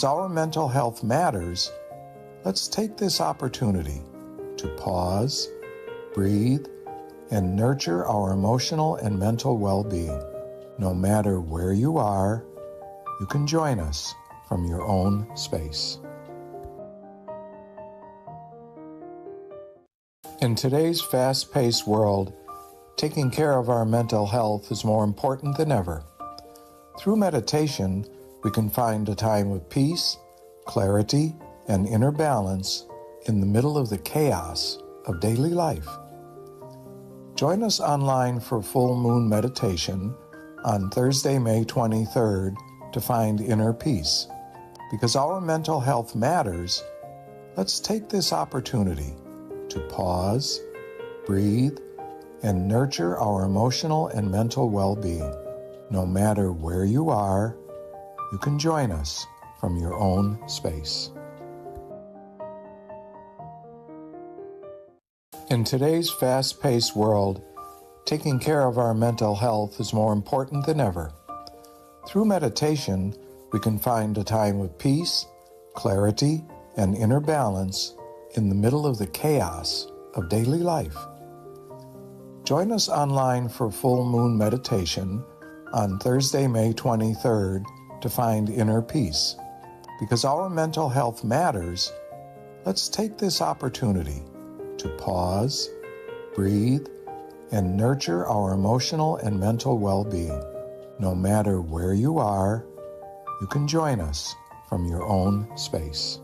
Our mental health matters. Let's take this opportunity to pause, breathe, and nurture our emotional and mental well-being. No matter where you are, you can join us from your own space. In today's fast-paced world, taking care of our mental health is more important than ever. Through meditation, we can find a time of peace, clarity, and inner balance in the middle of the chaos of daily life. Join us online for full moon meditation on Thursday, May 23rd to find inner peace. Because our mental health matters, let's take this opportunity to pause, breathe, and nurture our emotional and mental well-being. No matter where you are, you can join us from your own space. In today's fast-paced world, taking care of our mental health is more important than ever. Through meditation, we can find a time of peace, clarity, and inner balance in the middle of the chaos of daily life. Join us online for full moon meditation on Thursday, May 23rd to find inner peace. Because our mental health matters, let's take this opportunity to pause, breathe, and nurture our emotional and mental well-being. No matter where you are, you can join us from your own space.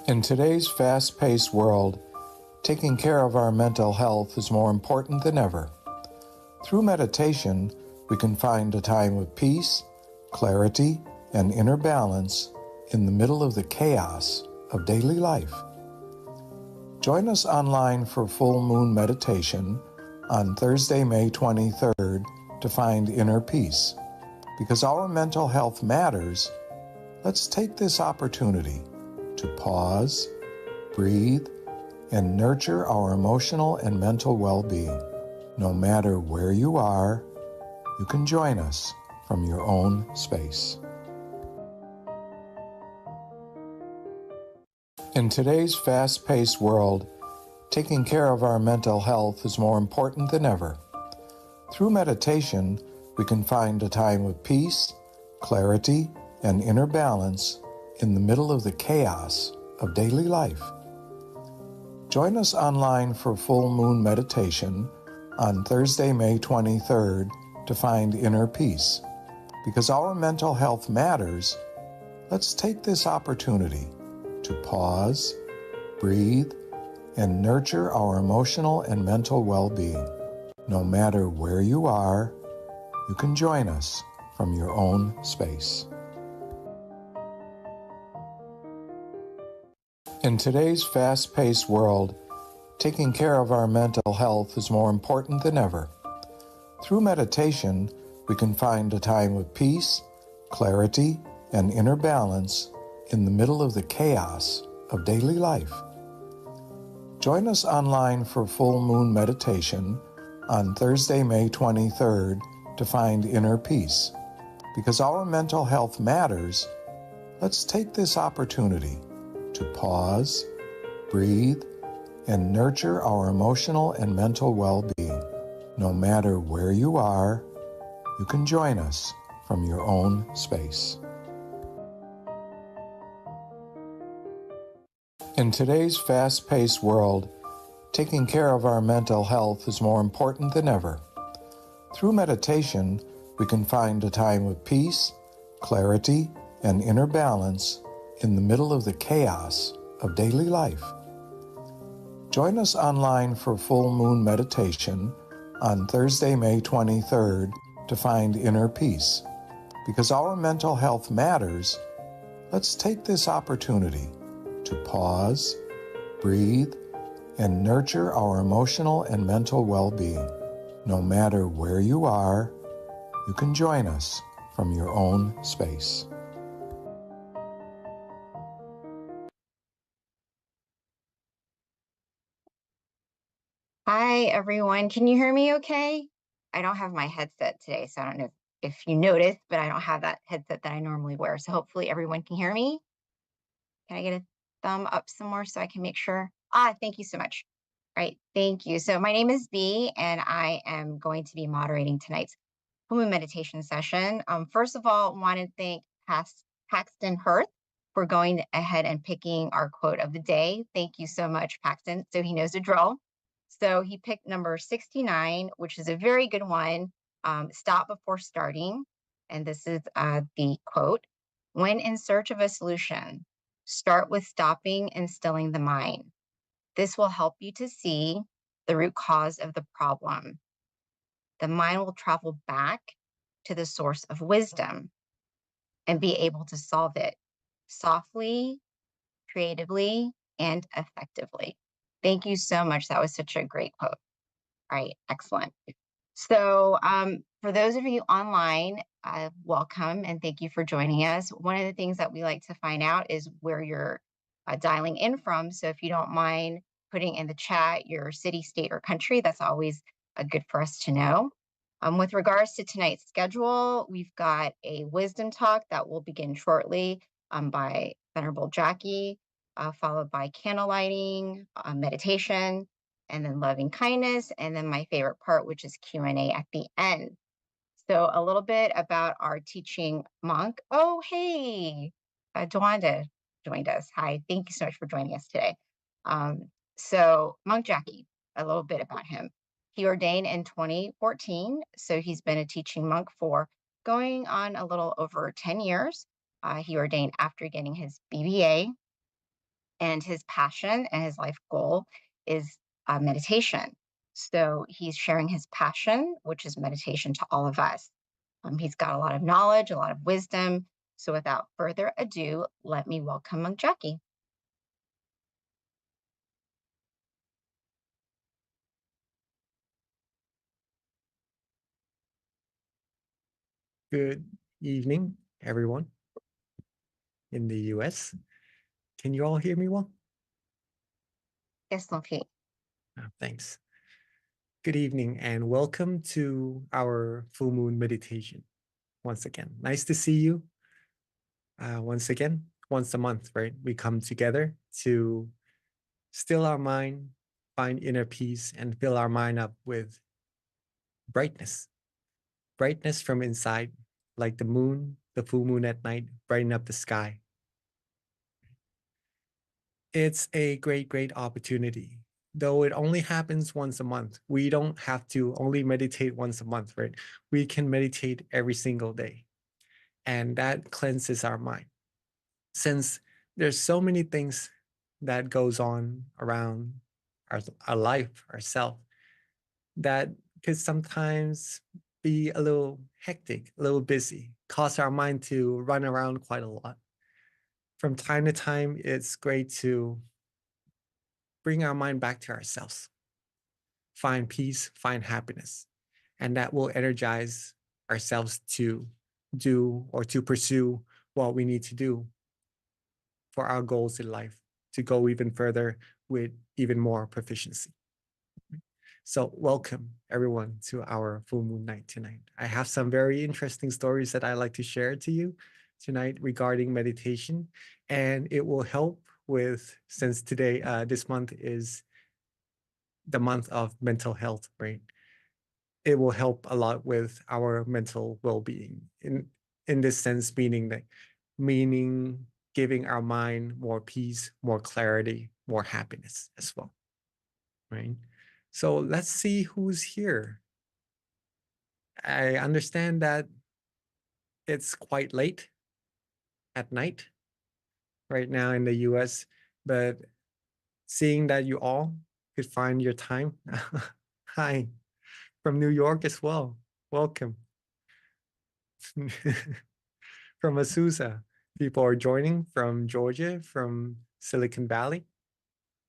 In today's fast-paced world, taking care of our mental health is more important than ever. Through meditation, we can find a time of peace, clarity, and inner balance in the middle of the chaos of daily life. Join us online for full moon meditation on Thursday, May 23rd to find inner peace. Because our mental health matters, let's take this opportunity to pause, breathe, and nurture our emotional and mental well-being. No matter where you are, you can join us from your own space. In today's fast-paced world, taking care of our mental health is more important than ever. Through meditation, we can find a time of peace, clarity, and inner balance in the middle of the chaos of daily life. Join us online for full moon meditation on Thursday, May 23rd to find inner peace. Because our mental health matters, let's take this opportunity to pause, breathe, and nurture our emotional and mental well-being. No matter where you are, you can join us from your own space. In today's fast-paced world, taking care of our mental health is more important than ever. Through meditation, we can find a time of peace, clarity, and inner balance in the middle of the chaos of daily life. Join us online for full moon meditation on Thursday, May 23rd to find inner peace. Because our mental health matters, let's take this opportunity to pause, breathe, and nurture our emotional and mental well-being. No matter where you are, you can join us from your own space. In today's fast-paced world, taking care of our mental health is more important than ever. Through meditation, we can find a time of peace, clarity, and inner balance in the middle of the chaos of daily life. Join us online for full moon meditation on Thursday, May 23rd to find inner peace. Because our mental health matters, let's take this opportunity to pause, breathe, and nurture our emotional and mental well-being. No matter where you are, you can join us from your own space. Hi, everyone. Can you hear me okay? I don't have my headset today, so I don't know if you noticed, but I don't have that headset that I normally wear. So hopefully everyone can hear me. Can I get a thumb up somewhere so I can make sure? Thank you so much. All right, thank you. So my name is Bee, and I am going to be moderating tonight's full moon meditation session. First of all, want to thank Paxton Hirth for going ahead and picking our quote of the day. Thank you so much, Paxton. So he knows the drill. So he picked number 69, which is a very good one. Stop before starting. And this is the quote. When in search of a solution, start with stopping and stilling the mind. This will help you to see the root cause of the problem. The mind will travel back to the source of wisdom and be able to solve it softly, creatively, and effectively. Thank you so much. That was such a great quote. All right, excellent. So for those of you online, welcome and thank you for joining us. One of the things that we like to find out is where you're dialing in from. So if you don't mind putting in the chat your city, state, or country, that's always good for us to know. With regards to tonight's schedule, we've got a wisdom talk that will begin shortly by Venerable Jackie, followed by candle lighting, meditation, and then loving kindness, and then my favorite part, which is Q&A at the end. So a little bit about our teaching monk. Oh, hey, Dwanda joined us. Hi, thank you so much for joining us today. So Monk Jackie, a little bit about him. He ordained in 2014, so he's been a teaching monk for going on a little over 10 years. He ordained after getting his BBA. and his passion and his life goal is meditation. So he's sharing his passion, which is meditation, to all of us. He's got a lot of knowledge, a lot of wisdom. So without further ado, let me welcome Monk Jackie. Good evening, everyone in the US. Can you all hear me well? Yes, okay. Thanks. Good evening and welcome to our full moon meditation. Once again, nice to see you. Once again, once a month, right? We come together to still our mind, find inner peace, and fill our mind up with brightness. Brightness from inside, like the moon, the full moon at night, brighten up the sky. It's a great, great opportunity. Though it only happens once a month, we don't have to only meditate once a month, right? We can meditate every single day. And that cleanses our mind. Since there's so many things that goes on around our life, ourself, that could sometimes be a little hectic, a little busy, cause our mind to run around quite a lot. From time to time, it's great to bring our mind back to ourselves, find peace, find happiness, and that will energize ourselves to do or to pursue what we need to do for our goals in life, to go even further with even more proficiency. So welcome everyone to our full moon night tonight. I have some very interesting stories that I like to share to you tonight regarding meditation, and it will help with, since today, this month is the month of mental health, right? It will help a lot with our mental well-being in this sense, meaning giving our mind more peace, more clarity, more happiness as well, right? So let's see who's here. I understand that it's quite late at night right now in the US, but seeing that you all could find your time. Hi, from New York as well. Welcome. From Azusa, people are joining from Georgia, from Silicon Valley.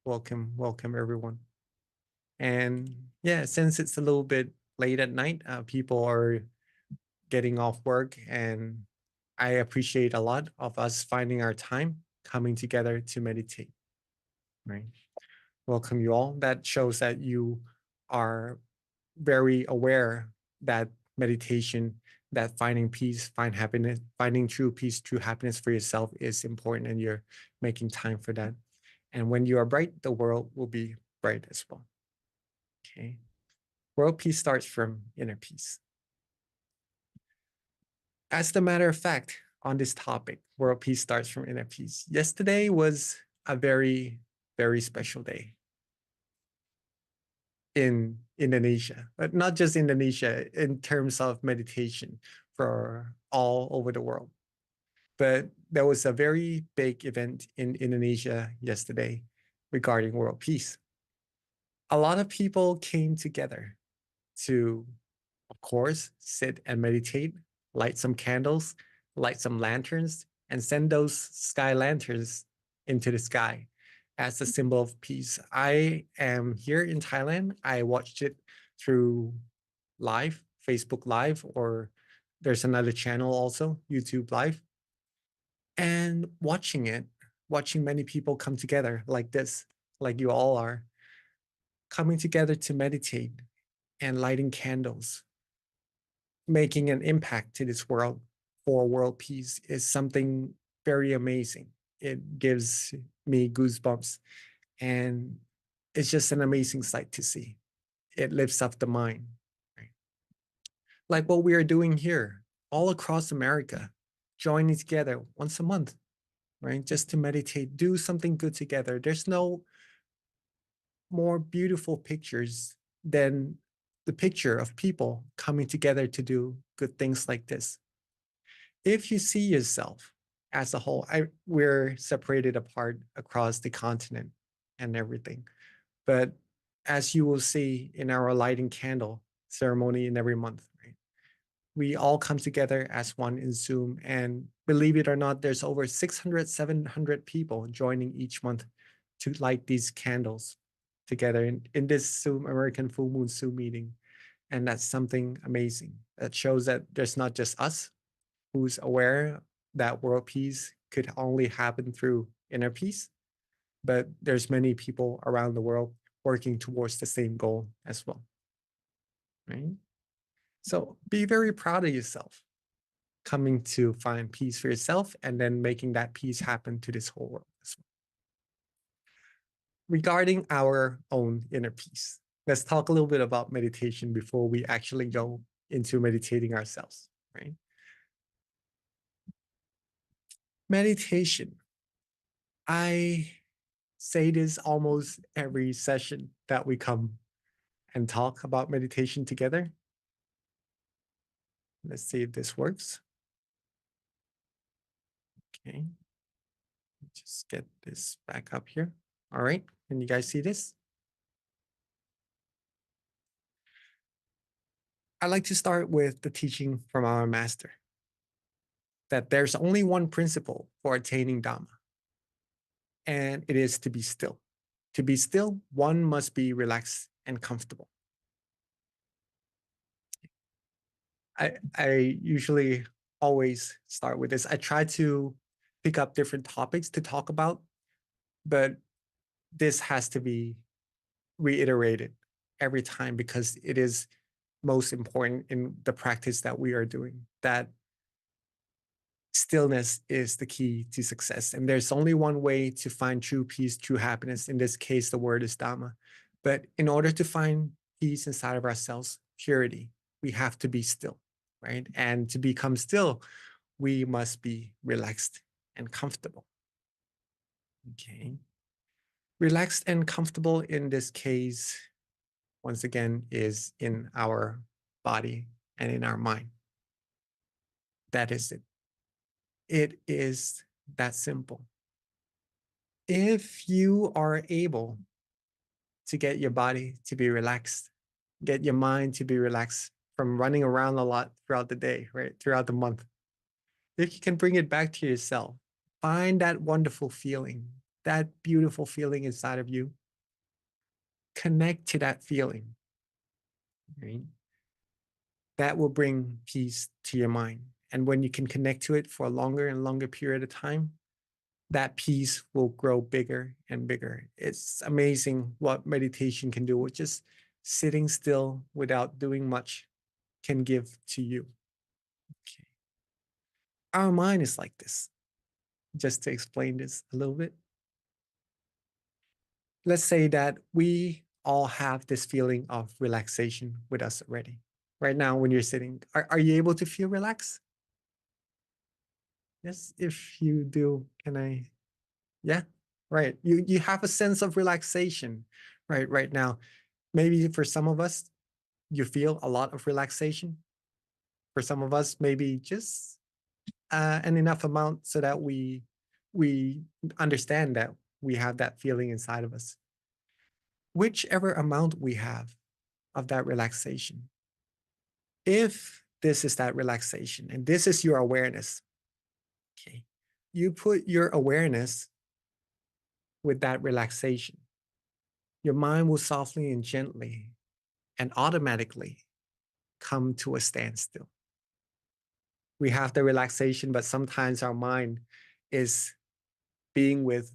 Welcome, welcome everyone. And yeah, since it's a little bit late at night, people are getting off work, and I appreciate a lot of us finding our time coming together to meditate, right? Welcome you all. That shows that you are very aware that meditation, that finding peace, find happiness, finding true peace, true happiness for yourself is important, and you're making time for that. And when you are bright, the world will be bright as well. Okay. World peace starts from inner peace. As a matter of fact, on this topic, world peace starts from inner peace. Yesterday was a very, very special day in Indonesia, but not just Indonesia in terms of meditation for all over the world. But there was a very big event in Indonesia yesterday regarding world peace. A lot of people came together to, of course, sit and meditate, light some candles, light some lanterns, and send those sky lanterns into the sky as a symbol of peace. I am here in Thailand. I watched it through live, Facebook Live, or there's another channel also, YouTube Live. And watching many people come together like this, like you all are, coming together to meditate and lighting candles, making an impact to this world for world peace is something very amazing. It gives me goosebumps, and it's just an amazing sight to see. It lifts up the mind, right? Like what we are doing here, all across America, joining together once a month, right? Just to meditate, do something good together. There's no more beautiful pictures than the picture of people coming together to do good things like this. If you see yourself as a whole. We're separated apart across the continent and everything. But as you will see in our lighting candle ceremony in every month, right? We all come together as one in Zoom. And believe it or not, there's over 600, 700 people joining each month to light these candles together in this Zoom American Full Moon Zoom meeting. And that's something amazing. That shows that there's not just us who's aware that world peace could only happen through inner peace, but there's many people around the world working towards the same goal as well, right? So be very proud of yourself, coming to find peace for yourself and then making that peace happen to this whole world as well. Regarding our own inner peace, let's talk a little bit about meditation before we actually go into meditating ourselves, right? Meditation. I say this almost every session that we come and talk about meditation together. Let's see if this works. Okay. Just get this back up here. All right. Can you guys see this? I'd like to start with the teaching from our master that there's only one principle for attaining Dhamma, and it is to be still. To be still, one must be relaxed and comfortable. I usually always start with this. I try to pick up different topics to talk about, but this has to be reiterated every time because it is most important in the practice that we are doing, that stillness is the key to success. And there's only one way to find true peace, true happiness. In this case, the word is Dhamma. But in order to find peace inside of ourselves, purity, we have to be still, right? And to become still, we must be relaxed and comfortable. Okay. Relaxed and comfortable in this case, once again, is in our body and in our mind. That is it. It is that simple. If you are able to get your body to be relaxed, get your mind to be relaxed from running around a lot throughout the day, right? Throughout the month. If you can bring it back to yourself, find that wonderful feeling, that beautiful feeling inside of you. Connect to that feeling, right? That will bring peace to your mind. And when you can connect to it for a longer and longer period of time, that peace will grow bigger and bigger. It's amazing what meditation can do with just sitting still without doing much can give to you. Okay. Our mind is like this. Just to explain this a little bit. Let's say that we all have this feeling of relaxation with us already. Right now, when you're sitting, are you able to feel relaxed? Yes, if you do, can I? Yeah, right. You have a sense of relaxation right now. Maybe for some of us, you feel a lot of relaxation. For some of us, maybe just an enough amount so that we understand that we have that feeling inside of us. Whichever amount we have of that relaxation, if this is that relaxation and this is your awareness, okay, you put your awareness with that relaxation, your mind will softly and gently and automatically come to a standstill. We have the relaxation, but sometimes our mind is being with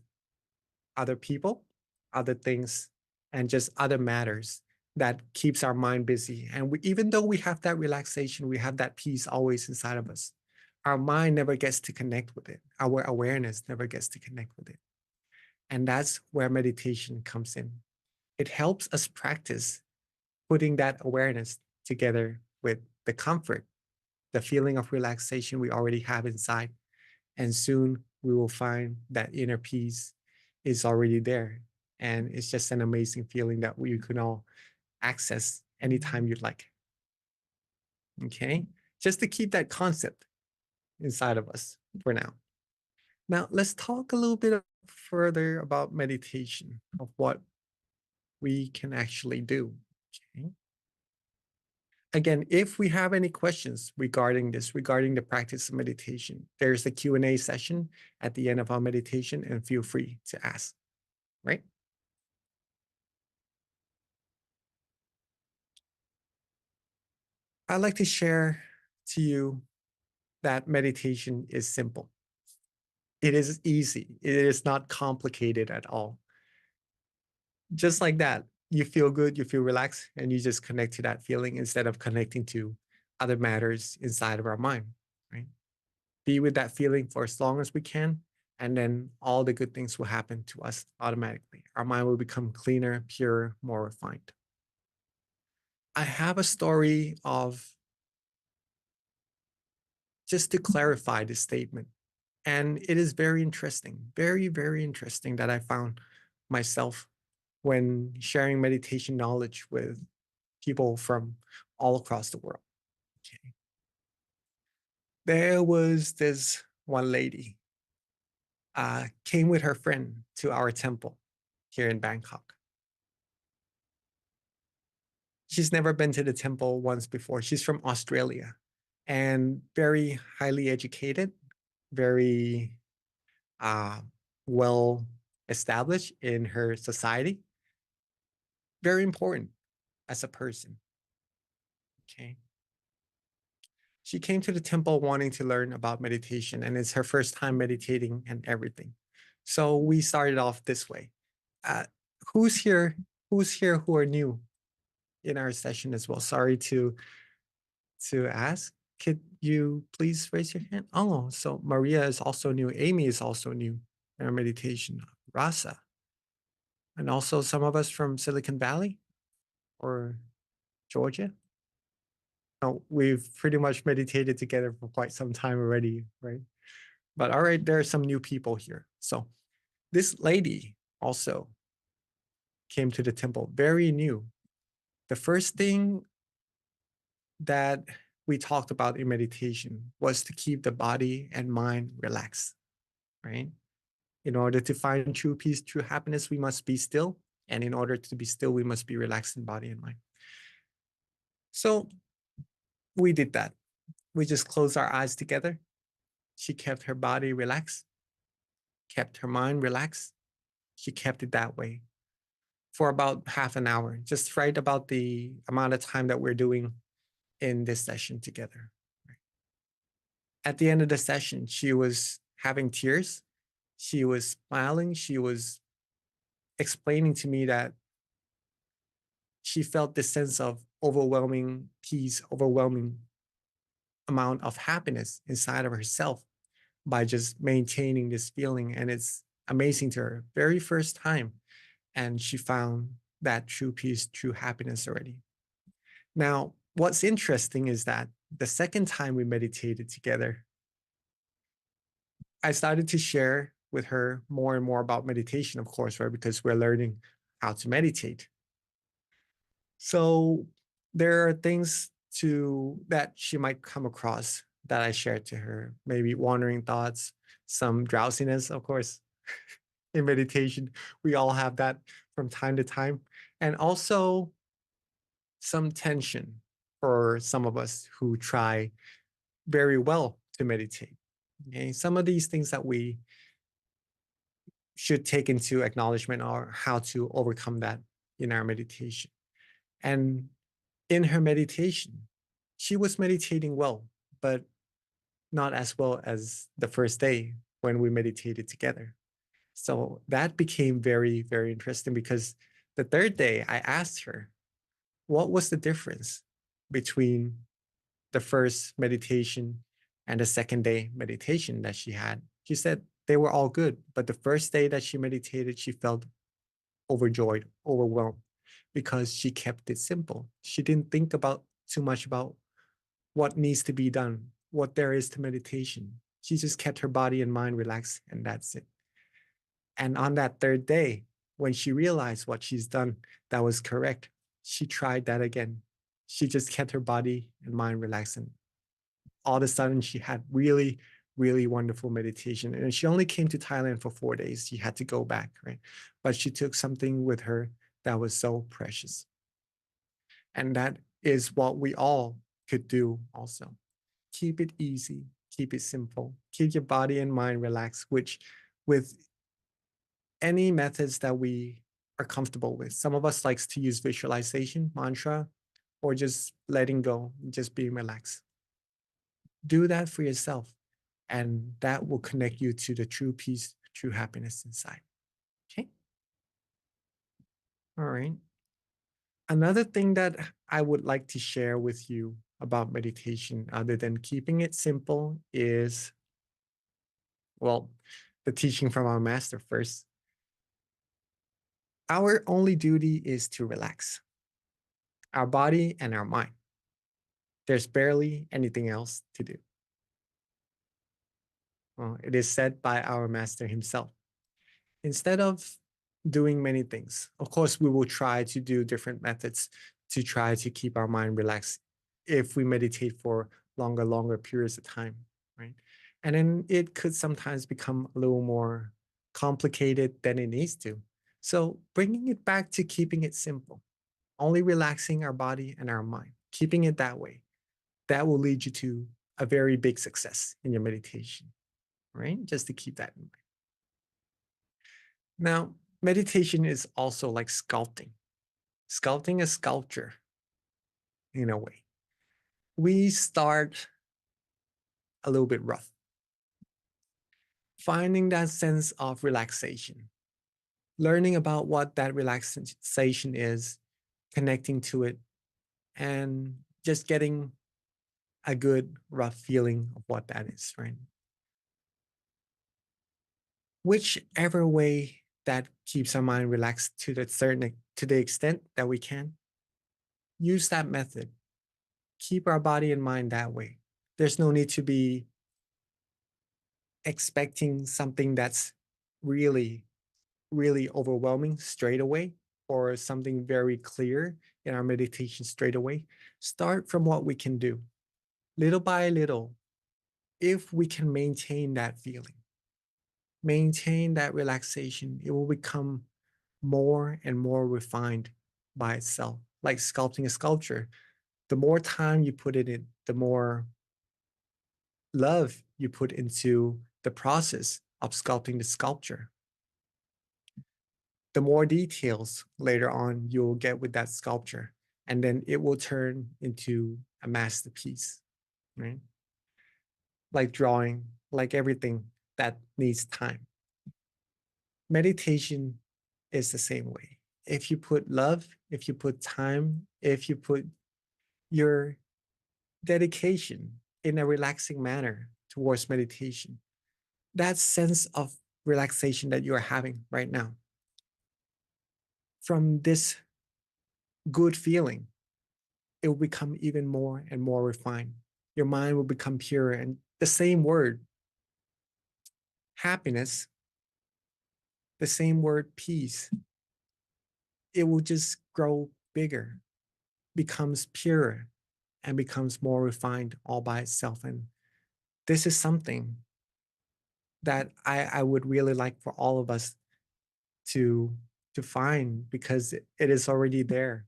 other people, other things, and just other matters that keeps our mind busy. And even though we have that relaxation, we have that peace always inside of us, our mind never gets to connect with it. Our awareness never gets to connect with it. And that's where meditation comes in. It helps us practice putting that awareness together with the comfort, the feeling of relaxation we already have inside. And soon we will find that inner peace is already there. And it's just an amazing feeling that we can all access anytime you'd like. Okay? Just to keep that concept inside of us for now. Now, let's talk a little bit further about meditation, of what we can actually do. Okay. Again, if we have any questions regarding this, regarding the practice of meditation, there's the Q&A session at the end of our meditation, and feel free to ask, right? I'd like to share to you that meditation is simple. It is easy. It is not complicated at all. Just like that, you feel good, you feel relaxed, and you just connect to that feeling instead of connecting to other matters inside of our mind, right? Be with that feeling for as long as we can, and then all the good things will happen to us automatically. Our mind will become cleaner, purer, more refined. I have a story of, just to clarify this statement. And it is very interesting, very, very interesting, that I found myself when sharing meditation knowledge with people from all across the world. Okay. There was this one lady, came with her friend to our temple here in Bangkok. She's never been to the temple once before. She's from Australia and very highly educated, very well established in her society, very important as a person. Okay. She came to the temple wanting to learn about meditation, and it's her first time meditating and everything. So we started off this way. Uh, who's here? Who's here who are new in our session as well? Sorry to ask. Could you please raise your hand? Oh, so Maria is also new. Amy is also new in our meditation. Rasa, and also some of us from Silicon Valley or Georgia. No, we've pretty much meditated together for quite some time already, right? But all right, there are some new people here. So this lady also came to the temple, very new. The first thing that we talked about in meditation was to keep the body and mind relaxed, right? In order to find true peace, true happiness, we must be still. And in order to be still, we must be relaxed in body and mind. So we did that. We just closed our eyes together. She kept her body relaxed, kept her mind relaxed. She kept it that way for about half an hour, just right about the amount of time that we're doing in this session together. At the end of the session, she was having tears. She was smiling. She was explaining to me that she felt this sense of overwhelming peace, overwhelming amount of happiness inside of herself by just maintaining this feeling. And it's amazing to her. Very first time. And she found that true peace, true happiness already. Now, what's interesting is that the second time we meditated together, I started to share with her more and more about meditation, of course, right? Because we're learning how to meditate. So there are things that she might come across that I shared to her, maybe wandering thoughts, some drowsiness, of course. In meditation, we all have that from time to time. And also some tension for some of us who try very well to meditate. Okay? Some of these things that we should take into acknowledgement are how to overcome that in our meditation. And in her meditation, she was meditating well, but not as well as the first day when we meditated together. So that became very, very interesting, because the third day I asked her, what was the difference between the first meditation and the second day meditation that she had? She said they were all good, but the first day that she meditated, she felt overjoyed, overwhelmed, because she kept it simple. She didn't think about too much about what needs to be done, what there is to meditation. She just kept her body and mind relaxed, and that's it. And on that third day, when she realized what she's done that was correct, she tried that again. She just kept her body and mind relaxed. And all of a sudden, she had really, really wonderful meditation. And she only came to Thailand for 4 days. She had to go back, right? But she took something with her that was so precious. And that is what we all could do also. Keep it easy, keep it simple, keep your body and mind relaxed, which with any methods that we are comfortable with. Some of us likes to use visualization, mantra, or just letting go, just being relaxed. Do that for yourself, and that will connect you to the true peace, true happiness inside. Okay. All right. Another thing that I would like to share with you about meditation, other than keeping it simple, is, well, the teaching from our master first. Our only duty is to relax our body and our mind. There's barely anything else to do. Well, it is said by our master himself. Instead of doing many things, of course, we will try to do different methods to try to keep our mind relaxed if we meditate for longer periods of time, right? And then it could sometimes become a little more complicated than it needs to. So bringing it back to keeping it simple, only relaxing our body and our mind, keeping it that way, that will lead you to a very big success in your meditation, right? Just to keep that in mind. Now, meditation is also like sculpting a sculpture in a way. We start a little bit rough, finding that sense of relaxation, learning about what that relaxation is, connecting to it, and just getting a good rough feeling of what that is, right? Whichever way that keeps our mind relaxed to the extent that we can, use that method. Keep our body and mind that way. There's no need to be expecting something that's really, really overwhelming straight away, or something very clear in our meditation straight away. Start from what we can do, little by little. If we can maintain that feeling, maintain that relaxation, it will become more and more refined by itself, like sculpting a sculpture. The more time you put in it, the more love you put into the process of sculpting the sculpture, the more details later on you'll get with that sculpture, and then it will turn into a masterpiece, right? Like drawing, like everything that needs time. Meditation is the same way. If you put love, if you put time, if you put your dedication in a relaxing manner towards meditation, that sense of relaxation that you are having right now, from this good feeling, it will become even more and more refined. Your mind will become purer. And the same word, happiness, the same word, peace, it will just grow bigger, becomes purer, and becomes more refined all by itself. And this is something that I would really like for all of us to find, because it is already there,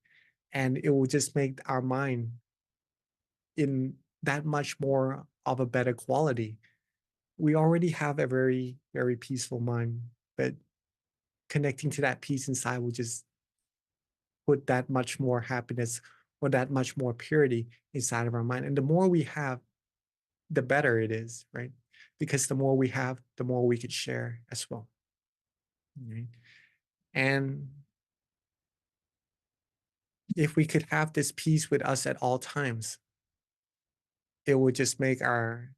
and it will just make our mind in that much more of a better quality. We already have a very, very peaceful mind, but connecting to that peace inside will just put that much more happiness or that much more purity inside of our mind. And the more we have, the better it is, right? Because the more we have, the more we could share as well. Right? And if we could have this peace with us at all times, it would just make our,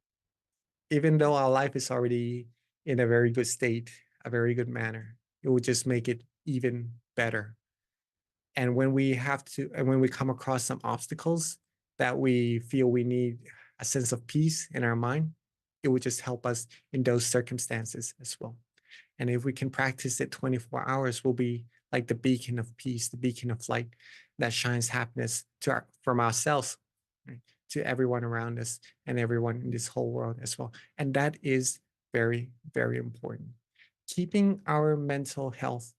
even though our life is already in a very good state, a very good manner, it would just make it even better. And when we come across some obstacles that we feel we need a sense of peace in our mind, it would just help us in those circumstances as well. And if we can practice it 24 hours, we'll be like the beacon of peace, the beacon of light that shines happiness from ourselves, right? to everyone around us and everyone in this whole world as well. And that is very, very important. Keeping our mental health,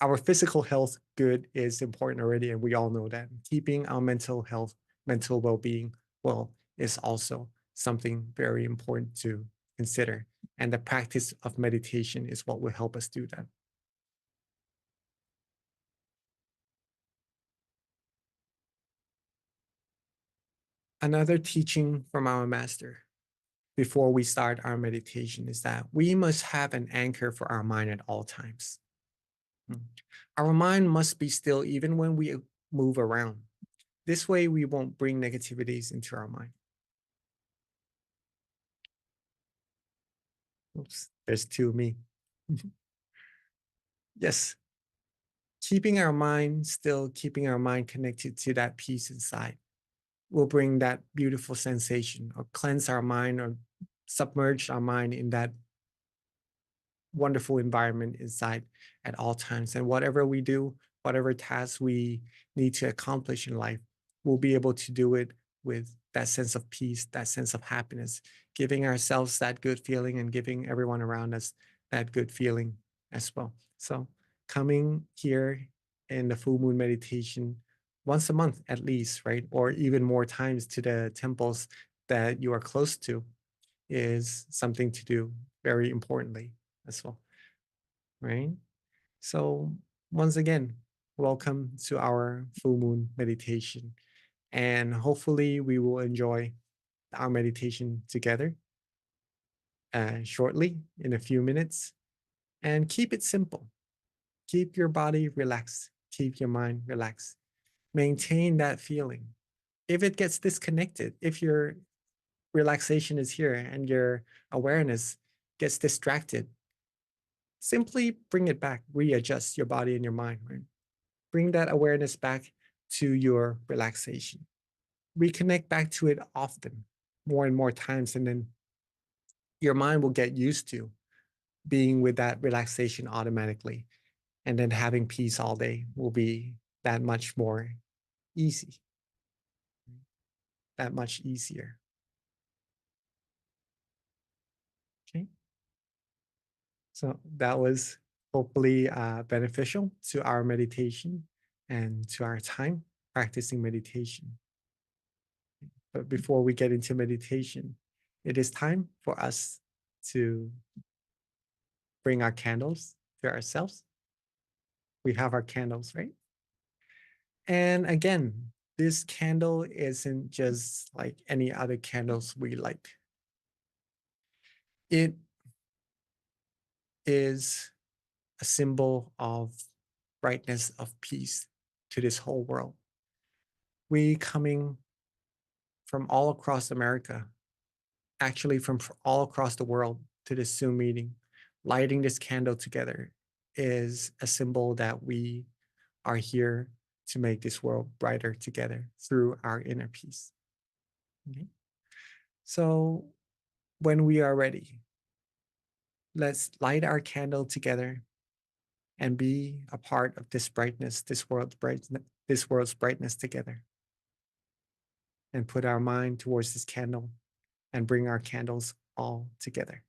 our physical health good is important already, and we all know that. Keeping our mental health, mental well-being well is also something very important to consider. And the practice of meditation is what will help us do that. Another teaching from our master before we start our meditation is that we must have an anchor for our mind at all times. Our mind must be still even when we move around. This way, we won't bring negativities into our mind. Oops, there's two of me. Yes, keeping our mind still, keeping our mind connected to that peace inside will bring that beautiful sensation, or cleanse our mind, or submerge our mind in that wonderful environment inside at all times. And whatever we do, whatever tasks we need to accomplish in life, we'll be able to do it with that sense of peace, that sense of happiness, giving ourselves that good feeling and giving everyone around us that good feeling as well. So coming here in the full moon meditation once a month at least, right? Or even more times to the temples that you are close to is something to do very importantly as well, right? So once again, welcome to our full moon meditation. And hopefully we will enjoy our meditation together shortly in a few minutes. And keep it simple. Keep your body relaxed. Keep your mind relaxed. Maintain that feeling. If it gets disconnected, if your relaxation is here and your awareness gets distracted, simply bring it back, readjust your body and your mind, right? Bring that awareness back to your relaxation. Reconnect back to it often, more and more times, and then your mind will get used to being with that relaxation automatically. And then having peace all day will be that much more easy, that much easier. Okay. So that was hopefully beneficial to our meditation and to our time practicing meditation. But before we get into meditation, it is time for us to bring our candles to ourselves. We have our candles, right? And again, this candle isn't just like any other candles we light. It is a symbol of brightness of peace to this whole world. We coming from all across America, actually from all across the world to this Zoom meeting, lighting this candle together is a symbol that we are here to make this world brighter together through our inner peace. Okay? So when we are ready, let's light our candle together and be a part of this brightness, this world's brightness together. And put our mind towards this candle and bring our candles all together.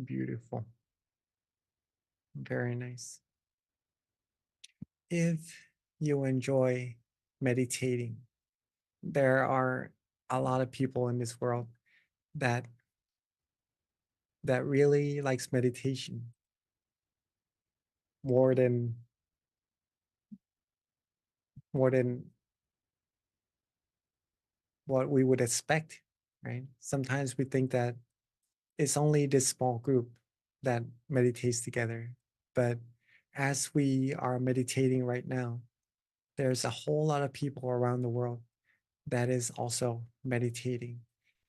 Beautiful. Very nice. If you enjoy meditating, there are a lot of people in this world that really likes meditation more than more than what we would expect, right? Sometimes we think that it's only this small group that meditates together, but as we are meditating right now, there's a whole lot of people around the world that is also meditating.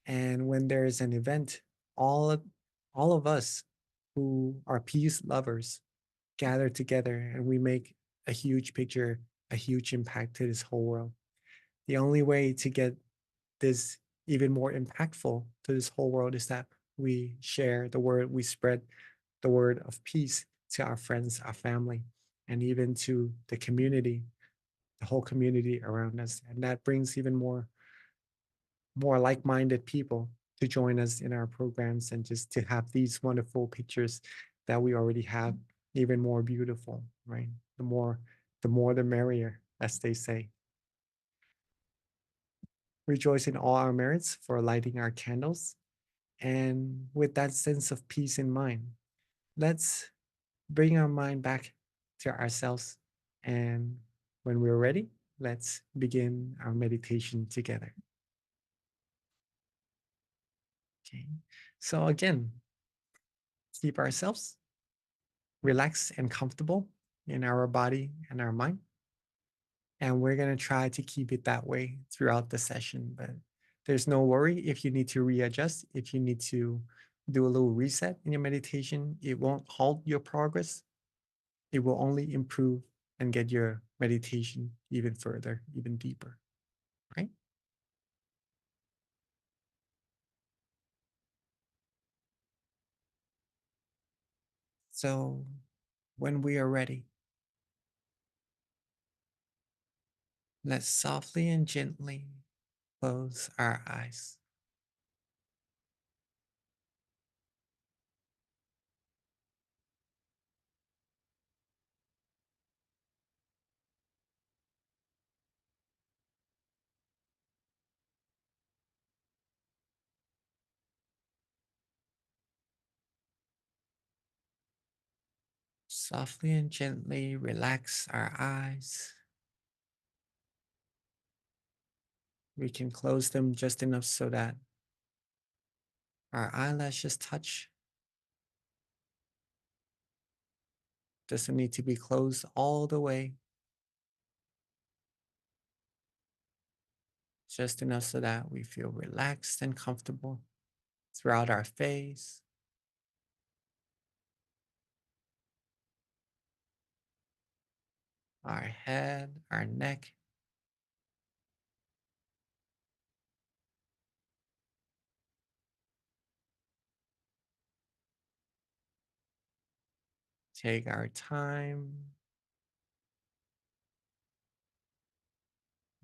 And when there is an event, all of, all of us who are peace lovers gather together and we make a huge picture, a huge impact to this whole world. The only way to get this even more impactful to this whole world is that we share the word, we spread the word of peace to our friends, our family, and even to the community, the whole community around us. And that brings even more like-minded people to join us in our programs and just to have these wonderful pictures that we already have even more beautiful, right? The more the merrier, as they say. Rejoice in all our merits for lighting our candles. And with that sense of peace in mind, let's bring our mind back to ourselves. And when we're ready, let's begin our meditation together. Okay. So again, keep ourselves relaxed and comfortable in our body and our mind. And we're going to try to keep it that way throughout the session. But there's no worry if you need to readjust, if you need to do a little reset in your meditation, it won't halt your progress. It will only improve and get your meditation even further, even deeper, right? So when we are ready, let's softly and gently close our eyes. Softly and gently relax our eyes. We can close them just enough so that our eyelashes touch. Doesn't need to be closed all the way, just enough so that we feel relaxed and comfortable throughout our face, our head, our neck. Take our time,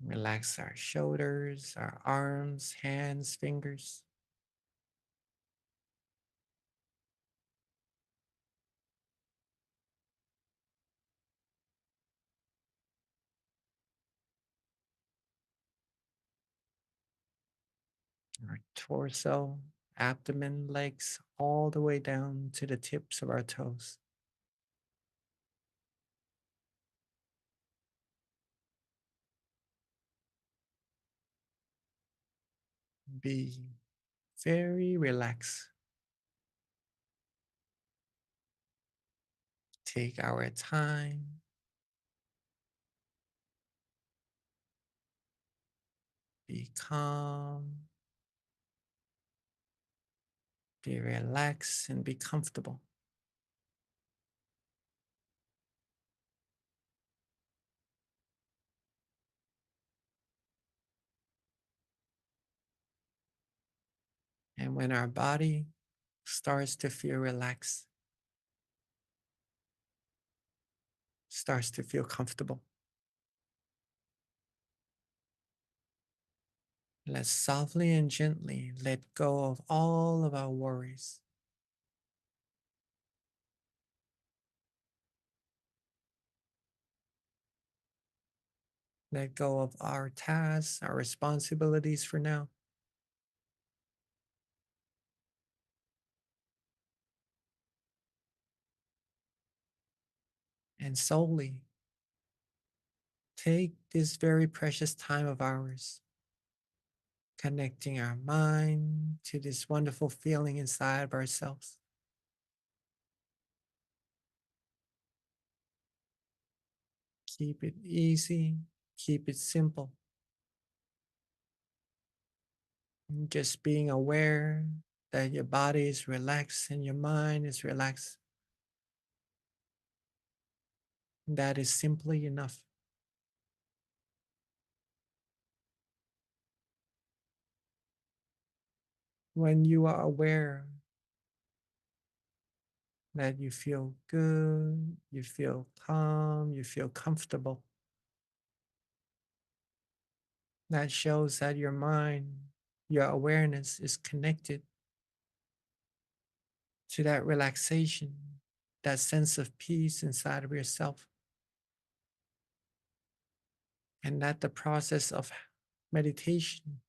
relax our shoulders, our arms, hands, fingers. Our torso, abdomen, legs, all the way down to the tips of our toes. Be very relaxed. Take our time. Be calm. Be relaxed and be comfortable. And when our body starts to feel relaxed, starts to feel comfortable, let's softly and gently let go of all of our worries. Let go of our tasks, our responsibilities for now. And solely take this very precious time of ours, connecting our mind to this wonderful feeling inside of ourselves. Keep it easy, keep it simple. And just being aware that your body is relaxed and your mind is relaxed. That is simply enough. When you are aware that you feel good, you feel calm, you feel comfortable, that shows that your mind, your awareness is connected to that relaxation, that sense of peace inside of yourself, and that the process of meditation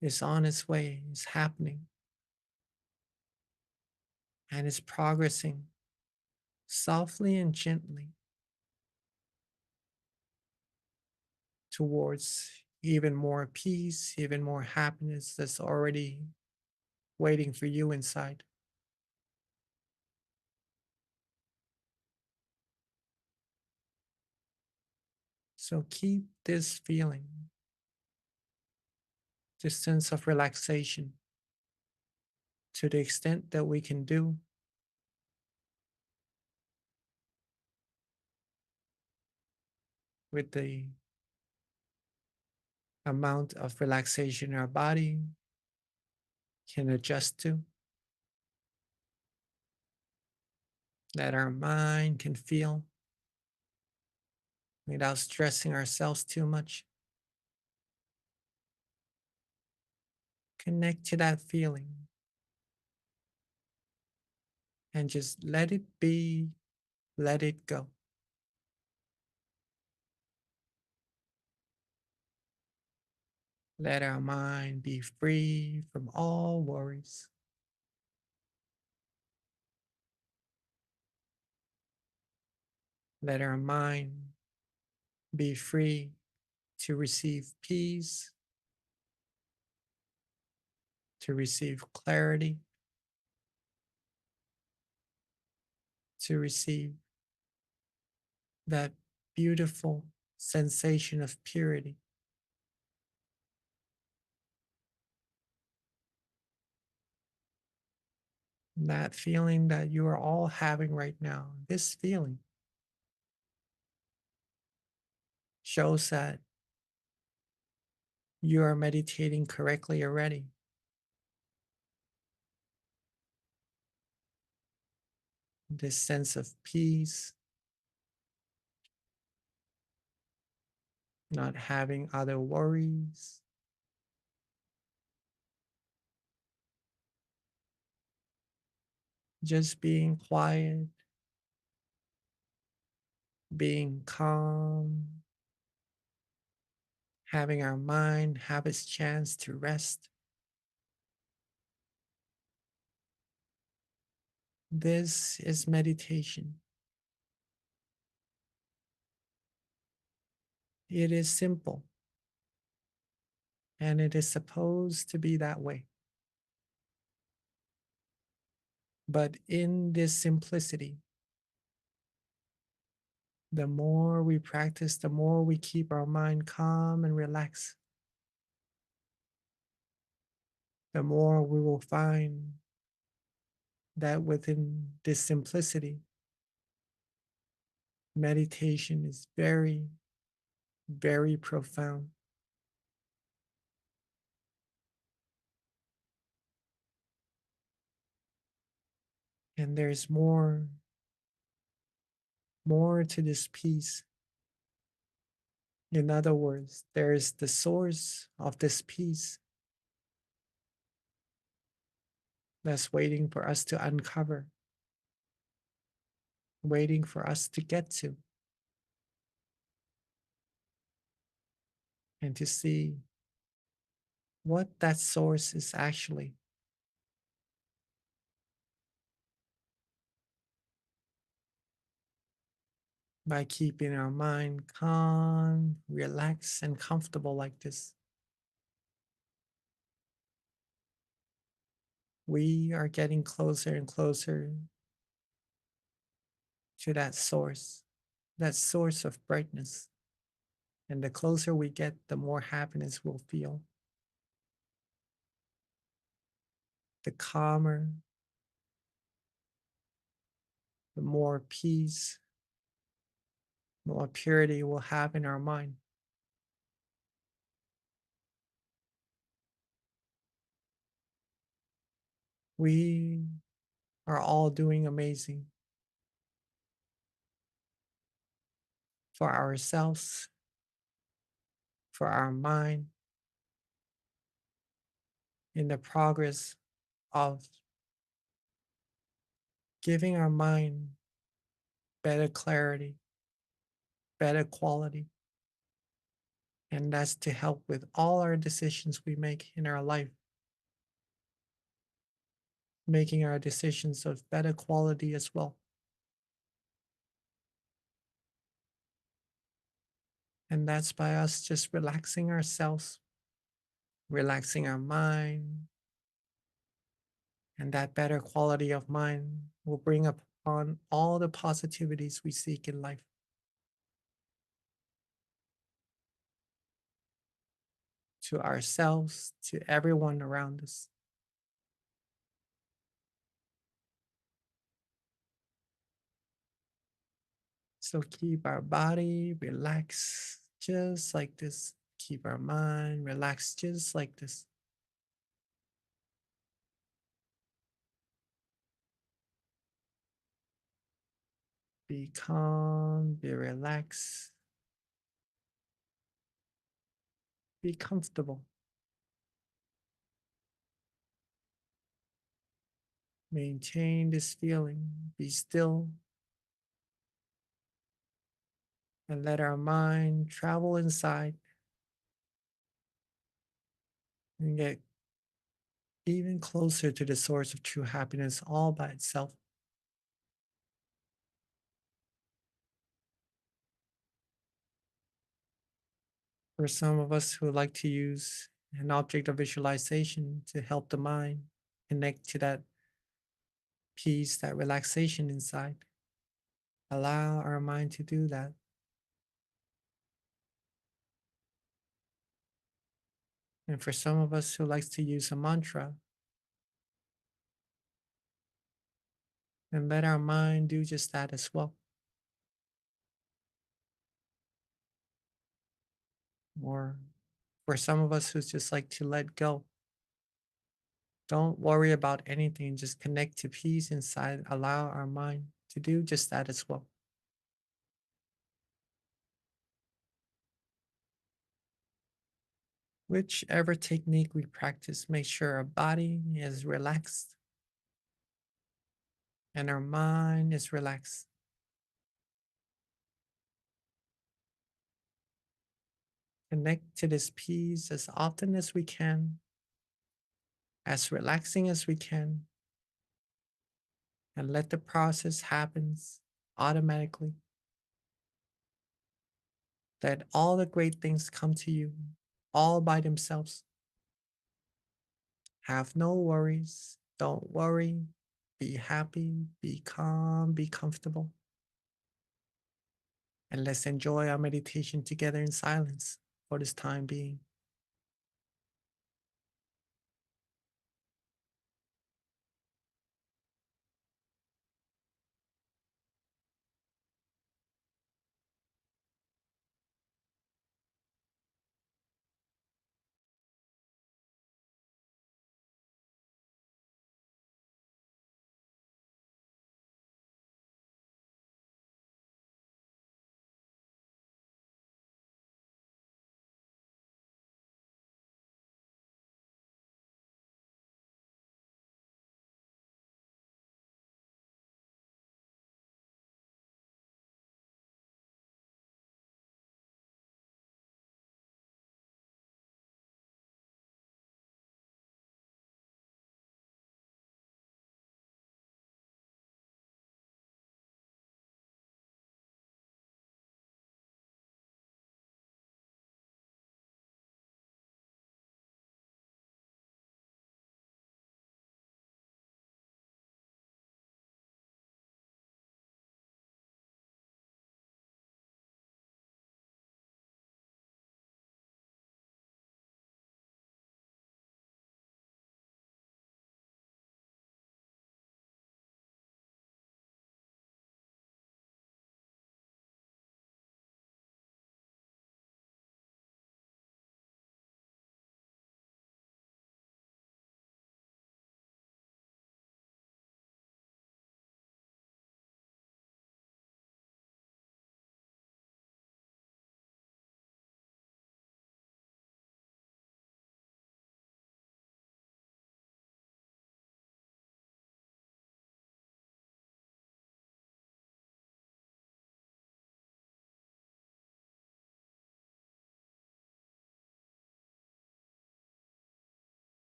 is on its way, is happening, and is progressing softly and gently towards even more peace, even more happiness that's already waiting for you inside. So keep this feeling, this sense of relaxation to the extent that we can do, with the amount of relaxation our body can adjust to, that our mind can feel without stressing ourselves too much. Connect to that feeling and just let it be, let it go. Let our mind be free from all worries. Let our mind be free to receive peace, to receive clarity, to receive that beautiful sensation of purity. That feeling that you are all having right now, this feeling shows that you are meditating correctly already. This sense of peace, not having other worries, just being quiet, being calm, having our mind have its chance to rest. This is meditation. It is simple, and it is supposed to be that way. But in this simplicity, the more we practice, the more we keep our mind calm and relaxed, the more we will find that within this simplicity, meditation is very, very profound. And there's more to this peace. In other words, there is the source of this peace that's waiting for us to uncover, waiting for us to get to. and to see what that source is actually. By keeping our mind calm, relaxed, and comfortable like this, we are getting closer and closer to that source of brightness. And the closer we get, the more happiness we'll feel, the calmer, the more peace, the more purity we'll have in our mind. We are all doing amazing for ourselves, for our mind, in the progress of giving our mind better clarity, better quality. And that's to help with all our decisions we make in our life, making our decisions of better quality as well. And that's by us just relaxing ourselves, relaxing our mind, and that better quality of mind will bring upon all the positivities we seek in life. To ourselves, to everyone around us. So keep our body relaxed just like this. Keep our mind relaxed just like this. Be calm, be relaxed, be comfortable. Maintain this feeling, be still, and let our mind travel inside and get even closer to the source of true happiness all by itself. For some of us who like to use an object of visualization to help the mind connect to that peace, that relaxation inside, allow our mind to do that. And for some of us who likes to use a mantra, then let our mind do just that as well. Or for some of us who just like to let go, don't worry about anything, just connect to peace inside, allow our mind to do just that as well. Whichever technique we practice, make sure our body is relaxed and our mind is relaxed. Connect to this peace as often as we can, as relaxing as we can, and let the process happen automatically. Let all the great things come to you all by themselves. Have no worries. Don't worry. Be happy, be calm, be comfortable. And let's enjoy our meditation together in silence for this time being.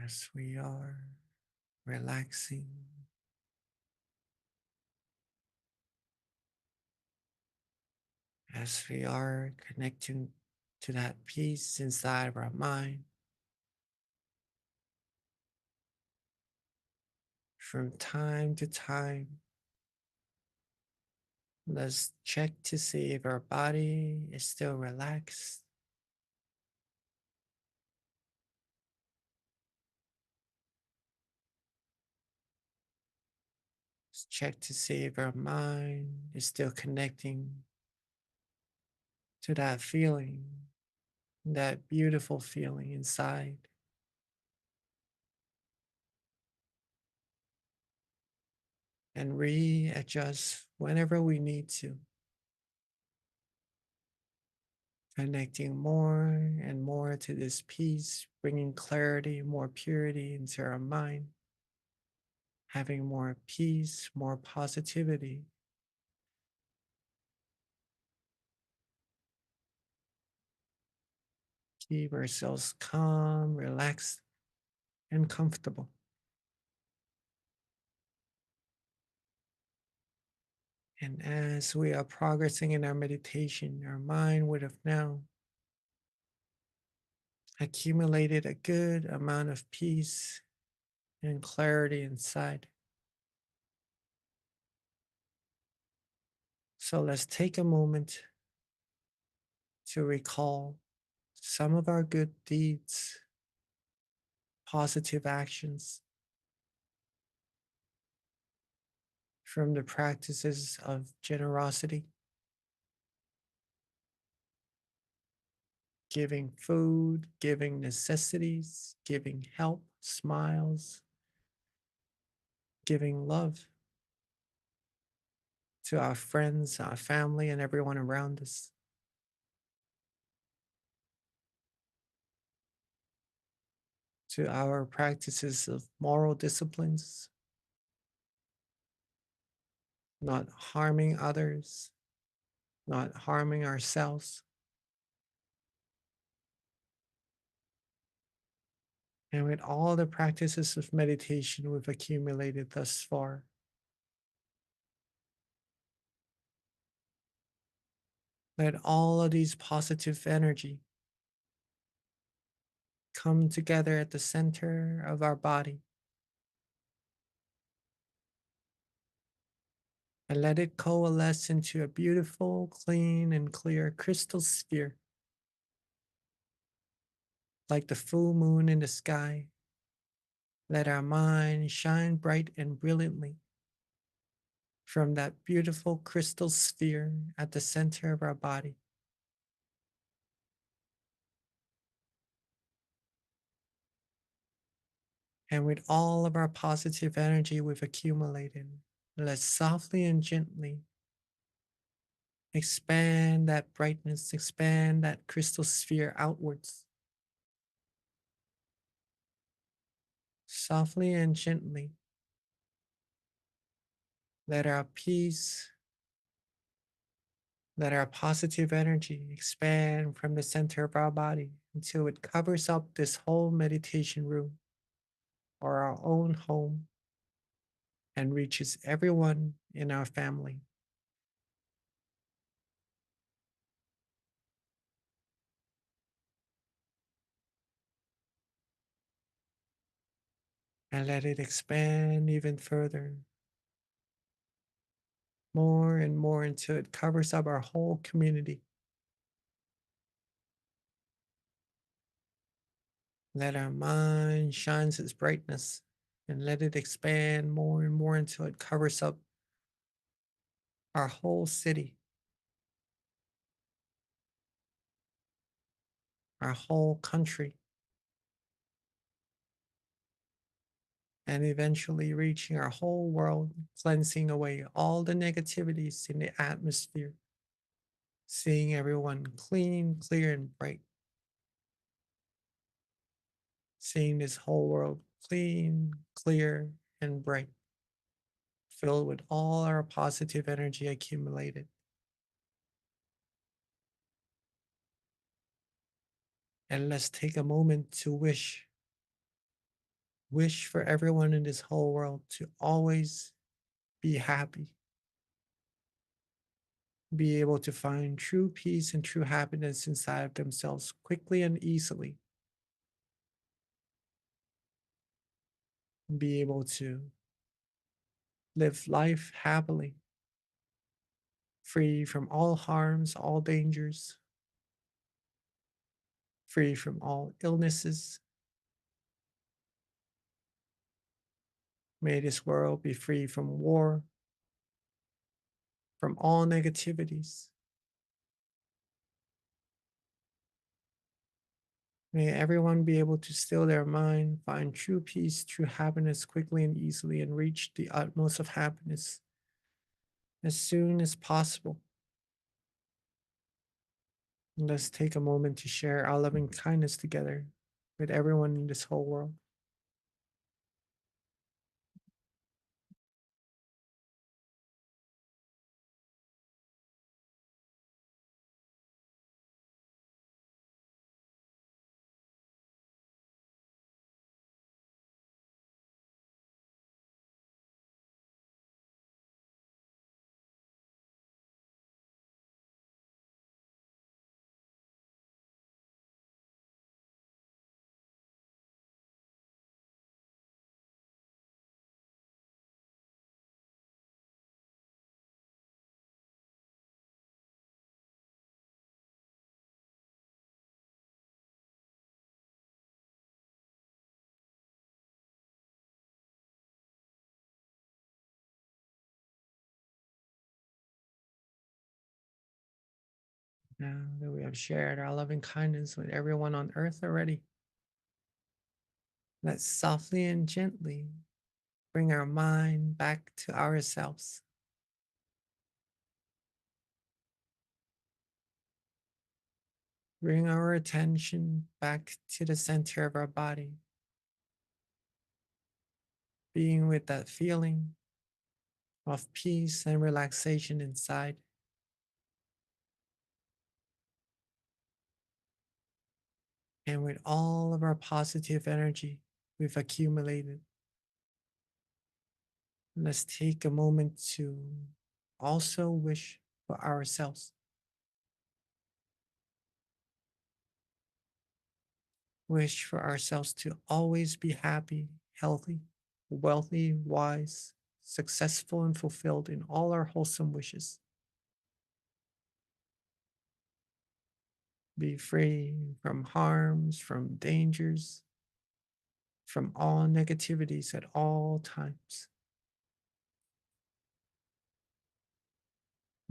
as we are relaxing, as we are connecting to that peace inside of our mind. From time to time, let's check to see if our body is still relaxed. Let's check to see if our mind is still connecting to that feeling, that beautiful feeling inside. And readjust whenever we need to, connecting more and more to this peace, bringing clarity, more purity into our mind, having more peace, more positivity. Keep ourselves calm, relaxed, and comfortable. And as we are progressing in our meditation, our mind would have now accumulated a good amount of peace and clarity inside. So let's take a moment to recall some of our good deeds, positive actions from the practices of generosity, giving food, giving necessities, giving help, smiles, giving love to our friends, our family, and everyone around us. To our practices of moral disciplines, not harming others, not harming ourselves. And with all the practices of meditation we've accumulated thus far, let all of these positive energy come together at the center of our body and let it coalesce into a beautiful, clean, and clear crystal sphere, like the full moon in the sky. Let our mind shine bright and brilliantly from that beautiful crystal sphere at the center of our body. And with all of our positive energy we've accumulated, let's softly and gently expand that brightness, expand that crystal sphere outwards. Softly and gently, let our peace, let our positive energy expand from the center of our body until it covers up this whole meditation room or our own home and reaches everyone in our family. And let it expand even further, more and more until it covers up our whole community. Let our mind shines its brightness and let it expand more and more until it covers up our whole city, our whole country, and eventually reaching our whole world, cleansing away all the negativities in the atmosphere, seeing everyone clean, clear, and bright, seeing this whole world clean, clear, and bright, filled with all our positive energy accumulated. And let's take a moment to wish wish for everyone in this whole world to always be happy, be able to find true peace and true happiness inside of themselves quickly and easily, be able to live life happily, free from all harms, all dangers, free from all illnesses. May this world be free from war, from all negativities. May everyone be able to still their mind, find true peace, true happiness quickly and easily, and reach the utmost of happiness as soon as possible. And let's take a moment to share our loving kindness together with everyone in this whole world. Now that we have shared our loving kindness with everyone on earth already, let's softly and gently bring our mind back to ourselves. Bring our attention back to the center of our body, being with that feeling of peace and relaxation inside. And with all of our positive energy we've accumulated, let's take a moment to also wish for ourselves. Wish for ourselves to always be happy, healthy, wealthy, wise, successful, and fulfilled in all our wholesome wishes. Be free from harms, from dangers, from all negativities at all times.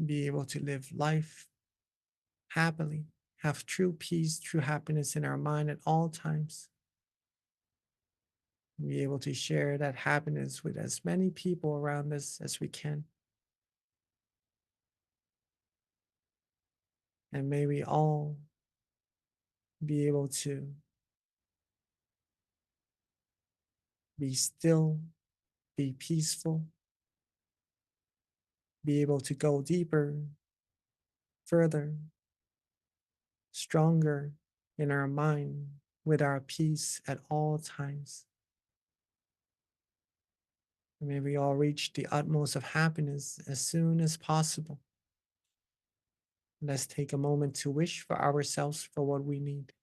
Be able to live life happily, have true peace, true happiness in our mind at all times. Be able to share that happiness with as many people around us as we can. And may we all be able to be still, be peaceful, be able to go deeper, further, stronger in our mind with our peace at all times. And may we all reach the utmost of happiness as soon as possible. Let's take a moment to wish for ourselves for what we need.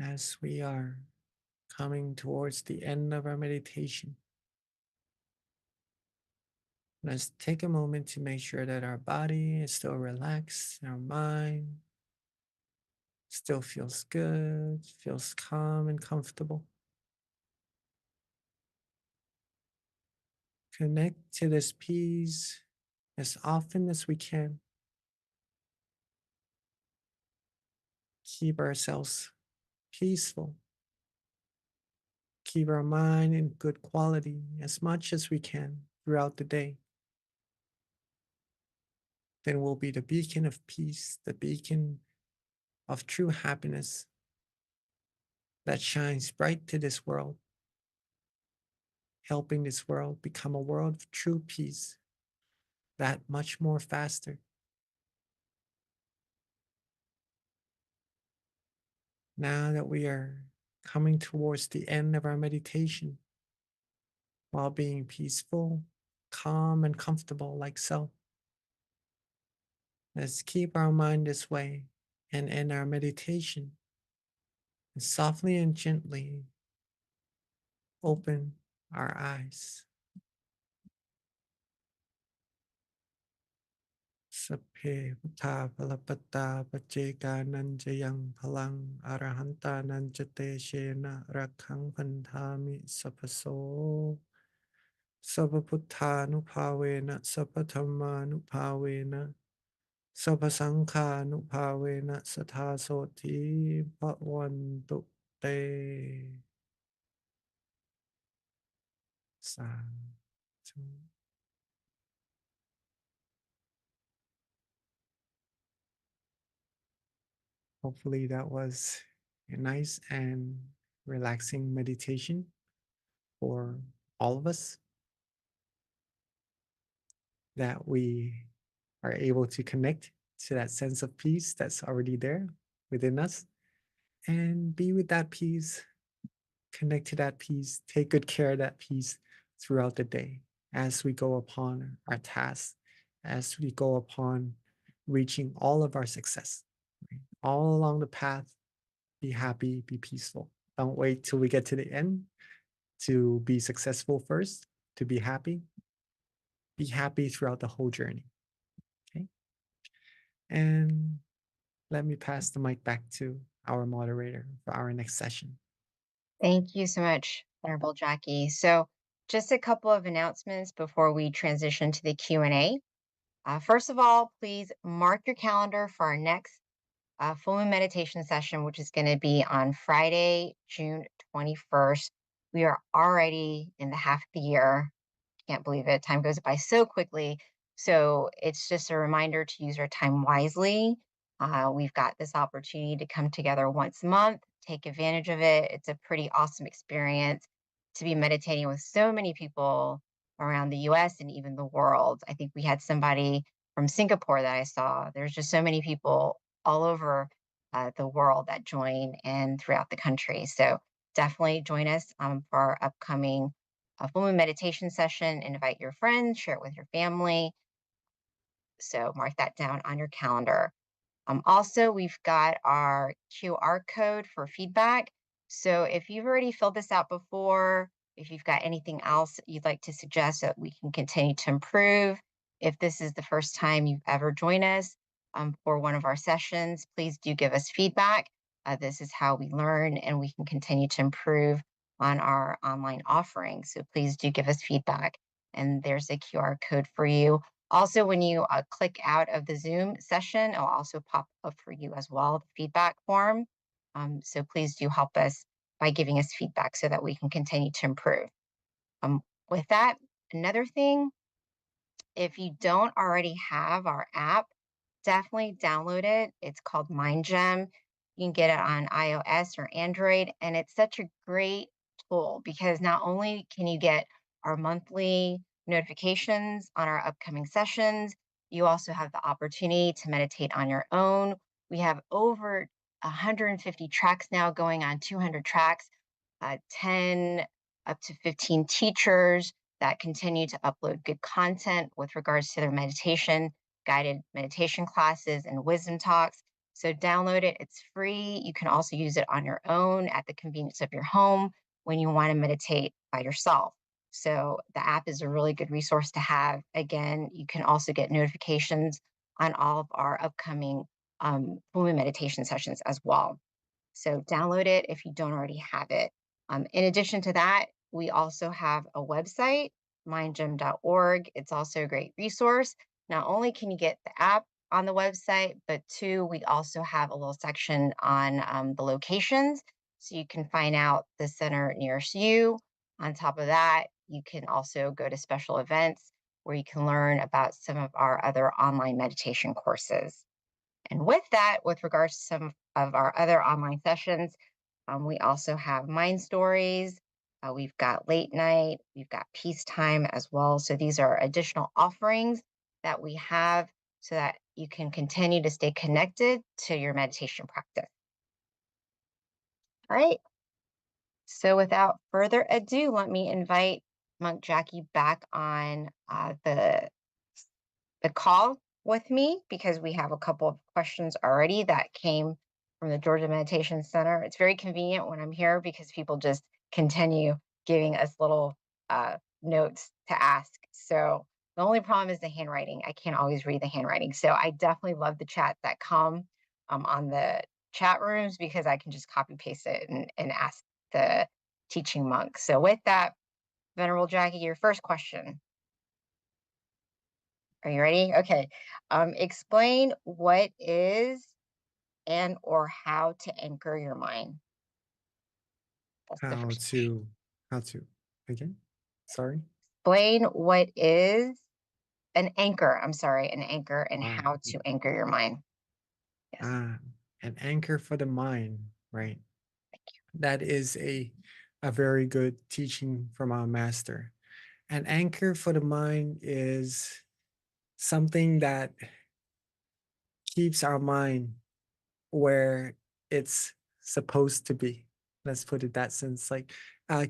As we are coming towards the end of our meditation. Let's take a moment to make sure that our body is still relaxed, our mind still feels good, feels calm and comfortable. Connect to this peace as often as we can. Keep ourselves peaceful. Keep our mind in good quality as much as we can throughout the day. Then we'll be the beacon of peace, the beacon of true happiness that shines bright to this world, helping this world become a world of true peace that much more faster. Now that we are coming towards the end of our meditation, while being peaceful, calm, and comfortable like so, let's keep our mind this way and end our meditation. And softly and gently open our eyes. Sapphe Buddha Palapata Pacheka Nanjayang Palang Arahanta Nanjate Shena Rakhang Pandhami Sapaso Sabaputtanupavena Sapathamanupavena Sapasankhanupavena Sathasoti Bhavantu Te Sadhu. Hopefully that was a nice and relaxing meditation for all of us, that we are able to connect to that sense of peace that's already there within us and be with that peace, connect to that peace, take good care of that peace throughout the day as we go upon our tasks, as we go upon reaching all of our success. Right? All along the path, be happy, be peaceful. Don't wait till we get to the end to be successful first, to be happy. Be happy throughout the whole journey. Okay. And let me pass the mic back to our moderator for our next session. Thank you so much, Honorable Jackie. So just a couple of announcements before we transition to the Q&A. First of all, please mark your calendar for our next full moon meditation session, which is going to be on Friday, June 21st. We are already in the half of the year. Can't believe it. Time goes by so quickly. So it's just a reminder to use our time wisely. We've got this opportunity to come together once a month, take advantage of it. It's a pretty awesome experience to be meditating with so many people around the US and even the world. I think we had somebody from Singapore that I saw. There's just so many people all over the world that join and throughout the country. So definitely join us for our upcoming full moon meditation session. Invite your friends, share it with your family. So mark that down on your calendar. Also, we've got our QR code for feedback. So if you've already filled this out before, if you've got anything else you'd like to suggest that we can continue to improve, if this is the first time you've ever joined us for one of our sessions, please do give us feedback. This is how we learn and we can continue to improve on our online offerings. So please do give us feedback. And there's a QR code for you. Also, when you click out of the Zoom session, it'll also pop up for you as well, the feedback form. So please do help us by giving us feedback so that we can continue to improve. With that, another thing, if you don't already have our app, definitely download it. It's called MindGem. You can get it on iOS or Android, and it's such a great tool because not only can you get our monthly notifications on our upcoming sessions, you also have the opportunity to meditate on your own. We have over 150 tracks now, going on 200 tracks, 10 up to 15 teachers that continue to upload good content with regards to their meditation, guided meditation classes, and wisdom talks. So download it. It's free. You can also use it on your own at the convenience of your home. when you want to meditate by yourself. So the app is a really good resource to have. Again, you can also get notifications on all of our upcoming full moon meditation sessions as well. So download it if you don't already have it. In addition to that, we also have a website, mindgym.org. It's also a great resource. Not only can you get the app on the website, but two, we also have a little section on the locations. So you can find out the center nearest you. On top of that, you can also go to special events where you can learn about some of our other online meditation courses. And with that, with regards to some of our other online sessions, we also have mind stories. We've got late night, we've got peacetime as well. So these are additional offerings that we have so that you can continue to stay connected to your meditation practice. All right. So without further ado, let me invite Monk Jackie back on the call with me because we have a couple of questions already that came from the Georgia Meditation Center. It's very convenient when I'm here because people just continue giving us little notes to ask. So the only problem is the handwriting. I can't always read the handwriting. So I definitely love the chats that come on the chat rooms because I can just copy paste it and ask the teaching monk. So with that, Venerable Jackie, your first question. Are you ready? Okay. Explain what is and or how to anchor your mind. That's the How first. to, how to, again? Sorry. Explain what is an anchor. I'm sorry, an anchor and Ah, how to anchor your mind. Yes. an anchor for the mind, right? That is a very good teaching from our master. An anchor for the mind is something that keeps our mind where it's supposed to be. Let's put it that sense, like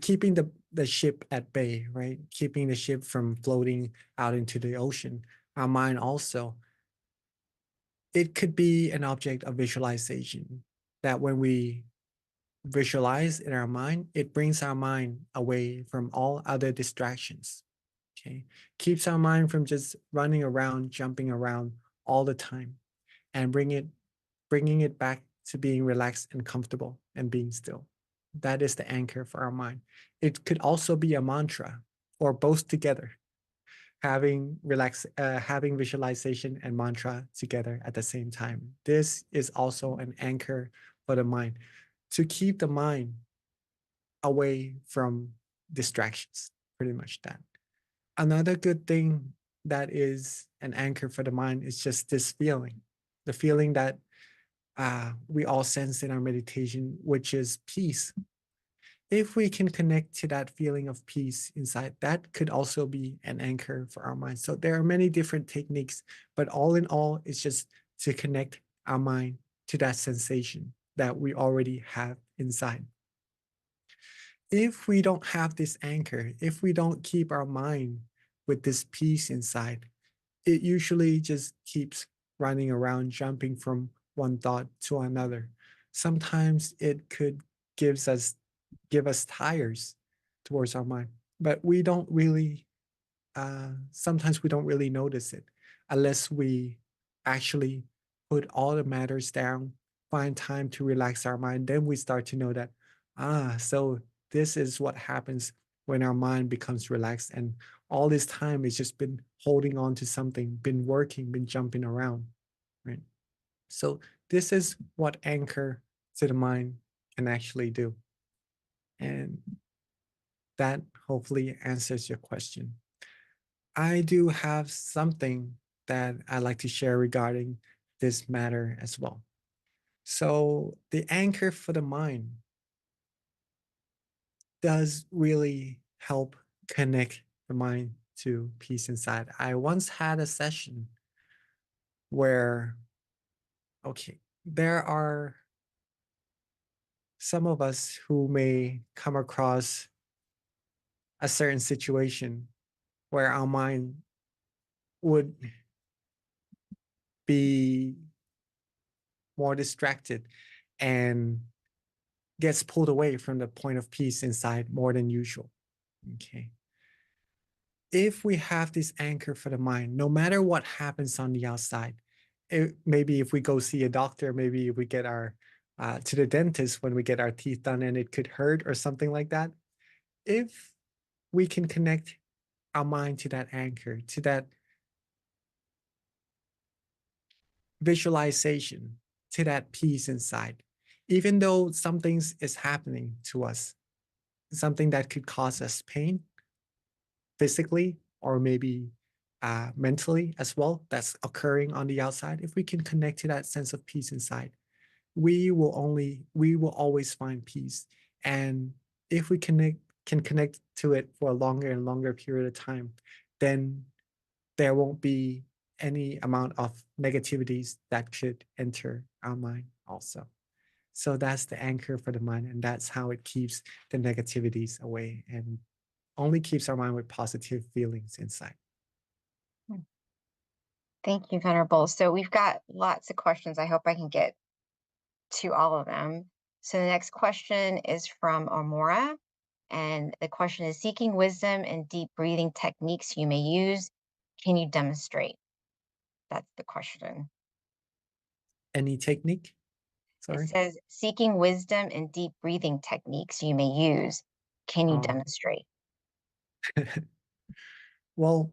keeping the ship at bay, right? Keeping the ship from floating out into the ocean. Our mind also, it could be an object of visualization that when we visualize in our mind, it brings our mind away from all other distractions. Okay. Keeps our mind from just running around, jumping around all the time and bringing it back to being relaxed and comfortable and being still. That is the anchor for our mind. It could also be a mantra or both together, having visualization and mantra together at the same time. This is also an anchor for the mind to keep the mind away from distractions, pretty much that. Another good thing that is an anchor for the mind is just this feeling, the feeling that we all sense in our meditation, which is peace. If we can connect to that feeling of peace inside, that could also be an anchor for our mind. So there are many different techniques, but all in all, it's just to connect our mind to that sensation that we already have inside. If we don't have this anchor, if we don't keep our mind with this peace inside, it usually just keeps running around, jumping from one thought to another. Sometimes it could give us tires towards our mind, but we don't really. Sometimes we don't really notice it unless we actually put all the matters down, find time to relax our mind. Then we start to know that so this is what happens when our mind becomes relaxed and all this time it's just been holding on to something, been working, been jumping around, right? So this is what anchor to the mind can actually do. And that hopefully answers your question. I do have something that I'd like to share regarding this matter as well. So the anchor for the mind does really help connect the mind to peace inside. I once had a session where, okay, there are some of us who may come across a certain situation where our mind would be more distracted and gets pulled away from the point of peace inside more than usual. Okay. If we have this anchor for the mind, no matter what happens on the outside, maybe if we go see a doctor, maybe if we get our to the dentist when we get our teeth done and it could hurt or something like that. If we can connect our mind to that anchor, to that visualization, to that peace inside, even though something is happening to us, something that could cause us pain physically or maybe mentally as well, that's occurring on the outside, if we can connect to that sense of peace inside, we will always find peace. And if we can connect to it for a longer and longer period of time, then there won't be any amount of negativities that could enter our mind also. So that's the anchor for the mind, and that's how it keeps the negativities away and only keeps our mind with positive feelings inside. Thank you, Venerable. So we've got lots of questions. I hope I can get to all of them. So the next question is from Amora. And the question is, seeking wisdom and deep breathing techniques you may use, can you demonstrate? That's the question. Any technique? Sorry. It says, seeking wisdom and deep breathing techniques you may use, can you demonstrate? Well,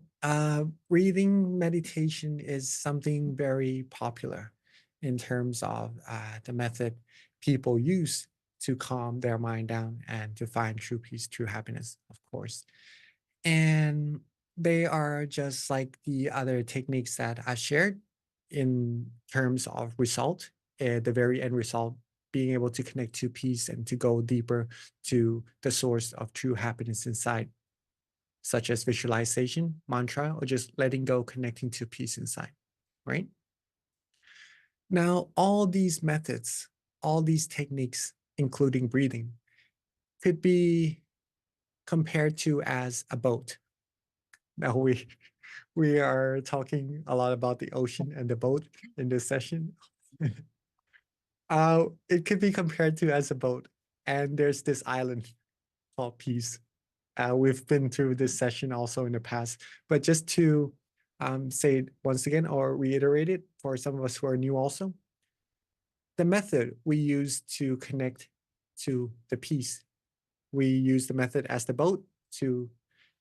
breathing meditation is something very popular in terms of the method people use to calm their mind down and to find true peace, true happiness, of course. And they are just like the other techniques that I shared in terms of result, the very end result, being able to connect to peace and to go deeper to the source of true happiness inside, such as visualization, mantra, or just letting go, connecting to peace inside, right? Now, all these methods, all these techniques, including breathing, could be compared to as a boat. Now we are talking a lot about the ocean and the boat in this session. It could be compared to as a boat, and there's this island called peace. We've been through this session also in the past, but just to say it once again or reiterate it for some of us who are new also, the method we use to connect to the peace, we use the method as the boat to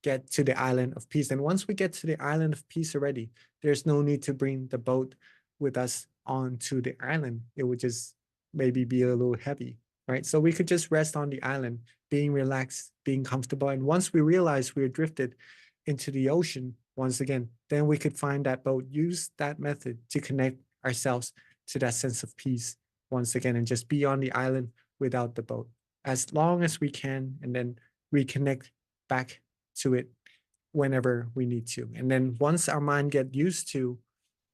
get to the island of peace. And once we get to the island of peace already, there's no need to bring the boat with us onto the island. It would just maybe be a little heavy, right? So we could just rest on the island, being relaxed, being comfortable. And once we realize we're drifted into the ocean, once again, then we could find that boat, use that method to connect ourselves to that sense of peace once again, and just be on the island without the boat as long as we can, and then reconnect back to it whenever we need to. And then once our mind get used to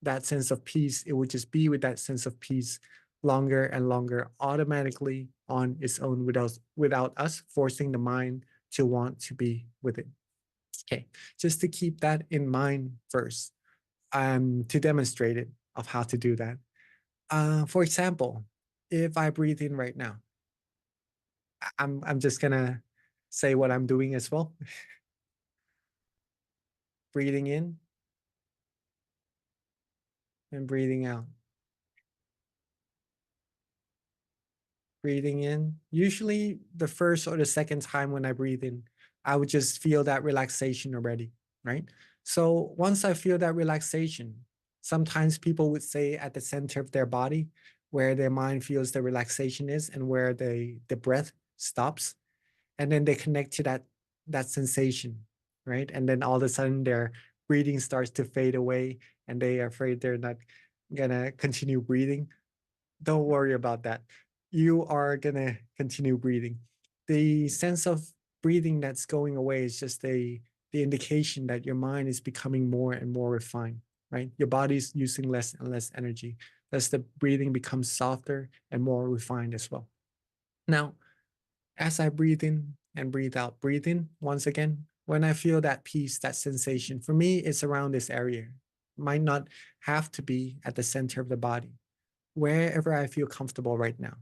that sense of peace, it would just be with that sense of peace longer and longer, automatically on its own, without us forcing the mind to want to be with it. Okay, just to keep that in mind first, to demonstrate it of how to do that. For example, if I breathe in right now, I'm just gonna say what I'm doing as well. Breathing in and breathing out. Breathing in. Usually the first or the second time when I breathe in, I would just feel that relaxation already, right? So once I feel that relaxation, sometimes people would say at the center of their body, where their mind feels the relaxation is and where the breath stops. And then they connect to that sensation, right? And then all of a sudden their breathing starts to fade away and they are afraid they're not gonna continue breathing. Don't worry about that. You are gonna continue breathing. The sense of breathing that's going away is just the indication that your mind is becoming more and more refined, right? Your body's using less and less energy. Thus the breathing becomes softer and more refined as well. Now, as I breathe in and breathe out, breathe in once again. When I feel that peace, that sensation, for me, it's around this area. Might not have to be at the center of the body, wherever I feel comfortable right now.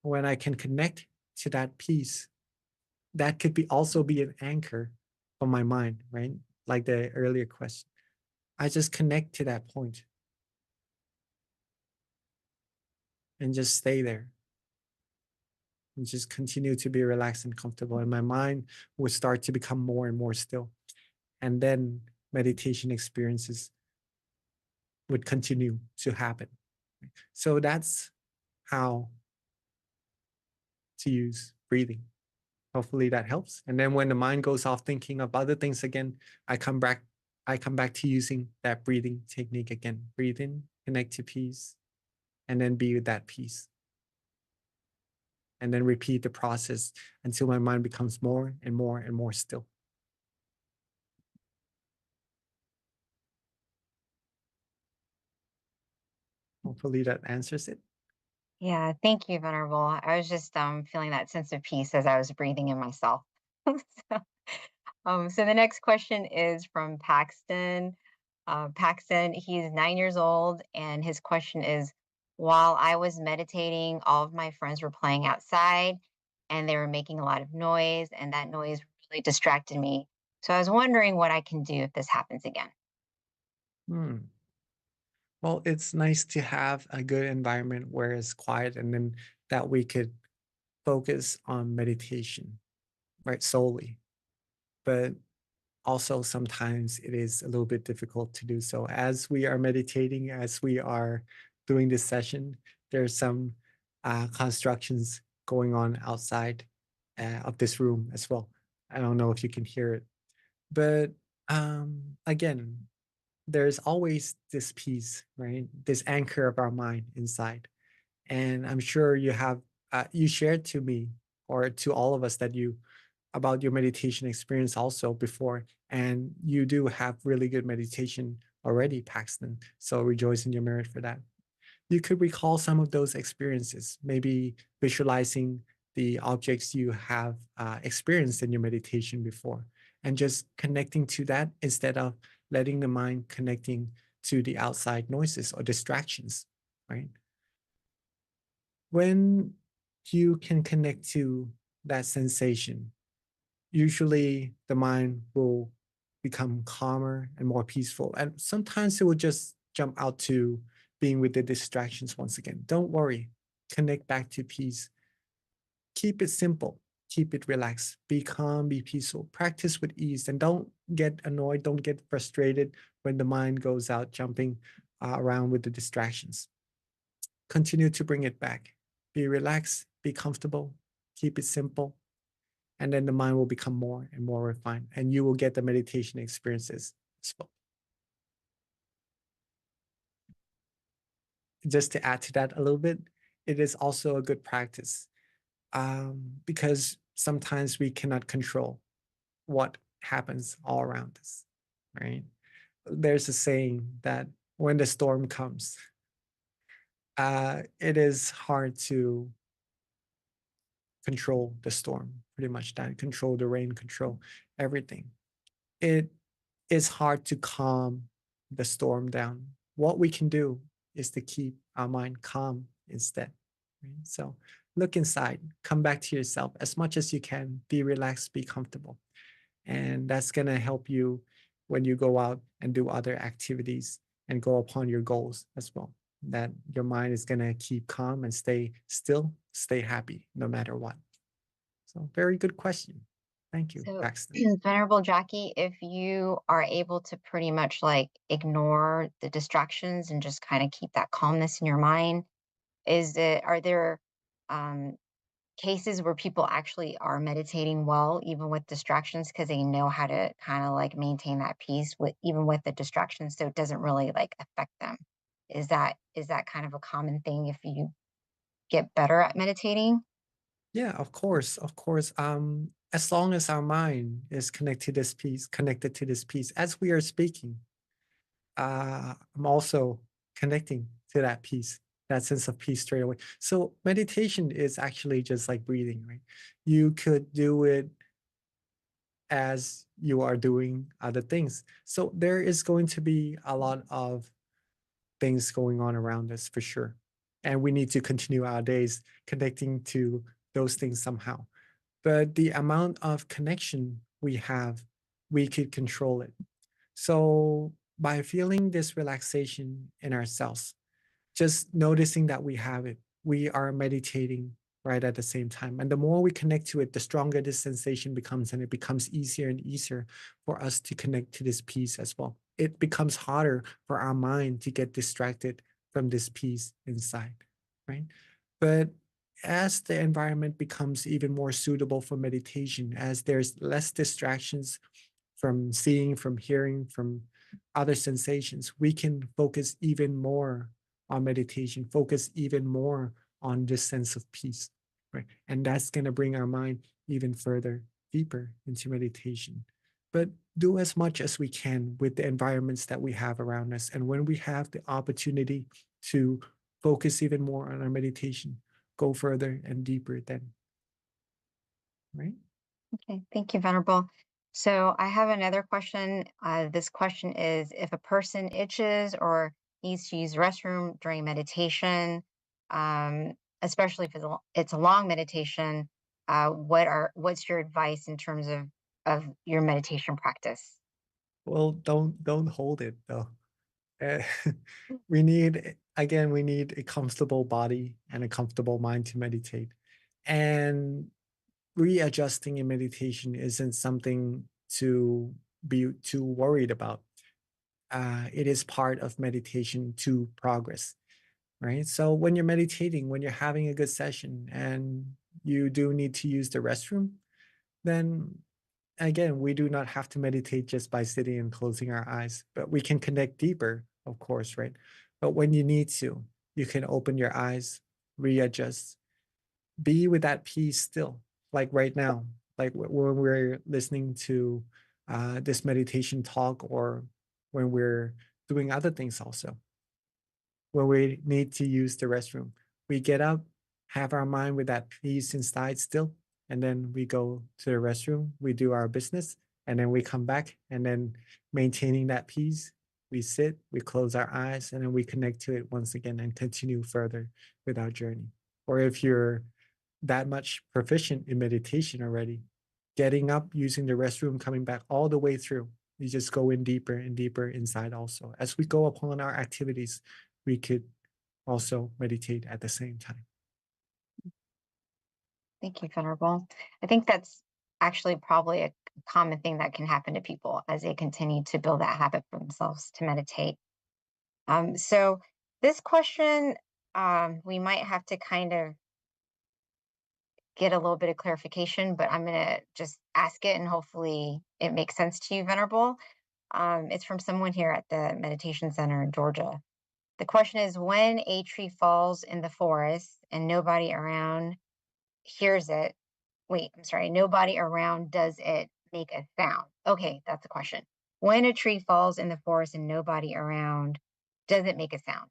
when I can connect to that peace, that could be also be an anchor for my mind, right? Like the earlier question. I just connect to that point and just stay there and just continue to be relaxed and comfortable. And my mind would start to become more and more still. And then meditation experiences would continue to happen. So that's how to use breathing. Hopefully that helps. And then when the mind goes off thinking of other things again, I come back, I come back to using that breathing technique again. Breathe in, connect to peace, and then be with that peace. And then repeat the process until my mind becomes more and more and more still. Hopefully that answers it. Yeah, thank you, Venerable. I was just feeling that sense of peace as I was breathing in myself. So, so the next question is from Paxton. Paxton, he's 9 years old, and his question is, while I was meditating, all of my friends were playing outside and they were making a lot of noise, and that noise really distracted me. So I was wondering what I can do if this happens again. Hmm. Well, it's nice to have a good environment where it's quiet and then that we could focus on meditation, right? Solely. But also sometimes it is a little bit difficult to do so. As we are meditating, as we are doing this session, there's some constructions going on outside of this room as well. I don't know if you can hear it. But again, there's always this peace, right? This anchor of our mind inside. And I'm sure you have, you shared to me or to all of us that you, about your meditation experience also before. And you do have really good meditation already, Paxton. So rejoice in your merit for that. You could recall some of those experiences, maybe visualizing the objects you have experienced in your meditation before, and just connecting to that instead of letting the mind connecting to the outside noises or distractions, right? When you can connect to that sensation, usually the mind will become calmer and more peaceful. And sometimes it will just jump out to being with the distractions once again. Don't worry, connect back to peace. Keep it simple, keep it relaxed, be calm, be peaceful. Practice with ease and don't get annoyed, don't get frustrated when the mind goes out jumping around with the distractions. Continue to bring it back. Be relaxed, be comfortable, keep it simple, and then the mind will become more and more refined, and you will get the meditation experiences as well. Just to add to that a little bit, it is also a good practice because sometimes we cannot control what happens all around us, right? There's a saying that when the storm comes, it is hard to control the storm, pretty much that, control the rain, control everything. It is hard to calm the storm down. What we can do is to keep our mind calm instead. Right? So look inside, come back to yourself as much as you can, be relaxed, be comfortable. And that's going to help you when you go out and do other activities and go upon your goals as well. That your mind is going to keep calm and stay still, stay happy no matter what. So, very good question. Thank you, So, Paxton. Venerable Jackie, if you are able to pretty much like ignore the distractions and just kind of keep that calmness in your mind, are there um, cases where people actually are meditating well, even with distractions, because they know how to kind of like maintain that peace with even with the distractions, so it doesn't really like affect them? Is that kind of a common thing if you get better at meditating? Yeah, of course, of course. As long as our mind is connected to this piece, as we are speaking, I'm also connecting to that peace, that sense of peace straight away. So meditation is actually just like breathing, right? You could do it as you are doing other things. So there is going to be a lot of things going on around us for sure. and we need to continue our days connecting to those things somehow. But the amount of connection we have, we could control it. So by feeling this relaxation in ourselves, just noticing that we have it, we are meditating right at the same time. And the more we connect to it, the stronger this sensation becomes, and it becomes easier and easier for us to connect to this peace as well. It becomes harder for our mind to get distracted from this peace inside, right? But as the environment becomes even more suitable for meditation, as there's less distractions from seeing, from hearing, from other sensations, we can focus even more on meditation, focus even more on this sense of peace, right? And that's going to bring our mind even further, deeper into meditation. But do as much as we can with the environments that we have around us. And when we have the opportunity to focus even more on our meditation, go further and deeper then, right? Okay, thank you, Venerable. So I have another question. This question is, if a person itches or needs to use the restroom during meditation, especially if it's a long meditation, what's your advice in terms of your meditation practice? Well, don't hold it though. Uh, we need, again, we need a comfortable body and a comfortable mind to meditate. And readjusting in meditation isn't something to be too worried about. It is part of meditation to progress, right? So when you're meditating, when you're having a good session and you do need to use the restroom, then again, we do not have to meditate just by sitting and closing our eyes, but we can connect deeper, of course, right? But when you need to, you can open your eyes, readjust, be with that peace still, like right now, like when we're listening to this meditation talk, or when we're doing other things also, when we need to use the restroom. We get up, have our mind with that peace inside still, and then we go to the restroom, we do our business, and then we come back, and then maintaining that peace, we sit, we close our eyes, and then we connect to it once again and continue further with our journey. Or if you're that much proficient in meditation already, getting up, using the restroom, coming back all the way through, you just go in deeper and deeper inside also. As we go upon our activities, we could also meditate at the same time. Thank you, Venerable. I think that's actually probably a common thing that can happen to people as they continue to build that habit for themselves to meditate. So this question, we might have to kind of get a little bit of clarification, but I'm going to just ask it and hopefully it makes sense to you, Venerable. It's from someone here at the Meditation Center in Georgia. The question is, when a tree falls in the forest and nobody around hears it, wait, I'm sorry, nobody around does it make a sound? Okay, that's the question. When a tree falls in the forest and nobody around, does it make a sound?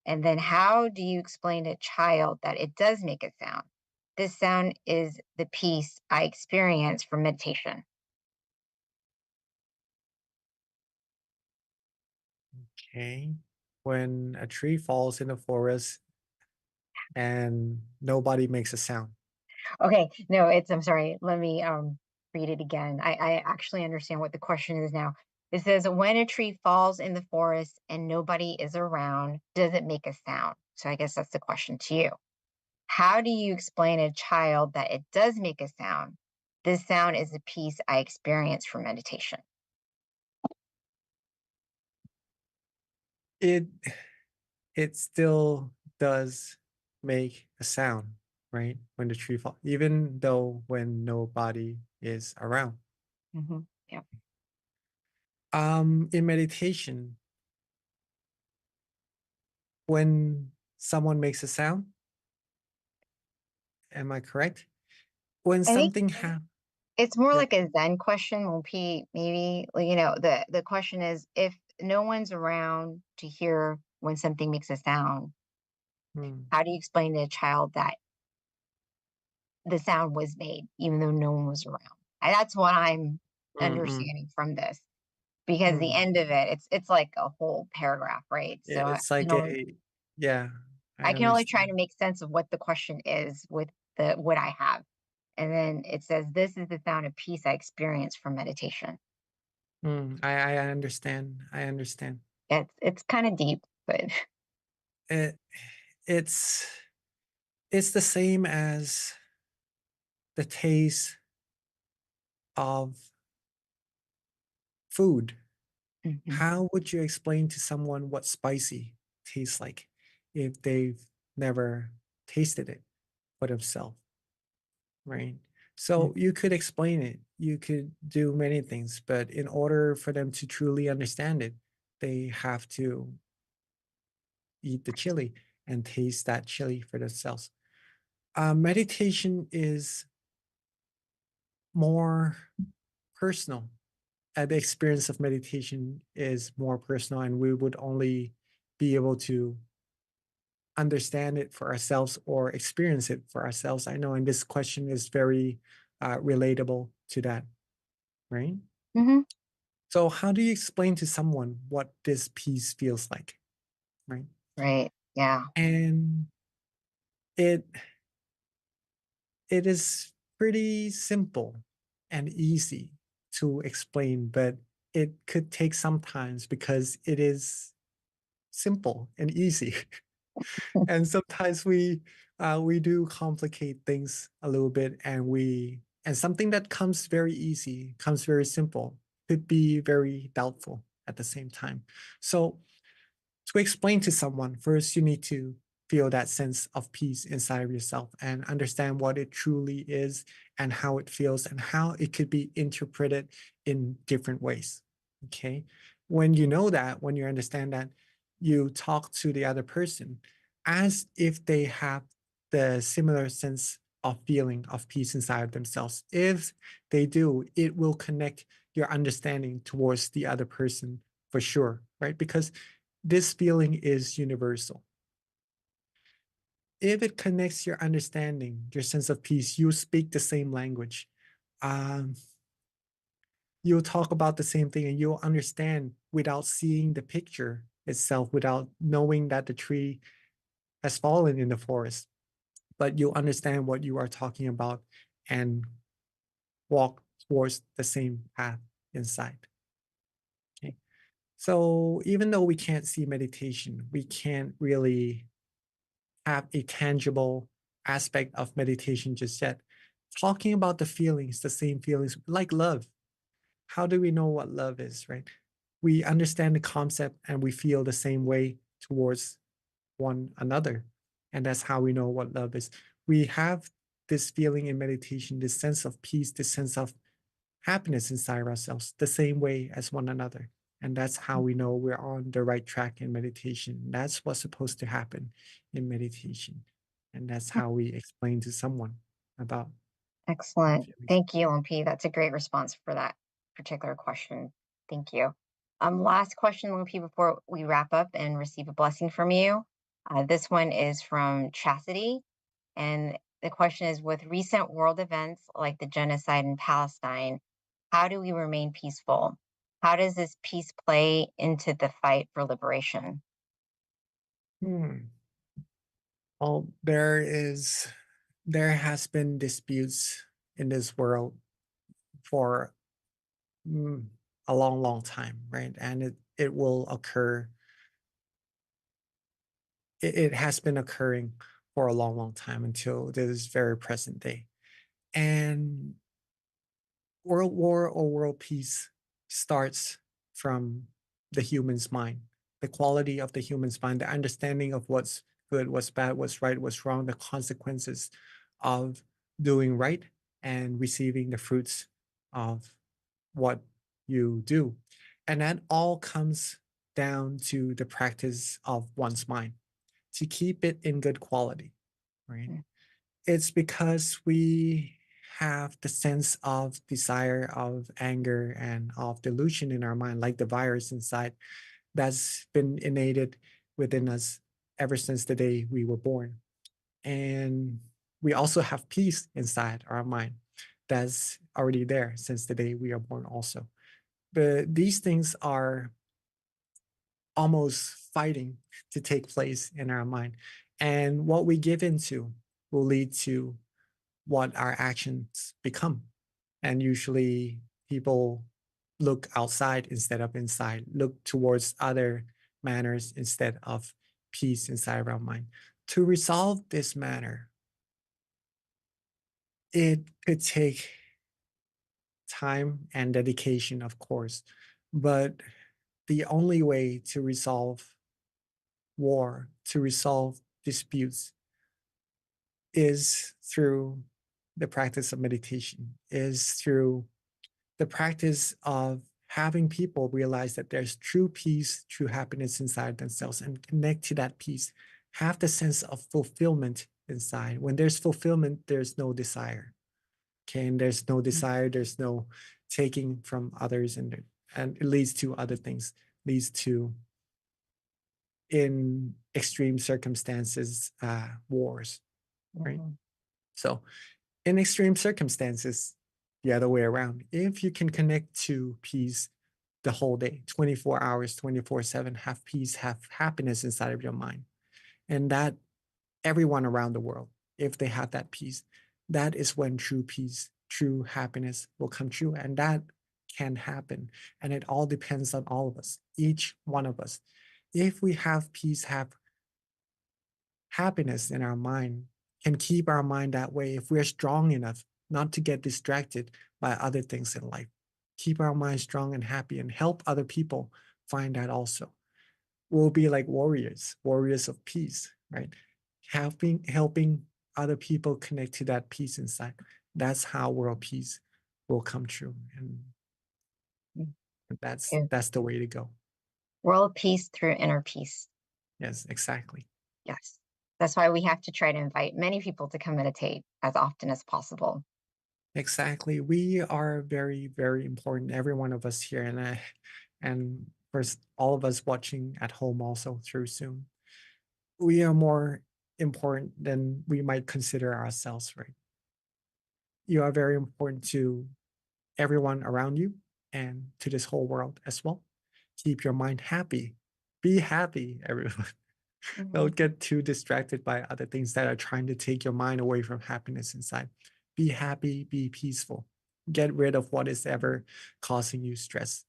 And then how do you explain to a child that it does make a sound? This sound is the peace I experience from meditation. Okay. When a tree falls in the forest and nobody makes a sound. Okay, no, I'm sorry. Let me read it again. I actually understand what the question is now. It says, when a tree falls in the forest and nobody is around, does it make a sound? So I guess that's the question to you. How do you explain to a child that it does make a sound? This sound is the peace I experience from meditation. It it still does make a sound, right? When the tree falls, even though when nobody is around. Yeah. In meditation, when someone makes a sound, am I correct? When I think something happens, it's more yeah. like a Zen question. Will be maybe, the question is, if no one's around to hear when something makes a sound, Hmm, how do you explain to a child that the sound was made even though no one was around? That's what I'm mm, mm, understanding from this, because the mm. end of it, it's like a whole paragraph, right? So It's like a, yeah, I I can only try understand. to make sense of what the question is with the what I have. And then it says, "This is the sound of peace I experience from meditation." I understand. I understand. It's kind of deep, but It, it's it's the same as the taste of food. Mhm, How would you explain to someone what spicy tastes like if they've never tasted it for themselves, right? mm, So you could explain it, you could do many things, but in order for them to truly understand it, they have to eat the chili and taste that chili for themselves. Meditation is more personal. The experience of meditation is more personal, and we would only be able to understand it for ourselves or experience it for ourselves. I know, and this question is very relatable to that, right? mhm, So, how do you explain to someone what this piece feels like, right? right. Yeah. And it it is pretty simple and easy to explain, but it could take some times because it is simple and easy. And sometimes we do complicate things a little bit, and something that comes very easy, comes very simple, could be very doubtful at the same time. So to explain to someone, first you need to feel that sense of peace inside of yourself and understand what it truly is and how it feels and how it could be interpreted in different ways. Okay. When you know that, when you understand that, you talk to the other person as if they have the similar sense of feeling of peace inside of themselves. If they do, it will connect your understanding towards the other person for sure, right? Because this feeling is universal. If it connects your understanding, your sense of peace, you speak the same language. Um, you'll talk about the same thing and you'll understand without seeing the picture itself, without knowing that the tree has fallen in the forest. But you'll understand what you are talking about and walk towards the same path inside. Okay. So even though we can't see meditation, we can't really have a tangible aspect of meditation just yet. Talking about the feelings, the same feelings like love. How do we know what love is, right? We understand the concept and we feel the same way towards one another. And that's how we know what love is. We have this feeling in meditation, this sense of peace, this sense of happiness inside ourselves, the same way as one another. And that's how we know we're on the right track in meditation. That's what's supposed to happen in meditation. And that's how we explain to someone about the Excellent. feelings. Thank you, LMP. That's a great response for that particular question. Thank you. Last question, LMP, before we wrap up and receive a blessing from you. This one is from Chastity. And the question is, with recent world events like the genocide in Palestine, how do we remain peaceful? How does this peace play into the fight for liberation? Hmm. Well, there has been disputes in this world for mm, a long, long time, right? And it will occur. It has been occurring for a long, long time until this very present day. And world war or world peace starts from the human's mind, the quality of the human's mind, the understanding of what's good, what's bad, what's right, what's wrong, the consequences of doing right and receiving the fruits of what you do. And that all comes down to the practice of one's mind to keep it in good quality, right? Mm, It's because we have the sense of desire, of anger, and of delusion in our mind, like the virus inside that's been innated within us ever since the day we were born. And we also have peace inside our mind that's already there since the day we are born, also. But these things are almost fighting to take place in our mind. And what we give into will lead to what our actions become. And usually people look outside instead of inside, look towards other manners instead of peace inside of our mind. To resolve this matter, it could take time and dedication, of course, but the only way to resolve war, to resolve disputes, is through the practice of meditation, is through the practice of having people realize that there's true peace, true happiness inside themselves and connect to that peace. Have the sense of fulfillment inside. When there's fulfillment, there's no desire. Okay, and there's no desire, there's no taking from others, and it leads to other things, leads to, in extreme circumstances, wars, right? So in extreme circumstances, the other way around, if you can connect to peace the whole day, 24 hours, 24/7, have peace, have happiness inside of your mind, and that everyone around the world, if they have that peace, that is when true peace, true happiness will come true. And that can happen. And it all depends on all of us, each one of us. If we have peace, have happiness in our mind, can keep our mind that way, if we're strong enough not to get distracted by other things in life, keep our mind strong and happy and help other people find that also. We'll be like warriors of peace, right? Helping other people connect to that peace inside. That's how world peace will come true. And that's the way to go. World peace through inner peace. Yes, exactly. Yes. That's why we have to try to invite many people to come meditate as often as possible. Exactly. We are very, very important, every one of us here, and for all of us watching at home also through Zoom. We are more important than we might consider ourselves, right? You are very important to everyone around you and to this whole world as well. Keep your mind happy. Be happy, everyone. Don't get too distracted by other things that are trying to take your mind away from happiness inside. Be happy, be peaceful. Get rid of what is ever causing you stress.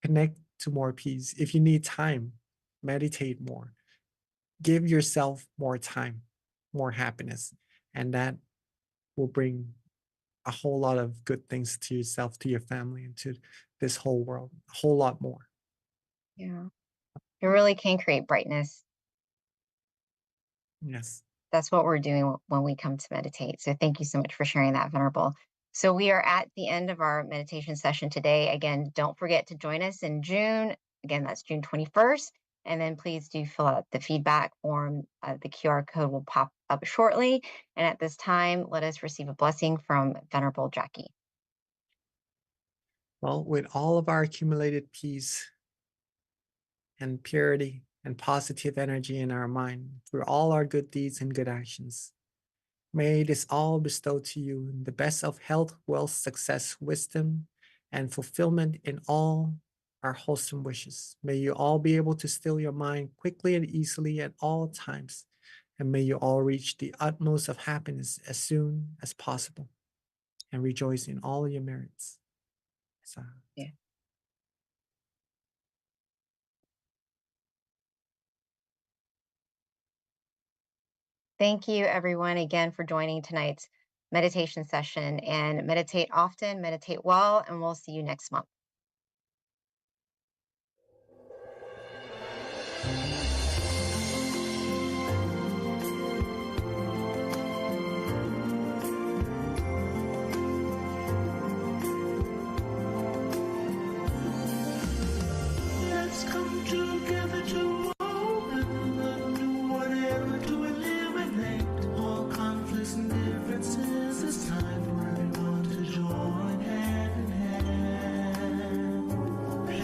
Connect to more peace. If you need time, meditate more. Give yourself more time, more happiness, and that will bring a whole lot of good things to yourself, to your family, and to this whole world, a whole lot more. Yeah. It really can create brightness. Yes. That's what we're doing when we come to meditate. So thank you so much for sharing that, Venerable. So we are at the end of our meditation session today. Again, don't forget to join us in June. Again, that's June 21st. And then please do fill out the feedback form. The QR code will pop up shortly. And at this time, let us receive a blessing from Venerable Jackie. Well, with all of our accumulated peace and purity and positive energy in our mind through all our good deeds and good actions, may this all bestow to you the best of health, wealth, success, wisdom, and fulfillment in all our wholesome wishes. May you all be able to still your mind quickly and easily at all times. And may you all reach the utmost of happiness as soon as possible and rejoice in all your merits. So, Yeah. Thank you, everyone, again for joining tonight's meditation session. And meditate often, meditate well, and we'll see you next month. Let's come together to open the new whatever to eliminate all conflicts and differences. It's time for everyone to join hand in hand. At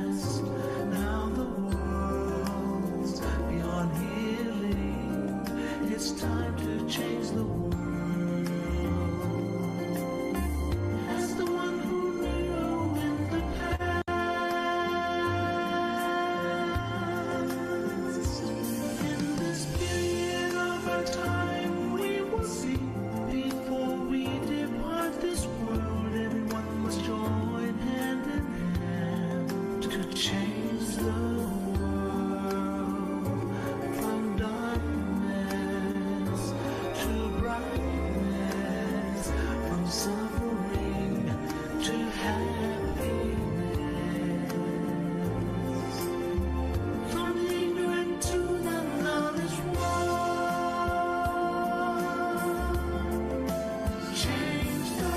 last, now change the world from darkness to brightness, from suffering to happiness, from ignorant to the knowledge one. Change the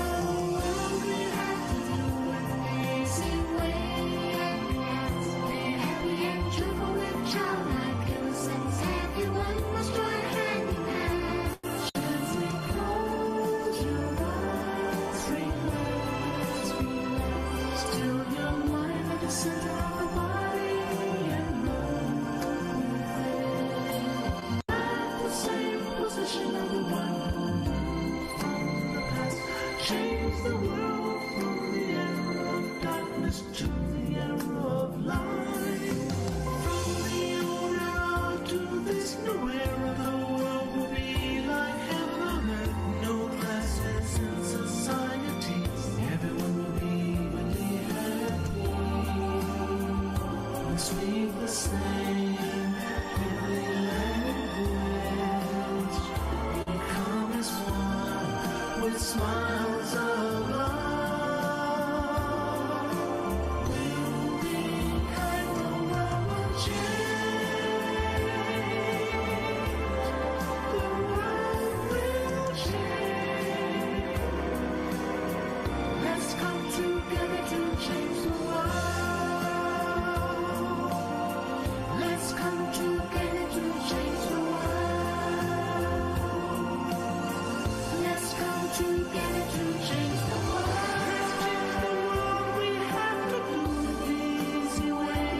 world, we have to do an easy way. Be happy and joyful with childlike innocence. Everyone must join hand in hand. Gently close your eyes, relax, relax. Still your mind at the center of the body and move at the same position of the one who moved from the past. Change the world from the era of darkness to the era of light. From the old era to this new era, the world will be like heaven on earth. No classes in society. Everyone will be really happy. And speak the same holy language. Become as one with smiles of love. We'll be kind, the world will change. The world will change. Let's come together to change the world. Let's come together to change the world. Let's come together to change the world. Let's change the world. We have to do it the easy way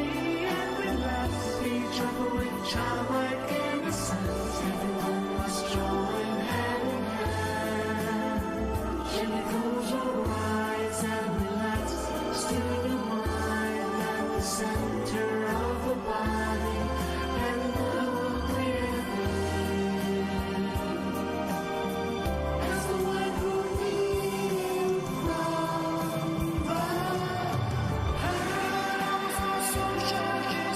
and relax. Be joyful with childlike innocence. Everyone must join hand in hand. Gently close your eyes and relax. Still your mind at the center of the body and move freely. As the white room needing from the house of social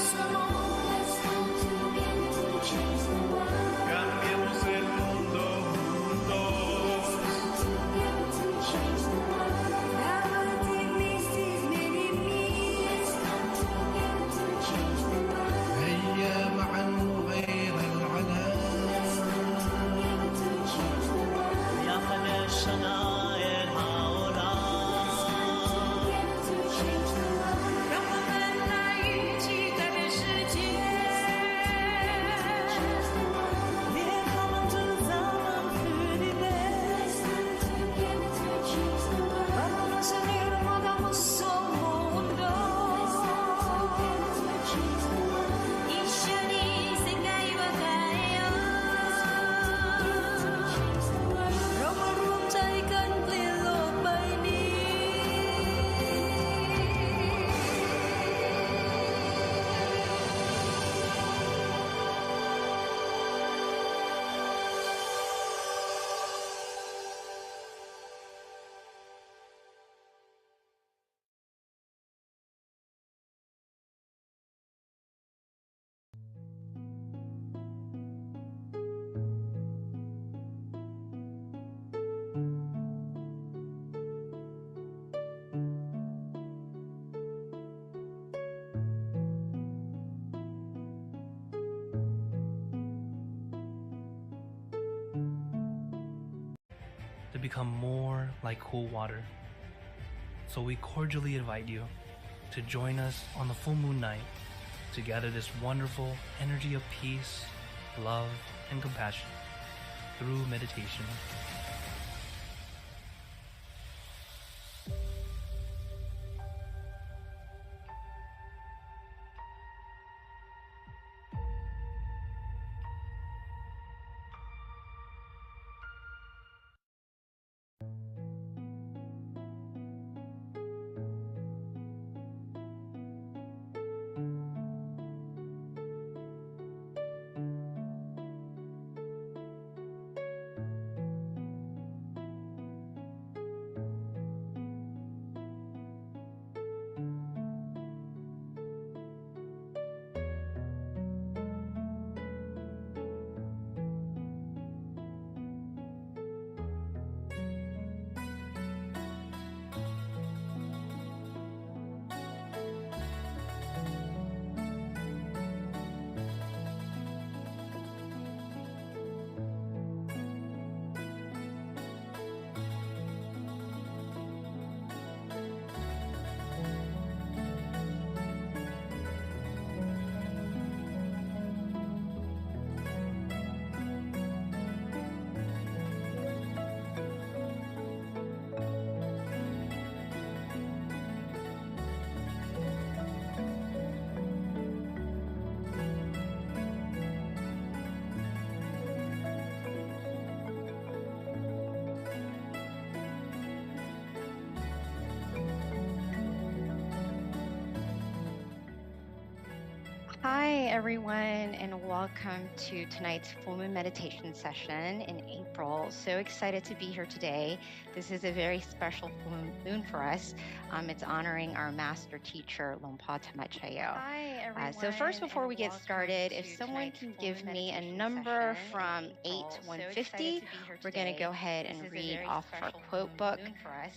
salon. Let's come together to change the world. Cambiemos el mundo juntos. Let's come together to change the world. Let's come together to change the world. هيا معا نغير العالم. Together to change the world. יחד שנאר העולם. Together to change the world. 让我们来一起改变世界。 Change the world. Wir kommen zusammen für die Welt. Let's come together to change the world. Vamos a unir hagamos mundo. Let's come together to change the world. 一緒に世界を変えよう。 Change the world. เรามารวมใจกันเปลี่ยนโลกใบนี้ To become more like cool water. So we cordially invite you to join us on the full moon night to gather this wonderful energy of peace, love, and compassion through meditation. Hi, everyone, and welcome to tonight's full moon meditation session in April. So excited to be here today. This is a very special full moon for us. It's honoring our master teacher, Lompa Tamachayo. Hi, everyone. So first, before we get welcome started, to if someone tonight's can full give moon me a meditation number session in from 8 April. to So 150, excited to be here we're going to today. go ahead This and is a read very off of our special quote full book. moon for us.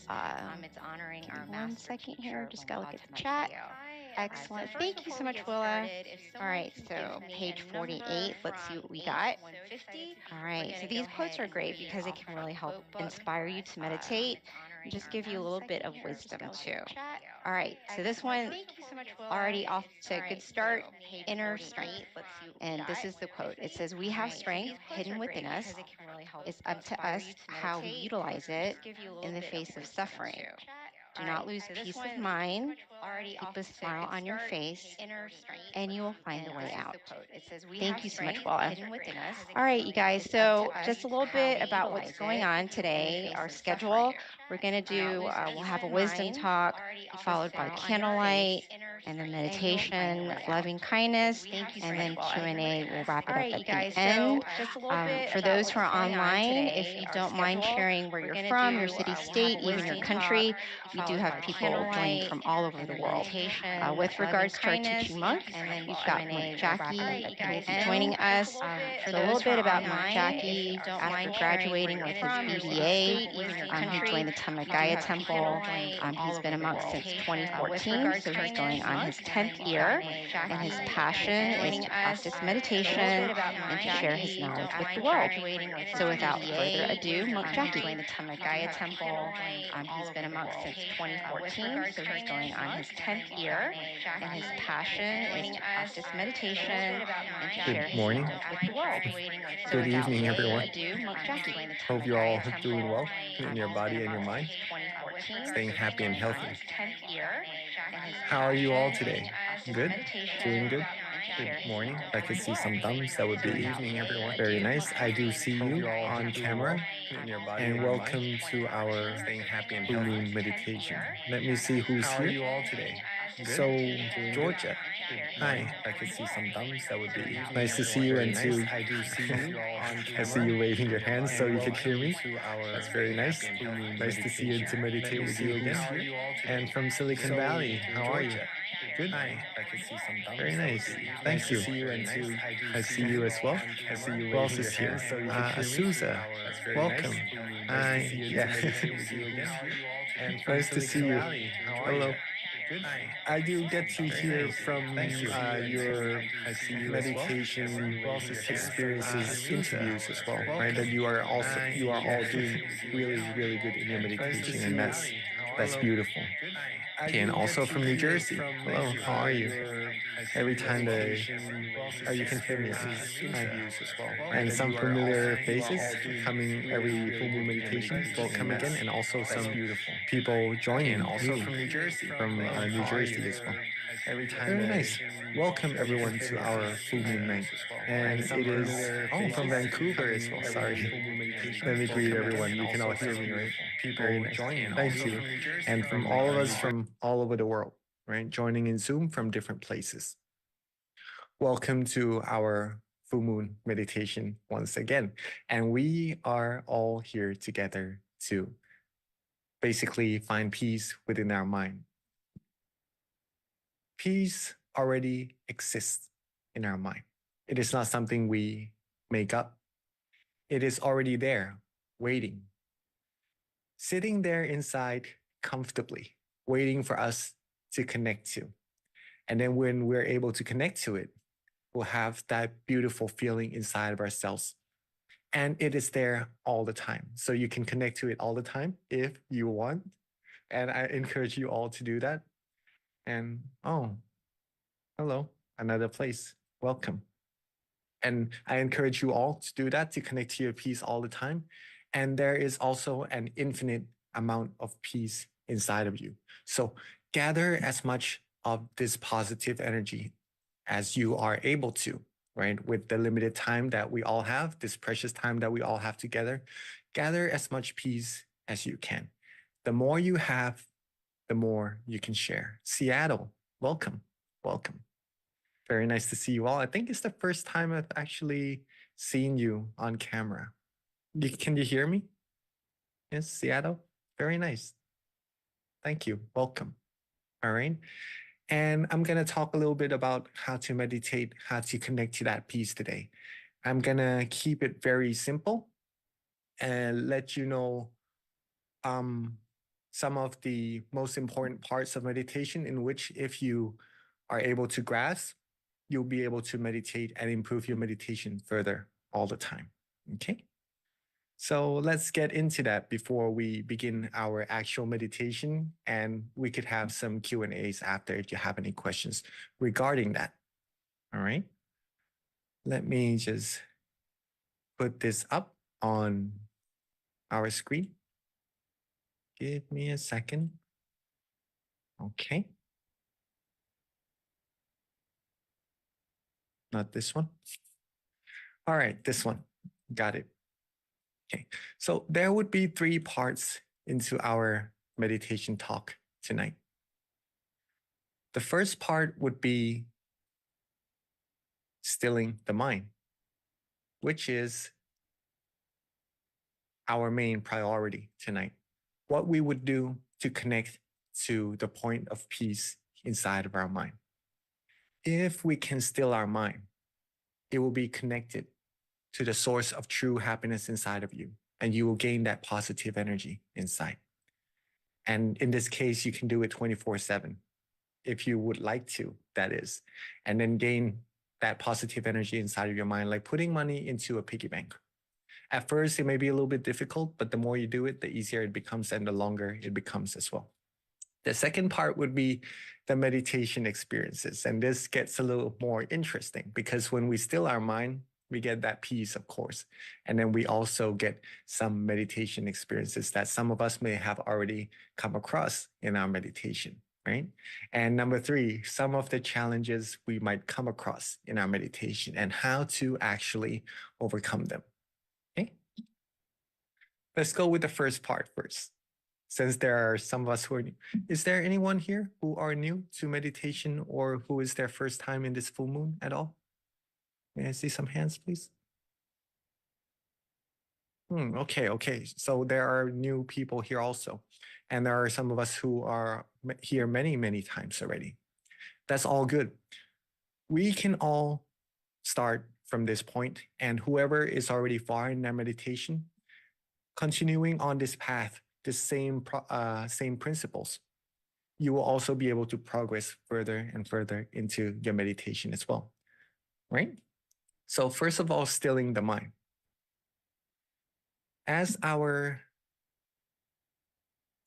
It's honoring Give me our 1 master second teacher, here. Just got to look Lompa at the chat. Tamachayo. Excellent. So Thank first, you so before we much, get Willa. started, if All someone right, can so give me page a 48. number Let's see what from we 8 got. to 150, All we're right, gonna so these go quotes ahead are and great read because it off can of our really help quote book inspire for you us. to meditate It's honoring and just our give you a little bit master of teacher, wisdom Lompa too. Tamachayo. All right, so this Excellent. one Thank you so much, Willa. already off to a All good right, start. so page Inner 48. strength. Let's see what we And this got. is the quote. It says, "We All have right, so strength these quotes hidden are within great us. because it can really help It's up to inspire you us to how we meditate. utilize it Just give you a little in the bit face of wisdom suffering. too. Do All not right, lose so this peace of one mind. already Keep off a to a smile good on your start. face, Inner strength. and you will find a And way this is out." the quote. It says, "We Thank have you so much, strength Willa. hidden within us." All right, you guys. It's up So to us just a little how bit we about what's utilize going it on in the today. face Our of schedule. suffering. We're going to do, lose we'll peace have a of wisdom mind, talk, followed by smile on your candlelight, face, and then and you will find a meditation, way out. loving kindness, Thank you so and much, then Willa. Q&A. We'll wrap it All up right, at you the guys. end. So just a little bit For about those who are what's going on online, if today. you Our don't mind schedule. sharing where We're you're gonna from, do, your city, we'll have state, a even your wisdom country, talk, we do followed have by people joining candlelight, from all over and the then world. meditation, With loving regards to our kindness, teaching monk, and then we've got Q&A. Monk We'll wrap Jackie, it up who at the will end. be joining us. Just a So a little little bit bit about about Monk Monk Jackie. Jackie. After After graduating graduating with his from your city, BBA, state, even your he country, joined the Dhamma we do Gaya have Temple. candlelight, He's been a monk since with 2014, regards so to he's going on his kindness, 10th year. And his passion is joining to us. practice A meditation little bit about and to share his Jackie. knowledge with After the world. graduating with So his without further BBA, ado, Monk he Jackie. joined the Dhamma Gaya Temple. He's been a monk since With 2014, regards so to he's going on his kindness, 10th year. And his passion is joining to us. practice meditation and to Good share his morning. knowledge with the world. So Good without evening, further everyone. ado, Monk Jackie. Hope you're all doing well in your body and your mind, 2014, staying happy and healthy. 10th year. How are you all today? Good? Doing good? Good morning. I could see some thumbs. That would be evening, everyone. Very nice. I do see you on camera. And welcome to our full moon meditation. Let me see who's How are here. you all today? So, Georgia. Hi. I could see some thumbs. That would be Nice to see you and Very too. nice. I do see you all on I camera. see you waving your hands so you can hear me. To our That's very nice. full moon Nice to see you and to meditate with you again. How are you all today? And from Silicon So, Valley, how are you? Georgia. Good? Hi. I could see some thumbs. Very That would nice. be Thank you. nice to see you and too. I see you as well. I see you Who else waving is your here? hands so you can hear me. Azusa. That's very Welcome. nice. Hi. Nice to see you Yeah. and meditate with you again. And nice to see you. Hello. Good. I do get to Very hear nice. from Thank you. your I see you as well. meditation experiences, Azusa. interviews as well, right? That you are all doing really good in your meditation, and that's beautiful. Okay, and also from New Jersey. Hello, how are you? Every time you can hear me. Hi. And some familiar faces coming every full moon meditation will come again, and also some people joining. And also new from New Jersey. from New Jersey as well. Every time Very nice. Welcome everyone to our full moon night. And it is from Vancouver as well. Sorry. Let me greet everyone. You can all hear me, right? Very nice. Thank you. And from all of us from all over the world, right? Joining in Zoom from different places. Welcome to our full moon meditation once again. And we are all here together to basically find peace within our mind. Peace already exists in our mind. It is not something we make up. It is already there, waiting. Sitting there inside comfortably, waiting for us to connect to. And then when we're able to connect to it, we'll have that beautiful feeling inside of ourselves. And it is there all the time. So you can connect to it all the time if you want. And I encourage you all to do that. And hello, another place. Welcome. And I encourage you all to do that, to connect to your peace all the time. And there is also an infinite amount of peace inside of you. So gather as much of this positive energy as you are able to, right? With the limited time that we all have, this precious time that we all have together, gather as much peace as you can. The more you have, the more you can share. Seattle, welcome, welcome. Very nice to see you all. I think it's the first time I've actually seen you on camera. Can you hear me? Yes, Seattle? Very nice. Thank you. Welcome. All right. And I'm going to talk a little bit about how to meditate, how to connect to that peace today. I'm going to keep it very simple and let you know some of the most important parts of meditation in which if you are able to grasp, you'll be able to meditate and improve your meditation further all the time. Okay. So let's get into that before we begin our actual meditation, and we could have some Q&As after if you have any questions regarding that. All right. Let me just put this up on our screen. Give me a second. Okay. Not this one. All right, this one. Got it. Okay. So there would be 3 parts into our meditation talk tonight. The first part would be stilling the mind, which is our main priority tonight. What we would do to connect to the point of peace inside of our mind. If we can still our mind, it will be connected to the source of true happiness inside of you, and you will gain that positive energy inside. And in this case, you can do it 24/7 if you would like to, that is, and then gain that positive energy inside of your mind, like putting money into a piggy bank. At first, it may be a little bit difficult, but the more you do it, the easier it becomes and the longer it becomes as well. The second part would be the meditation experiences. And this gets a little more interesting because when we still our mind, we get that peace, of course. And then we also get some meditation experiences that some of us may have already come across in our meditation, right? And number 3, some of the challenges we might come across in our meditation and how to actually overcome them. Okay. Let's go with the first part first. Since there are some of us who are new. Is there anyone here who are new to meditation or who is their first time in this full moon at all? May I see some hands, please? Okay. So there are new people here also. And there are some of us who are here many, many times already. That's all good. We can all start from this point, and whoever is already far in their meditation, continuing on this path, the same principles, you will also be able to progress further and further into your meditation as well, right? So first of all, stilling the mind. As our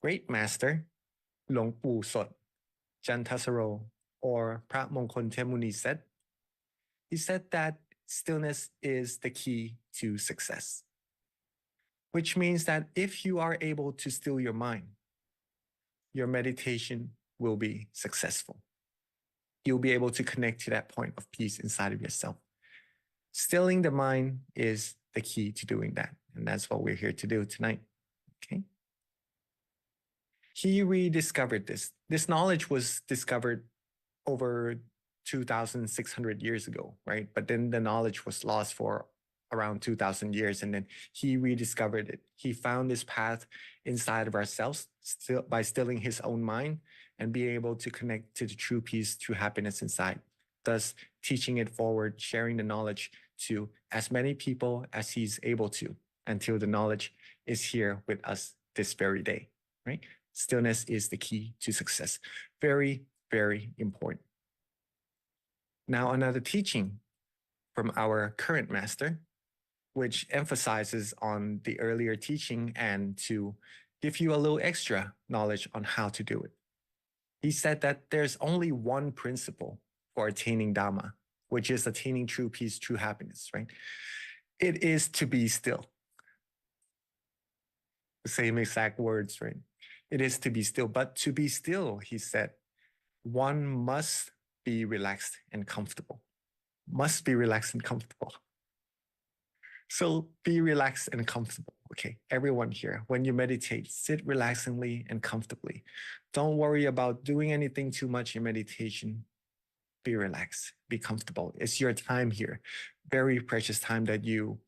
great master, หลวงปู่สด Jantasaro, or Prat Mongkol Temuni said, he said that stillness is the key to success. Which means that if you are able to still your mind, your meditation will be successful. You'll be able to connect to that point of peace inside of yourself. Stilling the mind is the key to doing that. And that's what we're here to do tonight. Okay. He rediscovered this. This knowledge was discovered over 2,600 years ago, right? But then the knowledge was lost for around 2,000 years, and then he rediscovered it. He found this path inside of ourselves by stilling his own mind and being able to connect to the true peace, true happiness inside, thus teaching it forward, sharing the knowledge to as many people as he's able to until the knowledge is here with us this very day, right? Stillness is the key to success. Very, very important. Now, another teaching from our current master, which emphasizes on the earlier teaching and to give you a little extra knowledge on how to do it. He said that there's only one principle for attaining Dhamma, which is attaining true peace, true happiness, right? It is to be still. The same exact words, right? It is to be still. But to be still, he said, one must be relaxed and comfortable. Must be relaxed and comfortable. So be relaxed and comfortable. Okay, everyone here, when you meditate, sit relaxingly and comfortably. Don't worry about doing anything too much in meditation. be relaxed, be comfortable. It's your time here, very precious time that you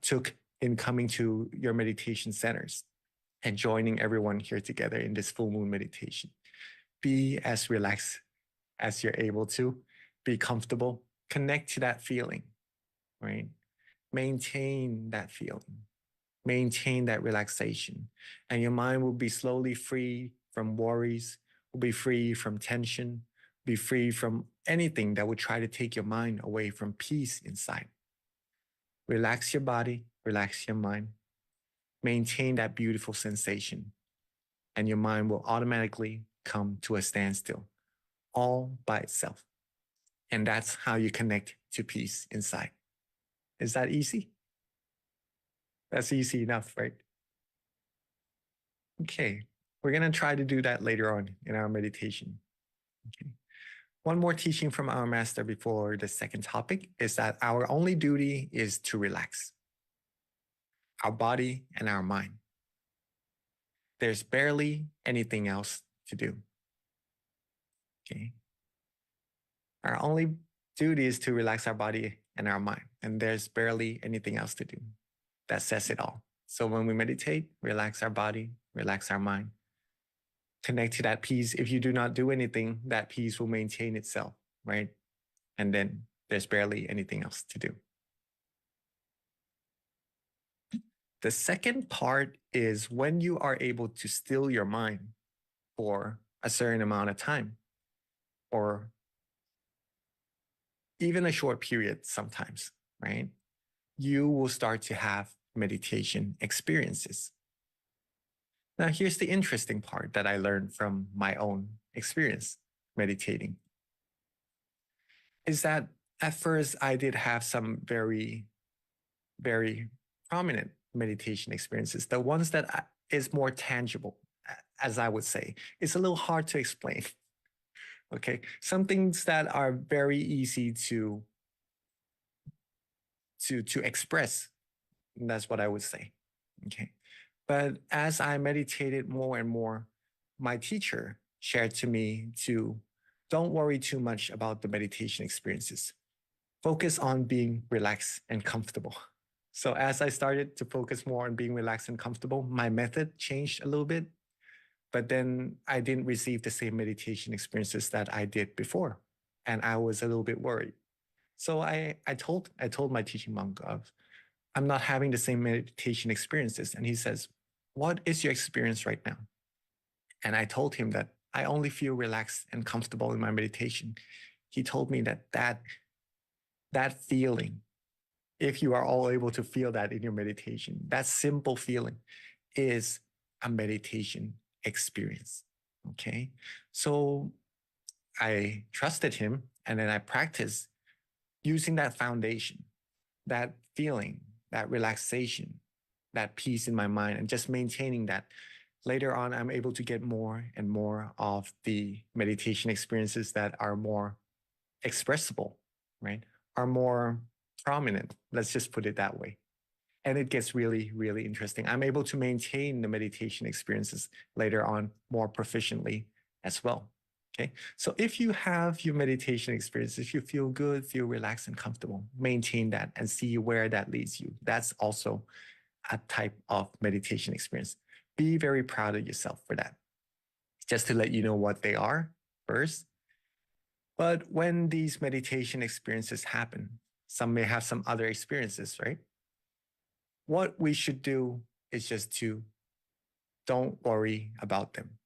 took in coming to your meditation centers and joining everyone here together in this full moon meditation. Be as relaxed as you're able to, be comfortable, connect to that feeling, right? Maintain that feeling, maintain that relaxation, and your mind will be slowly free from worries, will be free from tension, be free from anything that would try to take your mind away from peace inside. Relax your body, relax your mind, maintain that beautiful sensation, and your mind will automatically come to a standstill all by itself. And that's how you connect to peace inside. Is that easy? That's easy enough, right? Okay, we're going to try to do that later on in our meditation. Okay. One more teaching from our master before the second topic is that our only duty is to relax our body and our mind. There's barely anything else to do. Okay. Our only duty is to relax our body and our mind, and there's barely anything else to do. That says it all. So when we meditate, relax our body, relax our mind, connect to that peace. If you do not do anything, that peace will maintain itself, right? And then there's barely anything else to do. The second part is when you are able to still your mind for a certain amount of time, or even a short period sometimes, right? You will start to have meditation experiences. Now, here's the interesting part that I learned from my own experience meditating, is that at first I did have some very, very prominent meditation experiences. The ones that is more tangible, as I would say. It's a little hard to explain. Okay, some things that are very easy to express. That's what I would say. Okay, but as I meditated more and more, my teacher shared to me to don't worry too much about the meditation experiences. Focus on being relaxed and comfortable. So as I started to focus more on being relaxed and comfortable, my method changed a little bit, but then I didn't receive the same meditation experiences that I did before. And I was a little bit worried. So I told my teaching monk of, I'm not having the same meditation experiences. And he says, what is your experience right now? And I told him that I only feel relaxed and comfortable in my meditation. He told me that feeling, if you are all able to feel that in your meditation, that simple feeling is a meditation experience. Okay. So I trusted him, and then I practiced using that foundation, that feeling, that relaxation, that peace in my mind, and just maintaining that. Later on, I'm able to get more and more of the meditation experiences that are more expressible, right? Are more prominent. Let's just put it that way. And it gets really, really interesting. I'm able to maintain the meditation experiences later on more proficiently as well. Okay. So if you have your meditation experience, if you feel good, feel relaxed and comfortable, maintain that and see where that leads you. That's also a type of meditation experience. Be very proud of yourself for that. Just to let you know what they are first. But when these meditation experiences happen, some may have some other experiences, right? What we should do is just to don't worry about them.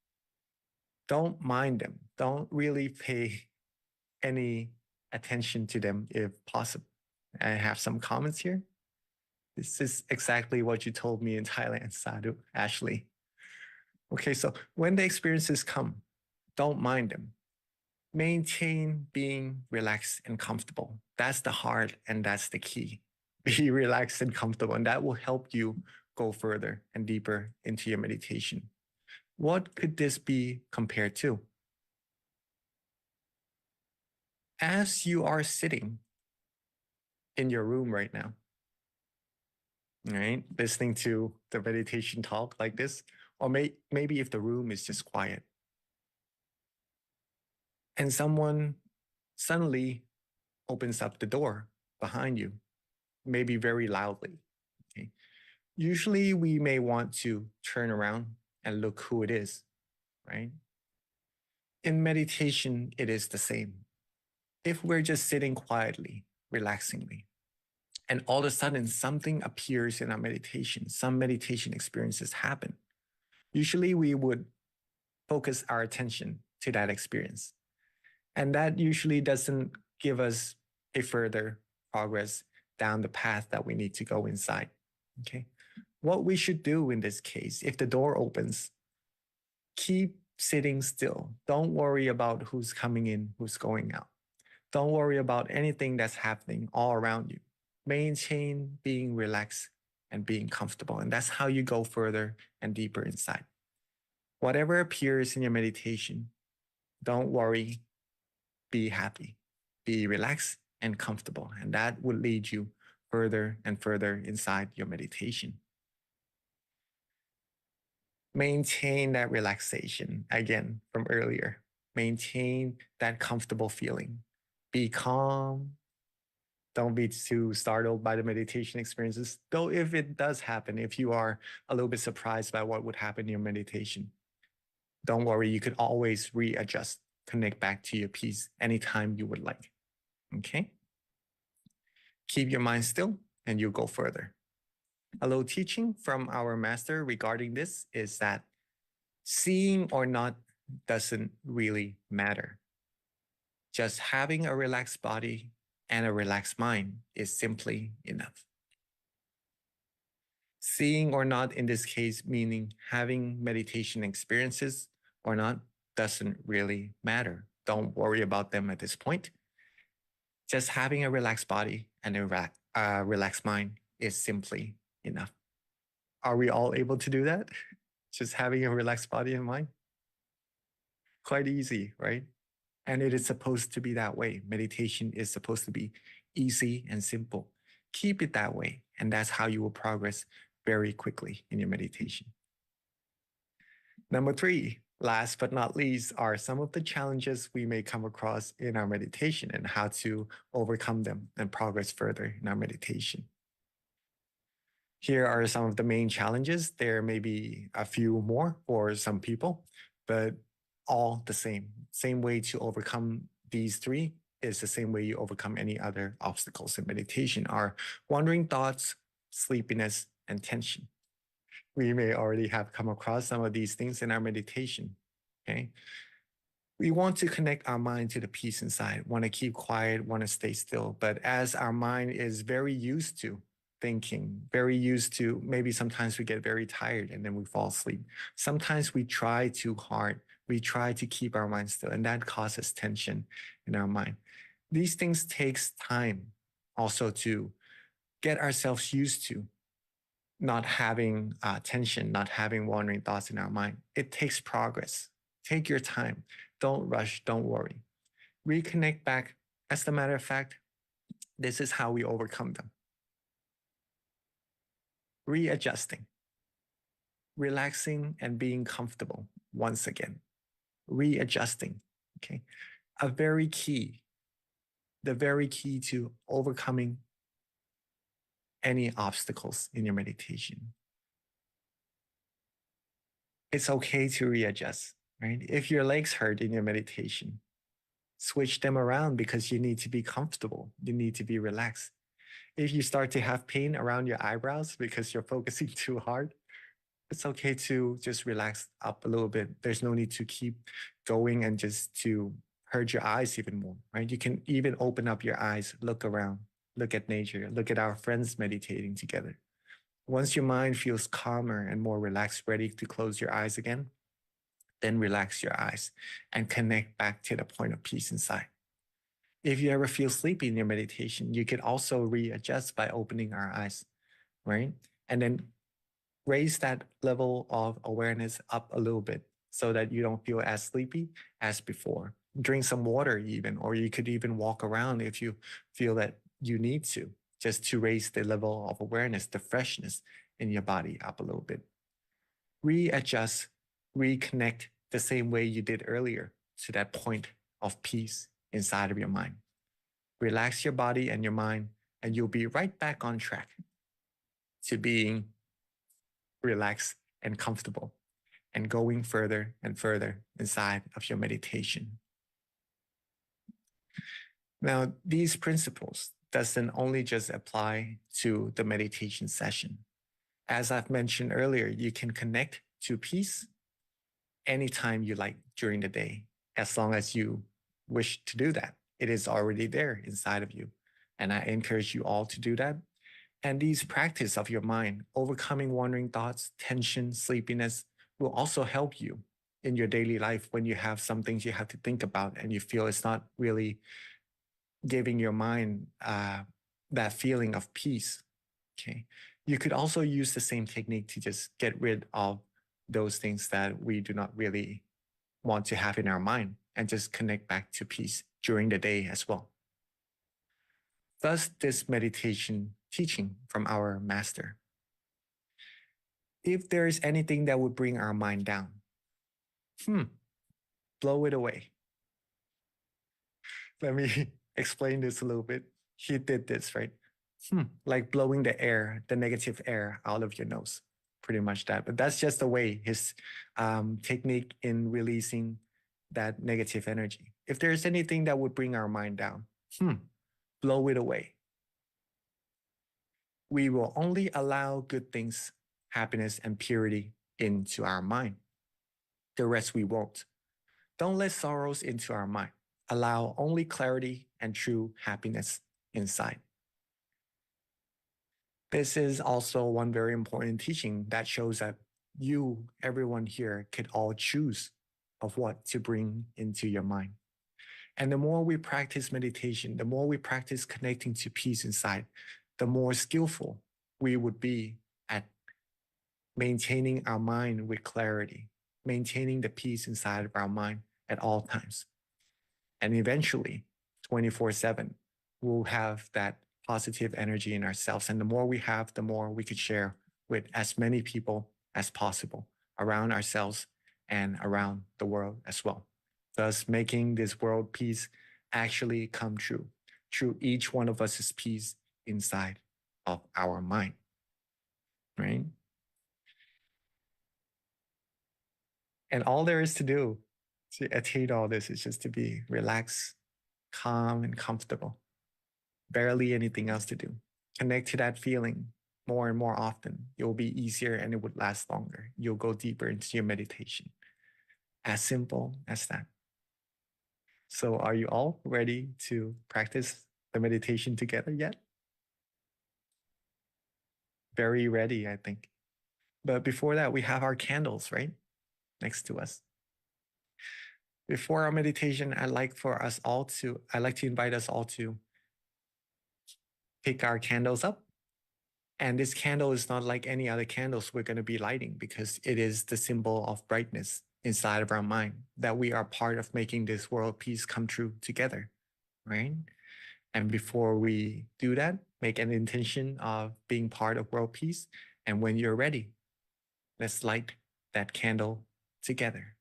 Don't mind them. Don't really pay any attention to them if possible. I have some comments here. This is exactly what you told me in Thailand, Sadhu, Ashley. Okay, so when the experiences come, don't mind them. Maintain being relaxed and comfortable. That's the heart and that's the key. Be relaxed and comfortable, and that will help you go further and deeper into your meditation. What could this be compared to? As you are sitting in your room right now, right, listening to the meditation talk like this, or maybe if the room is just quiet, and someone suddenly opens up the door behind you, maybe very loudly. Okay? Usually we may want to turn around and look who it is, right? In meditation, it is the same. If we're just sitting quietly, relaxingly, and all of a sudden something appears in our meditation, some meditation experiences happen, usually we would focus our attention to that experience. And that usually doesn't give us a further progress down the path that we need to go inside. Okay. What we should do in this case, if the door opens, keep sitting still. Don't worry about who's coming in, who's going out. Don't worry about anything that's happening all around you. Maintain being relaxed and being comfortable. And that's how you go further and deeper inside. Whatever appears in your meditation, don't worry, be happy, be relaxed and comfortable. And that will lead you further and further inside your meditation. Maintain that relaxation again from earlier. Maintain that comfortable feeling. Be calm. Don't be too startled by the meditation experiences. Though if it does happen, if you are a little bit surprised by what would happen in your meditation, don't worry, you could always readjust, connect back to your peace anytime you would like. Okay? Keep your mind still and you'll go further. A little teaching from our master regarding this is that seeing or not doesn't really matter. Just having a relaxed body and a relaxed mind is simply enough. Seeing or not in this case, meaning having meditation experiences or not, doesn't really matter. Don't worry about them at this point. Just having a relaxed body and a relaxed mind is simply enough. Are we all able to do that? Just having a relaxed body and mind? Quite easy, right? And it is supposed to be that way. Meditation is supposed to be easy and simple. Keep it that way. And that's how you will progress very quickly in your meditation. Number 3, last but not least, are some of the challenges we may come across in our meditation and how to overcome them and progress further in our meditation. Here are some of the main challenges. There may be a few more for some people, but all the same. Same way to overcome these 3 is the same way you overcome any other obstacles in meditation are wandering thoughts, sleepiness, and tension. We may already have come across some of these things in our meditation, okay? We want to connect our mind to the peace inside, want to keep quiet, want to stay still. But as our mind is very used to thinking, very used to, maybe sometimes we get very tired and then we fall asleep. Sometimes we try too hard. We try to keep our mind still, and that causes tension in our mind. These things takes time also to get ourselves used to not having tension, not having wandering thoughts in our mind. It takes progress. Take your time. Don't rush. Don't worry. Reconnect back. As a matter of fact, this is how we overcome them. Readjusting, relaxing and being comfortable once again. Readjusting, okay? The very key to overcoming any obstacles in your meditation. It's okay to readjust, right? If your legs hurt in your meditation, switch them around because you need to be comfortable. You need to be relaxed. If you start to have pain around your eyebrows because you're focusing too hard, it's okay to just relax up a little bit. There's no need to keep going and just to hurt your eyes even more, right? You can even open up your eyes, look around, look at nature, look at our friends meditating together. Once your mind feels calmer and more relaxed, ready to close your eyes again, then relax your eyes and connect back to the point of peace inside. If you ever feel sleepy in your meditation, you could also readjust by opening our eyes, right? And then raise that level of awareness up a little bit so that you don't feel as sleepy as before. Drink some water even, or you could even walk around if you feel that you need to, just to raise the level of awareness, the freshness in your body up a little bit. Readjust, reconnect the same way you did earlier to that point of peace inside of your mind. Relax your body and your mind, and you'll be right back on track to being relaxed and comfortable and going further and further inside of your meditation. Now, these principles doesn't only just apply to the meditation session. As I've mentioned earlier, you can connect to peace anytime you like during the day, as long as you wish to do that. It is already there inside of you. And I encourage you all to do that. And these practice of your mind, overcoming wandering thoughts, tension, sleepiness, will also help you in your daily life when you have some things you have to think about and you feel it's not really giving your mind that feeling of peace. Okay. You could also use the same technique to just get rid of those things that we do not really want to have in our mind and just connect back to peace during the day as well. Thus, this meditation teaching from our master. If there is anything that would bring our mind down, blow it away. Let me explain this a little bit. He did this, right? Like blowing the air, the negative air out of your nose, pretty much that. But that's just the way his technique in releasing that negative energy. If there's anything that would bring our mind down, blow it away. We will only allow good things, happiness, and purity into our mind. The rest we won't. Don't let sorrows into our mind. Allow only clarity and true happiness inside. This is also one very important teaching that shows that you, everyone here, could all choose of what to bring into your mind. And the more we practice meditation, the more we practice connecting to peace inside, the more skillful we would be at maintaining our mind with clarity, maintaining the peace inside of our mind at all times. And eventually, 24/7, we'll have that positive energy in ourselves. And the more we have, the more we could share with as many people as possible around ourselves and around the world as well. Thus, making this world peace actually come true through each one of us' peace inside of our mind, right? And all there is to do to attain all this is just to be relaxed, calm, and comfortable. Barely anything else to do. Connect to that feeling more and more often. It will be easier and it would last longer. You'll go deeper into your meditation. As simple as that. So are you all ready to practice the meditation together yet? Very ready, I think. But before that, we have our candles, right? Next to us. Before our meditation, I'd like to invite us all to pick our candles up. And this candle is not like any other candles we're going to be lighting because it is the symbol of brightness inside of our mind, that we are part of making this world peace come true together, right? And before we do that, make an intention of being part of world peace. And when you're ready, let's light that candle together.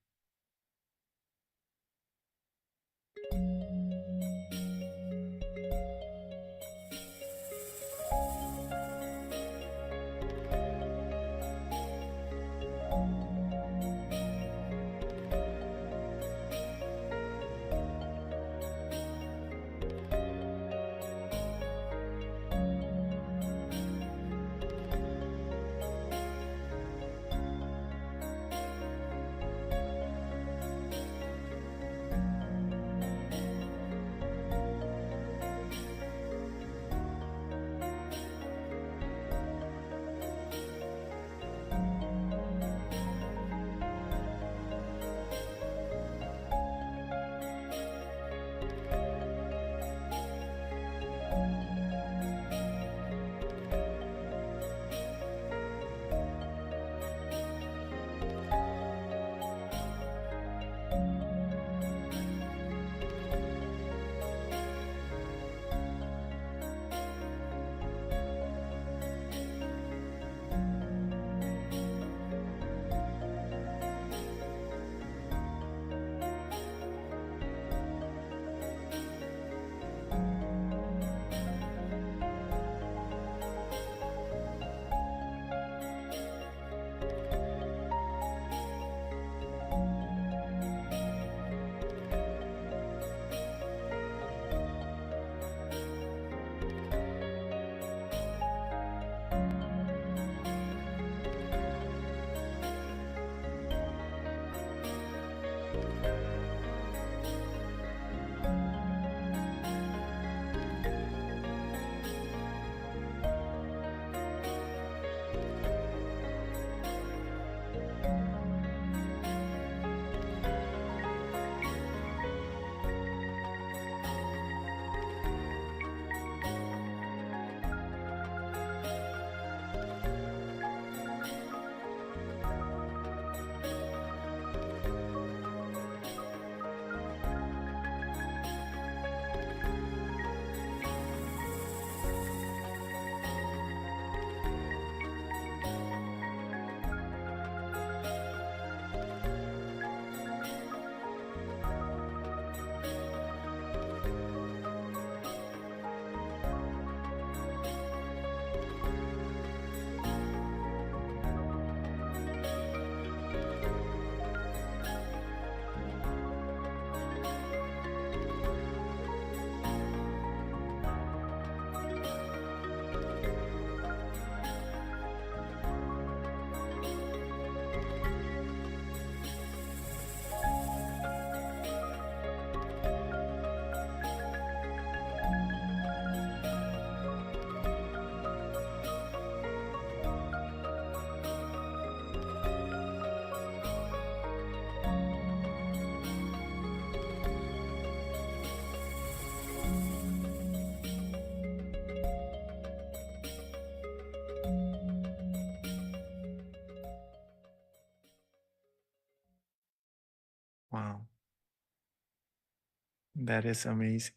That is amazing.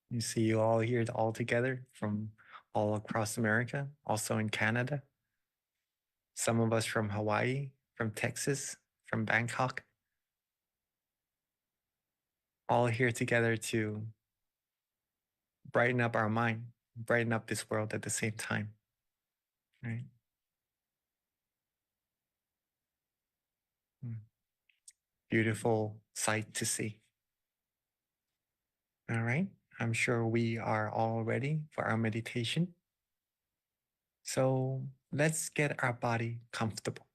You see you all here all together from all across America, also in Canada. Some of us from Hawaii, from Texas, from Bangkok. All here together to brighten up our mind, brighten up this world at the same time, right? Beautiful sight to see. All right, I'm sure we are all ready for our meditation. So let's get our body comfortable.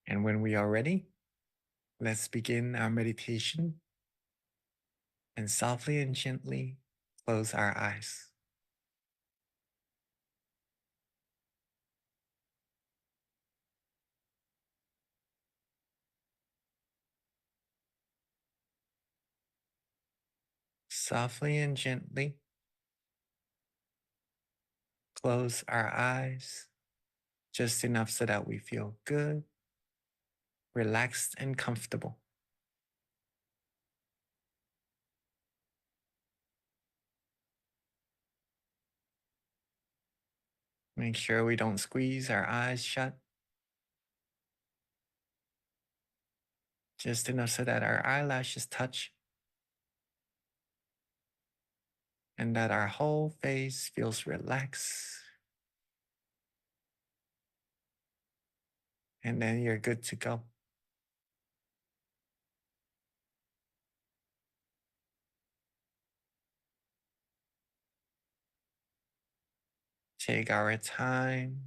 And when we are ready, let's begin our meditation and softly and gently close our eyes. Softly and gently close our eyes, just enough so that we feel good, relaxed, and comfortable. Make sure we don't squeeze our eyes shut. Just enough so that our eyelashes touch and that our whole face feels relaxed. And then you're good to go. Take our time.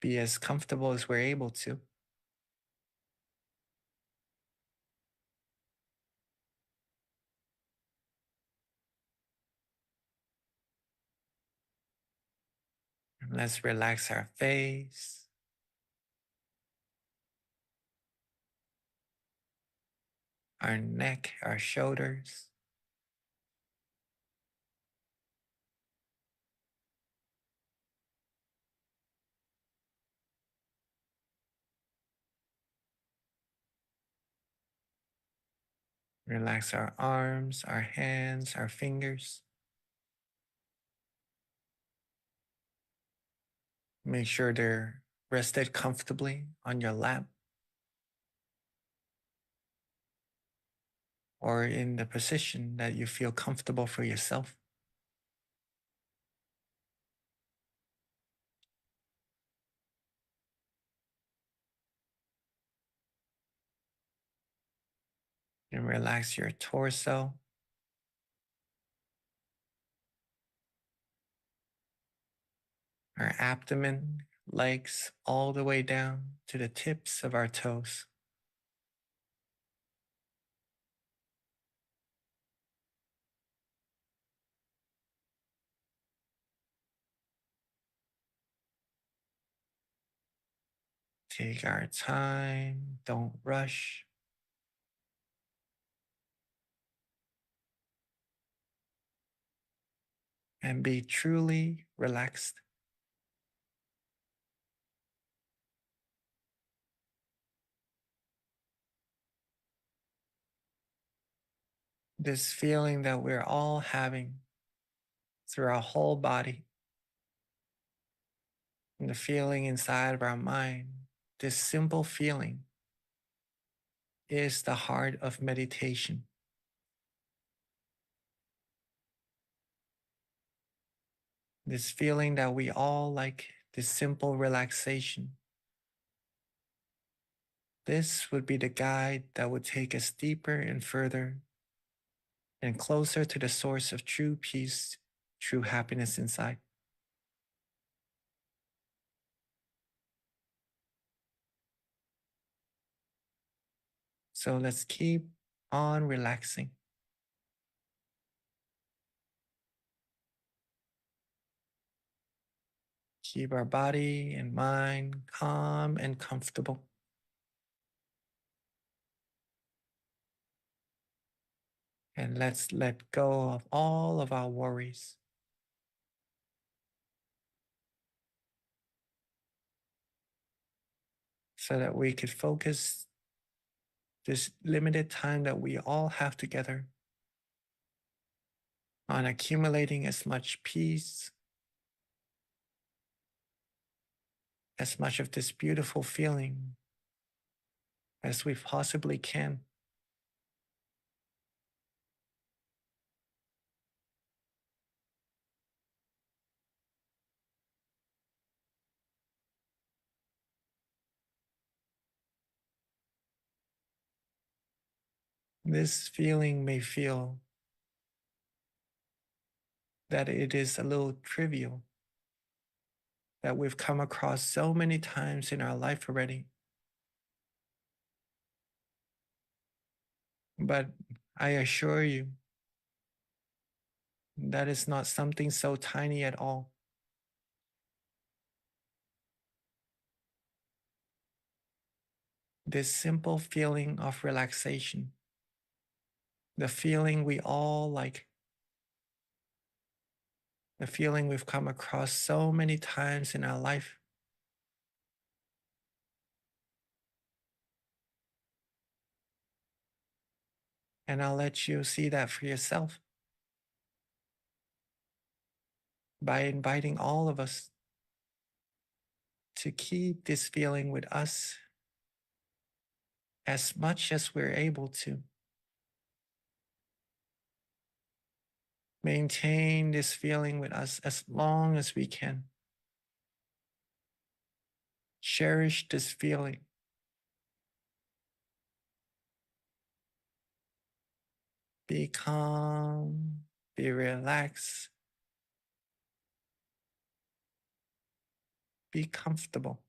Be as comfortable as we're able to. And let's relax our face. Our neck, our shoulders. Relax our arms, our hands, our fingers. Make sure they're rested comfortably on your lap or in the position that you feel comfortable for yourself. And relax your torso. Our abdomen, legs, all the way down to the tips of our toes. Take our time, don't rush. And be truly relaxed. This feeling that we're all having through our whole body, and the feeling inside of our mind, this simple feeling is the heart of meditation. This feeling that we all like, this simple relaxation. This would be the guide that would take us deeper and further and closer to the source of true peace, true happiness inside. So let's keep on relaxing. Keep our body and mind calm and comfortable. And let's let go of all of our worries. so that we could focus this limited time that we all have together on accumulating as much peace, as much of this beautiful feeling as we possibly can. This feeling may feel that it is a little trivial, that we've come across so many times in our life already. But I assure you, that is not something so tiny at all. This simple feeling of relaxation, the feeling we all like, the feeling we've come across so many times in our life, and I'll let you see that for yourself by inviting all of us to keep this feeling with us as much as we're able to. Maintain this feeling with us as long as we can. Cherish this feeling. Be calm, be relaxed, be comfortable.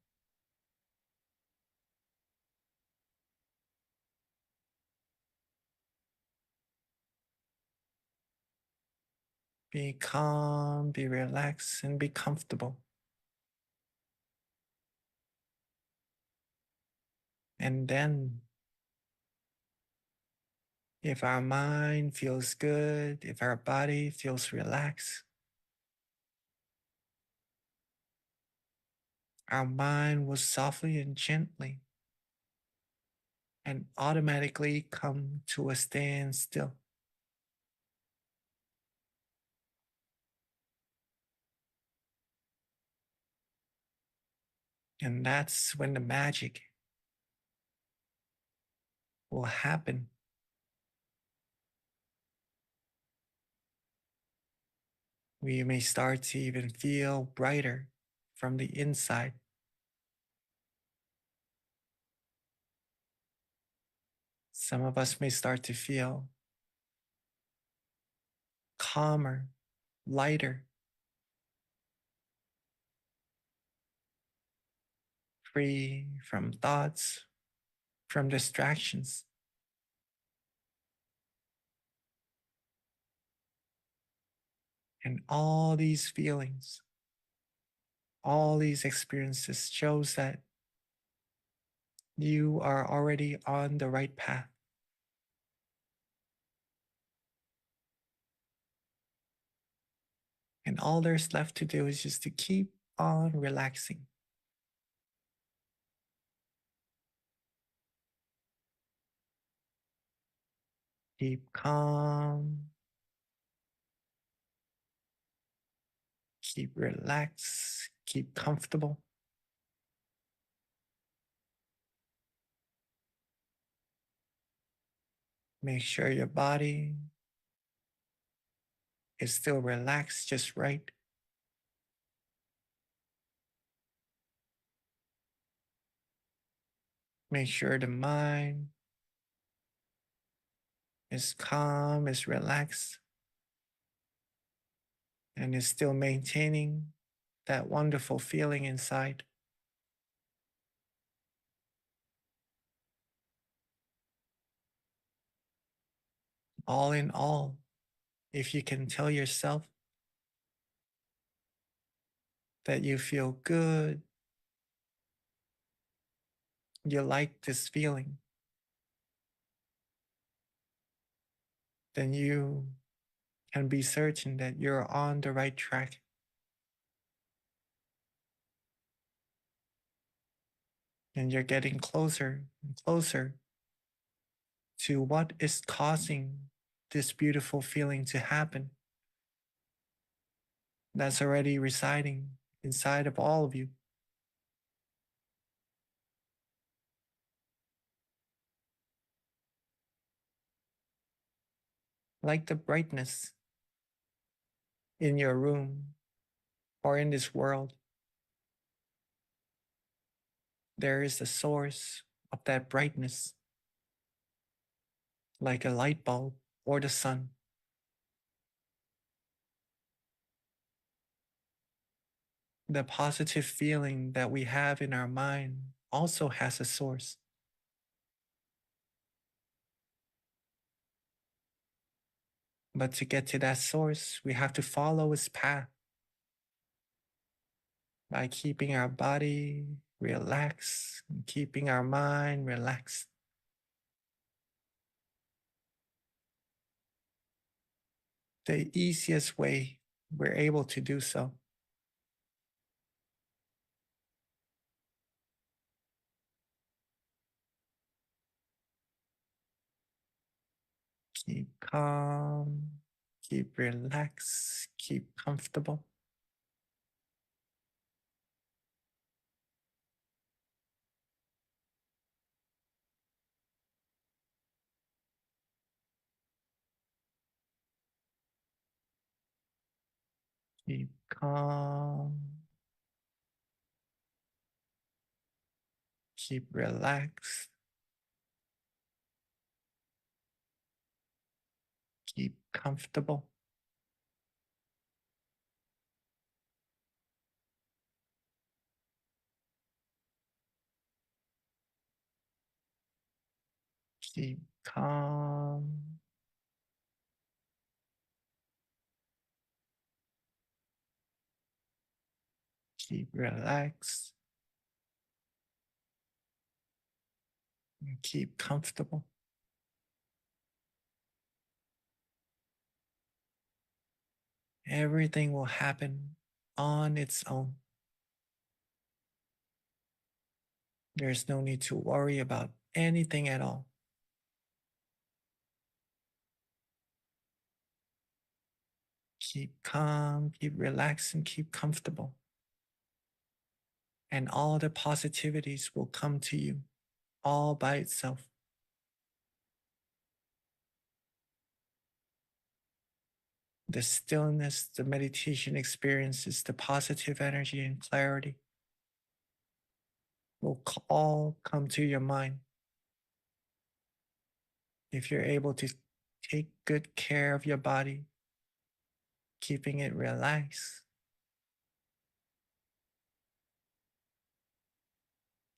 Be calm, be relaxed, and be comfortable. And then, if our mind feels good, if our body feels relaxed, our mind will softly and gently and automatically come to a standstill. And that's when the magic will happen. We may start to even feel brighter from the inside. Some of us may start to feel calmer, lighter, free from thoughts, from distractions. And all these feelings, all these experiences shows that you are already on the right path. And all there's left to do is just to keep on relaxing. Keep calm. Keep relaxed. Keep comfortable. Make sure your body is still relaxed just right. Make sure the mind is calm, is relaxed, and is still maintaining that wonderful feeling inside. All in all, if you can tell yourself that you feel good, you like this feeling, then you can be certain that you're on the right track. And you're getting closer and closer to what is causing this beautiful feeling to happen. That's already residing inside of all of you. Like the brightness in your room or in this world, there is a source of that brightness, like a light bulb or the sun. The positive feeling that we have in our mind also has a source. But to get to that source, we have to follow its path by keeping our body relaxed and keeping our mind relaxed. The easiest way we're able to do so. Keep calm, keep relaxed, keep comfortable. Keep calm, keep relaxed, keep comfortable. Keep calm, keep relaxed, and keep comfortable. Everything will happen on its own. There's no need to worry about anything at all. Keep calm, keep relaxed, and keep comfortable. And all the positivities will come to you all by itself. The stillness, the meditation experiences, the positive energy and clarity will all come to your mind if you're able to take good care of your body, keeping it relaxed.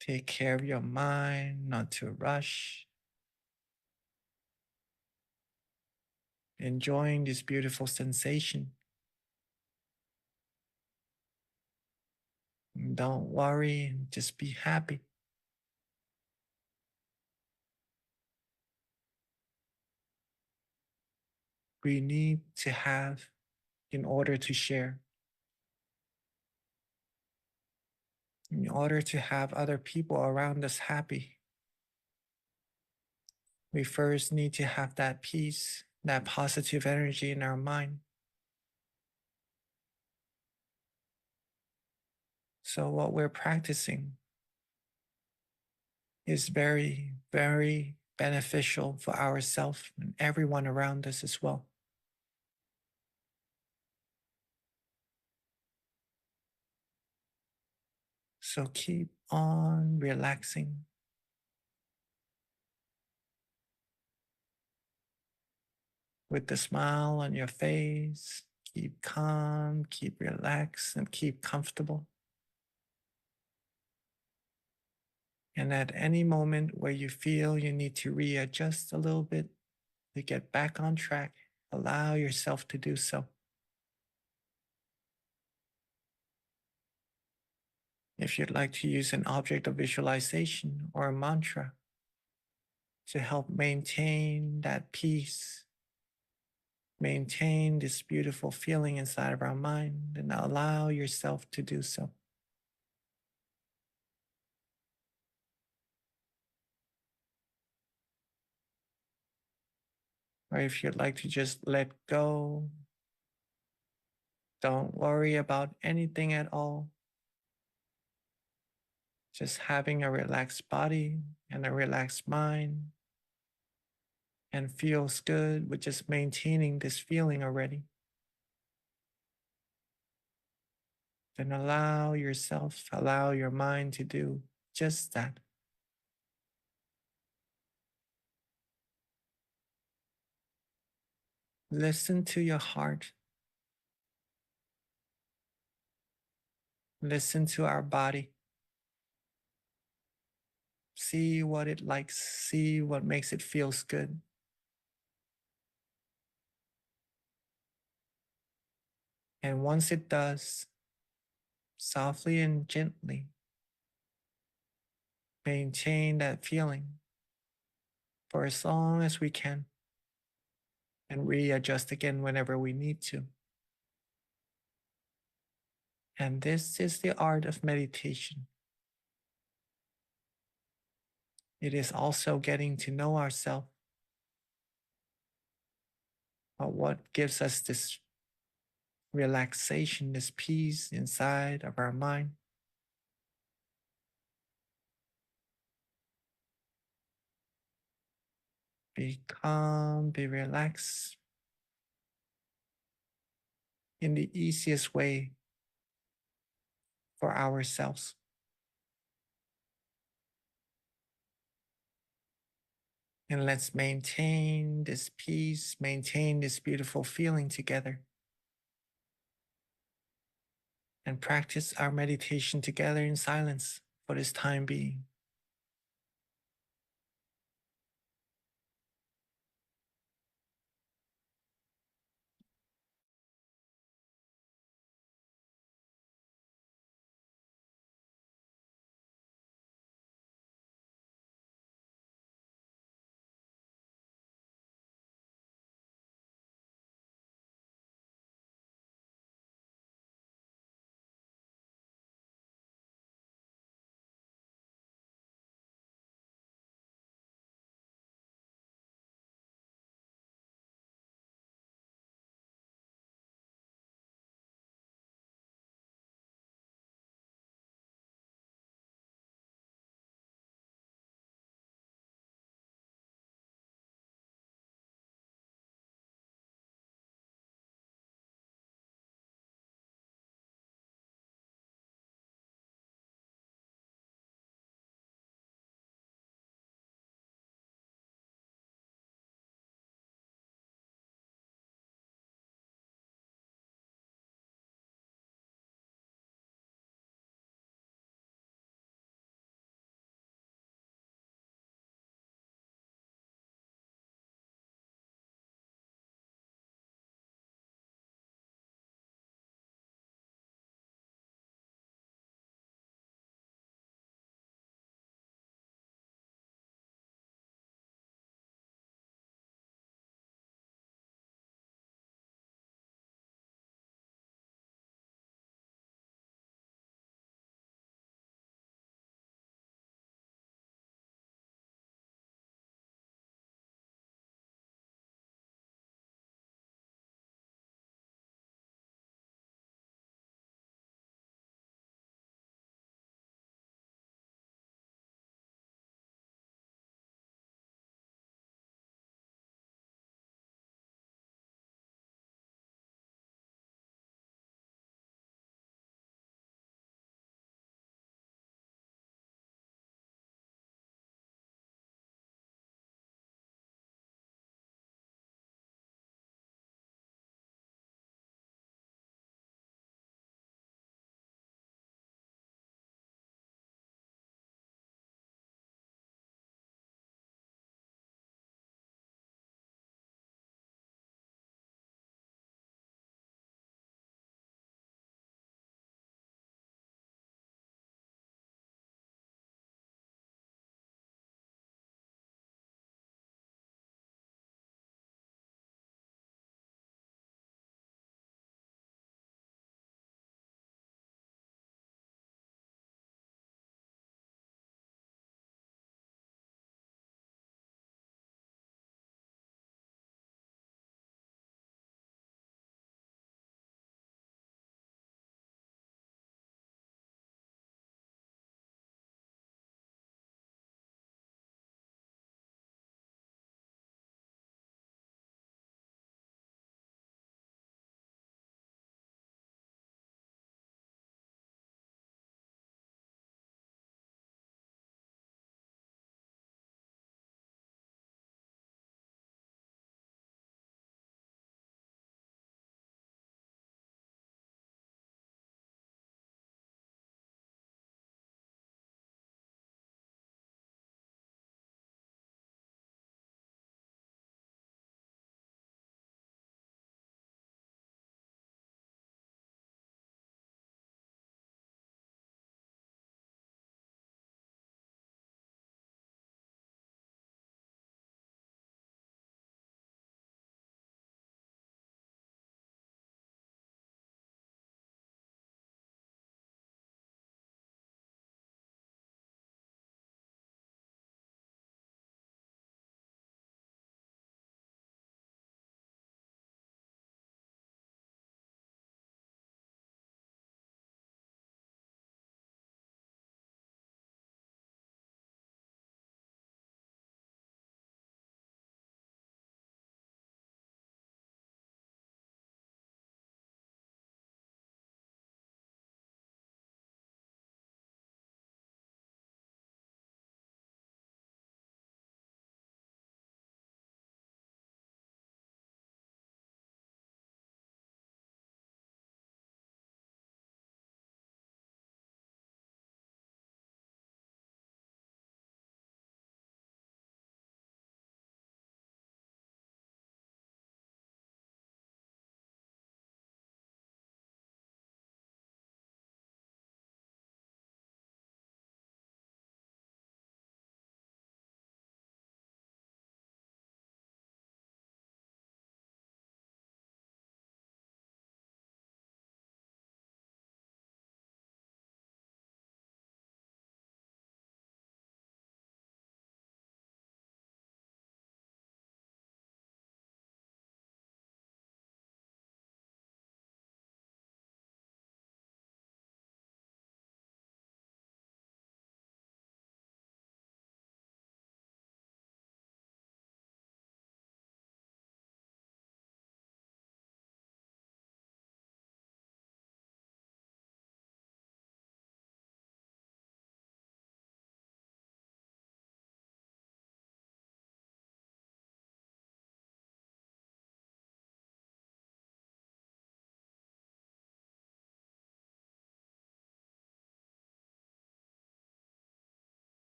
Take care of your mind, not to rush. Enjoying this beautiful sensation. Don't worry, just be happy. We need to have in order to share. In order to have other people around us happy, we first need to have that peace, that positive energy in our mind. So what we're practicing is very, very beneficial for ourselves and everyone around us as well. So keep on relaxing. With the smile on your face, keep calm, keep relaxed, and keep comfortable. And at any moment where you feel you need to readjust a little bit to get back on track, allow yourself to do so. If you'd like to use an object of visualization or a mantra to help maintain that peace, maintain this beautiful feeling inside of our mind, then allow yourself to do so. or if you'd like to just let go, don't worry about anything at all. Just having a relaxed body and a relaxed mind, and feels good with just maintaining this feeling already. Then allow yourself, allow your mind to do just that. Listen to your heart. Listen to our body. See what it likes, see what makes it feels good. And once it does, softly and gently, maintain that feeling for as long as we can and readjust again whenever we need to. And this is the art of meditation. It is also getting to know ourselves, but what gives us this relaxation, this peace inside of our mind. Be calm, be relaxed in the easiest way for ourselves. And let's maintain this peace, maintain this beautiful feeling together, and practice our meditation together in silence for this time being.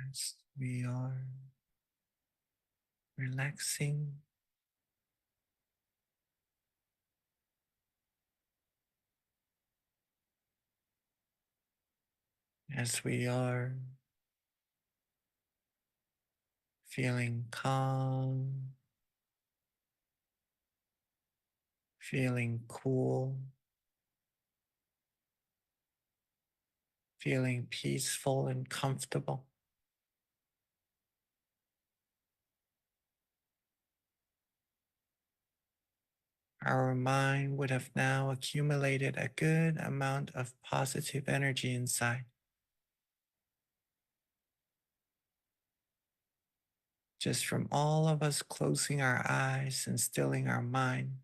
As we are relaxing, as we are feeling calm, feeling cool, feeling peaceful and comfortable. Our mind would have now accumulated a good amount of positive energy inside. Just from all of us closing our eyes and stilling our mind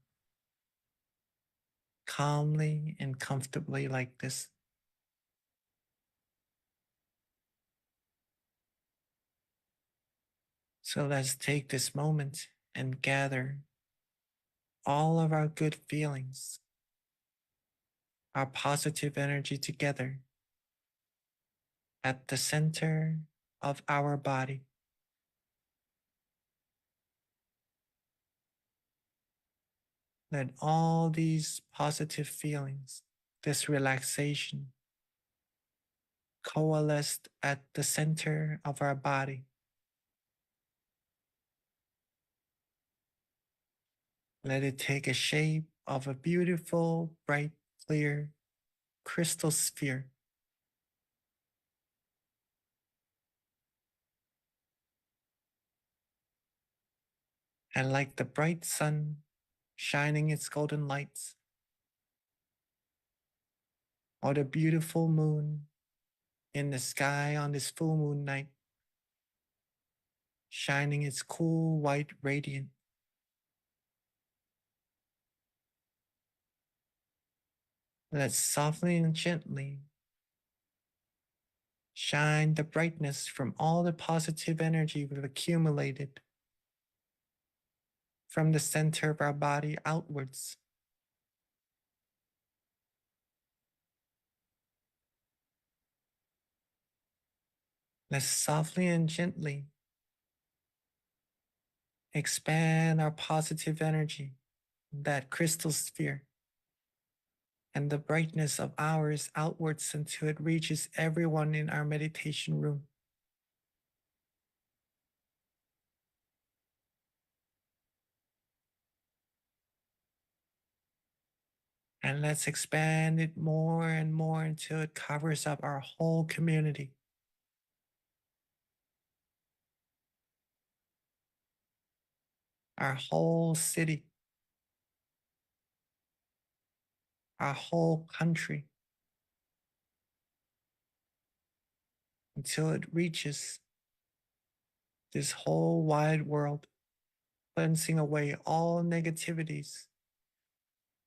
calmly and comfortably like this. So let's take this moment and gather all of our good feelings, our positive energy together at the center of our body. Let all these positive feelings, this relaxation, coalesce at the center of our body. Let it take a shape of a beautiful, bright, clear crystal sphere. And like the bright sun shining its golden lights, or the beautiful moon in the sky on this full moon night, shining its cool white radiance. Let's softly and gently shine the brightness from all the positive energy we've accumulated from the center of our body outwards. Let's softly and gently expand our positive energy, that crystal sphere, and the brightness of ours outwards until it reaches everyone in our meditation room. And let's expand it more and more until it covers up our whole community. Our whole city, our whole country, until it reaches this whole wide world, cleansing away all negativities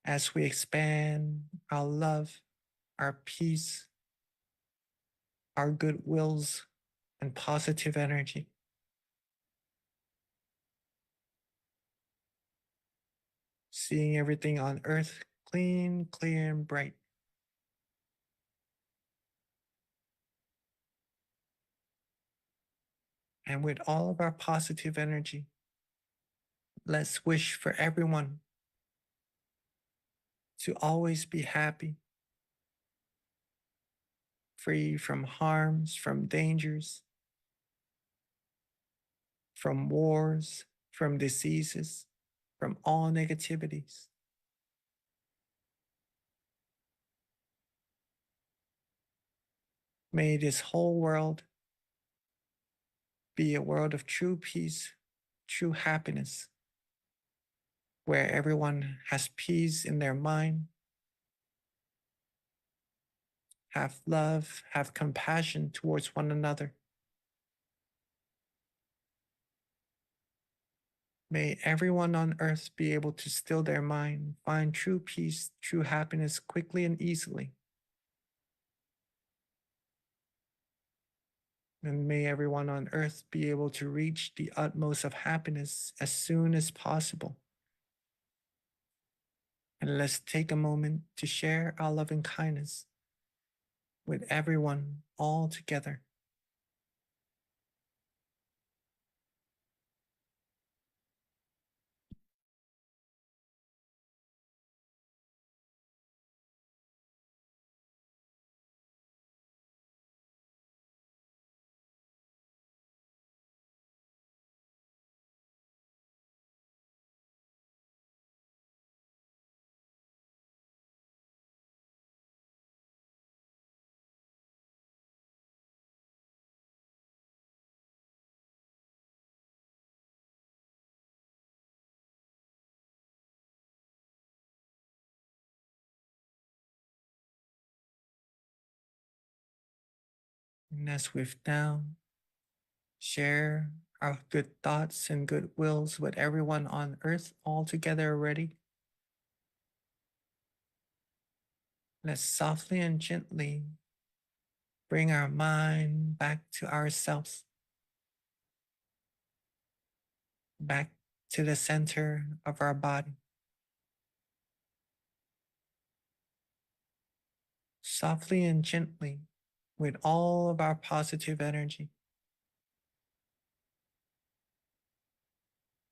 as we expand our love, our peace, our goodwills, and positive energy. Seeing everything on earth clean, clear, and bright. And with all of our positive energy, let's wish for everyone to always be happy, free from harms, from dangers, from wars, from diseases, from all negativities. May this whole world be a world of true peace, true happiness, where everyone has peace in their mind, have love, have compassion towards one another. May everyone on earth be able to still their mind, find true peace, true happiness quickly and easily. And may everyone on earth be able to reach the utmost of happiness as soon as possible. And let's take a moment to share our loving kindness with everyone all together. And as we've now share our good thoughts and good wills with everyone on earth all together already, let's softly and gently bring our mind back to ourselves, back to the center of our body. Softly and gently, with all of our positive energy,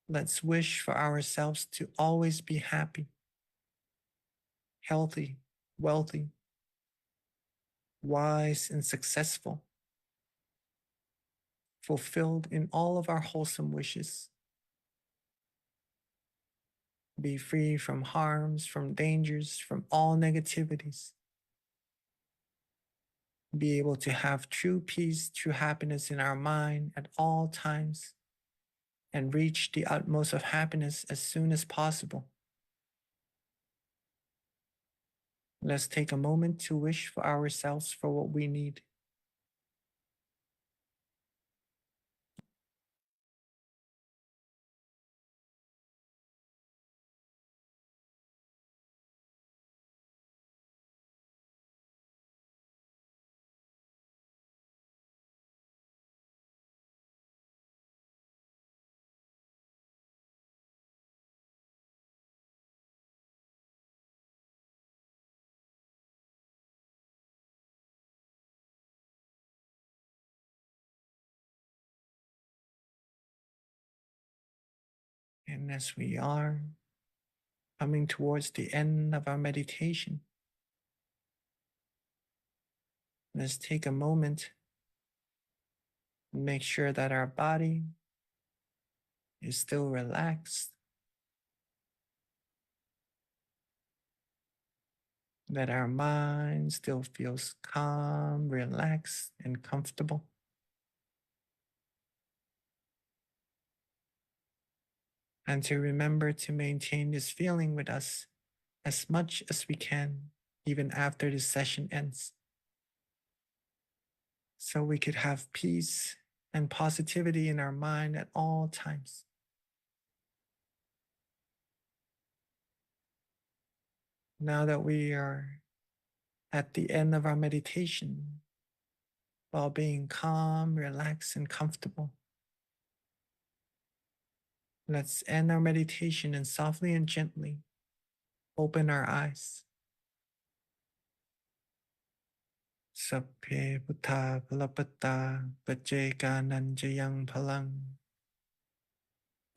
let's wish for ourselves to always be happy, healthy, wealthy, wise, and successful, fulfilled in all of our wholesome wishes. Be free from harms, from dangers, from all negativities. Be able to have true peace, true happiness in our mind at all times, and reach the utmost of happiness as soon as possible. Let's take a moment to wish for ourselves for what we need. And as we are coming towards the end of our meditation, let's take a moment and make sure that our body is still relaxed, that our mind still feels calm, relaxed, and comfortable. And to remember to maintain this feeling with us as much as we can, even after this session ends, so we could have peace and positivity in our mind at all times. Now that we are at the end of our meditation, while being calm, relaxed, and comfortable, let's end our meditation and softly and gently open our eyes. Sapphe Buddha Palapata Pajeka Nanjayang Palang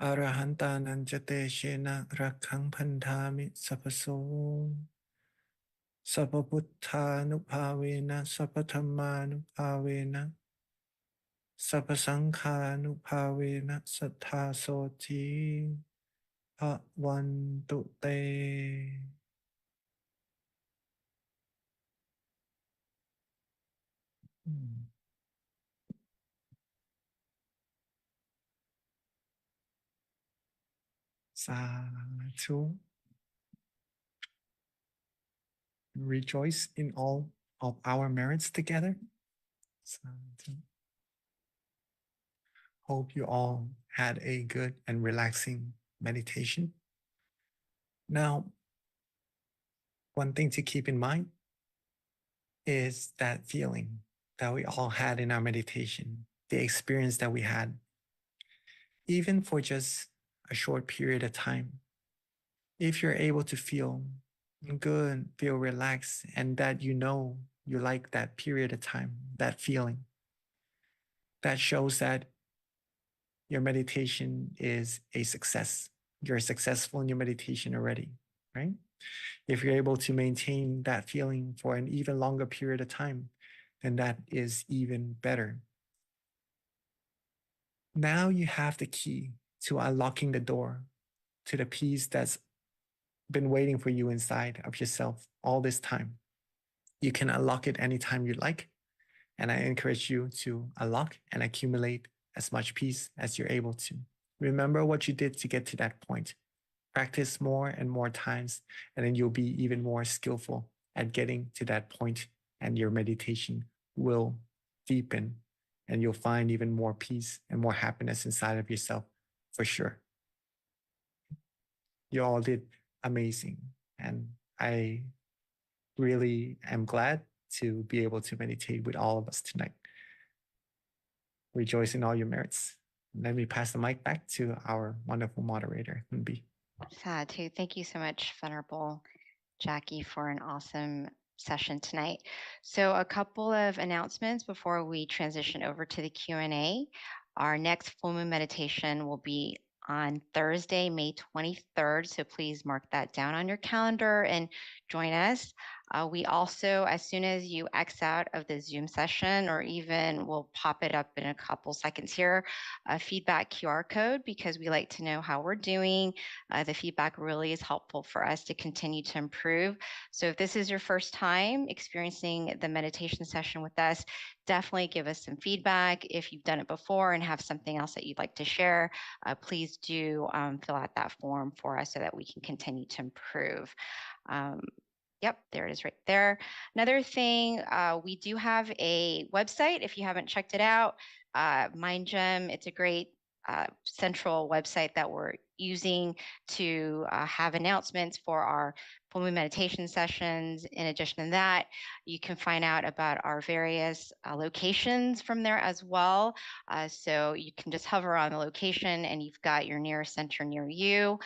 Arahanta Nanjate Shena Rakhang Pandhami Sapaso Sapabuddha Nupavena Sapatama Nupavena Sapasangha Nupavena Sattha Soti Bhavantu Te. Sadhu. Rejoice in all of our merits together. Sadhu. Hope you all had a good and relaxing meditation. Now, one thing to keep in mind is that feeling that we all had in our meditation, the experience that we had, even for just a short period of time. If you're able to feel good, feel relaxed, and that you know you like that period of time, that feeling, that shows that your meditation is a success. You're successful in your meditation already, right? If you're able to maintain that feeling for an even longer period of time, then that is even better. Now you have the key to unlocking the door to the peace that's been waiting for you inside of yourself all this time. You can unlock it anytime you like. And I encourage you to unlock and accumulate as much peace as you're able to. Remember what you did to get to that point. Practice more and more times, and then you'll be even more skillful at getting to that point, and your meditation will deepen, and you'll find even more peace and more happiness inside of yourself, for sure. You all did amazing. And I really am glad to be able to meditate with all of us tonight. Rejoice in all your merits. Let me pass the mic back to our wonderful moderator, Hunbi. Sadhu, thank you so much, Venerable Jackie, for an awesome session tonight. So a couple of announcements before we transition over to the Q&A. Our next full moon meditation will be on Thursday, May 23rd. So please mark that down on your calendar and join us. We also, as soon as you X out of the Zoom session, or even we'll pop it up in a couple seconds here, a feedback QR code, because we like to know how we're doing. The feedback really is helpful for us to continue to improve. So if this is your first time experiencing the meditation session with us, definitely give us some feedback. If you've done it before and have something else that you'd like to share, please do fill out that form for us so that we can continue to improve. Yep, there it is right there. Another thing, we do have a website if you haven't checked it out, MindGem. It's a great central website that we're using to have announcements for our full moon meditation sessions. In addition to that, you can find out about our various locations from there as well. So you can just hover on the location and you've got your nearest center near you.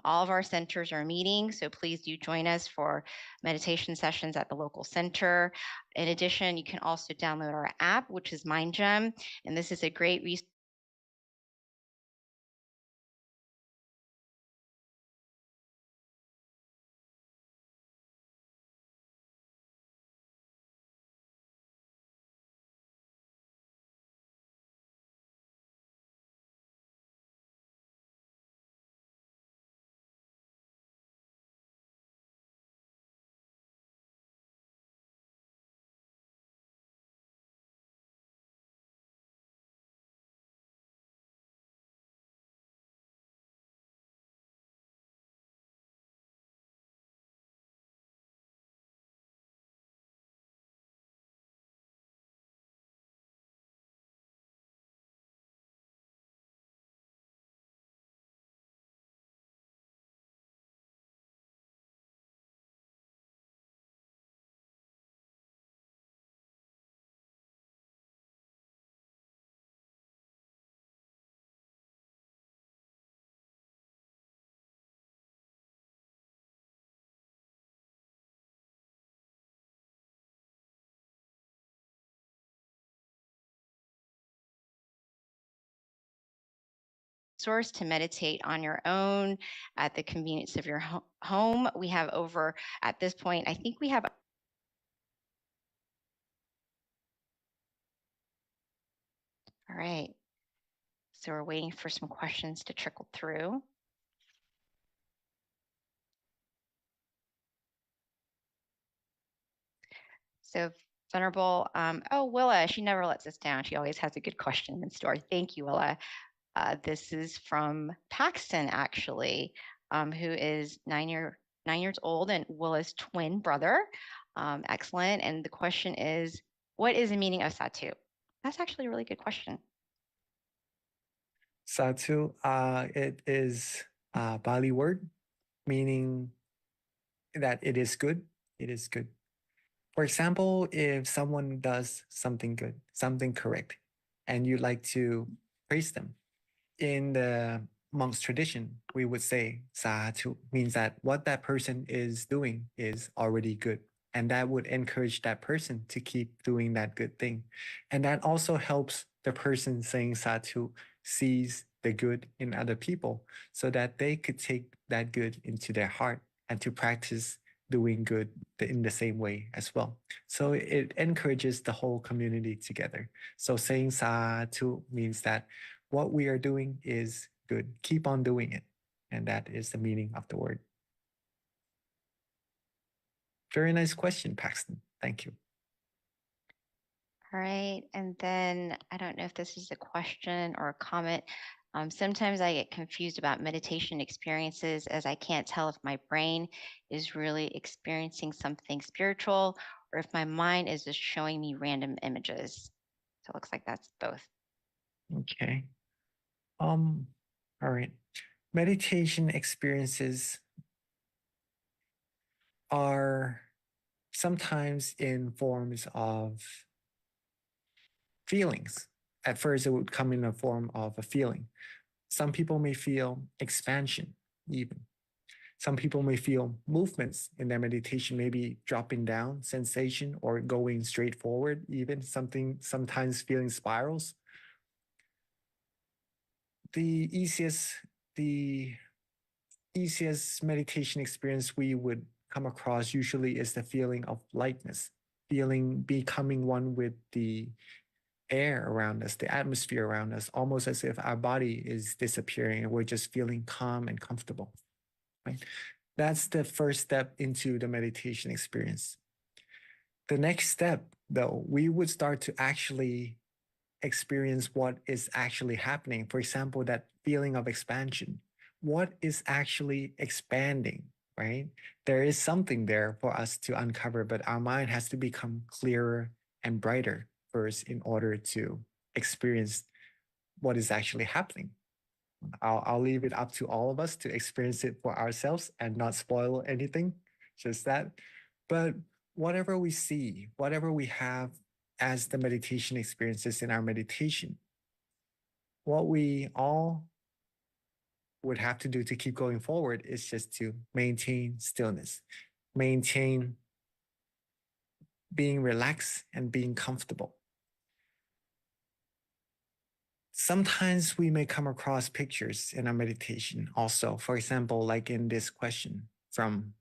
All of our centers are meeting, so please do join us for meditation sessions at the local center. In addition, you can also download our app, which is MindGem, and this is a great resource to meditate on your own at the convenience of your home. We have over, at this point, I think we have. All right. So we're waiting for some questions to trickle through. So Venerable, oh, Willa, she never lets us down. She always has a good question in store. Thank you, Willa. This is from Paxton, actually, who is 9 years old and Willa's twin brother. Excellent. And the question is, what is the meaning of Satu? That's actually a really good question. Satu, it is a Bali word meaning that it is good. It is good. For example, if someone does something good, something correct, and you like to praise them, in the monk's tradition, we would say Satu means that what that person is doing is already good. And that would encourage that person to keep doing that good thing. And that also helps the person saying Satu sees the good in other people so that they could take that good into their heart and to practice doing good in the same way as well. So it encourages the whole community together. So saying Satu means that what we are doing is good. Keep on doing it. And that is the meaning of the word. Very nice question, Paxton. Thank you. All right. And then I don't know if this is a question or a comment. Sometimes I get confused about meditation experiences as I can't tell if my brain is really experiencing something spiritual or if my mind is just showing me random images. So it looks like that's both. Okay. All right. Meditation experiences are sometimes in forms of feelings. At first, it would come in a form of a feeling. Some people may feel expansion, even. Some people may feel movements in their meditation, maybe dropping down sensation or going straight forward, even sometimes feeling spirals. The easiest meditation experience we would come across usually is the feeling of lightness, feeling becoming one with the air around us, the atmosphere around us, almost as if our body is disappearing and we're just feeling calm and comfortable. Right? That's the first step into the meditation experience. The next step, though, we would start to actually experience what is actually happening. For example, that feeling of expansion. What is actually expanding, right? There is something there for us to uncover, but our mind has to become clearer and brighter first in order to experience what is actually happening. I'll leave it up to all of us to experience it for ourselves and not spoil anything, just that. But whatever we see, whatever we have as the meditation experiences in our meditation, what we all would have to do to keep going forward is just to maintain stillness, maintain being relaxed and being comfortable. Sometimes we may come across pictures in our meditation also. For example, like in this question from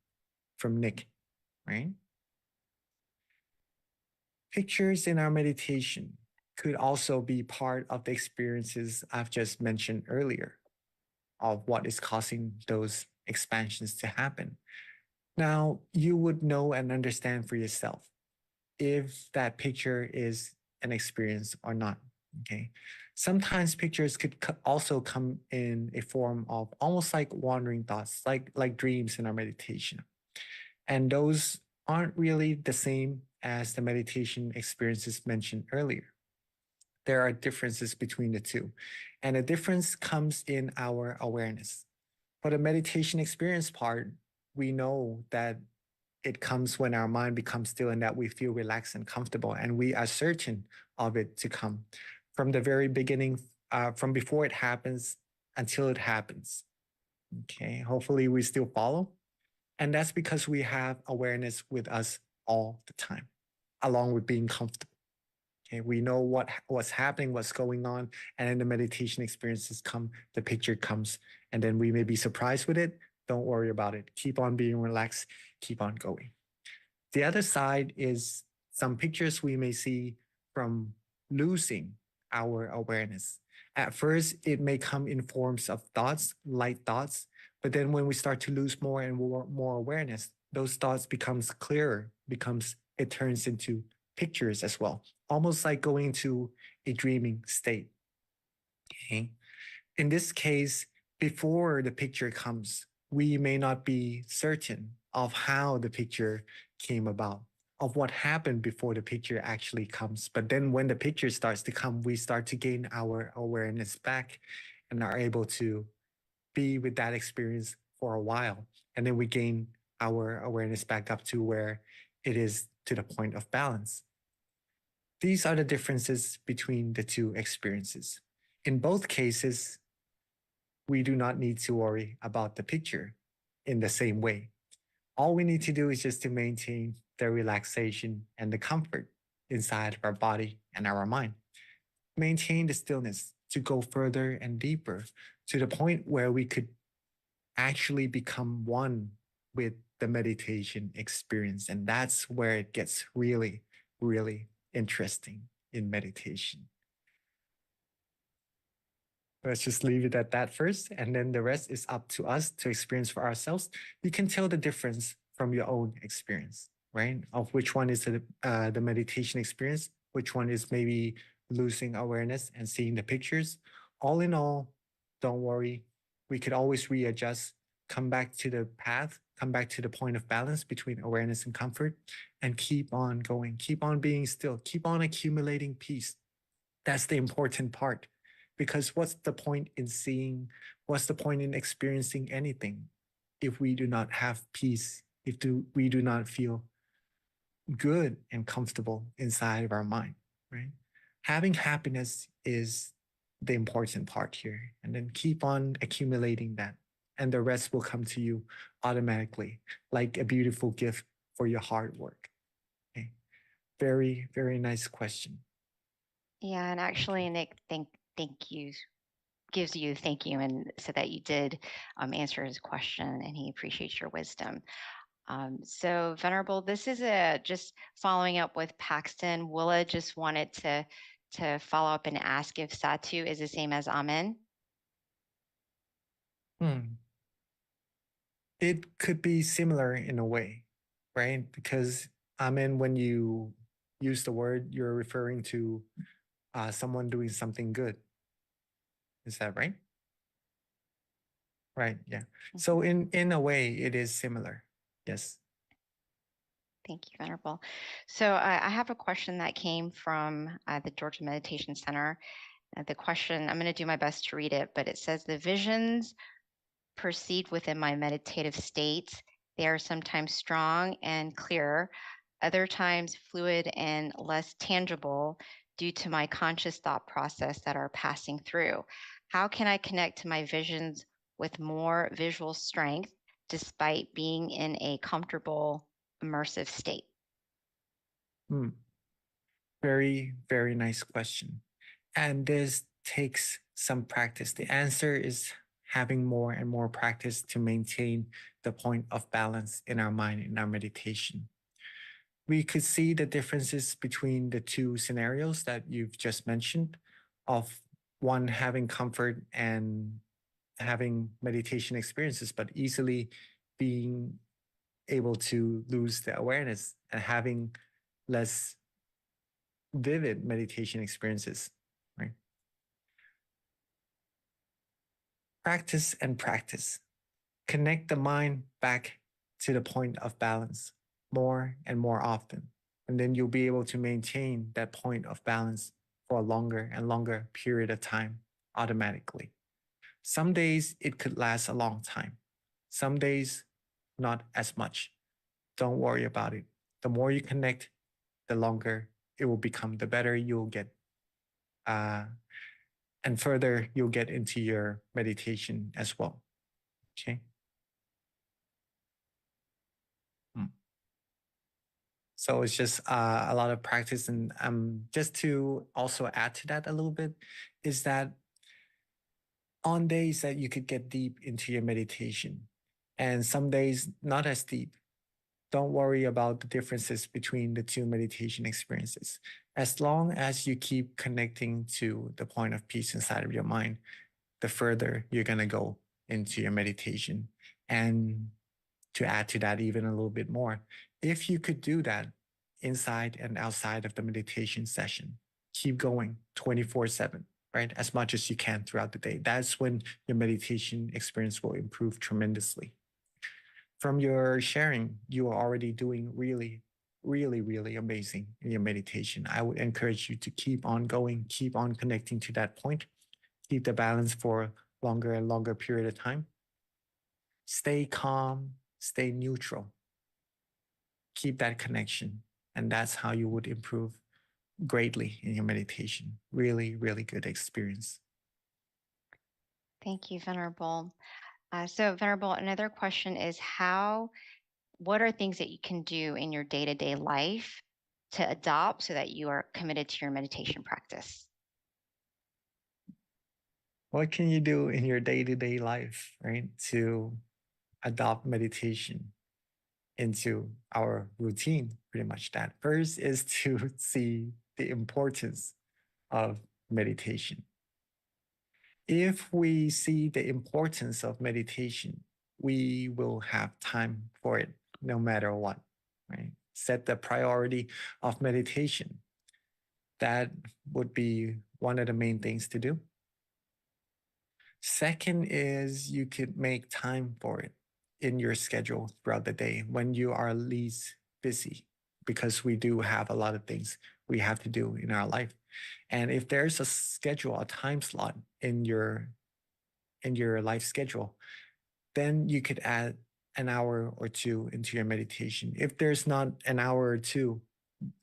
Nick, right? Pictures in our meditation could also be part of the experiences I've just mentioned earlier of what is causing those expansions to happen. Now, you would know and understand for yourself if that picture is an experience or not. Okay. Sometimes pictures could also come in a form of almost like wandering thoughts, like dreams in our meditation. And those aren't really the same as the meditation experiences mentioned earlier. There are differences between the two. And the difference comes in our awareness. For the meditation experience part, we know that it comes when our mind becomes still and that we feel relaxed and comfortable, and we are certain of it to come from the very beginning, from before it happens until it happens. Okay, hopefully we still follow. And that's because we have awareness with us all the time, along with being comfortable. Okay, we know what's happening, what's going on, and then the meditation experiences come, the picture comes, and then we may be surprised with it. Don't worry about it. Keep on being relaxed, keep on going. The other side is some pictures we may see from losing our awareness. At first, it may come in forms of thoughts, light thoughts, but then when we start to lose more and more awareness, those thoughts becomes clearer, it turns into pictures as well, almost like going to a dreaming state. Okay. In this case, before the picture comes, we may not be certain of how the picture came about, of what happened before the picture actually comes. But then when the picture starts to come, we start to gain our awareness back and are able to be with that experience for a while. And then we gain our awareness back up to where it is to the point of balance. These are the differences between the two experiences. In both cases, we do not need to worry about the picture in the same way. All we need to do is just to maintain the relaxation and the comfort inside of our body and our mind. Maintain the stillness to go further and deeper to the point where we could actually become one with the meditation experience. And that's where it gets really, really interesting in meditation. Let's just leave it at that first, and then the rest is up to us to experience for ourselves. You can tell the difference from your own experience, right? Of which one is the meditation experience, which one is maybe losing awareness and seeing the pictures. All in all, don't worry. We could always readjust, come back to the path, come back to the point of balance between awareness and comfort, and keep on going, keep on being still, keep on accumulating peace. That's the important part. Because what's the point in seeing, what's the point in experiencing anything if we do not have peace, if we do not feel good and comfortable inside of our mind, right? Having happiness is the important part here. And then keep on accumulating that. And the rest will come to you automatically, like a beautiful gift for your hard work. Okay. Very, very nice question. Yeah, and actually, Nick, thank you gives you thank you, and so that you did answer his question, and he appreciates your wisdom. So Venerable, this is just following up with Paxton. Willa just wanted to follow up and ask if Satu is the same as Amen. It could be similar in a way, right? Because Amen, when you use the word, you're referring to someone doing something good. Is that right? Right. Yeah. So in a way, it is similar. Yes. Thank you, Venerable. So I have a question that came from the Georgia Meditation Center. The question, I'm going to do my best to read it, but it says, the visions perceived within my meditative states, they are sometimes strong and clear, other times fluid and less tangible due to my conscious thought process that are passing through. How can I connect to my visions with more visual strength despite being in a comfortable, immersive state? Very, very nice question. And this takes some practice. The answer is having more and more practice to maintain the point of balance in our mind, in our meditation. We could see the differences between the two scenarios that you've just mentioned, of one having comfort and having meditation experiences, but easily being able to lose the awareness and having less vivid meditation experiences, right? Practice and practice. Connect the mind back to the point of balance more and more often. And then you'll be able to maintain that point of balance for a longer and longer period of time automatically. Some days it could last a long time. Some days, not as much. Don't worry about it. The more you connect, the longer it will become, the better you'll get. And further, you'll get into your meditation as well. Okay. So it's just a lot of practice. And just to also add to that a little bit, is that on days that you could get deep into your meditation and some days not as deep, don't worry about the differences between the two meditation experiences. As long as you keep connecting to the point of peace inside of your mind, the further you're going to go into your meditation. And to add to that even a little bit more, if you could do that inside and outside of the meditation session, keep going 24/7, right? As much as you can throughout the day. That's when your meditation experience will improve tremendously. From your sharing, you are already doing really, really, really amazing in your meditation. I would encourage you to keep on going, keep on connecting to that point, keep the balance for longer and longer period of time. Stay calm, stay neutral. Keep that connection. And that's how you would improve greatly in your meditation. Really, really good experience. Thank you, Venerable. So Venerable, another question is what are things that you can do in your day-to-day life to adopt so that you are committed to your meditation practice? What can you do in your day-to-day life, right, to adopt meditation into our routine? Pretty much that. First is to see the importance of meditation. If we see the importance of meditation, we will have time for it no matter what, right? Set the priority of meditation. That would be one of the main things to do. Second is you could make time for it in your schedule throughout the day when you are least busy, because we do have a lot of things we have to do in our life. And if there's a schedule, a time slot in your life schedule, then you could add an hour or two into your meditation. If there's not an hour or two,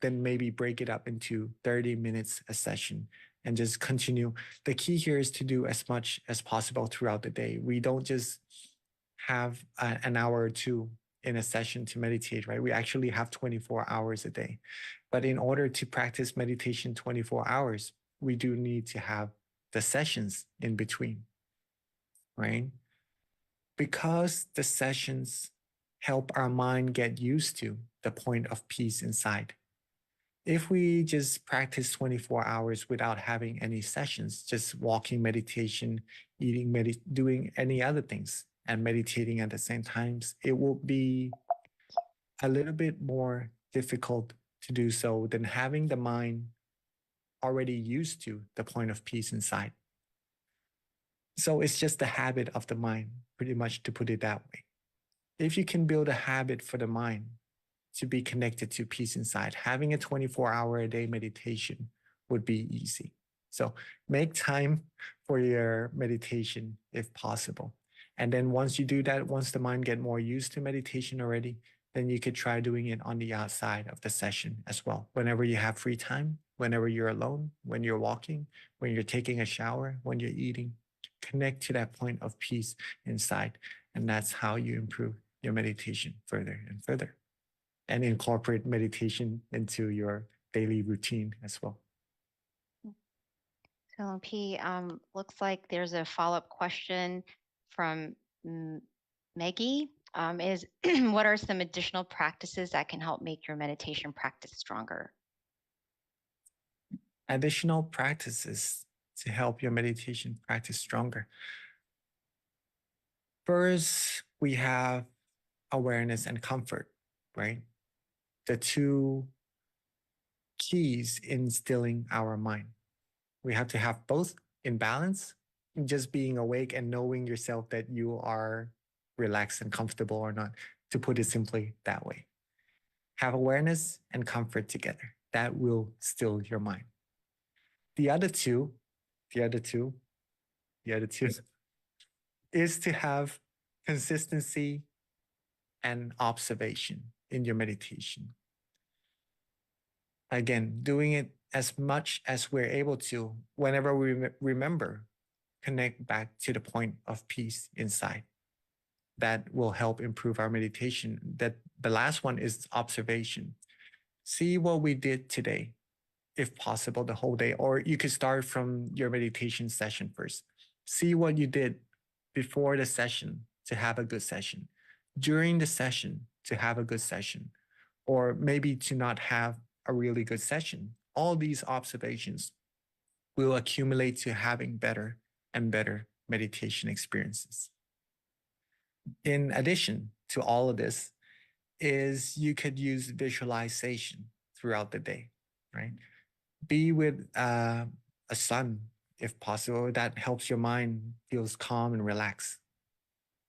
then maybe break it up into 30 minutes a session and just continue. The key here is to do as much as possible throughout the day. We don't just have an hour or two in a session to meditate, right? We actually have 24 hours a day. But in order to practice meditation 24 hours, we do need to have the sessions in between, right? Because the sessions help our mind get used to the point of peace inside. If we just practice 24 hours without having any sessions, just walking meditation, eating, doing any other things and meditating at the same times, it will be a little bit more difficult to do so than having the mind already used to the point of peace inside. So it's just the habit of the mind, pretty much, to put it that way. If you can build a habit for the mind to be connected to peace inside, having a 24-hour-a-day meditation would be easy. So make time for your meditation if possible. And then once you do that, once the mind get more used to meditation already, then you could try doing it on the outside of the session as well. Whenever you have free time, whenever you're alone, when you're walking, when you're taking a shower, when you're eating, connect to that point of peace inside. And that's how you improve your meditation further and further, and incorporate meditation into your daily routine as well. So P, looks like there's a follow-up question from Maggie. Is what are some additional practices that can help make your meditation practice stronger? Additional practices to help your meditation practice stronger. First, we have awareness and comfort, right? The two keys in stilling our mind. We have to have both in balance, just being awake and knowing yourself that you are relaxed and comfortable or not, to put it simply that way. Have awareness and comfort together. That will still your mind. The other two is to have consistency and observation in your meditation. Again, doing it as much as we're able to, whenever we remember, connect back to the point of peace inside. That will help improve our meditation. That the last one is observation. See what we did today, if possible, the whole day, or you could start from your meditation session first. See what you did before the session to have a good session, during the session to have a good session, or maybe to not have a really good session. All these observations will accumulate to having better and better meditation experiences. In addition to all of this, is you could use visualization throughout the day, right? Be with a sun, if possible. That helps your mind feels calm and relaxed.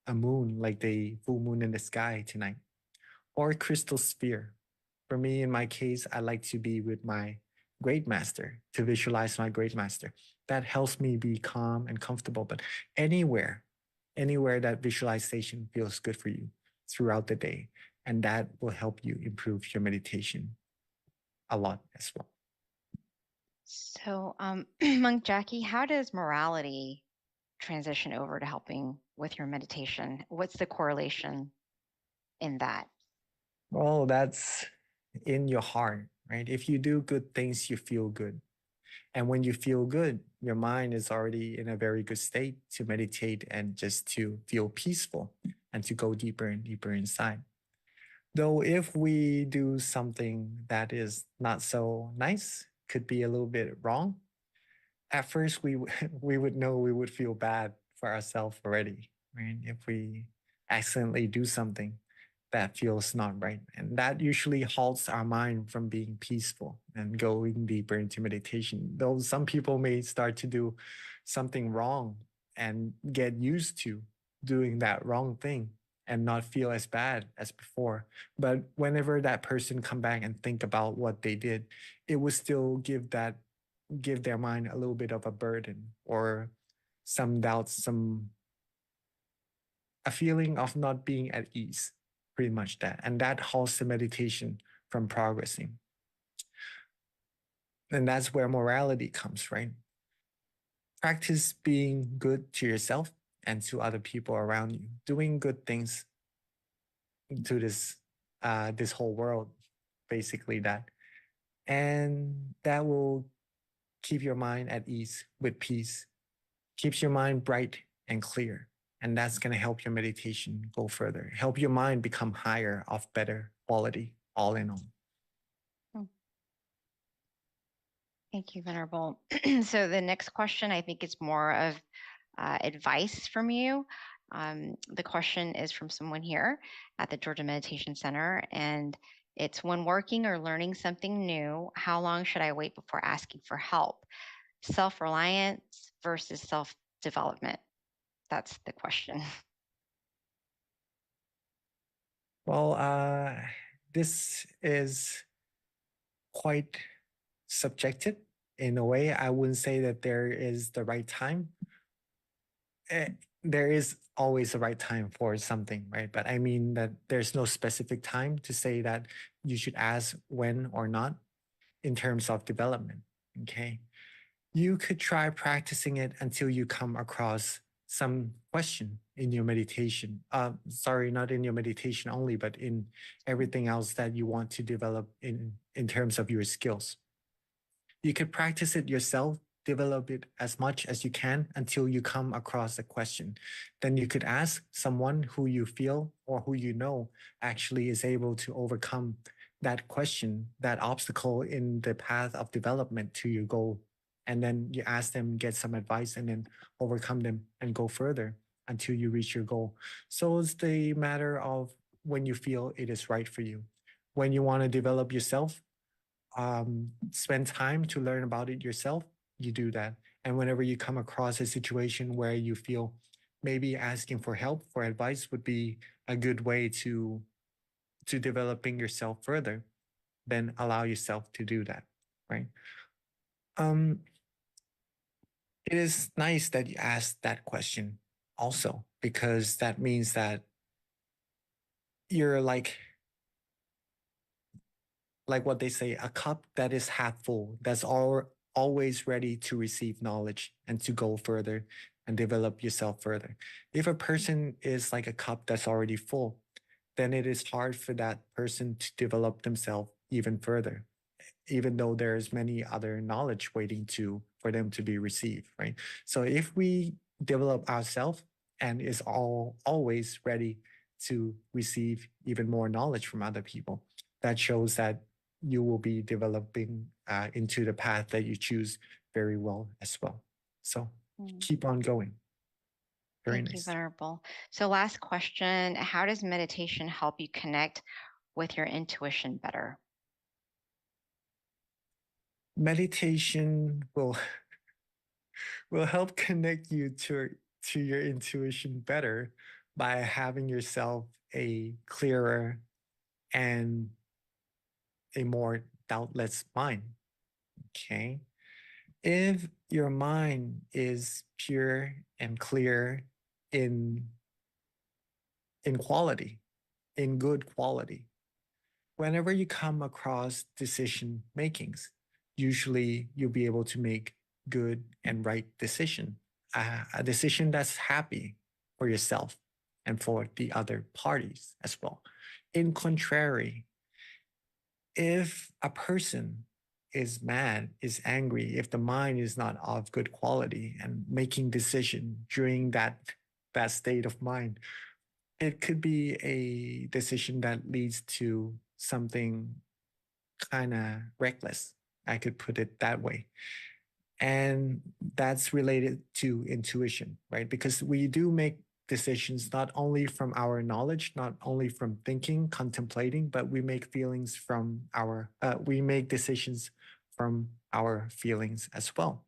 A moon, like the full moon in the sky tonight, or a crystal sphere. For me, in my case, I like to be with my great master, to visualize my great master. That helps me be calm and comfortable. But anywhere that visualization feels good for you throughout the day, and that will help you improve your meditation a lot as well. So, Monk Jackie, how does morality transition over to helping with your meditation? What's the correlation in that? Well, that's in your heart, right? If you do good things, you feel good. And when you feel good, your mind is already in a very good state to meditate and just to feel peaceful and to go deeper and deeper inside. Though if we do something that is not so nice, could be a little bit wrong, at first we would know, we would feel bad for ourselves already, right? If we accidentally do something that feels not right. And that usually halts our mind from being peaceful and going deeper into meditation. Though some people may start to do something wrong and get used to doing that wrong thing and not feel as bad as before. But whenever that person come back and think about what they did, it would still give that give their mind a little bit of a burden or some doubts, a feeling of not being at ease, pretty much that. And that halts the meditation from progressing. And that's where morality comes, right? Practice being good to yourself and to other people around you, doing good things to this whole world, basically that. And that will keep your mind at ease with peace, keeps your mind bright and clear. And that's going to help your meditation go further, help your mind become higher of better quality, all in all. Thank you, Venerable. So the next question, I think is more of advice from you. The question is from someone here at the Georgia Meditation Center, and it's, when working or learning something new, how long should I wait before asking for help? Self-reliance versus self-development. That's the question. Well, this is quite subjective in a way. I wouldn't say that there is the right time. There is always a right time for something, right? But I mean that there's no specific time to say that you should ask when or not in terms of development, okay? You could try practicing it until you come across some question in your meditation. Sorry, not in your meditation only, but in everything else that you want to develop in terms of your skills. You could practice it yourself, develop it as much as you can until you come across a question. Then you could ask someone who you feel or who you know actually is able to overcome that question, that obstacle in the path of development to your goal. And then you ask them, get some advice, and then overcome them and go further until you reach your goal. So it's the matter of when you feel it is right for you. When you want to develop yourself, spend time to learn about it yourself, you do that. And whenever you come across a situation where you feel maybe asking for help, for advice would be a good way to developing yourself further, then allow yourself to do that, right? It is nice that you asked that question also, because that means that you're like what they say, a cup that is half full, that's always ready to receive knowledge and to go further and develop yourself further. If a person is like a cup that's already full, then it is hard for that person to develop themselves even further, even though there's many other knowledge waiting for them to be received, right? So if we develop ourselves and is always ready to receive even more knowledge from other people, that shows that you will be developing into the path that you choose very well as well. So keep on going. Very Thank you, nice. Venerable. So last question, how does meditation help you connect with your intuition better? Meditation will help connect you to your intuition better by having yourself a clearer and a more doubtless mind. Okay. If your mind is pure and clear in quality, in good quality, whenever you come across decision makings, usually you'll be able to make good and right decision, a decision that's happy for yourself and for the other parties as well. In contrary, if a person is mad, is angry, if the mind is not of good quality and making decision during that state of mind, it could be a decision that leads to something kind of reckless. I could put it that way. And that's related to intuition, right? Because we do make decisions not only from our knowledge, not only from thinking, contemplating, but we make we make decisions from our feelings as well.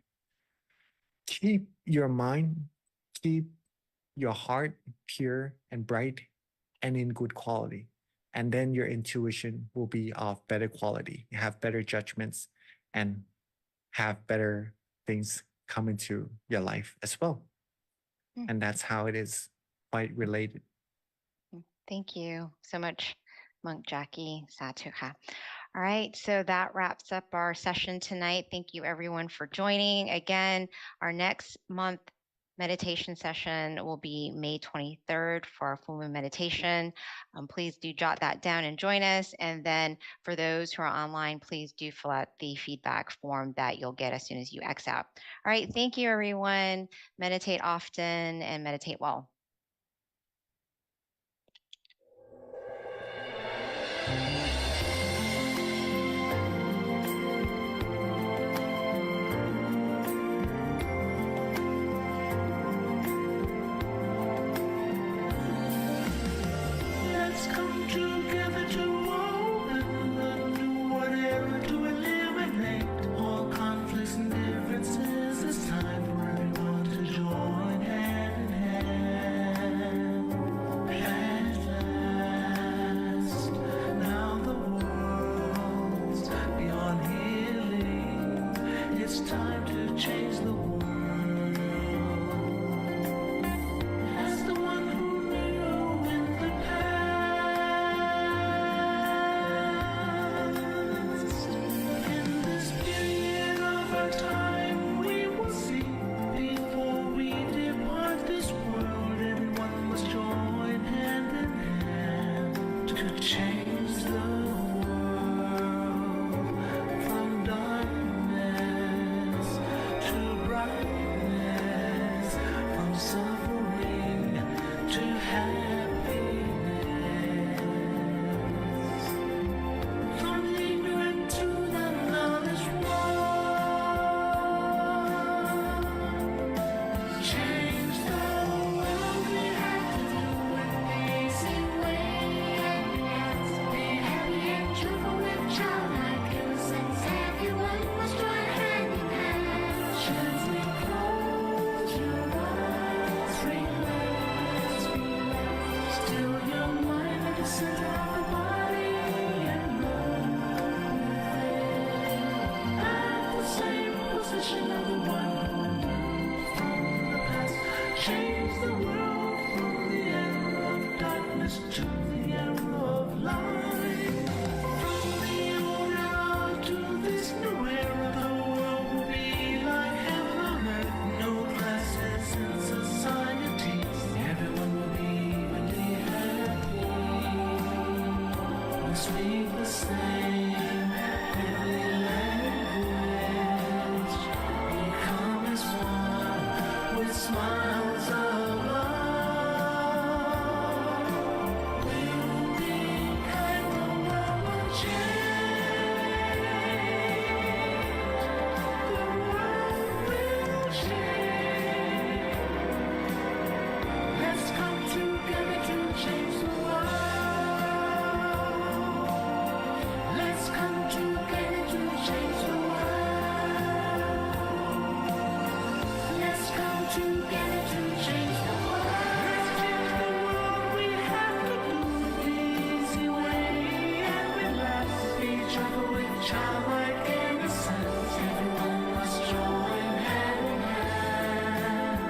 Keep your mind, keep your heart pure and bright and in good quality. And then your intuition will be of better quality. You have better judgments and have better things come into your life as well. Mm. And that's how it is quite related. Thank you so much, Monk Jackie Satuha. All right, so that wraps up our session tonight. Thank you everyone for joining. Again, our next month meditation session will be May 23rd for our full moon meditation. Please do jot that down and join us. And then for those who are online, please do fill out the feedback form that you'll get as soon as you exit out. All right, thank you everyone. Meditate often and meditate well. Let's come together to open the new whatever to eliminate all conflicts and differences. It's time for everyone to join hand in hand. At last, now the world's beyond healing. It's time to change the world. As the one who knew in the past, in this period of our time, we will see before we depart this world. Everyone must join hand in hand to change the world from darkness to brightness, from suffering to happiness, from ignorant to the knowledge one. Change the world, we have to do it the easy way. Be happy and joyful with childlike innocence. Everyone must join hand in hand. Gently close your eyes, relax, relax. Still your mind at the center of the body and move at the same position of the one who knew from the past. Change the world from the era of darkness to the era of light. From the old era to this new era, the world will be like heaven on earth. No classes in society. Everyone will be evenly happy. We speak the same heavenly language. Become as one with smiles of love. We'll be kind, the world will change. The world will change. Let's come together to change the world. Let's come together to change the world. Let's come together to change the world. Let's change the world. We have to do it the easy way and relax. Be joyful with childlike innocence. Everyone must join hand in hand.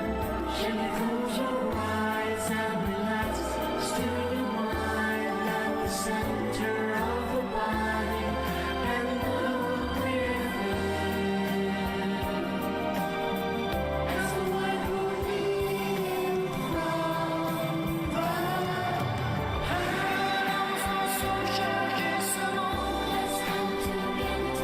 Gently close your eyes and relax. Still your mind at the center of the body and look within. As the one who knew from the past. Let's come together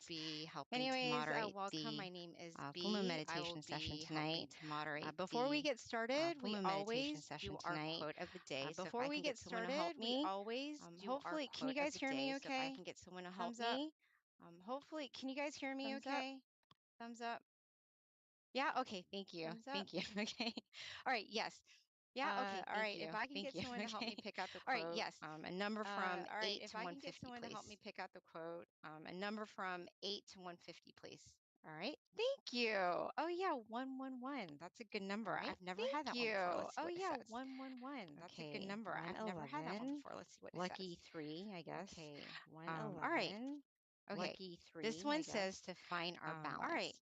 be helping to moderate welcome. My name is full moon meditation session tonight. To moderate. Before we get started, we always do our quote of the day. Before we get started, we always do hopefully, can you guys hear me okay? If I can get someone to help me. Hopefully, can you guys hear me okay? Thumbs up. Yeah, okay, thank you. Thank you. Okay. All right, yes. Yeah, okay. All right. If I can get someone to help me pick out the quote. All right, yes. A number from 8 to 150, please. Help me pick out the quote. A number from 8 to 150, please. All right. Thank you. Oh yeah, 111. That's a good number. Right. I've never had that one before. Let's see what it says. 111. That's a good number. I've never had that one before. Let's see what it says. Lucky 3, I guess. Okay. 111. All right. Okay. Lucky 3. This one says to find our balance. All right.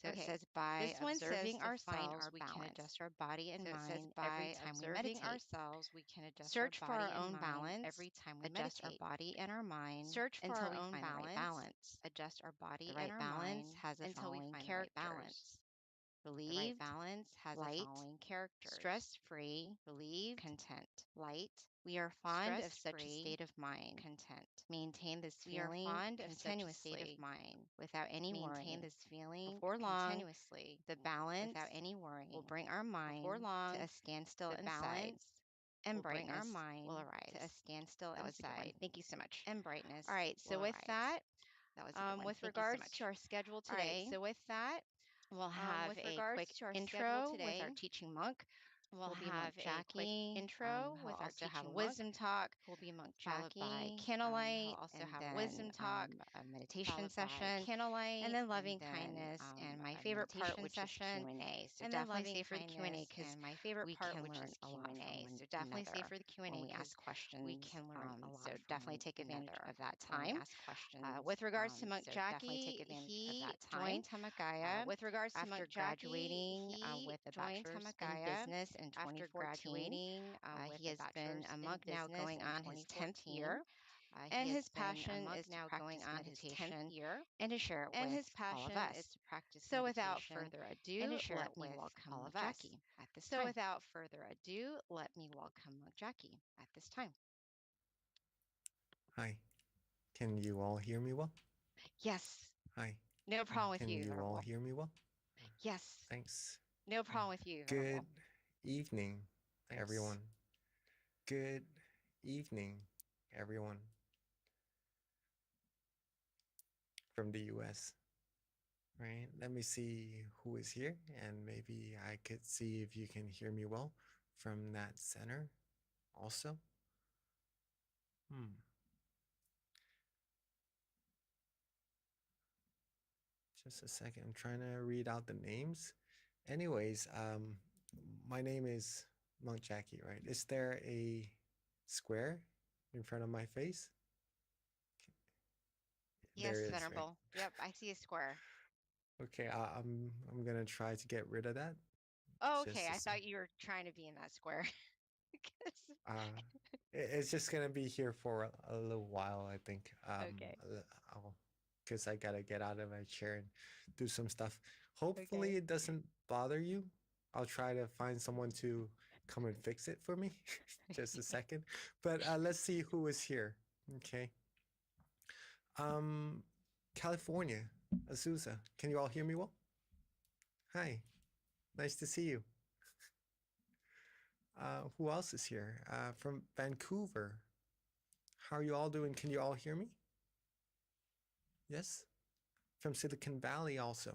So it says by observing ourselves, we can adjust our body and mind every time we meditate. Ourselves, we can adjust search for our own balance every time we adjust our body and our mind. Search for our own balance. Adjust our body and our balance has a following characters. Relieved, balance has a following characters. Stress-free, relieved, content, light. We are fond of such a state of mind, content. Maintain this feeling. We are fond of such a state of mind without any worrying. Maintain this feeling before long. Continuously, the balance without any worrying will bring our mind before long to a standstill inside. And brightness our mind will arise to a standstill inside. Thank you so much. And brightness. All right. So with that, was with regards to our schedule today. All right, so with that. We'll have a quick intro with our teaching monk. We'll have a quick intro with our teaching wisdom talk. We'll be monk Jackie, followed by candlelight. Also have a wisdom talk, a meditation session, candlelight, and then loving kindness. And my favorite part, which is Q&A. So definitely stay for the Q&A because my favorite part, which is Q&A. So definitely stay for the Q&A. When we ask questions, we can learn a lot. So definitely take advantage of that time. Ask questions. With regards to monk Jackie, he joined Tamakaya. With regards to monk graduating with a bachelor's in business in 2014. He has been a monk now going on his 10th year. And his passion is now going on his 10th year and to share it with all of us. So without further ado, let me welcome all of Jackie at this time. So without further ado, let me welcome monk Jackie at this time. Hi. Can you all hear me well? Yes. Hi. No problem with you. Can you all hear me well? Yes. Thanks. No problem with you. Good evening, everyone. Good evening, everyone. From the US. Right. Let me see who is here, and maybe I could see if you can hear me well from that center also. Just a second. I'm trying to read out the names. Anyways, my name is Monk Jackie, right? Is there a square in front of my face? Yes, Venerable. Right? Yep, I see a square. Okay, I'm gonna try to get rid of that. Oh, okay. I thought you were trying to be in that square. It's just gonna be here for a little while, I think. Okay. Because I gotta get out of my chair and do some stuff. Hopefully it doesn't bother you. I'll try to find someone to come and fix it for me. Just a second. But let's see who is here. Okay. California, Azusa. Can you all hear me well? Hi. Nice to see you. Who else is here? From Vancouver. How are you all doing? Can you all hear me? Yes? From Silicon Valley also.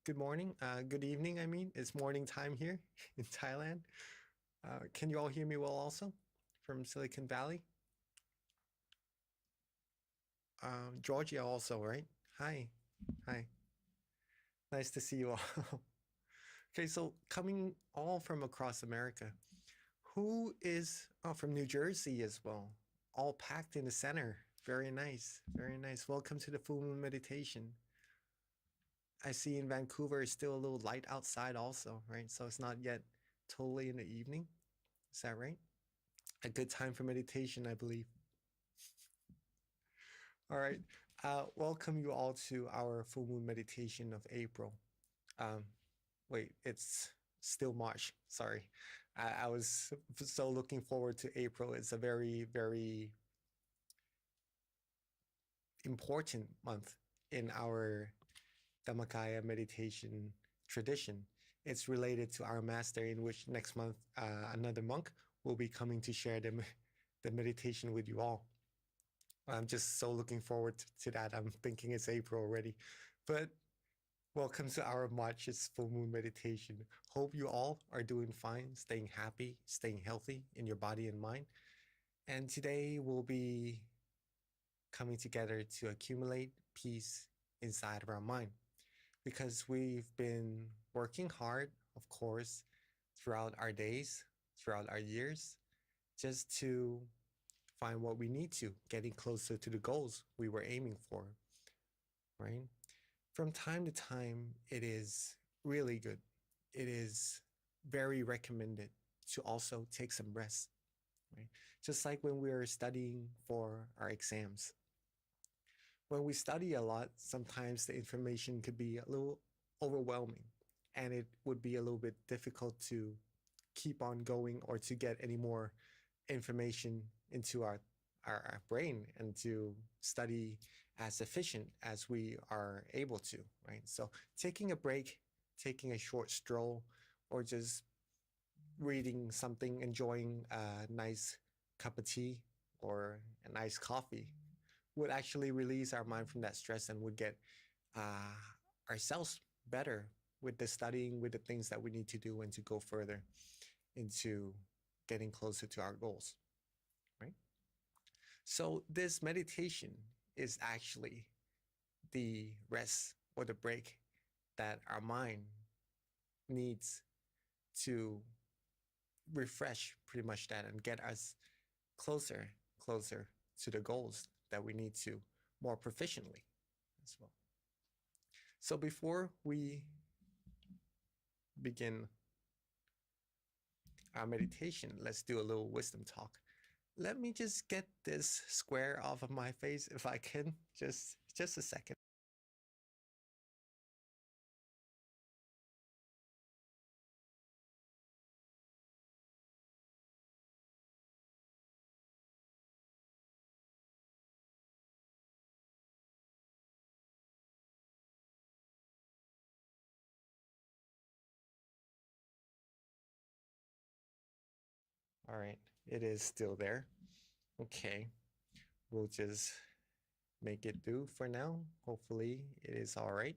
Good morning. Good evening, I mean. It's morning time here in Thailand. Can you all hear me well also? From Silicon Valley? Georgia also, right? Hi. Hi. Nice to see you all. Okay, so coming all from across America. Who is from New Jersey as well? All packed in the center. Very nice. Very nice. Welcome to the full moon meditation. I see in Vancouver it's still a little light outside also, right? So it's not yet totally in the evening. Is that right? A good time for meditation, I believe. All right. Welcome you all to our full moon meditation of April. Wait, it's still March. Sorry. I was so looking forward to April. It's a very, very important month in our Dhammakaya meditation tradition. It's related to our master, in which next month another monk will be coming to share the meditation with you all. I'm just so looking forward to that. I'm thinking it's April already. But welcome to our March's full moon meditation. Hope you all are doing fine, staying happy, staying healthy in your body and mind. And today we'll be coming together to accumulate peace inside of our mind, because we've been working hard, of course, throughout our days, throughout our years, just to find what we need to, getting closer to the goals we were aiming for, right? From time to time, it is really good. It is very recommended to also take some rest, right? Just like when we are studying for our exams. When we study a lot, sometimes the information could be a little overwhelming, and it would be a little bit difficult to keep on going or to get any more information into our brain and to study as efficient as we are able to, right? So taking a break, taking a short stroll, or just reading something, enjoying a nice cup of tea or a nice coffee would actually release our mind from that stress and would get ourselves better with the studying, with the things that we need to do, and to go further into getting closer to our goals, right? So this meditation is actually the rest or the break that our mind needs to refresh pretty much that and get us closer to the goals that we need to more proficiently as well. So before we begin our meditation, let's do a little wisdom talk. Let me just get this square off of my face if I can, just a second. All right, it is still there. Okay, we'll just make it do for now. Hopefully it is all right.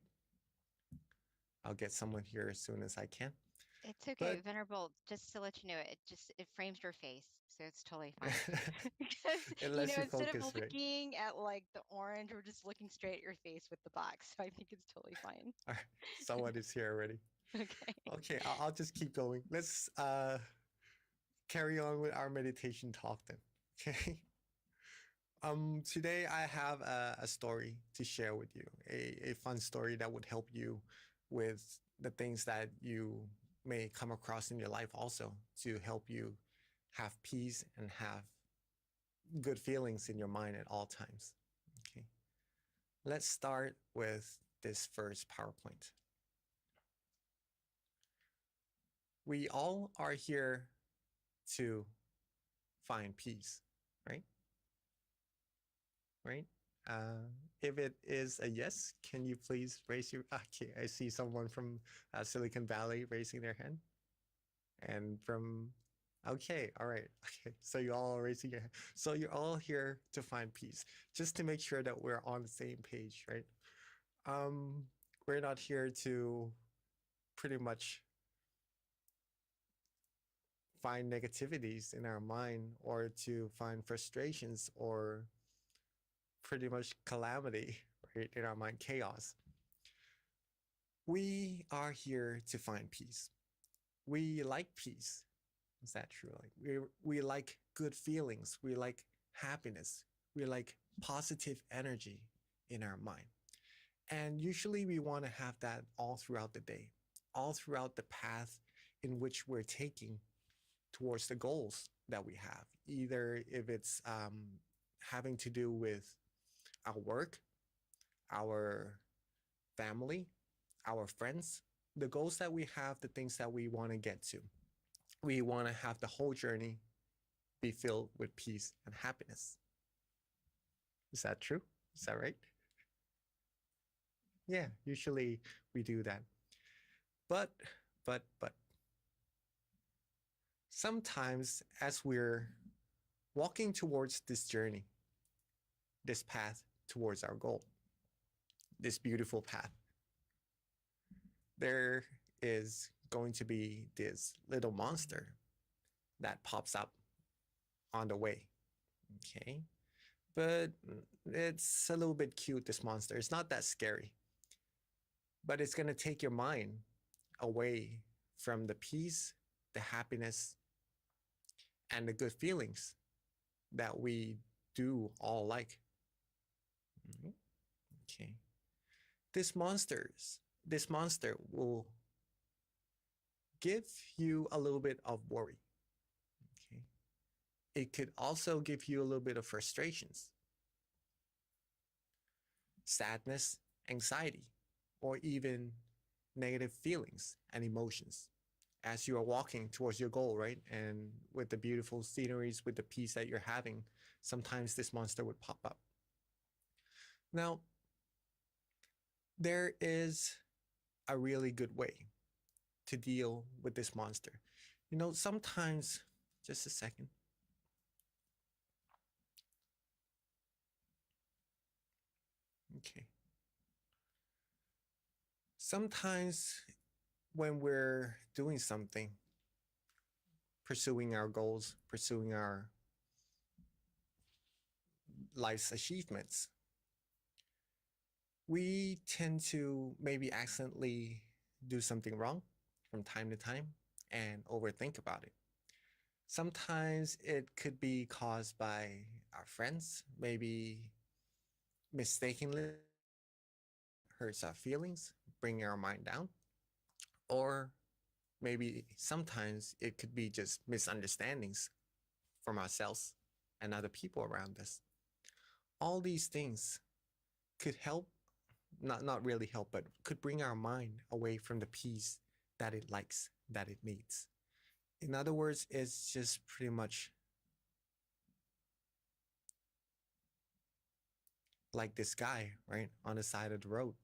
I'll get someone here as soon as I can. It's okay, But Venerable. Just to let you know, it frames your face, so it's totally fine. Because it lets you instead of focus, right? looking at like the orange, we're just looking straight at your face with the box. So I think it's totally fine. All right, someone is here already. Okay. Okay, I'll just keep going. Let's carry on with our meditation talk then. Okay. Today I have a story to share with you, a fun story that would help you with the things that you may come across in your life also, to help you have peace and have good feelings in your mind at all times. Okay. Let's start with this first PowerPoint. We all are here to find peace, right? Right? If it is a yes, can you please raise your, okay, I see someone from Silicon Valley raising their hand. And from, okay, all right, okay. So you all are raising your hand. So you're all here to find peace, just to make sure that we're on the same page, right? We're not here to pretty much find negativities in our mind, or to find frustrations, or pretty much calamity, right, in our mind, chaos. We are here to find peace. We like peace. Is that true? Like we like good feelings. We like happiness. We like positive energy in our mind. And usually we want to have that all throughout the day, all throughout the path in which we're taking towards the goals that we have, either if it's having to do with our work, our family, our friends, the goals that we have, the things that we want to get to. We want to have the whole journey be filled with peace and happiness. Is that true? Is that right? Yeah, usually we do that. But sometimes as we're walking towards this journey, this path towards our goal, this beautiful path, there is going to be this little monster that pops up on the way. Okay. But it's a little bit cute, this monster. It's not that scary. But it's going to take your mind away from the peace, the happiness, and the good feelings that we do all like. Okay. This monster will give you a little bit of worry. Okay. It could also give you a little bit of frustrations, sadness, anxiety, or even negative feelings and emotions as you are walking towards your goal, right? And with the beautiful sceneries, with the peace that you're having, sometimes this monster would pop up. Now, there is a really good way to deal with this monster. You know, sometimes, just a second. Okay. Sometimes when we're doing something, pursuing our goals, pursuing our life's achievements, we tend to maybe accidentally do something wrong from time to time and overthink about it. Sometimes it could be caused by our friends, maybe mistakenly hurts our feelings, bringing our mind down, or maybe sometimes it could be just misunderstandings from ourselves and other people around us. All these things could help, not really help, but could bring our mind away from the peace that it likes, that it needs. In other words, it's just pretty much like this guy, right, on the side of the road.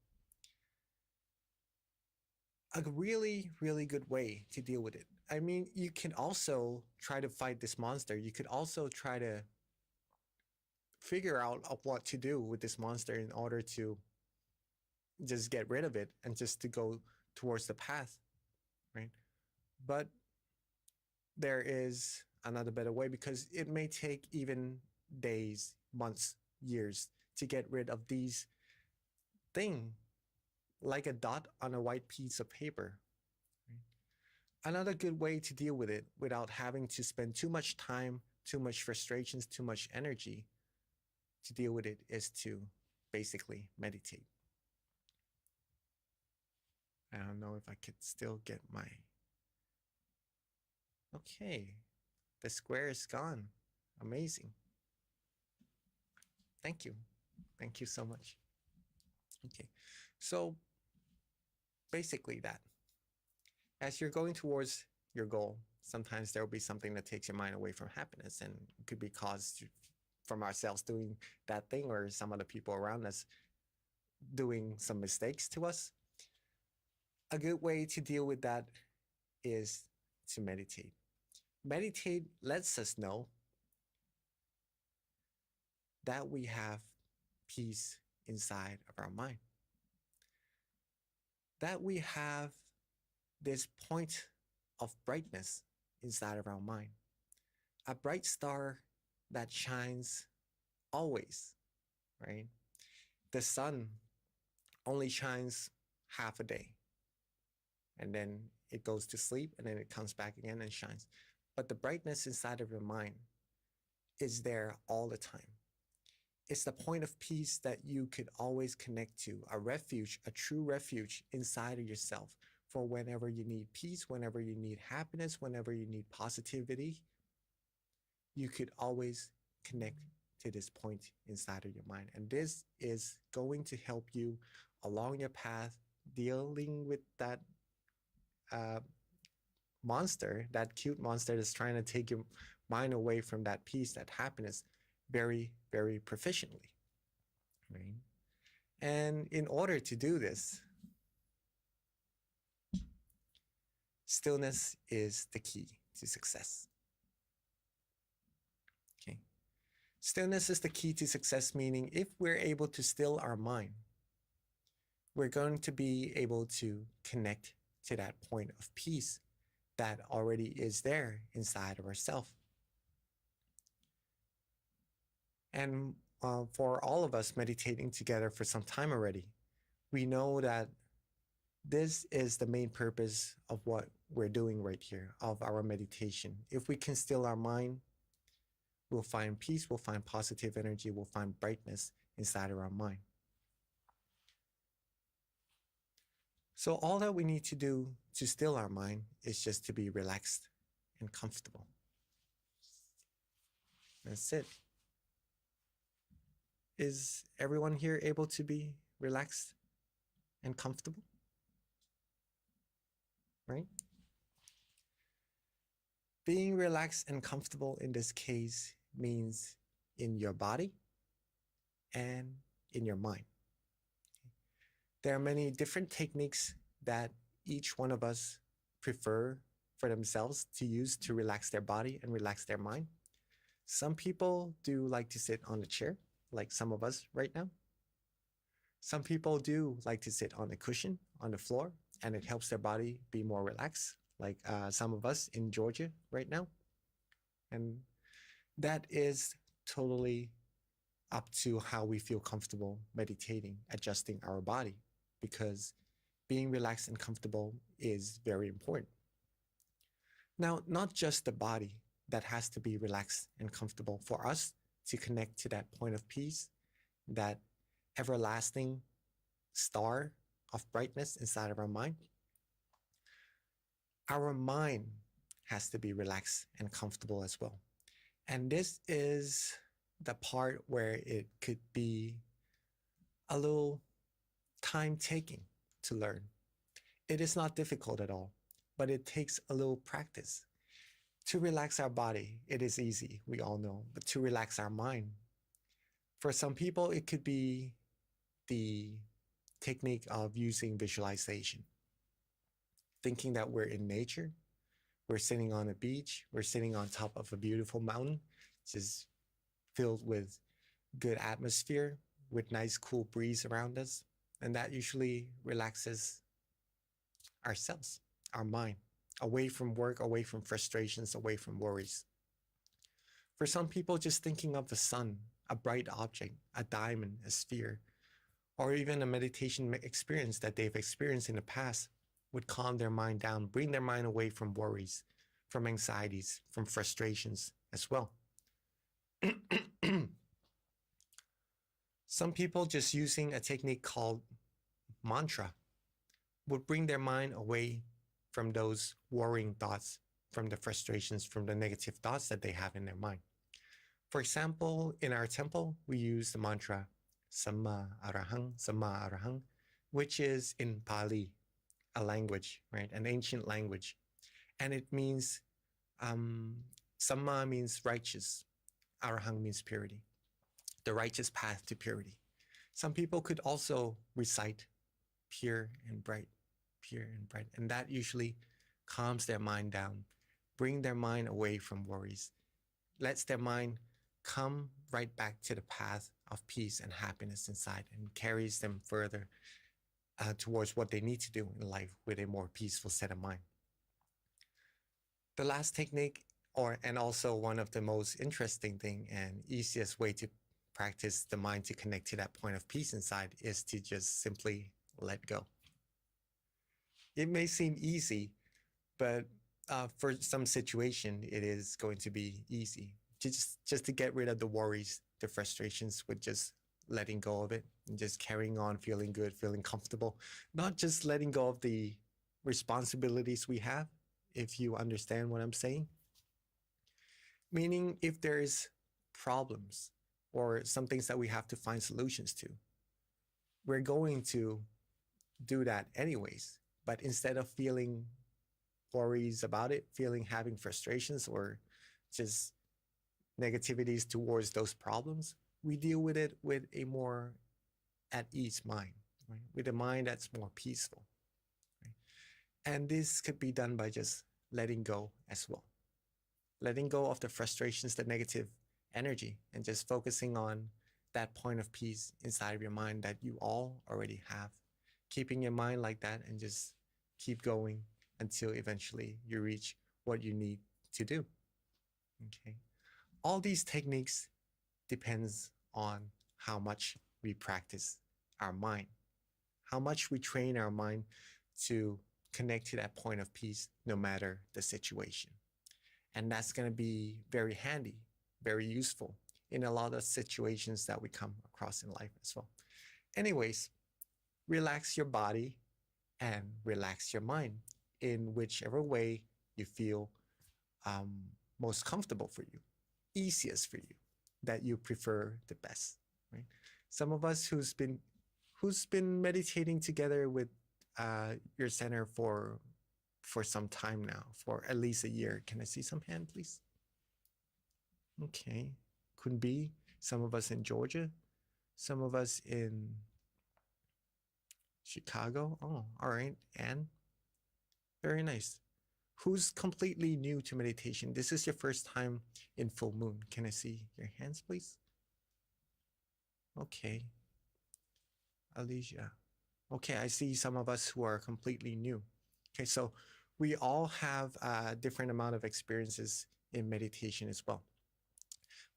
A really, really good way to deal with it. I mean, you can also try to fight this monster. You could also try to figure out of what to do with this monster in order to just get rid of it and just to go towards the path, right? But there is another better way, because it may take even days, months, years to get rid of these thing like a dot on a white piece of paper. Right? Another good way to deal with it without having to spend too much time, too much frustrations, too much energy to deal with it is to basically meditate. I don't know if I could still get my... Okay, the square is gone. Amazing. Thank you. Thank you so much. Okay, so basically that. As you're going towards your goal, sometimes there will be something that takes your mind away from happiness, and it could be caused from ourselves doing that thing or some other people around us doing some mistakes to us. A good way to deal with that is to meditate. Meditate lets us know that we have peace inside of our mind, that we have this point of brightness inside of our mind, a bright star that shines always, right? The sun only shines half a day, and then it goes to sleep, and then it comes back again and shines. But the brightness inside of your mind is there all the time. It's the point of peace that you could always connect to, a refuge, a true refuge inside of yourself for whenever you need peace, whenever you need happiness, whenever you need positivity. You could always connect to this point inside of your mind. And this is going to help you along your path, dealing with that monster, that cute monster that's trying to take your mind away from that peace, that happiness, very, very proficiently, right? And in order to do this, stillness is the key to success. Okay. Stillness is the key to success, meaning if we're able to still our mind, we're going to be able to connect to that point of peace that already is there inside of ourselves. And for all of us meditating together for some time already, we know that this is the main purpose of what we're doing right here, of our meditation. If we can still our mind, we'll find peace, we'll find positive energy, we'll find brightness inside of our mind. So all that we need to do to still our mind is just to be relaxed and comfortable. That's it. Is everyone here able to be relaxed and comfortable? Right? Being relaxed and comfortable in this case means in your body and in your mind. There are many different techniques that each one of us prefer for themselves to use to relax their body and relax their mind. Some people do like to sit on a chair, like some of us right now. Some people do like to sit on a cushion on the floor, and it helps their body be more relaxed, like some of us in Georgia right now. And that is totally up to how we feel comfortable meditating, adjusting our body, because being relaxed and comfortable is very important. Now, not just the body that has to be relaxed and comfortable for us to connect to that point of peace, that everlasting star of brightness inside of our mind. Our mind has to be relaxed and comfortable as well. And this is the part where it could be a little time-taking to learn. It is not difficult at all, but it takes a little practice. To relax our body, it is easy, we all know, but to relax our mind, for some people, it could be the technique of using visualization. Thinking that we're in nature, we're sitting on a beach, we're sitting on top of a beautiful mountain, just filled with good atmosphere, with nice cool breeze around us. And that usually relaxes ourselves, our mind, away from work, away from frustrations, away from worries. For some people, just thinking of the sun, a bright object, a diamond, a sphere, or even a meditation experience that they've experienced in the past would calm their mind down, bring their mind away from worries, from anxieties, from frustrations as well. Some people just using a technique called mantra would bring their mind away from those worrying thoughts, from the frustrations, from the negative thoughts that they have in their mind. For example, in our temple, we use the mantra Samma Arahang, which is in Pali, a language, right? An ancient language. And it means, Samma means righteous, Arahang means purity, the righteous path to purity. Some people could also recite pure and bright, and that usually calms their mind down, bring their mind away from worries, lets their mind come right back to the path of peace and happiness inside, and carries them further towards what they need to do in life with a more peaceful set of mind. The last technique, and also one of the most interesting thing and easiest way to practice the mind to connect to that point of peace inside, is to just simply let go. It may seem easy, but for some situation, it is going to be easy. Just to get rid of the worries, the frustrations, with just letting go of it and just carrying on, feeling good, feeling comfortable. Not just letting go of the responsibilities we have, if you understand what I'm saying. Meaning if there's problems or some things that we have to find solutions to, we're going to do that anyways. But instead of feeling worries about it, having frustrations or just negativities towards those problems, we deal with it with a more at ease mind, right? With a mind that's more peaceful. Right? And this could be done by just letting go as well. Letting go of the frustrations, the negative energy, and just focusing on that point of peace inside of your mind that you all already have. Keeping your mind like that and just keep going until eventually you reach what you need to do. Okay. All these techniques depends on how much we practice our mind, how much we train our mind to connect to that point of peace no matter the situation. And that's going to be very handy, very useful in a lot of situations that we come across in life as well. Anyways, relax your body and relax your mind in whichever way you feel most comfortable for you, easiest for you, that you prefer the best, right? Some of us who's been meditating together with your center for some time now, for at least a year. Can I see some hand, please? Okay, could be some of us in Georgia, some of us in Chicago. Oh, all right, and very nice. Who's completely new to meditation? This is your first time in full moon. Can I see your hands, please? Okay. Alicia. Okay, I see some of us who are completely new. Okay, so we all have a different amount of experiences in meditation as well.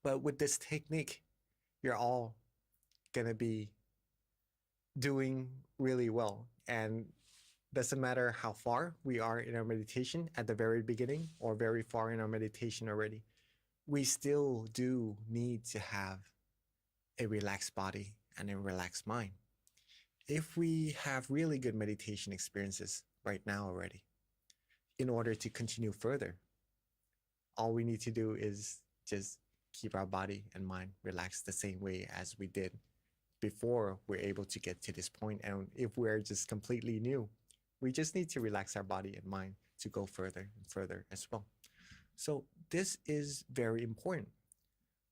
But with this technique, you're all gonna be doing really well. And doesn't matter how far we are in our meditation at the very beginning or very far in our meditation already, we still do need to have a relaxed body and a relaxed mind. If we have really good meditation experiences right now already, in order to continue further, all we need to do is just keep our body and mind relaxed the same way as we did before we're able to get to this point. And if we're just completely new, we just need to relax our body and mind to go further and further as well. So this is very important.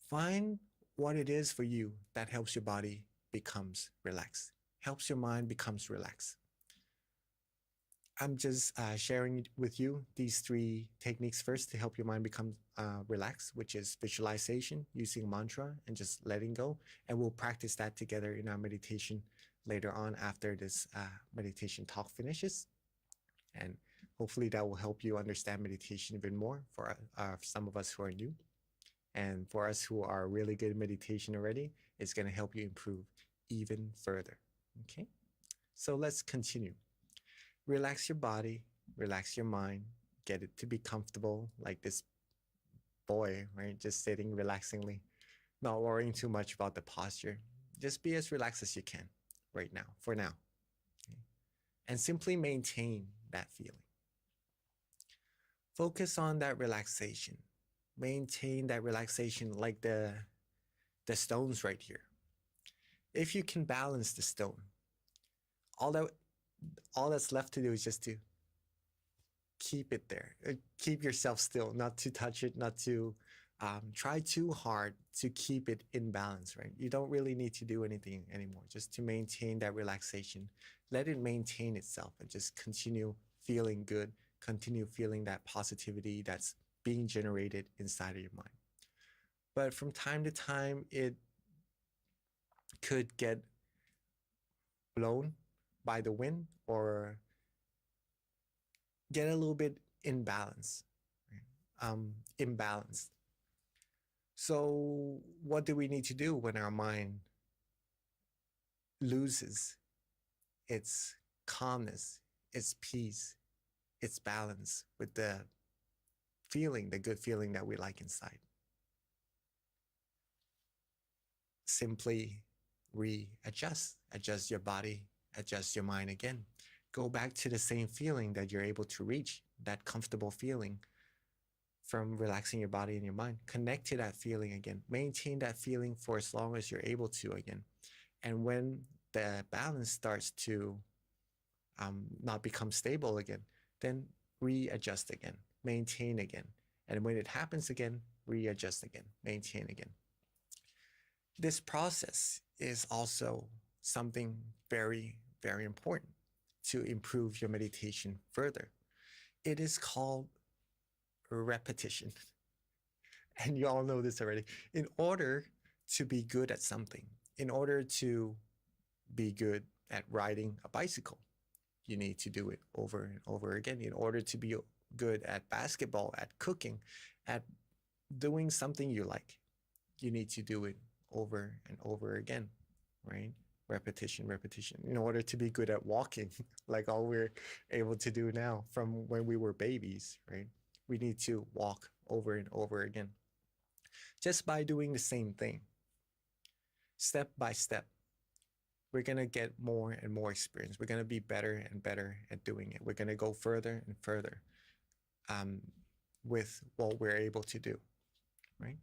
Find what it is for you that helps your body becomes relaxed, helps your mind becomes relaxed. I'm just sharing with you these 3 techniques first to help your mind become relaxed, which is visualization, using mantra, and just letting go. And we'll practice that together in our meditation later on after this meditation talk finishes. And hopefully that will help you understand meditation even more for some of us who are new. And for us who are really good at meditation already, it's going to help you improve even further. Okay, so let's continue. Relax your body, relax your mind, get it to be comfortable like this boy, right? Just sitting relaxingly, not worrying too much about the posture. Just be as relaxed as you can right now, for now. Okay? And simply maintain that feeling. Focus on that relaxation. Maintain that relaxation like the stones right here. If you can balance the stone, all that's left to do is just to keep it there. Keep yourself still, not to touch it, not to try too hard to keep it in balance, right? You don't really need to do anything anymore, just to maintain that relaxation. Let it maintain itself and just continue feeling good, continue feeling that positivity that's being generated inside of your mind. But from time to time, it could get blown by the wind or get a little bit imbalanced. So what do we need to do when our mind loses its calmness, its peace, its balance with the feeling, the good feeling that we like inside? Simply adjust your body, adjust your mind again. Go back to the same feeling that you're able to reach, that comfortable feeling from relaxing your body and your mind. Connect to that feeling again. Maintain that feeling for as long as you're able to again. And when the balance starts to not become stable again, then readjust again, maintain again. And when it happens again, readjust again, maintain again. This process is also something very, very important to improve your meditation further. It is called repetition. And you all know this already. In order to be good at something, in order to be good at riding a bicycle, you need to do it over and over again. In order to be good at basketball, at cooking, at doing something you like, you need to do it over and over again, right? Repetition, repetition. In order to be good at walking, like all we're able to do now from when we were babies, right? We need to walk over and over again. Just by doing the same thing, step by step, we're going to get more and more experience. We're going to be better and better at doing it. We're going to go further and further with what we're able to do, right?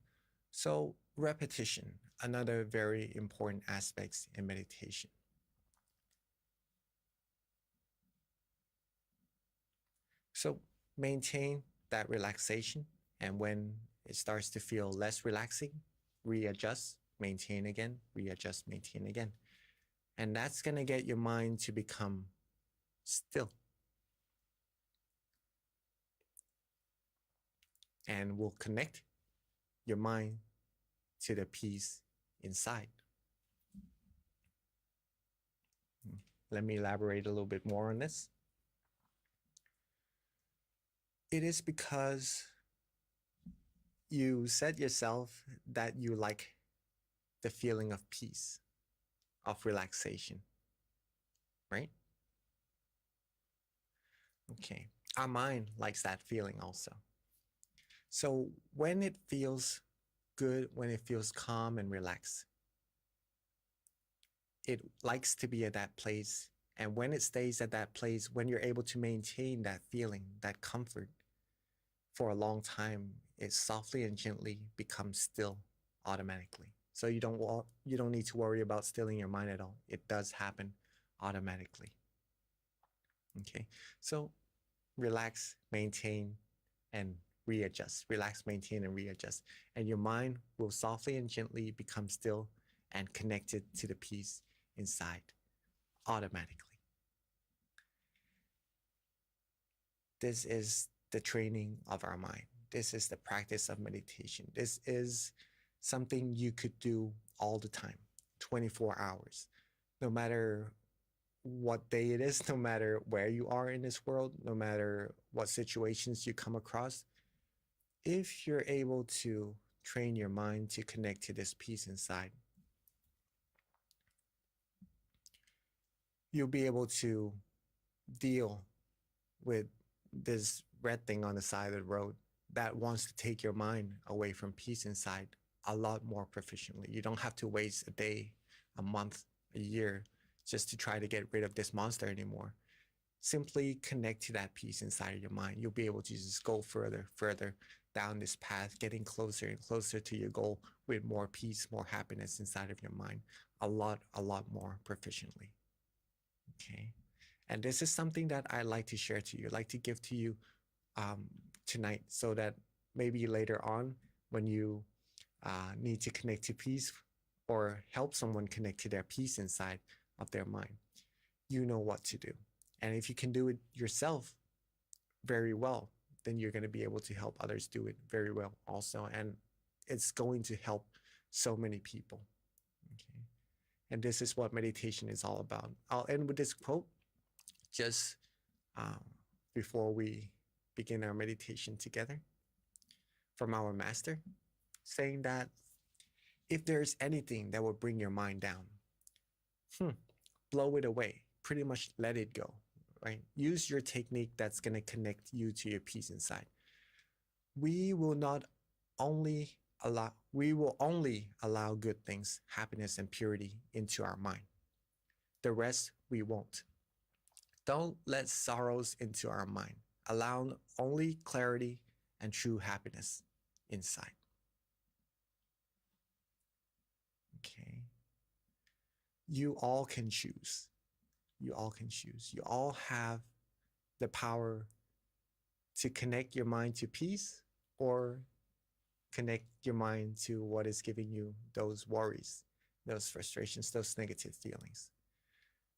So repetition, another very important aspect in meditation. So maintain that relaxation, and when it starts to feel less relaxing, readjust, maintain again, readjust, maintain again. And that's going to get your mind to become still. And will connect your mind to the peace inside. Let me elaborate a little bit more on this. It is because you said yourself that you like the feeling of peace, of relaxation, right? Okay, our mind likes that feeling also. So when it feels good, when it feels calm and relaxed, it likes to be at that place. And when it stays at that place, when you're able to maintain that feeling, that comfort for a long time, it softly and gently becomes still automatically. So you don't need to worry about stilling your mind at all. It does happen automatically. Okay, so relax, maintain, and readjust. Relax, maintain, and readjust. And your mind will softly and gently become still and connected to the peace inside automatically. This is the training of our mind. This is the practice of meditation. This is something you could do all the time, 24 hours, no matter what day it is, no matter where you are in this world, no matter what situations you come across. If you're able to train your mind to connect to this peace inside, you'll be able to deal with this red thing on the side of the road that wants to take your mind away from peace inside a lot more proficiently. You don't have to waste a day, a month, a year just to try to get rid of this monster anymore. Simply connect to that peace inside of your mind. You'll be able to just go further down this path, getting closer and closer to your goal with more peace, more happiness inside of your mind, a lot more proficiently. Okay. And this is something that I like to share to you, like to give to you tonight, so that maybe later on when you need to connect to peace or help someone connect to their peace inside of their mind, you know what to do. And if you can do it yourself very well, then you're going to be able to help others do it very well also. And it's going to help so many people. Okay. And this is what meditation is all about. I'll end with this quote just before we begin our meditation together from our master, saying that if there's anything that will bring your mind down, blow it away, pretty much let it go, right? Use your technique that's going to connect you to your peace inside. We will only allow good things, happiness and purity into our mind. The rest we won't. Don't let sorrows into our mind. Allow only clarity and true happiness inside. Okay. You all can choose. You all can choose. You all have the power to connect your mind to peace or connect your mind to what is giving you those worries, those frustrations, those negative feelings.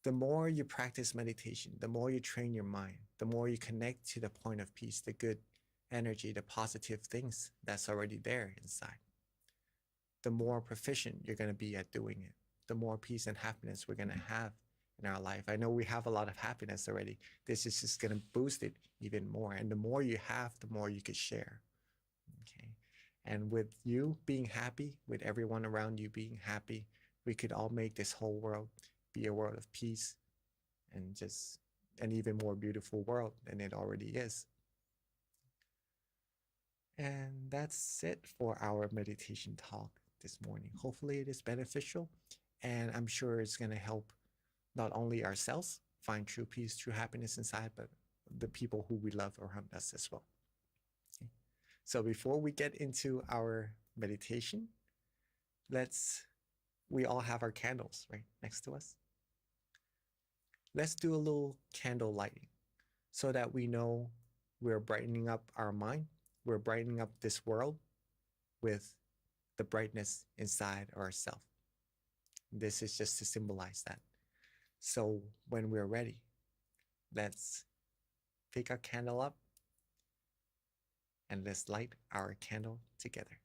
The more you practice meditation, the more you train your mind, the more you connect to the point of peace, the good energy, the positive things that's already there inside, the more proficient you're going to be at doing it, the more peace and happiness we're going to have in our life. I know we have a lot of happiness already. This is just going to boost it even more. And the more you have, the more you could share. Okay. And with you being happy, with everyone around you being happy, we could all make this whole world be a world of peace and just an even more beautiful world than it already is. And that's it for our meditation talk this morning. Hopefully it is beneficial, and I'm sure it's going to help not only ourselves find true peace, true happiness inside, but the people who we love around us as well. Okay. So before we get into our meditation, we all have our candles right next to us. Let's do a little candle lighting so that we know we're brightening up our mind, we're brightening up this world with the brightness inside ourselves. This is just to symbolize that. So when we're ready, let's pick our candle up and let's light our candle together.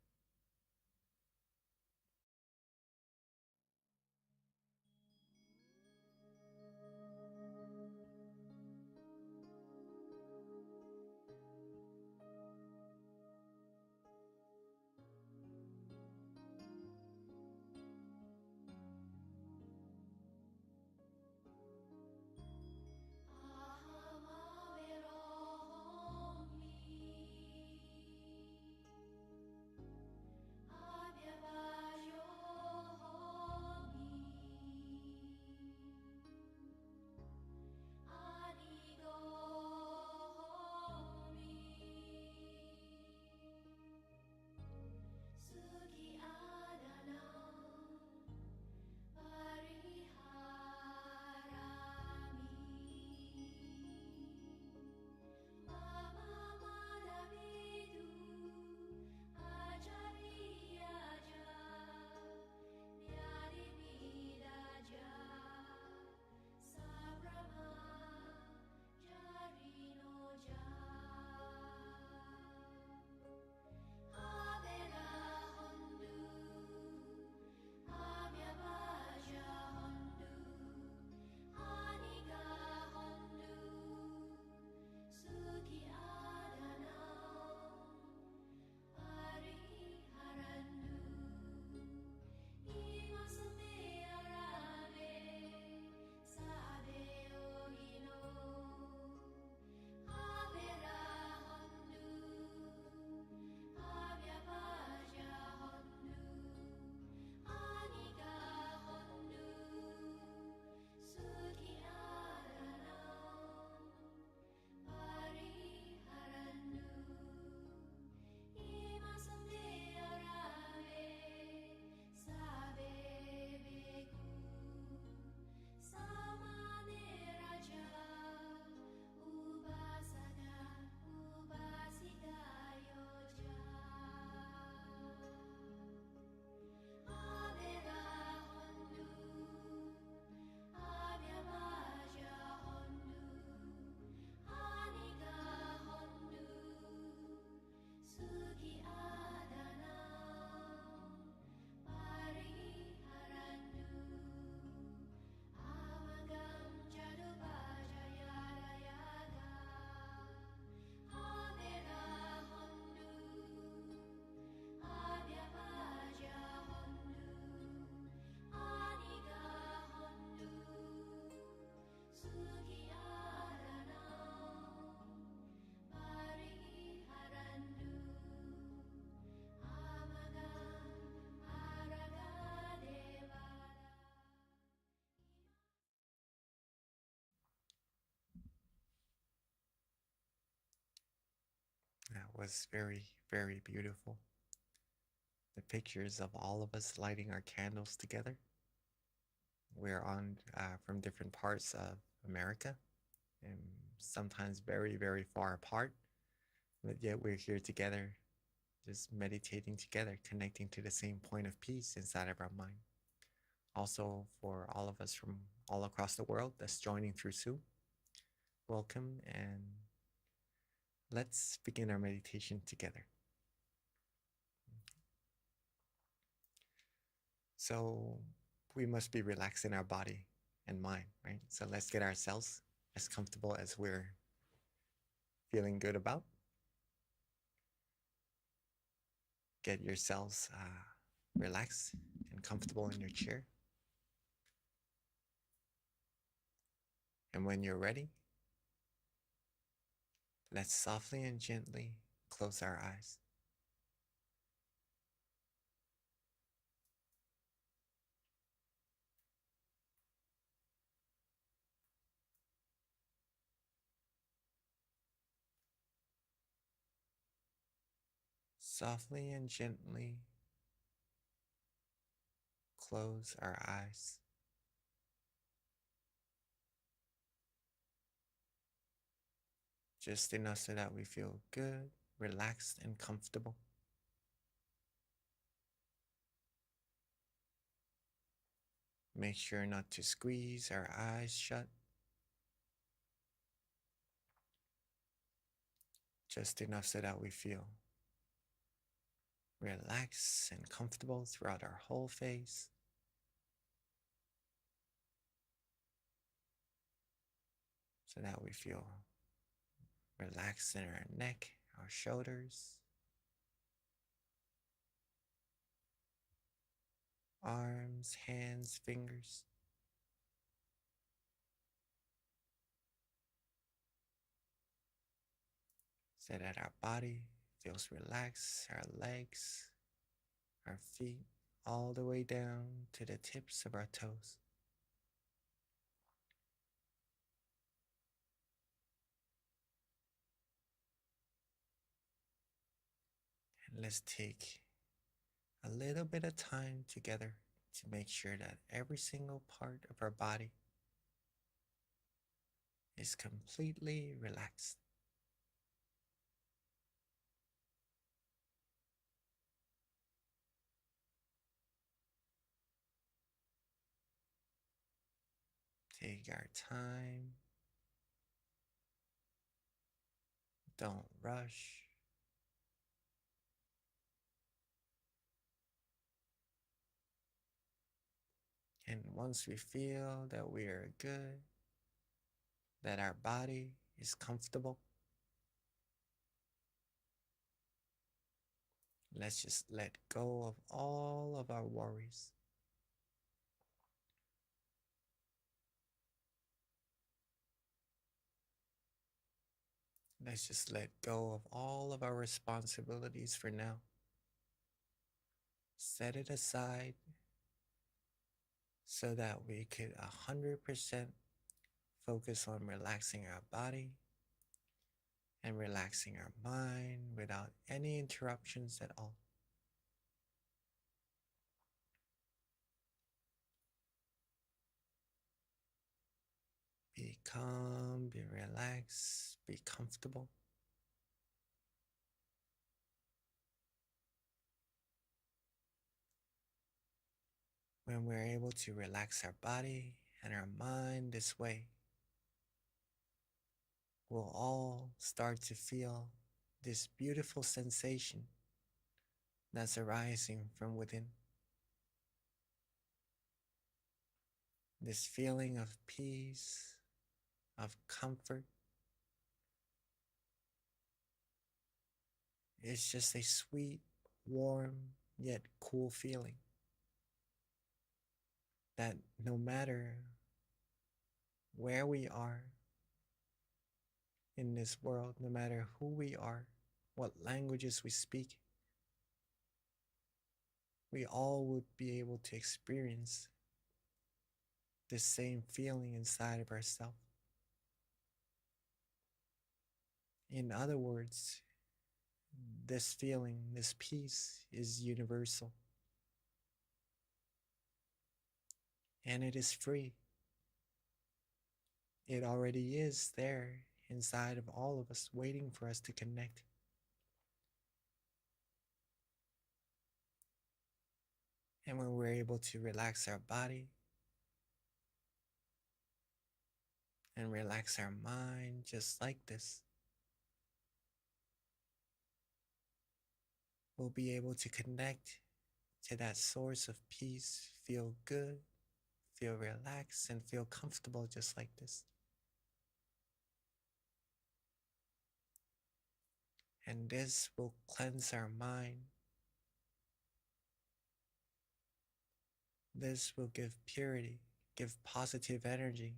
That was very, very beautiful. The pictures of all of us lighting our candles together. We're on from different parts of America and sometimes very, very far apart, but yet we're here together, just meditating together, connecting to the same point of peace inside of our mind. Also, for all of us from all across the world that's joining through Zoom, welcome, and let's begin our meditation together. So we must be relaxed in our body and mind, right? So let's get ourselves as comfortable as we're feeling good about. Get yourselves relaxed and comfortable in your chair. And when you're ready, let's softly and gently close our eyes. Softly and gently close our eyes. Just enough so that we feel good, relaxed, and comfortable. Make sure not to squeeze our eyes shut. Just enough so that we feel relaxed and comfortable throughout our whole face. So that we feel relaxed in our neck, our shoulders, arms, hands, fingers. So that our body feels relaxed, our legs, our feet, all the way down to the tips of our toes. And let's take a little bit of time together to make sure that every single part of our body is completely relaxed. Take our time. Don't rush. And once we feel that we are good, that our body is comfortable, let's just let go of all of our worries. Let's just let go of all of our responsibilities for now. Set it aside so that we could 100% focus on relaxing our body and relaxing our mind without any interruptions at all. Be calm, be relaxed, be comfortable. When we're able to relax our body and our mind this way, we'll all start to feel this beautiful sensation that's arising from within. This feeling of peace, of comfort. It's just a sweet, warm, yet cool feeling that no matter where we are in this world, no matter who we are, what languages we speak, we all would be able to experience this same feeling inside of ourselves. In other words, this feeling, this peace is universal. And it is free. It already is there inside of all of us, waiting for us to connect. And when we're able to relax our body and relax our mind just like this, we'll be able to connect to that source of peace, feel good, feel relaxed, and feel comfortable just like this. And this will cleanse our mind. This will give purity, give positive energy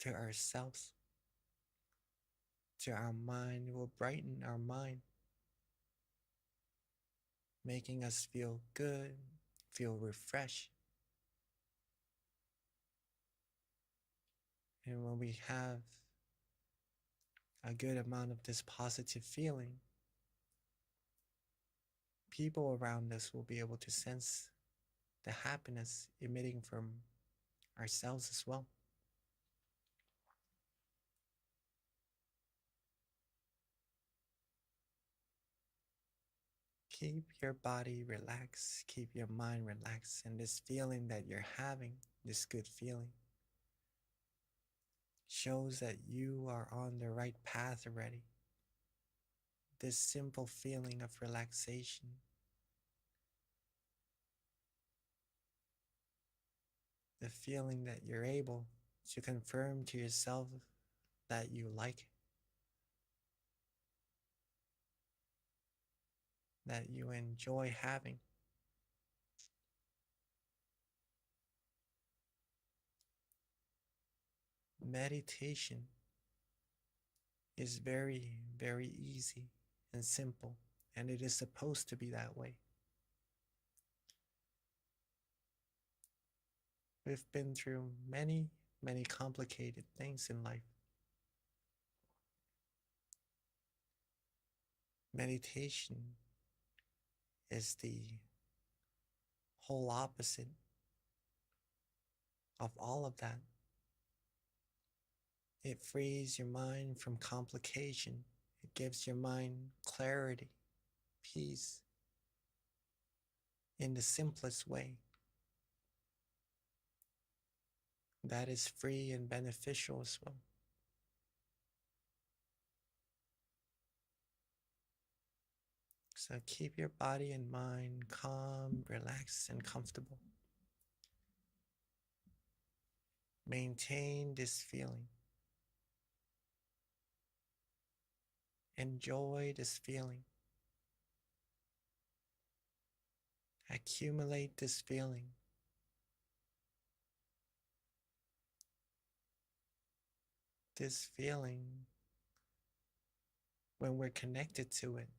to ourselves, to our mind. It will brighten our mind, making us feel good, feel refreshed. And when we have a good amount of this positive feeling, people around us will be able to sense the happiness emitting from ourselves as well. Keep your body relaxed, keep your mind relaxed, and this feeling that you're having, this good feeling, shows that you are on the right path already. This simple feeling of relaxation, the feeling that you're able to confirm to yourself that you like it, that you enjoy having. Meditation is very, very easy and simple, and it is supposed to be that way. We've been through many, many complicated things in life. Meditation is the whole opposite of all of that. It frees your mind from complication. It gives your mind clarity, peace, in the simplest way. That is free and beneficial as well. So keep your body and mind calm, relaxed, and comfortable. Maintain this feeling. Enjoy this feeling. Accumulate this feeling. This feeling, when we're connected to it,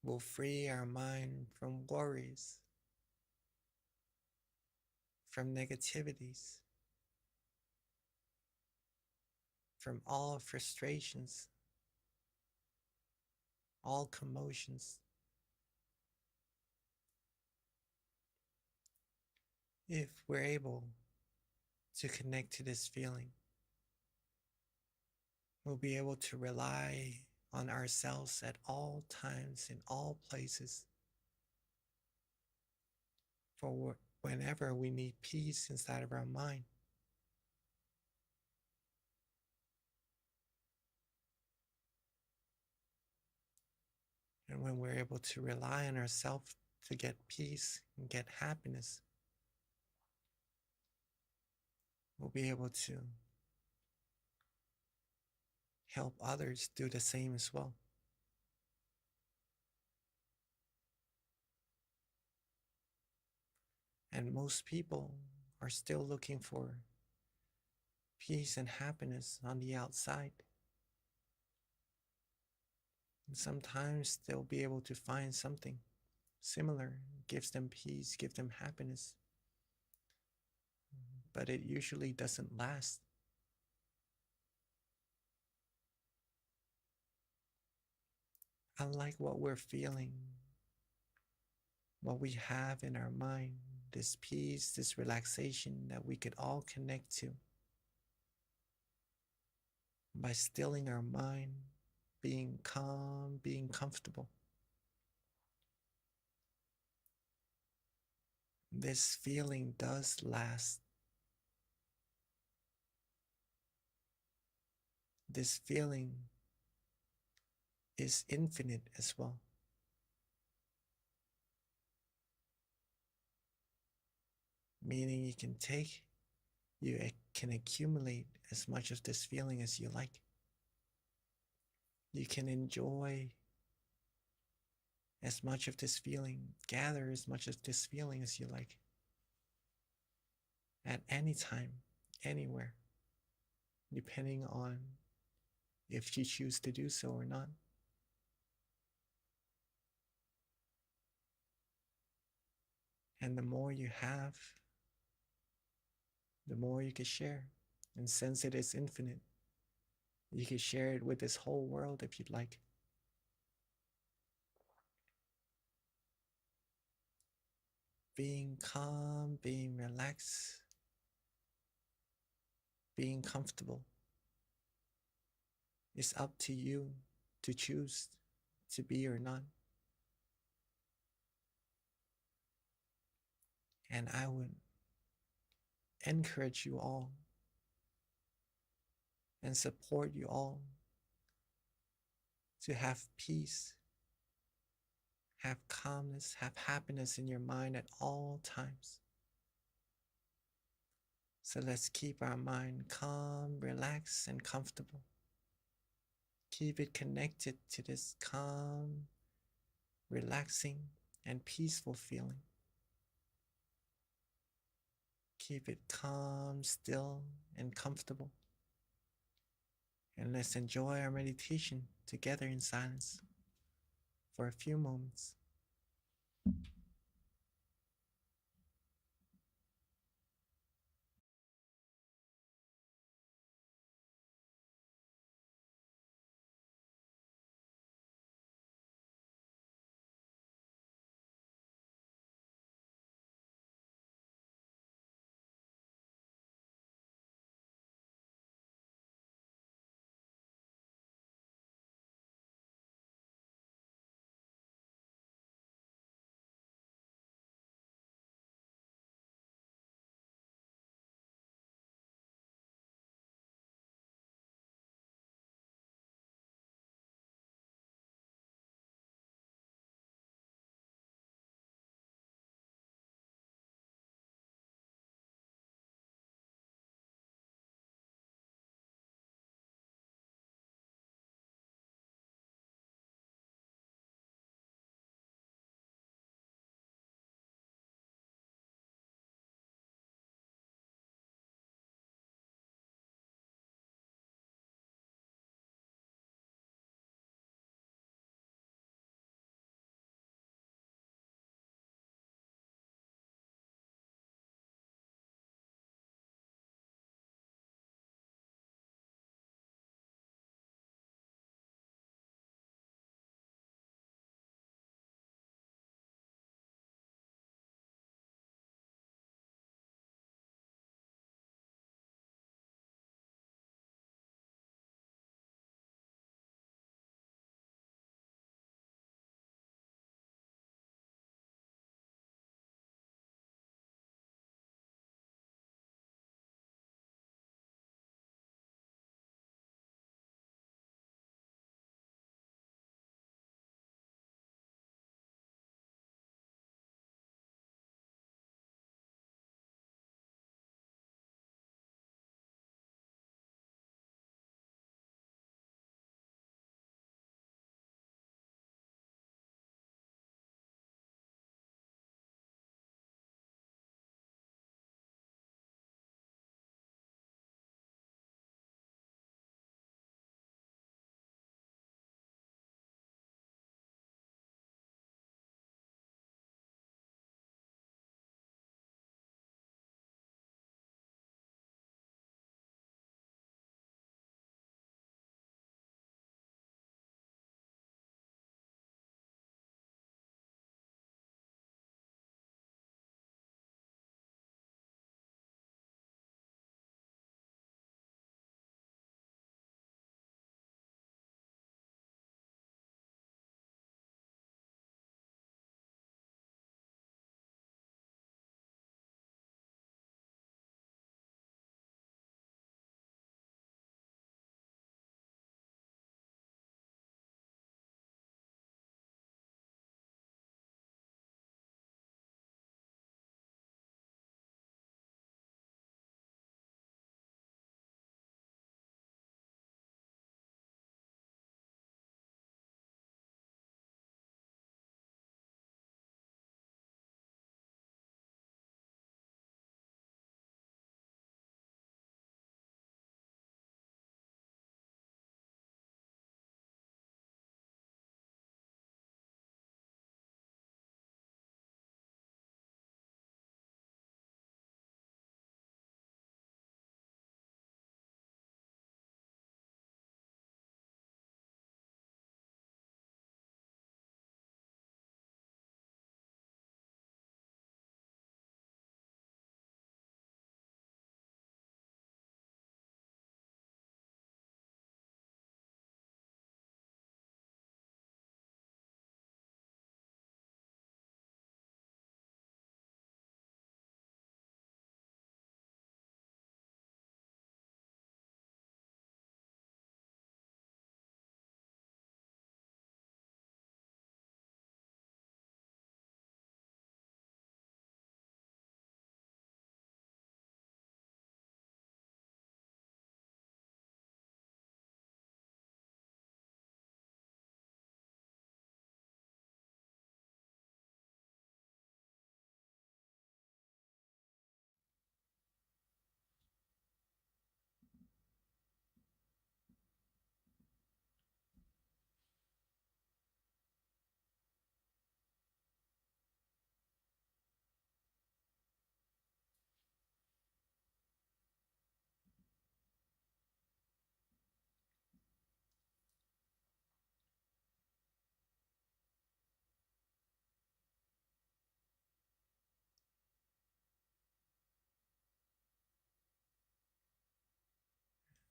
will free our mind from worries, from negativities, from all frustrations, all commotions. If we're able to connect to this feeling, we'll be able to rely on ourselves at all times, in all places, for whenever we need peace inside of our mind. And when we're able to rely on ourselves to get peace and get happiness, we'll be able to help others do the same as well. And most people are still looking for peace and happiness on the outside. And sometimes they'll be able to find something similar, gives them peace, gives them happiness. But it usually doesn't last. Unlike what we're feeling, what we have in our mind, this peace, this relaxation that we could all connect to by stilling our mind, being calm, being comfortable. this feeling does last. This feeling is infinite as well. Meaning you can accumulate as much of this feeling as you like. You can enjoy as much of this feeling, gather as much of this feeling as you like. At any time, anywhere, depending on if you choose to do so or not. And the more you have, the more you can share. And since it is infinite, you can share it with this whole world if you'd like. Being calm, being relaxed, being comfortable. It's up to you to choose to be or not. And I would encourage you all and support you all to have peace, have calmness, have happiness in your mind at all times. So let's keep our mind calm, relaxed, and comfortable. Keep it connected to this calm, relaxing, and peaceful feeling. Keep it calm, still, and comfortable. And let's enjoy our meditation together in silence for a few moments.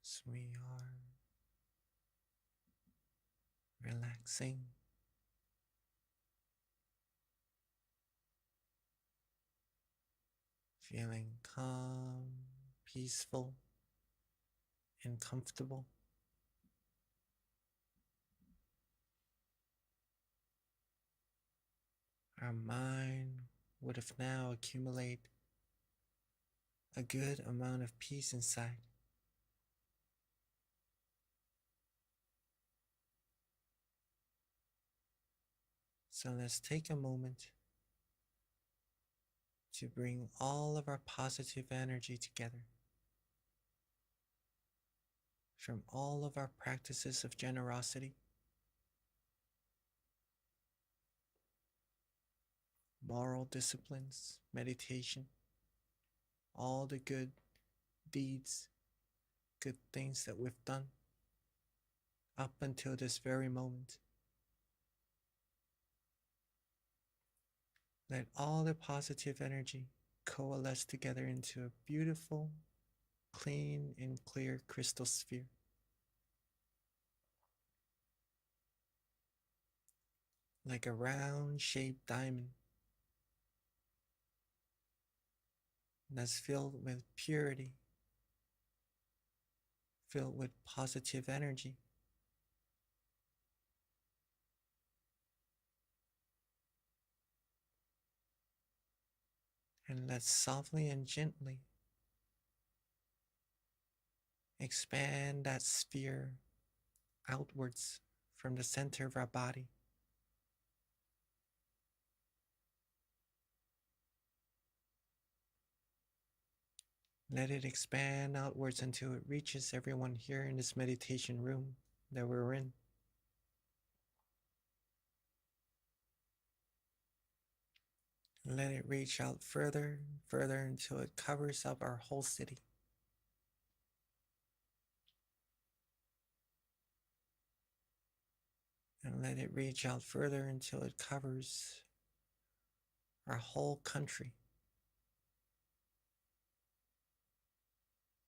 as we are relaxing, feeling calm, peaceful, and comfortable. Our mind would have now accumulated a good amount of peace inside. So let's take a moment to bring all of our positive energy together from all of our practices of generosity, moral disciplines, meditation, all the good deeds, good things that we've done up until this very moment. Let all the positive energy coalesce together into a beautiful, clean, and clear crystal sphere. Like a round-shaped diamond that's filled with purity, filled with positive energy. And let's softly and gently expand that sphere outwards from the center of our body. Let it expand outwards until it reaches everyone here in this meditation room that we're in. Let it reach out further and further until it covers up our whole city. And let it reach out further until it covers our whole country,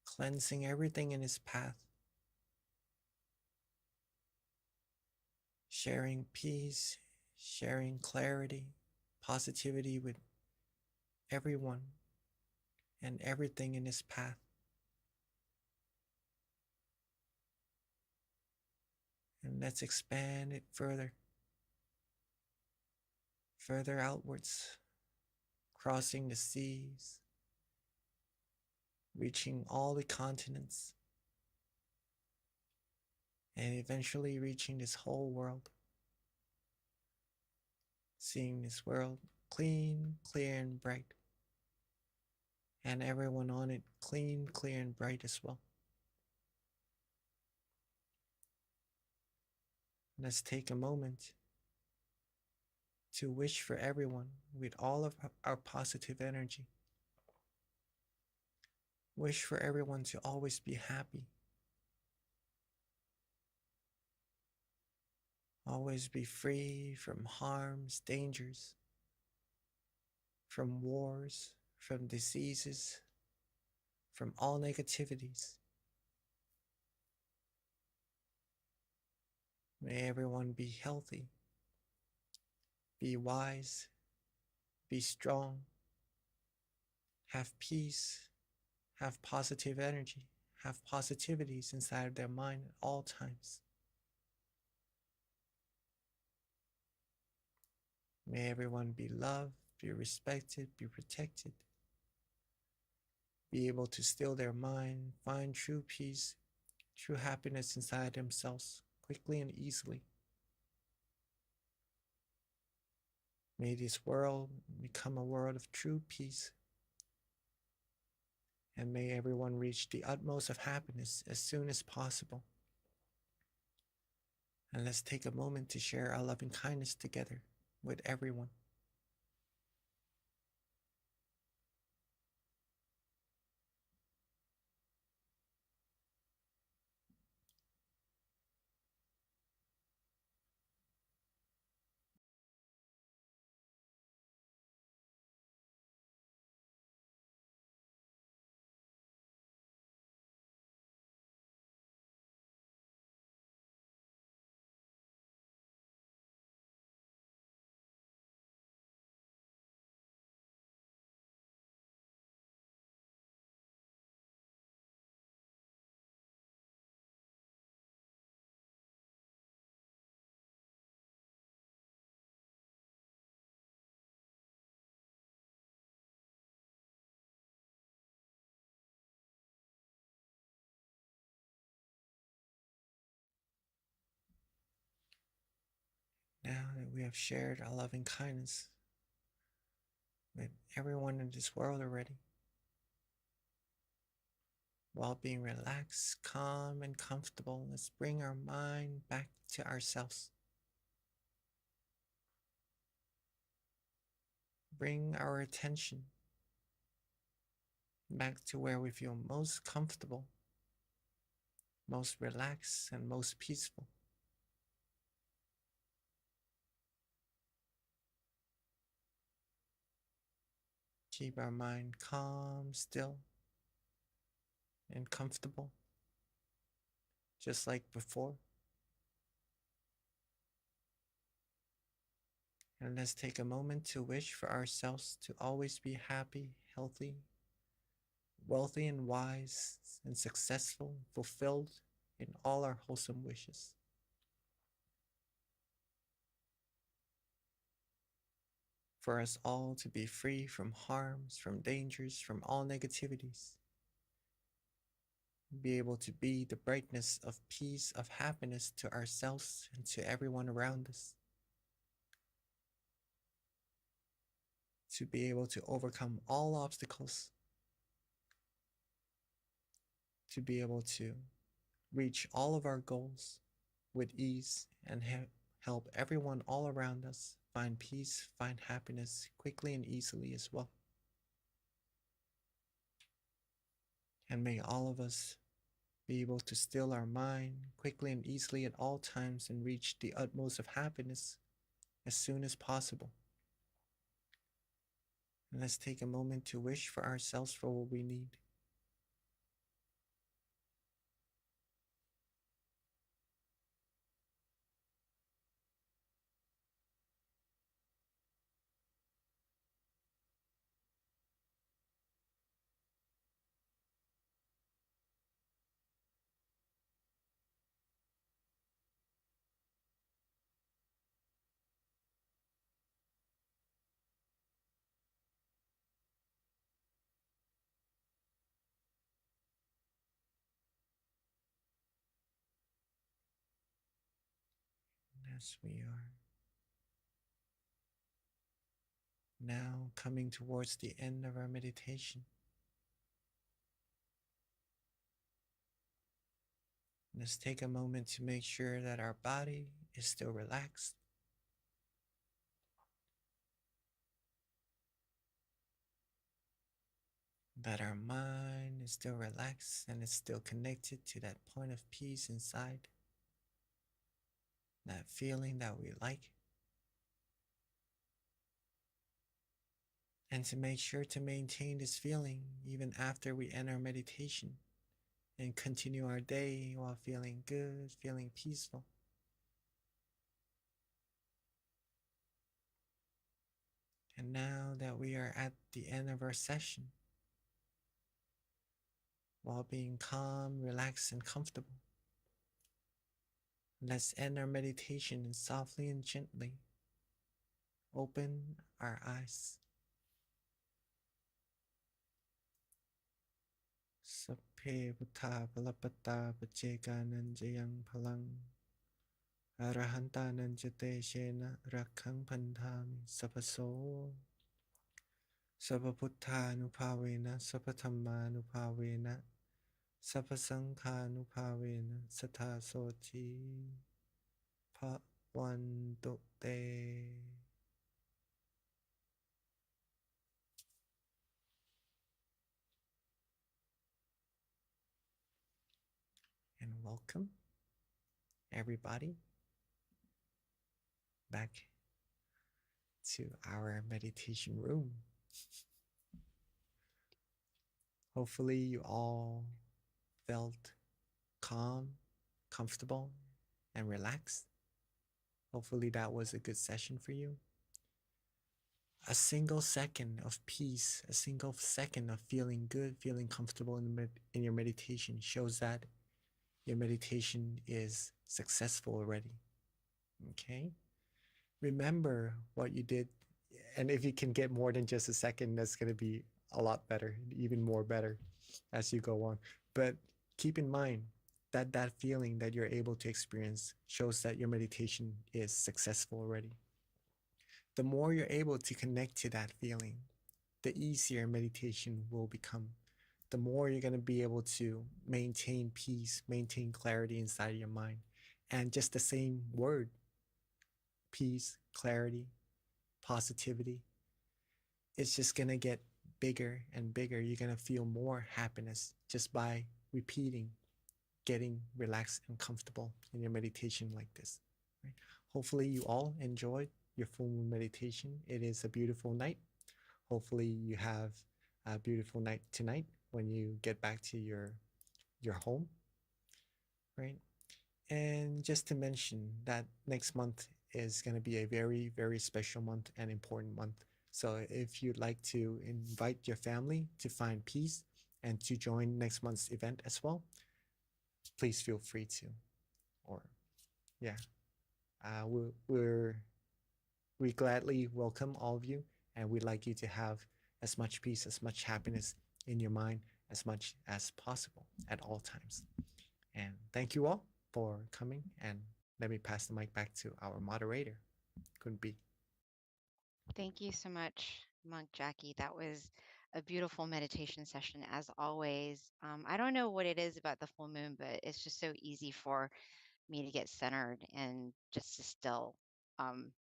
cleansing everything in its path, sharing peace, sharing clarity, positivity with everyone and everything in its path. And let's expand it further, further outwards, crossing the seas, reaching all the continents, and eventually reaching this whole world. Seeing this world clean, clear, and bright, and everyone on it clean, clear, and bright as well. Let's take a moment to wish for everyone with all of our positive energy. Wish for everyone to always be happy, always be free from harms, dangers, from wars, from diseases, from all negativities. May everyone be healthy, be wise, be strong, have peace, have positive energy, have positivities inside of their mind at all times. May everyone be loved, be respected, be protected, be able to still their mind, find true peace, true happiness inside themselves quickly and easily. May this world become a world of true peace, and may everyone reach the utmost of happiness as soon as possible. And let's take a moment to share our loving kindness together with everyone. we have shared our loving kindness with everyone in this world already, while being relaxed, calm, and comfortable. Let's bring our mind back to ourselves. Bring our attention back to where we feel most comfortable, most relaxed, and most peaceful. Keep our mind calm, still, and comfortable, just like before. And let's take a moment to wish for ourselves to always be happy, healthy, wealthy, and wise, and successful, fulfilled in all our wholesome wishes. For us all to be free from harms, from dangers, from all negativities. Be able to be the brightness of peace, of happiness to ourselves and to everyone around us. To be able to overcome all obstacles. To be able to reach all of our goals with ease and help everyone all around us find peace, find happiness quickly and easily as well. And may all of us be able to still our mind quickly and easily at all times and reach the utmost of happiness as soon as possible. And let's take a moment to wish for ourselves for what we need. As we are now coming towards the end of our meditation, let's take a moment to make sure that our body is still relaxed. That our mind is still relaxed and is still connected to that point of peace inside. That feeling that we like. And to make sure to maintain this feeling even after we end our meditation and continue our day while feeling good, feeling peaceful. And now that we are at the end of our session, while being calm, relaxed, and comfortable, let's end our meditation and softly and gently open our eyes. Sapphe buddha palapata pacheganan jayang palang arahantanan jate shena rakhang pandhami sapaso sapabuddhanupavena sapathammanupavena sapasanghanupavena sathasoti bhavantu te. And welcome everybody back to our meditation room. Hopefully you all felt calm, comfortable, and relaxed. Hopefully that was a good session for you. A single second of peace, a single second of feeling good, feeling comfortable in your meditation shows that your meditation is successful already. Okay? Remember what you did, and if you can get more than just a second, that's going to be a lot better, even more better as you go on. But keep in mind that that feeling that you're able to experience shows that your meditation is successful already. the more you're able to connect to that feeling, the easier meditation will become. The more you're going to be able to maintain peace, maintain clarity inside your mind. And just the same word, peace, clarity, positivity, it's just going to get bigger and bigger. You're going to feel more happiness just by repeating, getting relaxed and comfortable in your meditation like this. Right? Hopefully you all enjoyed your full moon meditation. It is a beautiful night. Hopefully you have a beautiful night tonight when you get back to your home, right? And just to mention that next month is going to be a very, very special month and important month. So if you'd like to invite your family to find peace and to join next month's event as well, please feel free to. Or yeah, we gladly welcome all of you, and we'd like you to have as much peace, as much happiness in your mind as much as possible at all times. And thank you all for coming, and let me pass the mic back to our moderator, Kunbi. Thank you so much, Monk Jackie. That was a beautiful meditation session, as always. I don't know what it is about the full moon, but it's just so easy for me to get centered and just to still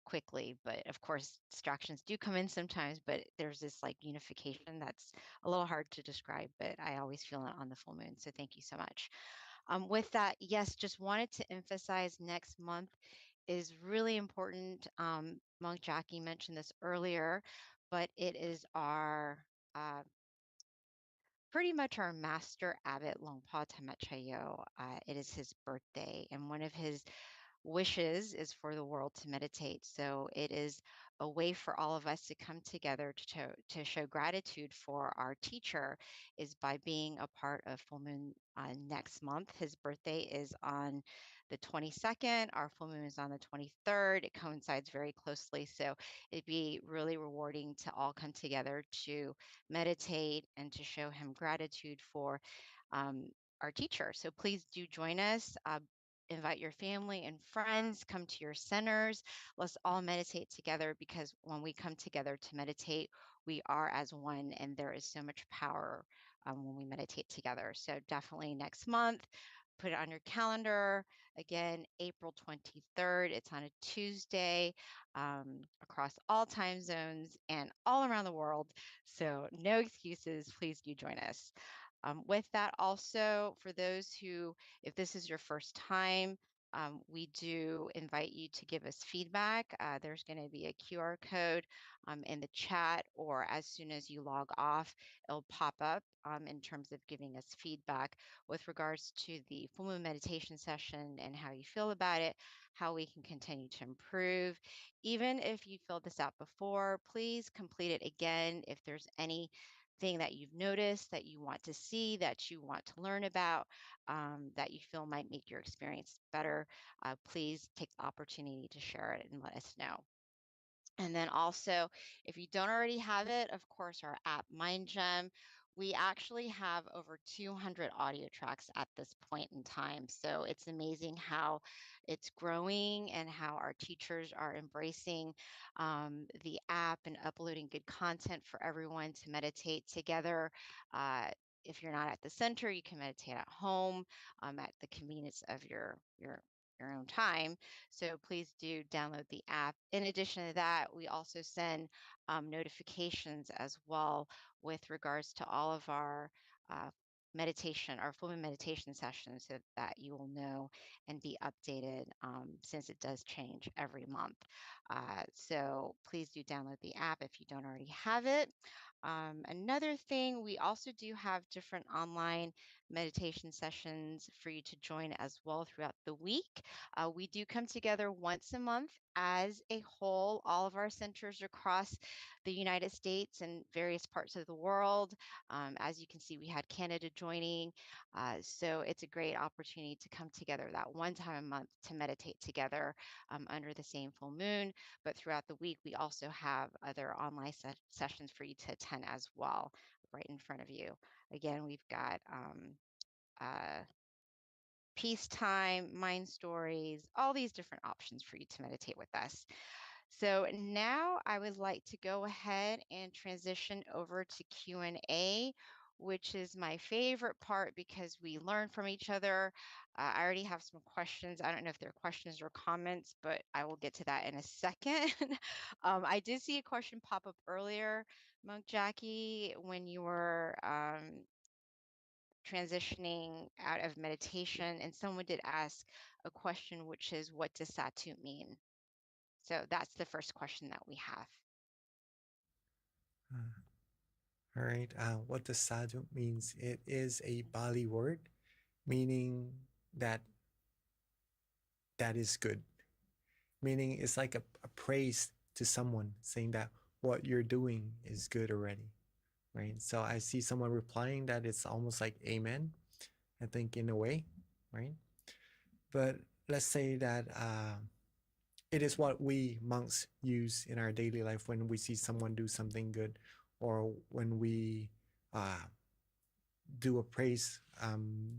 quickly. But of course, distractions do come in sometimes, but there's this like unification that's a little hard to describe, but I always feel it on the full moon. So thank you so much. With that, yes, just wanted to emphasize next month is really important. Monk Jackie mentioned this earlier, but it is our pretty much our master abbot Longpa Tamachayo. It is his birthday, and one of his wishes is for the world to meditate. So it is a way for all of us to come together to show gratitude for our teacher is by being a part of full moon next month. His birthday is on the 22nd. Our full moon is on the 23rd. It coincides very closely. So it'd be really rewarding to all come together to meditate and to show him gratitude for our teacher. So please do join us. Invite your family and friends, come to your centers. Let's all meditate together, because when we come together to meditate, we are as one, and there is so much power when we meditate together. So definitely next month, put it on your calendar. Again, April 23rd. It's on a Tuesday, across all time zones and all around the world. So no excuses. Please do join us. With that, also, for those who, if this is your first time, we do invite you to give us feedback. There's going to be a QR code in the chat, or as soon as you log off, it'll pop up in terms of giving us feedback with regards to the full moon meditation session and how you feel about it, how we can continue to improve. Even if you filled this out before, please complete it again. If there's any thing that you've noticed that you want to see, that you want to learn about, that you feel might make your experience better, please take the opportunity to share it and let us know. And then also, if you don't already have it, of course, our app MindGem, we actually have over 200 audio tracks at this point in time. So it's amazing how it's growing and how our teachers are embracing the app and uploading good content for everyone to meditate together. If you're not at the center, you can meditate at home at the convenience of your own time. So please do download the app. In addition to that, we also send notifications as well with regards to all of our meditation, our full moon meditation sessions, so that you will know and be updated since it does change every month. So please do download the app if you don't already have it. Another thing, we also do have different online meditation sessions for you to join as well throughout the week. We do come together once a month as a whole, all of our centers across the United States and various parts of the world. As you can see, we had Canada joining. So it's a great opportunity to come together that one time a month to meditate together under the same full moon. But throughout the week, we also have other online sessions for you to attend as well, right in front of you. Again, we've got peacetime, mind stories, all these different options for you to meditate with us. So now I would like to go ahead and transition over to Q&A, which is my favorite part because we learn from each other. I already have some questions. I don't know if they're questions or comments, but I will get to that in a second. I did see a question pop up earlier, Monk Jackie, when you were transitioning out of meditation, and someone did ask a question, which is, what does Satu mean? So that's the first question that we have. All right. What does sadhu means? It is a Bali word meaning that is good. Meaning it's like a praise to someone saying that what you're doing is good already, right? So I see someone replying that it's almost like amen, I think, in a way, right? But let's say that it is what we monks use in our daily life when we see someone do something good, or when we do a praise,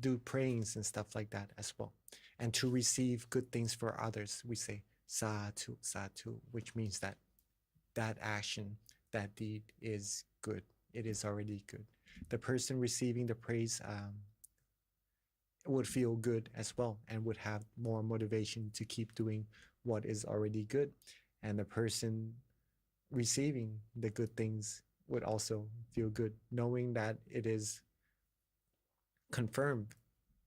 do prayings and stuff like that as well. And to receive good things for others, we say satu, satu, which means that that action, that deed is good. It is already good. The person receiving the praise would feel good as well and would have more motivation to keep doing what is already good. And the person receiving the good things would also feel good, knowing that it is confirmed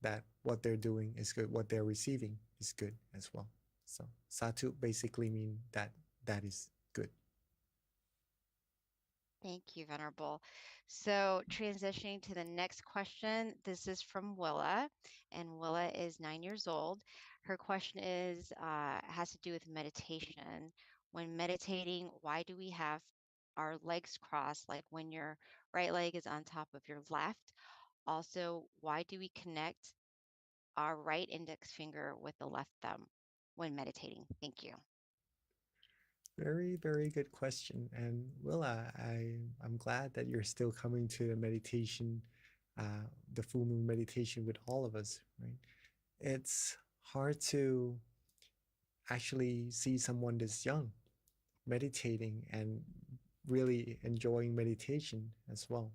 that what they're doing is good, what they're receiving is good as well. So satu basically mean that that is good. Thank you, Venerable. So transitioning to the next question, this is from Willa, and Willa is 9 years old. Her question is has to do with meditation. When meditating, why do we have our legs crossed, like when your right leg is on top of your left? Also, why do we connect our right index finger with the left thumb when meditating? Thank you. Very, very good question. And Willa, I'm glad that you're still coming to the meditation, the full moon meditation with all of us, right? It's hard to actually see someone this young meditating and really enjoying meditation as well,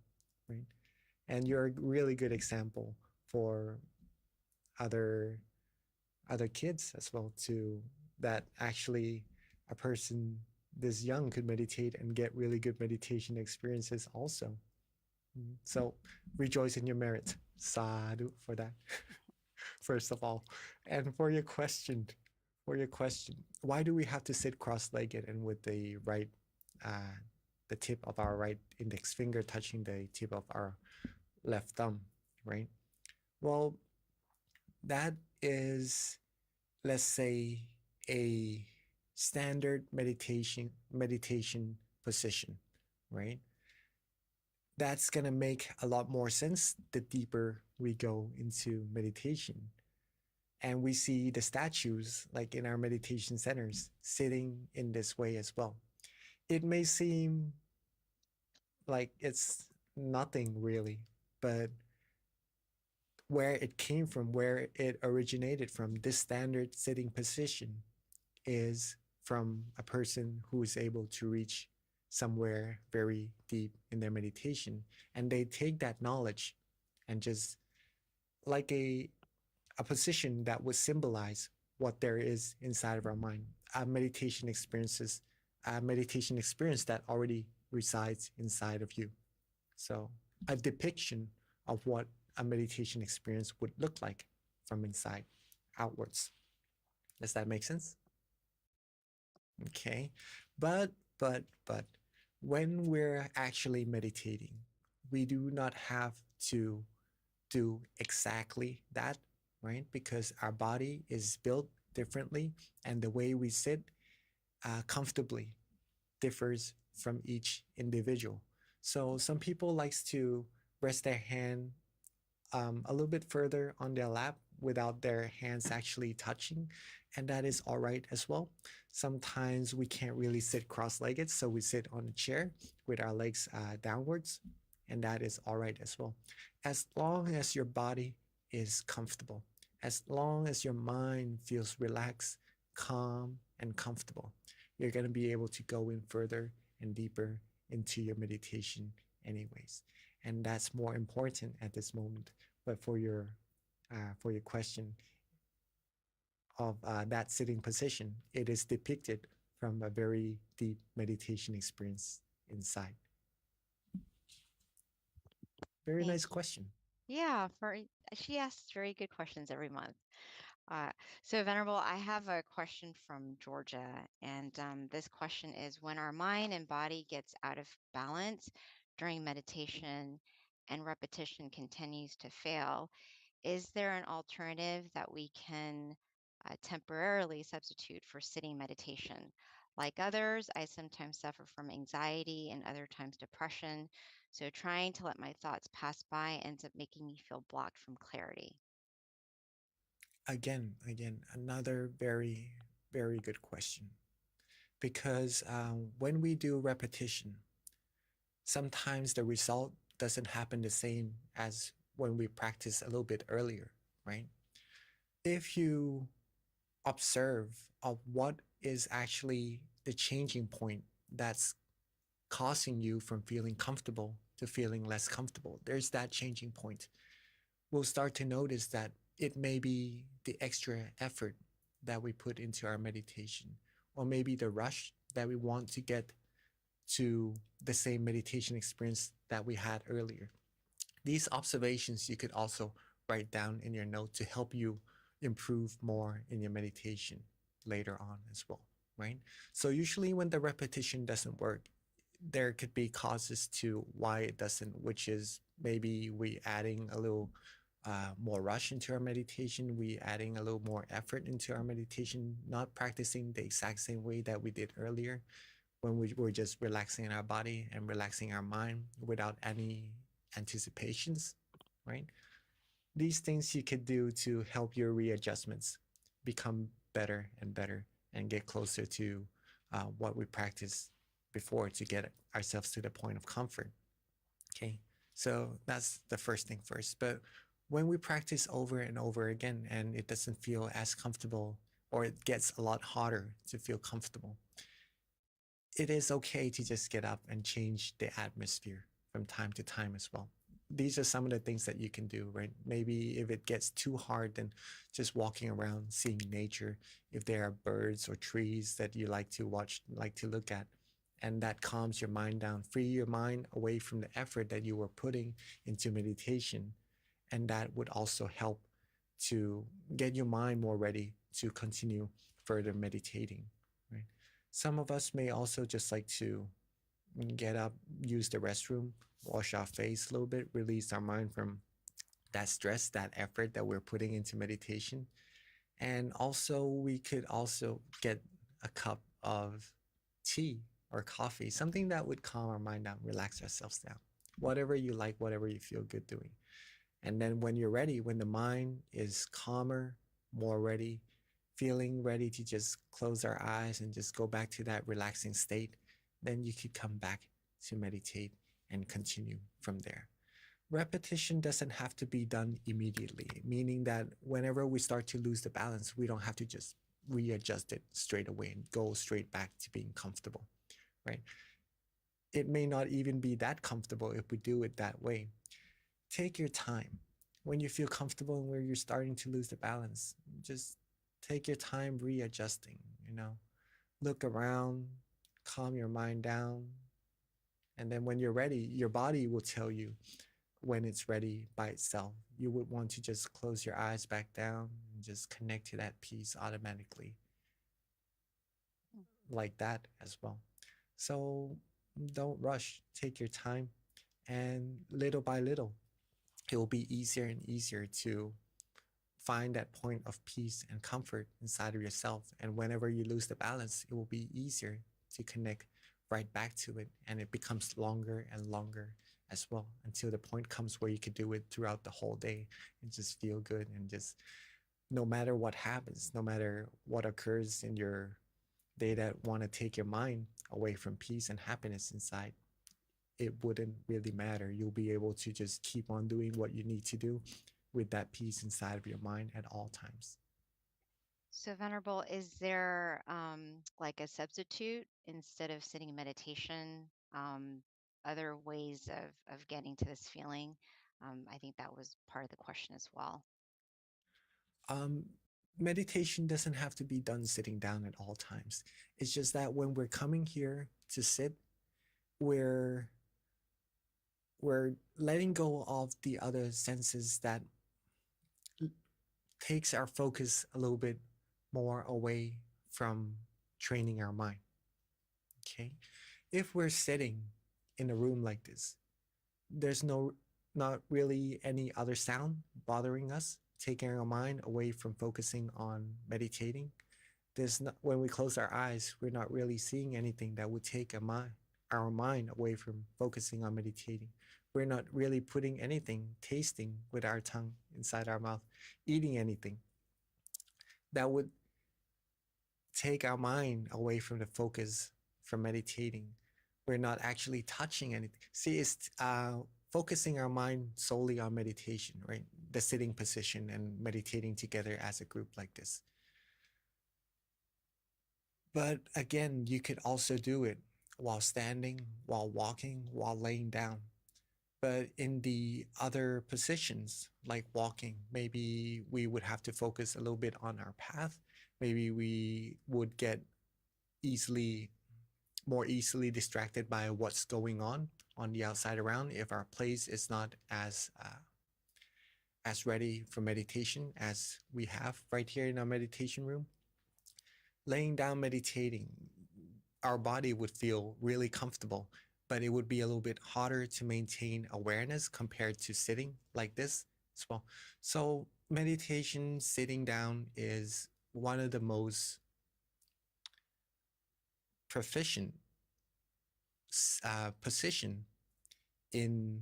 right? And you're a really good example for other kids as well too, that actually a person this young could meditate and get really good meditation experiences also. So rejoice in your merit. Sadhu for that. First of all. And for your question, why do we have to sit cross-legged and with the right, the tip of our right index finger touching the tip of our left thumb, right? Well, that is, let's say, a standard meditation position, right? That's gonna make a lot more sense the deeper we go into meditation. And we see the statues, like in our meditation centers, sitting in this way as well. It may seem like it's nothing really, but where it came from, where it originated from, this standard sitting position is from a person who is able to reach somewhere very deep in their meditation. And they take that knowledge and just like a position that would symbolize what there is inside of our mind, a meditation experience that already resides inside of you. So a depiction of what a meditation experience would look like from inside outwards. Does that make sense? Okay, but when we're actually meditating, we do not have to do exactly that, right? Because our body is built differently, and the way we sit comfortably differs from each individual. So some people likes to rest their hand a little bit further on their lap without their hands actually touching, and that is all right as well. Sometimes we can't really sit cross-legged, so we sit on a chair with our legs downwards, and that is all right as well. As long as your body is comfortable, as long as your mind feels relaxed, calm, and comfortable, you're going to be able to go in further and deeper into your meditation anyways. And that's more important at this moment. But for your question of that sitting position, it is depicted from a very deep meditation experience inside. Very Thank nice you. question. Yeah, she asks very good questions every month. So Venerable, I have a question from Georgia, and this question is: when our mind and body gets out of balance during meditation and repetition continues to fail, is there an alternative that we can temporarily substitute for sitting meditation? Like others, I sometimes suffer from anxiety and other times depression. So trying to let my thoughts pass by ends up making me feel blocked from clarity. Again, another very, very good question. Because when we do repetition, sometimes the result doesn't happen the same as when we practice a little bit earlier, right? If you observe of what is actually the changing point that's causing you from feeling comfortable to feeling less comfortable, there's that changing point. We'll start to notice that it may be the extra effort that we put into our meditation, or maybe the rush that we want to get to the same meditation experience that we had earlier. These observations you could also write down in your note to help you improve more in your meditation later on as well, right? So usually when the repetition doesn't work, there could be causes to why it doesn't, which is maybe we adding a little more rush into our meditation, we adding a little more effort into our meditation, not practicing the exact same way that we did earlier when we were just relaxing our body and relaxing our mind without any anticipations, right? These things you could do to help your readjustments become better and better and get closer to what we practiced before to get ourselves to the point of comfort. Okay, so that's the first thing first. But when we practice over and over again and it doesn't feel as comfortable, or it gets a lot harder to feel comfortable, it is okay to just get up and change the atmosphere from time to time as well. These are some of the things that you can do, right? Maybe if it gets too hard, then just walking around, seeing nature. If there are birds or trees that you like to watch, like to look at, and that calms your mind down, free your mind away from the effort that you were putting into meditation. And that would also help to get your mind more ready to continue further meditating, right? Some of us may also just like to get up, use the restroom, wash our face a little bit, release our mind from that stress, that effort that we're putting into meditation. And also, we could also get a cup of tea or coffee, something that would calm our mind down, relax ourselves down. Whatever you like, whatever you feel good doing. And then when you're ready, when the mind is calmer, more ready, feeling ready to just close our eyes and just go back to that relaxing state, then you could come back to meditate and continue from there. Repetition doesn't have to be done immediately, meaning that whenever we start to lose the balance, we don't have to just readjust it straight away and go straight back to being comfortable, right? It may not even be that comfortable if we do it that way. Take your time. When you feel comfortable and where you're starting to lose the balance, just take your time readjusting, look around, calm your mind down. And then when you're ready, your body will tell you when it's ready by itself. You would want to just close your eyes back down and just connect to that peace automatically, like that as well. So don't rush, take your time, and little by little, it will be easier and easier to find that point of peace and comfort inside of yourself. And whenever you lose the balance, it will be easier to connect right back to it. And it becomes longer and longer as well until the point comes where you could do it throughout the whole day and just feel good. And just no matter what happens, no matter what occurs in your day that want to take your mind away from peace and happiness inside, it wouldn't really matter. You'll be able to just keep on doing what you need to do with that peace inside of your mind at all times. So, Venerable, is there like a substitute instead of sitting in meditation? Other ways of getting to this feeling? I think that was part of the question as well. Meditation doesn't have to be done sitting down at all times. It's just that when we're coming here to sit, we're letting go of the other senses that takes our focus a little bit more away from training our mind. Okay, if we're sitting in a room like this, there's not really any other sound bothering us, taking our mind away from focusing on meditating. When we close our eyes, we're not really seeing anything that would take our mind away from focusing on meditating. We're not really putting anything, tasting with our tongue inside our mouth, eating anything that would take our mind away from the focus from meditating. We're not actually touching anything. See, it's focusing our mind solely on meditation, right? The sitting position and meditating together as a group like this. But again, you could also do it while standing, while walking, while laying down. But in the other positions, like walking, maybe we would have to focus a little bit on our path. Maybe we would get more easily distracted by what's going on the outside around if our place is not as ready for meditation as we have right here in our meditation room. Laying down meditating, our body would feel really comfortable, but it would be a little bit harder to maintain awareness compared to sitting like this as well. So meditation, sitting down is one of the most proficient position in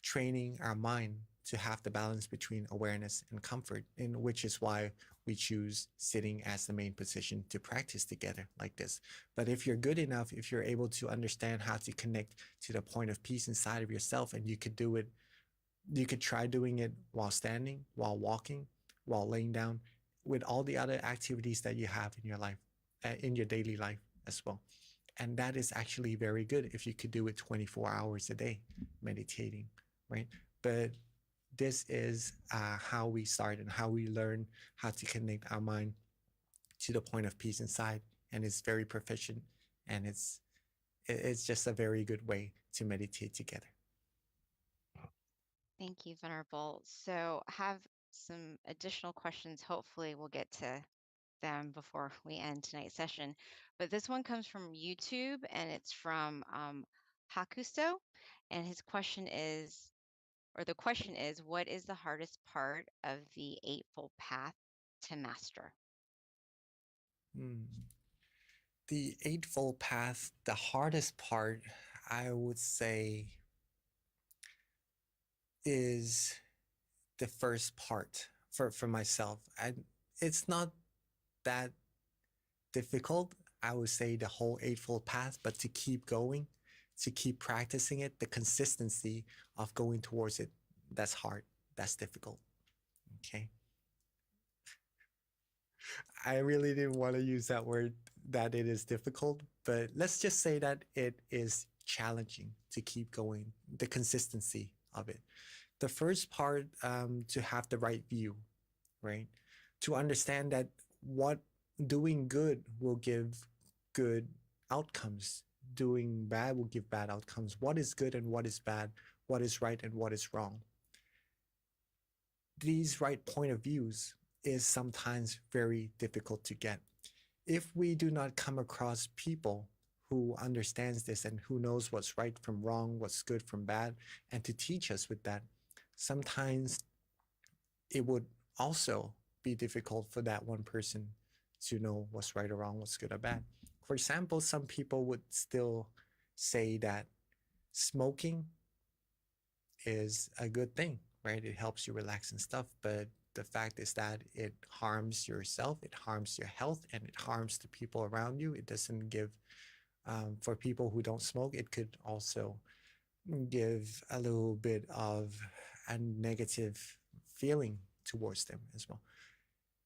training our mind to have the balance between awareness and comfort, in which is why we choose sitting as the main position to practice together like this. But if you're good enough, if you're able to understand how to connect to the point of peace inside of yourself, and you could do it, you could try doing it while standing, while walking, while laying down, with all the other activities that you have in your life, in your daily life as well. And that is actually very good if you could do it 24 hours a day, meditating, right? But this is how we start and how we learn how to connect our mind to the point of peace inside. And it's very proficient, and it's just a very good way to meditate together. Thank you, Venerable. So I have some additional questions. Hopefully we'll get to them before we end tonight's session. But this one comes from YouTube, and it's from Hakuso. And his question is, or the question is, what is the hardest part of the Eightfold Path to master? The Eightfold Path, the hardest part, I would say, is the first part for myself. It's not that difficult, I would say, the whole Eightfold Path, but to keep going, to keep practicing it, the consistency of going towards it, that's hard, that's difficult. Okay. I really didn't want to use that word, that it is difficult, but let's just say that it is challenging to keep going, the consistency of it. The first part, to have the right view, right? To understand that what doing good will give good outcomes, doing bad will give bad outcomes. What is good and what is bad, what is right and what is wrong. These right point of views is sometimes very difficult to get. If we do not come across people who understands this and who knows what's right from wrong, what's good from bad, and to teach us with that, sometimes it would also be difficult for that one person to know what's right or wrong, what's good or bad. For example, some people would still say that smoking is a good thing, right? It helps you relax and stuff, but the fact is that it harms yourself, it harms your health, and it harms the people around you. It doesn't give, for people who don't smoke, it could also give a little bit of a negative feeling towards them as well.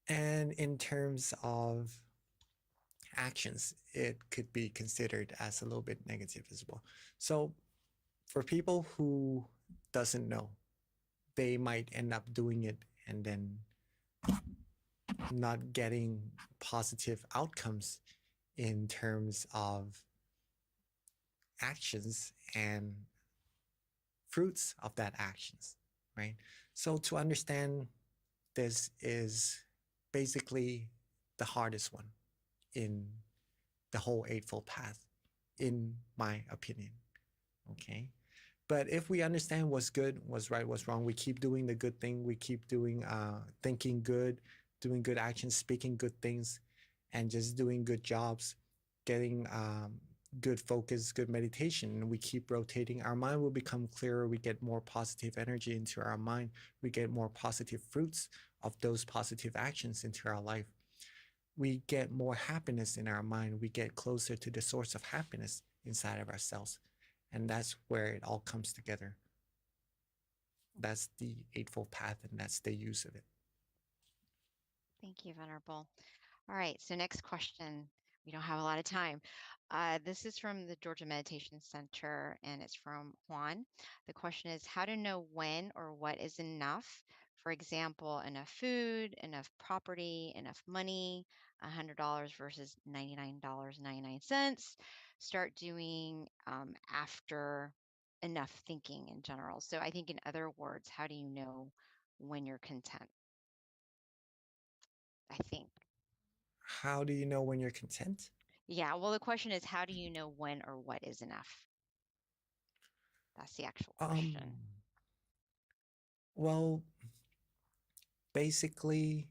And in terms of actions, it could be considered as a little bit negative as well. So for people who doesn't know, they might end up doing it and then not getting positive outcomes in terms of actions and fruits of that actions, right? So to understand this is basically the hardest one in the whole Eightfold Path, in my opinion. Okay. But if we understand what's good, what's right, what's wrong, we keep doing the good thing, we keep doing thinking good, doing good actions, speaking good things, and just doing good jobs, getting good focus, good meditation, and we keep rotating, our mind will become clearer. We get more positive energy into our mind. We get more positive fruits of those positive actions into our life. We get more happiness in our mind. We get closer to the source of happiness inside of ourselves. And that's where it all comes together. That's the Eightfold Path, and that's the use of it. Thank you, Venerable. All right, so next question. We don't have a lot of time. This is from the Georgia Meditation Center, and it's from Juan. The question is how to know when or what is enough. For example, enough food, enough property, enough money, $100 versus $99.99. Start doing after enough thinking in general. So I think in other words, how do you know when you're content? I think. How do you know when you're content? Yeah, well, the question is, how do you know when or what is enough? That's the actual question. Well, basically,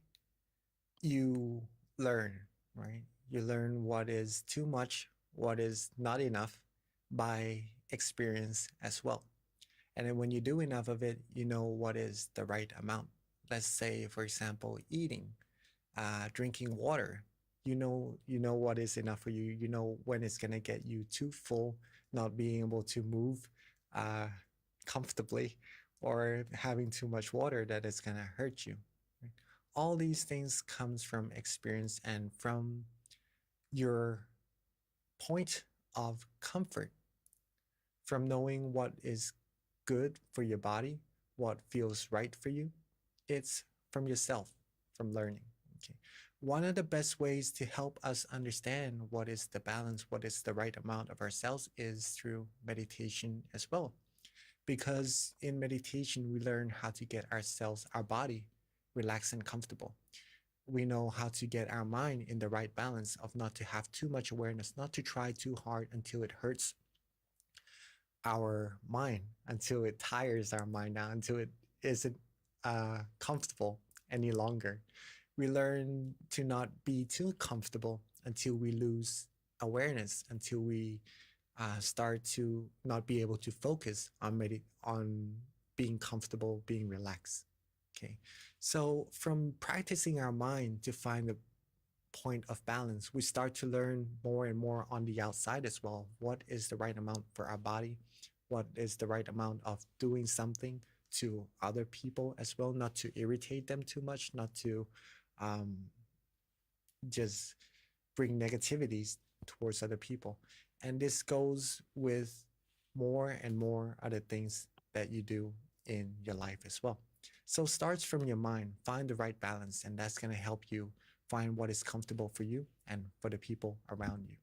you learn, right? You learn what is too much, what is not enough by experience as well. And then when you do enough of it, you know what is the right amount. Let's say, for example, eating, drinking water. You know what is enough for you. You know when it's gonna get you too full, not being able to move comfortably, or having too much water that is gonna hurt you. Right? All these things comes from experience and from your point of comfort, from knowing what is good for your body, what feels right for you. It's from yourself, from learning. Okay. One of the best ways to help us understand what is the balance, what is the right amount of ourselves is through meditation as well. Because in meditation, we learn how to get ourselves, our body, relaxed and comfortable. We know how to get our mind in the right balance of not to have too much awareness, not to try too hard until it hurts our mind, until it tires our mind out, until it isn't comfortable any longer. We learn to not be too comfortable until we lose awareness, until we start to not be able to focus on being comfortable, being relaxed. Okay, so from practicing our mind to find the point of balance, we start to learn more and more on the outside as well. What is the right amount for our body? What is the right amount of doing something to other people as well? Not to irritate them too much, not to just bring negativities towards other people. And this goes with more and more other things that you do in your life as well. So starts from your mind, find the right balance, and that's going to help you find what is comfortable for you and for the people around you.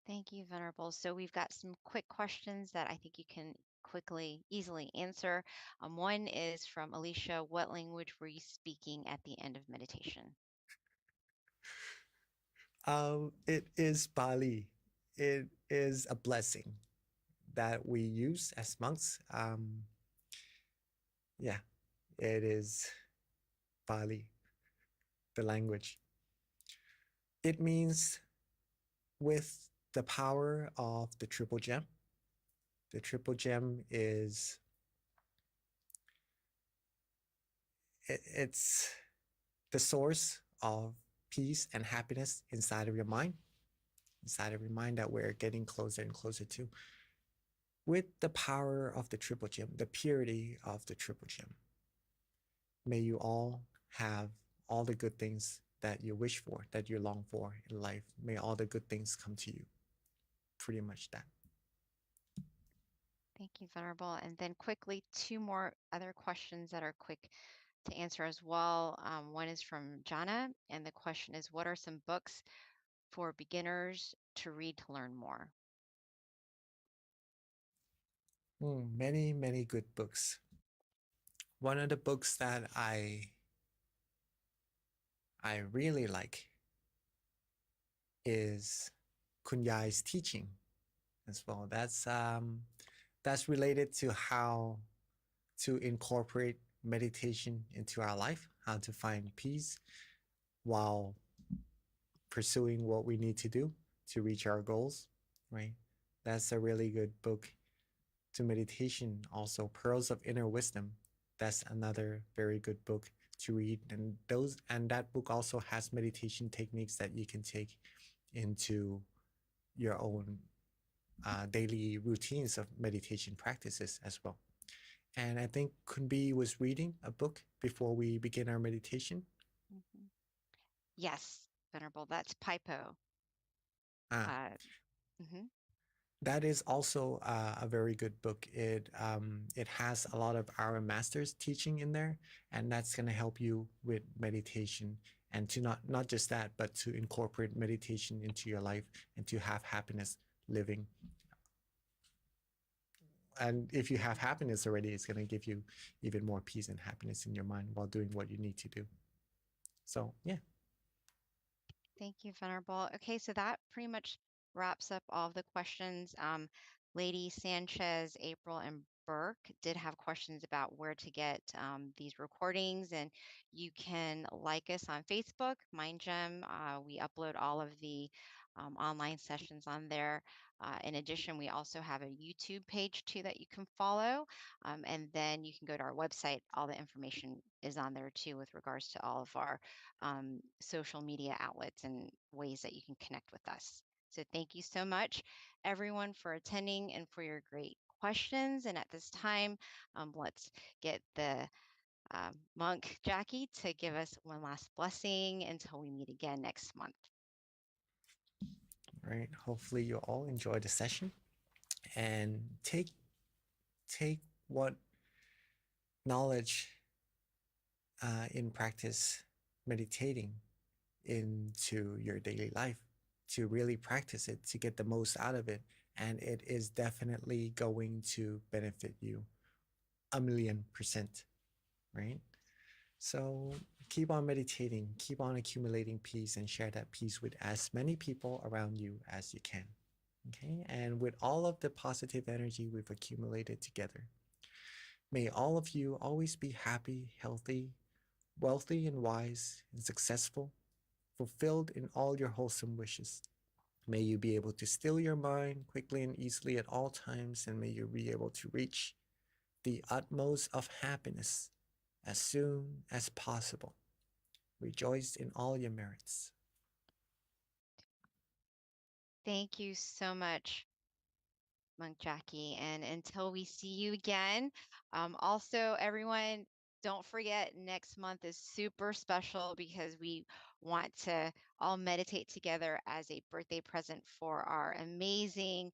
Thank you, Venerable. So we've got some quick questions that I think you can quickly, easily answer. One is from Alicia. What language were you speaking at the end of meditation? It is Bali. It is a blessing that we use as monks. Yeah, it is Bali, the language. It means with the power of the triple gem. The triple gem is it's the source of peace and happiness inside of your mind, that we're getting closer and closer to. With the power of the triple gem, the purity of the triple gem, may you all have all the good things that you wish for, that you long for in life. May all the good things come to you. Pretty much that. Thank you, Venerable. And then quickly, two more other questions that are quick to answer as well. One is from Jana, and the question is, what are some books for beginners to read to learn more? Many, many good books. One of the books that I really like is Kun Yai's teaching as well. That's related to how to incorporate meditation into our life, how to find peace while pursuing what we need to do to reach our goals, right? That's a really good book to meditation. Also, Pearls of Inner Wisdom. That's another very good book to read. And that book also has meditation techniques that you can take into your own daily routines of meditation practices as well. And I think Kunbi was reading a book before we begin our meditation. Mhm. Yes, Venerable, that's Pipo. Mhm. That is also a very good book. It has a lot of our masters teaching in there, and that's going to help you with meditation, and to not just that, but to incorporate meditation into your life and to have happiness living. And if you have happiness already, it's going to give you even more peace and happiness in your mind while doing what you need to do. So yeah. Thank you, Venerable. Okay, so that pretty much wraps up all of the questions. Lady Sanchez, April, and Burke did have questions about where to get these recordings, and you can like us on Facebook, MindGem. We upload all of the online sessions on there. In addition, we also have a YouTube page too that you can follow, and then you can go to our website. All the information is on there too with regards to all of our social media outlets and ways that you can connect with us. So thank you so much, everyone, for attending and for your great questions. And at this time, let's get the monk Jackie to give us one last blessing until we meet again next month. All right. Hopefully you all enjoy the session and take what knowledge in practice meditating into your daily life, to really practice it, to get the most out of it. And it is definitely going to benefit you 1,000,000%, right? So keep on meditating, keep on accumulating peace, and share that peace with as many people around you as you can. Okay, and with all of the positive energy we've accumulated together, may all of you always be happy, healthy, wealthy, and wise, and successful, fulfilled in all your wholesome wishes. May you be able to still your mind quickly and easily at all times, and may you be able to reach the utmost of happiness as soon as possible. Rejoice in all your merits. Thank you so much, Monk Jackie. And until we see you again, also, everyone, don't forget next month is super special because we want to all meditate together as a birthday present for our amazing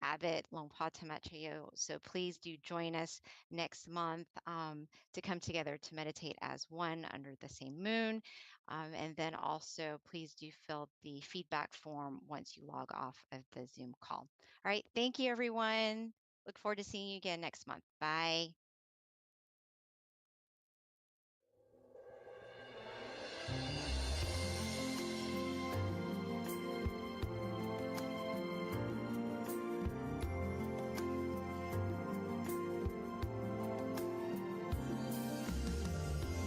abbot Longpa Tamateo. So please do join us next month to come together to meditate as one under the same moon. And then also please do fill the feedback form once you log off of the Zoom call. All right. Thank you, everyone. Look forward to seeing you again next month. Bye.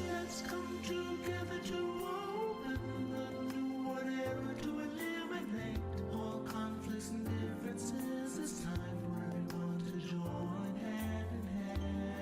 Let's come together to open the new whatever to eliminate all conflicts and differences. It's time for everyone to join hand in hand.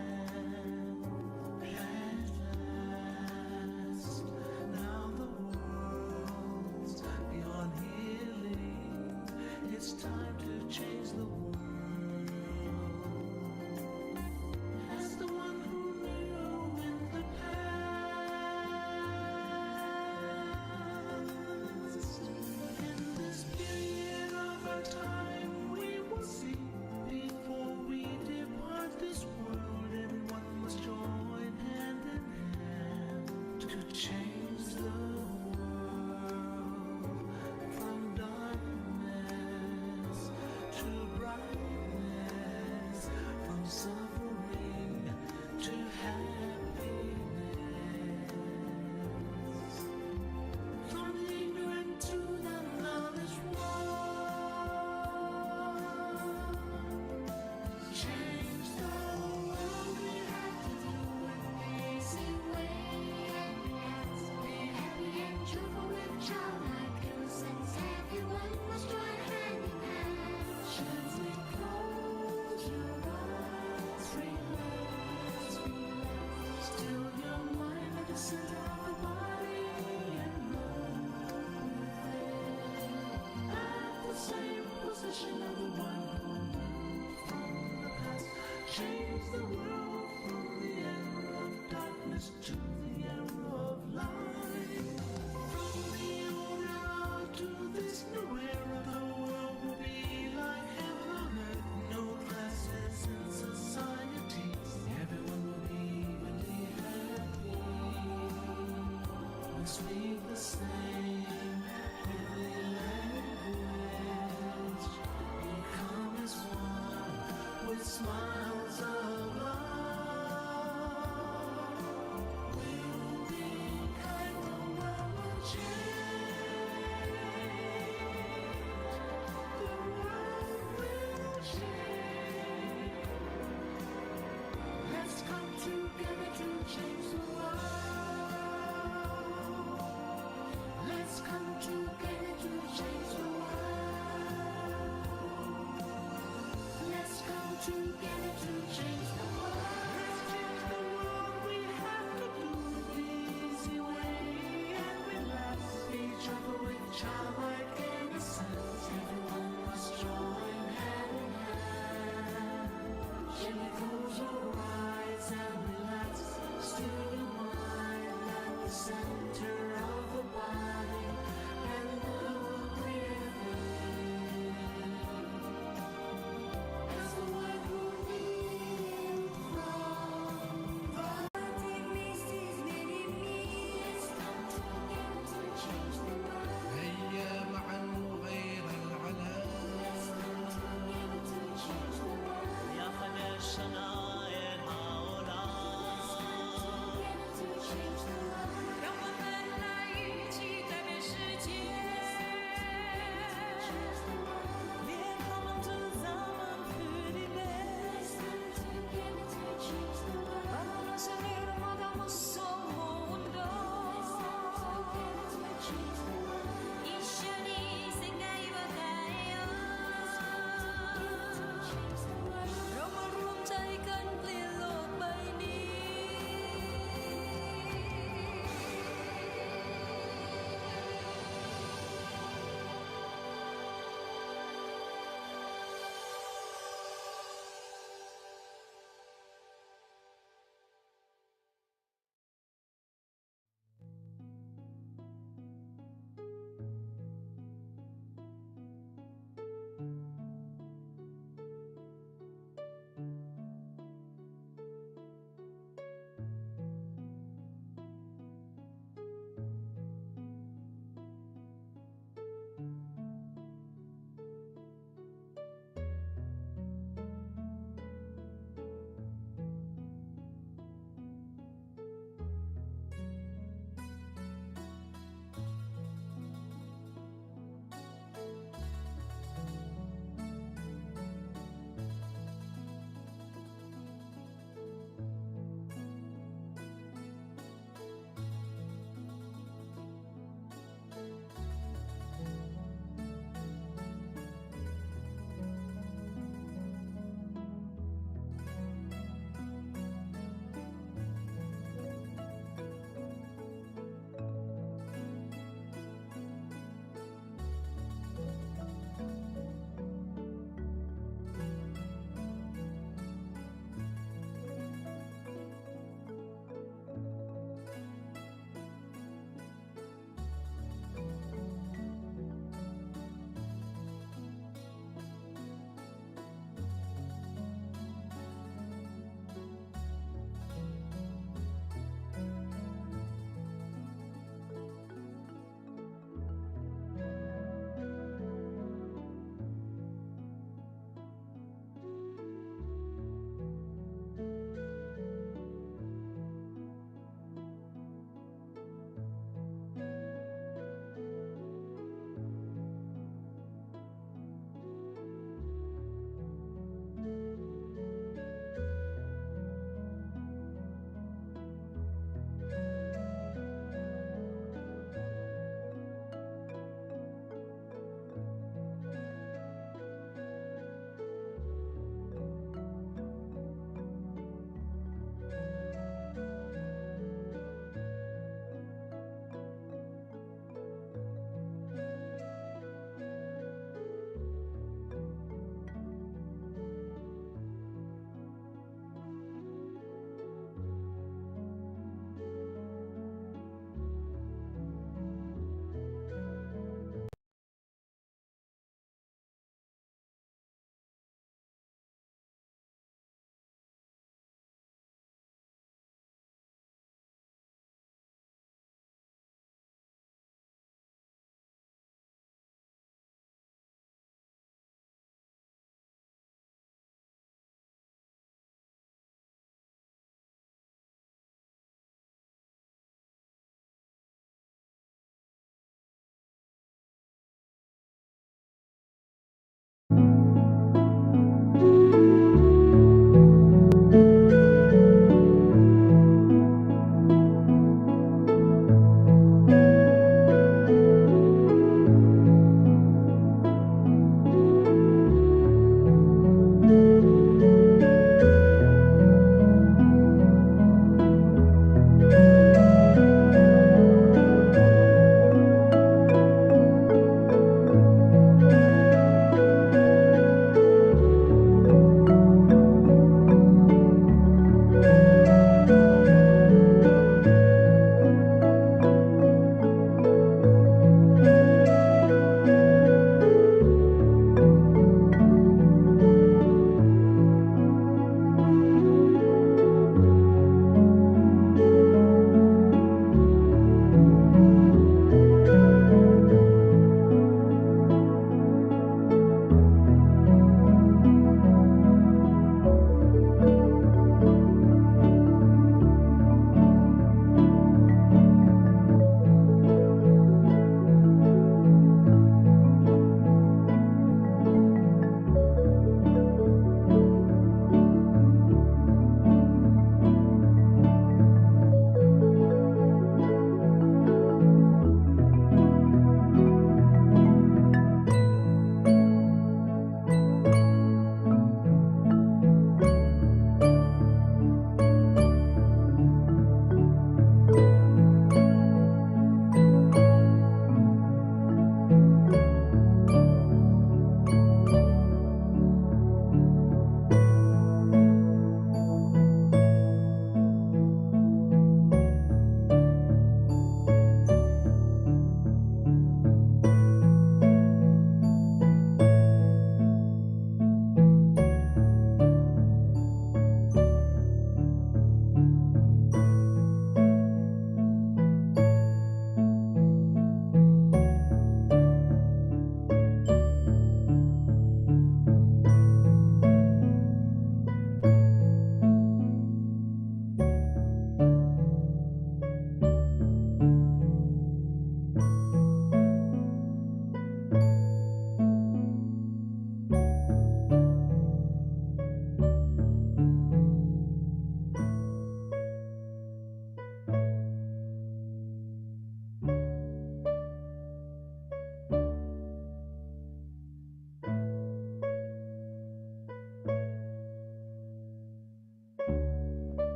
position of the one who moved from the past. Change the world from the era of darkness to the era of light. From the old era to this new era, the world will be like heaven on earth. No classes in society. Everyone will be evenly happy. We speak the same heavenly language. Become as one with smiles of love. We'll be kind, the world will change. The world will change. Let's come together to change the world. Let's come together to change the world. Let's come together to change the world. Let's change the world. We have to do it the easy way and relax each other with childlike innocence. Everyone must join hand in hand. Chemicals will rise and relax. Still your mind at the center of the body, and will breathe in. As the one who moved from the هيا معا غير العناء يا خلي الشناير هؤلاء يا وطن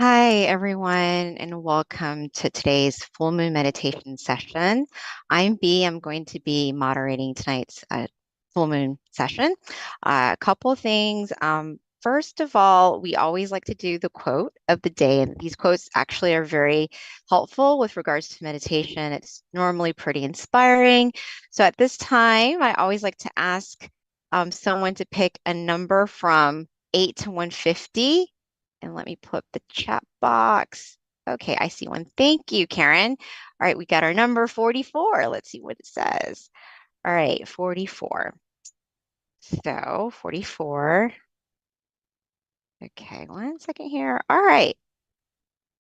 Hi, everyone, and welcome to today's full moon meditation session. I'm B. I'm going to be moderating tonight's full moon session. A couple of things. First of all, we always like to do the quote of the day, and these quotes actually are very helpful with regards to meditation. It's normally pretty inspiring. So at this time, I always like to ask someone to pick a number from 8 to 150. And let me pull up the chat box. Okay, I see one. Thank you, Karen. All right, we got our number 44. Let's see what it says. All right, 44. So 44. Okay, 1 second here. All right,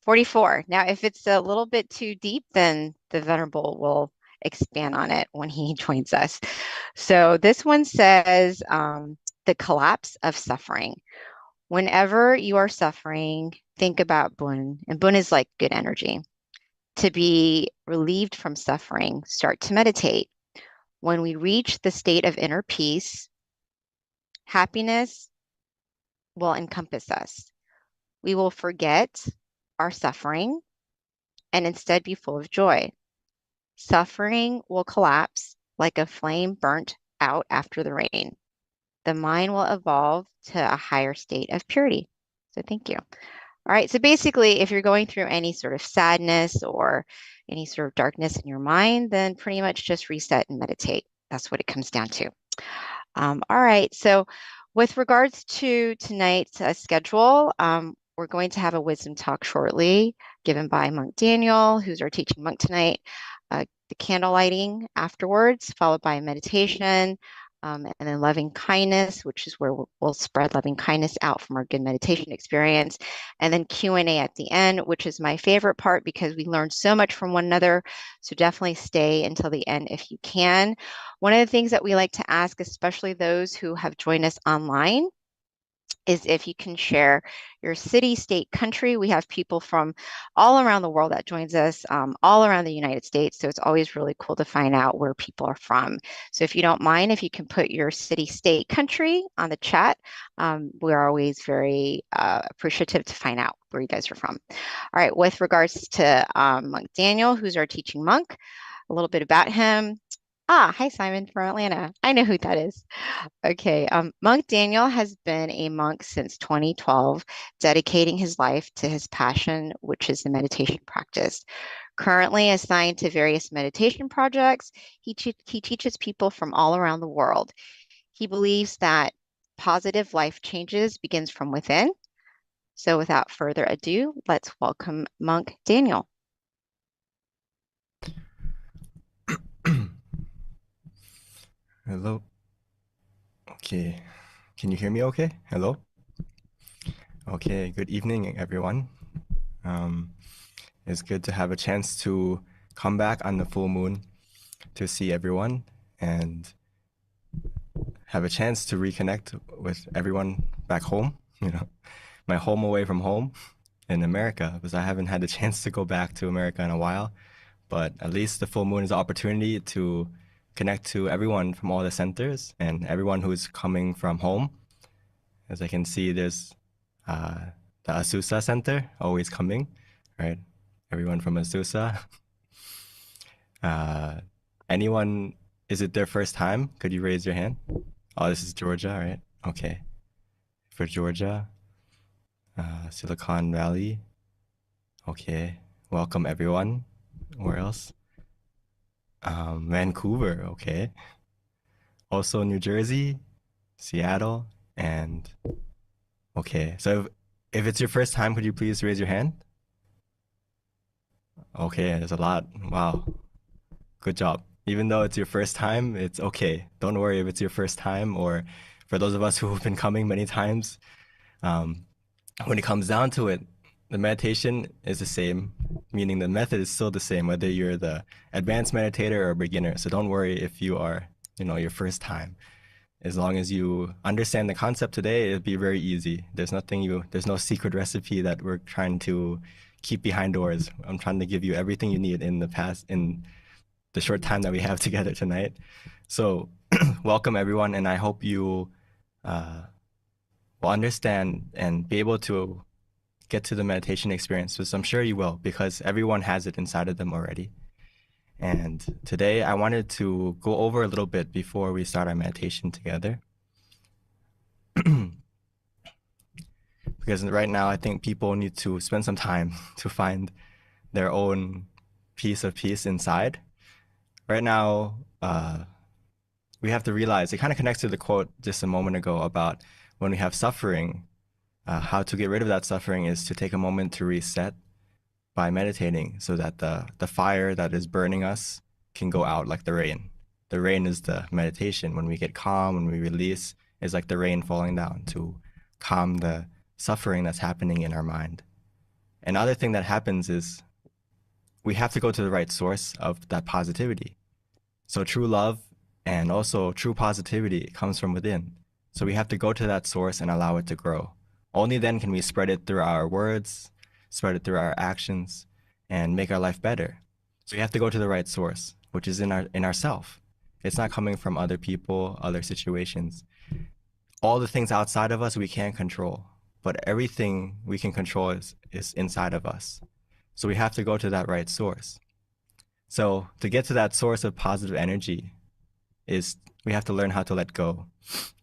44. Now, if it's a little bit too deep, then the Venerable will expand on it when he joins us. So this one says the collapse of suffering. Whenever you are suffering, think about Bun. And Bun is like good energy. To be relieved from suffering, start to meditate. When we reach the state of inner peace, happiness will encompass us. We will forget our suffering and instead be full of joy. Suffering will collapse like a flame burnt out after the rain. The mind will evolve to a higher state of purity. So thank you. All right, so basically, if you're going through any sort of sadness or any sort of darkness in your mind, then pretty much just reset and meditate. That's what it comes down to. All right, so with regards to tonight's schedule, we're going to have a wisdom talk shortly given by Monk Daniel, who's our teaching monk tonight. The candle lighting afterwards, followed by meditation, and then loving kindness, which is where we'll spread loving kindness out from our good meditation experience, and then Q&A at the end, which is my favorite part because we learn so much from one another. So definitely stay until the end if you can. One of the things that we like to ask, especially those who have joined us online, is if you can share your city, state, country. We have people from all around the world that joins us, all around the United States. So it's always really cool to find out where people are from. So if you don't mind, if you can put your city, state, country on the chat, we're always very appreciative to find out where you guys are from. All right, with regards to Monk Daniel, who's our teaching monk, a little bit about him. Hi, Simon from Atlanta. I know who that is. Okay, Monk Daniel has been a monk since 2012, dedicating his life to his passion, which is the meditation practice. Currently assigned to various meditation projects, he teaches people from all around the world. He believes that positive life changes begins from within. So without further ado, let's welcome Monk Daniel. Hello. Okay. Can you hear me okay? Hello? Okay, good evening, everyone. It's good to have a chance to come back on the full moon to see everyone and have a chance to reconnect with everyone back home, my home away from home in America, because I haven't had the chance to go back to America in a while. But at least the full moon is an opportunity to connect to everyone from all the centers and everyone who's coming from home. As I can see, there's the Azusa Center always coming, right? Everyone from Azusa. Anyone, is it their first time? Could you raise your hand? Oh, this is Georgia, right? Okay. For Georgia, Silicon Valley. Okay. Welcome, everyone. Where else? Vancouver, okay. Also New Jersey, Seattle, and okay. So if it's your first time, could you please raise your hand? Okay, there's a lot. Wow. Good job. Even though it's your first time, it's okay. Don't worry if it's your first time, or for those of us who have been coming many times, when it comes down to it, the meditation is the same, meaning the method is still the same, whether you're the advanced meditator or a beginner. So don't worry if you are, your first time. As long as you understand the concept today, it'll be very easy. There's no secret recipe that we're trying to keep behind doors. I'm trying to give you everything you need in the short time that we have together tonight. So welcome everyone, and I hope you will understand and be able to get to the meditation experience, which I'm sure you will, because everyone has it inside of them already. And today I wanted to go over a little bit before we start our meditation together. Because right now I think people need to spend some time to find their own piece of peace inside. Right now, we have to realize, it kind of connects to the quote just a moment ago about when we have suffering, how to get rid of that suffering is to take a moment to reset by meditating so that the fire that is burning us can go out like the rain. The rain is the meditation. When we get calm, when we release, it's like the rain falling down to calm the suffering that's happening in our mind. Another thing that happens is we have to go to the right source of that positivity. So true love and also true positivity comes from within. So we have to go to that source and allow it to grow. Only then can we spread it through our words, spread it through our actions, and make our life better. So we have to go to the right source, which is in ourself. It's not coming from other people, other situations. All the things outside of us we can't control, but everything we can control is inside of us. So we have to go to that right source. So to get to that source of positive energy is we have to learn how to let go.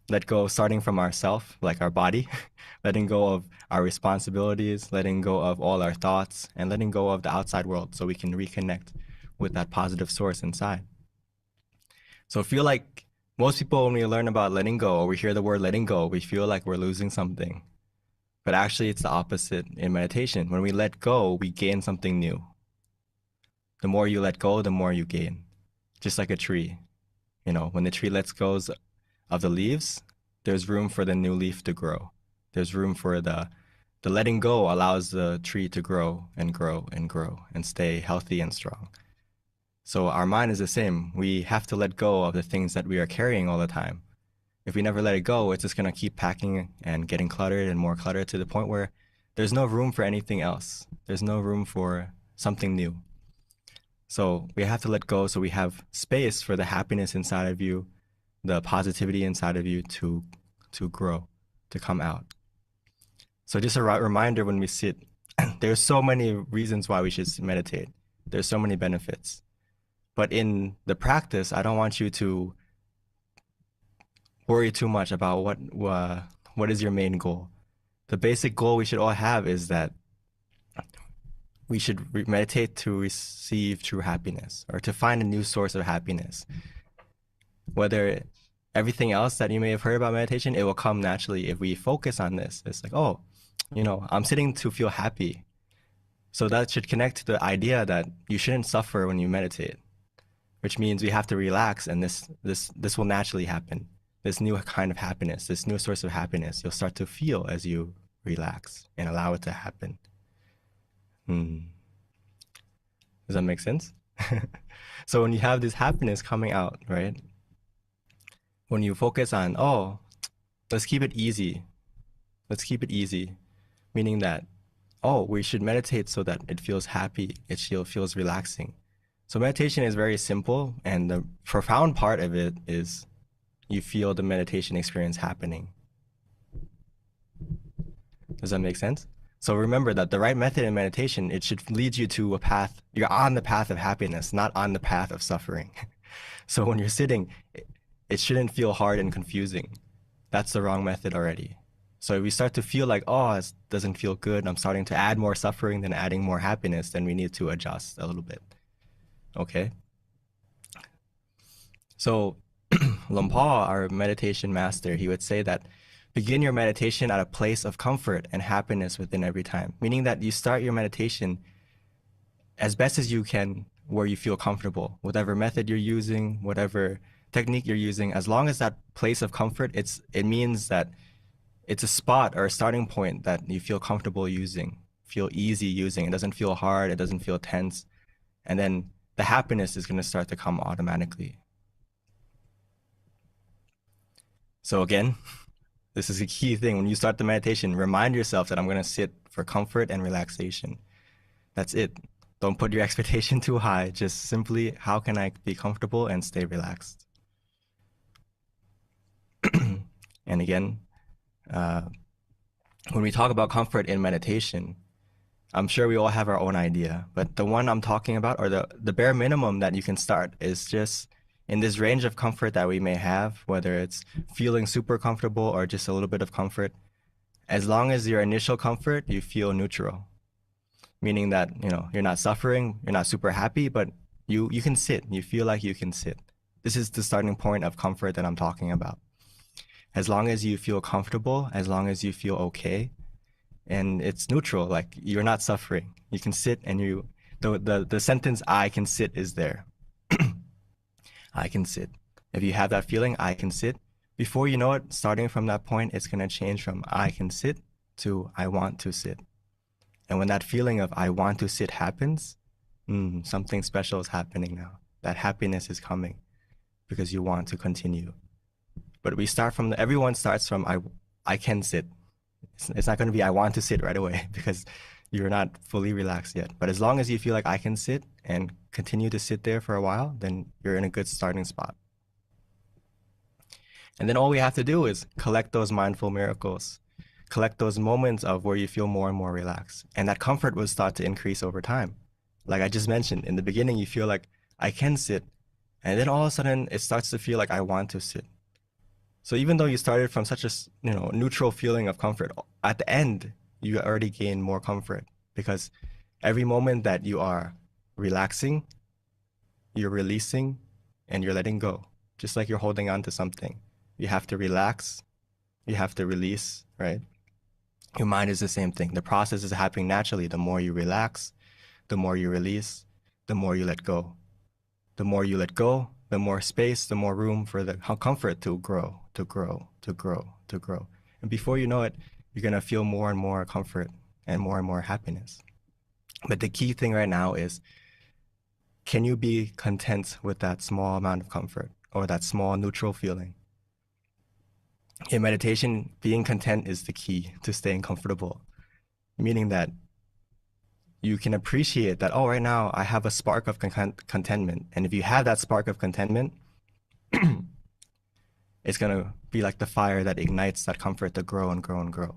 Let go starting from ourself, like our body, letting go of our responsibilities, letting go of all our thoughts, and letting go of the outside world so we can reconnect with that positive source inside. So I feel like most people, when we learn about letting go or we hear the word letting go, we feel like we're losing something. But actually it's the opposite in meditation. When we let go, we gain something new. The more you let go, the more you gain. Just like a tree. You know, when the tree lets go of the leaves, there's room for the new leaf to grow. There's room for the letting go allows the tree to grow and grow and grow and stay healthy and strong. So our mind is the same. We have to let go of the things that we are carrying all the time. If we never let it go, it's just going to keep packing and getting cluttered and more cluttered to the point where there's no room for anything else. There's no room for something new. So we have to let go so we have space for the happiness inside of you, the positivity inside of you to grow, to come out. So just a reminder when we sit, there's so many reasons why we should meditate. There's so many benefits. But in the practice, I don't want you to worry too much about what is your main goal. The basic goal we should all have is that we should meditate to receive true happiness or to find a new source of happiness. Whether everything else that you may have heard about meditation, it will come naturally if we focus on this. It's like, oh, you know, I'm sitting to feel happy. So that should connect to the idea that you shouldn't suffer when you meditate, which means we have to relax, and this will naturally happen. This new kind of happiness, this new source of happiness, you'll start to feel as you relax and allow it to happen. Does that make sense? So when you have this happiness coming out, right? When you focus on, oh, let's keep it easy. Let's keep it easy. Meaning that, oh, we should meditate so that it feels happy. It feels relaxing. So meditation is very simple, and the profound part of it is you feel the meditation experience happening. Does that make sense? So remember that the right method in meditation, it should lead you to a path. You're on the path of happiness, not on the path of suffering. So when you're sitting, it shouldn't feel hard and confusing. That's the wrong method already. So if we start to feel like, oh, it doesn't feel good, I'm starting to add more suffering than adding more happiness, then we need to adjust a little bit. Okay? So Lumpur, our meditation master, he would say that begin your meditation at a place of comfort and happiness within every time, meaning that you start your meditation as best as you can where you feel comfortable, whatever method you're using, whatever technique you're using, as long as that place of comfort, it means that it's a spot or a starting point that you feel comfortable using, feel easy using. It doesn't feel hard, it doesn't feel tense. And then the happiness is going to start to come automatically. So again, this is a key thing. When you start the meditation, remind yourself that I'm going to sit for comfort and relaxation. That's it. Don't put your expectation too high. Just simply, how can I be comfortable and stay relaxed? And again, when we talk about comfort in meditation, I'm sure we all have our own idea, but the one I'm talking about, or the bare minimum that you can start, is just in this range of comfort that we may have, whether it's feeling super comfortable or just a little bit of comfort. As long as your initial comfort, you feel neutral, meaning that, you know, you're not suffering, you're not super happy, but you can sit, you feel like you can sit. This is the starting point of comfort that I'm talking about. As long as you feel comfortable, as long as you feel okay, and it's neutral, like you're not suffering, you can sit, and the sentence "I can sit" is there. I can sit. If you have that feeling, I can sit, before you know it, starting from that point, it's going to change from I can sit to I want to sit. And when that feeling of I want to sit happens, something special is happening now. That happiness is coming because you want to continue. But we start from everyone starts from I can sit. It's not going to be I want to sit right away because you're not fully relaxed yet. But as long as you feel like I can sit and continue to sit there for a while, then you're in a good starting spot. And then all we have to do is collect those mindful miracles, collect those moments of where you feel more and more relaxed. And that comfort will start to increase over time. Like I just mentioned, in the beginning, you feel like I can sit. And then all of a sudden, it starts to feel like I want to sit. So even though you started from such a neutral feeling of comfort, at the end, you already gain more comfort, because every moment that you are relaxing, you're releasing, and you're letting go, just like you're holding on to something. You have to relax, you have to release, right? Your mind is the same thing. The process is happening naturally. The more you relax, the more you release, the more you let go. The more you let go, the more space, the more room for the comfort to grow, to grow, to grow, to grow. And before you know it, you're going to feel more and more comfort and more happiness. But the key thing right now is, can you be content with that small amount of comfort or that small neutral feeling? In meditation, being content is the key to staying comfortable, meaning that you can appreciate that, oh, right now I have a spark of contentment. And if you have that spark of contentment, it's going to be like the fire that ignites that comfort to grow and grow and grow.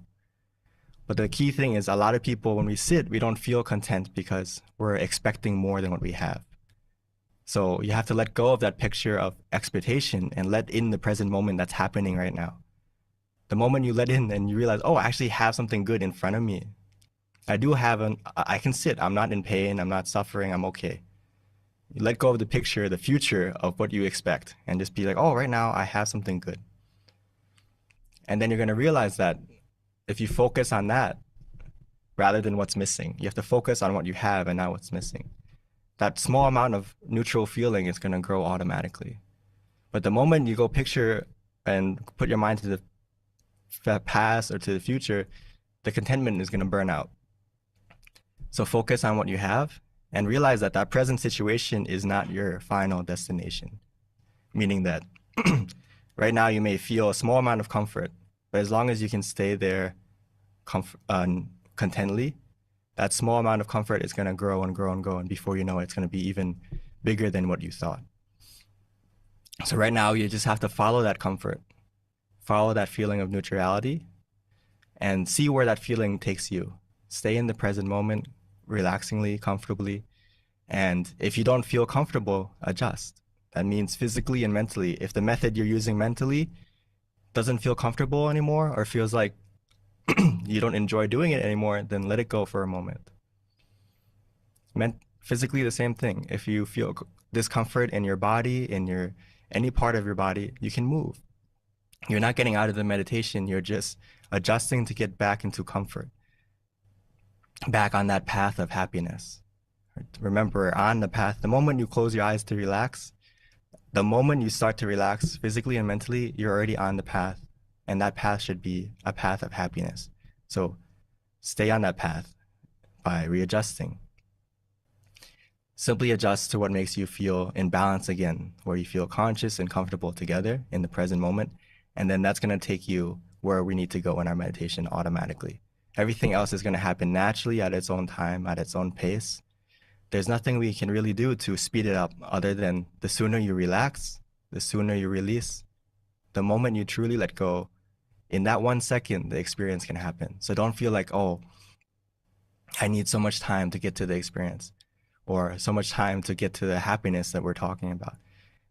But the key thing is, a lot of people, when we sit, we don't feel content because we're expecting more than what we have. So you have to let go of that picture of expectation and let in the present moment that's happening right now. The moment you let in and you realize, oh, I actually have something good in front of me. I can sit, I'm not in pain, I'm not suffering, I'm okay. You let go of the picture, the future of what you expect, and just be like, oh, right now I have something good. And then you're going to realize that if you focus on that rather than what's missing, you have to focus on what you have and not what's missing. That small amount of neutral feeling is going to grow automatically. But the moment you go picture and put your mind to the past or to the future, the contentment is going to burn out. So focus on what you have and realize that that present situation is not your final destination. Meaning that right now you may feel a small amount of comfort, but as long as you can stay there contently, that small amount of comfort is going to grow and grow and grow. And before you know it, it's going to be even bigger than what you thought. So right now you just have to follow that comfort, follow that feeling of neutrality, and see where that feeling takes you. Stay in the present moment, relaxingly, comfortably. And if you don't feel comfortable, adjust. That means physically and mentally. If the method you're using mentally doesn't feel comfortable anymore, or feels like you don't enjoy doing it anymore, then let it go for a moment. Physically, the same thing. If you feel discomfort in your body, in any part of your body, you can move. You're not getting out of the meditation, you're just adjusting to get back into comfort, back on that path of happiness. Remember, on the path, the moment you close your eyes to relax, the moment you start to relax physically and mentally, you're already on the path, and that path should be a path of happiness. So stay on that path by readjusting. Simply adjust to what makes you feel in balance again, where you feel conscious and comfortable together in the present moment, and then that's going to take you where we need to go in our meditation automatically. Everything else is going to happen naturally at its own time, at its own pace. There's nothing we can really do to speed it up other than the sooner you relax, the sooner you release, the moment you truly let go, in that 1 second, the experience can happen. So don't feel like, oh, I need so much time to get to the experience, or so much time to get to the happiness that we're talking about.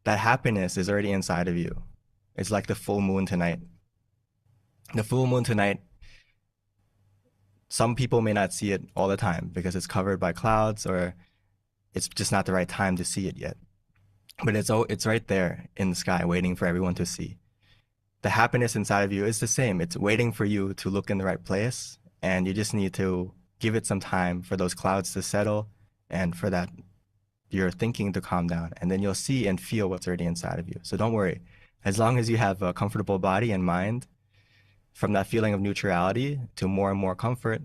That happiness is already inside of you. It's like the full moon tonight. The full moon tonight, some people may not see it all the time because it's covered by clouds, or it's just not the right time to see it yet. But it's right there in the sky waiting for everyone to see. The happiness inside of you is the same. It's waiting for you to look in the right place, and you just need to give it some time for those clouds to settle and for that your thinking to calm down, and then you'll see and feel what's already inside of you. So don't worry. As long as you have a comfortable body and mind, from that feeling of neutrality to more and more comfort,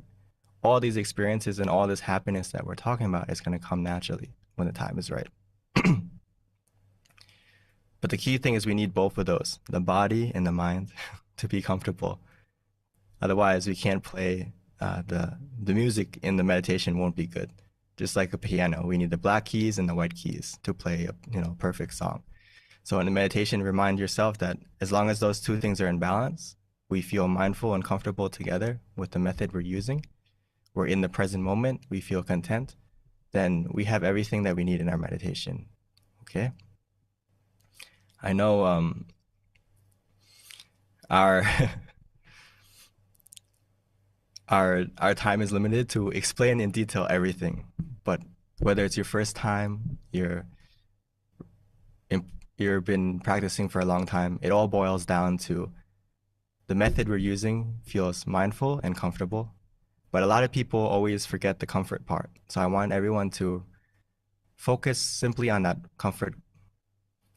all these experiences and all this happiness that we're talking about is going to come naturally when the time is right. But the key thing is we need both of those, the body and the mind, to be comfortable. Otherwise, we can't play the music in the meditation won't be good. Just like a piano, we need the black keys and the white keys to play a perfect song. So in the meditation, remind yourself that as long as those two things are in balance, we feel mindful and comfortable together with the method we're using, we're in the present moment, we feel content, then we have everything that we need in our meditation. Okay? I know our our time is limited to explain in detail everything, but whether it's your first time, you've been practicing for a long time, it all boils down to the method we're using feels mindful and comfortable, but a lot of people always forget the comfort part. So I want everyone to focus simply on that comfort,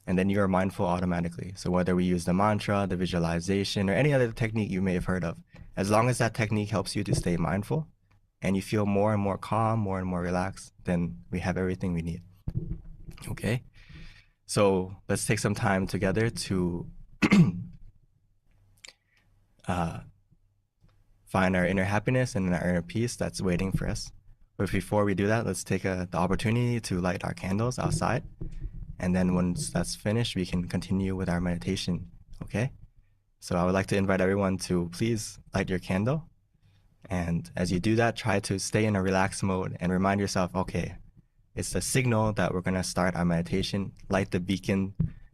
and then you're mindful automatically. So whether we use the mantra, the visualization, or any other technique you may have heard of, as long as that technique helps you to stay mindful and you feel more and more calm, more and more relaxed, then we have everything we need. Okay? So let's take some time together to find our inner happiness and our inner peace that's waiting for us. But before we do that, let's take the opportunity to light our candles outside. And then once that's finished, we can continue with our meditation, okay? So I would like to invite everyone to please light your candle. And as you do that, try to stay in a relaxed mode and remind yourself, okay, it's the signal that we're gonna start our meditation, light the beacon,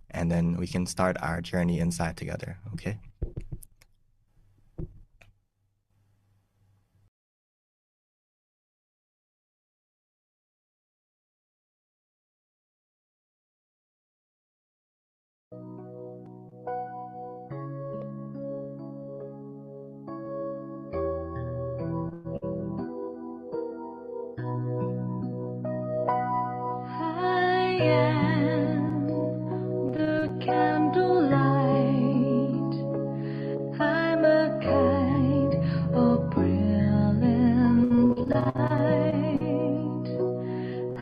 and then we can start our journey inside together, okay? I am the candlelight. I'm a kind of brilliant light.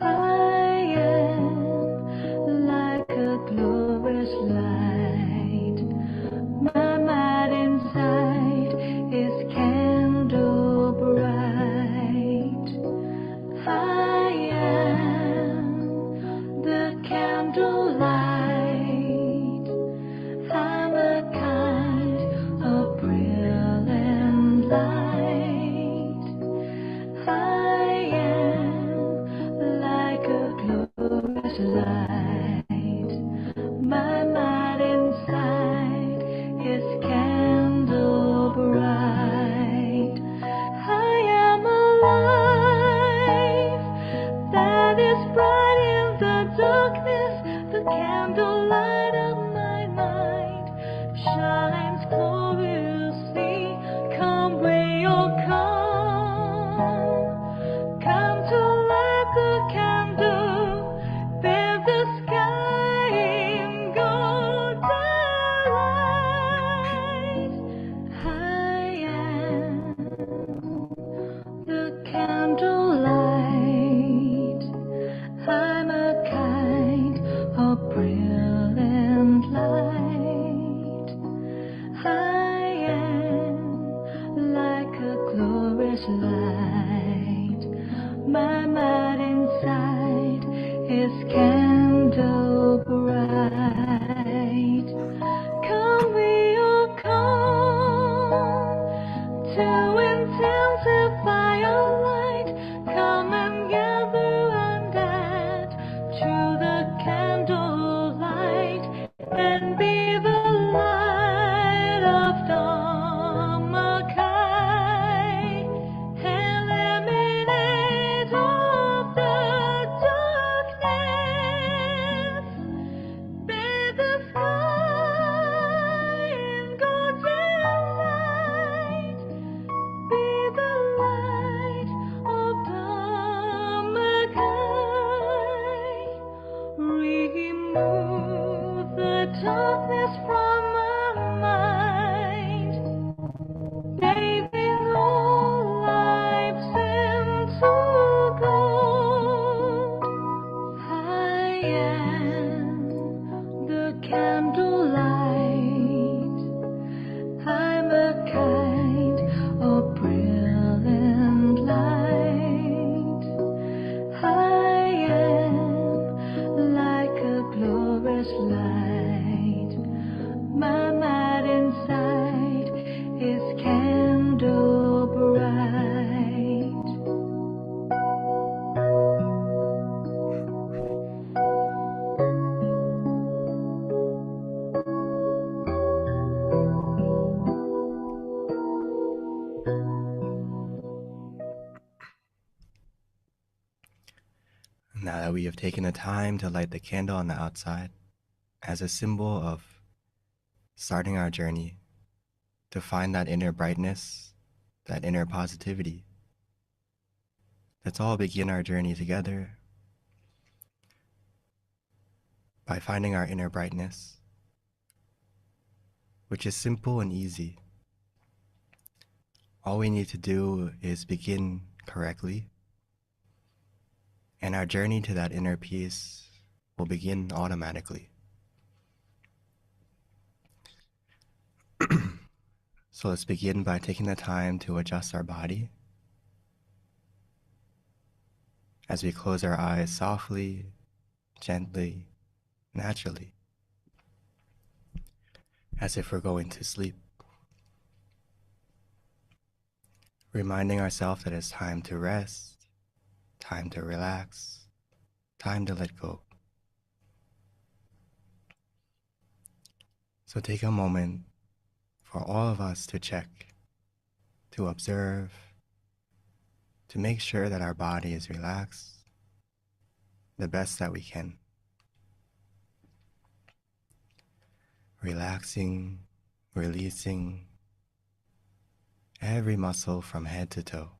I am like a glorious light. My mind inside is candle bright. I am the candlelight. I'm a kind of brilliant light. I am like a glorious light. My mind inside is candle bright. I am a light that is bright in the darkness. The candlelight of my mind shines gloriously. Come where you'll come. Come to light the candle. Bathe the sky in golden light. I am the candlelight. I'm a kind of brilliant we have taken the time to light the candle on the outside as a symbol of starting our journey to find that inner brightness, that inner positivity. Let's all begin our journey together by finding our inner brightness, which is simple and easy. All we need to do is begin correctly, and our journey to that inner peace will begin automatically. So let's begin by taking the time to adjust our body as we close our eyes softly, gently, naturally, as if we're going to sleep. Reminding ourselves that it's time to rest, time to relax, time to let go. So take a moment for all of us to check, to observe, to make sure that our body is relaxed the best that we can. Relaxing, releasing every muscle from head to toe.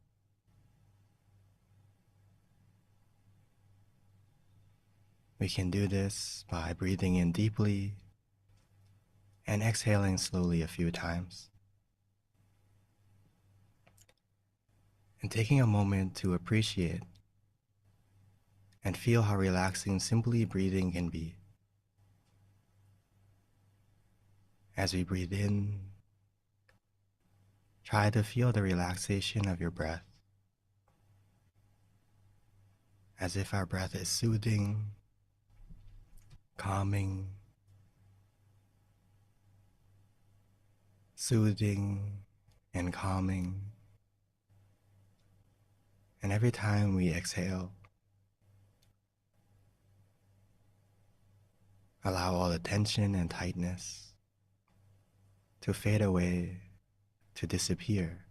We can do this by breathing in deeply and exhaling slowly a few times. And taking a moment to appreciate and feel how relaxing simply breathing can be. As we breathe in, try to feel the relaxation of your breath, as if our breath is soothing, calming, soothing and calming. And every time we exhale, allow all the tension and tightness to fade away, to disappear,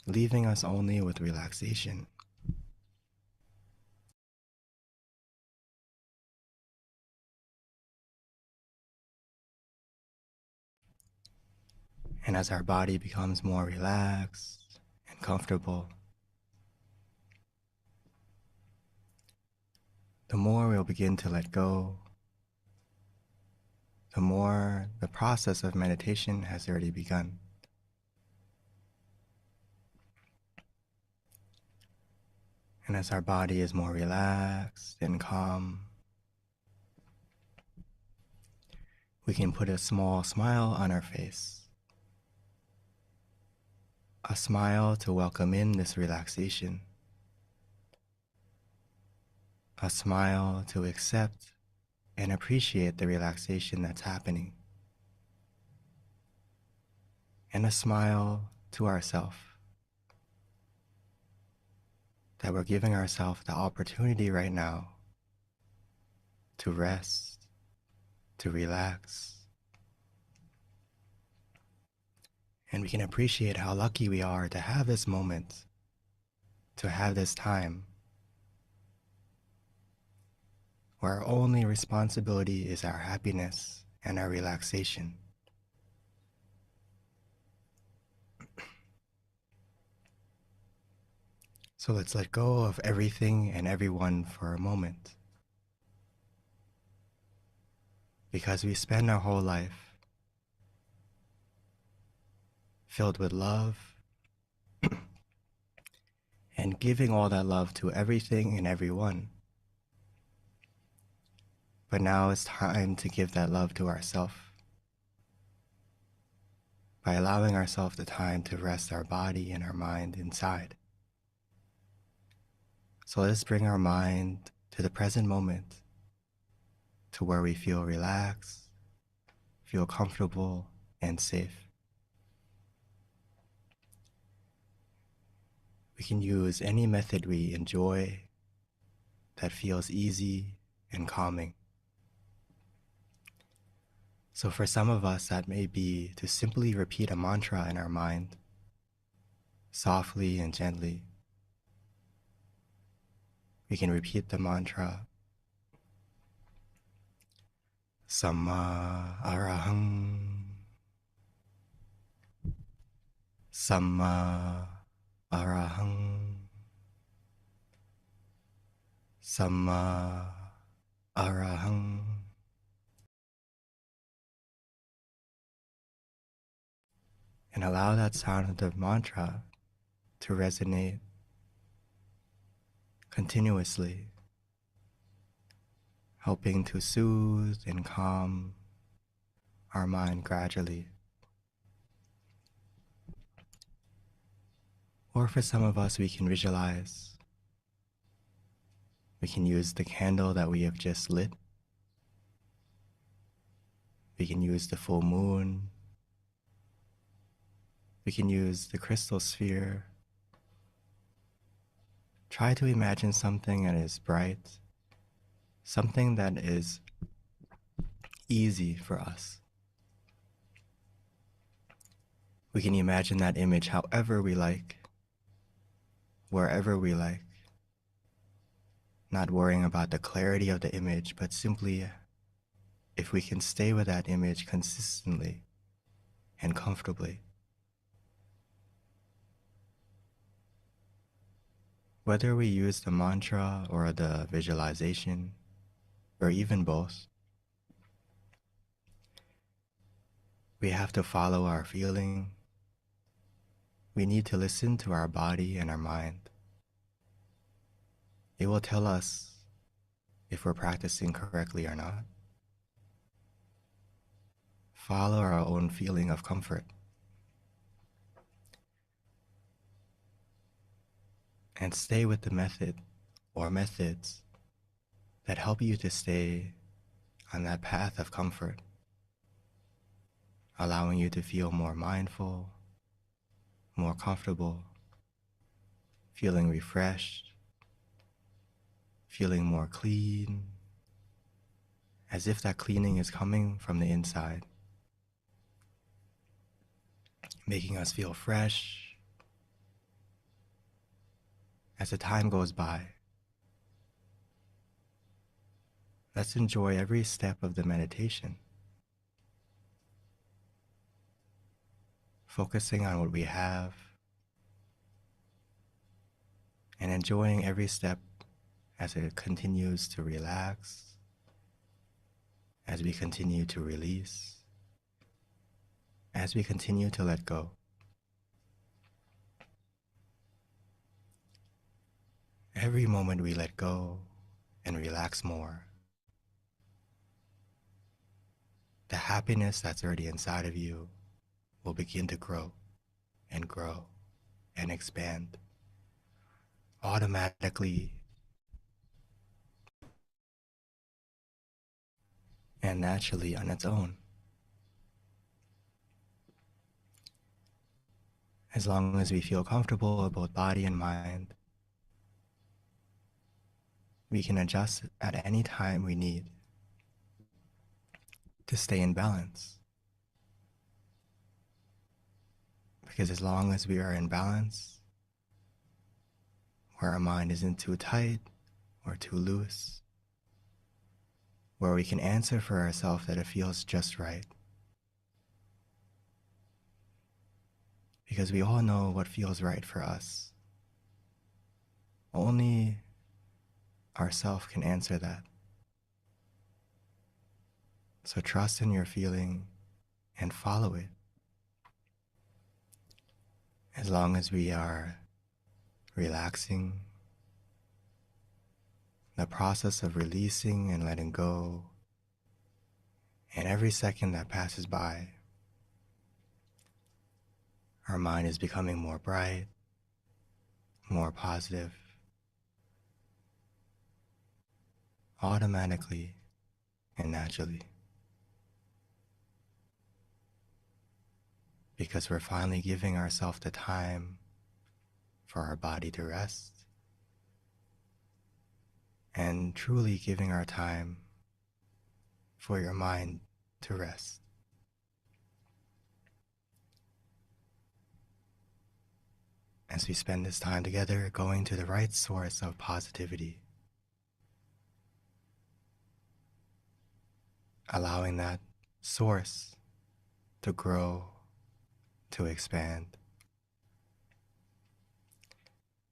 leaving us only with relaxation. And as our body becomes more relaxed and comfortable, the more we'll begin to let go, the more the process of meditation has already begun. And as our body is more relaxed and calm, we can put a small smile on our face. A smile to welcome in this relaxation. A smile to accept and appreciate the relaxation that's happening. And a smile to ourselves, that we're giving ourselves the opportunity right now to rest, to relax. And we can appreciate how lucky we are to have this moment, to have this time, where our only responsibility is our happiness and our relaxation. So let's let go of everything and everyone for a moment. Because we spend our whole life filled with love and giving all that love to everything and everyone. But now it's time to give that love to ourselves by allowing ourselves the time to rest our body and our mind inside. So let's bring our mind to the present moment, to where we feel relaxed, feel comfortable, and safe. We can use any method we enjoy that feels easy and calming. So for some of us, that may be to simply repeat a mantra in our mind, softly and gently. we can repeat the mantra Samma Arahang, Samma Arahang, Samma Arahang. And allow that sound of the mantra to resonate continuously, helping to soothe and calm our mind gradually. Or for some of us, we can visualize. We can use the candle that we have just lit. We can use the full moon. We can use the crystal sphere. Try to imagine something that is bright, something that is easy for us. We can imagine that image however we like, wherever we like, not worrying about the clarity of the image, but simply if we can stay with that image consistently and comfortably. Whether we use the mantra or the visualization, or even both, we have to follow our feeling. We need to listen to our body and our mind. It will tell us if we're practicing correctly or not. Follow our own feeling of comfort. And stay with the method or methods that help you to stay on that path of comfort, allowing you to feel more mindful, more comfortable, feeling refreshed, feeling more clean, as if that cleaning is coming from the inside, making us feel fresh. As the time goes by, let's enjoy every step of the meditation, focusing on what we have and enjoying every step as it continues to relax, as we continue to release, as we continue to let go. Every moment we let go and relax more, the happiness that's already inside of you will begin to grow and grow and expand automatically and naturally on its own. As long as we feel comfortable with both body and mind, we can adjust at any time we need to stay in balance. Because as long as we are in balance, where our mind isn't too tight or too loose, where we can answer for ourselves that it feels just right. Because we all know what feels right for us. Only ourself can answer that. So trust in your feeling and follow it. As long as we are relaxing, the process of releasing and letting go, and every second that passes by, our mind is becoming more bright, more positive, automatically and naturally. Because we're finally giving ourselves the time for our body to rest and truly giving our time for your mind to rest. As we spend this time together going to the right source of positivity, allowing that source to grow, to expand.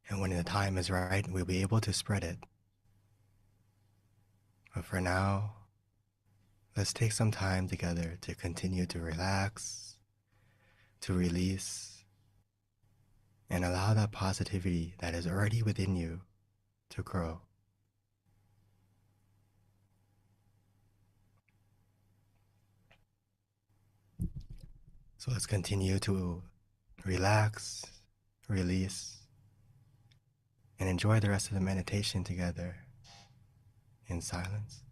And when the time is right, we'll be able to spread it. But for now, let's take some time together to continue to relax, to release, and allow that positivity that is already within you to grow. So let's continue to relax, release, and enjoy the rest of the meditation together in silence.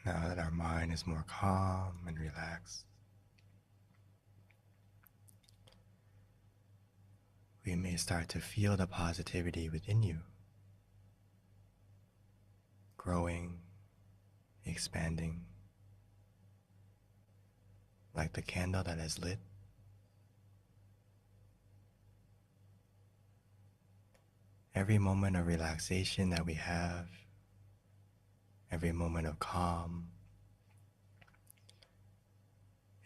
Now that our mind is more calm and relaxed, we may start to feel the positivity within you, growing, expanding, like the candle that is lit. Every moment of relaxation that we have, every moment of calm,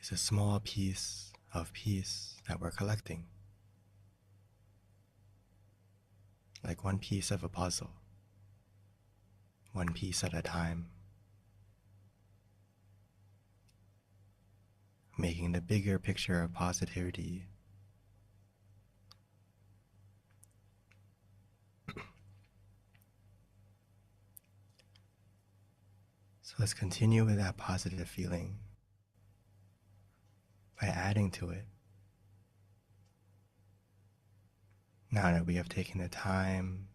is a small piece of peace that we're collecting, like one piece of a puzzle, one piece at a time, making the bigger picture of positivity So let's continue with that positive feeling by adding to it. Now that we have taken the time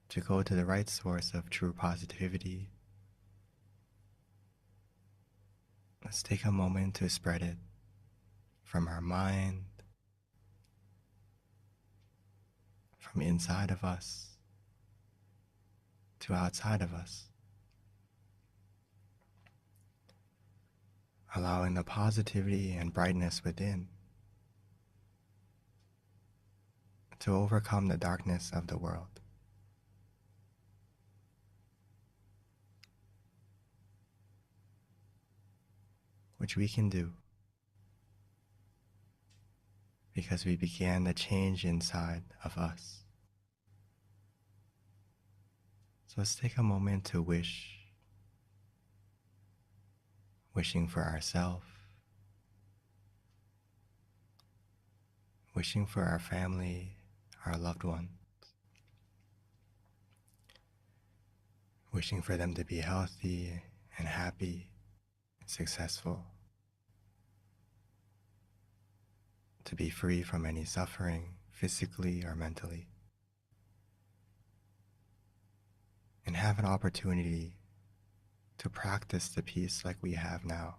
to go to the right source of true positivity, let's take a moment to spread it from our mind, from inside of us to outside of us, allowing the positivity and brightness within to overcome the darkness of the world. Which we can do because we began the change inside of us. So let's take a moment to wishing for ourselves, wishing for our family, our loved ones, wishing for them to be healthy and happy and successful, to be free from any suffering, physically or mentally, and have an opportunity to practice the peace like we have now.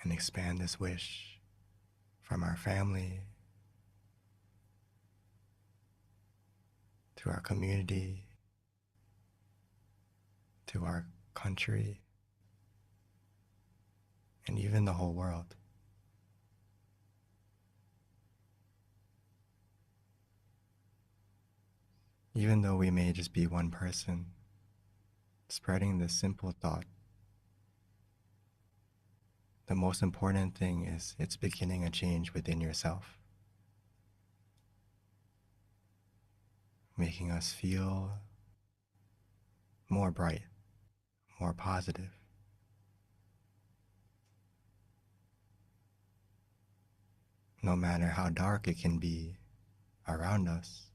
And expand this wish from our family to our community, to our country, and even the whole world. Even though we may just be one person, spreading this simple thought, the most important thing is it's beginning a change within yourself, making us feel more bright, more positive. No matter how dark it can be around us,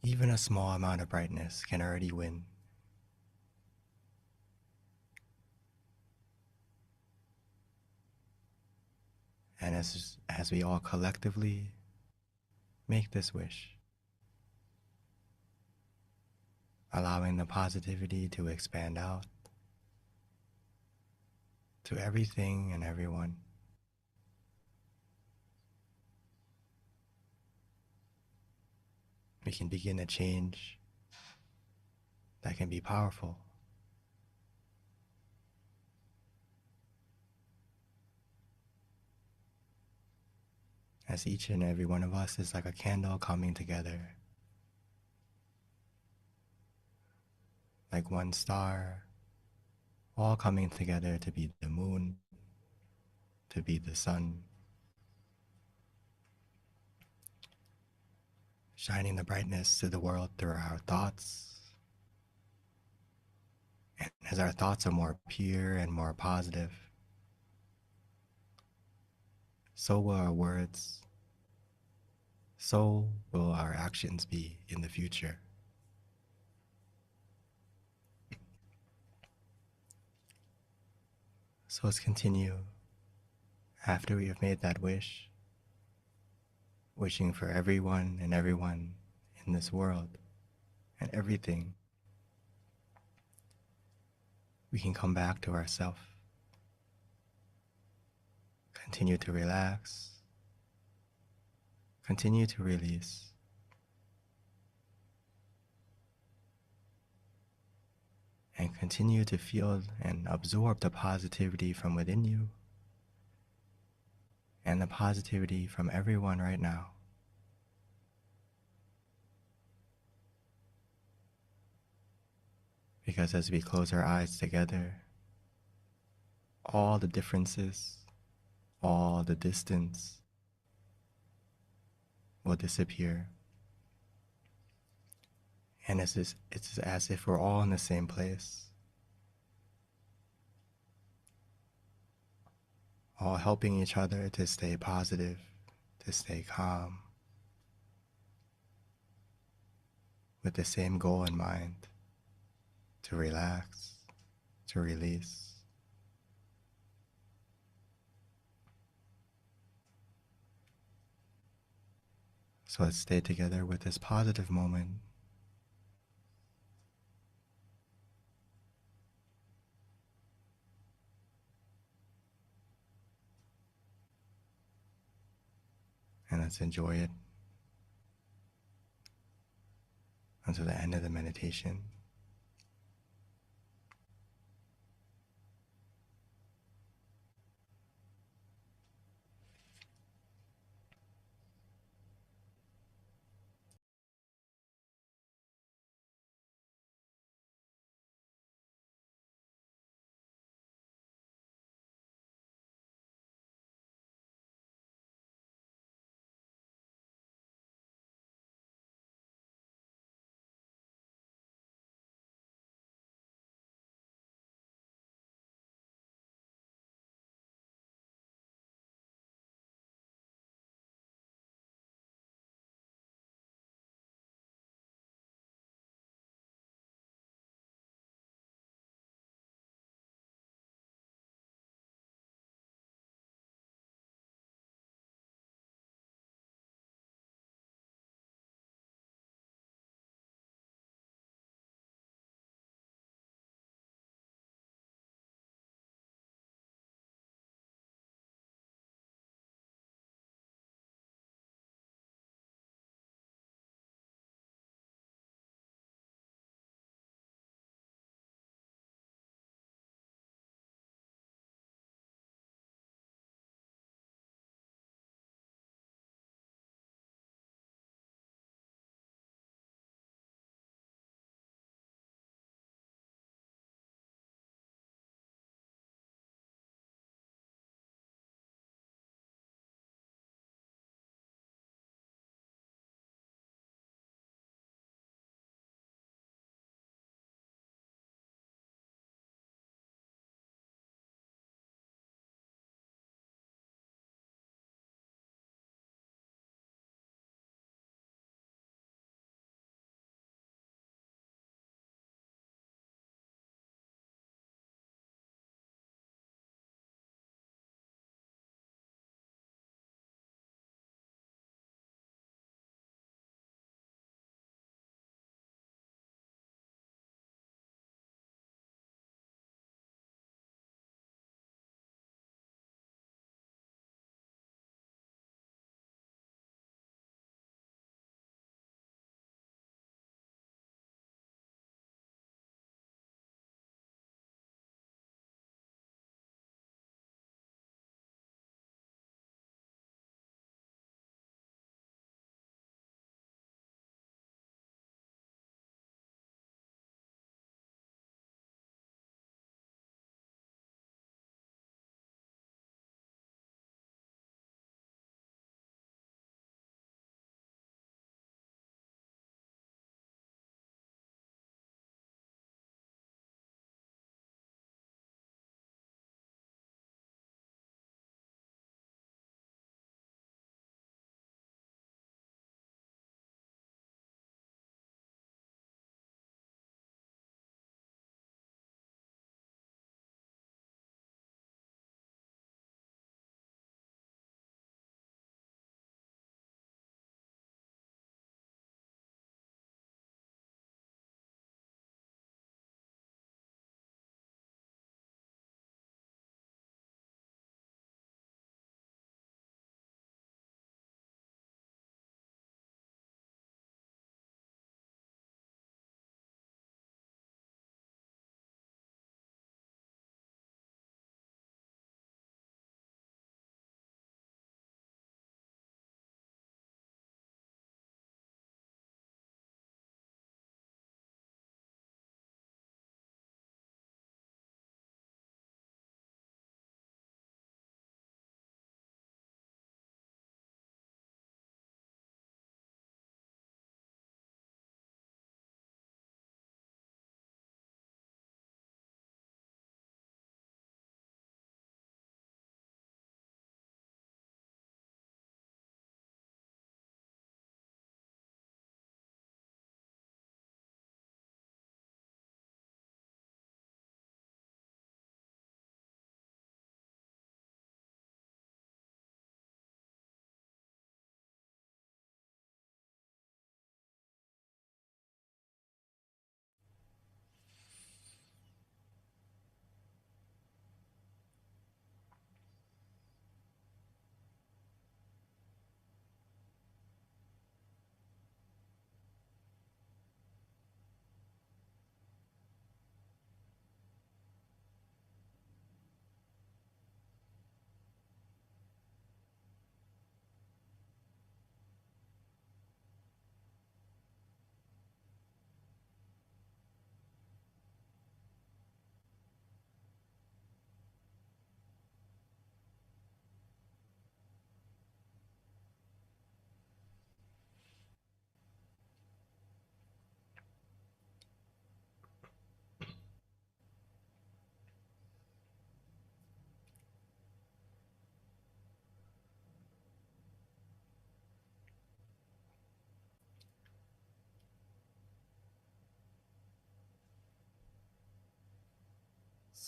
even a small amount of brightness can already win. And as we all collectively make this wish, allowing the positivity to expand out to everything and everyone, we can begin a change that can be powerful. As each and every one of us is like a candle coming together, like one star, all coming together to be the moon, to be the sun, shining the brightness to the world through our thoughts. And as our thoughts are more pure and more positive, so will our words, so will our actions be in the future. So let's continue after we have made that wish, wishing for everyone and everyone in this world and everything, we can come back to ourselves, continue to relax, continue to release, and continue to feel and absorb the positivity from within you and the positivity from everyone right now. Because as we close our eyes together, all the differences, all the distance will disappear. And it's as if we're all in the same place, all helping each other to stay positive, to stay calm, with the same goal in mind, to relax, to release. So let's stay together with this positive moment. And let's enjoy it until the end of the meditation.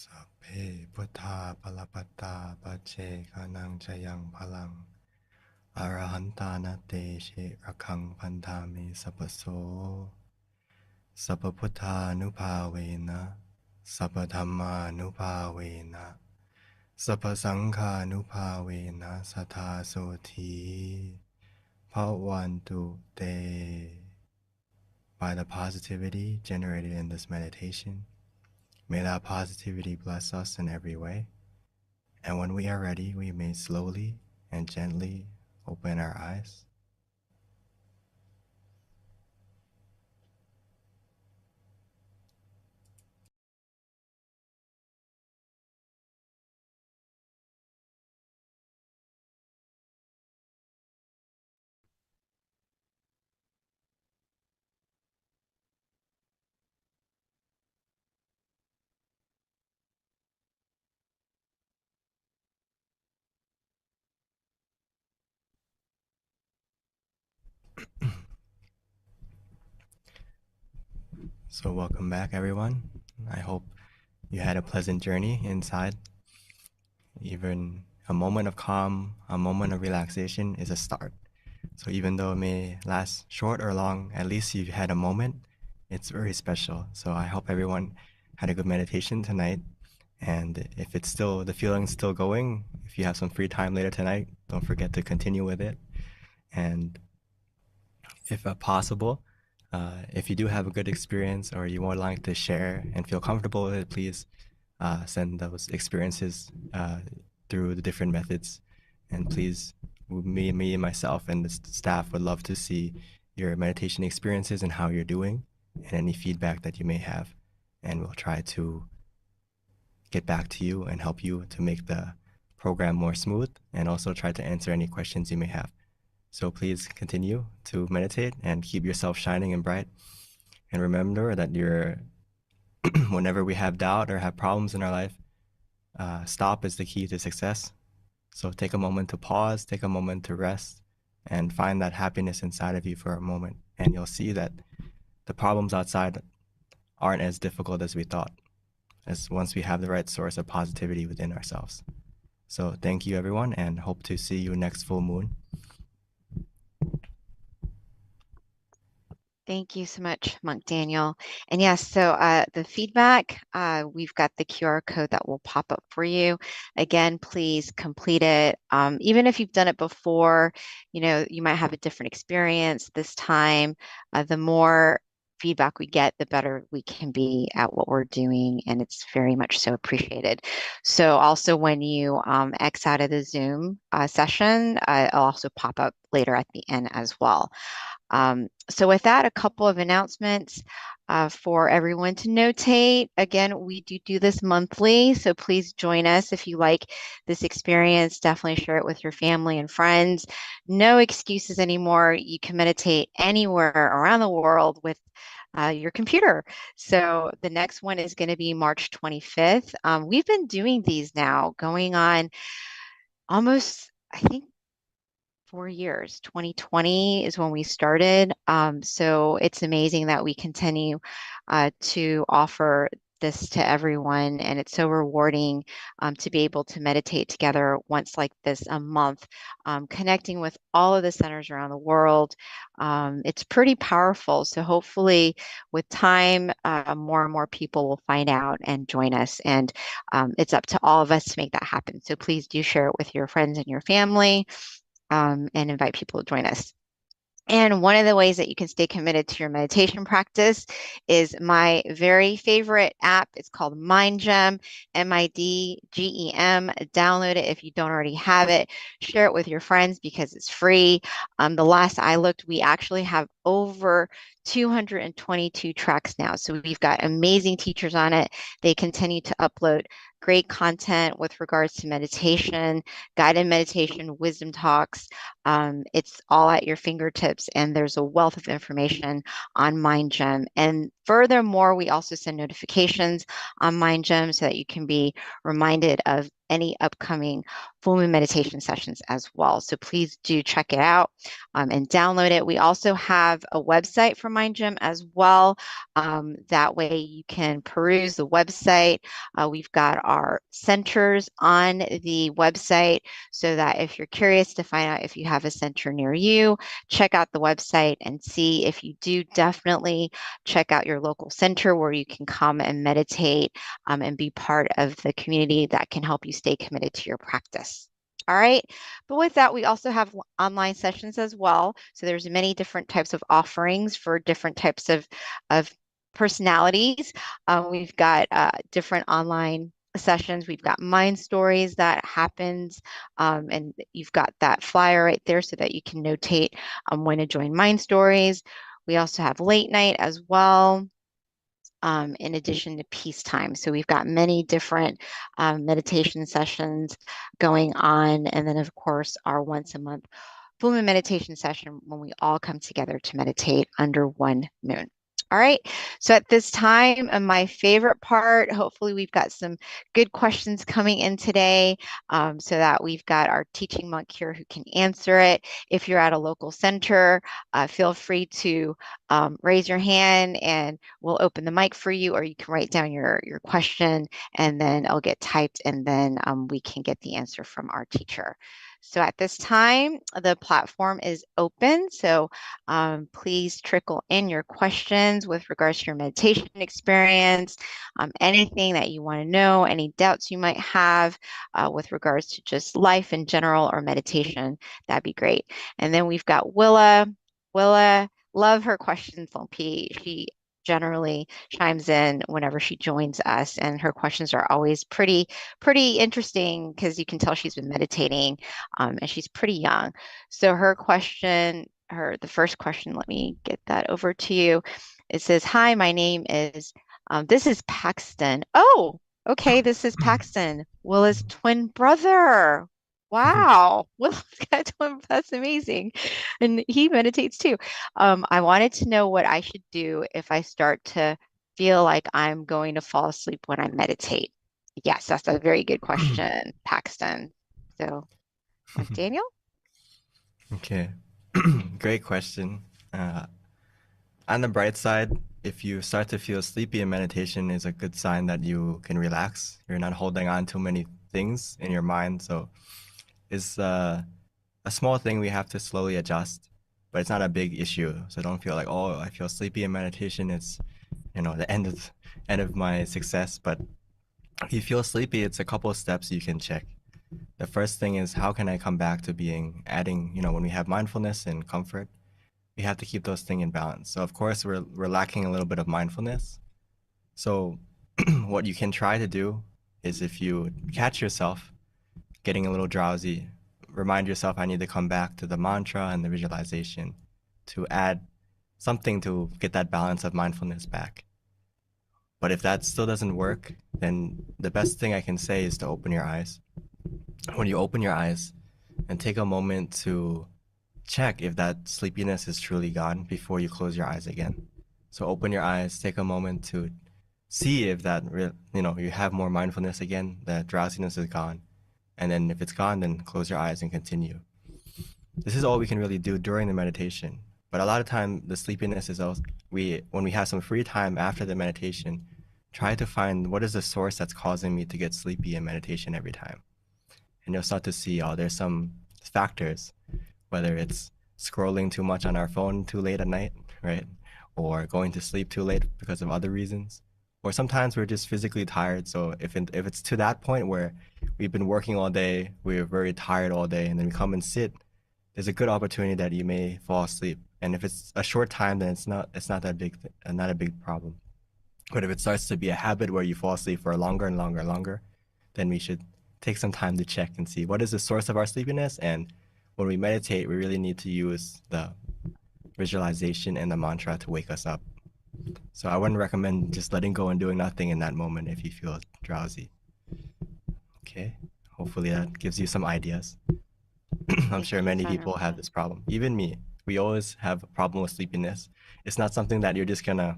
Sappe Buddha Palapatta Pache Kanang Chayang Palang Arahantana Te She Rakang Pandami Sapaso Sapaputtha Nupavena Sapadhamma Nupavena Sapasangha Nupavena Satha Soti Bhavantu Te. By the positivity generated in this meditation, may that positivity bless us in every way. And when we are ready, we may slowly and gently open our eyes. So welcome back, everyone. I hope you had a pleasant journey inside. Even a moment of calm, a moment of relaxation is a start. So even though it may last short or long, at least you've had a moment. It's very special. So I hope everyone had a good meditation tonight. And if it's still, the feeling's still going, if you have some free time later tonight, don't forget to continue with it. And if possible, if you do have a good experience or you would like to share and feel comfortable with it, please send those experiences through the different methods. And please, me and myself and the staff would love to see your meditation experiences and how you're doing and any feedback that you may have. And we'll try to get back to you and help you to make the program more smooth and also try to answer any questions you may have. So please continue to meditate and keep yourself shining and bright. And remember that whenever we have doubt or have problems in our life, stop is the key to success. So take a moment to pause, take a moment to rest, and find that happiness inside of you for a moment. And you'll see that the problems outside aren't as difficult as we thought, as once we have the right source of positivity within ourselves. So thank you, everyone, and hope to see you next full moon. Thank you so much, Monk Daniel. And yes, so the feedback, we've got the QR code that will pop up for you. Again, please complete it. Even if you've done it before, you might have a different experience this time. The more feedback we get, the better we can be at what we're doing, and it's very much so appreciated. So also when you X out of the Zoom session, it'll also pop up later at the end as well. So with that, a couple of announcements for everyone to notate. Again, we do this monthly, so please join us if you like this experience. Definitely share it with your family and friends. No excuses anymore. You can meditate anywhere around the world with your computer. So the next one is going to be March 25th. We've been doing these now going on almost, I think, 4 years. 2020 is when we started. So it's amazing that we continue to offer this to everyone. And it's so rewarding to be able to meditate together once like this a month, connecting with all of the centers around the world. It's pretty powerful. So hopefully with time, more and more people will find out and join us. And it's up to all of us to make that happen. So please do share it with your friends and your family. And invite people to join us. And one of the ways that you can stay committed to your meditation practice is my very favorite app. It's called MindGem, MIDGEM. Download it if you don't already have it. Share it with your friends because it's free. The last I looked, we actually have over 222 tracks now. So we've got amazing teachers on it. They continue to upload great content with regards to meditation, guided meditation, wisdom talks. It's all at your fingertips, and there's a wealth of information on MindGem. And Furthermore, we also send notifications on MindGym so that you can be reminded of any upcoming full moon meditation sessions as well. So please do check it out and download it. We also have a website for MindGym as well. That way you can peruse the website. We've got our centers on the website so that if you're curious to find out if you have a center near you, check out the website and see. If you do, definitely check out your local center where you can come and meditate and be part of the community that can help you stay committed to your practice. All right. But with that, we also have online sessions as well. So there's many different types of offerings for different types of personalities. We've got different online sessions. We've got Mind Stories that happens, and you've got that flyer right there so that you can notate when to join Mind Stories. We also have late night as well, in addition to peacetime. So we've got many different meditation sessions going on. And then, of course, our once a month full moon meditation session when we all come together to meditate under one moon. All right. So at this time, my favorite part, hopefully we've got some good questions coming in today, so that we've got our teaching monk here who can answer it. If you're at a local center, feel free to raise your hand and we'll open the mic for you, or you can write down your question and then it'll get typed and then we can get the answer from our teacher. So at this time, the platform is open. So please trickle in your questions with regards to your meditation experience, anything that you want to know, any doubts you might have with regards to just life in general or meditation. That'd be great. And then we've got Willa. Willa, love her questions, Lumpy. She generally chimes in whenever she joins us, and her questions are always pretty interesting because you can tell she's been meditating, and she's pretty young. So her question, the first question, let me get that over to you. It says, "Hi, my name is," this is Paxton. Oh, okay, this is Paxton, Willa's twin brother. Wow, Willa's got a twin. That's amazing, and he meditates too. I wanted to know what I should do if I start to feel like I'm going to fall asleep when I meditate. Yes, that's a very good question, Paxton. So, Daniel? Okay, great question. On the bright side, if you start to feel sleepy in meditation, is a good sign that you can relax. You're not holding on too many things in your mind. So it's a small thing we have to slowly adjust, but it's not a big issue. So don't feel like, oh, I feel sleepy in meditation. It's, the end of my success. But if you feel sleepy, it's a couple of steps you can check. The first thing is, how can I come back to adding, when we have mindfulness and comfort, we have to keep those things in balance. So of course we're lacking a little bit of mindfulness. So what you can try to do is, if you catch yourself getting a little drowsy, remind yourself, I need to come back to the mantra and the visualization to add something to get that balance of mindfulness back. But if that still doesn't work, then the best thing I can say is to open your eyes. When you open your eyes, and take a moment to check if that sleepiness is truly gone before you close your eyes again. So open your eyes, take a moment to see if that, you have more mindfulness again, that drowsiness is gone. And then if it's gone, then close your eyes and continue. This is all we can really do during the meditation. But a lot of time, the sleepiness is also, when we have some free time after the meditation, try to find what is the source that's causing me to get sleepy in meditation every time. And you'll start to see, there's some factors, whether it's scrolling too much on our phone too late at night, right? Or going to sleep too late because of other reasons. Or sometimes we're just physically tired. So if it's to that point where we've been working all day, we're very tired all day, and then we come and sit, there's a good opportunity that you may fall asleep. And if it's a short time, then it's not that big, not a big problem. But if it starts to be a habit where you fall asleep for longer and longer and longer, then we should take some time to check and see what is the source of our sleepiness. And when we meditate, we really need to use the visualization and the mantra to wake us up. So I wouldn't recommend just letting go and doing nothing in that moment if you feel drowsy. Okay, hopefully that gives you some ideas. I'm sure many people have this problem. Even me, we always have a problem with sleepiness. It's not something that you're just gonna,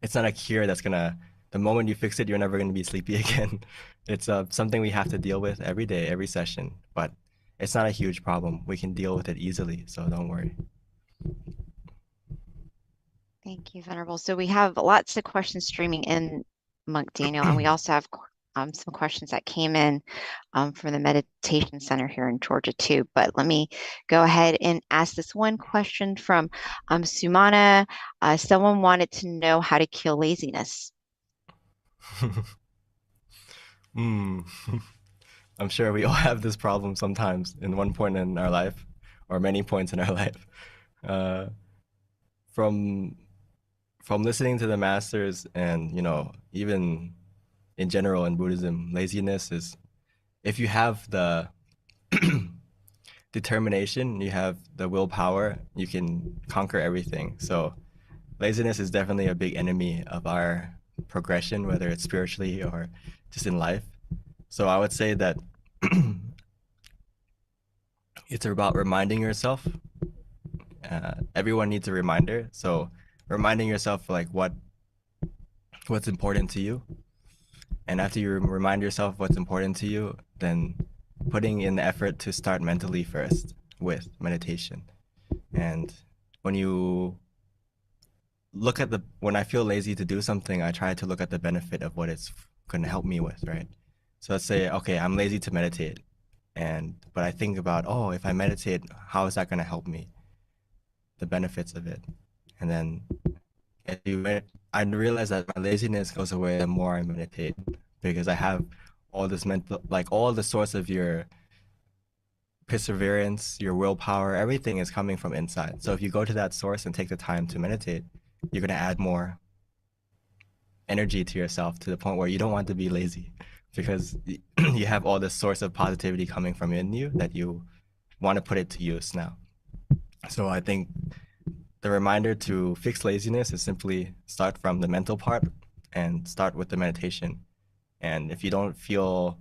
it's not a cure that's gonna, the moment you fix it, you're never gonna be sleepy again. It's something we have to deal with every day, every session, but it's not a huge problem. We can deal with it easily, so don't worry. Thank you, Venerable. So we have lots of questions streaming in, Monk Daniel, and we also have some questions that came in from the Meditation Center here in Georgia too. But let me go ahead and ask this one question from Sumana. Someone wanted to know how to kill laziness. I'm sure we all have this problem sometimes in one point in our life, or many points in our life. From listening to the masters, and even in general in Buddhism, laziness is, if you have the determination, you have the willpower, you can conquer everything. So laziness is definitely a big enemy of our progression, whether it's spiritually or just in life. So I would say that it's about reminding yourself. Everyone needs a reminder. So reminding yourself like what's important to you. And after you remind yourself what's important to you, then putting in the effort to start mentally first with meditation. And when you look at when I feel lazy to do something, I try to look at the benefit of what it's going to help me with, right? So let's say, okay, I'm lazy to meditate. But I think about, oh, if I meditate, how is that going to help me? The benefits of it. And then I realize that my laziness goes away the more I meditate, because I have all this mental, like all the source of your perseverance, your willpower, everything is coming from inside. So if you go to that source and take the time to meditate, you're going to add more energy to yourself, to the point where you don't want to be lazy, because you have all this source of positivity coming from in you that you want to put it to use now. So I think the reminder to fix laziness is simply start from the mental part and start with the meditation. And if you don't feel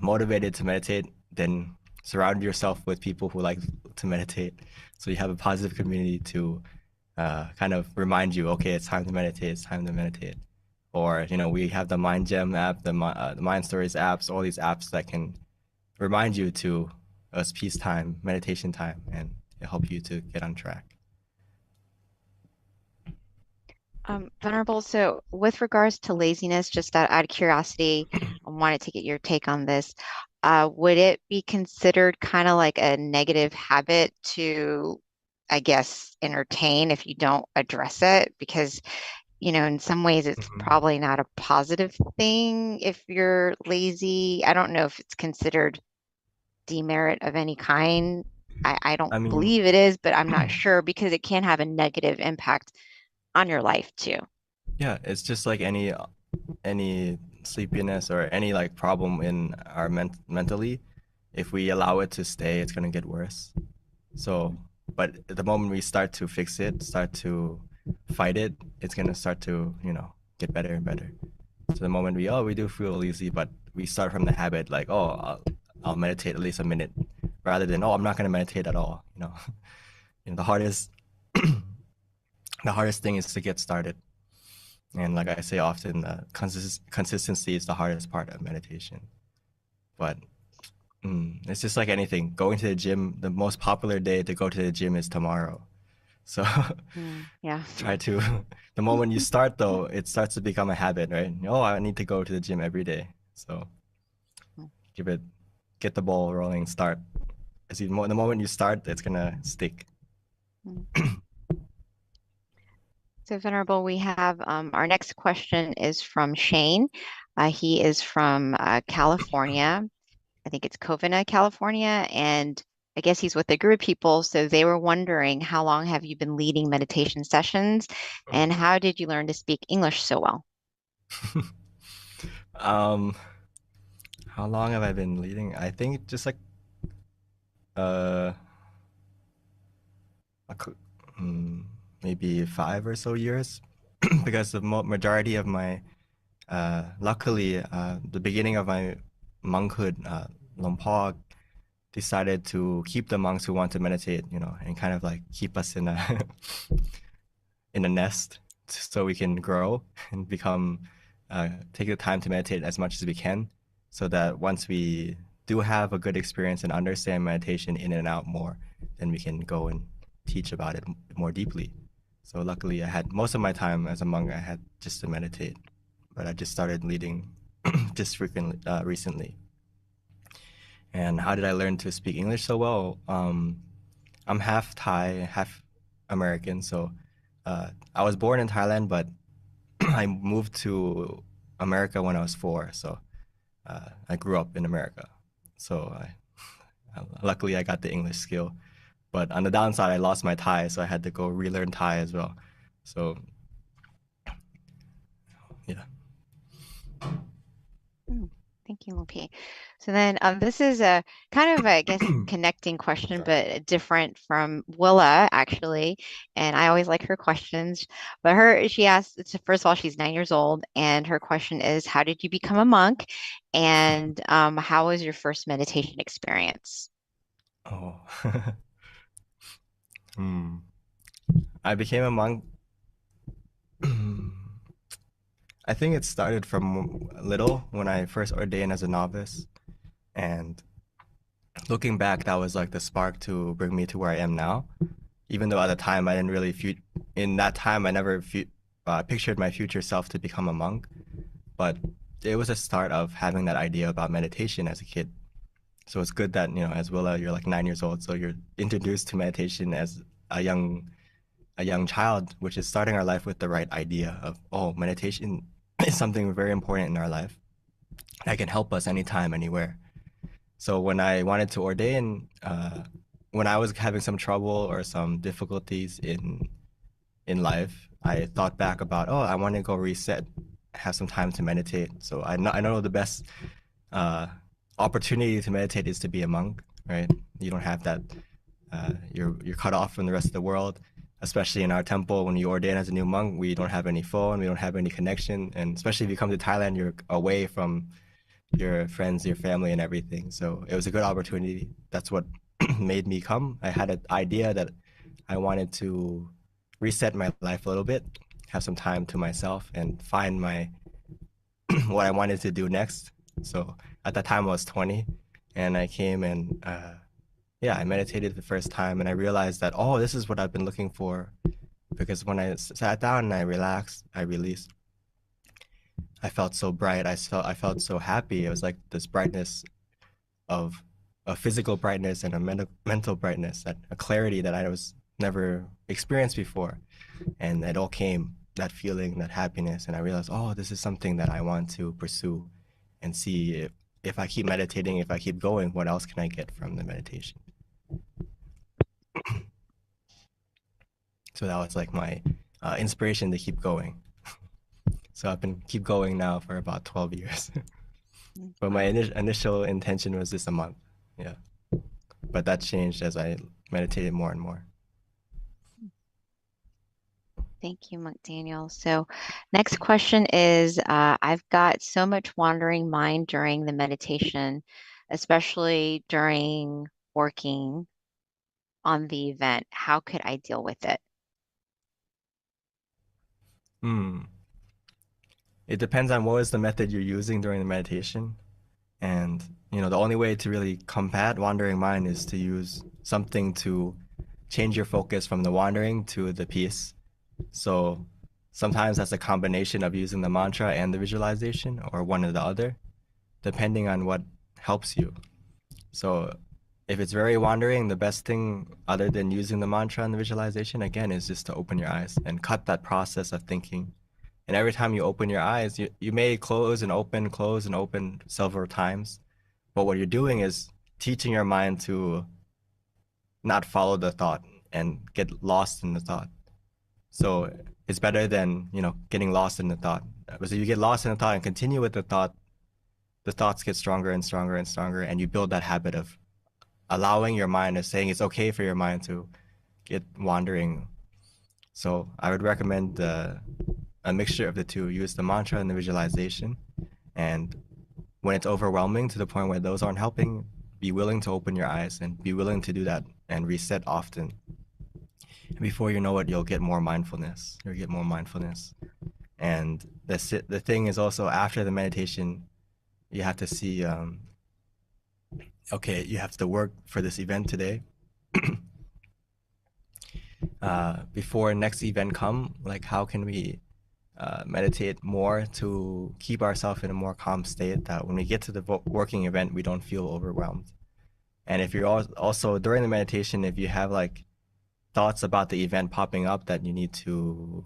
motivated to meditate, then surround yourself with people who like to meditate. So you have a positive community to kind of remind you, okay, it's time to meditate, it's time to meditate. Or, we have the Mind Gem app, the Mind Stories apps, all these apps that can remind you to peace time, meditation time, and help you to get on track. Venerable, so with regards to laziness, just out of curiosity, I wanted to get your take on this. Would it be considered kind of like a negative habit to, I guess, entertain if you don't address it? Because, in some ways it's probably not a positive thing if you're lazy. I don't know if it's considered demerit of any kind. I don't believe it is, but I'm not sure, because it can have a negative impact on your life too. Yeah, it's just like any sleepiness or any like problem in our mentally. If we allow it to stay, it's gonna get worse. So, but at the moment we start to fix it, start to fight it, it's gonna start to get better and better. So the moment we do feel lazy, but we start from the habit like, oh, I'll meditate at least a minute, rather than, oh, I'm not gonna meditate at all. The hardest the hardest thing is to get started. And like I say often, consistency is the hardest part of meditation. But it's just like anything. Going to the gym, the most popular day to go to the gym is tomorrow. So yeah. Try to, the moment you start though, it starts to become a habit, right? Oh, I need to go to the gym every day. So get the ball rolling, start. The moment you start, it's gonna stick. So Venerable, we have our next question is from Shane. He is from California. I think it's Covina, California. And I guess he's with a group of people. So they were wondering, how long have you been leading meditation sessions? And how did you learn to speak English so well? How long have I been leading? I think just like maybe 5 or so years, because the majority of my luckily the beginning of my monkhood, Lompo decided to keep the monks who want to meditate, and kind of like keep us in a in a nest so we can grow and become take the time to meditate as much as we can, so that once we do have a good experience and understand meditation in and out more, then we can go and teach about it more deeply. So luckily, I had most of my time as a monk, I had just to meditate, but I just started leading just recently. And how did I learn to speak English so well? I'm half Thai, half American. So I was born in Thailand, but I moved to America when I was 4. So I grew up in America. So luckily I got the English skill. But on the downside, I lost my Thai, so I had to go relearn Thai as well. So yeah. Thank you, Lupi. So then this is a kind of, I guess, connecting question, but different from Willa, actually. And I always like her questions. But she asked, first of all, she's 9 years old. And her question is, how did you become a monk? And how was your first meditation experience? Oh. I became a monk. I think it started from little when I first ordained as a novice. And looking back, that was like the spark to bring me to where I am now. Even though at the time I didn't really in that time I never pictured my future self to become a monk, but it was a start of having that idea about meditation as a kid. So it's good that, as Willa, you're like 9 years old, so you're introduced to meditation as a young child, which is starting our life with the right idea of, meditation is something very important in our life that can help us anytime, anywhere. So when I wanted to ordain, when I was having some trouble or some difficulties in life, I thought back about, I want to go reset, have some time to meditate. So I know the best opportunity to meditate is to be a monk, right? You don't have that. You're cut off from the rest of the world, especially in our temple. When you ordain as a new monk, we don't have any phone, we don't have any connection, and especially if you come to Thailand, you're away from your friends, your family, and everything. So it was a good opportunity. That's what made me come. I had an idea that I wanted to reset my life a little bit, have some time to myself, and find what I wanted to do next. So at that time I was 20, and I came and I meditated the first time, and I realized that, this is what I've been looking for. Because when I sat down and I relaxed, I released, I felt so bright. I felt so happy. It was like this brightness of a physical brightness and a mental brightness, a clarity that I was never experienced before. And it all came, that feeling, that happiness. And I realized, this is something that I want to pursue and see if I keep meditating, if I keep going, what else can I get from the meditation? So that was like my inspiration to keep going. So I've been keep going now for about 12 years. But my initial intention was just a month. Yeah. But that changed as I meditated more and more. Thank you, Monk Daniel. So next question is, I've got so much wandering mind during the meditation, especially during working on the event. How could I deal with it? It depends on what is the method you're using during the meditation. And, the only way to really combat wandering mind is to use something to change your focus from the wandering to the peace. So sometimes that's a combination of using the mantra and the visualization, or one or the other, depending on what helps you. So if it's very wandering, the best thing other than using the mantra and the visualization, again, is just to open your eyes and cut that process of thinking. And every time you open your eyes, you may close and open several times. But what you're doing is teaching your mind to not follow the thought and get lost in the thought. So it's better than, getting lost in the thought. So you get lost in the thought and continue with the thought, the thoughts get stronger and stronger and stronger, and you build that habit of allowing your mind, and saying it's okay for your mind to get wandering. So I would recommend a mixture of the two. Use the mantra and the visualization. And when it's overwhelming to the point where those aren't helping, be willing to open your eyes and be willing to do that and reset often. Before you know it, you'll get more mindfulness. You'll get more mindfulness. And the thing is also, after the meditation, you have to see, okay, you have to work for this event today. Before next event come, like how can we meditate more to keep ourselves in a more calm state, that when we get to the working event, we don't feel overwhelmed. And if you're also during the meditation, if you have like thoughts about the event popping up that you need to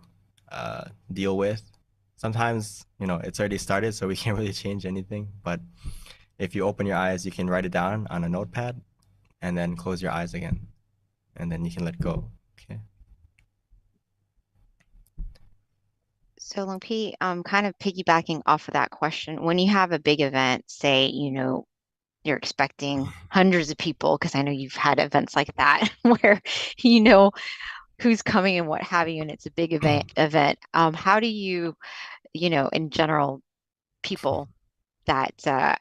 deal with, sometimes, you know, it's already started, so we can't really change anything. But if you open your eyes, you can write it down on a notepad and then close your eyes again. And then you can let go. Okay. So Long P, kind of piggybacking off of that question, when you have a big event, say, you're expecting hundreds of people, because I know you've had events like that where you know who's coming and what have you, and it's a big event. How do you, in general, people that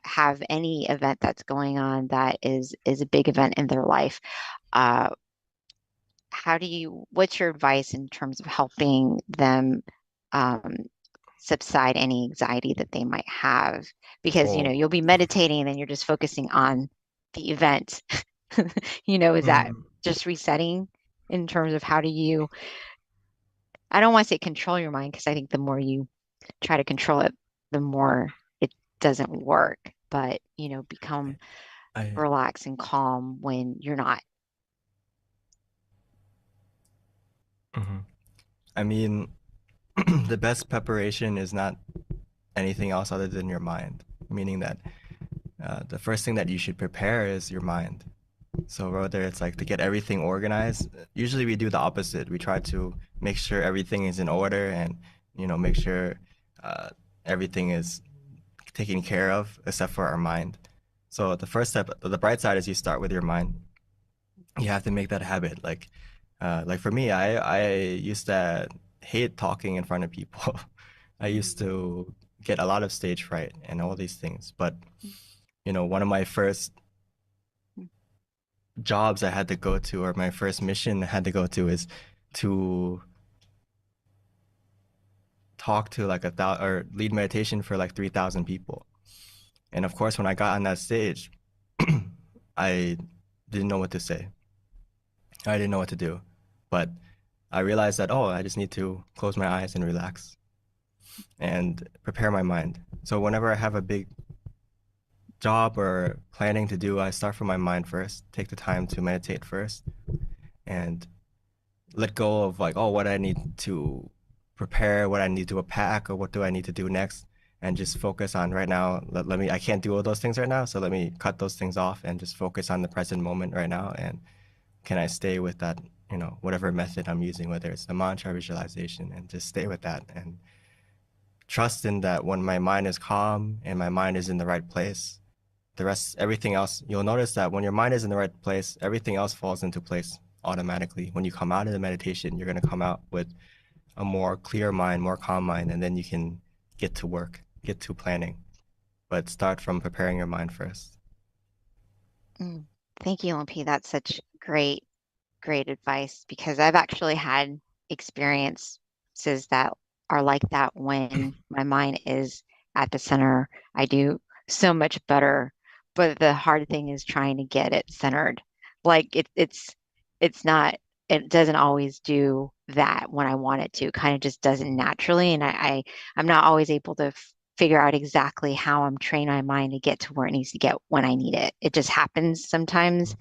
have any event that's going on that is a big event in their life, what's your advice in terms of helping them um, subside any anxiety that they might have? Because, you'll be meditating and then you're just focusing on the event. Is that just resetting in terms of how do you, I don't want to say control your mind, because I think the more you try to control it, the more it doesn't work. But, become relaxed and calm when you're not. I mean, the best preparation is not anything else other than your mind, meaning that the first thing that you should prepare is your mind. So whether it's like to get everything organized, usually we do the opposite. We try to make sure everything is in order and, make sure everything is taken care of except for our mind. So the first step, the bright side, is you start with your mind. You have to make that habit. Like for me, I used to hate talking in front of people. I used to get a lot of stage fright and all these things. But, one of my first jobs I had to go to, or my first mission I had to go to, is to talk to like or lead meditation for like 3,000 people. And of course, when I got on that stage, I didn't know what to say. I didn't know what to do. But I realized that, I just need to close my eyes and relax and prepare my mind. So whenever I have a big job or planning to do, I start from my mind first, take the time to meditate first, and let go of like, what I need to prepare, what I need to pack, or what do I need to do next, and just focus on right now. I can't do all those things right now, so let me cut those things off and just focus on the present moment right now. And can I stay with that, whatever method I'm using, whether it's the mantra, visualization, and just stay with that and trust in that when my mind is calm and my mind is in the right place, the rest, everything else, you'll notice that when your mind is in the right place, everything else falls into place automatically. When you come out of the meditation, you're going to come out with a more clear mind, more calm mind, and then you can get to work, get to planning. But start from preparing your mind first. Thank you, LP. That's such great advice, because I've actually had experiences that are like that. When my mind is at the center, I do so much better. But the hard thing is trying to get it centered. Like it's not, it doesn't always do that when I want it to. Kind of just doesn't naturally. And I'm not always able to figure out exactly how I'm training my mind to get to where it needs to get when I need it. It just happens sometimes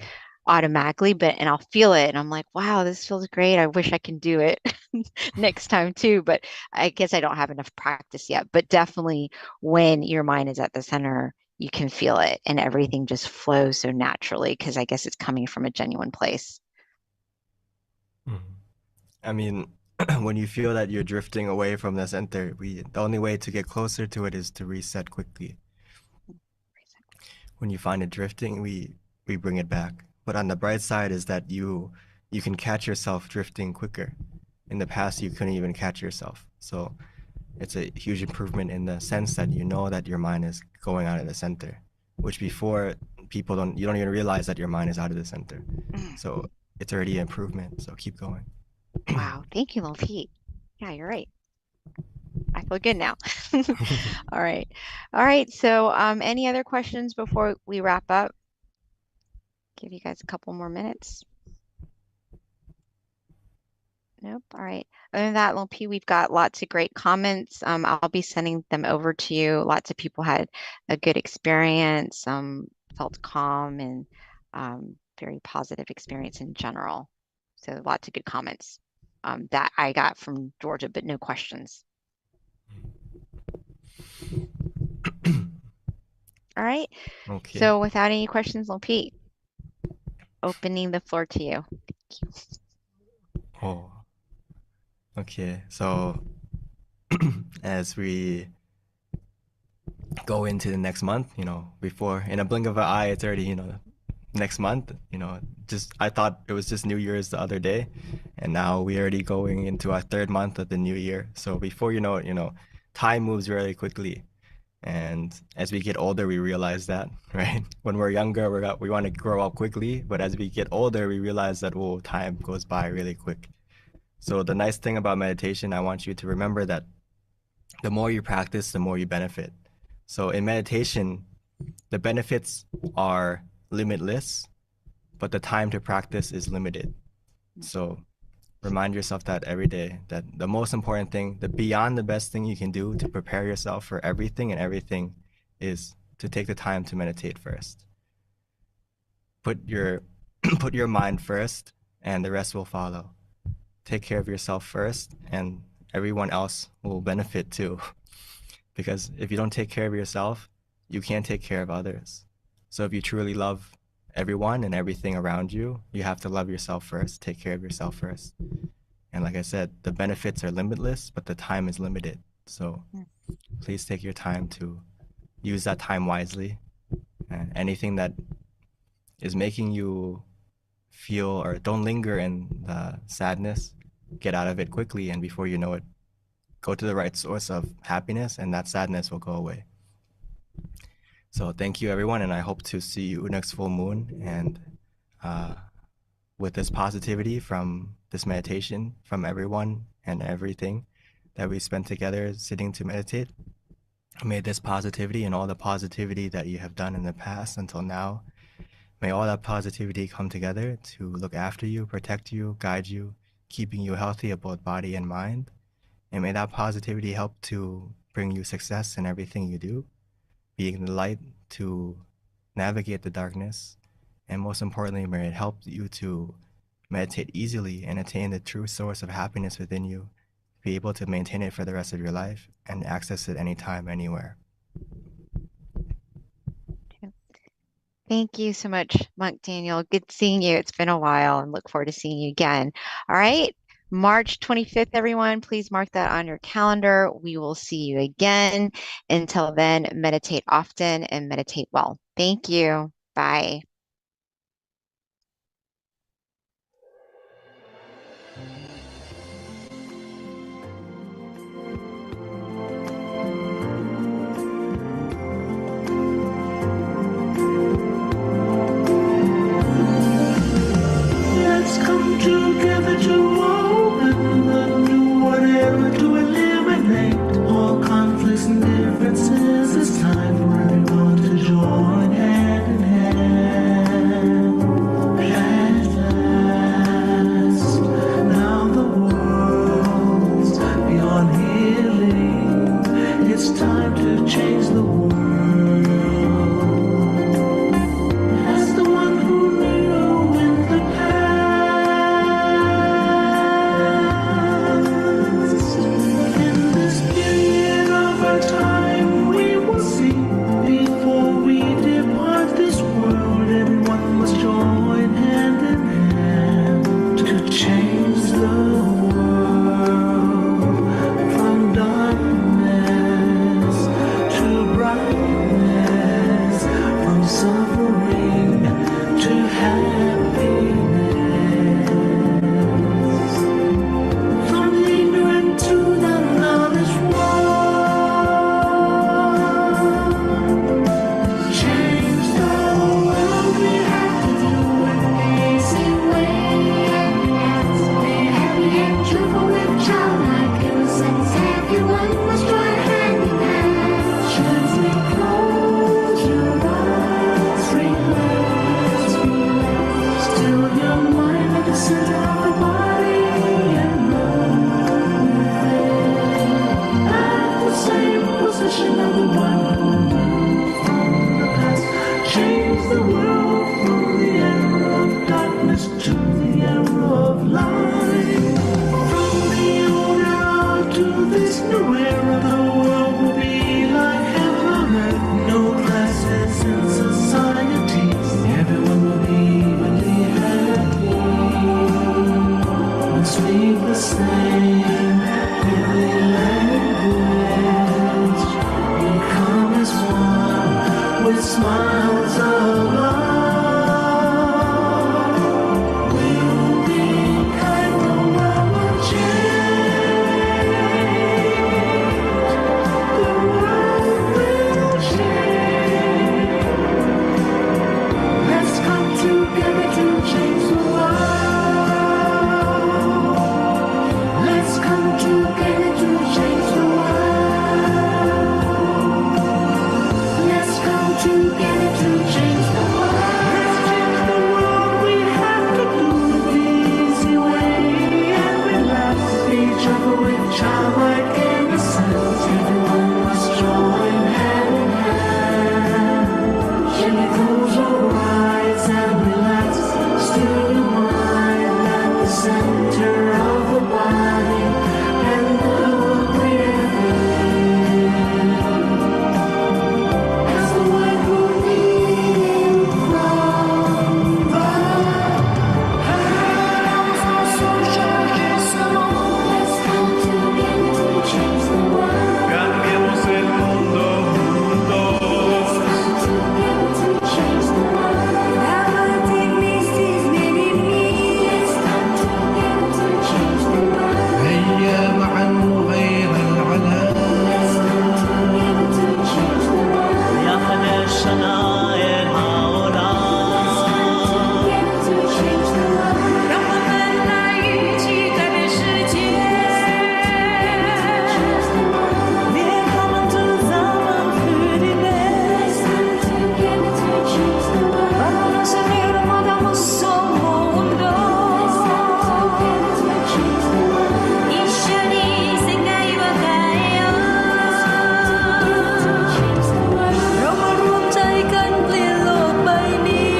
automatically, and I'll feel it and I'm like, wow, this feels great. I wish I can do it next time too. But I guess I don't have enough practice yet. But definitely when your mind is at the center, you can feel it and everything just flows so naturally, because I guess it's coming from a genuine place. I mean, when you feel that you're drifting away from the center, the only way to get closer to it is to reset quickly. When you find it drifting, we bring it back. But on the bright side is that you can catch yourself drifting quicker. In the past, you couldn't even catch yourself. So it's a huge improvement in the sense that you know that your mind is going out of the center, which before you don't even realize that your mind is out of the center. So it's already an improvement. So keep going. Wow. Thank you, Lil Pete. Yeah, you're right. I feel good now. All right. All right. So, any other questions before we wrap up? Give you guys a couple more minutes. Nope. All right. Other than that, Lil P, we've got lots of great comments. I'll be sending them over to you. Lots of people had a good experience, felt calm and very positive experience in general. So lots of good comments that I got from Georgia, but no questions. All right. Okay. So without any questions, Lil Pete, opening the floor to you. Oh. Okay. So as we go into the next month, before in a blink of an eye, it's already, next month, I thought it was just New Year's the other day, and now we're already going into our third month of the new year. So before you know it, time moves really quickly. And as we get older, we realize that, right? When we're younger, we want to grow up quickly, but as we get older, we realize that, oh, time goes by really quick. So the nice thing about meditation, I want you to remember that the more you practice, the more you benefit. So in meditation, the benefits are limitless, but the time to practice is limited. So remind yourself that every day, that the most important thing, the beyond the best thing you can do to prepare yourself for everything and everything is to take the time to meditate first. Put your put your mind first and the rest will follow. Take care of yourself first and everyone else will benefit too. Because if you don't take care of yourself, you can't take care of others. So if you truly love everyone and everything around you, you have to love yourself first, take care of yourself first. And like I said, the benefits are limitless, but the time is limited. So please take your time to use that time wisely. And anything that is making you feel or don't linger in the sadness, get out of it quickly. And before you know it, go to the right source of happiness and that sadness will go away. So thank you, everyone, and I hope to see you next full moon. And with this positivity from this meditation, from everyone and everything that we spent together sitting to meditate, may this positivity and all the positivity that you have done in the past until now, may all that positivity come together to look after you, protect you, guide you, keeping you healthy of both body and mind. And may that positivity help to bring you success in everything you do, being the light to navigate the darkness. And most importantly, may it help you to meditate easily and attain the true source of happiness within you, be able to maintain it for the rest of your life and access it anytime, anywhere. Thank you so much, Monk Daniel. Good seeing you. It's been a while and look forward to seeing you again. All right. March 25th, everyone, please mark that on your calendar. We will see you again. Until then, meditate often and meditate well. Thank you. Bye. Let's come together to open the new whatever, to eliminate all conflicts and differences. It's time for everyone to join hand in hand. together to change the world. Let's come together to change the world. Let's come together to change the world. Let's change the world. We have to do it the easy way and relax each other with childlike innocence. Everyone must join hand in hand. Gently close your eyes and relax. Still your mind at the center of the body and do a greater thing. As the wind will lead from the house of social gismo. Let's come together to change the world. Cambiemos el mundo juntos. Let's come together to change the world. Let's come together to change the world. هيا معا نغير العالم. Let's come together to change the world. يحمي الشناير هؤلاء Together to change the world. 让我们来一起改变世界，别他们制造盲区的美， Let's come together to change the world. vamos a seguir podamos mundo， Let's come together to change the world. 一緒に世界を変えよう Change the world. เรามารวมใจกันเปลี่ยนโลกใบนี้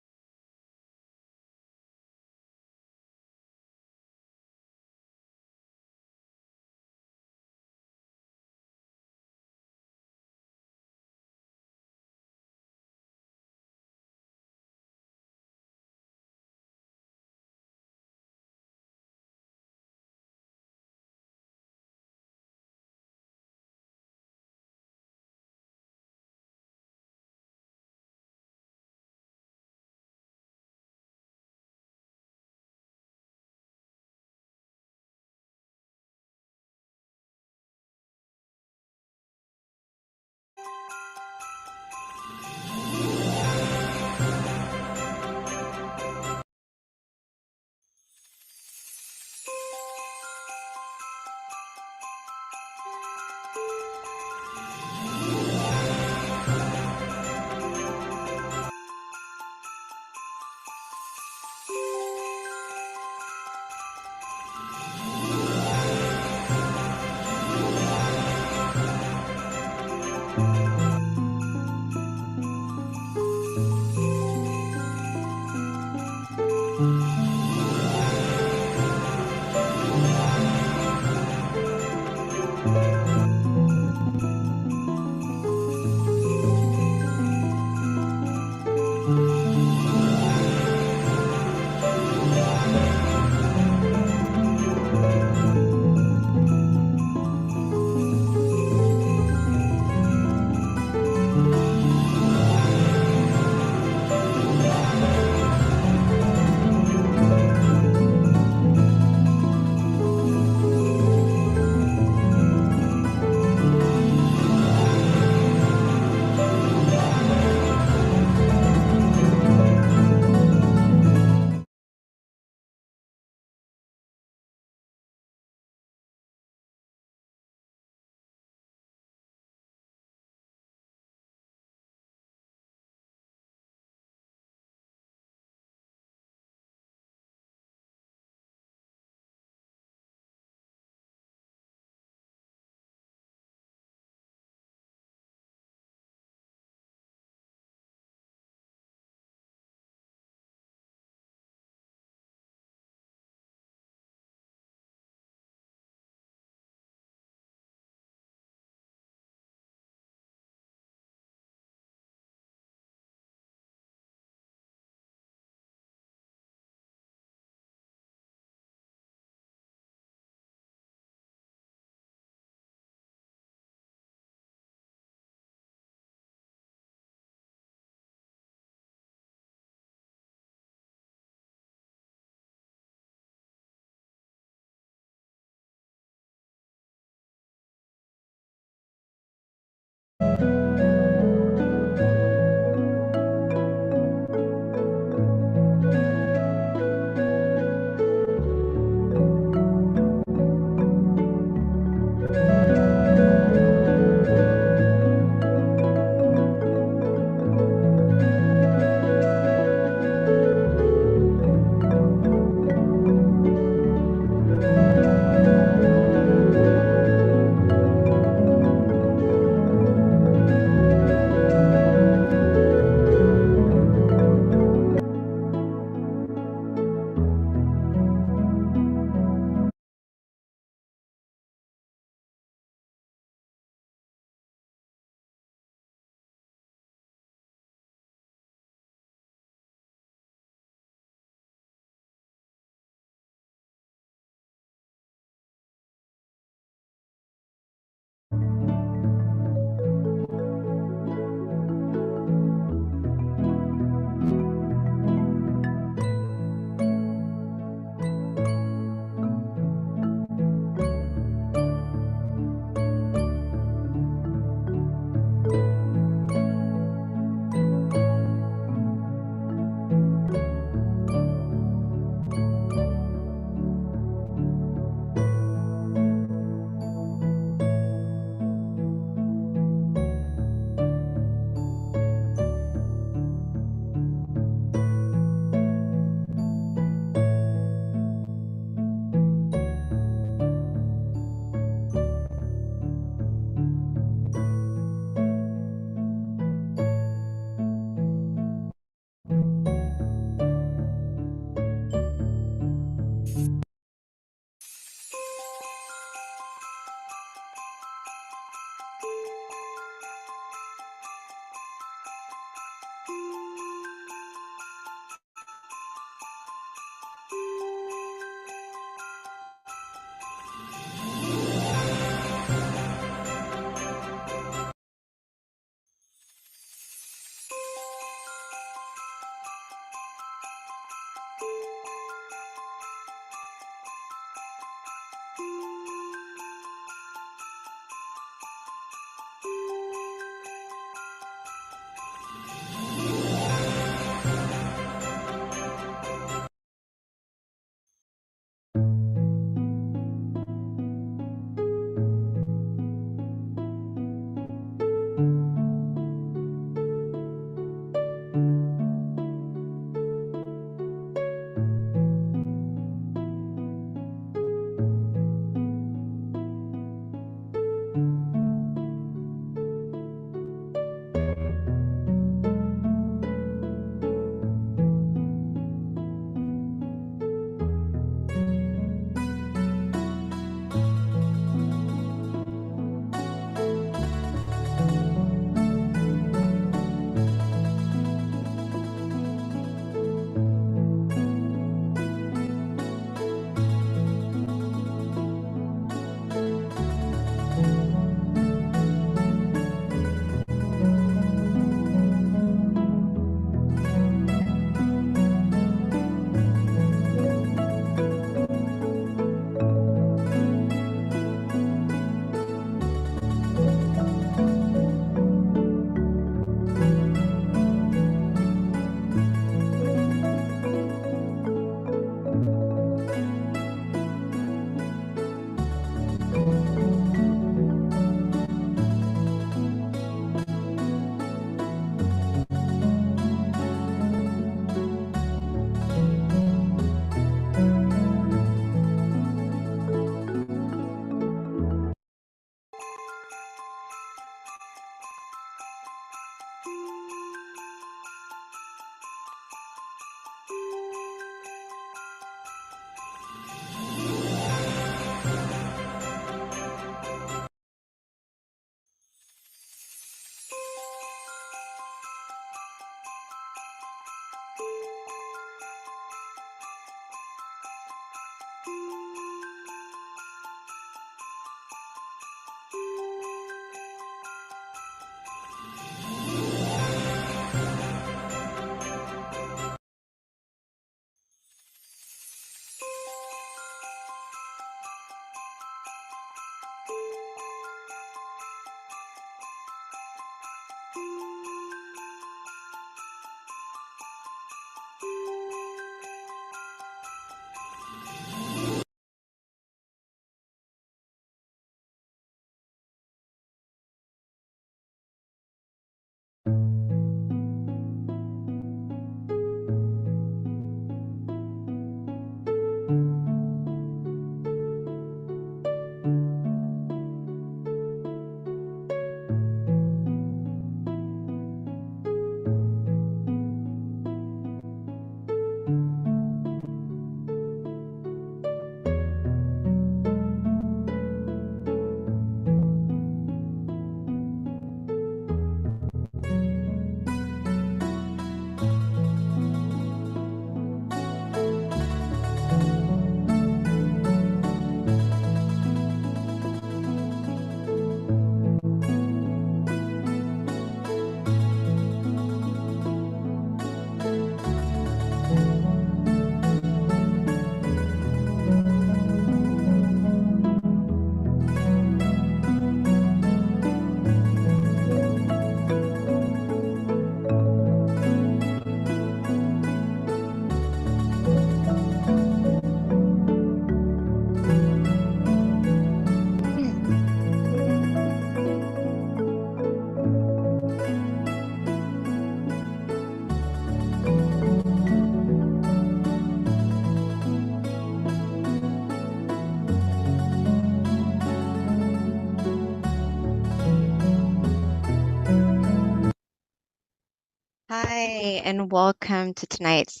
Hi, and welcome to tonight's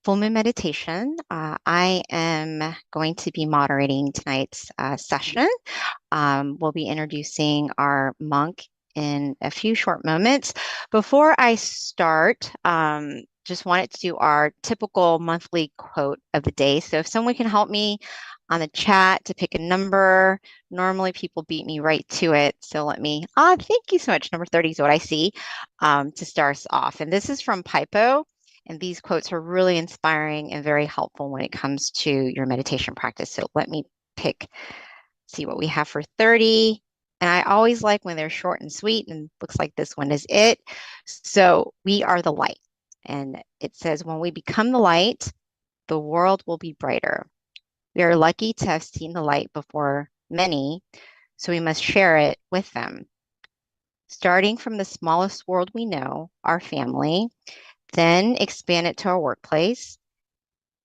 full moon meditation. I am going to be moderating tonight's session. We'll be introducing our monk in a few short moments. Before I start, just wanted to do our typical monthly quote of the day. So if someone can help me on the chat to pick a number, normally people beat me right to it. So let me, thank you so much. Number 30 is what I see to start us off. And this is from Pipo. And these quotes are really inspiring and very helpful when it comes to your meditation practice. So let me see what we have for 30. And I always like when they're short and sweet, and looks like this one is it. So we are the light. And it says, when we become the light, the world will be brighter. We are lucky to have seen the light before many, so we must share it with them. Starting from the smallest world we know, our family, then expand it to our workplace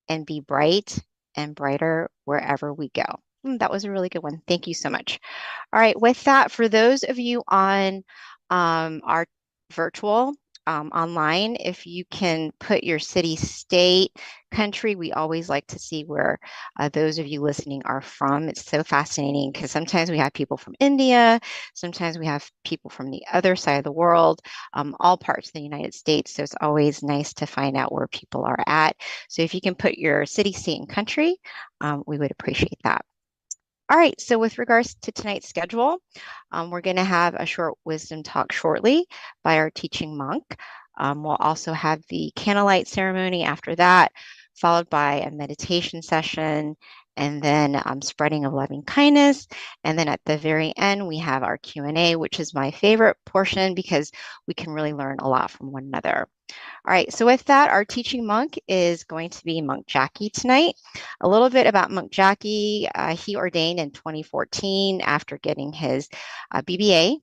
and be bright and brighter wherever we go. That was a really good one. Thank you so much. All right, with that, for those of you on our virtual online, if you can put your city, state, country, we always like to see where those of you listening are from. It's so fascinating because sometimes we have people from India, sometimes we have people from the other side of the world, all parts of the United States. So it's always nice to find out where people are at. So if you can put your city, state, and country, we would appreciate that. All right, so with regards to tonight's schedule, we're going to have a short wisdom talk shortly by our teaching monk. We'll also have the candlelight ceremony after that, followed by a meditation session, and then spreading of loving kindness. And then at the very end, we have our Q&A, which is my favorite portion because we can really learn a lot from one another. All right, so with that, our teaching monk is going to be Monk Jackie tonight. A little bit about Monk Jackie. He ordained in 2014 after getting his BBA.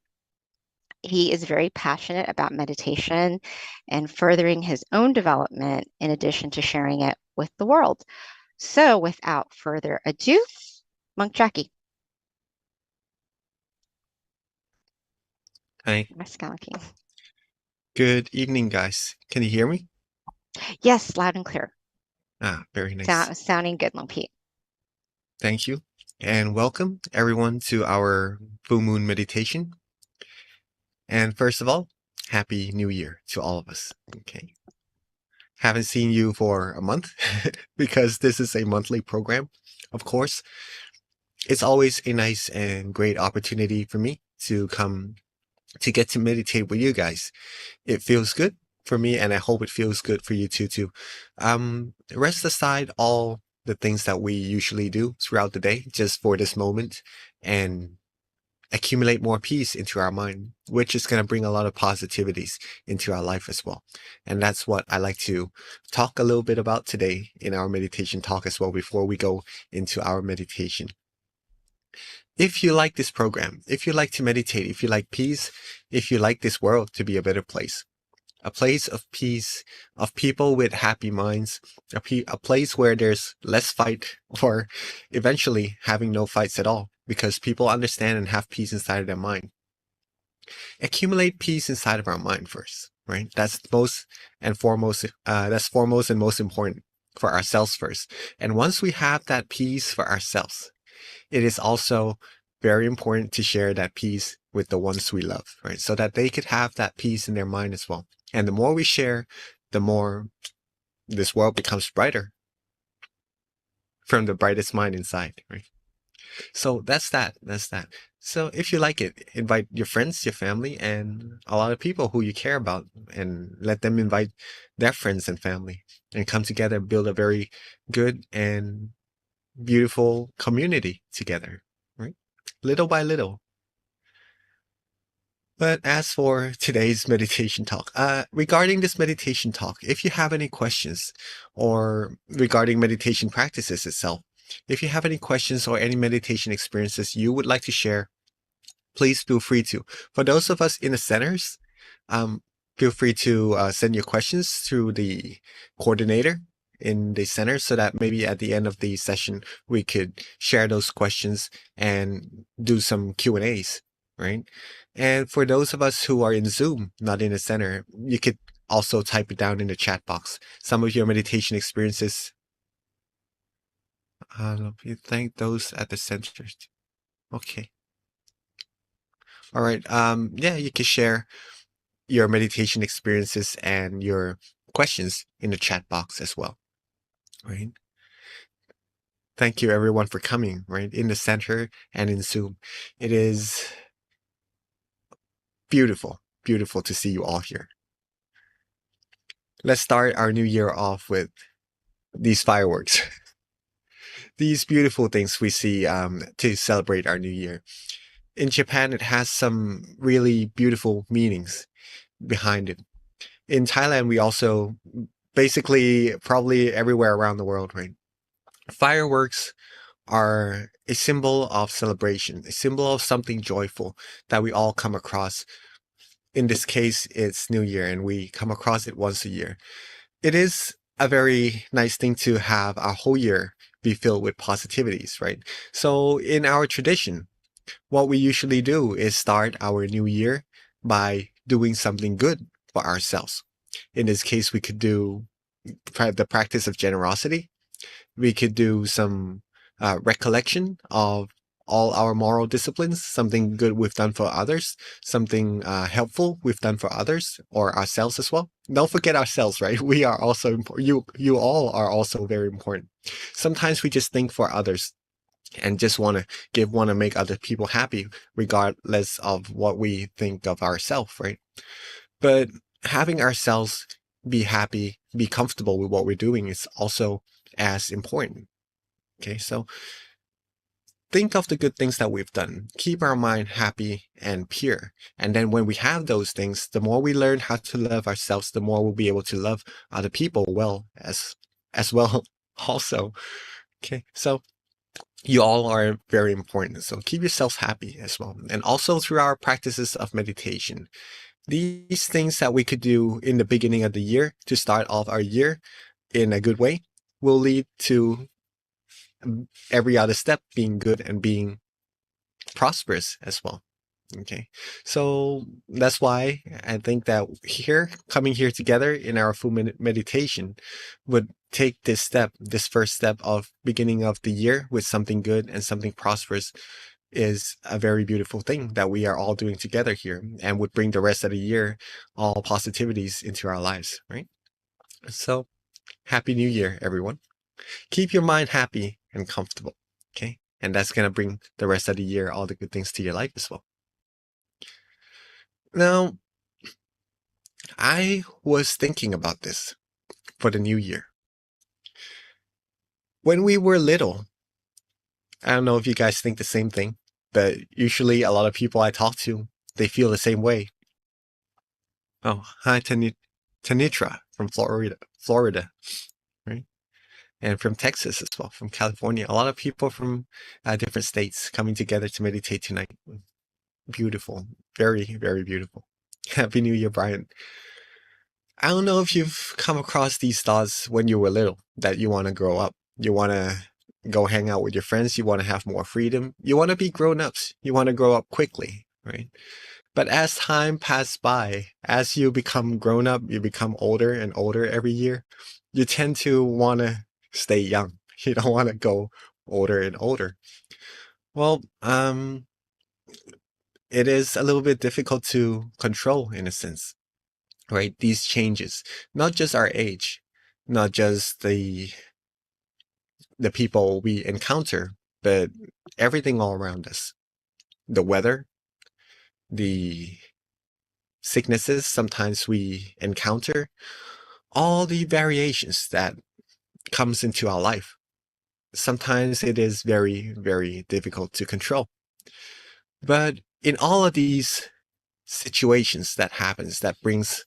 He is very passionate about meditation and furthering his own development in addition to sharing it with the world. So without further ado, Monk Jackie. Hi. Maskalaki. Good evening, guys. Can you hear me? Yes, loud and clear. Very nice. Sounding good, Monk Pete. Thank you. And welcome everyone to our full moon meditation. And first of all, Happy New Year to all of us. Okay. Haven't seen you for a month because this is a monthly program. Of course, it's always a nice and great opportunity for me to come to get to meditate with you guys. It feels good for me, and I hope it feels good for you too. Rest aside all the things that we usually do throughout the day just for this moment and accumulate more peace into our mind, which is going to bring a lot of positivities into our life as well. And that's what I like to talk a little bit about today in our meditation talk as well before we go into our meditation. If you like this program, if you like to meditate, if you like peace, if you like this world to be a better place of peace, of people with happy minds, a place where there's less fight or eventually having no fights at all because people understand and have peace inside of their mind. Accumulate peace inside of our mind first, right? That's foremost and most important for ourselves first. And once we have that peace for ourselves, it is also very important to share that peace with the ones we love, right? So that they could have that peace in their mind as well. And the more we share, the more this world becomes brighter from the brightest mind inside, right? So that's that. So if you like it, invite your friends, your family, and a lot of people who you care about, and let them invite their friends and family and come together and build a very good and beautiful community together, right? Little by little. But as for today's meditation talk, regarding this meditation talk, if you have any questions or regarding meditation practices itself, if you have any questions or any meditation experiences you would like to share, please feel free to. For those of us in the centers, feel free to send your questions through the coordinator in the center so that maybe at the end of the session, we could share those questions and do some Q&As, right? And for those of us who are in Zoom, not in the center, you could also type it down in the chat box. Some of your meditation experiences. You thank those at the centers. Okay. All right. Yeah, you can share your meditation experiences and your questions in the chat box as well, right? Thank you everyone for coming, right? In the center and in Zoom. It is beautiful to see you all here. Let's start our new year off with these fireworks. These beautiful things we see to celebrate our new year. In Japan, it has some really beautiful meanings behind it. In Thailand, we also basically probably everywhere around the world, right? Fireworks are a symbol of celebration, a symbol of something joyful that we all come across. In this case, it's New Year, and we come across it once a year. It is a very nice thing to have our whole year be filled with positivities, right? So in our tradition, what we usually do is start our new year by doing something good for ourselves. In this case, we could do the practice of generosity. We could do some recollection of all our moral disciplines, something good we've done for others, something helpful we've done for others or ourselves as well. Don't forget ourselves, right? We are also important. You all are also very important. Sometimes we just think for others and just want to make other people happy, regardless of what we think of ourselves, right? But having ourselves be happy, be comfortable with what we're doing is also as important. Okay, so think of the good things that we've done. Keep our mind happy and pure. And then when we have those things, the more we learn how to love ourselves, the more we'll be able to love other people well as well also. Okay, so you all are very important. So keep yourselves happy as well. And also through our practices of meditation. These things that we could do in the beginning of the year to start off our year in a good way will lead to every other step being good and being prosperous as well. Okay, so that's why I think that coming here together in our full meditation would take this first step of beginning of the year with something good and something prosperous is a very beautiful thing that we are all doing together here and would bring the rest of the year all positivities into our lives, right? So happy New Year, everyone. Keep your mind happy and comfortable. Okay. And that's going to bring the rest of the year all the good things to your life as well. Now, I was thinking about this for the new year. When we were little, I don't know if you guys think the same thing, but usually a lot of people I talk to, they feel the same way. Oh, hi, Tanitra from Florida, right? And from Texas as well, from California. A lot of people from different states coming together to meditate tonight. Beautiful. Very, very beautiful. Happy New Year, Brian. I don't know if you've come across these thoughts when you were little, that you want to grow up. You want to go hang out with your friends. You want to have more freedom. You want to be grown-ups. You want to grow up quickly, right? But as time passes by, as you become grown up, you become older and older every year, you tend to want to stay young. You don't want to go older and older. Well, it is a little bit difficult to control in a sense, right? These changes, not just our age, not just the people we encounter, but everything all around us. The weather, the sicknesses sometimes we encounter, all the variations that comes into our life. Sometimes it is very, very difficult to control. But in all of these situations that happens, that brings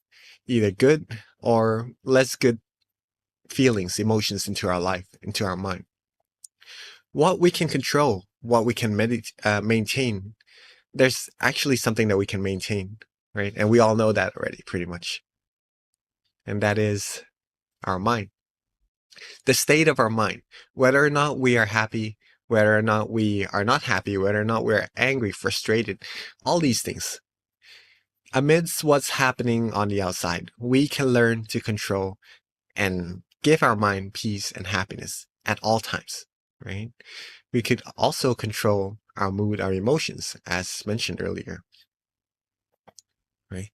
either good or less good feelings, emotions into our life, into our mind. What we can control, what we can maintain, there's actually something that we can maintain, right? And we all know that already, pretty much. And that is our mind. The state of our mind, whether or not we are happy, whether or not we are not happy, whether or not we're angry, frustrated, all these things. Amidst what's happening on the outside, we can learn to control and give our mind peace and happiness at all times, right? We could also control our mood, our emotions, as mentioned earlier, right?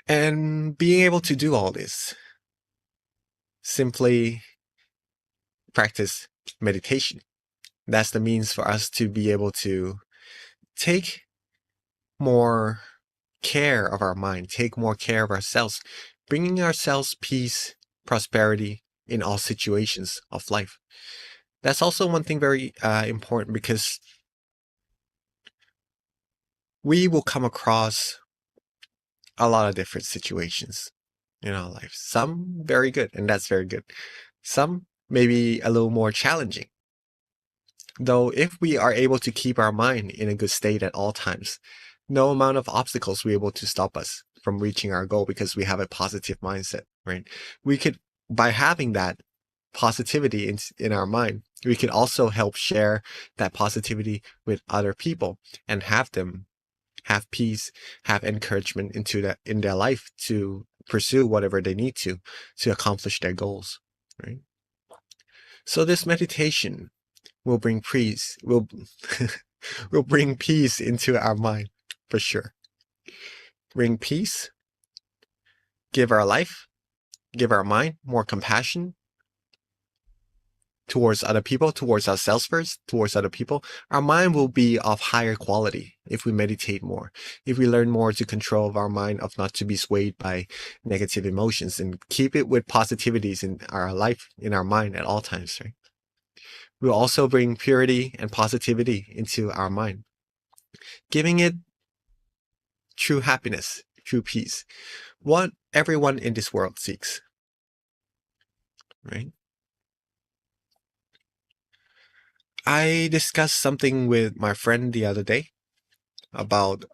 And being able to do all this, simply practice meditation. That's the means for us to be able to take more care of our mind, take more care of ourselves, bringing ourselves peace, prosperity in all situations of life. That's also one thing very important, because we will come across a lot of different situations in our life. Some very good, and that's very good. Some maybe a little more challenging. Though if we are able to keep our mind in a good state at all times, no amount of obstacles will be able to stop us from reaching our goal, because we have a positive mindset, right? We could, by having that positivity in our mind, we could also help share that positivity with other people and have them have peace, have encouragement in their life to pursue whatever they need to accomplish their goals, right? So this meditation will bring peace, will bring peace into our mind, for sure. Bring peace, give our life, give our mind more compassion towards other people, towards ourselves first, towards other people. Our mind will be of higher quality if we meditate more, if we learn more to control our mind, of not to be swayed by negative emotions, and keep it with positivities in our life, in our mind at all times, right? We'll also bring purity and positivity into our mind, giving it true happiness, true peace, what everyone in this world seeks, right? I discussed something with my friend the other day about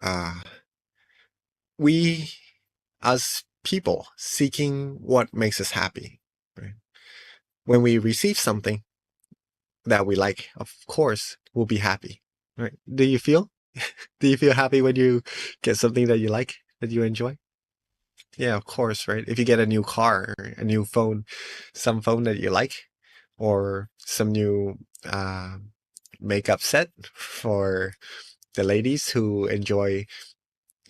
we as people seeking what makes us happy, right? When we receive something that we like, of course, we'll be happy, right? Do you feel happy when you get something that you like, that you enjoy? Yeah, of course, right? If you get a new car, or a new phone, some phone that you like, or some new makeup set for the ladies who enjoy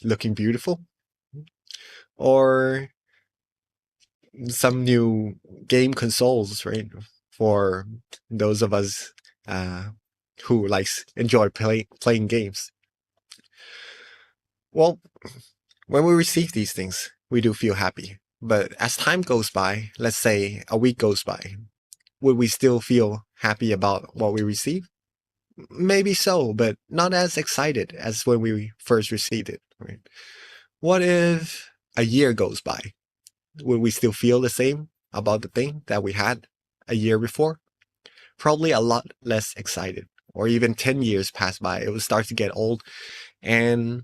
looking beautiful, or some new game consoles, right? for those of us who enjoy playing games. Well, when we receive these things, we do feel happy. But as time goes by, let's say a week goes by, would we still feel happy about what we receive? Maybe so, but not as excited as when we first received it. Right? What if a year goes by? Would we still feel the same about the thing that we had a year before? Probably a lot less excited. Or even 10 years pass by, it would start to get old, and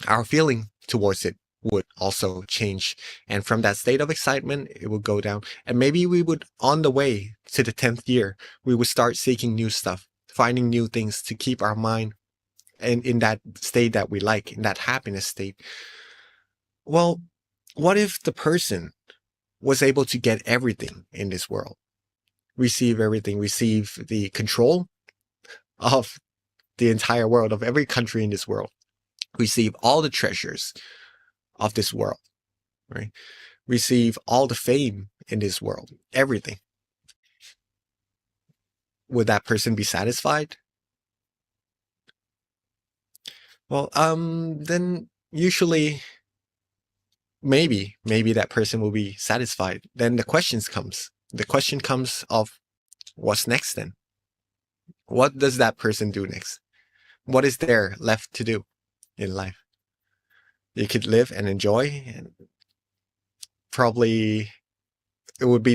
our feeling towards it would also change. And from that state of excitement, it would go down. And maybe we would, on the way to the 10th year, we would start seeking new stuff, finding new things to keep our mind in that state that we like, in that happiness state. Well, what if the person was able to get everything in this world? Receive everything, receive the control of the entire world, of every country in this world, receive all the treasures of this world, right? Receive all the fame in this world, everything. Would that person be satisfied? Well, then usually maybe that person will be satisfied. Then the question comes of what's next then? What does that person do next? What is there left to do in life? You could live and enjoy, and probably it would be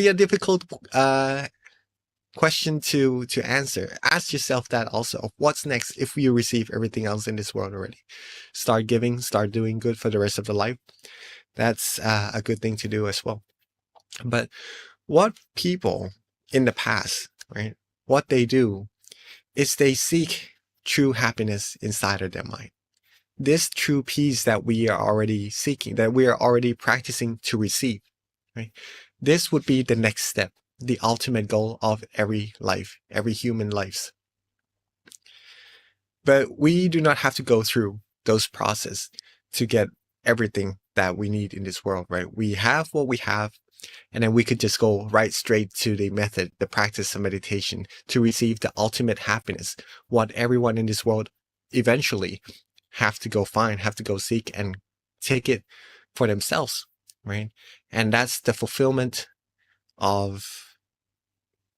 a difficult question to answer. Ask yourself that also. What's next if you receive everything else in this world already? Start giving, start doing good for the rest of the life. That's a good thing to do as well. But what people in the past, right? What they do is they seek true happiness inside of their mind. This true peace that we are already seeking, that we are already practicing to receive, right? This would be the next step, the ultimate goal of every life, every human lives. But we do not have to go through those processes to get everything that we need in this world, right? We have what we have, and then we could just go right straight to the method, the practice of meditation to receive the ultimate happiness, what everyone in this world eventually have to go find, have to go seek and take it for themselves, right? And that's the fulfillment of,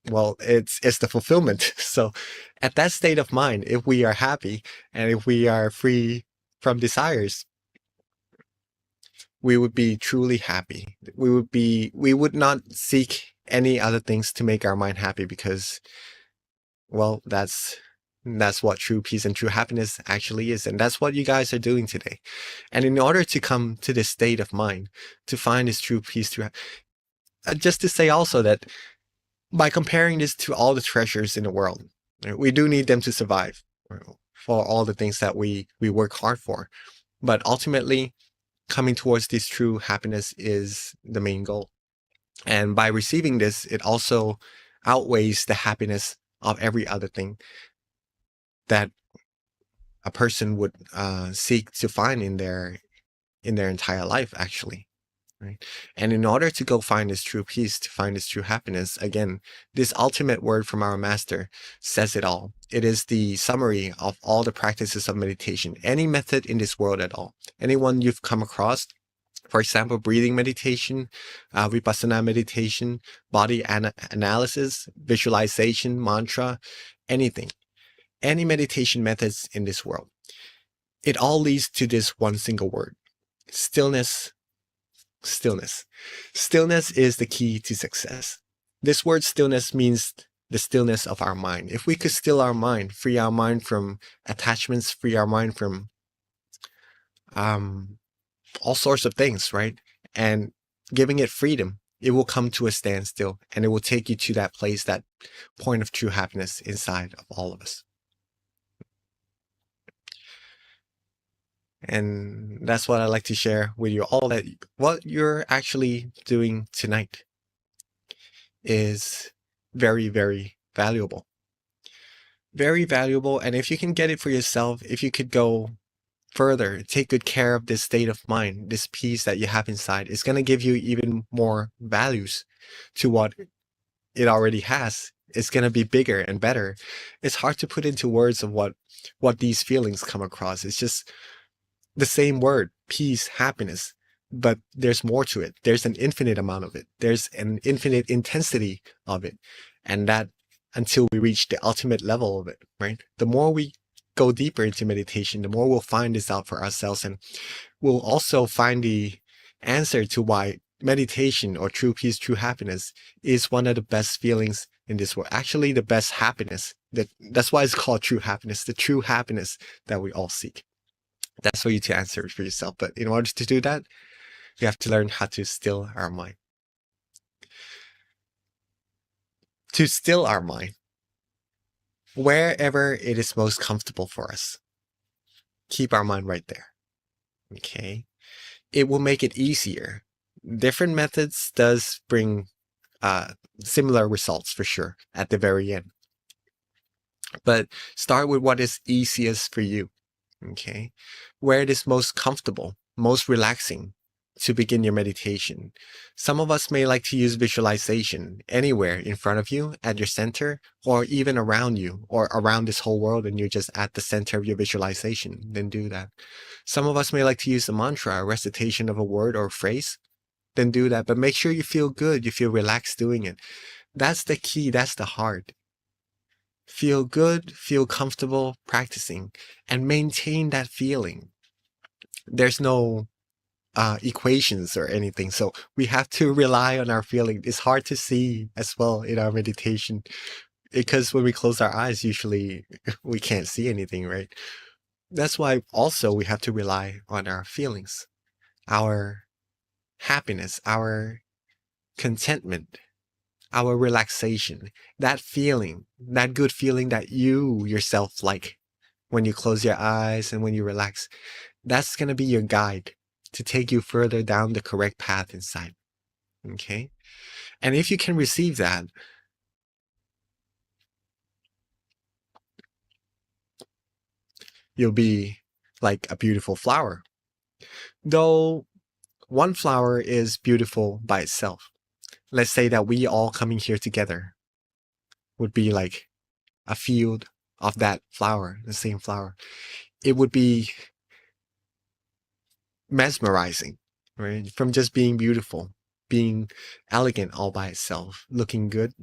well, it's the fulfillment. So at that state of mind, if we are happy and if we are free from desires, we would be truly happy. We would not seek any other things to make our mind happy, because, well, that's what true peace and true happiness actually is. And that's what you guys are doing today. And in order to come to this state of mind, to find this true peace, just to say also that by comparing this to all the treasures in the world, we do need them to survive, for all the things that we work hard for. But ultimately, coming towards this true happiness is the main goal. And by receiving this, it also outweighs the happiness of every other thing that a person would seek to find in their entire life, actually. Right? And in order to go find this true peace, to find this true happiness, again, this ultimate word from our master says it all. It is the summary of all the practices of meditation, any method in this world at all. Anyone you've come across, for example, breathing meditation, vipassana meditation, body analysis, visualization, mantra, anything, any meditation methods in this world, it all leads to this one single word: stillness. Stillness. Stillness is the key to success. This word stillness means the stillness of our mind. If we could still our mind, free our mind from attachments, free our mind from all sorts of things, right? And giving it freedom, it will come to a standstill, and it will take you to that place, that point of true happiness inside of all of us. And that's what I like to share with you all, that what you're actually doing tonight is very, very valuable. Very valuable. And if you can get it for yourself, if you could go further, take good care of this state of mind, this peace that you have inside, it's going to give you even more values to what it already has. It's going to be bigger and better. It's hard to put into words of what these feelings come across. It's just the same word, peace, happiness, but there's more to it. There's an infinite amount of it. There's an infinite intensity of it. And that until we reach the ultimate level of it, right? The more we go deeper into meditation, the more we'll find this out for ourselves. And we'll also find the answer to why meditation or true peace, true happiness is one of the best feelings in this world. Actually, the best happiness. That's why it's called true happiness, the true happiness that we all seek. That's for you to answer for yourself. But in order to do that, we have to learn how to still our mind. To still our mind, wherever it is most comfortable for us, keep our mind right there. Okay? It will make it easier. Different methods does bring similar results for sure at the very end. But start with what is easiest for you. Okay? Where it is most comfortable, most relaxing to begin your meditation. Some of us may like to use visualization anywhere in front of you, at your center, or even around you, or around this whole world, and you're just at the center of your visualization. Then do that. Some of us may like to use a mantra, a recitation of a word or phrase. Then do that. But make sure you feel good, you feel relaxed doing it. That's the key, that's the heart. Feel good, feel comfortable practicing, and maintain that feeling. There's no equations or anything, so we have to rely on our feeling. It's hard to see as well in our meditation, because when we close our eyes, usually we can't see anything, right? That's why also we have to rely on our feelings, our happiness, our contentment, our relaxation, that feeling, that good feeling that you yourself like when you close your eyes and when you relax. That's going to be your guide to take you further down the correct path inside. Okay? And if you can receive that, you'll be like a beautiful flower. Though one flower is beautiful by itself. Let's say that we all coming here together would be like a field of that flower, the same flower. It would be mesmerizing, right? From just being beautiful, being elegant all by itself, looking good,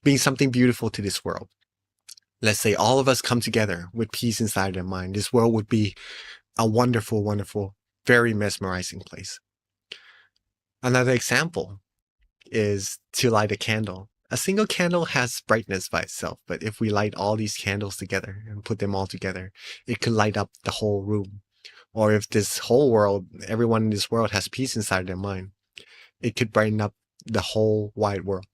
being something beautiful to this world. Let's say all of us come together with peace inside our mind. This world would be a wonderful, wonderful, very mesmerizing place. Another example is to light a candle. A single candle has brightness by itself, but if we light all these candles together and put them all together, it could light up the whole room. Or if this whole world, everyone in this world has peace inside their mind, it could brighten up the whole wide world,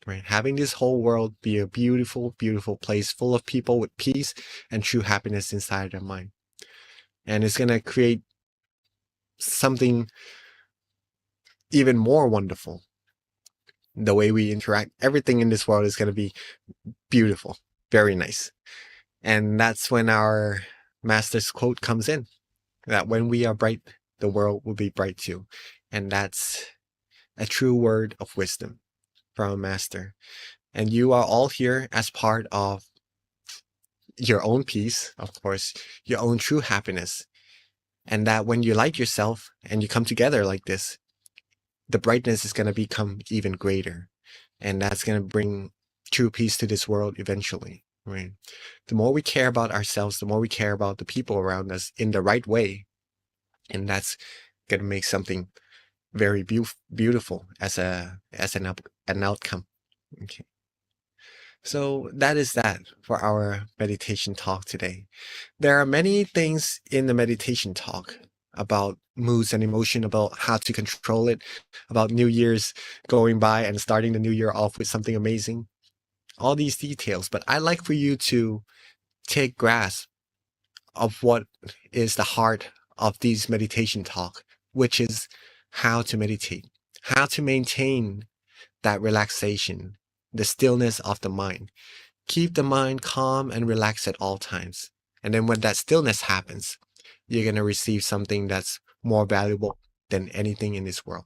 right? Having this whole world be a beautiful, beautiful place full of people with peace and true happiness inside their mind. And it's going to create something even more wonderful. The way we interact, everything in this world is going to be beautiful, very nice. And that's when our master's quote comes in, that when we are bright, the world will be bright too. And that's a true word of wisdom from a master. And you are all here as part of your own peace, of course, your own true happiness. And that when you like yourself and you come together like this, the brightness is going to become even greater. And that's going to bring true peace to this world eventually, right? The more we care about ourselves, the more we care about the people around us in the right way. And that's going to make something very beautiful as an outcome. Okay. So that is that for our meditation talk today. There are many things in the meditation talk about moods and emotion, about how to control it, about New Year's going by and starting the new year off with something amazing. All these details, but I'd like for you to take grasp of what is the heart of these meditation talk, which is how to meditate, how to maintain that relaxation, the stillness of the mind. Keep the mind calm and relaxed at all times. And then when that stillness happens, you're going to receive something that's more valuable than anything in this world.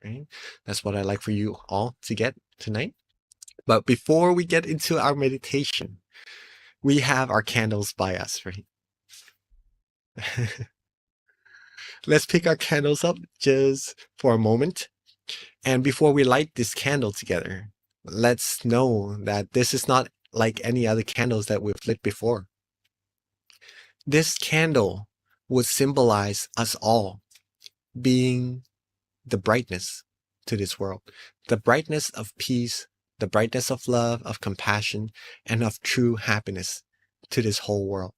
Right? That's what I'd like for you all to get. tonight. But before we get into our meditation, we have our candles by us, right? Let's pick our candles up just for a moment. And before we light this candle together, let's know that this is not like any other candles that we've lit before. This candle would symbolize us all being the brightness to this world, the brightness of peace, the brightness of love, of compassion, and of true happiness to this whole world.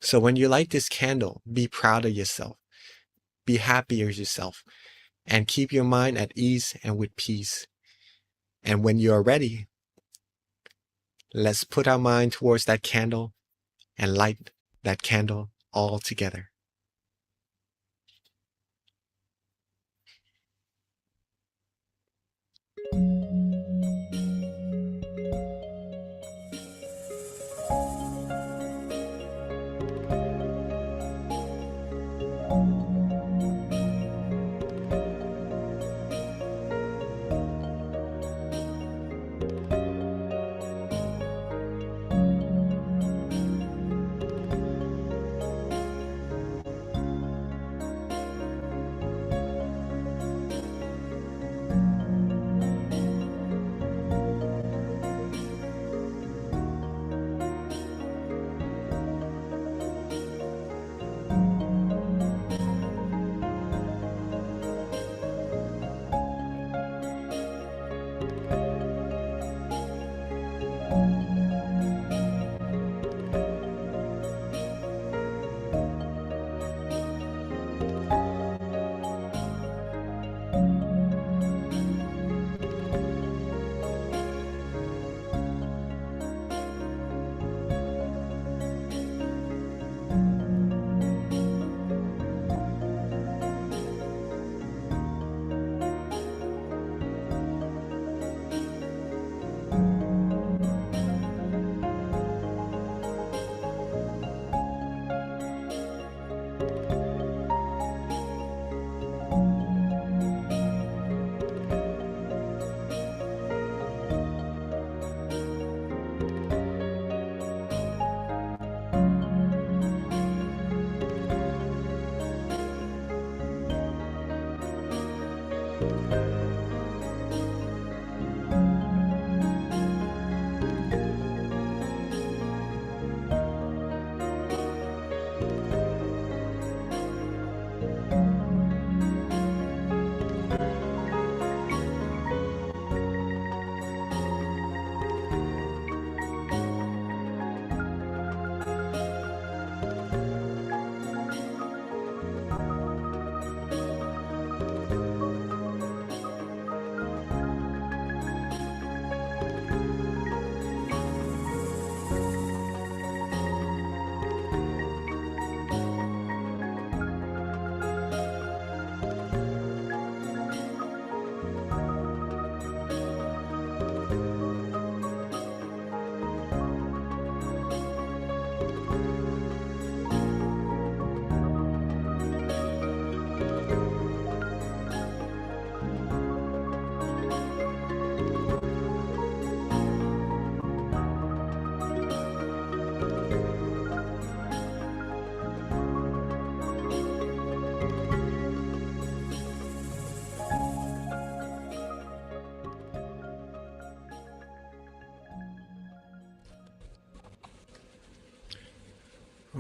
So when you light this candle, be proud of yourself, be happy with yourself, and keep your mind at ease and with peace. And when you are ready, let's put our mind towards that candle and light that candle all together.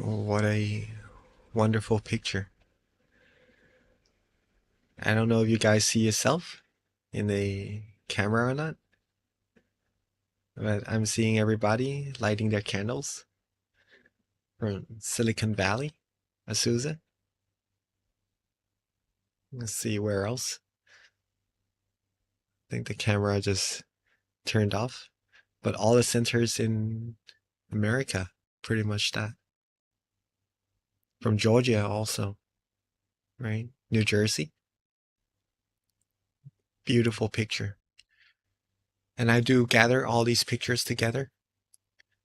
What a wonderful picture. I don't know if you guys see yourself in the camera or not, but I'm seeing everybody lighting their candles from Silicon Valley, Azusa. Let's see where else. I think the camera just turned off, but all the centers in America, pretty much that. From Georgia also, right? New Jersey. Beautiful picture. And I do gather all these pictures together.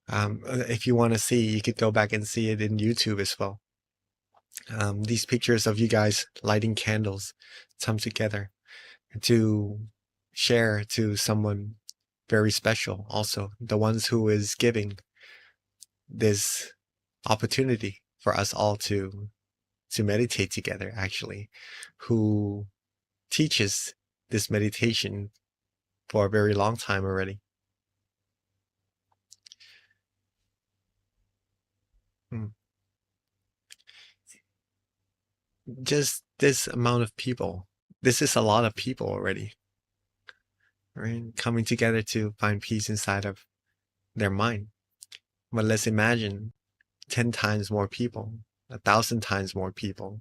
If you want to see, you could go back and see it in YouTube as well. These pictures of you guys lighting candles come together to share to someone very special also, the ones who is giving this opportunity for us all to meditate together, actually, who teaches this meditation for a very long time already. Just this amount of people, this is a lot of people already, right? Coming together to find peace inside of their mind. But let's imagine 10 times more people, 1,000 times more people.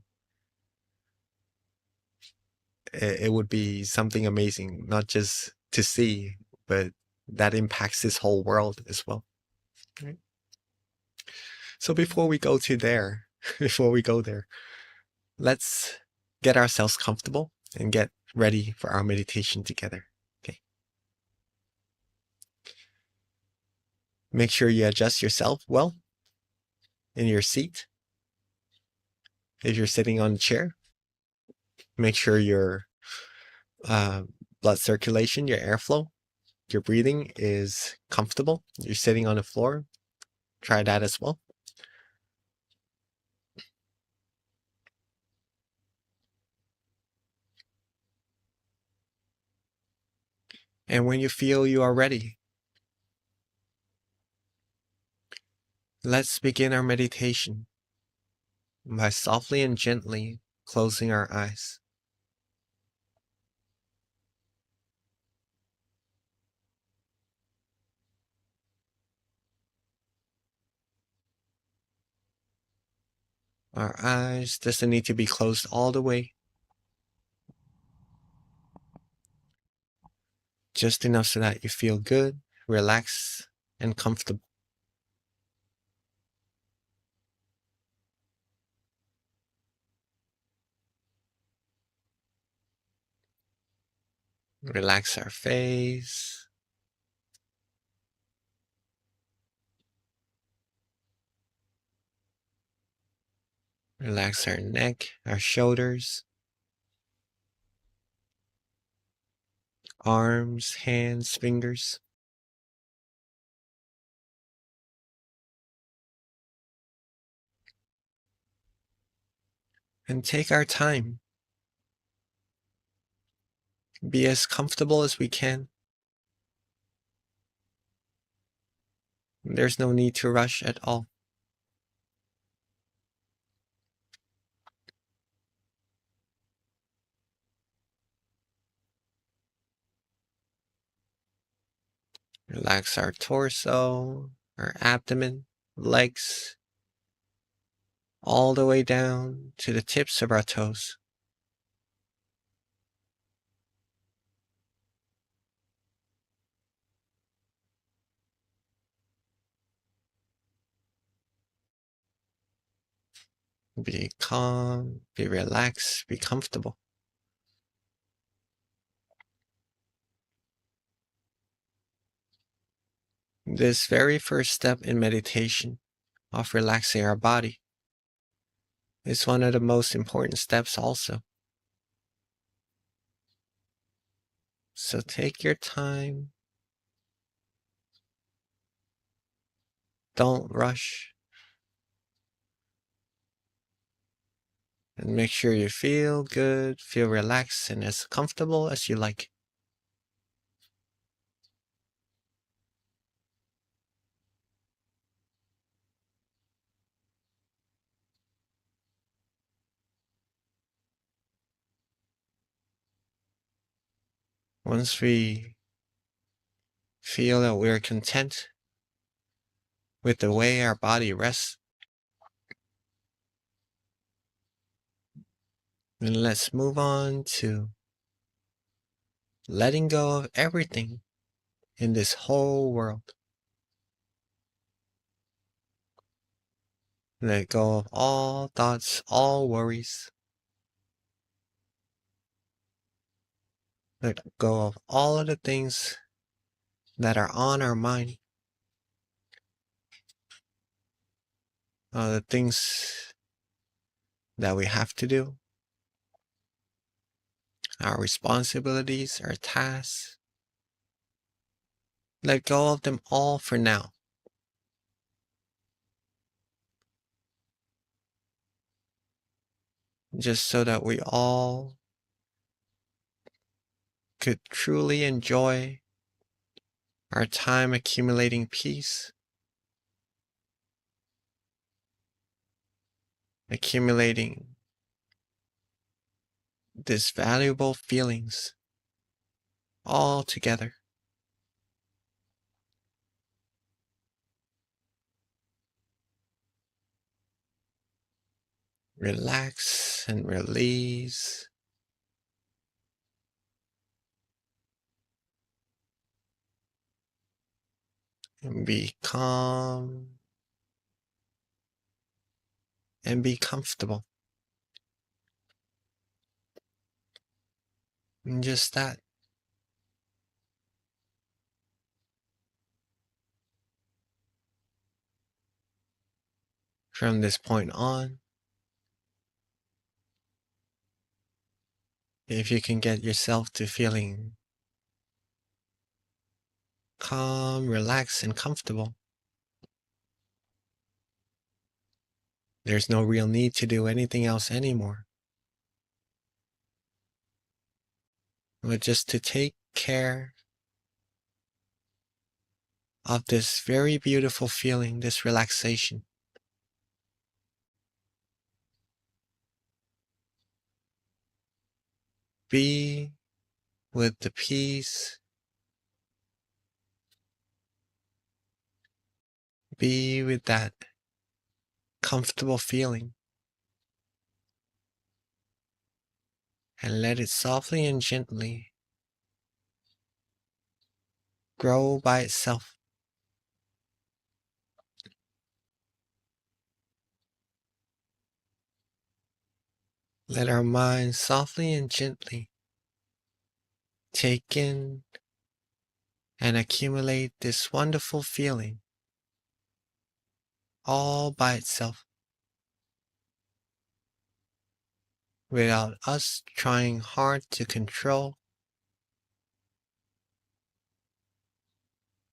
It would be something amazing, not just to see, but that impacts this whole world as well. Right? So before we go there, let's get ourselves comfortable and get ready for our meditation together. Okay. Make sure you adjust yourself well in your seat. If you're sitting on a chair, make sure your blood circulation, your airflow, your breathing is comfortable. You're sitting on the floor. Try that as well. And when you feel you are ready, let's begin our meditation by softly and gently closing our eyes. Our eyes doesn't need to be closed all the way. Just enough so that you feel good, relaxed, and comfortable. Relax our face. Relax our neck, our shoulders, arms, hands, fingers. And take our time. Be as comfortable as we can. There's no need to rush at all. Relax our torso, our abdomen, legs, all the way down to the tips of our toes. Be calm, be relaxed, be comfortable. This very first step in meditation of relaxing our body is one of the most important steps also. So take your time. Don't rush. And make sure you feel good, feel relaxed, and as comfortable as you like. Once we feel that we're content with the way our body rests, then let's move on to letting go of everything in this whole world. Let go of all thoughts, all worries. Let go of all of the things that are on our mind. The things that we have to do. our responsibilities, our tasks. Let go of them all for now. Just so that we all could truly enjoy our time accumulating peace, accumulating these valuable feelings all together. Relax and release. And be calm and be comfortable. And just that. From this point on, if you can get yourself to feeling calm, relaxed, and comfortable, there's no real need to do anything else anymore. But just to take care of this very beautiful feeling, this relaxation. Be with the peace. Be with that comfortable feeling. And let it softly and gently grow by itself. Let our mind softly and gently take in and accumulate this wonderful feeling all by itself, without us trying hard to control,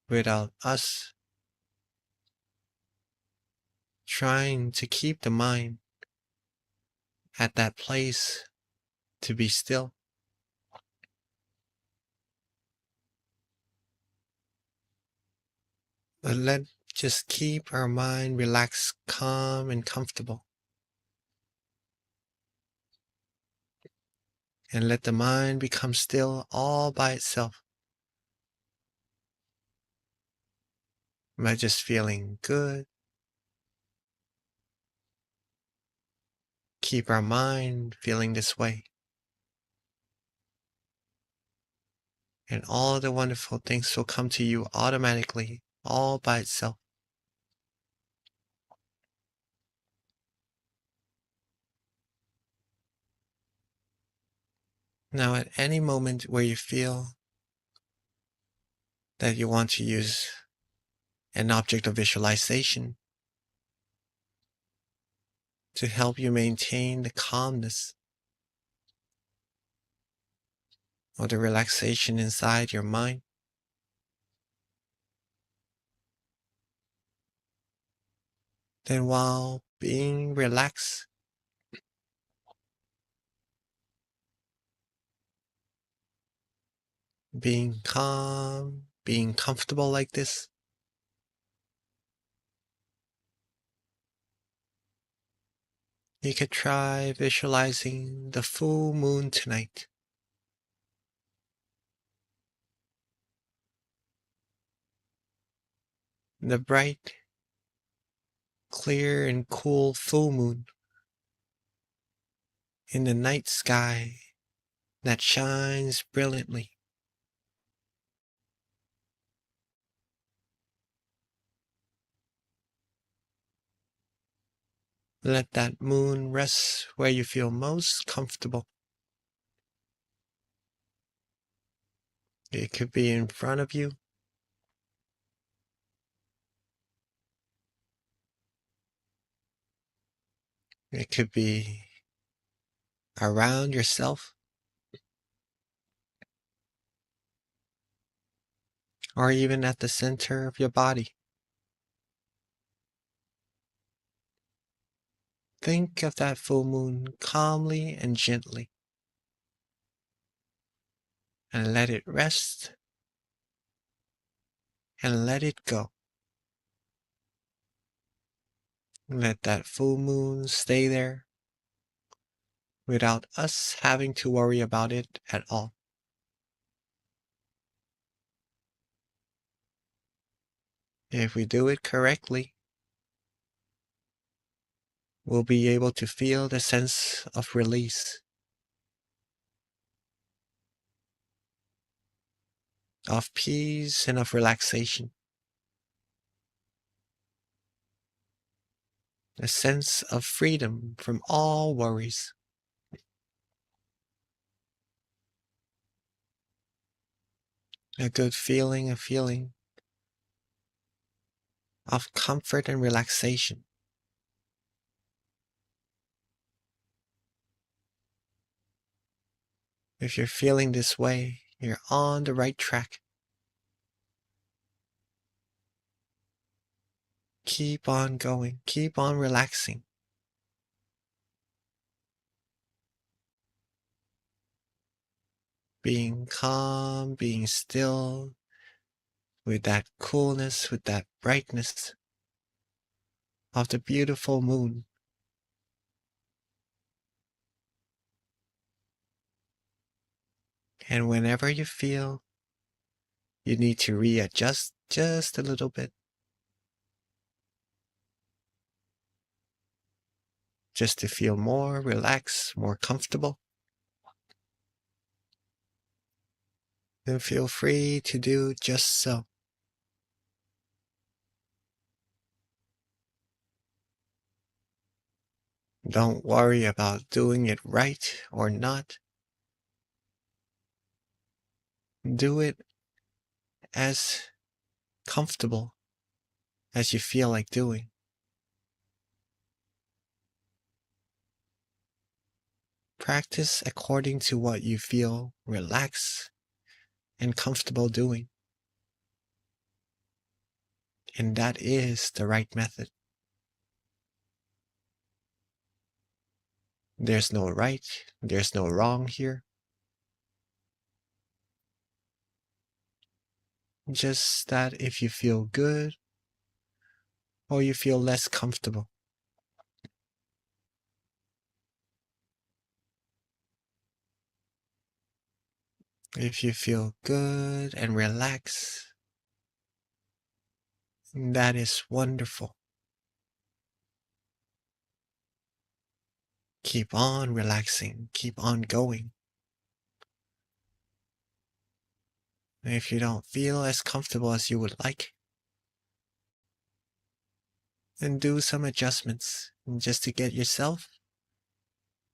without us trying to keep the mind at that place to be still. But let's just keep our mind relaxed, calm, and comfortable. And let the mind become still all by itself by just feeling good. Keep our mind feeling this way. And all the wonderful things will come to you automatically, all by itself. Now, at any moment where you feel that you want to use an object of visualization to help you maintain the calmness or the relaxation inside your mind, then while being relaxed, being calm, being comfortable like this, you could try visualizing the full moon tonight. The bright, clear and cool full moon in the night sky that shines brilliantly. Let that moon rest where you feel most comfortable. It could be in front of you. It could be around yourself. or even at the center of your body. Think of that full moon calmly and gently, and let it rest and let it go. Let that full moon stay there without us having to worry about it at all. If we do it correctly, we'll be able to feel the sense of release, of peace, and of relaxation. A sense of freedom from all worries. A good feeling, a feeling of comfort and relaxation. If you're feeling this way, you're on the right track. Keep on going, keep on relaxing. Being calm, being still, with that coolness, with that brightness of the beautiful moon. And whenever you feel you need to readjust just a little bit, just to feel more relaxed, more comfortable, then feel free to do just so. Don't worry about doing it right or not. Do it as comfortable as you feel like doing. Practice according to what you feel relaxed and comfortable doing. And that is the right method. There's no right, there's no wrong here. Just that if you feel good or you feel less comfortable. If you feel good and relaxed, that is wonderful. Keep on relaxing, keep on going. And if you don't feel as comfortable as you would like, then do some adjustments just to get yourself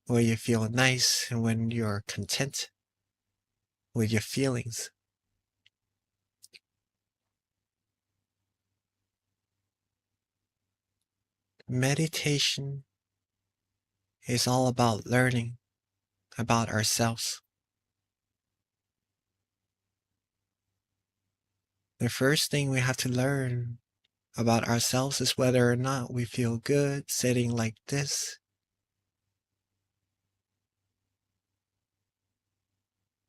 where you feel nice and when you're content with your feelings. Meditation is all about learning about ourselves. The first thing we have to learn about ourselves is whether or not we feel good sitting like this,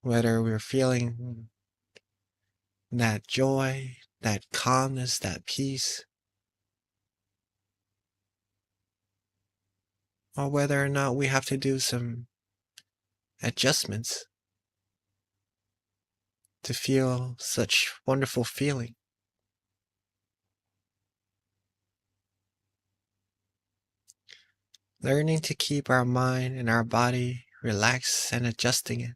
whether we're feeling that joy, that calmness, that peace, or whether or not we have to do some adjustments to feel such wonderful feeling. Learning to keep our mind and our body relaxed and adjusting it.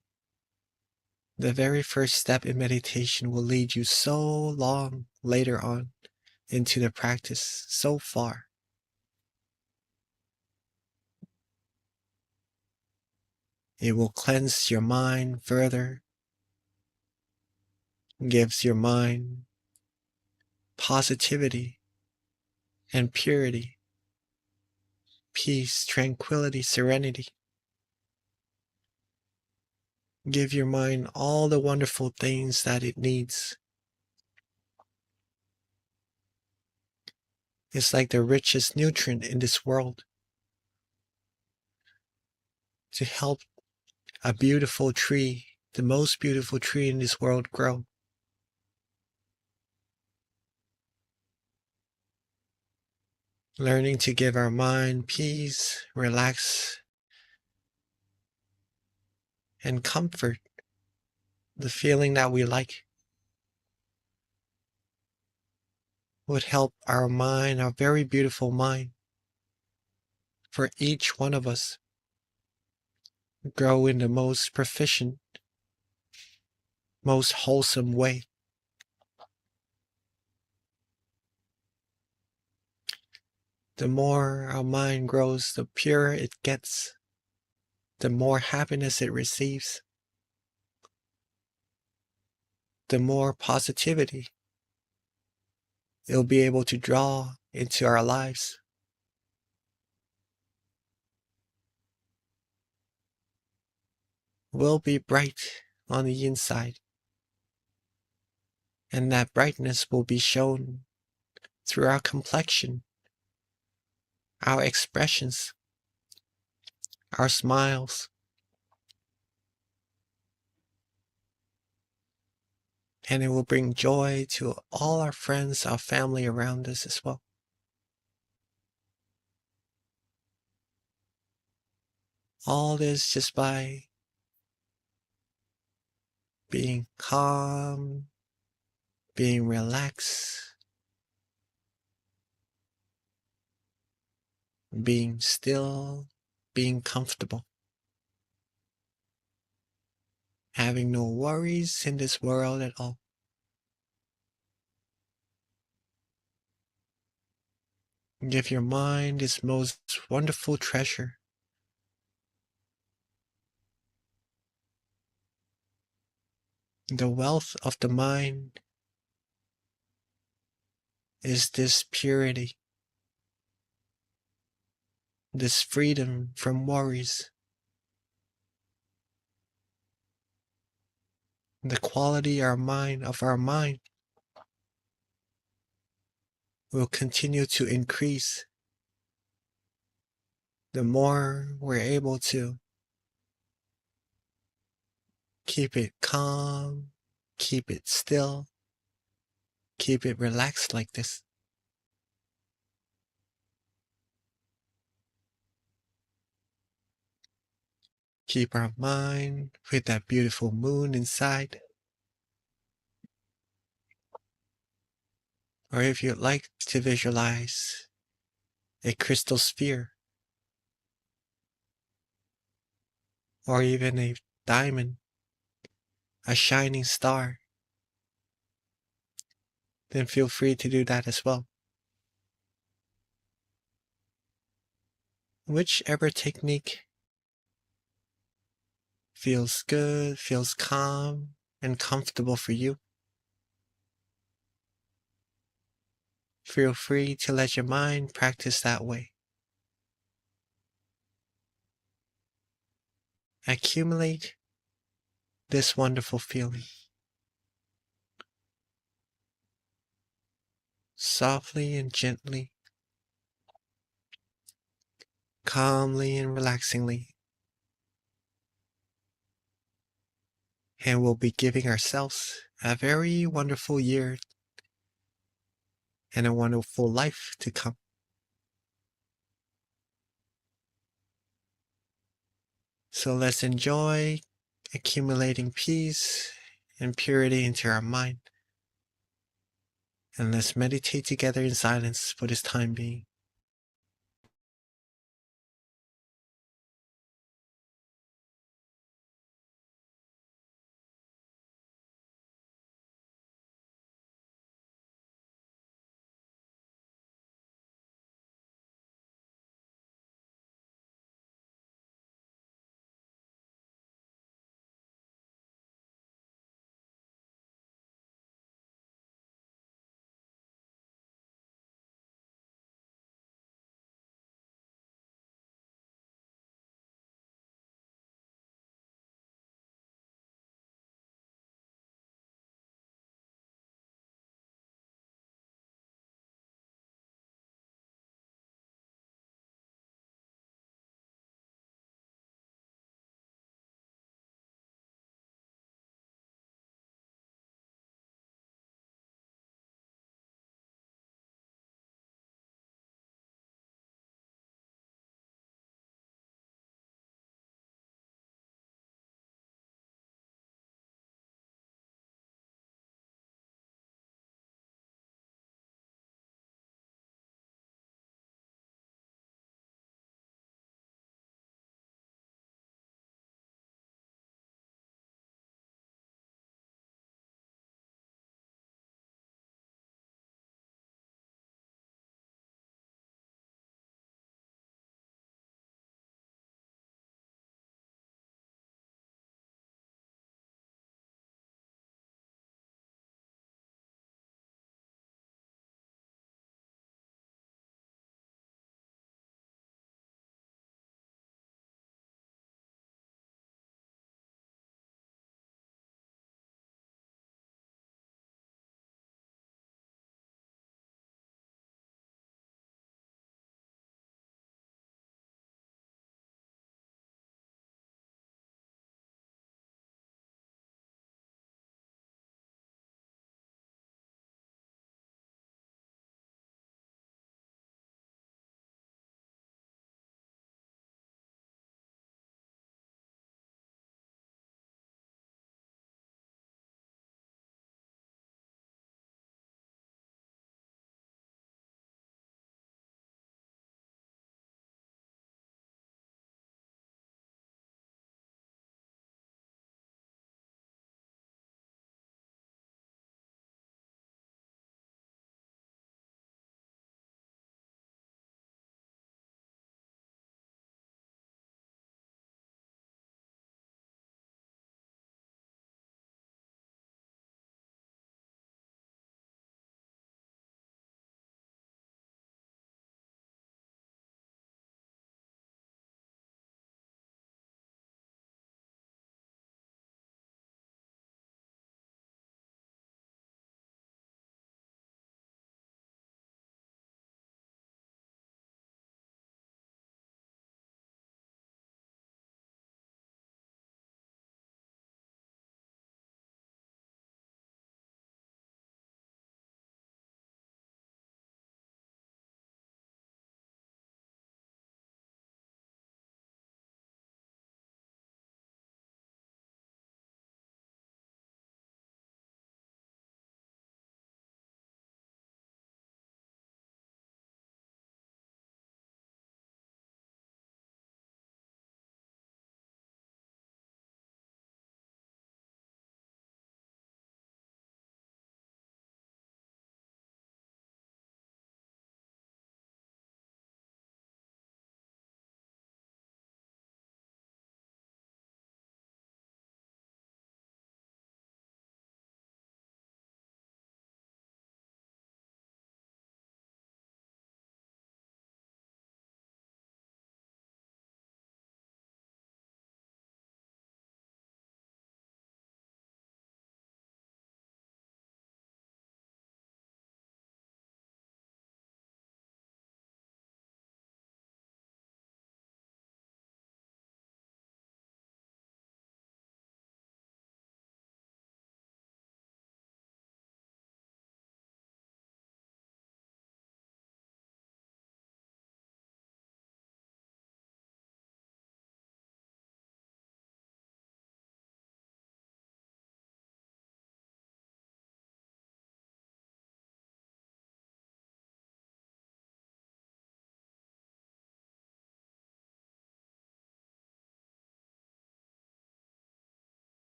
The very first step in meditation will lead you so long later on into the practice, so far. It will cleanse your mind further, gives your mind positivity and purity, peace, tranquility, serenity. Give your mind all the wonderful things that it needs. is like the richest nutrient in this world to help a beautiful tree, the most beautiful tree in this world, grow. Learning to give our mind peace, relax, and comfort, the feeling that we like, would help our mind, our very beautiful mind, for each one of us, grow in the most proficient, most wholesome way. The more our mind grows, the purer it gets, the more happiness it receives, the more positivity it'll be able to draw into our lives. We'll be bright on the inside, and that brightness will be shown through our complexion, our expressions, our smiles, and it will bring joy to all our friends, our family around us as well. All this just by being calm, being relaxed, being still, being comfortable, having no worries in this world at all. Give your mind its most wonderful treasure. The wealth of the mind is this purity, this freedom from worries. The quality of our mind will continue to increase the more we're able to keep it calm, keep it still, keep it relaxed like this. Keep our mind with that beautiful moon inside. Or if you'd like to visualize a crystal sphere, or even a diamond, a shining star, then feel free to do that as well. Whichever technique feels good, feels calm and comfortable for you, feel free to let your mind practice that way. Accumulate this wonderful feeling. Softly and gently, calmly and relaxingly. And we'll be giving ourselves a very wonderful year and a wonderful life to come. So let's enjoy accumulating peace and purity into our mind. And let's meditate together in silence for this time being.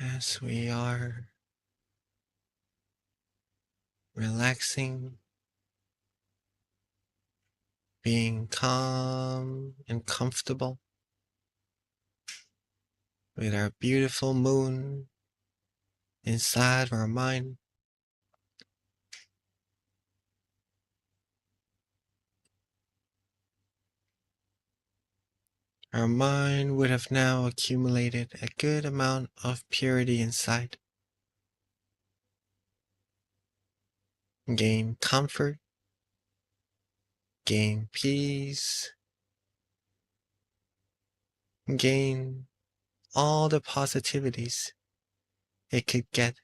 as we are relaxing, being calm and comfortable with our beautiful moon inside of our mind. Our mind would have now accumulated a good amount of purity inside. Gain comfort, gain peace, gain all the positivities it could get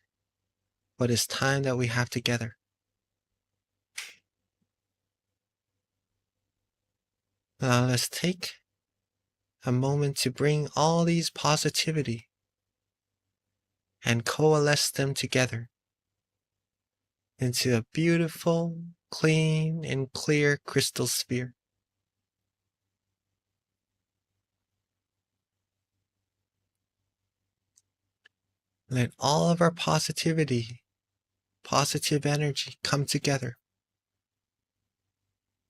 for this time that we have together. Now let's take a moment to bring all these positivity and coalesce them together into a beautiful, clean, and clear crystal sphere. Let all of our positivity, positive energy come together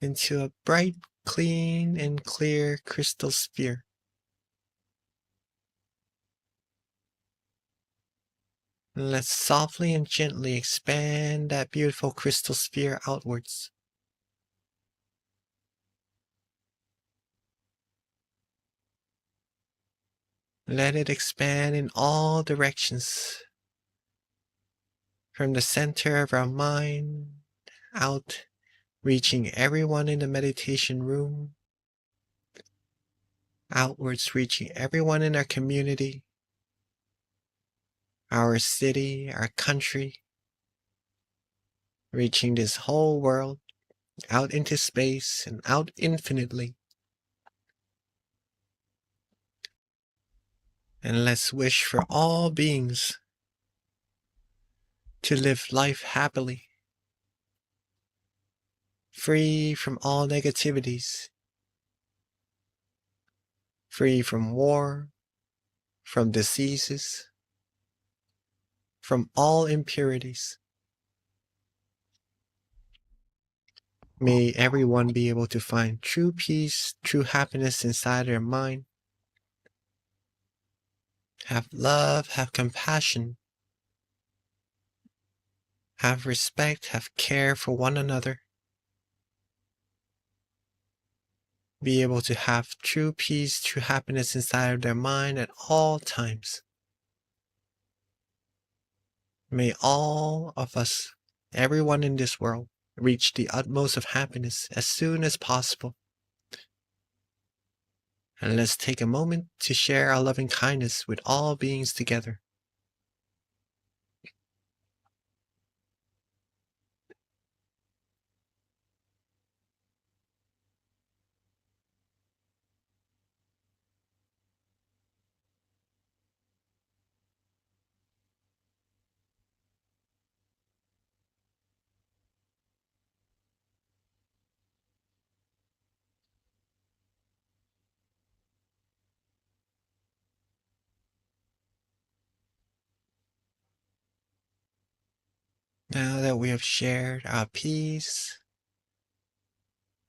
into a bright, clean, and clear crystal sphere. And let's softly and gently expand that beautiful crystal sphere outwards. Let it expand in all directions, from the center of our mind out, reaching everyone in the meditation room, outwards reaching everyone in our community, our city, our country, reaching this whole world, out into space and out infinitely. And let's wish for all beings to live life happily, free from all negativities, free from war, from diseases, from all impurities. May everyone be able to find true peace, true happiness inside their mind. Have love, have compassion, have respect, have care for one another. Be able to have true peace, true happiness inside of their mind at all times. May all of us, everyone in this world, reach the utmost of happiness as soon as possible. And let's take a moment to share our loving kindness with all beings together. Now that we have shared our peace,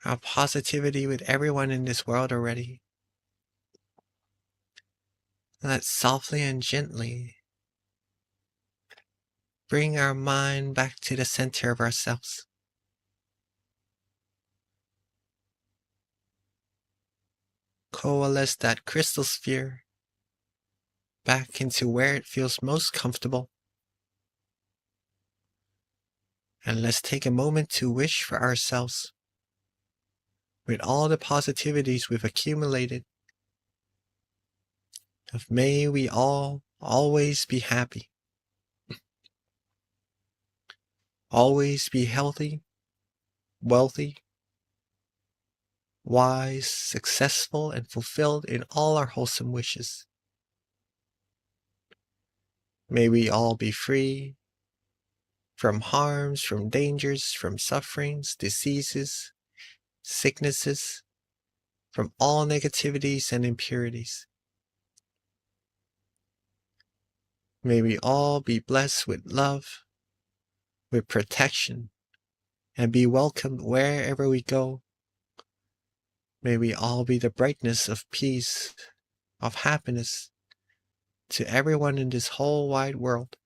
our positivity with everyone in this world already, let's softly and gently bring our mind back to the center of ourselves. Coalesce that crystal sphere back into where it feels most comfortable. And let's take a moment to wish for ourselves, with all the positivities we've accumulated, of may we all always be happy, always be healthy, wealthy, wise, successful, and fulfilled in all our wholesome wishes. May we all be free from harms, from dangers, from sufferings, diseases, sicknesses, from all negativities and impurities. May we all be blessed with love, with protection, and be welcomed wherever we go. May we all be the brightness of peace, of happiness to everyone in this whole wide world.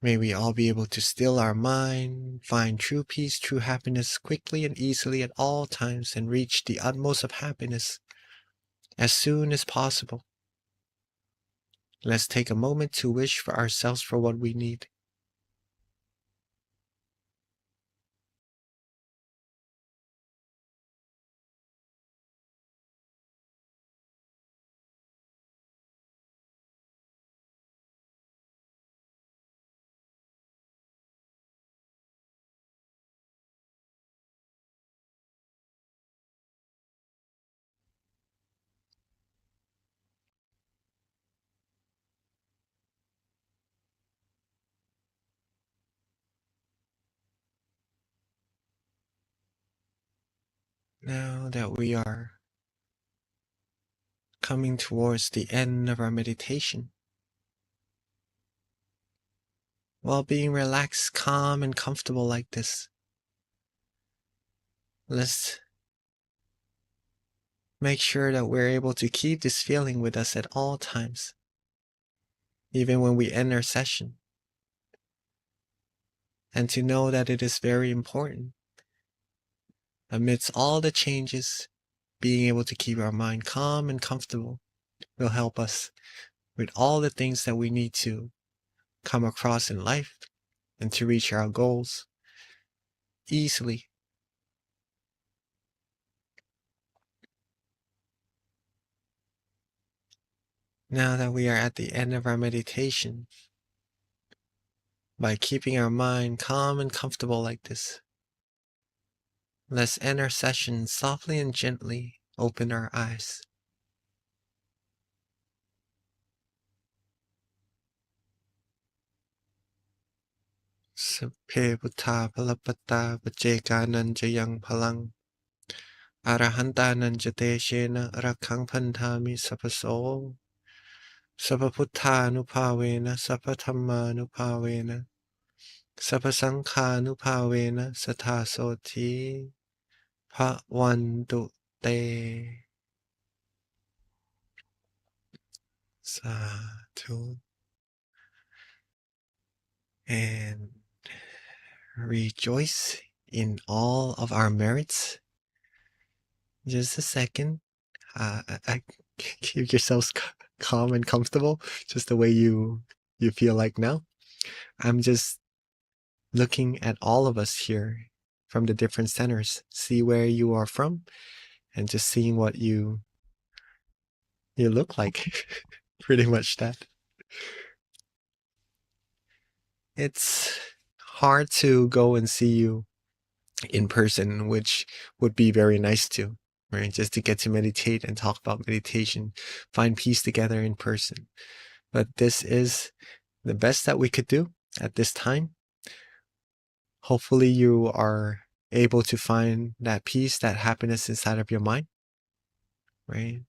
May we all be able to still our mind, find true peace, true happiness quickly and easily at all times, and reach the utmost of happiness as soon as possible. Let's take a moment to wish for ourselves for what we need. Now that we are coming towards the end of our meditation, while being relaxed, calm, and comfortable like this, let's make sure that we're able to keep this feeling with us at all times, even when we end our session, and to know that it is very important. Amidst all the changes, being able to keep our mind calm and comfortable will help us with all the things that we need to come across in life and to reach our goals easily. Now that we are at the end of our meditation, by keeping our mind calm and comfortable like this, let's end our session softly and gently open our eyes. Sapphe buddha palapatta vajjekanan jayang palang arahantanan jateshena rakhang pantami sapaso sapaputthanupavena sapathammanupavena sapasankhanupavena sathasoti bhavantu te. Sadhu. And rejoice in all of our merits. Just a second. Keep yourselves calm and comfortable, just the way you feel like now. I'm just looking at all of us here from the different centers, see where you are from, and just seeing what you look like. Pretty much that. It's hard to go and see you in person, which would be very nice too, right? Just to get to meditate and talk about meditation, find peace together in person. But this is the best that we could do at this time. Hopefully you are able to find that peace, that happiness inside of your mind, right?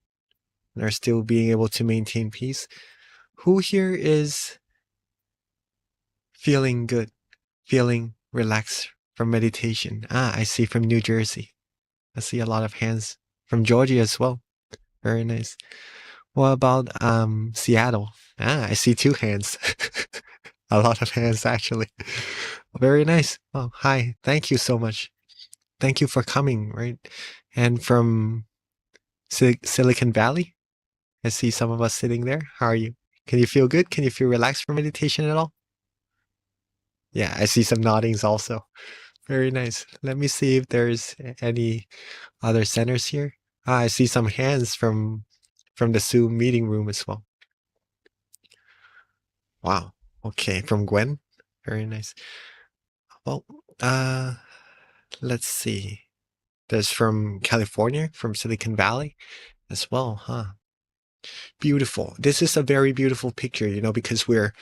And are still being able to maintain peace. Who here is feeling good, feeling relaxed from meditation? I see from New Jersey. I see a lot of hands from Georgia as well. Very nice. What about Seattle? I see 2 hands. A lot of hands actually. Very nice. Oh, hi. Thank you so much. Thank you for coming, right? And from Silicon Valley, I see some of us sitting there. How are you? Can you feel good? Can you feel relaxed from meditation at all? Yeah, I see some noddings also. Very nice. Let me see if there's any other centers here. I see some hands from the Zoom meeting room as well. Wow. Okay, from Gwen. Very nice. Well, let's see. There's from California, from Silicon Valley as well, huh? Beautiful. This is a very beautiful picture, you know, because we're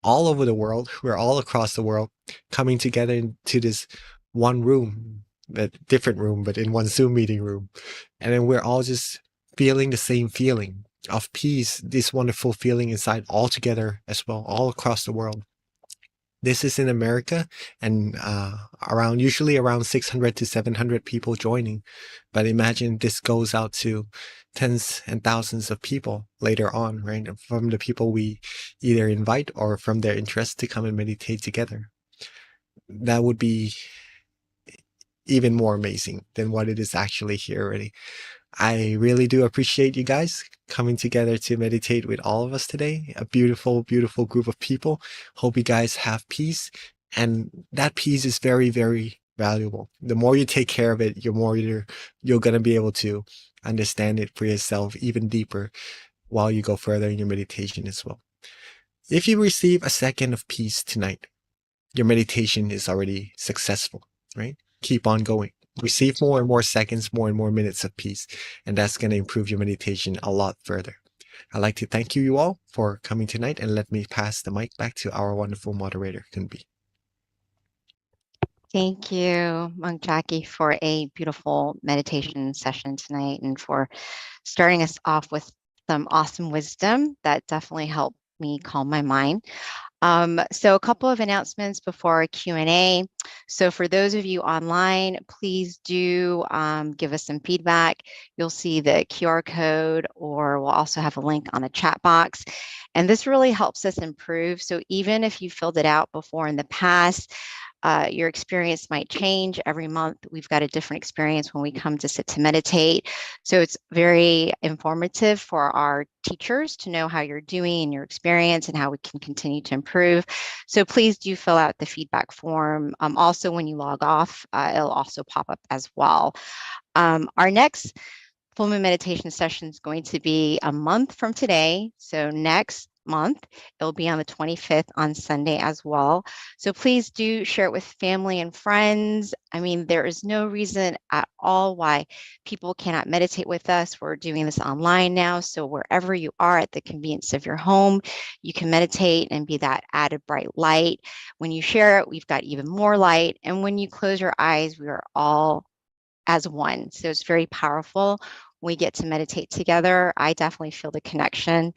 all over the world. We're all across the world coming together into this one room, a different room, but in one Zoom meeting room. And then we're all just feeling the same feeling, of peace, this wonderful feeling inside all together as well, all across the world. This is in America, and usually around 600 to 700 people joining. But imagine this goes out to tens and thousands of people later on, right? From the people we either invite or from their interest to come and meditate together. That would be even more amazing than what it is actually here already. I really do appreciate you guys coming together to meditate with all of us today. A beautiful, beautiful group of people. Hope you guys have peace. And that peace is very, very valuable. The more you take care of it, the more you're going to be able to understand it for yourself even deeper while you go further in your meditation as well. If you receive a second of peace tonight, your meditation is already successful, right? Keep on going. Receive more and more seconds, more and more minutes of peace, and that's going to improve your meditation a lot further. I'd like to thank you all for coming tonight, and let me pass the mic back to our wonderful moderator, Kunbi. Thank you, Monk Jackie, for a beautiful meditation session tonight and for starting us off with some awesome wisdom that definitely helped me calm my mind. So a couple of announcements before our Q&A. So for those of you online, please do give us some feedback. You'll see the QR code, or we'll also have a link on the chat box. And this really helps us improve. So even if you filled it out before in the past, your experience might change every month. We've got a different experience when we come to sit to meditate. So it's very informative for our teachers to know how you're doing in your experience and how we can continue to improve. So please do fill out the feedback form. Also, when you log off, it'll also pop up as well. Our next full moon meditation session is going to be a month from today. So next month, it'll be on the 25th on Sunday as well. So please do share it with family and friends. I mean, there is no reason at all why people cannot meditate with us. We're doing this online now. So wherever you are at the convenience of your home, you can meditate and be that added bright light. When you share it, we've got even more light. And when you close your eyes, we are all as one. So it's very powerful. We get to meditate together. I definitely feel the connection.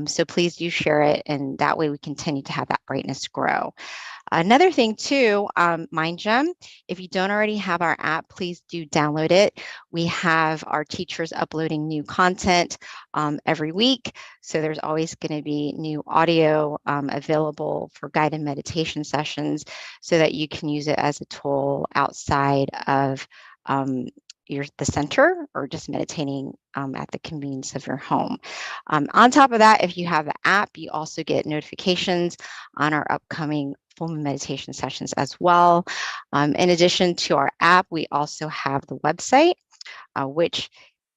So please do share it, and that way we continue to have that brightness grow. Another thing too, MindGem, if you don't already have our app, please do download it. We have our teachers uploading new content every week. So there's always going to be new audio available for guided meditation sessions so that you can use it as a tool outside of the center, or just meditating at the convenience of your home. On top of that, if you have the app, you also get notifications on our upcoming full moon meditation sessions as well. In addition to our app, we also have the website, which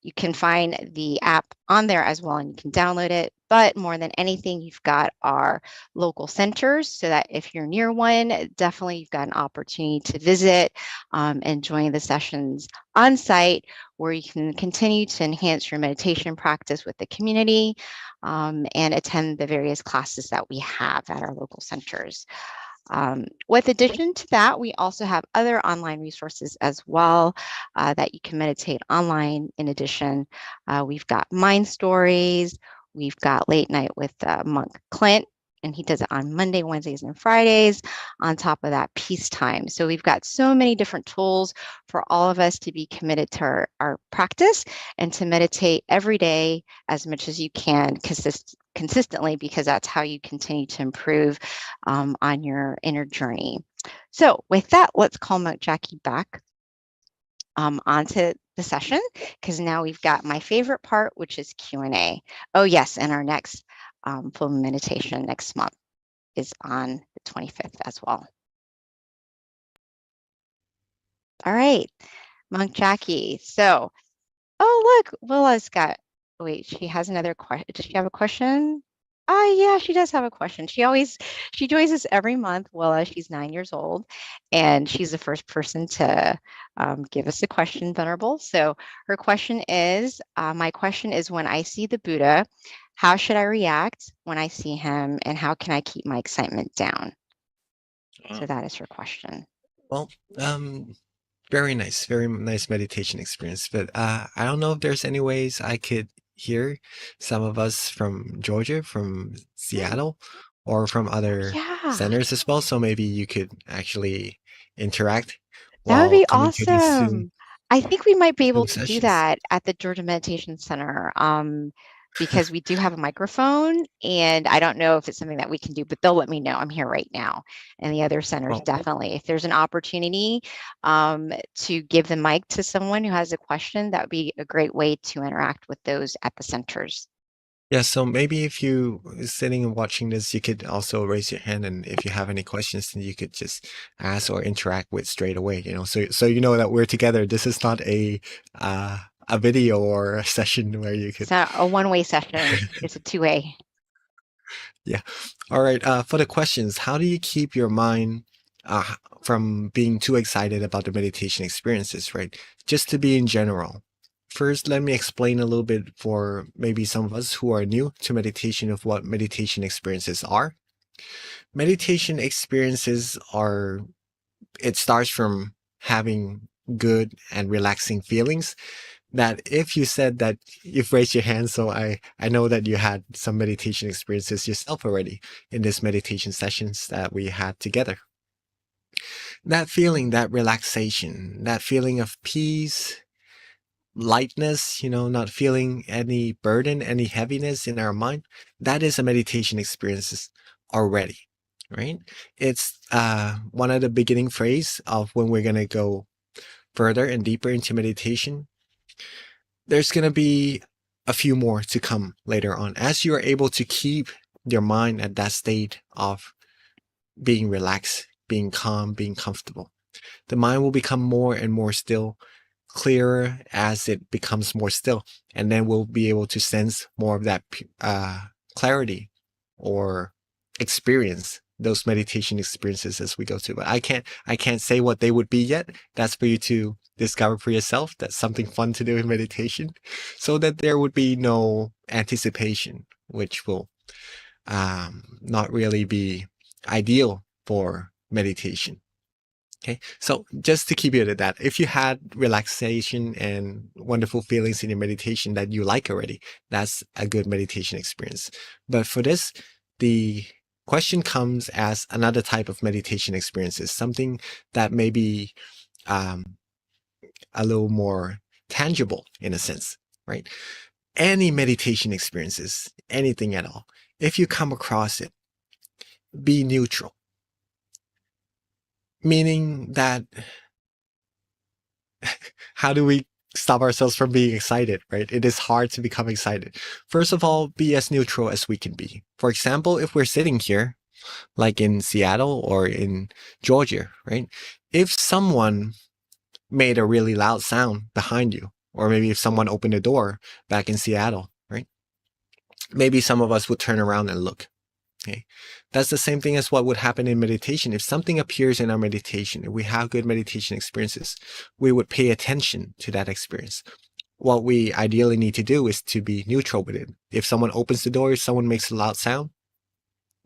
you can find the app on there as well, and you can download it. But more than anything, you've got our local centers, so that if you're near one, definitely you've got an opportunity to visit and join the sessions on site, where you can continue to enhance your meditation practice with the community and attend the various classes that we have at our local centers. With addition to that, we also have other online resources as well that you can meditate online. In addition, we've got Mind Stories, we've got Late Night with Monk Clint, and he does it on Monday, Wednesdays, and Fridays. On top of that, Peace Time. So we've got so many different tools for all of us to be committed to our practice and to meditate every day as much as you can consistently, because that's how you continue to improve on your inner journey. So with that, let's call Monk Jackie back onto the session, because now we've got my favorite part, which is Q&A. Oh yes, and our next full moon meditation next month is on the 25th as well. All right, Monk Jackie. So, oh look, Willa's got, wait, she has another question. Does she have a question? Yeah, she does have a question. She joins us every month. Willa, she's 9 years old, and she's the first person to give us a question, Venerable. So her question is, my question is, when I see the Buddha, how should I react when I see him, and how can I keep my excitement down? So that is her question. Well, very nice meditation experience. But I don't know if there's any ways I could here, some of us from Georgia, from Seattle, or from other Yeah, centers as well. So maybe you could actually interact that would while be coming to these awesome. I think we might be able Zoom to do sessions. that at the Georgia Meditation Center, because we do have a microphone, and I don't know if it's something that we can do, but they'll let me know. I'm here right now, and the other centers Well, definitely. If there's an opportunity to give the mic to someone who has a question, that would be a great way to interact with those at the centers. yeah, so maybe if you sitting and watching this, you could also raise your hand, and if you have any questions, then you could just ask or interact with straight away. So you know that we're together. This is not a video or a session where you It's could. not a one-way session; it's a two-way. Yeah. All right. For the questions, how do you keep your mind from being too excited about the meditation experiences? Right. Just to be in general. First, let me explain a little bit for maybe some of us who are new to meditation of what meditation experiences are. Meditation experiences are, it starts from having good and relaxing feelings that if you said that you've raised your hand, so I know that you had some meditation experiences yourself already in this meditation sessions that we had together. That feeling, that relaxation, that feeling of peace, lightness, not feeling any burden, any heaviness in our mind, that is a meditation experiences already, right? It's one of the beginning phrase of when we're going to go further and deeper into meditation. There's going to be a few more to come later on as you are able to keep your mind at that state of being relaxed, being calm, being comfortable. The mind will become more and more still, clearer as it becomes more still, and then we'll be able to sense more of that clarity or experience those meditation experiences as we go to. But I can't say what they would be yet. That's for you to discover for yourself. That's something fun to do in meditation, so that there would be no anticipation, which will not really be ideal for meditation. Okay, so just to keep it at that, if you had relaxation and wonderful feelings in your meditation that you like already, that's a good meditation experience. But for this, the question comes as another type of meditation experiences, something that may be a little more tangible in a sense, right? Any meditation experiences, anything at all, if you come across it, be neutral. Meaning that how do we stop ourselves from being excited, right? It is hard to become excited. First of all, be as neutral as we can be. For example, if we're sitting here, like in Seattle or in Georgia, right? If someone made a really loud sound behind you, or maybe if someone opened a door back in Seattle, right? Maybe some of us would turn around and look. Okay. That's the same thing as what would happen in meditation. If something appears in our meditation, if we have good meditation experiences, we would pay attention to that experience. What we ideally need to do is to be neutral with it. If someone opens the door, if someone makes a loud sound,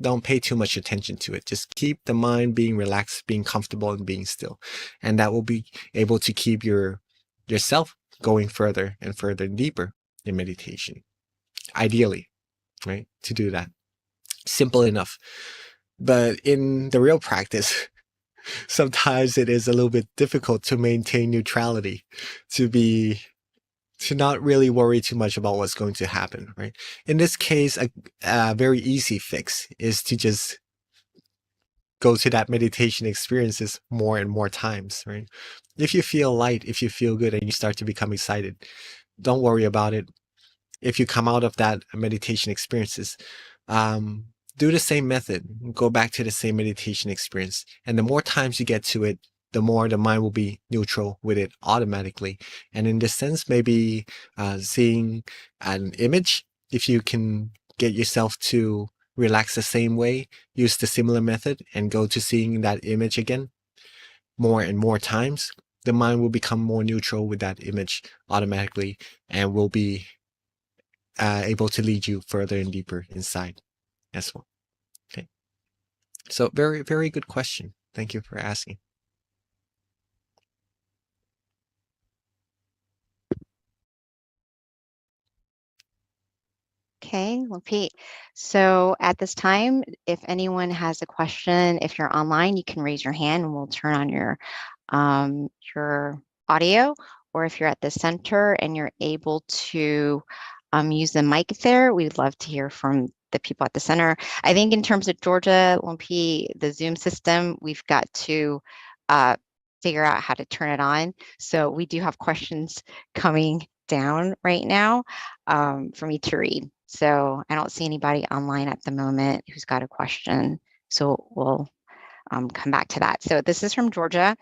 don't pay too much attention to it. Just keep the mind being relaxed, being comfortable, and being still. And that will be able to keep yourself going further and further and deeper in meditation. Ideally, right? To do that. Simple enough. But in the real practice, sometimes it is a little bit difficult to maintain neutrality, to not really worry too much about what's going to happen, right? In this case, a very easy fix is to just go to that meditation experiences more and more times, right? If you feel light, if you feel good and you start to become excited, don't worry about it. If you come out of that meditation experiences, do the same method, go back to the same meditation experience. And the more times you get to it, the more the mind will be neutral with it automatically. And in this sense, maybe seeing an image, if you can get yourself to relax the same way, use the similar method and go to seeing that image again more and more times, the mind will become more neutral with that image automatically and will be able to lead you further and deeper inside as well. Okay. So very, very good question. Thank you for asking. Okay, well, Pete. So at this time, if anyone has a question, if you're online, you can raise your hand and we'll turn on your audio. Or if you're at the center and you're able to use the mic there, we'd love to hear from the people at the center. I think in terms of Georgia, Lumpy, the Zoom system, we've got to figure out how to turn it on. So we do have questions coming down right now for me to read. So I don't see anybody online at the moment who's got a question. So we'll come back to that. So this is from Georgia.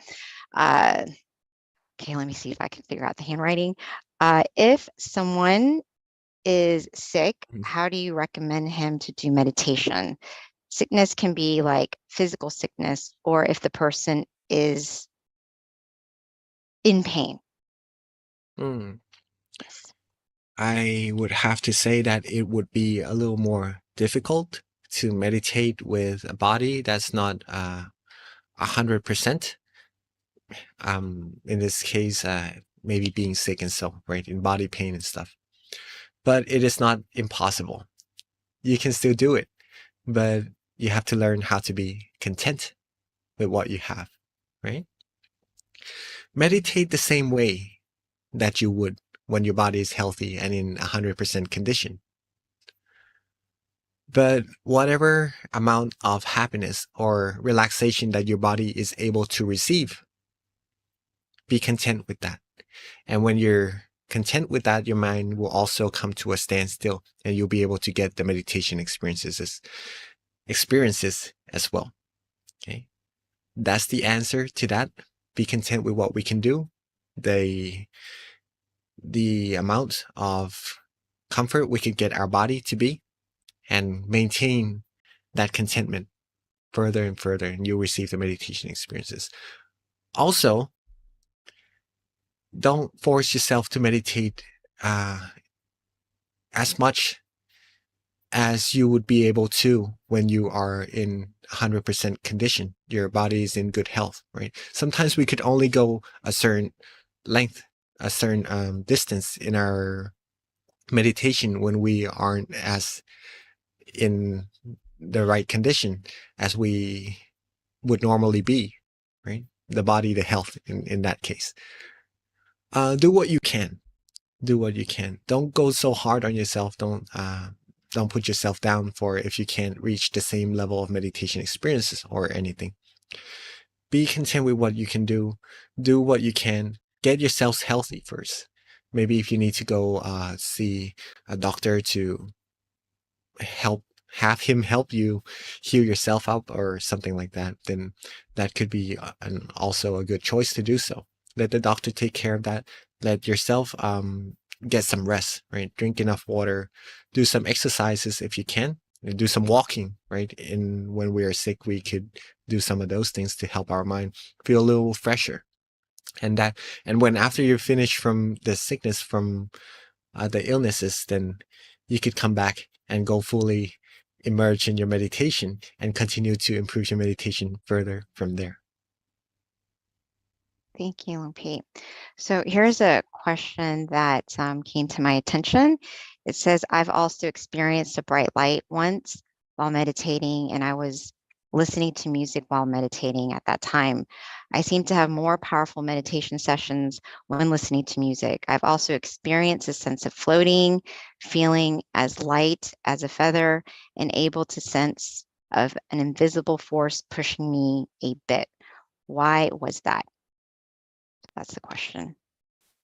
Okay, let me see if I can figure out the handwriting. If someone is sick, how do you recommend him to do meditation? Sickness can be like physical sickness, or if the person is in pain. Yes. I would have to say that it would be a little more difficult to meditate with a body that's not 100%. In this case, maybe being sick and so, right, in body pain and stuff. But it is not impossible. You can still do it, but you have to learn how to be content with what you have, right? Meditate the same way that you would when your body is healthy and in 100% condition. But whatever amount of happiness or relaxation that your body is able to receive, be content with that. And when you're content with that, your mind will also come to a standstill and you'll be able to get the meditation experiences as well. Okay. That's the answer to that. Be content with what we can do. The amount of comfort we could get our body to be, and maintain that contentment further and further, and you'll receive the meditation experiences. Also, don't force yourself to meditate as much as you would be able to when you are in 100% condition. Your body is in good health, right? Sometimes we could only go a certain length, a certain distance in our meditation when we aren't as in the right condition as we would normally be, right? The body, the health in that case. Do what you can. Do what you can. Don't go so hard on yourself. Don't put yourself down for if you can't reach the same level of meditation experiences or anything. Be content with what you can do. Do what you can. Get yourselves healthy first. Maybe if you need to go see a doctor to have him help you heal yourself up or something like that, then that could be also a good choice to do so. Let the doctor take care of that. Let yourself get some rest, right? Drink enough water, do some exercises if you can, and do some walking, right? When we are sick, we could do some of those things to help our mind feel a little fresher. And when after you're finished from the sickness, from the illnesses, then you could come back and go fully immerse in your meditation and continue to improve your meditation further from there. Thank you, Pete. So here's a question that came to my attention. It says, I've also experienced a bright light once while meditating, and I was listening to music while meditating at that time. I seem to have more powerful meditation sessions when listening to music. I've also experienced a sense of floating, feeling as light as a feather, and able to sense of an invisible force pushing me a bit. Why was that? That's the question.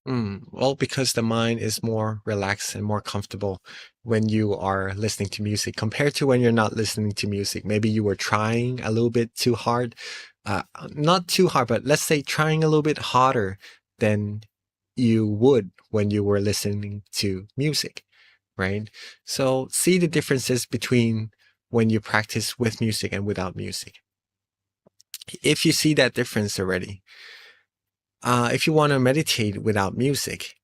Well, because the mind is more relaxed and more comfortable when you are listening to music compared to when you're not listening to music. Maybe you were trying a little bit too hard, not too hard, but let's say trying a little bit harder than you would when you were listening to music, right? So see the differences between when you practice with music and without music. If you see that difference already, if you want to meditate without music,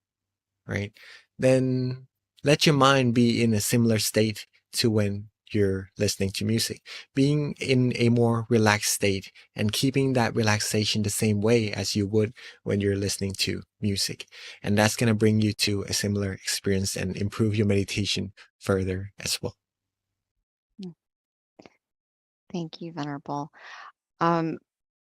right, then let your mind be in a similar state to when you're listening to music. Being in a more relaxed state and keeping that relaxation the same way as you would when you're listening to music. And that's going to bring you to a similar experience and improve your meditation further as well. Thank you, Venerable.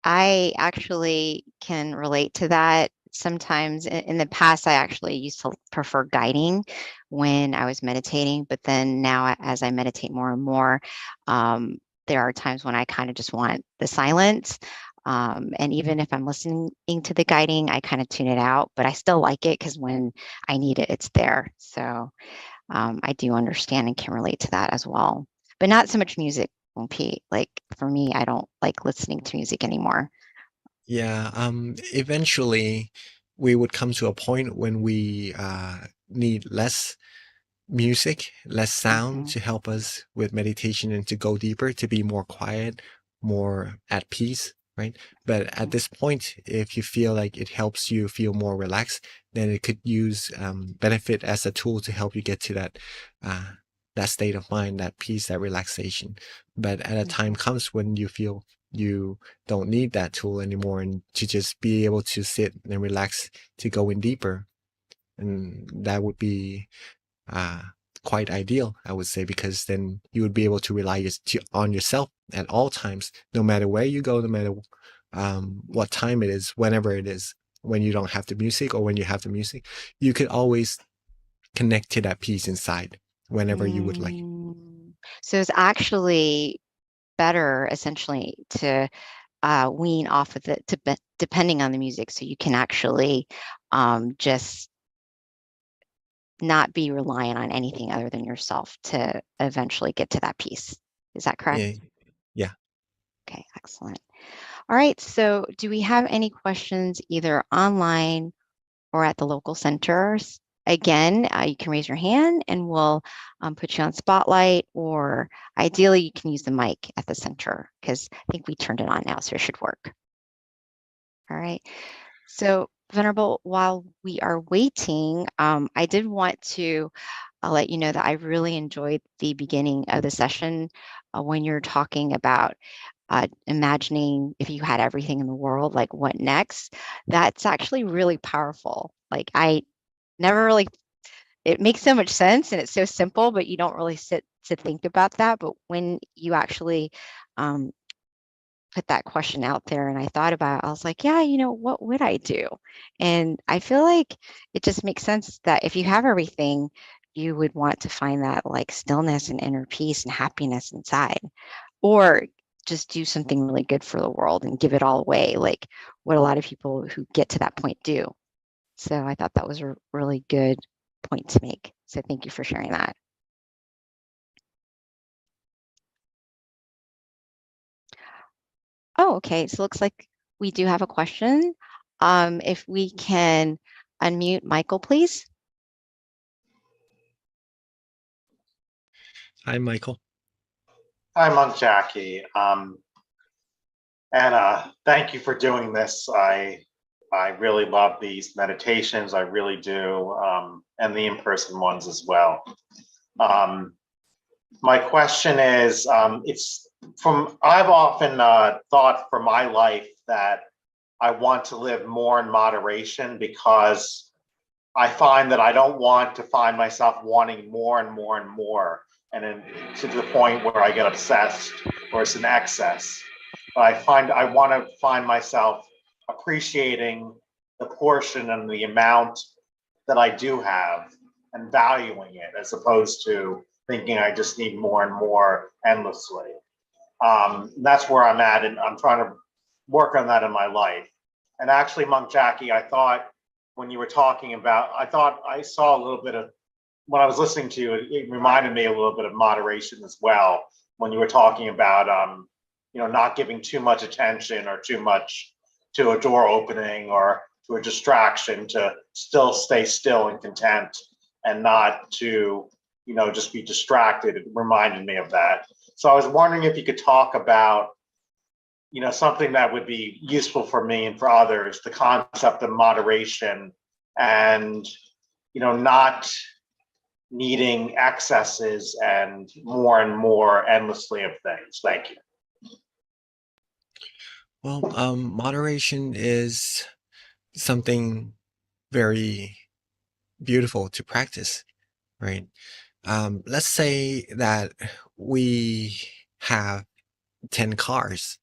I actually can relate to that. Sometimes in the past, I actually used to prefer guiding when I was meditating, but then now as I meditate more and more, there are times when I kind of just want the silence. And even if I'm listening to the guiding, I kind of tune it out, but I still like it because when I need it, it's there. So I do understand and can relate to that as well, but not so much music. Pete, like for me, I don't like listening to music anymore. Yeah, eventually we would come to a point when we need less music, less sound to help us with meditation and to go deeper, to be more quiet, more at peace, right? But at this point, if you feel like it helps you feel more relaxed, then it could use benefit as a tool to help you get to that state of mind, that peace, that relaxation. But at a time comes when you feel you don't need that tool anymore, and to just be able to sit and relax, to go in deeper, and that would be quite ideal, I would say, because then you would be able to rely on yourself at all times, no matter where you go, no matter what time it is, whenever it is. When you don't have the music or when you have the music, you could always connect to that peace inside whenever you would like. So it's actually better, essentially, to wean off of it, depending on the music, so you can actually just not be reliant on anything other than yourself to eventually get to that peace. Is that correct? Yeah. Okay, excellent. All right, so do we have any questions either online or at the local centers? Again, you can raise your hand and we'll put you on spotlight, or ideally you can use the mic at the center because I think we turned it on now, so it should work. All right. So Venerable, while we are waiting, I did want to let you know that I really enjoyed the beginning of the session when you're talking about imagining if you had everything in the world, like what next? That's actually really powerful. Like I never really, it makes so much sense and it's so simple, but you don't really sit to think about that. But when you actually put that question out there and I thought about it, I was like, yeah, what would I do? And I feel like it just makes sense that if you have everything, you would want to find that like stillness and inner peace and happiness inside, or just do something really good for the world and give it all away, like what a lot of people who get to that point do. So I thought that was a really good point to make. So thank you for sharing that. Oh, okay. So it looks like we do have a question. If we can unmute Michael, please. Hi, Michael. Hi, Monk Jackie. And thank you for doing this. I really love these meditations. I really do, and the in-person ones as well. My question is, I've often thought for my life that I want to live more in moderation because I find that I don't want to find myself wanting more and more and more, and then to the point where I get obsessed or it's an excess. But I want to find myself appreciating the portion and the amount that I do have and valuing it, as opposed to thinking I just need more and more endlessly. That's where I'm at, and I'm trying to work on that in my life. And actually, Monk Jackie, I thought when you were talking about, I thought I saw a little bit of, when I was listening to you, it reminded me a little bit of moderation as well. When you were talking about, not giving too much attention or too much to a door opening or to a distraction, to still stay still and content and not to, just be distracted. It reminded me of that. So I was wondering if you could talk about, something that would be useful for me and for others, the concept of moderation and, not needing excesses and more endlessly of things. Thank you. Well, moderation is something very beautiful to practice, right? Let's say that we have 10 cars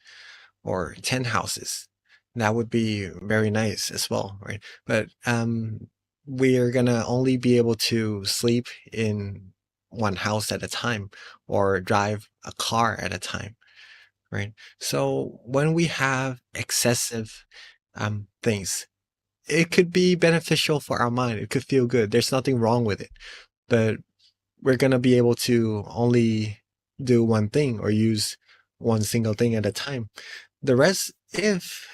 or 10 houses. That would be very nice as well, right? But we're gonna only be able to sleep in one house at a time or drive a car at a time, right? So when we have excessive things, it could be beneficial for our mind. It could feel good. There's nothing wrong with it. But we're gonna be able to only do one thing or use one single thing at a time. The rest, if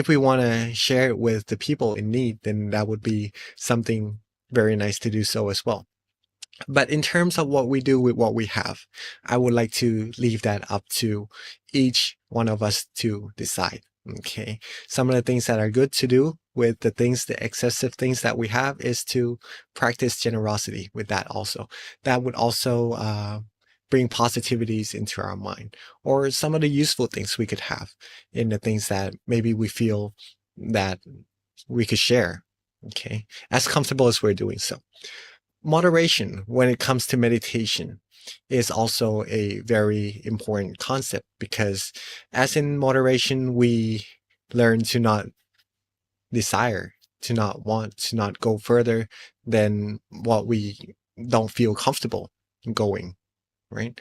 we want to share it with the people in need, then that would be something very nice to do so as well. But in terms of what we do with what we have, I would like to leave that up to each one of us to decide. Okay. Some of the things that are good to do with the excessive things that we have is to practice generosity with that also. That would also bring positivities into our mind, or some of the useful things we could have in the things that maybe we feel that we could share. Okay. As comfortable as we're doing so. Moderation when it comes to meditation is also a very important concept, because as in moderation, we learn to not desire, to not want, to not go further than what we don't feel comfortable going, right?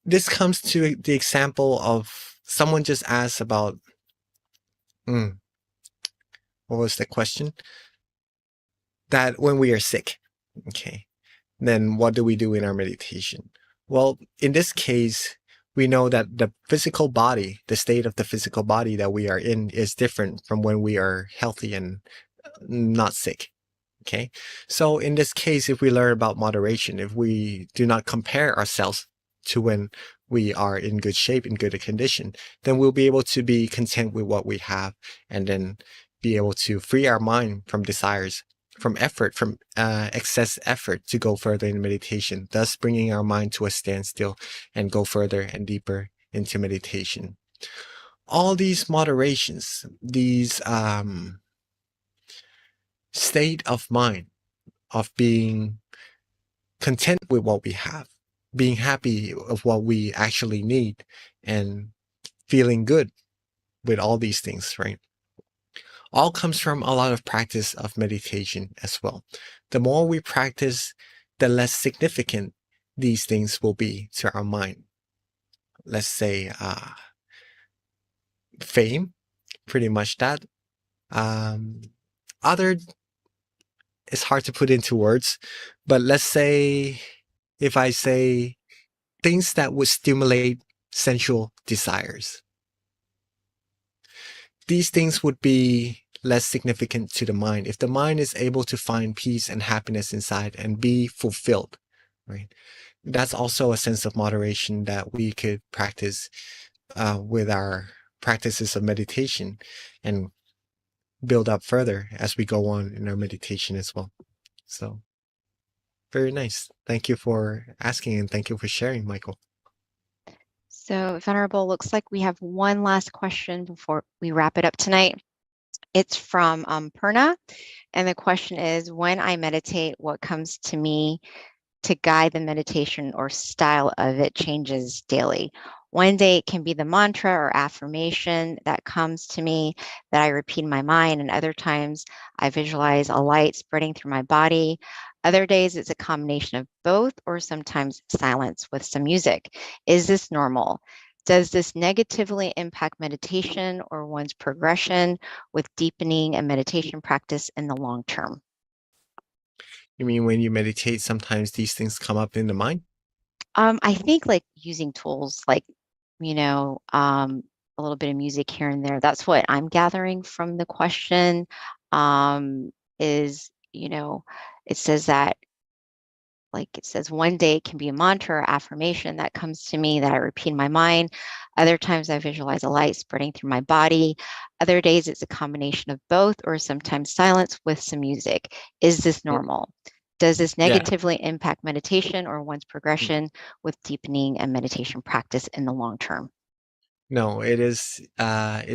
This comes to the example of someone just asked about, what was the question? That when we are sick, okay, then what do we do in our meditation? Well, in this case, we know that the physical body, the state of the physical body that we are in is different from when we are healthy and not sick. Okay. So in this case, if we learn about moderation, if we do not compare ourselves to when we are in good shape, in good condition, then we'll be able to be content with what we have, and then be able to free our mind from desires, from effort, from excess effort to go further in meditation, thus bringing our mind to a standstill and go further and deeper into meditation. All these moderations, these state of mind of being content with what we have, being happy of what we actually need, and feeling good with all these things, right? All comes from a lot of practice of meditation as well. The more we practice, the less significant these things will be to our mind. Let's say fame, pretty much that. Other, it's hard to put into words, but let's say, if I say things that would stimulate sensual desires, these things would be less significant to the mind if the mind is able to find peace and happiness inside and be fulfilled, right? That's also a sense of moderation that we could practice with our practices of meditation, and build up further as we go on in our meditation as well. So very nice. Thank you for asking, and thank you for sharing, Michael. So, Venerable, looks like we have one last question before we wrap it up tonight. It's from Purna, and the question is, when I meditate, what comes to me to guide the meditation or style of it changes daily? One day it can be the mantra or affirmation that comes to me that I repeat in my mind, and other times I visualize a light spreading through my body. Other days it's a combination of both, or sometimes silence with some music. Is this normal? Does this negatively impact meditation or one's progression with deepening a meditation practice in the long term? You mean when you meditate, sometimes these things come up in the mind? I think like using tools like, a little bit of music here and there. That's what I'm gathering from the question. It says that, like it says, one day it can be a mantra or affirmation that comes to me that I repeat in my mind. Other times I visualize a light spreading through my body. Other days it's a combination of both, or sometimes silence with some music. Is this normal? Does this Yeah. negatively impact meditation or one's progression with deepening a meditation practice in the long term? No, it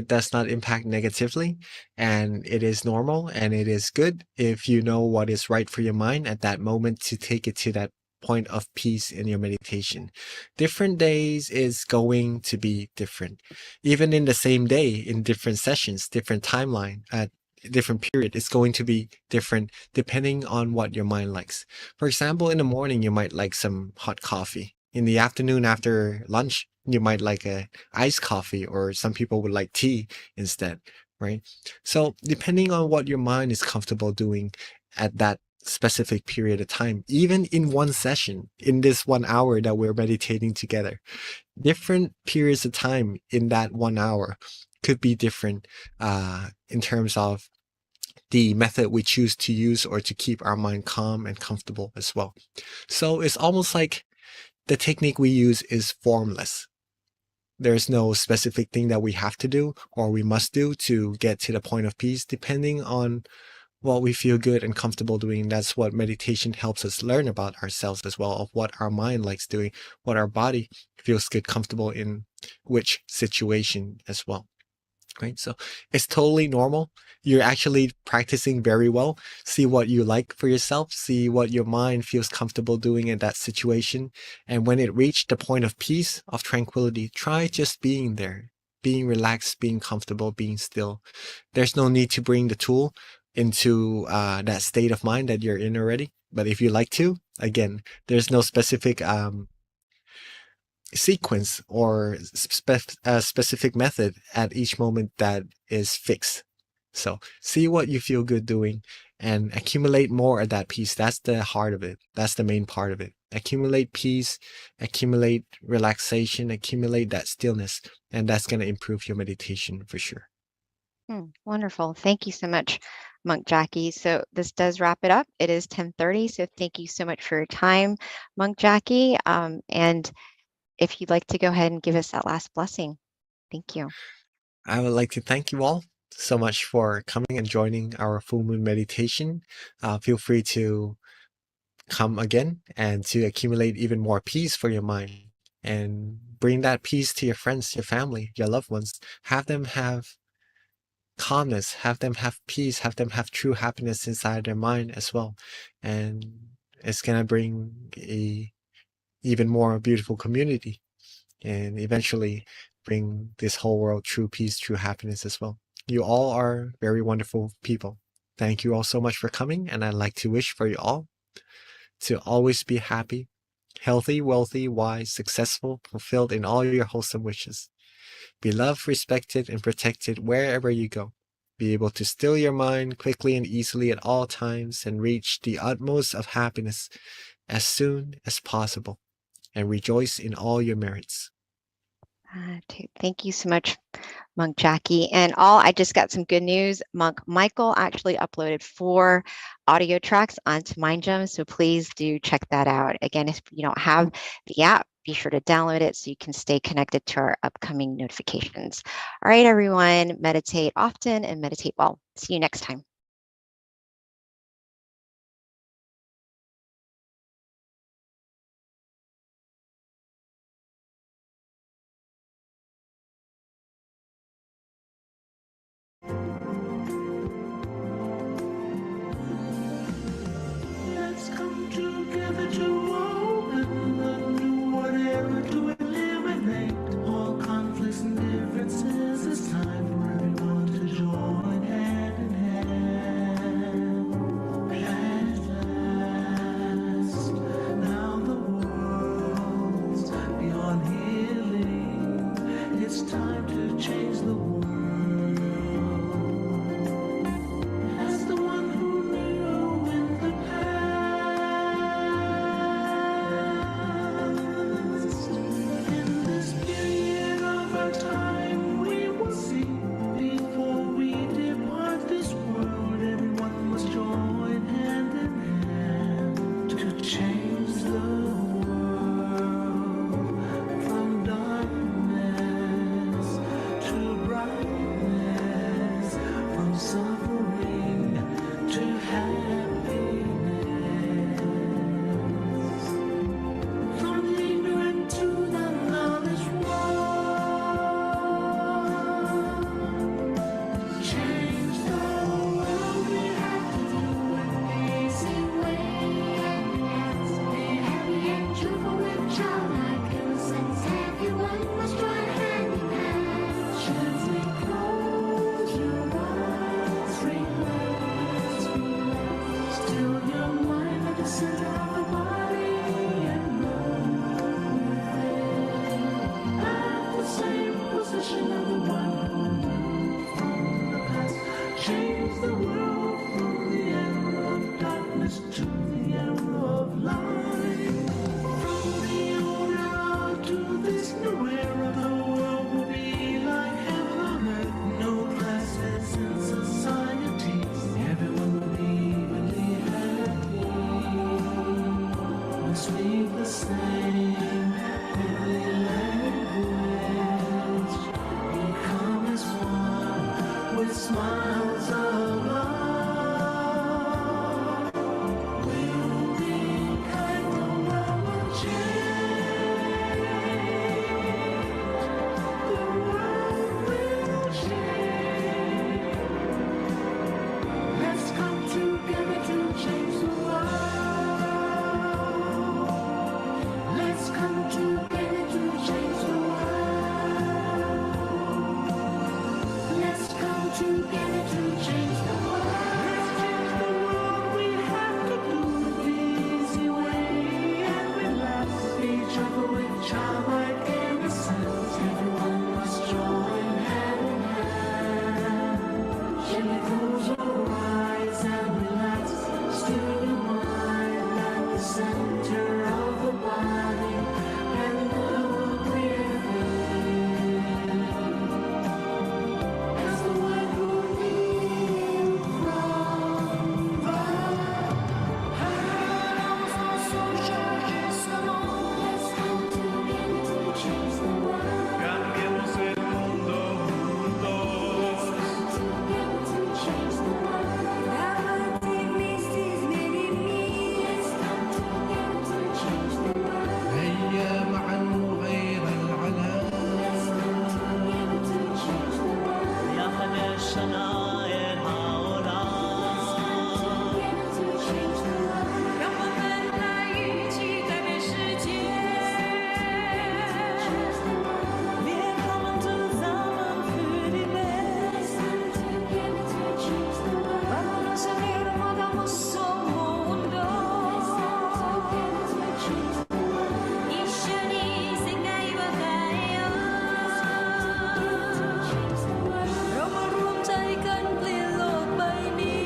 does not impact negatively, and it is normal and it is good if you know what is right for your mind at that moment to take it to that point of peace in your meditation. Different days is going to be different. Even in the same day, in different sessions, different timeline, at different period, it's going to be different depending on what your mind likes. For example, in the morning, you might like some hot coffee. In the afternoon after lunch, you might like a iced coffee, or some people would like tea instead, right? So depending on what your mind is comfortable doing at that specific period of time, even in one session, in this 1 hour that we're meditating together, different periods of time in that 1 hour could be different in terms of the method we choose to use or to keep our mind calm and comfortable as well. So it's almost like the technique we use is formless. There's no specific thing that we have to do or we must do to get to the point of peace, depending on what we feel good and comfortable doing. That's what meditation helps us learn about ourselves as well, of what our mind likes doing, what our body feels good, comfortable in which situation as well. Right? So it's totally normal. You're actually practicing very well. See what you like for yourself. See what your mind feels comfortable doing in that situation. And when it reached the point of peace, of tranquility, try just being there, being relaxed, being comfortable, being still. There's no need to bring the tool into that state of mind that you're in already. But if you like to, again, there's no specific sequence or specific method at each moment that is fixed. So see what you feel good doing and accumulate more of that peace. That's the heart of it. That's the main part of it. Accumulate peace, accumulate relaxation, accumulate that stillness, and that's going to improve your meditation for sure. Wonderful. Thank you so much, Monk Jackie. So this does wrap it up. It is 10:30. So thank you so much for your time, Monk Jackie. And if you'd like to go ahead and give us that last blessing. Thank you. I would like to thank you all so much for coming and joining our full moon meditation. Feel free to come again and to accumulate even more peace for your mind and bring that peace to your friends, your family, your loved ones. Have them have calmness, have them have peace, have them have true happiness inside their mind as well. And it's going to bring a even more beautiful community and eventually bring this whole world true peace, true happiness as well. You all are very wonderful people. Thank you all so much for coming, and I'd like to wish for you all to always be happy, healthy, wealthy, wise, successful, fulfilled in all your wholesome wishes. Be loved, respected, and protected wherever you go. Be able to still your mind quickly and easily at all times and reach the utmost of happiness as soon as possible. And rejoice in all your merits. Thank you so much, Monk Jackie. And I just got some good news. Monk Michael actually uploaded 4 audio tracks onto MindGem, so please do check that out. Again, if you don't have the app, be sure to download it so you can stay connected to our upcoming notifications. All right, everyone, meditate often and meditate well. See you next time. Let's come together to open the new whatever to eliminate all conflicts and differences. It's time for everyone to join hand in hand. At last, now the world's beyond healing. It's time to change the world. As the one who knew in the past, in this period of our time, we will see. Before we depart this world, everyone must join hand in hand to change the world from darkness to brightness, from suffering to happiness. smiles of love. We'll be kind, the world will change. The world will change. Let's come together to change the world. Let's come together to change the world. Let's come together to change the world. Let's change the world. We have to do it the easy way and relax each other with childlike innocence. Everyone must join hand in hand. Gently close your eyes and relax. Still your mind at the center of the body and the breathing. As the word moving from the house of social dissonance. Let's come together to change the world. Cambiemos el mundo juntos. Let's come together to change the world. Let's come together to change the world. هيا معا نغير العالم. Let's come together to change the world. Let's come together to change the world. 让我们来一起改变世界。别他们就咱们去里面。 Let's come together to change the world. Vamos a ver podamos mundo. Let's come together to change the world. 一緒に世界を変えよう。 Change the world. เรามารวมใจกันเปลี่ยนโลกใบนี้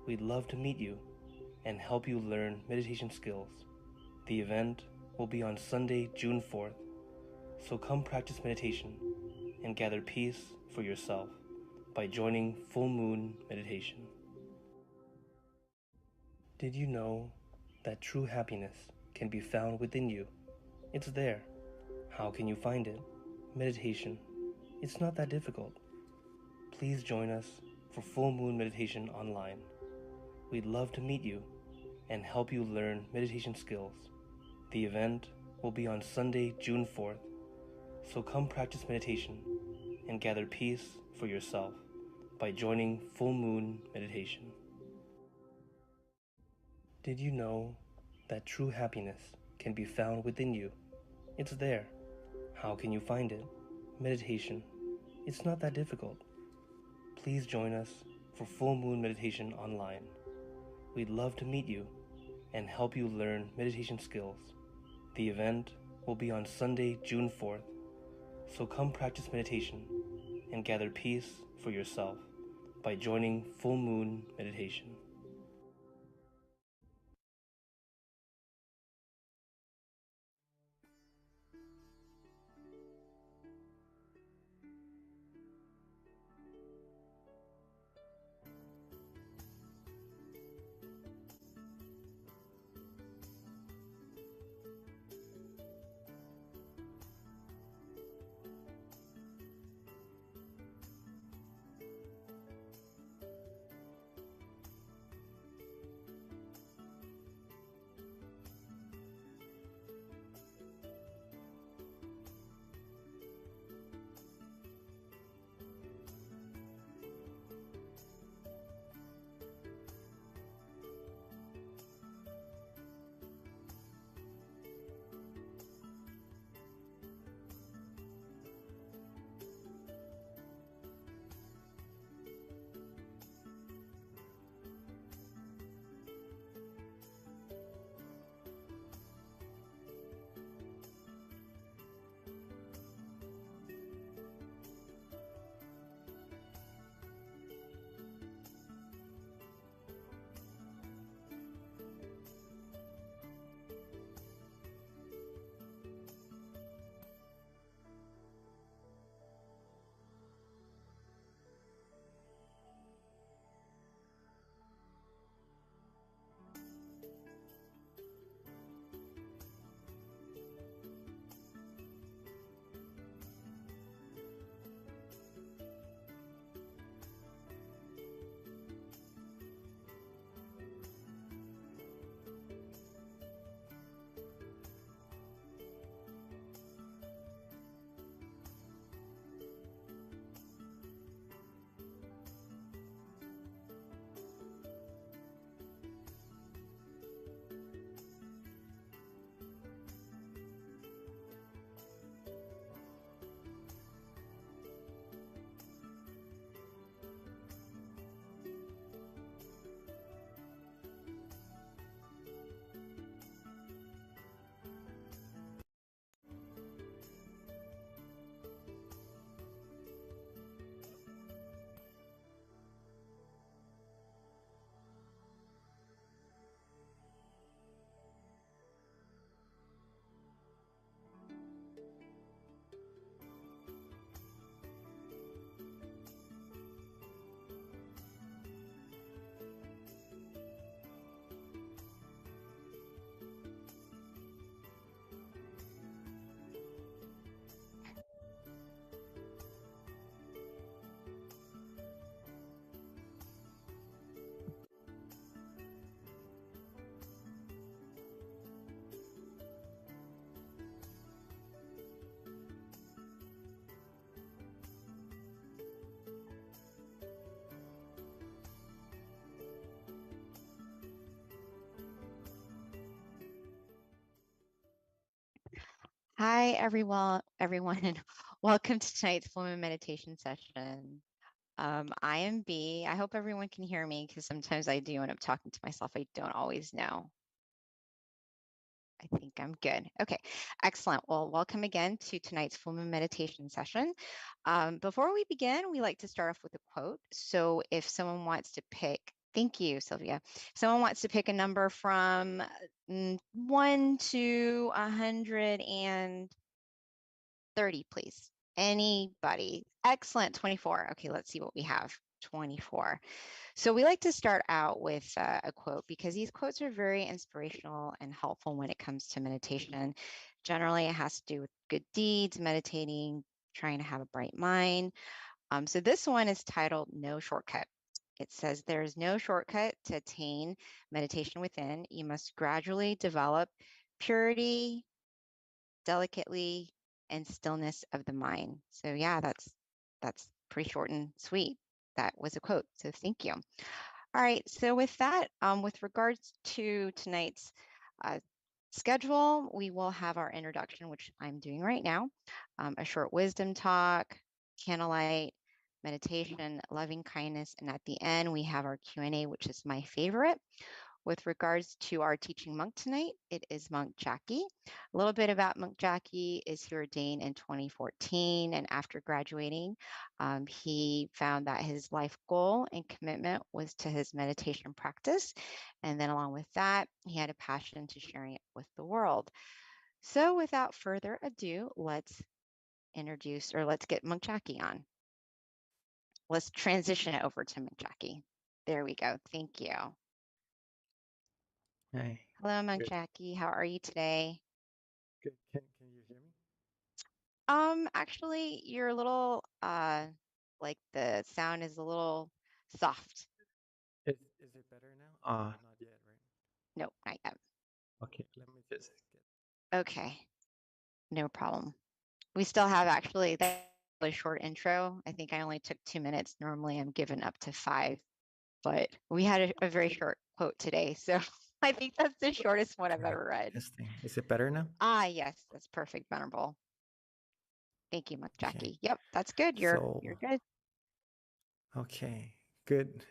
We'd love to meet you and help you learn meditation skills. The event will be on Sunday, June 4th, so come practice meditation and gather peace for yourself by joining Full Moon Meditation. Did you know that true happiness can be found within you? It's there. How can you find it? Meditation. It's not that difficult. Please join us for Full Moon Meditation online. We'd love to meet you and help you learn meditation skills. The event will be on Sunday, June 4th, so come practice meditation and gather peace for yourself by joining Full Moon Meditation. Did you know that true happiness can be found within you? It's there. How can you find it? Meditation. It's not that difficult. Please join us for Full Moon Meditation online. We'd love to meet you and help you learn meditation skills. The event will be on Sunday, June 4th, so come practice meditation and gather peace for yourself by joining Full Moon Meditation. Hi, everyone, and welcome to tonight's full moon meditation session. I am B. I hope everyone can hear me because sometimes I do end up talking to myself. I don't always know. I think I'm good. Okay, excellent. Well, welcome again to tonight's full moon meditation session. Before we begin, we like to start off with a quote. So if someone wants to pick, thank you, Sylvia. If someone wants to pick a number from 1 to 130, please. Anybody? Excellent, 24. Okay, let's see what we have. 24. So we like to start out with a quote because these quotes are very inspirational and helpful when it comes to meditation. Generally, it has to do with good deeds, meditating, trying to have a bright mind. So this one is titled No Shortcut. It says, there is no shortcut to attain meditation within. You must gradually develop purity, delicately, and stillness of the mind. So yeah, that's pretty short and sweet. That was a quote. So thank you. All right. So with that, with regards to tonight's schedule, we will have our introduction, which I'm doing right now, a short wisdom talk, candlelight, meditation, loving kindness, and at the end we have our Q&A, which is my favorite. With regards to our teaching monk tonight, it is Monk Jackie. A little bit about Monk Jackie is he ordained in 2014, and after graduating, he found that his life goal and commitment was to his meditation practice. And then along with that, he had a passion to sharing it with the world. So without further ado, let's get Monk Jackie on. Let's transition it over to Monk Jackie. There we go. Thank you. Hey, Hello, Monk good. Jackie. How are you today? Good. Can you hear me? Actually, you're a little like the sound is a little soft. Is it better now? Not yet, right? Nope, not yet. Okay, let me just get. Okay, no problem. We still have actually that a short intro. I think I only took 2 minutes. Normally I'm given up to 5, but we had a very short quote today. So I think that's the shortest one I've Okay, ever read. testing. Is it better now? Ah, yes, that's perfect, Venerable. Thank you, Monk Okay. Jackie. Yep, that's good. You're good. Okay, good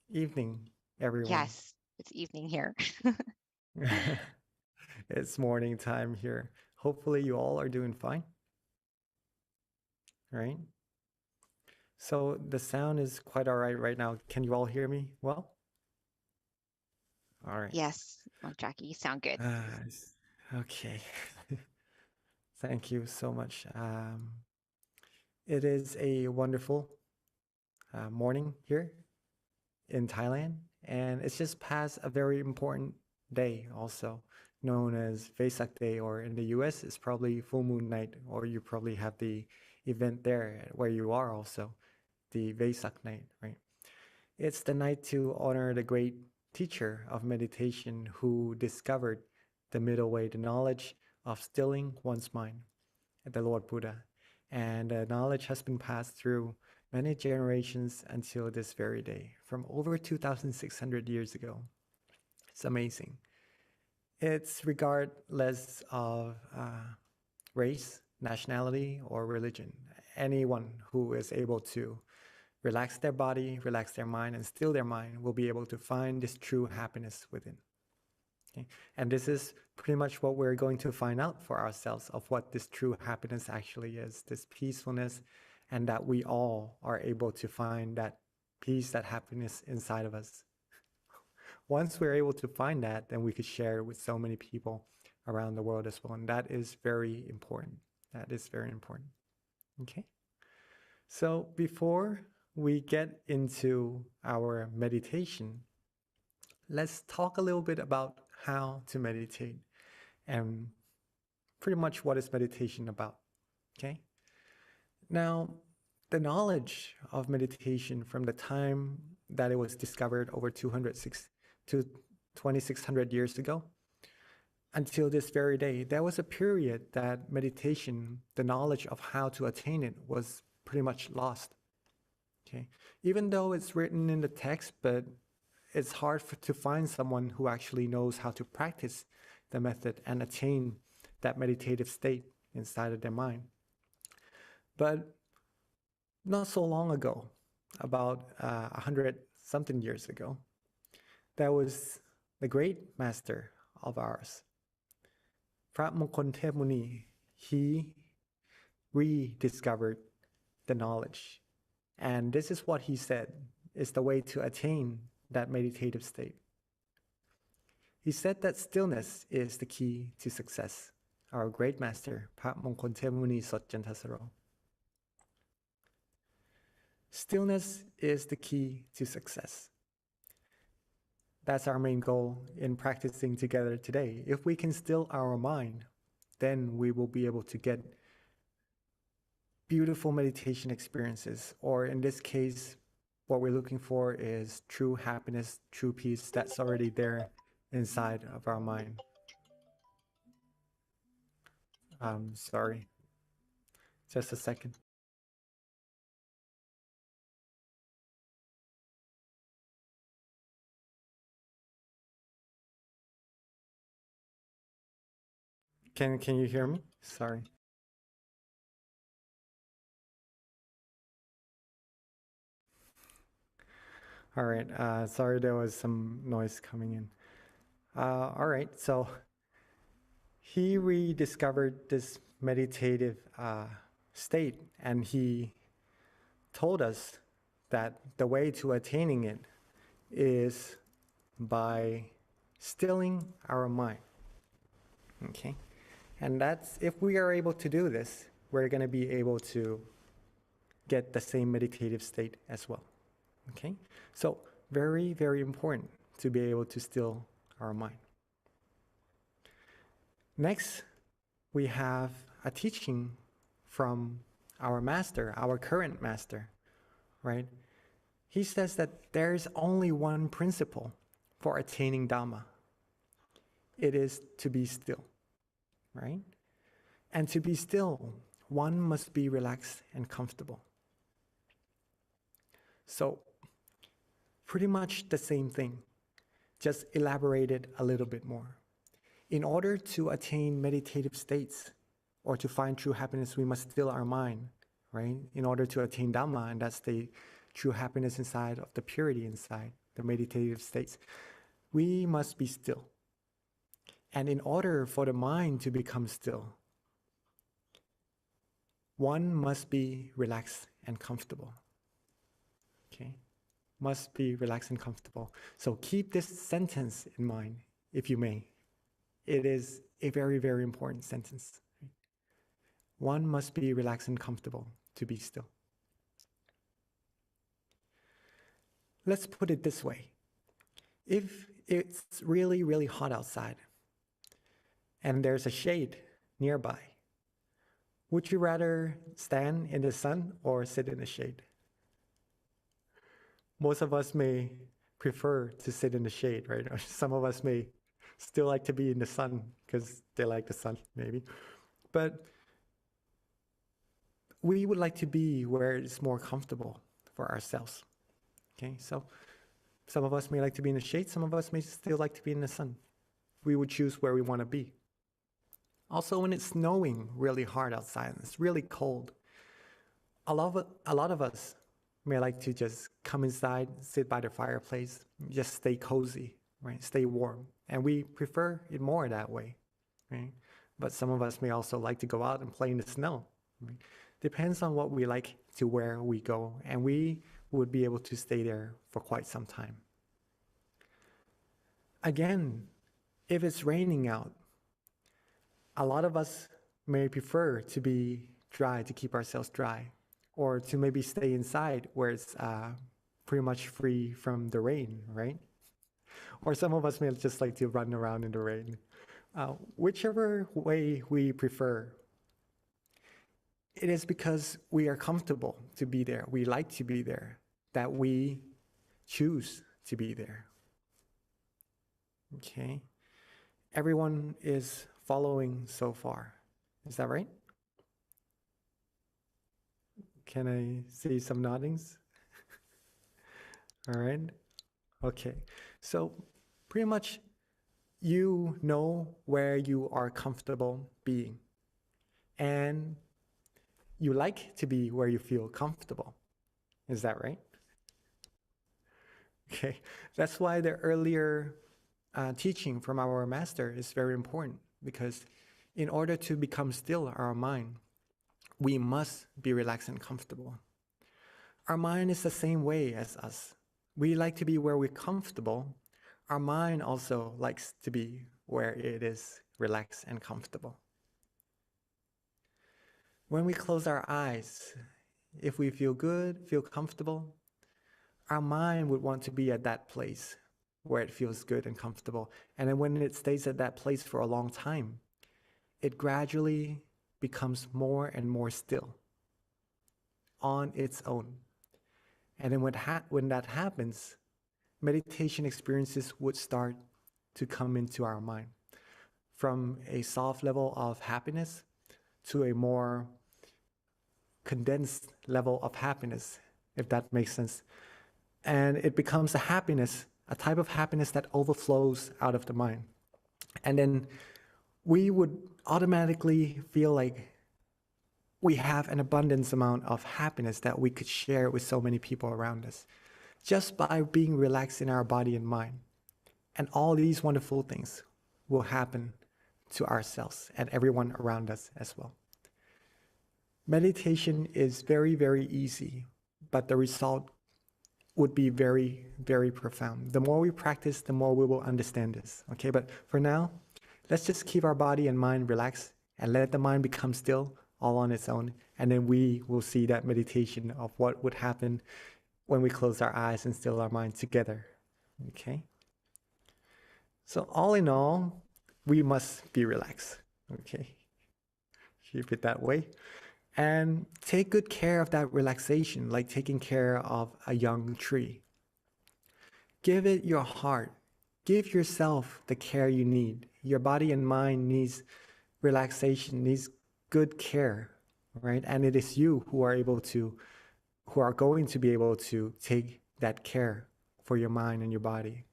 evening, everyone. Yes, it's evening here. It's morning time here. Hopefully you all are doing fine. Right? So the sound is quite all right now. Can you all hear me well? All right. Yes, Monk Jackie, you sound good. Okay. Thank you so much. It is a wonderful morning here in Thailand, and it's just past a very important day also, known as Vesak Day, or in the US, it's probably full moon night, or you probably have the event there where you are also, the Vesak night, right? It's the night to honor the great teacher of meditation who discovered the middle way, the knowledge of stilling one's mind, the Lord Buddha. And the knowledge has been passed through many generations until this very day, from over 2,600 years ago. It's amazing. It's regardless of race, nationality, or religion. Anyone who is able to relax their body, relax their mind, and still their mind will be able to find this true happiness within. Okay? And this is pretty much what we're going to find out for ourselves of what this true happiness actually is, this peacefulness, and that we all are able to find that peace, that happiness inside of us. Once we're able to find that, then we could share it with so many people around the world as well. And that is very important. That is very important. Okay. So before we get into our meditation, let's talk a little bit about how to meditate and pretty much what is meditation about. Okay. Now, the knowledge of meditation from the time that it was discovered over 2,600 years ago until this very day, there was a period that meditation, the knowledge of how to attain it, was pretty much lost. Okay, even though it's written in the text, but it's hard to find someone who actually knows how to practice the method and attain that meditative state inside of their mind. But not so long ago, about 100 something years ago, there was the great master of ours, พระมงคลเทพมุนี he rediscovered the knowledge. And this is what he said is the way to attain that meditative state. He said that stillness is the key to success. Our great master, พระมงคลเทพมุนีสดจันทสโร Stillness is the key to success. That's our main goal in practicing together today. If we can still our mind, then we will be able to get beautiful meditation experiences, or in this case, what we're looking for is true happiness, true peace that's already there inside of our mind. Sorry, just a second. Can you hear me? Sorry. All right. Sorry, there was some noise coming in. All right. So he rediscovered this meditative state, and he told us that the way to attaining it is by stilling our mind. Okay. And that's, if we are able to do this, we're going to be able to get the same meditative state as well. Okay? So, very, very important to be able to still our mind. Next, we have a teaching from our master, our current master, right? He says that there is only one principle for attaining Dhamma. It is to be still. Right? And to be still, one must be relaxed and comfortable. So, pretty much the same thing, just elaborated a little bit more. In order to attain meditative states or to find true happiness, we must still our mind, right? In order to attain Dhamma, and that's the true happiness inside of the purity inside, the meditative states, we must be still. And in order for the mind to become still, one must be relaxed and comfortable. Okay? Must be relaxed and comfortable. So keep this sentence in mind, if you may. It is a very, very important sentence. One must be relaxed and comfortable to be still. Let's put it this way. If it's really, really hot outside, and there's a shade nearby, would you rather stand in the sun or sit in the shade? Most of us may prefer to sit in the shade, right? Or some of us may still like to be in the sun because they like the sun, maybe. But we would like to be where it's more comfortable for ourselves. Okay, so some of us may like to be in the shade, some of us may still like to be in the sun. We would choose where we want to be. Also, when it's snowing really hard outside, and it's really cold, a lot of us may like to just come inside, sit by the fireplace, just stay cozy, right? Stay warm. And we prefer it more that way, right? But some of us may also like to go out and play in the snow. Right? Depends on what we like to where we go, and we would be able to stay there for quite some time. Again, if it's raining out, a lot of us may prefer to be dry, to keep ourselves dry, or to maybe stay inside where it's pretty much free from the rain, right? Or some of us may just like to run around in the rain. Whichever way we prefer, it is because we are comfortable to be there, we like to be there, that we choose to be there. Okay? Everyone is following so far. Is that right? Can I see some noddings? All right. Okay. So pretty much you know where you are comfortable being. And you like to be where you feel comfortable. Is that right? Okay, that's why the earlier teaching from our master is very important, because in order to become still our mind, we must be relaxed and comfortable. Our mind is the same way as us. We like to be where we're comfortable. Our mind also likes to be where it is relaxed and comfortable. When we close our eyes, if we feel good, feel comfortable, our mind would want to be at that place where it feels good and comfortable. And then when it stays at that place for a long time, it gradually becomes more and more still on its own. And then when that happens, meditation experiences would start to come into our mind, from a soft level of happiness to a more condensed level of happiness, if that makes sense. And it becomes a happiness, a type of happiness that overflows out of the mind. And then we would automatically feel like we have an abundance amount of happiness that we could share with so many people around us, just by being relaxed in our body and mind. And all these wonderful things will happen to ourselves and everyone around us as well. Meditation is very, very easy, but the result would be very, very profound. The more we practice, the more we will understand this. Okay, but for now, let's just keep our body and mind relaxed and let the mind become still all on its own. And then we will see that meditation of what would happen when we close our eyes and still our mind together. Okay? So all in all, we must be relaxed. Okay? Keep it that way. And take good care of that relaxation, like taking care of a young tree. Give it your heart. Give yourself the care you need. Your body and mind needs relaxation, needs good care, right? And it is you who are going to be able to take that care for your mind and your body,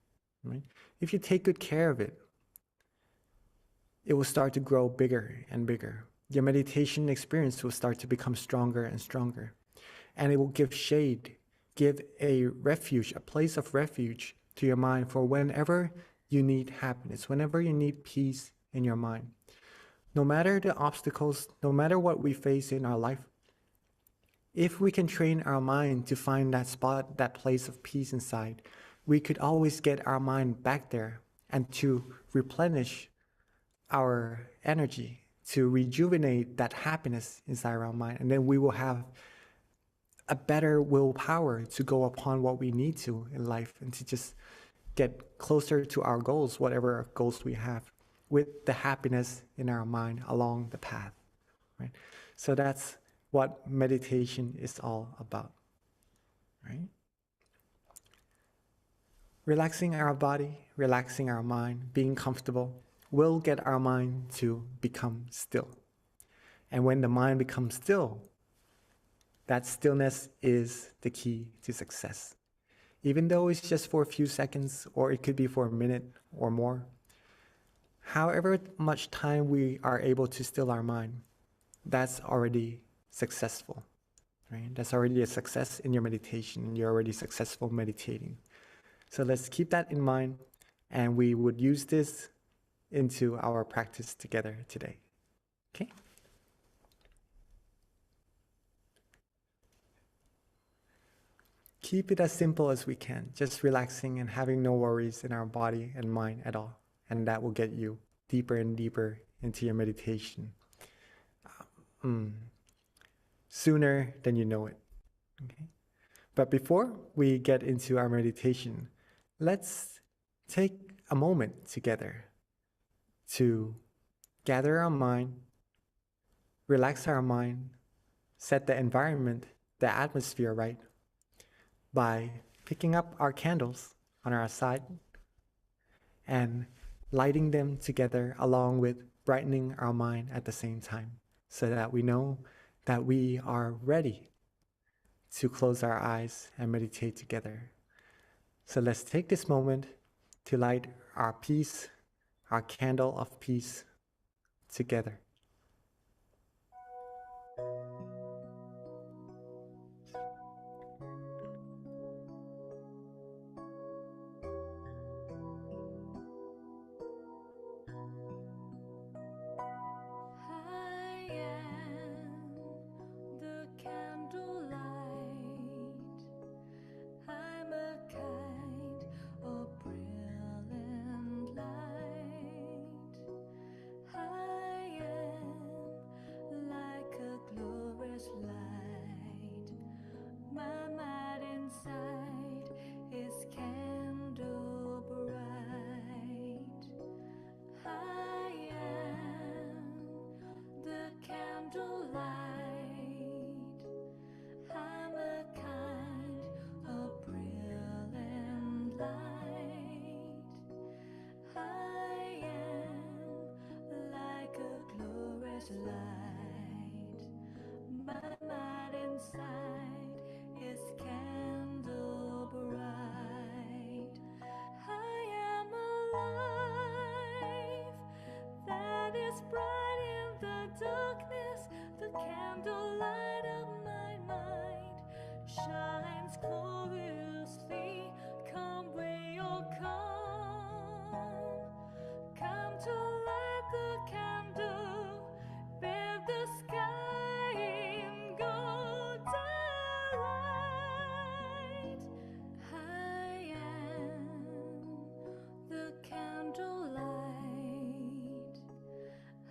right? If you take good care of it, it will start to grow bigger and bigger. Your meditation experience will start to become stronger and stronger. And it will give shade, give a refuge, a place of refuge to your mind for whenever you need happiness, whenever you need peace in your mind. No matter the obstacles, no matter what we face in our life, if we can train our mind to find that spot, that place of peace inside, we could always get our mind back there and to replenish our energy, to rejuvenate that happiness inside our mind. And then we will have a better willpower to go upon what we need to in life and to just get closer to our goals, whatever goals we have, with the happiness in our mind along the path, right? So that's what meditation is all about, right? Relaxing our body, relaxing our mind, being comfortable will get our mind to become still. And when the mind becomes still, that stillness is the key to success. Even though it's just for a few seconds, or it could be for a minute or more, however much time we are able to still our mind, that's already successful, right? That's already a success in your meditation. You're already successful meditating. So let's keep that in mind, and we would use this into our practice together today. Okay? Keep it as simple as we can, just relaxing and having no worries in our body and mind at all. And that will get you deeper and deeper into your meditation sooner than you know it. Okay? But before we get into our meditation, let's take a moment together to gather our mind, relax our mind, set the environment, the atmosphere right by picking up our candles on our side and lighting them together along with brightening our mind at the same time, so that we know that we are ready to close our eyes and meditate together. So let's take this moment to light our peace, our candle of peace together. I am the candlelight. I'm a kind of brilliant light. I am like a glorious light. My mind inside is candle bright. I am the candlelight. I'm a kind of brilliant light. I am like a glorious light. My mind inside is candle bright. I am alive, that is bright in the darkness. The candlelight of my mind shines gloriously. Come, we all come. Come to light the candle, bathe the sky in golden light. I am the candlelight.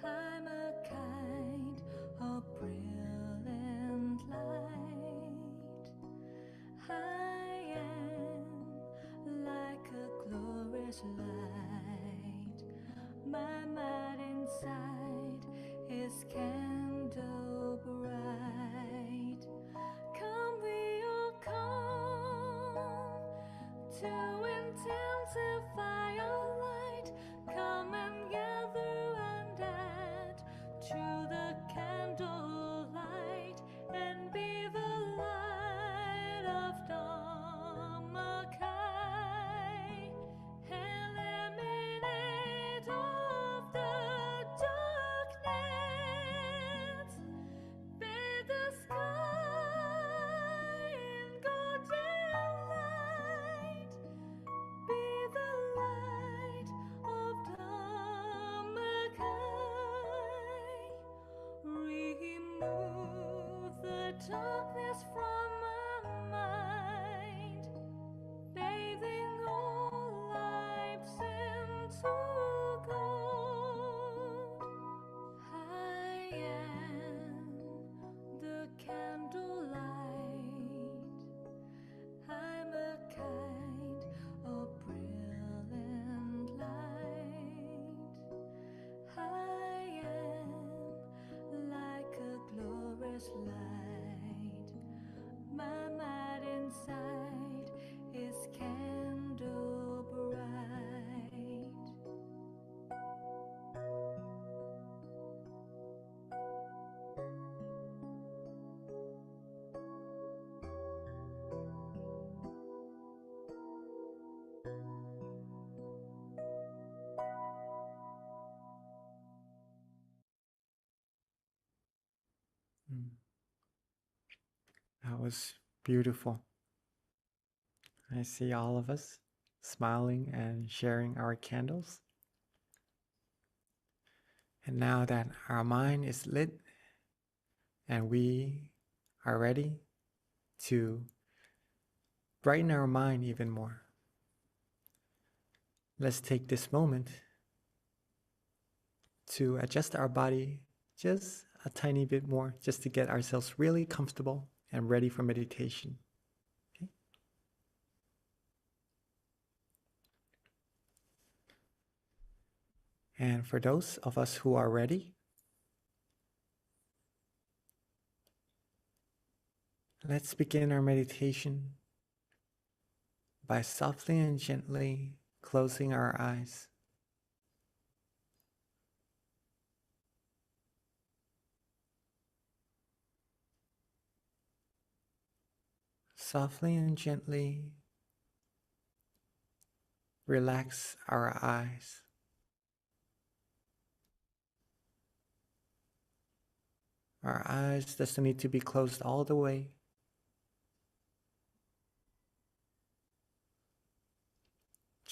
I'm a kind of brilliant light. I am like a glorious light. My mind inside is candle bright. Come, we all come to intensify our light. Come and gather and add to the candlelight and be the light of Dhammakai. Eliminate of the darkness. Bathe the sky in golden light. Be the light of Dhammakai. Remove the darkness from my mind, bathing all lives into gold. I am the candlelight. I'm a kind of brilliant light. I am like a glorious light. My mind inside is candle bright. That was beautiful. I see all of us smiling and sharing our candles. And now that our mind is lit and we are ready to brighten our mind even more, let's take this moment to adjust our body just a tiny bit more, just to get ourselves really comfortable and ready for meditation. Okay? And for those of us who are ready, let's begin our meditation by softly and gently closing our eyes. Softly and gently relax our eyes. Our eyes doesn't need to be closed all the way.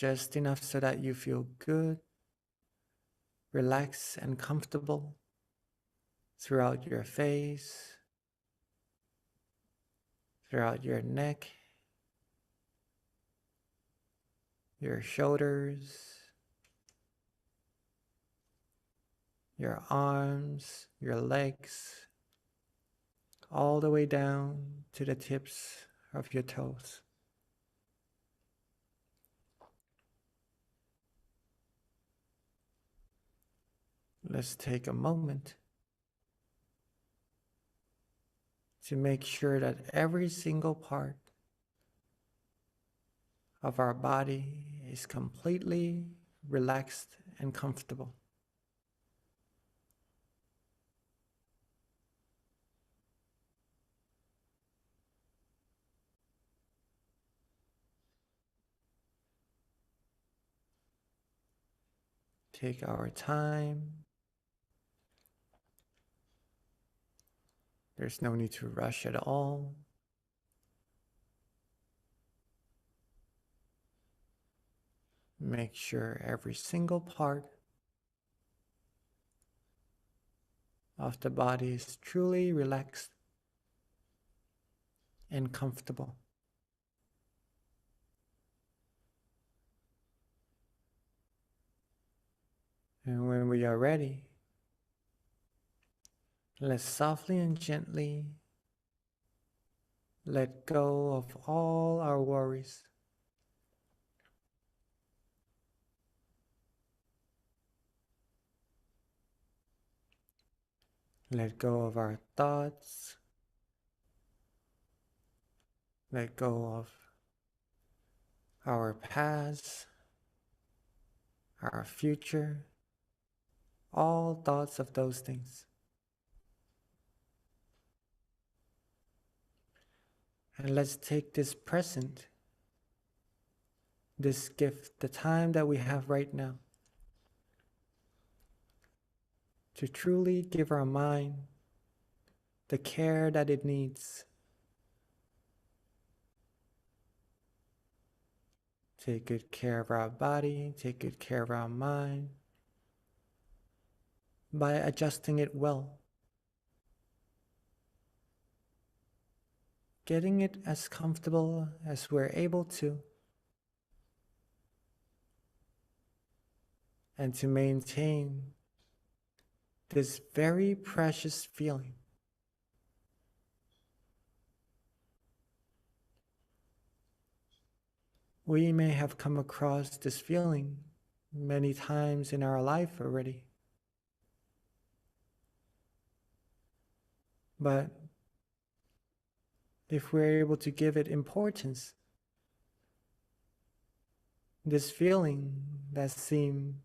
just enough so that you feel good, relaxed, and comfortable throughout your face, throughout your neck, your shoulders, your arms, your legs, all the way down to the tips of your toes. Let's take a moment to make sure that every single part of our body is completely relaxed and comfortable. Take our time. There's no need to rush at all. Make sure every single part of the body is truly relaxed and comfortable. And when we are ready, let's softly and gently let go of all our worries. Let go of our thoughts. Let go of our past, our future, all thoughts of those things. And let's take this present, this gift, the time that we have right now, to truly give our mind the care that it needs. Take good care of our body, take good care of our mind by adjusting it well. Getting it as comfortable as we're able to, and to maintain this very precious feeling. We may have come across this feeling many times in our life already, but if we're able to give it importance, this feeling that seemed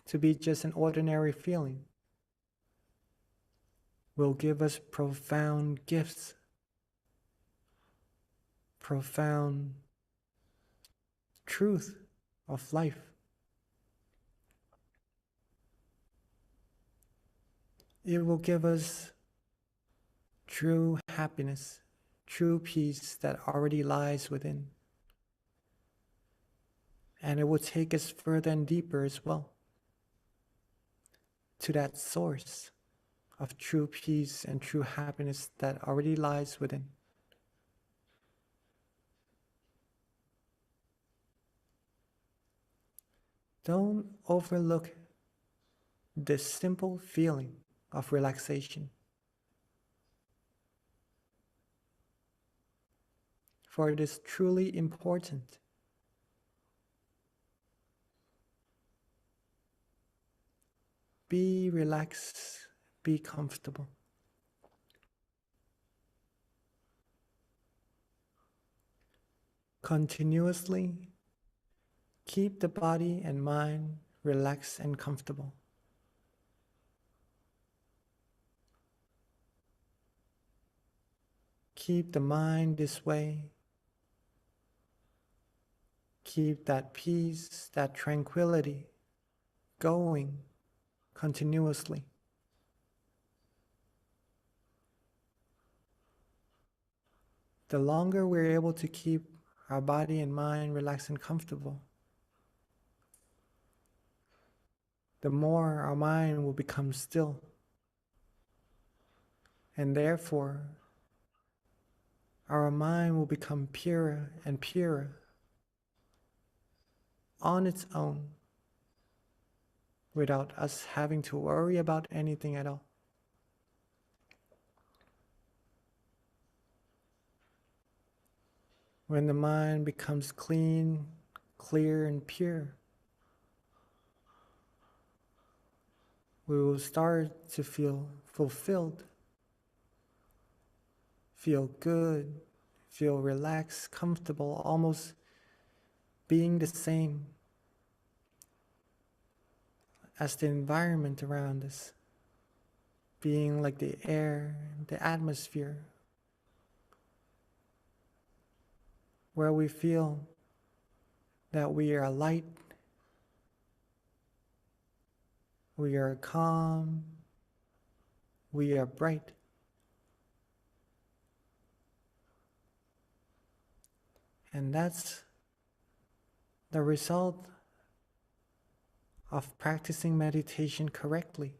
to be just an ordinary feeling will give us profound gifts, profound truth of life. It will give us true happiness, true peace that already lies within. And it will take us further and deeper as well to that source of true peace and true happiness that already lies within. Don't overlook this simple feeling of relaxation, for it is truly important. Be relaxed, be comfortable. Continuously keep the body and mind relaxed and comfortable. Keep the mind this way. Keep that peace, that tranquility going continuously. The longer we're able to keep our body and mind relaxed and comfortable, the more our mind will become still. And therefore, our mind will become purer and purer on its own without us having to worry about anything at all. When the mind becomes clean, clear, and pure, we will start to feel fulfilled, feel good, feel relaxed, comfortable, almost being the same as the environment around us, being like the air, the atmosphere, where we feel that we are light, we are calm, we are bright. And that's the result of practicing meditation correctly.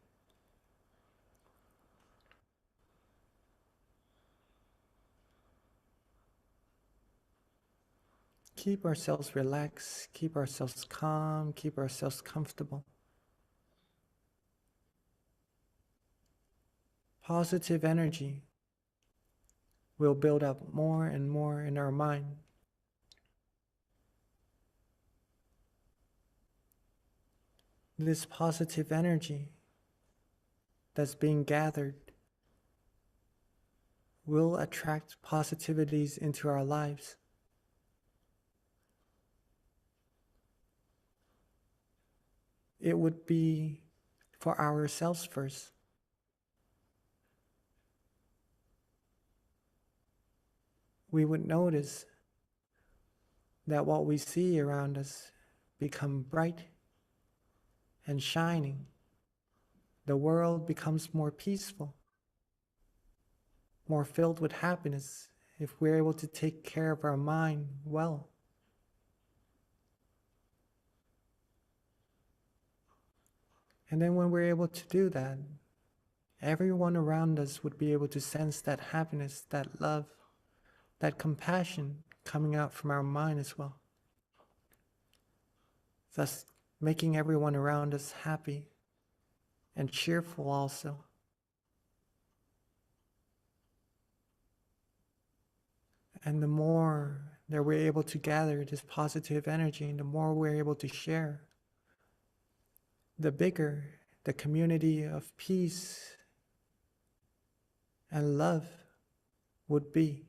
Keep ourselves relaxed, keep ourselves calm, keep ourselves comfortable. Positive energy will build up more and more in our mind. This positive energy that's being gathered will attract positivities into our lives. It would be for ourselves first. We would notice that what we see around us become bright and shining. The world becomes more peaceful, more filled with happiness if we're able to take care of our mind well. And then when we're able to do that, everyone around us would be able to sense that happiness, that love, that compassion coming out from our mind as well. Thus making everyone around us happy and cheerful also. And the more that we're able to gather this positive energy, and the more we're able to share, the bigger the community of peace and love would be.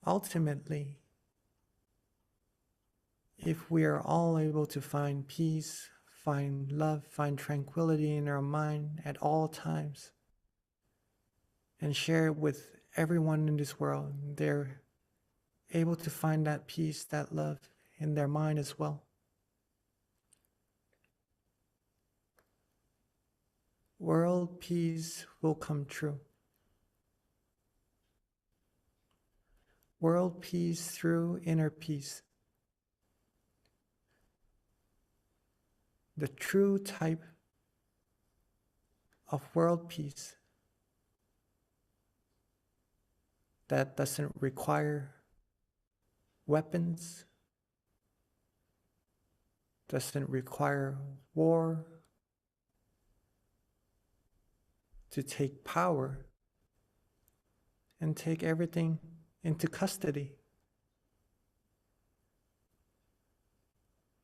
Ultimately, if we are all able to find peace, find love, find tranquility in our mind at all times, and share it with everyone in this world, they're able to find that peace, that love in their mind as well. World peace will come true. World peace through inner peace. The true type of world peace that doesn't require weapons, doesn't require war to take power and take everything into custody.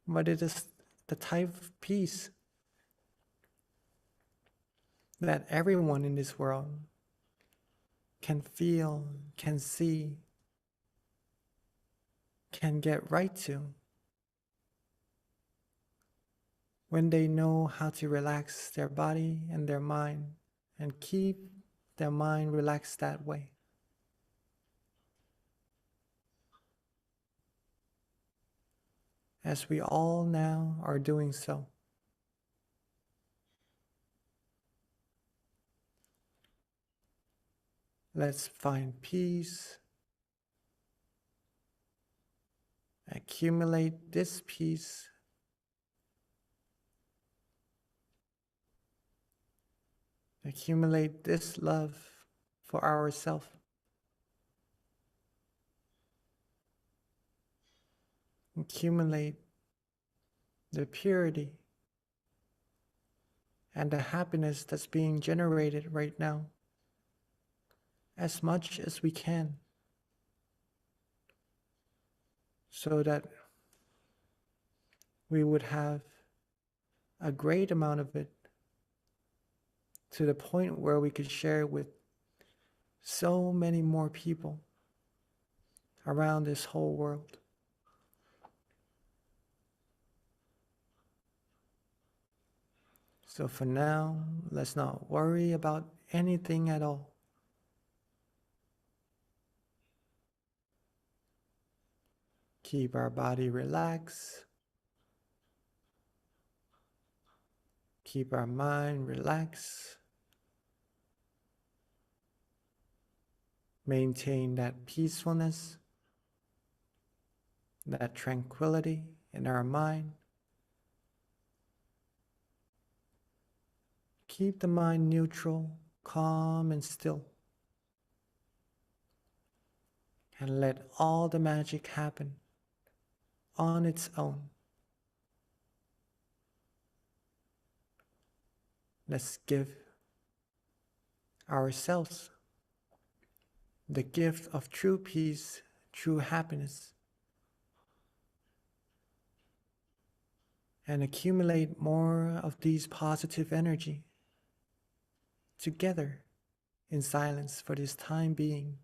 But it is the type of peace that everyone in this world can feel, can see, can get right to when they know how to relax their body and their mind and keep their mind relaxed that way. As we all now are doing so. Let's find peace Accumulate this peace. Accumulate this love for ourselves. Accumulate the purity and the happiness that's being generated right now as much as we can, so that we would have a great amount of it to the point where we could share it with so many more people around this whole world. So for now, let's not worry about anything at all. Keep our body relaxed. Keep our mind relaxed. Maintain that peacefulness, that tranquility in our mind. Keep the mind neutral, calm, and still. And let all the magic happen on its own. Let's give ourselves the gift of true peace, true happiness, and accumulate more of these positive energy together in silence for this time being.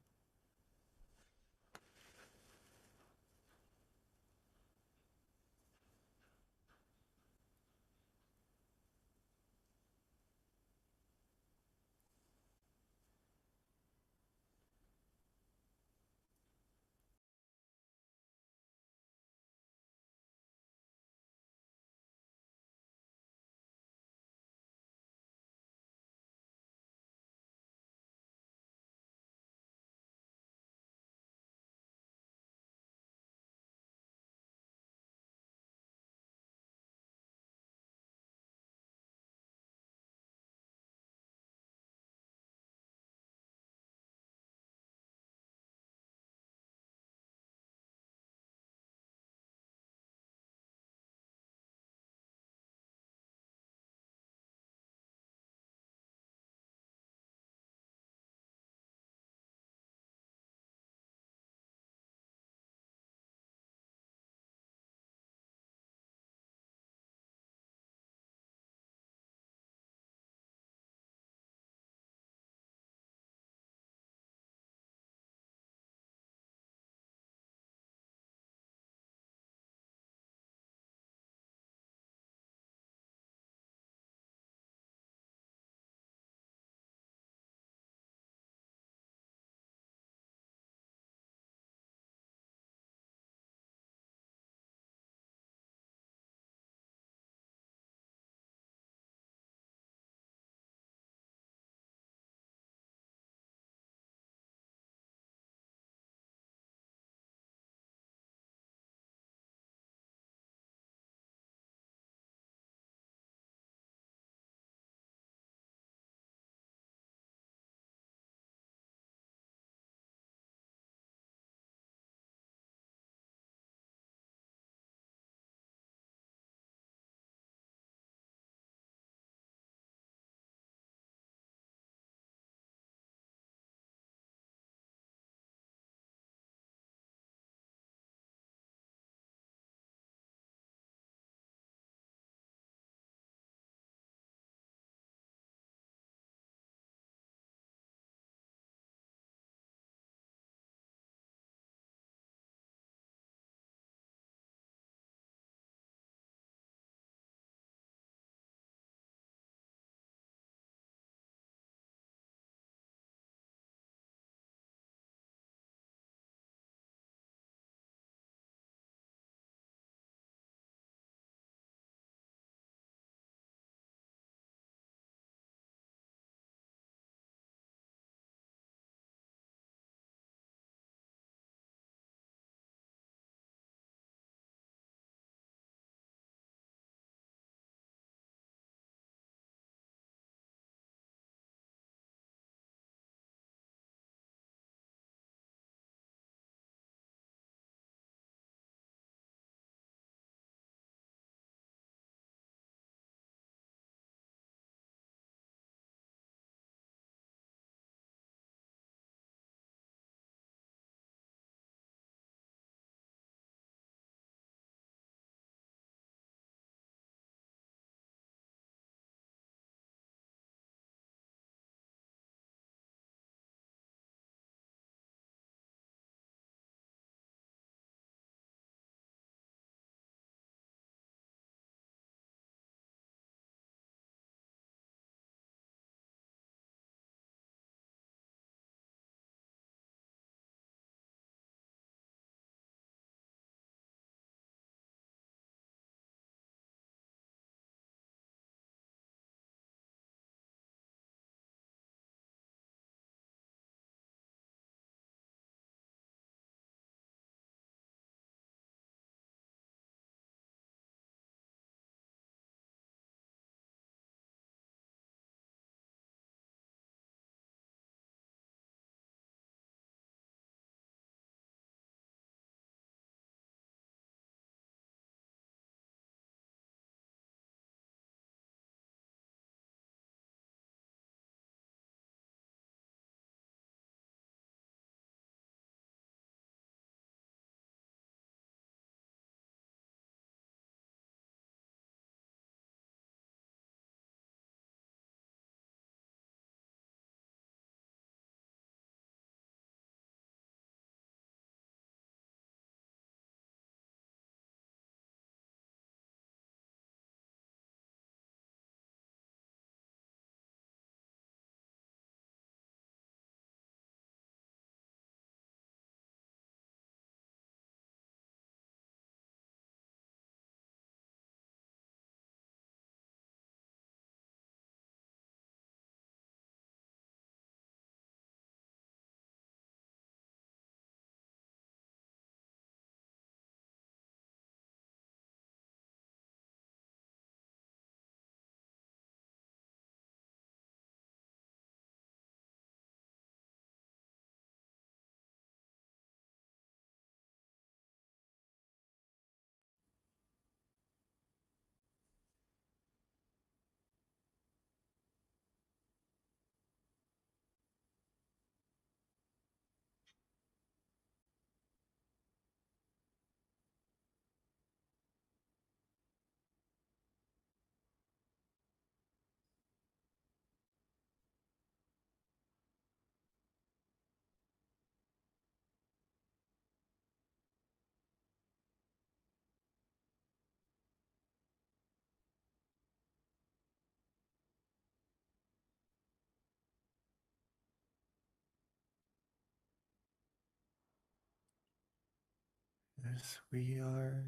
As we are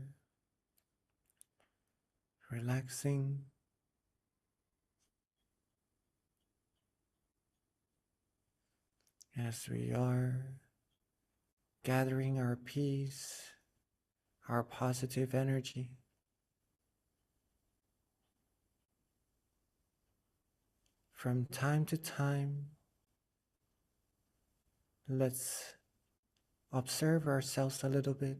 relaxing, as we are gathering our peace, our positive energy, from time to time, let's observe ourselves a little bit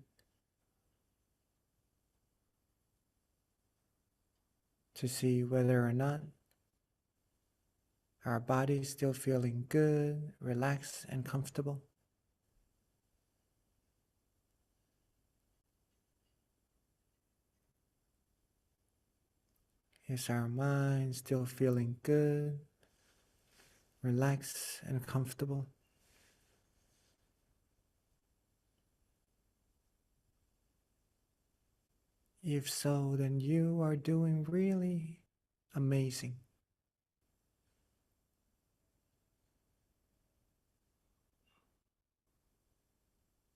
to see whether or not our body is still feeling good, relaxed, and comfortable. Is our mind still feeling good, relaxed, and comfortable? If so, then you are doing really amazing.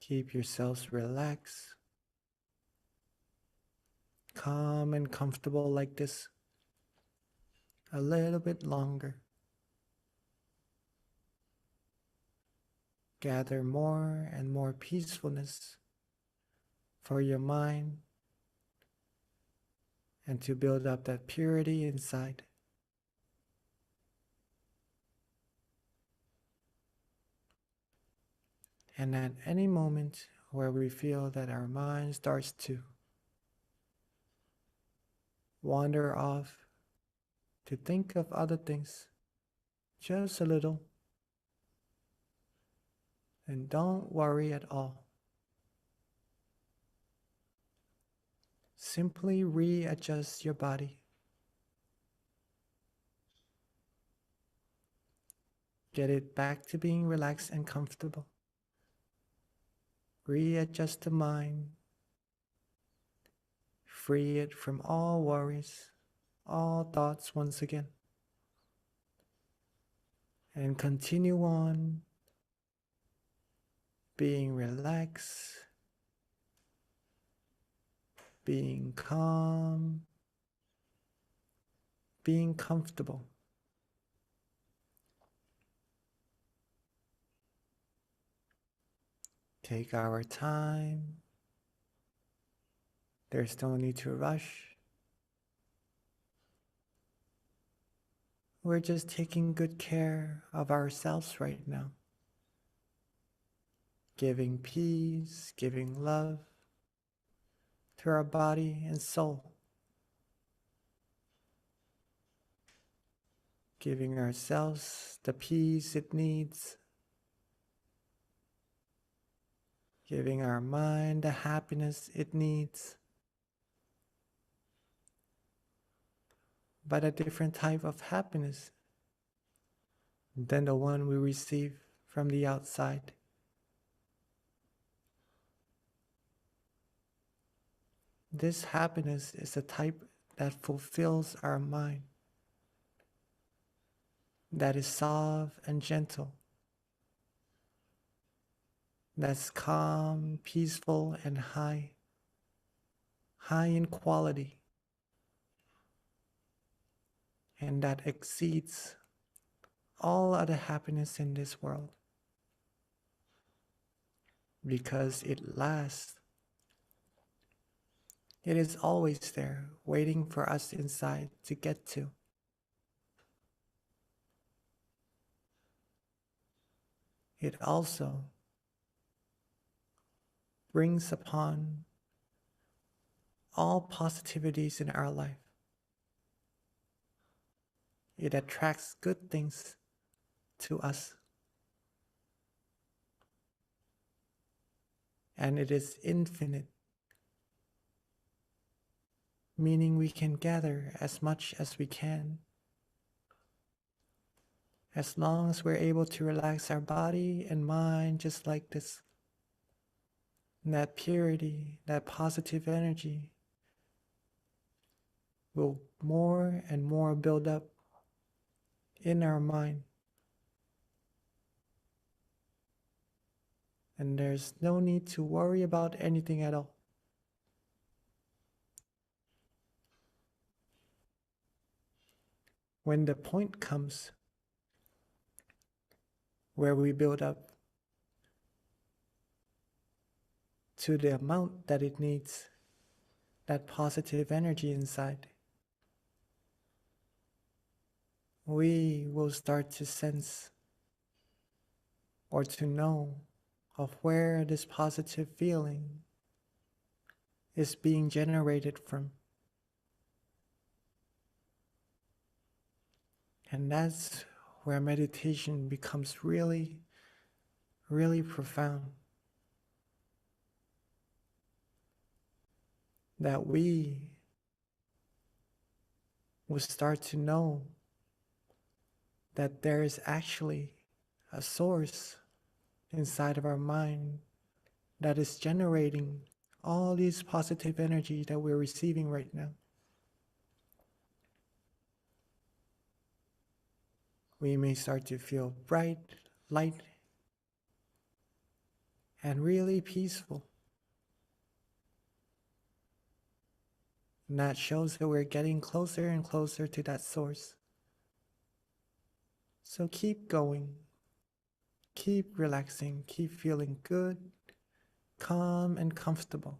Keep yourselves relaxed, calm and comfortable like this a little bit longer. Gather more and more peacefulness for your mind and to build up that purity inside. And at any moment where we feel that our mind starts to wander off to think of other things just a little, and don't worry at all. Simply readjust your body. Get it back to being relaxed and comfortable. Readjust the mind. Free it from all worries, all thoughts once again. And continue on being relaxed, being calm, being comfortable. Take our time. There's no need to rush. We're just taking good care of ourselves right now. Giving peace, giving love to our body and soul. Giving ourselves the peace it needs. Giving our mind the happiness it needs. But a different type of happiness than the one we receive from the outside. This happiness is a type that fulfills our mind, that is soft and gentle, that's calm, peaceful, and high in quality, and that exceeds all other happiness in this world, because it lasts. It is always there, waiting for us inside to get to. It also brings upon all positivities in our life. It attracts good things to us. And it is infinite, meaning we can gather as much as we can, as long as we're able to relax our body and mind just like this. And that purity, that positive energy will more and more build up in our mind. And there's no need to worry about anything at all. when the point comes where we build up to the amount that it needs, that positive energy inside, we will start to sense or to know of where this positive feeling is being generated from. And that's where meditation becomes really, really profound. That we will start to know that there is actually a source inside of our mind that is generating all these positive energy that we're receiving right now. We may start to feel bright, light, and really peaceful. And that shows that we're getting closer and closer to that source. So keep going, keep relaxing, keep feeling good, calm, and comfortable.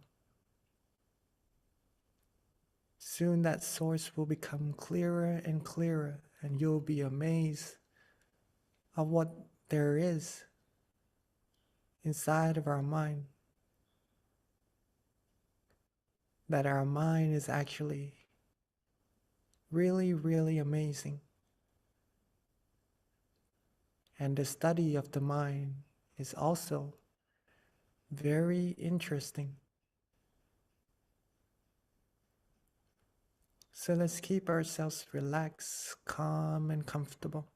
Soon that source will become clearer and clearer, and you'll be amazed of what there is inside of our mind. That our mind is actually really, really amazing. And the study of the mind is also very interesting. So let's keep ourselves relaxed, calm, and comfortable.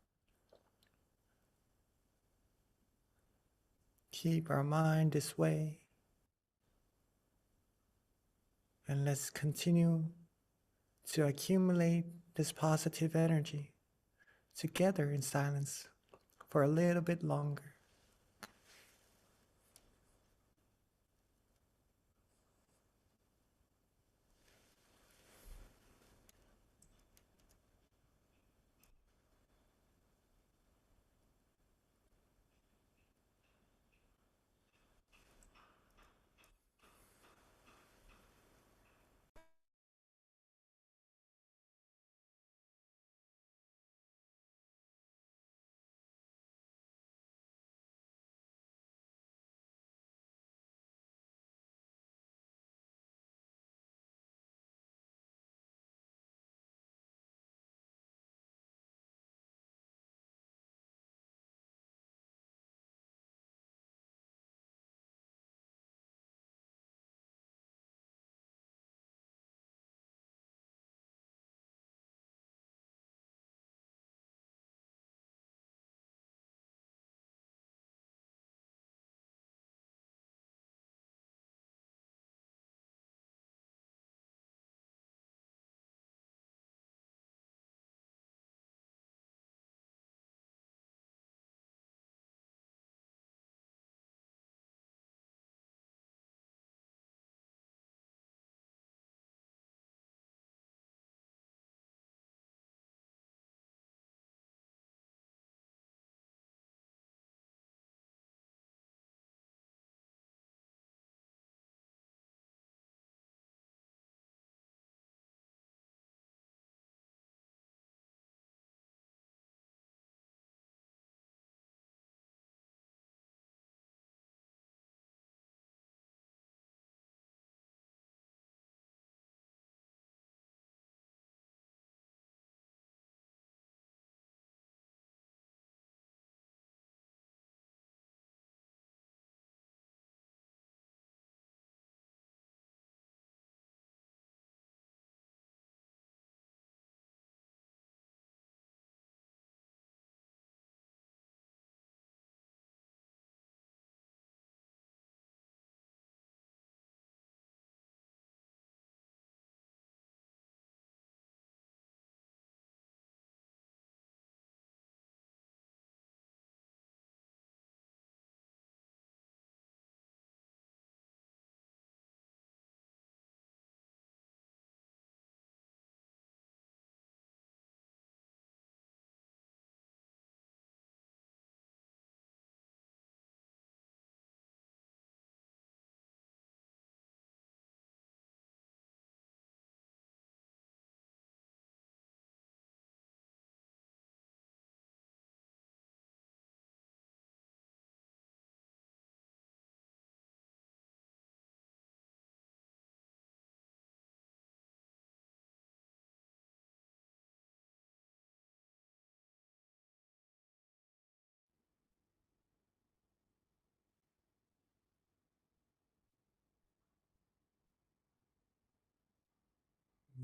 Keep our mind this way. And let's continue to accumulate this positive energy together in silence for a little bit longer.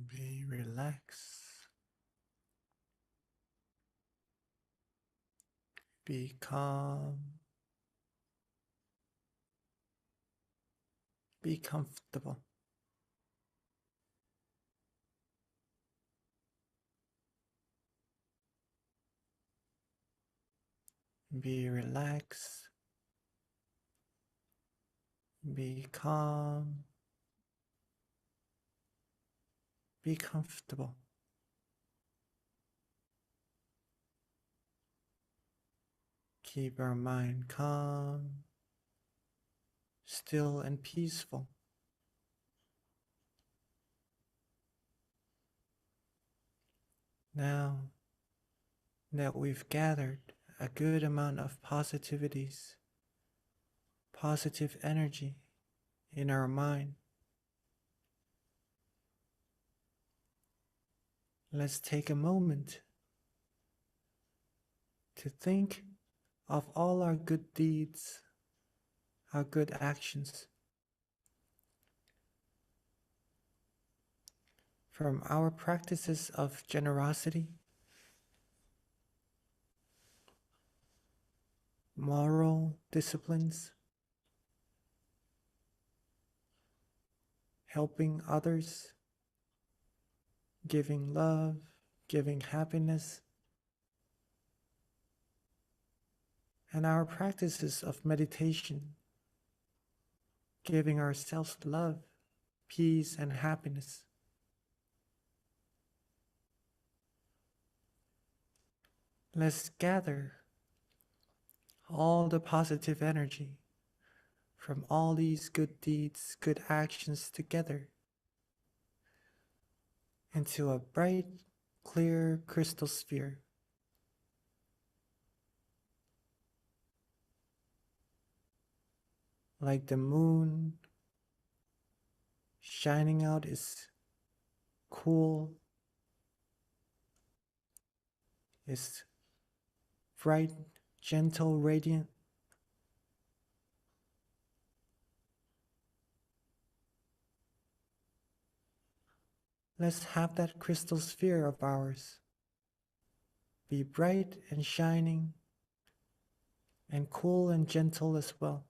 Be relaxed. Be calm. Be comfortable. Be relaxed. Be calm. Be comfortable. Keep our mind calm, still and peaceful. Now that we've gathered a good amount of positivities, positive energy in our mind, let's take a moment to think of all our good deeds, our good actions, from our practices of generosity, moral disciplines, helping others, giving love, giving happiness, and our practices of meditation, giving ourselves love, peace, and happiness. Let's gather all the positive energy from all these good deeds, good actions together into a bright, clear crystal sphere. Like the moon shining out is cool, is bright, gentle, radiant. Let's have that crystal sphere of ours be bright and shining and cool and gentle as well.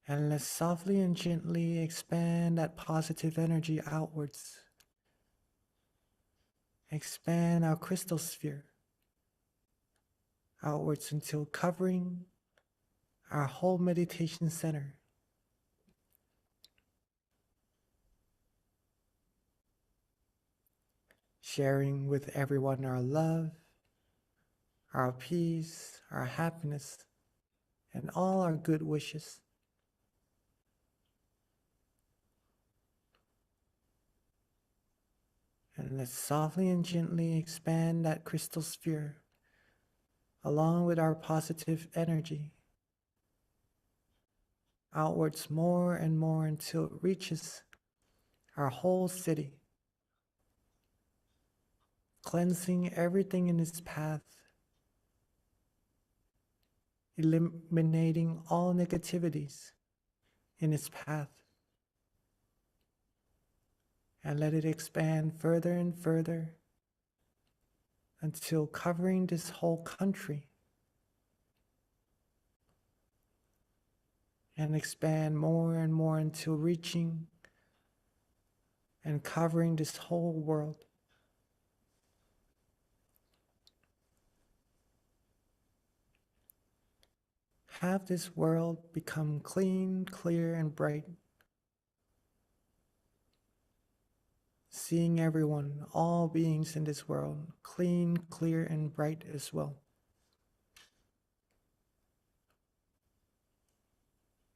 And let's softly and gently expand that positive energy outwards. Expand our crystal sphere outwards until covering our whole meditation center. Sharing with everyone our love, our peace, our happiness, and all our good wishes. And let's softly and gently expand that crystal sphere along with our positive energy outwards more and more until it reaches our whole city, cleansing everything in its path, eliminating all negativities in its path, and let it expand further and further until covering this whole country, and expand more and more until reaching and covering this whole world. Have this world become clean, clear, and bright. Seeing everyone, all beings in this world, clean, clear, and bright as well.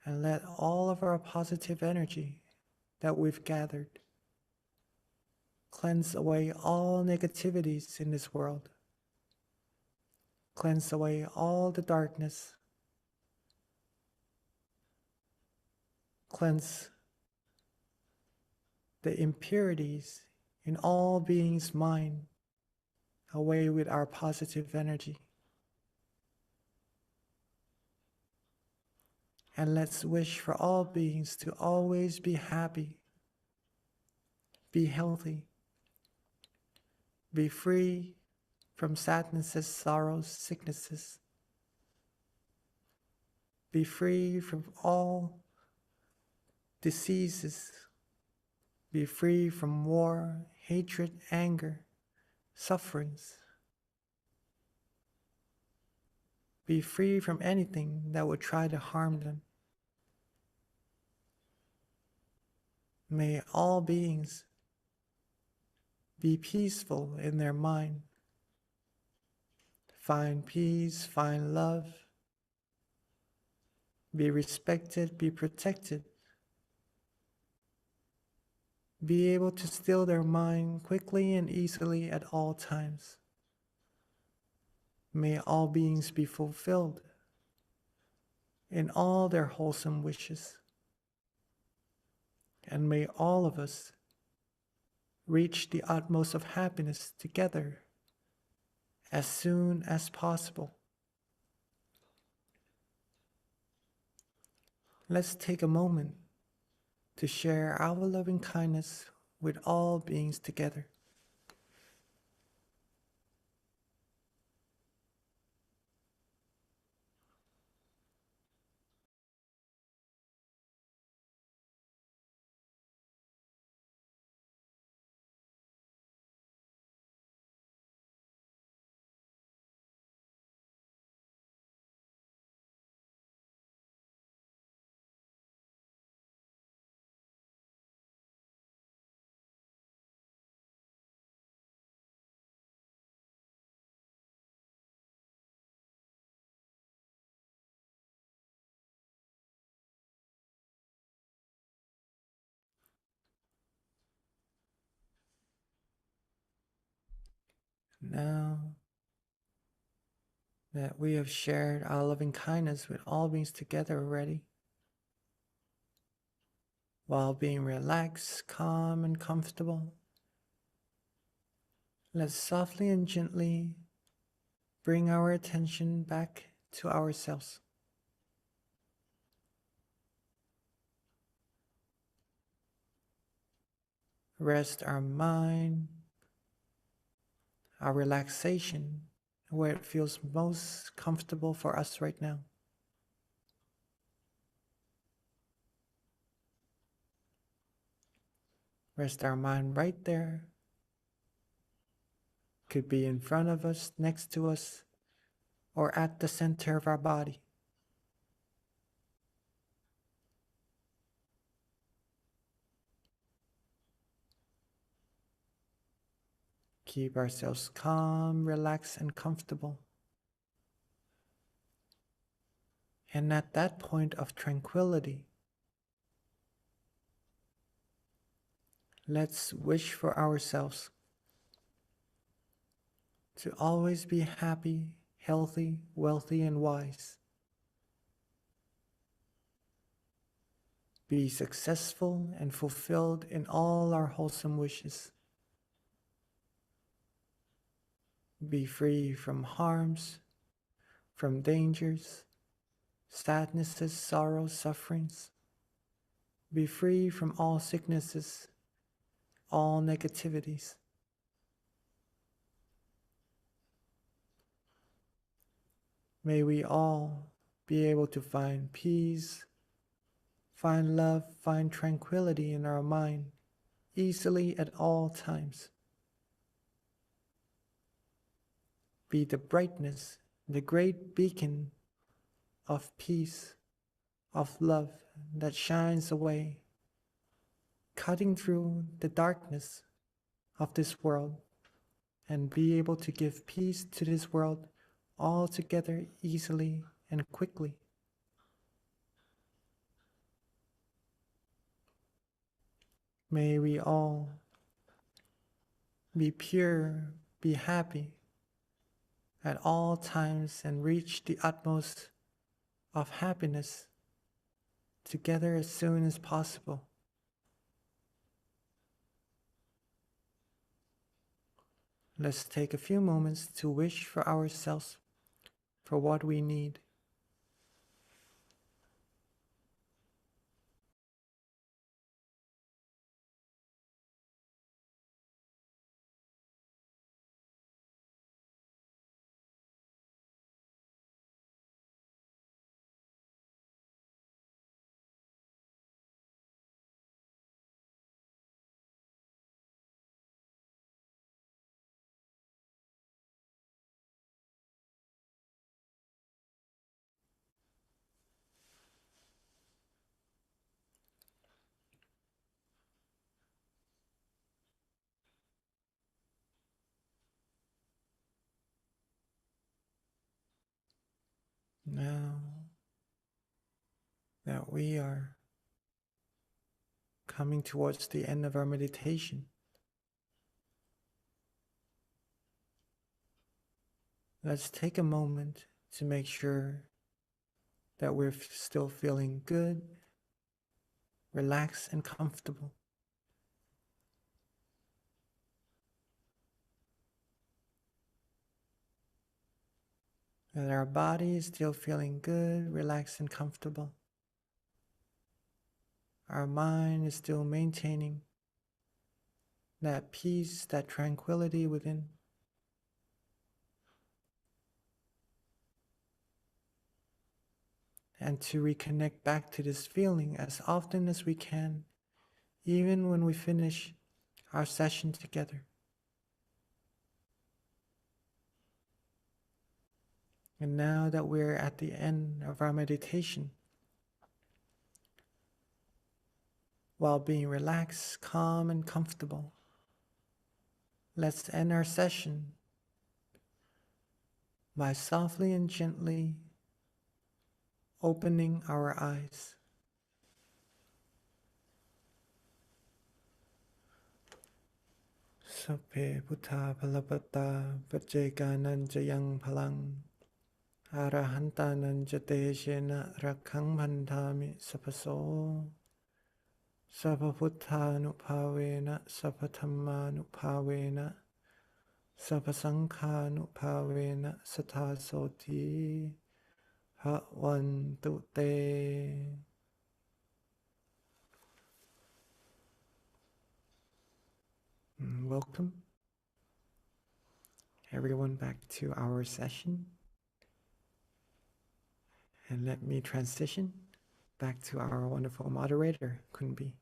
And let all of our positive energy that we've gathered cleanse away all negativities in this world. Cleanse away all the darkness. Cleanse the impurities in all beings' mind away with our positive energy. And let's wish for all beings to always be happy, be healthy, be free from sadnesses, sorrows, sicknesses, be free from all diseases, be free from war, hatred, anger, sufferings. Be free from anything that would try to harm them. May all beings be peaceful in their mind, find peace, find love, be respected, be protected, be able to still their mind quickly and easily at all times. May all beings be fulfilled in all their wholesome wishes. And may all of us reach the utmost of happiness together as soon as possible. Let's take a moment to share our loving kindness with all beings together. Now that we have shared our loving kindness with all beings together already, while being relaxed, calm, and comfortable, let's softly and gently bring our attention back to ourselves. Rest our mind, our relaxation, where it feels most comfortable for us right now. Rest our mind right there. Could be in front of us, next to us, or at the center of our body. Keep ourselves calm, relaxed, and comfortable. And at that point of tranquility, let's wish for ourselves to always be happy, healthy, wealthy, and wise. Be successful and fulfilled in all our wholesome wishes. Be free from harms, from dangers, sadnesses, sorrows, sufferings. Be free from all sicknesses, all negativities. May we all be able to find peace, find love, find tranquility in our mind easily at all times. Be the brightness, the great beacon of peace, of love that shines away, cutting through the darkness of this world, and be able to give peace to this world altogether easily and quickly. May we all be pure, be happy at all times, and reach the utmost of happiness together as soon as possible. Let's take a few moments to wish for ourselves for what we need. Now that we are coming towards the end of our meditation, let's take a moment to make sure that we're still feeling good, relaxed, and comfortable. That our body is still feeling good, relaxed, and comfortable. Our mind is still maintaining that peace, that tranquility within. And to reconnect back to this feeling as often as we can, even when we finish our session together. And now that we're at the end of our meditation, while being relaxed, calm, and comfortable, let's end our session by softly and gently opening our eyes. Sape Buddha Palapata Pajeganan Jayang Palang Arahantanan Jateshena Rakhang Bandhami Sapaso Sapaputthanupavena Sapathammanupavena Sapasankhanupavena Satasoti Bhavantu Te. Welcome everyone back to our session. And let me transition back to our wonderful moderator, Kunbi.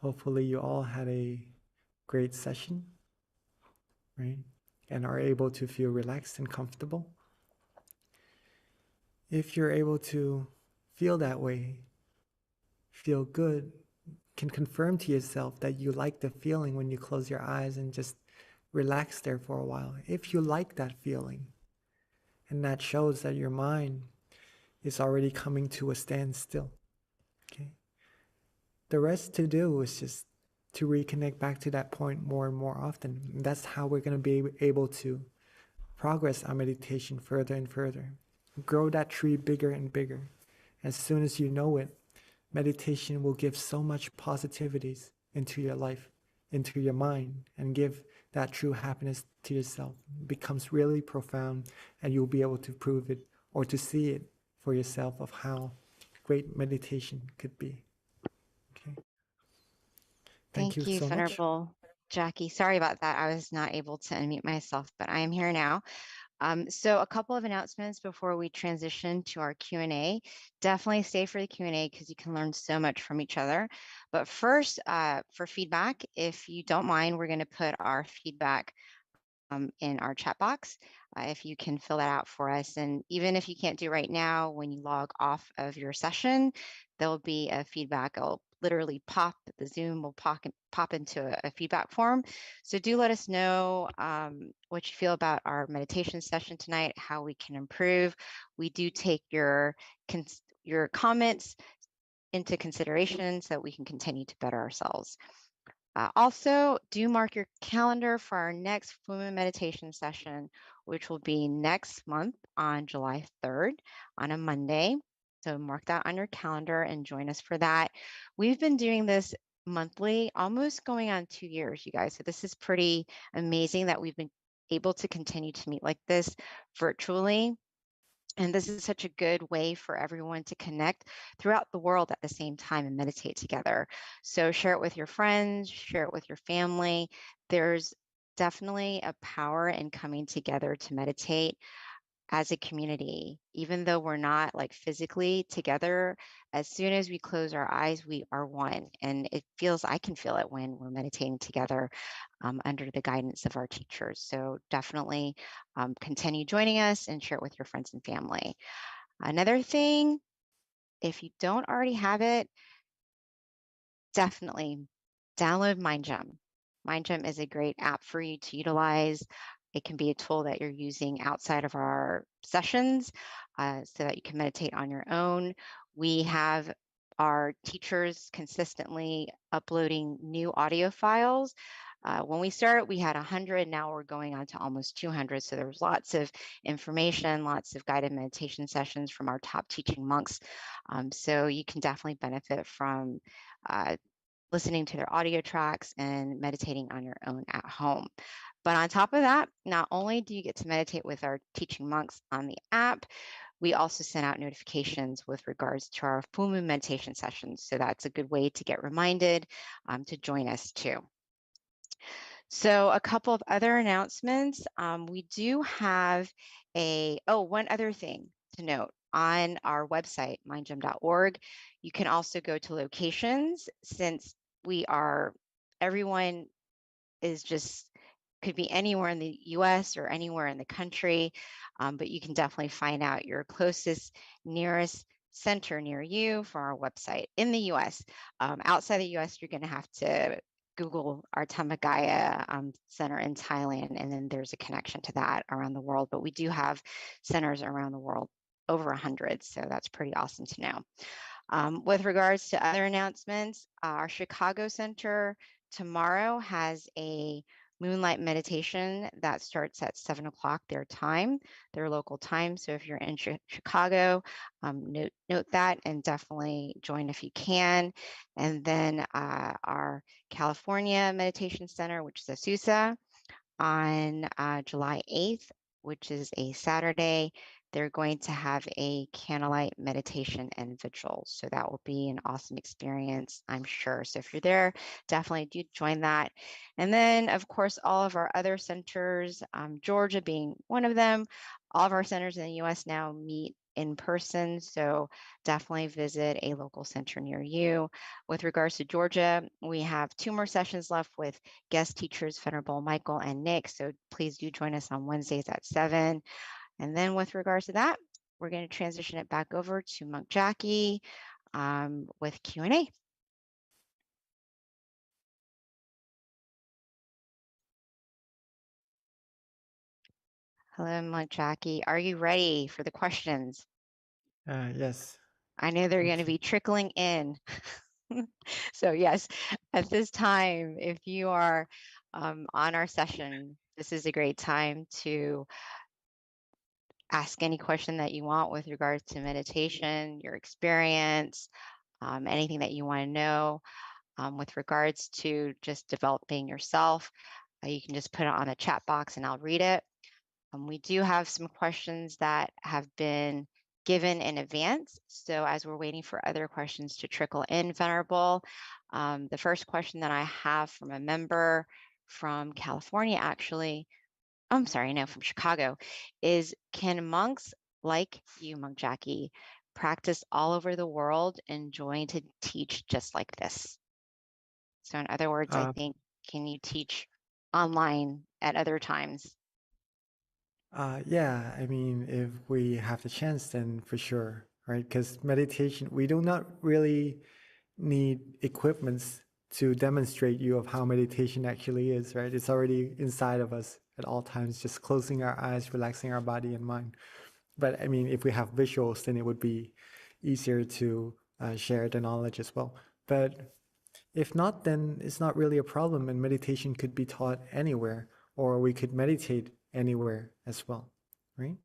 Hopefully you all had a great session, right? And are able to feel relaxed and comfortable. If you're able to feel that way, feel good, can confirm to yourself that you like the feeling when you close your eyes and just relax there for a while. If you like that feeling, and that shows that your mind is already coming to a standstill, okay? The rest to do is just to reconnect back to that point more and more often. That's how we're going to be able to progress our meditation further and further. Grow that tree bigger and bigger. As soon as you know it, meditation will give so much positivities into your life, into your mind, and give that true happiness to yourself. It becomes really profound, and you'll be able to prove it or to see it for yourself of how great meditation could be. Okay. Thank you so much. Venerable Jackie. Sorry about that. I was not able to unmute myself, but I am here now. So a couple of announcements before we transition to our Q&A. Definitely stay for the Q&A because you can learn so much from each other. But first, for feedback, if you don't mind, we're going to put our feedback in our chat box. If you can fill that out for us. And even if you can't do right now, when you log off of your session, there'll be a feedback. It'll literally pop, the Zoom will pop into a feedback form. So do let us know what you feel about our meditation session tonight, how we can improve. We do take your comments into consideration so that we can continue to better ourselves. Also, do mark your calendar for our next full moon meditation session, which will be next month on July 3rd on a Monday. So mark that on your calendar and join us for that. We've been doing this monthly, almost going on 2 years, you guys. So this is pretty amazing that we've been able to continue to meet like this virtually. And this is such a good way for everyone to connect throughout the world at the same time and meditate together. So share it with your friends, share it with your family. There's definitely a power in coming together to meditate as a community. Even though we're not like physically together, as soon as we close our eyes, we are one. And it feels, I can feel it when we're meditating together under the guidance of our teachers. So definitely continue joining us and share it with your friends and family. Another thing, if you don't already have it, definitely download MindGym. MindGym is a great app for you to utilize. It can be a tool that you're using outside of our sessions so that you can meditate on your own. We have our teachers consistently uploading new audio files. When we started, we had 100. Now we're going on to almost 200. So there's lots of information, lots of guided meditation sessions from our top teaching monks. So you can definitely benefit from listening to their audio tracks and meditating on your own at home. But on top of that, not only do you get to meditate with our teaching monks on the app, we also send out notifications with regards to our full moon meditation sessions. So that's a good way to get reminded to join us too. So a couple of other announcements. We do have one other thing to note. On our website, mindgym.org, you can also go to locations since everyone is just could be anywhere in the US or anywhere in the country, but you can definitely find out your closest, nearest center near you for our website. In the US, outside the US, you're going to have to Google our Tamagaya center in Thailand, and then there's a connection to that around the world. But we do have centers around the world, over 100, so that's pretty awesome to know. With regards to other announcements, our Chicago Center tomorrow has a moonlight meditation that starts at 7 o'clock their local time. So if you're in Chicago, note that and definitely join if you can. And then our California Meditation Center, which is Azusa, on July 8th, which is a Saturday, they're going to have a candlelight meditation and vigil. So that will be an awesome experience, I'm sure. So if you're there, definitely do join that. And then, of course, all of our other centers, Georgia being one of them, all of our centers in the US now meet in person. So definitely visit a local center near you. With regards to Georgia, we have 2 more sessions left with guest teachers, Venerable Michael and Nick. So please do join us on Wednesdays at 7. And then with regards to that, we're going to transition it back over to Monk Jackie with Q&A. Hello, Monk Jackie. Are you ready for the questions? Yes. I know they're going to be trickling in. So yes, at this time, if you are on our session, this is a great time to ask any question that you want with regards to meditation, your experience, anything that you want to know with regards to just developing yourself. You can just put it on the chat box and I'll read it. We do have some questions that have been given in advance. So as we're waiting for other questions to trickle in, Venerable, the first question that I have from a member from California, actually, I'm sorry, no, from Chicago, is can monks like you, Monk Jackie, practice all over the world and join to teach just like this? So in other words, I think, can you teach online at other times? Yeah, I mean, if we have the chance, then for sure, right? Because meditation, we do not really need equipments to demonstrate you of how meditation actually is, right? It's already inside of us at all times, just closing our eyes, relaxing our body and mind. But I mean, if we have visuals, then it would be easier to share the knowledge as well. But if not, then it's not really a problem, and meditation could be taught anywhere, or we could meditate anywhere as well, right?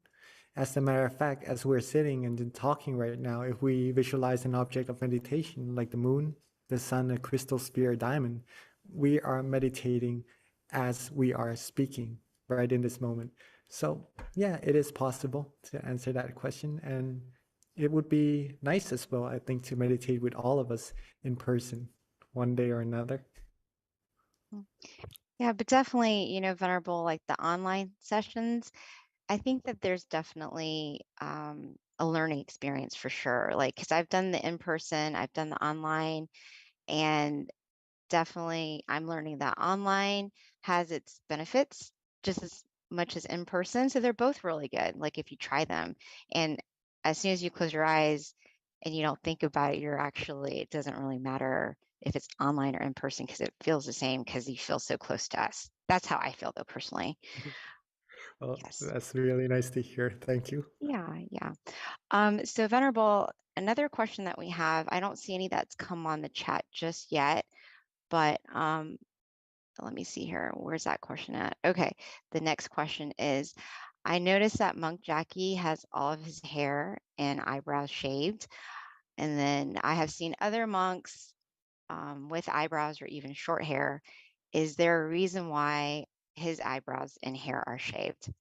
As a matter of fact, as we're sitting and talking right now, if we visualize an object of meditation like the moon, the sun, a crystal sphere, a diamond, we are meditating as we are speaking right in this moment. So yeah, it is possible to answer that question, and it would be nice as well, I think, to meditate with all of us in person one day or another. Yeah, but definitely, Venerable, like the online sessions, I think that there's definitely a learning experience for sure. Like, because I've done the in-person, I've done the online, and definitely I'm learning that online has its benefits just as much as in person. So they're both really good, like if you try them. And as soon as you close your eyes and you don't think about it, it doesn't really matter if it's online or in person, because it feels the same because you feel so close to us. That's how I feel though, personally. Well, Yes. that's really nice to hear. Thank you. Yeah, yeah. So Venerable, another question that we have, I don't see any that's come on the chat just yet, but let me see here. Where's that question at? Okay, the next question is, I noticed that Monk Jackie has all of his hair and eyebrows shaved, and then I have seen other monks with eyebrows or even short hair. Is there a reason why his eyebrows and hair are shaved?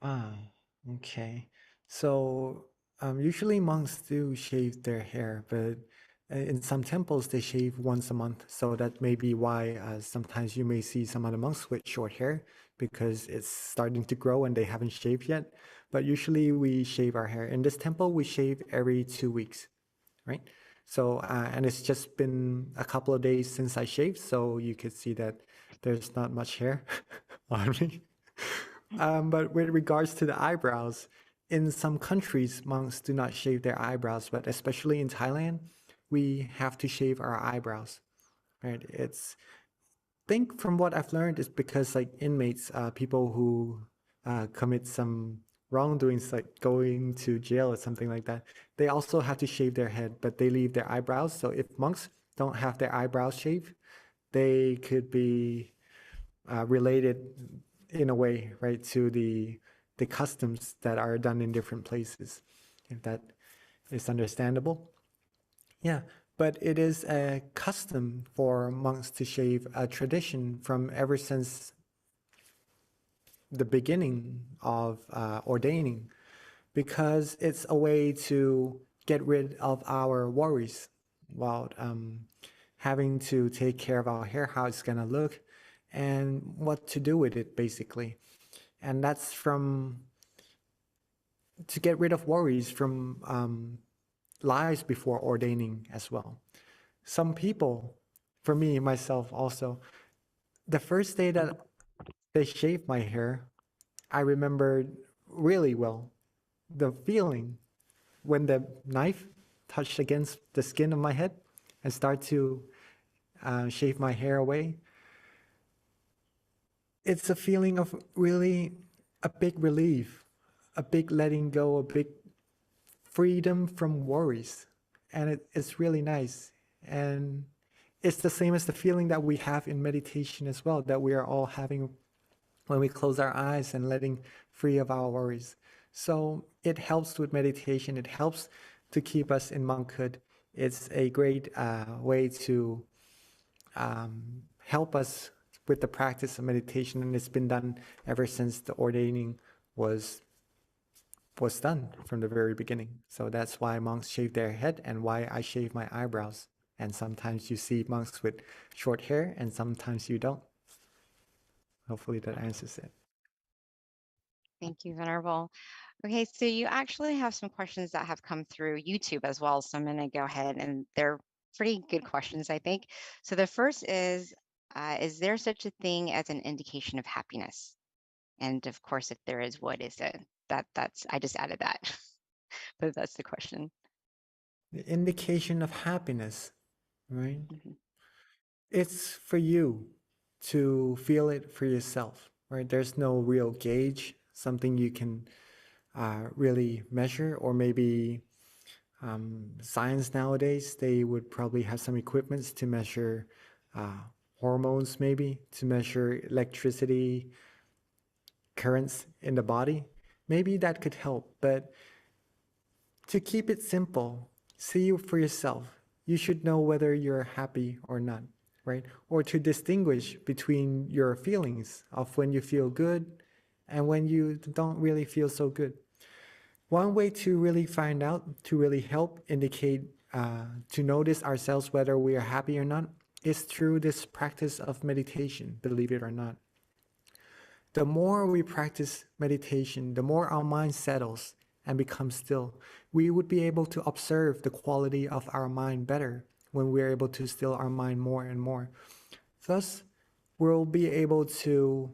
Ah, okay. So usually monks do shave their hair, but in some temples they shave once a month. So that may be why sometimes you may see some other monks with short hair because it's starting to grow and they haven't shaved yet. But usually we shave our hair. In this temple, we shave every 2 weeks, right? So, and it's just been a couple of days since I shaved, so you could see that there's not much hair on me. But with regards to the eyebrows, in some countries, monks do not shave their eyebrows, but especially in Thailand, we have to shave our eyebrows, right? Think from what I've learned is because like inmates, people who commit some wrongdoings, like going to jail or something like that, they also have to shave their head, but they leave their eyebrows. So if monks don't have their eyebrows shaved, they could be related in a way, right, to the customs that are done in different places, if that is understandable. Yeah, but it is a custom for monks to shave, a tradition from ever since the beginning of ordaining, because it's a way to get rid of our worries about having to take care of our hair, how it's gonna look, and what to do with it, basically. And that's to get rid of worries from lives before ordaining as well. Some people, for me, myself also, the first day that they shaved my hair, I remembered really well the feeling when the knife touched against the skin of my head and start to shave my hair away. It's a feeling of really a big relief, a big letting go, a big freedom from worries. And it's really nice. And it's the same as the feeling that we have in meditation as well, that we are all having when we close our eyes and letting free of our worries. So it helps with meditation. It helps to keep us in monkhood. It's a great way to help us with the practice of meditation, and it's been done ever since the ordaining was done from the very beginning. So that's why monks shave their head and why I shave my eyebrows. And sometimes you see monks with short hair and sometimes you don't. Hopefully that answers it. Thank you, Venerable. Okay, so you actually have some questions that have come through YouTube as well. So I'm going to go ahead, and they're pretty good questions, I think. So the first is there such a thing as an indication of happiness? And of course, if there is, what is it? That's I just added that, but that's the question. The indication of happiness, right? Mhm. It's for you to feel it for yourself, right? There's no real gauge, something you can really measure, or maybe science nowadays, they would probably have some equipments to measure hormones, maybe to measure electricity currents in the body. Maybe that could help, but to keep it simple, see for yourself. You should know whether you're happy or not, right? Or to distinguish between your feelings of when you feel good and when you don't really feel so good. One way to really find out, to really help indicate, to notice ourselves whether we are happy or not, is through this practice of meditation, believe it or not. The more we practice meditation, the more our mind settles and becomes still. We would be able to observe the quality of our mind better when we're able to still our mind more and more. Thus, we'll be able to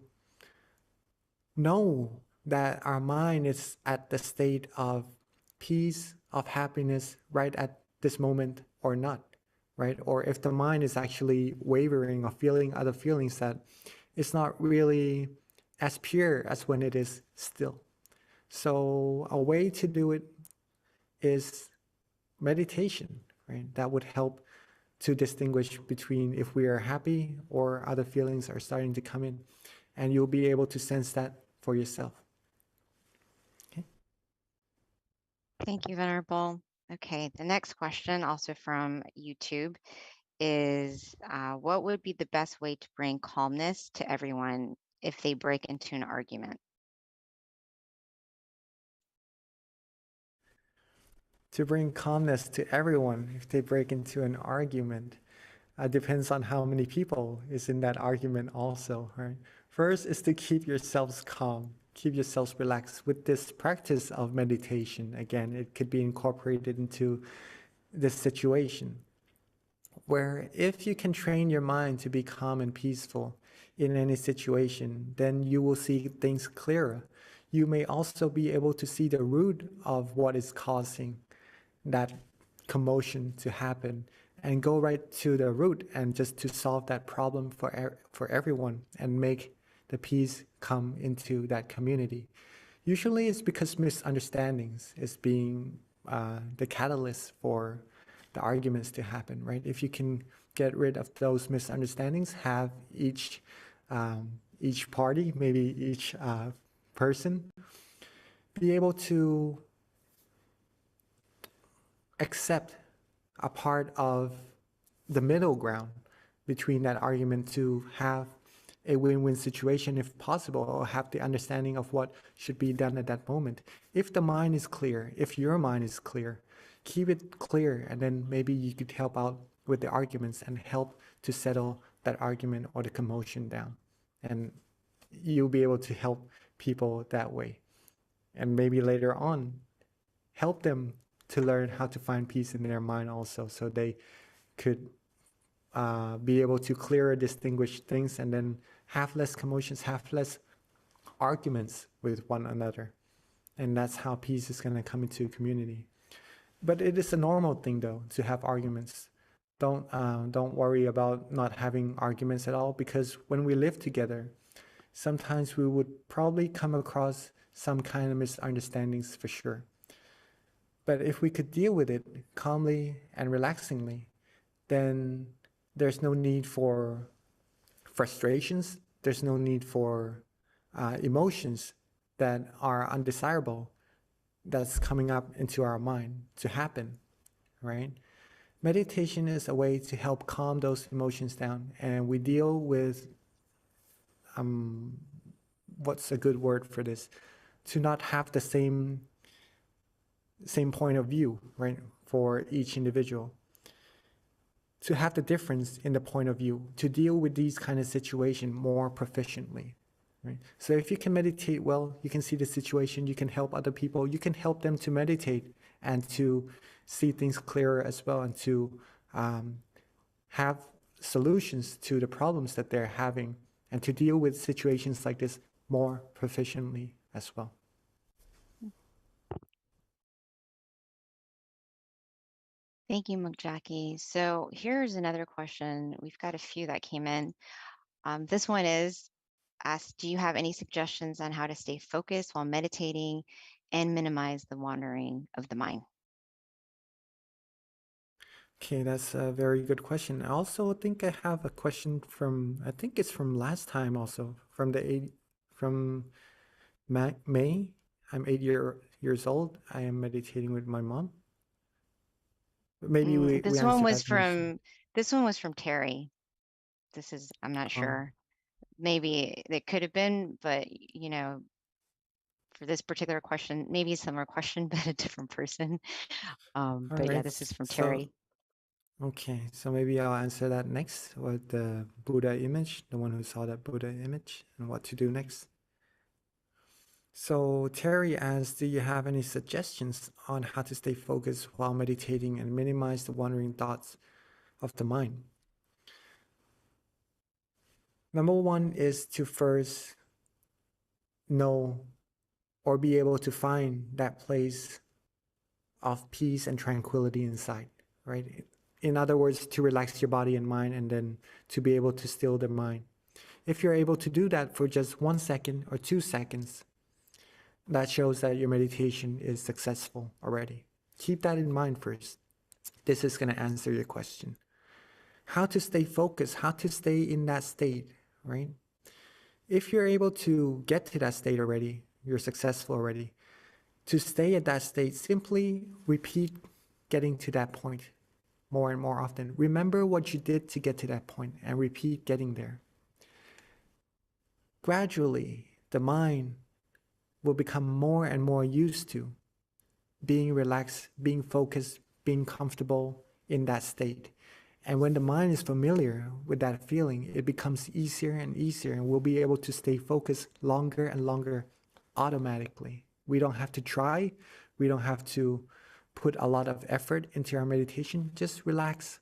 know that our mind is at the state of peace, of happiness right at this moment or not. right? Or if the mind is actually wavering or feeling other feelings, that it's not really as pure as when it is still. So a way to do it is meditation, right? That would help to distinguish between if we are happy or other feelings are starting to come in. And you'll be able to sense that for yourself. Okay. Thank you, Venerable. Okay, the next question, also from YouTube, is what would be the best way to bring calmness to everyone if they break into an argument? To bring calmness to everyone if they break into an argument depends on how many people is in that argument also, right? First is to keep yourselves calm, keep yourselves relaxed. With this practice of meditation, again, it could be incorporated into this situation, where if you can train your mind to be calm and peaceful in any situation, then you will see things clearer. You may also be able to see the root of what is causing that commotion to happen and go right to the root and just to solve that problem for everyone and make the peace come into that community. Usually it's because misunderstandings is being the catalyst for the arguments to happen, right? If you can get rid of those misunderstandings, have each party, maybe each person, be able to accept a part of the middle ground between that argument to have a win-win situation if possible, or have the understanding of what should be done at that moment. If the mind is clear, if your mind is clear, keep it clear, and then maybe you could help out with the arguments and help to settle that argument or the commotion down. And you'll be able to help people that way. And maybe later on, help them to learn how to find peace in their mind also, so they could be able to clearer distinguish things and then have less commotions, have less arguments with one another. And that's how peace is going to come into a community. But it is a normal thing, though, to have arguments. Don't worry about not having arguments at all, because when we live together, sometimes we would probably come across some kind of misunderstandings for sure. But if we could deal with it calmly and relaxingly, then there's no need for frustrations. There's no need for emotions that are undesirable that's coming up into our mind to happen, right? Meditation is a way to help calm those emotions down, and we deal with, what's a good word for this? To not have the same point of view, right, for each individual. To have the difference in the point of view, to deal with these kind of situations more proficiently, right? So if you can meditate well, you can see the situation, you can help other people, you can help them to meditate and to see things clearer as well, and to have solutions to the problems that they're having, and to deal with situations like this more proficiently as well. Thank you, Jackie. So here's another question. We've got a few that came in. This one is asked, do you have any suggestions on how to stay focused while meditating and minimize the wandering of the mind? Okay, that's a very good question. I also think I have a question from, I think it's from last time also, from May. I'm 8 years old. I am meditating with my mom. Maybe we this one answered was that initially. this one was from Terry. This is, I'm not sure. Maybe it could have been, but you know, for this particular question, maybe a similar question, but a different person. But yeah, Alright, this is from so Terry. okay, so maybe I'll answer that next with the Buddha image, the one who saw that Buddha image, and what to do next. So Terry asks, do you have any suggestions on how to stay focused while meditating and minimize the wandering thoughts of the mind? Number one is to first know or be able to find that place of peace and tranquility inside, right? In other words, to relax your body and mind, and then to be able to still the mind. If you're able to do that for just 1 second or 2 seconds, that shows that your meditation is successful already. Keep that in mind first. This is going to answer your question. How to stay focused, how to stay in that state, right? If you're able to get to that state already, you're successful already. To stay at that state, simply repeat getting to that point more and more often. Remember what you did to get to that point and repeat getting there. Gradually, the mind will become more and more used to being relaxed, being focused, being comfortable in that state. And when the mind is familiar with that feeling, it becomes easier and easier, and we'll be able to stay focused longer and longer automatically. We don't have to try. We don't have to put a lot of effort into our meditation. Just relax,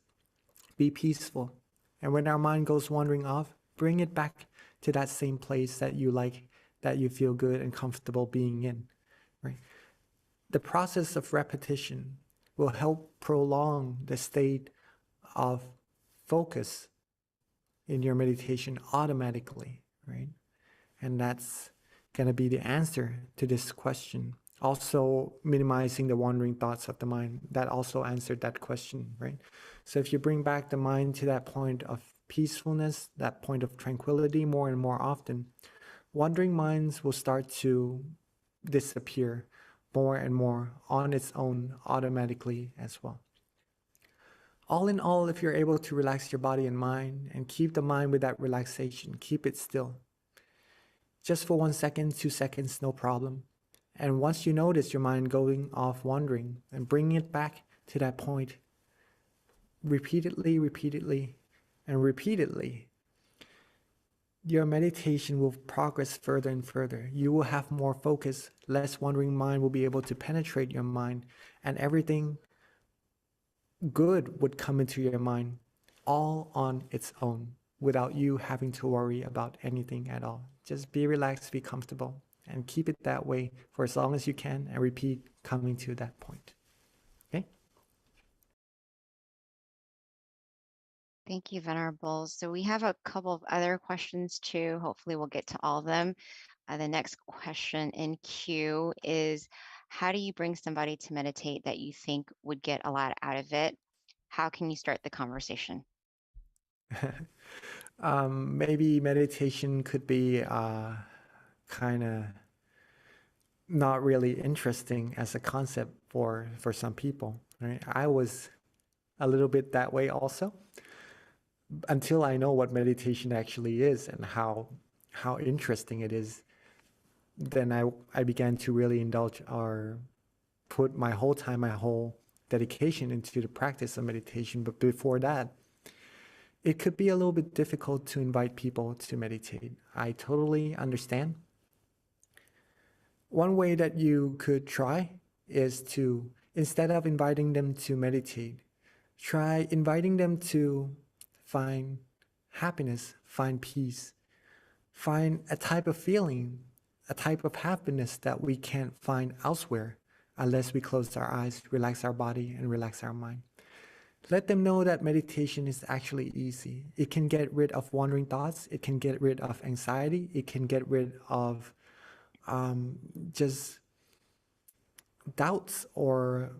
be peaceful. And when our mind goes wandering off, bring it back to that same place that you like, that you feel good and comfortable being in, right? The process of repetition will help prolong the state of focus in your meditation automatically, right? And that's going to be the answer to this question. Also, minimizing the wandering thoughts of the mind, that also answered that question, right? So if you bring back the mind to that point of peacefulness, that point of tranquility more and more often, wandering minds will start to disappear more and more on its own automatically as well. All in all, if you're able to relax your body and mind and keep the mind with that relaxation, keep it still. Just for 1 second, 2 seconds, no problem. And once you notice your mind going off wandering, and bring it back to that point repeatedly, and repeatedly, your meditation will progress further and further. You will have more focus, less wandering mind will be able to penetrate your mind, and everything good would come into your mind all on its own without you having to worry about anything at all. Just be relaxed, be comfortable, and keep it that way for as long as you can, and repeat coming to that point. Okay? Thank you, Venerable. So we have a couple of other questions too. Hopefully we'll get to all of them. The next question in queue is, how do you bring somebody to meditate that you think would get a lot out of it? How can you start the conversation? Maybe meditation could be kind of not really interesting as a concept for some people, right? I was a little bit that way also, until I know what meditation actually is and how interesting it is. Then I began to really indulge or put my whole time, my whole dedication into the practice of meditation. But before that, it could be a little bit difficult to invite people to meditate. I totally understand. One way that you could try is to, instead of inviting them to meditate, try inviting them to find happiness, find peace, find a type of feeling, a type of happiness that we can't find elsewhere unless we close our eyes, relax our body, and relax our mind. Let them know that meditation is actually easy. It can get rid of wandering thoughts. It can get rid of anxiety. It can get rid of just doubts, or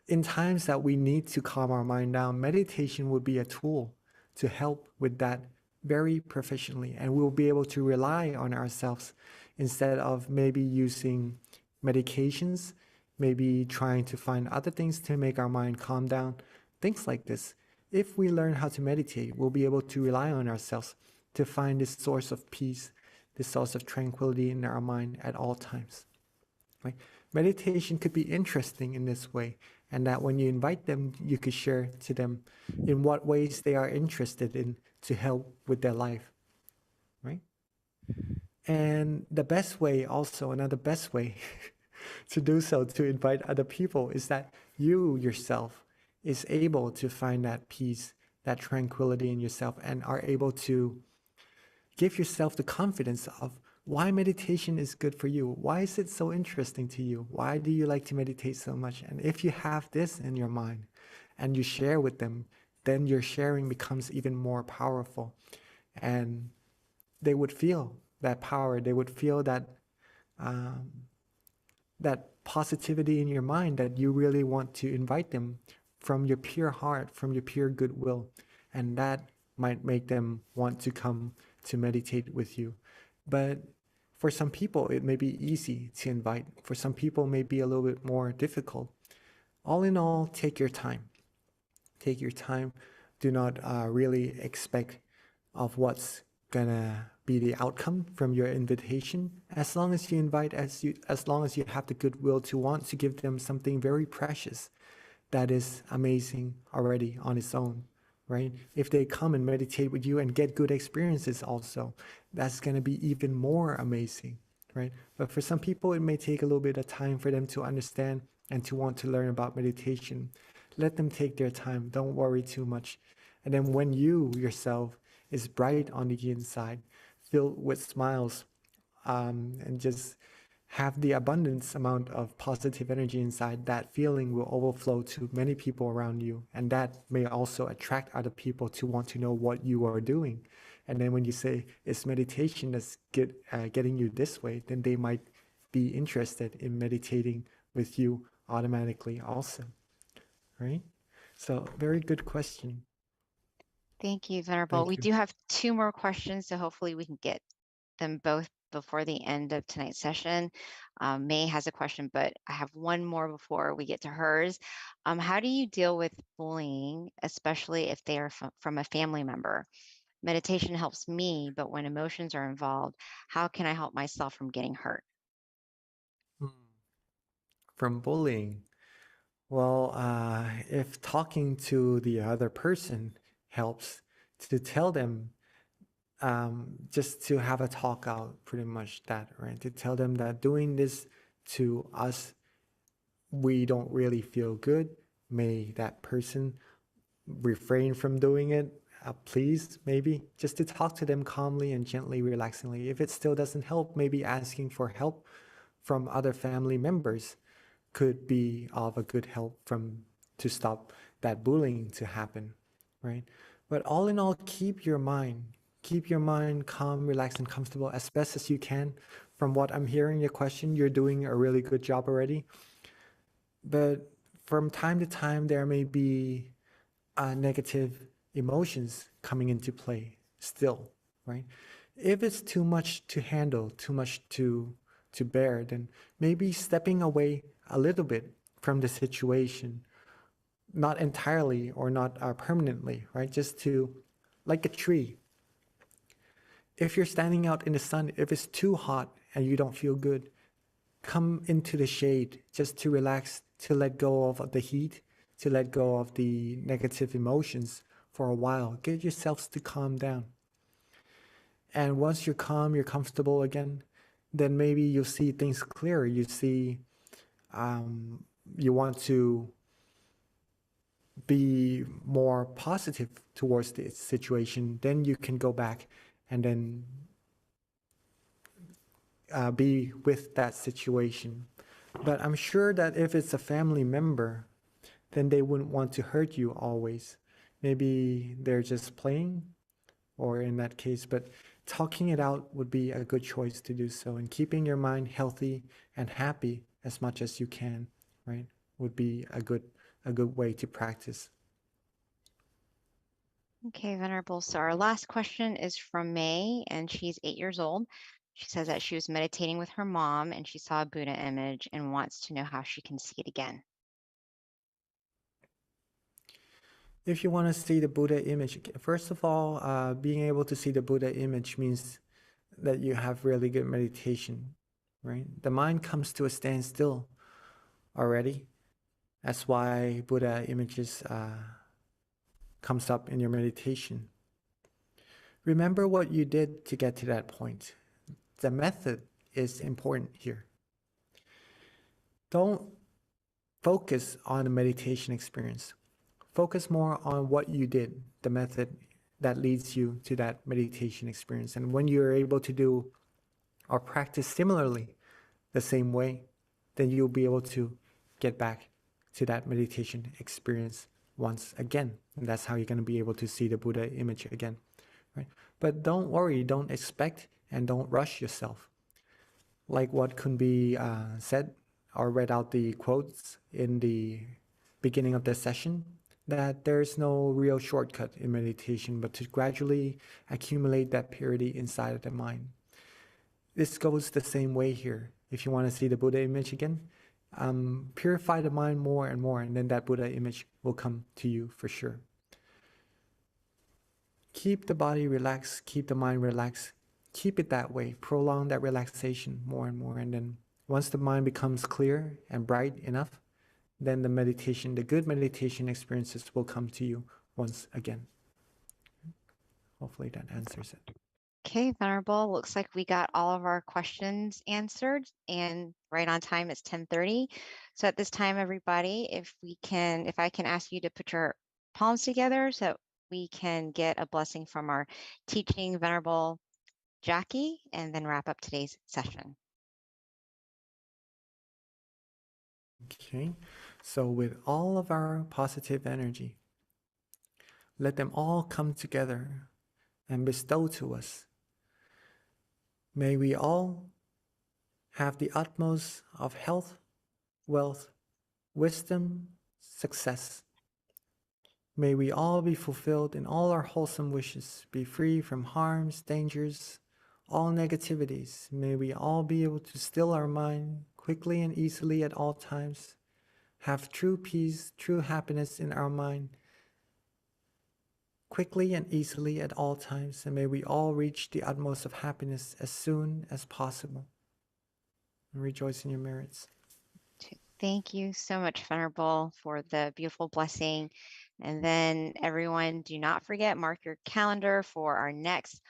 in times that we need to calm our mind down, meditation would be a tool to help with that very proficiently, and we'll be able to rely on ourselves instead of maybe using medications, maybe trying to find other things to make our mind calm down, things like this. If we learn how to meditate, we'll be able to rely on ourselves to find this source of peace, this source of tranquility in our mind at all times. Right? Meditation could be interesting in this way, and that when you invite them, you could share to them in what ways they are interested in to help with their life, right? And the best way also, another best way to do so, to invite other people, is that you yourself is able to find that peace, that tranquility in yourself, and are able to give yourself the confidence of why meditation is good for you. Why is it so interesting to you? Why do you like to meditate so much? And if you have this in your mind, and you share with them, then your sharing becomes even more powerful. And they would feel that power. They would feel that that positivity in your mind, that you really want to invite them from your pure heart, from your pure goodwill. And that might make them want to come to meditate with you. But for some people, it may be easy to invite. For some people, it may be a little bit more difficult. All in all, take your time. Take your time. Do not really expect of what's gonna be the outcome from your invitation. As long as you invite, as long as you have the goodwill to want to give them something very precious, that is amazing already on its own, right? If they come and meditate with you and get good experiences also, that's gonna be even more amazing, right? But for some people, it may take a little bit of time for them to understand and to want to learn about meditation. Let them take their time. Don't worry too much. And then when you yourself is bright on the inside, filled with smiles, and just have the abundance amount of positive energy inside, that feeling will overflow to many people around you. And that may also attract other people to want to know what you are doing. And then when you say it's meditation that's getting you this way, then they might be interested in meditating with you automatically also, right? So very good question. Thank you, Venerable. Thank We you. do have 2 more questions, so hopefully we can get them both before the end of tonight's session. May has a question, but I have one more before we get to hers. How do you deal with bullying, especially if they are from a family member? Meditation helps me, but when emotions are involved, how can I help myself from getting hurt? From bullying. Well, if talking to the other person helps, to tell them, just to have a talk out, pretty much that, right? To tell them that doing this to us, we don't really feel good. May that person refrain from doing it, please, maybe. Just to talk to them calmly and gently, relaxingly. If it still doesn't help, maybe asking for help from other family members could be of a good help to stop that bullying to happen, right? But all in all, keep your mind calm, relaxed, and comfortable as best as you can. From what I'm hearing your question, you're doing a really good job already. But from time to time, there may be negative emotions coming into play still, right? If it's too much to handle, too much to bear, then maybe stepping away a little bit from the situation, not entirely or not permanently, right? Just to, like a tree. If you're standing out in the sun, if it's too hot and you don't feel good, come into the shade just to relax, to let go of the heat, to let go of the negative emotions for a while. Get yourselves to calm down. And once you're calm, you're comfortable again, then maybe you'll see things clearer. You see, you want to be more positive towards the situation, then you can go back and then be with that situation. But I'm sure that if it's a family member, then they wouldn't want to hurt you always. Maybe they're just playing, or in that case, but talking it out would be a good choice to do so. And keeping your mind healthy and happy as much as you can, right, would be a good way to practice. Okay, Venerable. So our last question is from May, and she's 8 years old. She says that she was meditating with her mom and she saw a Buddha image and wants to know how she can see it again. If you want to see the Buddha image, first of all, being able to see the Buddha image means that you have really good meditation, right? The mind comes to a standstill already. That's why Buddha images comes up in your meditation. Remember what you did to get to that point. The method is important here. Don't focus on the meditation experience. Focus more on what you did, the method that leads you to that meditation experience. And when you're able to do or practice similarly the same way, then you'll be able to get back to that meditation experience once again. And that's how you're going to be able to see the Buddha image again, right? But don't worry, don't expect, and don't rush yourself. Like what could be said or read out the quotes in the beginning of the session, that there's no real shortcut in meditation, but to gradually accumulate that purity inside of the mind. This goes the same way here. If you want to see the Buddha image again, purify the mind more and more, and then that Buddha image will come to you for sure. Keep the body relaxed, keep the mind relaxed, keep it that way, prolong that relaxation more and more, and then once the mind becomes clear and bright enough, then the meditation, the good meditation experiences will come to you once again. Hopefully that answers it. Okay, Venerable, looks like we got all of our questions answered and right on time. It's 10:30. So at this time, everybody, if I can ask you to put your palms together so we can get a blessing from our teaching Venerable Jackie and then wrap up today's session. Okay, so with all of our positive energy, let them all come together and bestow to us. May we all have the utmost of health, wealth, wisdom, success. May we all be fulfilled in all our wholesome wishes, be free from harms, dangers, all negativities. May we all be able to still our mind quickly and easily at all times, have true peace, true happiness in our mind, quickly and easily at all times, and may we all reach the utmost of happiness as soon as possible. And rejoice in your merits. Thank you so much, Venerable, for the beautiful blessing. And then everyone, do not forget, mark your calendar for our next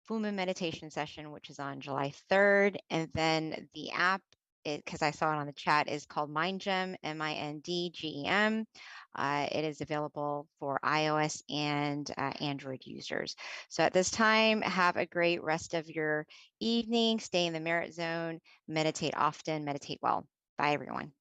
full moon meditation session, which is on July 3rd. And then the app, because I saw it on the chat, is called MindGem, MINDGEM. It is available for iOS and Android users. So at this time, have a great rest of your evening. Stay in the merit zone, meditate often, meditate well. Bye, everyone.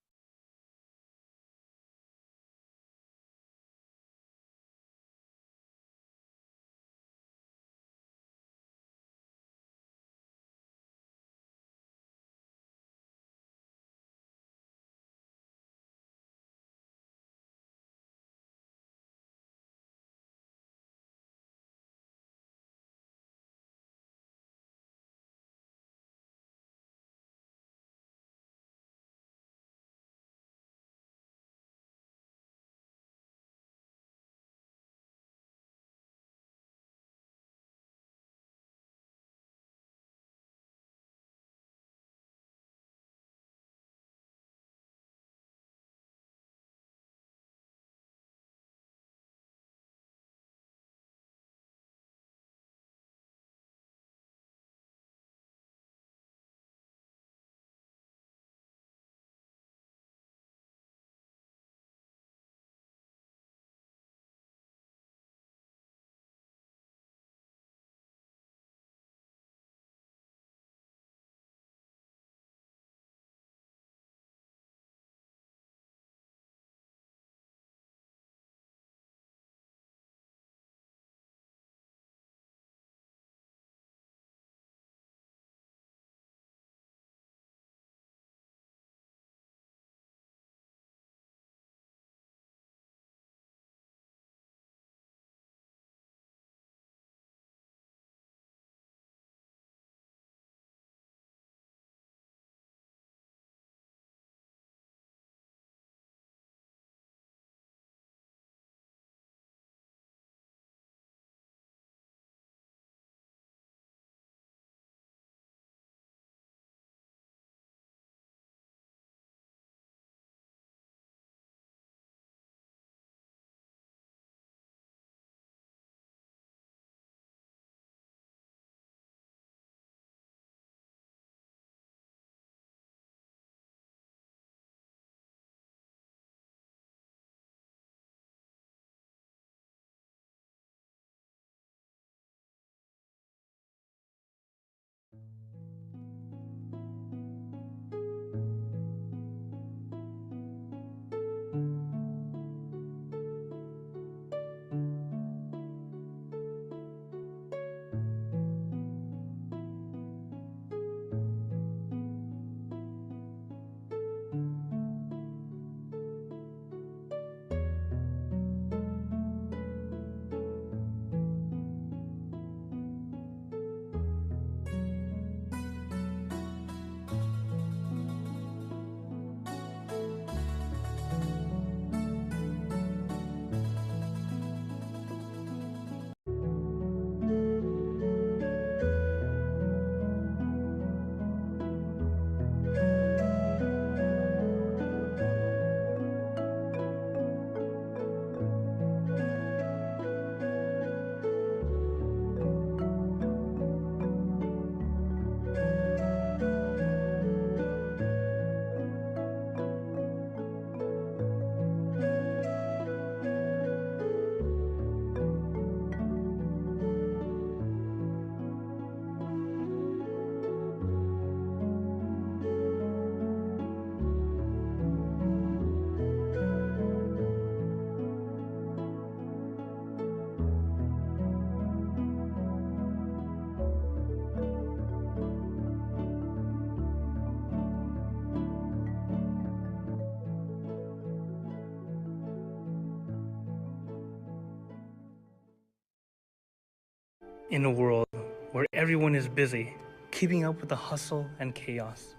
In a world where everyone is busy, keeping up with the hustle and chaos,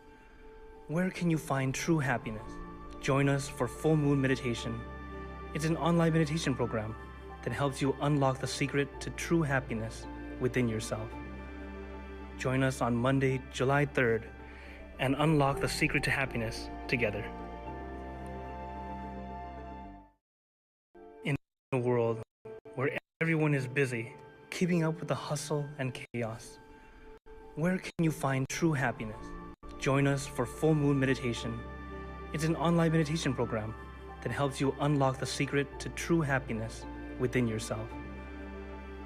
where can you find true happiness? Join us for Full Moon Meditation. It's an online meditation program that helps you unlock the secret to true happiness within yourself. Join us on Monday, July 3rd, and unlock the secret to happiness together. In a world where everyone is busy, keeping up with the hustle and chaos, where can you find true happiness? Join us for Full Moon Meditation. It's an online meditation program that helps you unlock the secret to true happiness within yourself.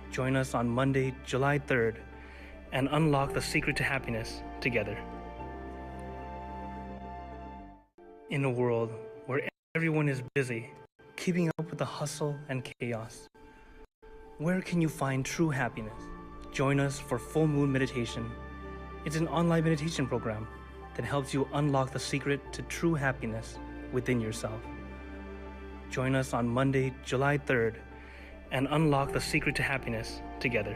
Join us on Monday, July 3rd, and unlock the secret to happiness together. In a world where everyone is busy, keeping up with the hustle and chaos, where can you find true happiness? Join us for Full Moon Meditation. It's an online meditation program that helps you unlock the secret to true happiness within yourself. Join us on Monday, July 3rd, and unlock the secret to happiness together.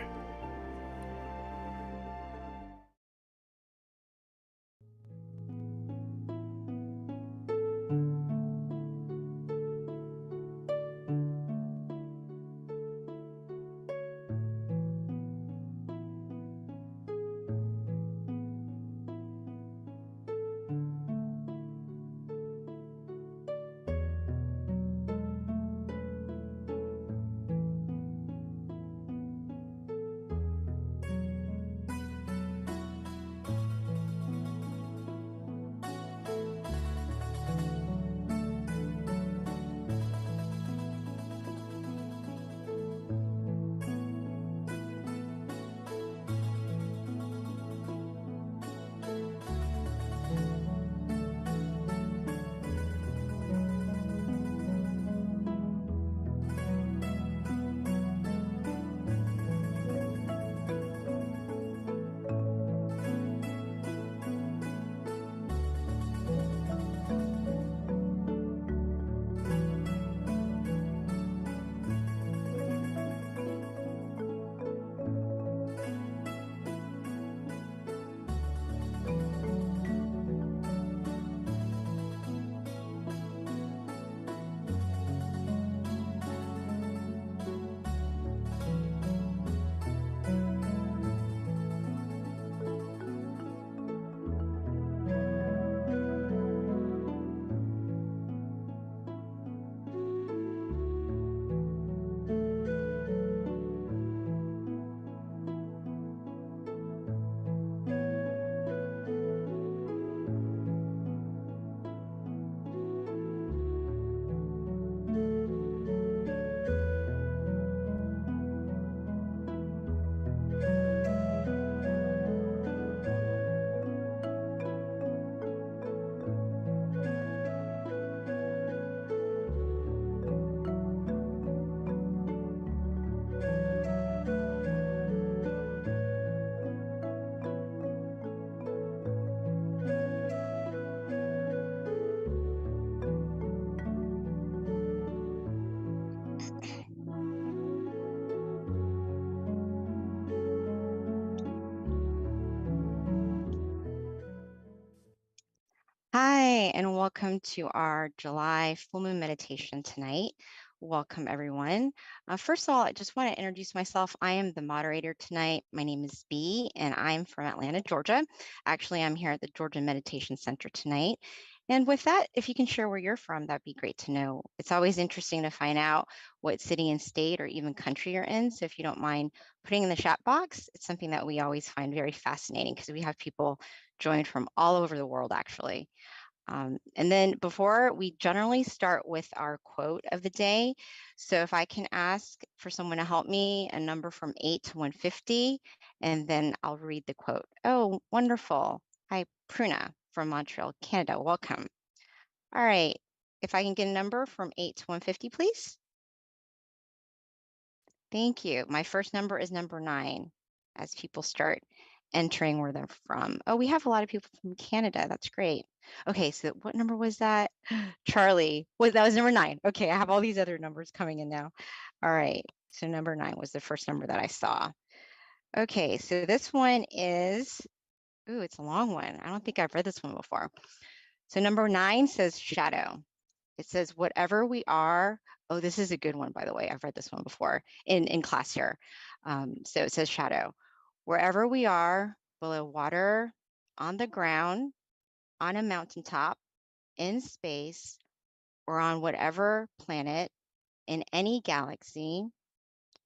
Hi, and welcome to our July full moon meditation tonight. Welcome, everyone. First of all, I just want to introduce myself. I am the moderator tonight. My name is Bee, and I'm from Atlanta, Georgia. Actually, I'm here at the Georgia Meditation Center tonight. And with that, if you can share where you're from, that'd be great to know. It's always interesting to find out what city and state or even country you're in. So if you don't mind putting in the chat box, it's something that we always find very fascinating because we have people joined from all over the world, actually. And then before we generally start with our quote of the day. So if I can ask for someone to help me, a number from 8 to 150, and then I'll read the quote. Oh, wonderful. Hi, Pruna from Montreal, Canada. Welcome. All right. If I can get a number from 8 to 150, please. Thank you. My first number is number 9 as people start entering where they're from. Oh, we have a lot of people from Canada. That's great. Okay, so what number was that? Charlie. Well, that was number 9. Okay, I have all these other numbers coming in now. All right, so number 9 was the first number that I saw. Okay, so this one is, ooh, it's a long one. I don't think I've read this one before. So number 9 says shadow. It says, whatever we are, oh, this is a good one, by the way. I've read this one before in class here. So it says shadow. Wherever we are, below water, on the ground, on a mountaintop, in space, or on whatever planet, in any galaxy,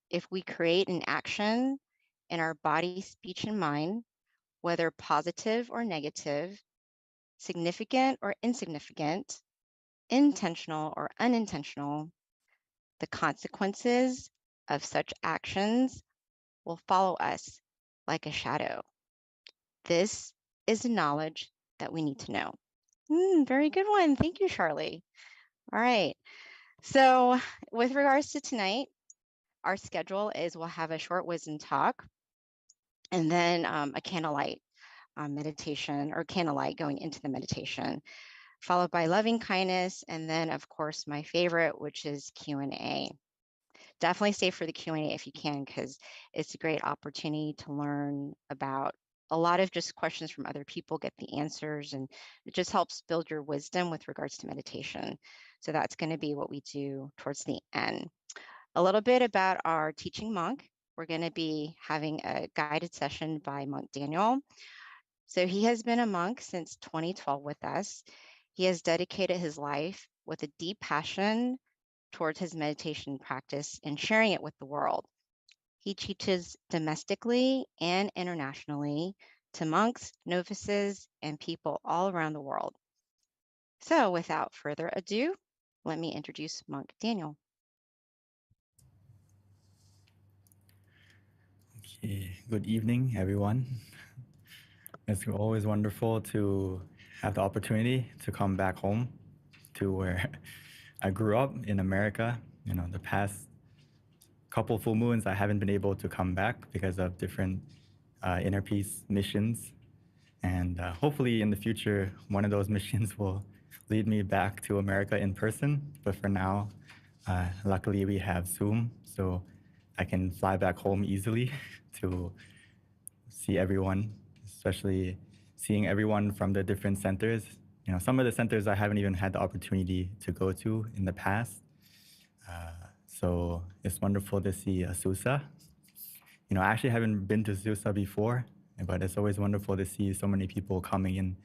if we create an action in our body, speech, and mind, whether positive or negative, significant or insignificant, intentional or unintentional, the consequences of such actions will follow us like a shadow. This is the knowledge that we need to know. Very good one. Thank you, Charlie. All right. So with regards to tonight, our schedule is we'll have a short wisdom talk and then a candlelight meditation or candlelight going into the meditation, followed by loving kindness. And then of course, my favorite, which is Q&A. Definitely stay for the Q&A if you can, because it's a great opportunity to learn about a lot of just questions from other people, get the answers, and it just helps build your wisdom with regards to meditation. So that's going to be what we do towards the end. A little bit about our teaching monk. We're going to be having a guided session by Monk Daniel. So he has been a monk since 2012 with us. He has dedicated his life with a deep passion towards his meditation practice and sharing it with the world. He teaches domestically and internationally to monks, novices, and people all around the world. So without further ado, let me introduce Monk Daniel. Okay, good evening, everyone. It's always wonderful to have the opportunity to come back home to where I grew up in America. You know, the past couple full moons, I haven't been able to come back because of different inner peace missions. And hopefully in the future, one of those missions will lead me back to America in person. But for now, luckily we have Zoom, so I can fly back home easily to see everyone, especially seeing everyone from the different centers. You know, some of the centers I haven't even had the opportunity to go to in the past. So it's wonderful to see Susa. You know, I actually haven't been to Susa before, but it's always wonderful to see so many people coming in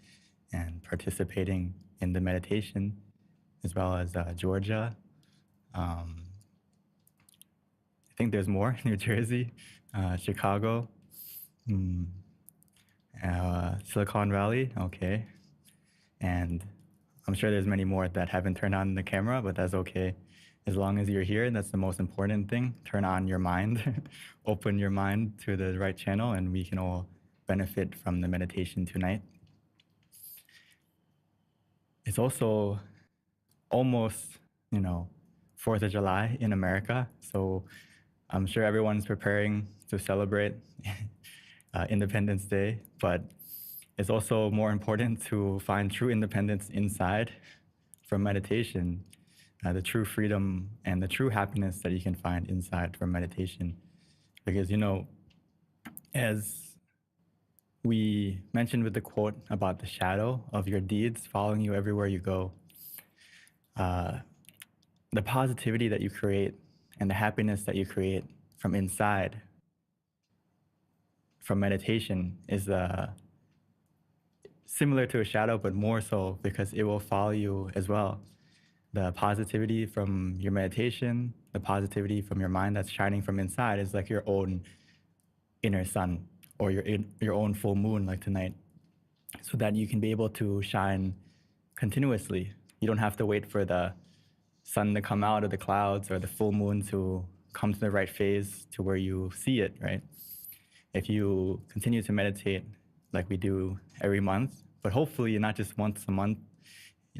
and participating in the meditation, as well as Georgia. I think there's more, New Jersey, Chicago, Silicon Valley, okay. And I'm sure there's many more that haven't turned on the camera, but that's okay. As long as you're here, that's the most important thing. Turn on your mind, open your mind to the right channel, and we can all benefit from the meditation tonight. It's also almost, 4th of July in America. So I'm sure everyone's preparing to celebrate Independence Day, but it's also more important to find true independence inside from meditation, the true freedom and the true happiness that you can find inside from meditation. Because, as we mentioned with the quote about the shadow of your deeds following you everywhere you go, the positivity that you create and the happiness that you create from inside, from meditation, is similar to a shadow, but more so because it will follow you as well. The positivity from your meditation, the positivity from your mind that's shining from inside is like your own inner sun or your own full moon like tonight, so that you can be able to shine continuously. You don't have to wait for the sun to come out of the clouds or the full moon to come to the right phase to where you see it, right? If you continue to meditate like we do every month, but hopefully not just once a month,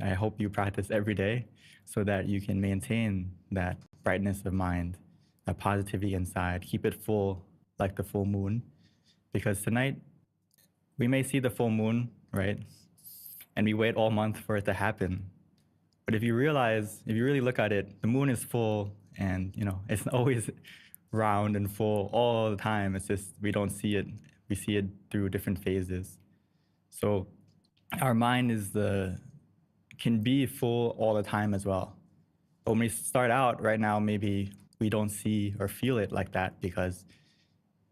I hope you practice every day so that you can maintain that brightness of mind, that positivity inside, keep it full like the full moon. Because tonight, we may see the full moon, right? And we wait all month for it to happen. But if you really look at it, the moon is full and, it's always round and full all the time. It's just we don't see it. We see it through different phases. So our mind can be full all the time as well. But when we start out right now, maybe we don't see or feel it like that because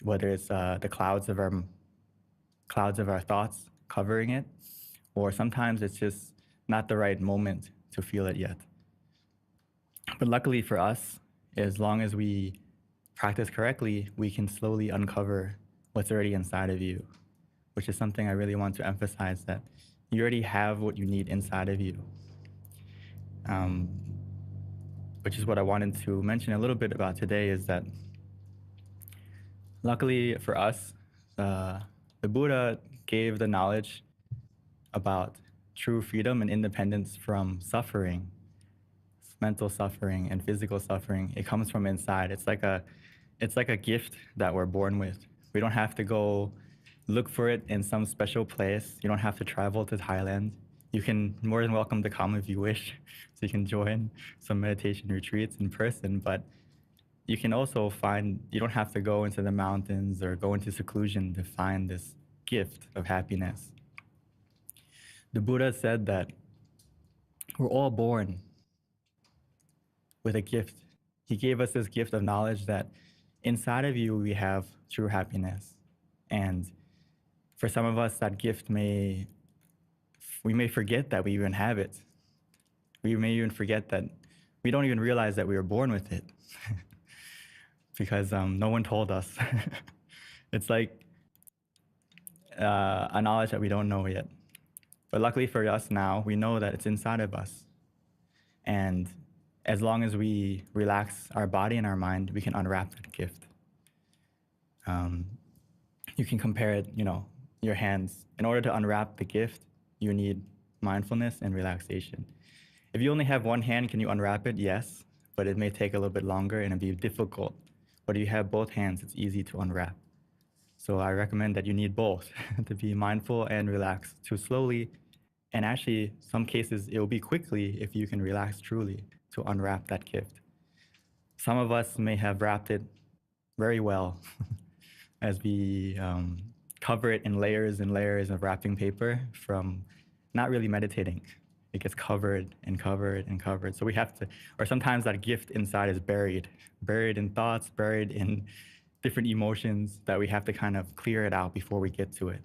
whether it's the clouds of our thoughts covering it, or sometimes it's just not the right moment to feel it yet. But luckily for us, as long as we practice correctly, we can slowly uncover what's already inside of you, which is something I really want to emphasize, that you already have what you need inside of you. Which is what I wanted to mention a little bit about today, is that luckily for us, the Buddha gave the knowledge about true freedom and independence from suffering, mental suffering and physical suffering. It comes from inside. It's like a gift that we're born with. We don't have to go look for it in some special place. You don't have to travel to Thailand. You can more than welcome to come if you wish. So you can join some meditation retreats in person, but you can also you don't have to go into the mountains or go into seclusion to find this gift of happiness. The Buddha said that we're all born with a gift. He gave us this gift of knowledge that inside of you we have true happiness. And for some of us, that gift we may forget that we even have it. We may even forget that we don't even realize that we were born with it because no one told us. It's like a knowledge that we don't know yet. But luckily for us now, we know that it's inside of us. And as long as we relax our body and our mind, we can unwrap that gift. You can compare it, your hands. In order to unwrap the gift, you need mindfulness and relaxation. If you only have one hand, can you unwrap it? Yes, but it may take a little bit longer and it'll be difficult. But if you have both hands, it's easy to unwrap. So I recommend that you need both to be mindful and relax, to slowly, and actually some cases it will be quickly if you can relax truly to unwrap that gift. Some of us may have wrapped it very well as we cover it in layers and layers of wrapping paper from not really meditating. It gets covered and covered and covered. So we have to, or sometimes that gift inside is buried in thoughts, buried in different emotions that we have to kind of clear it out before we get to it.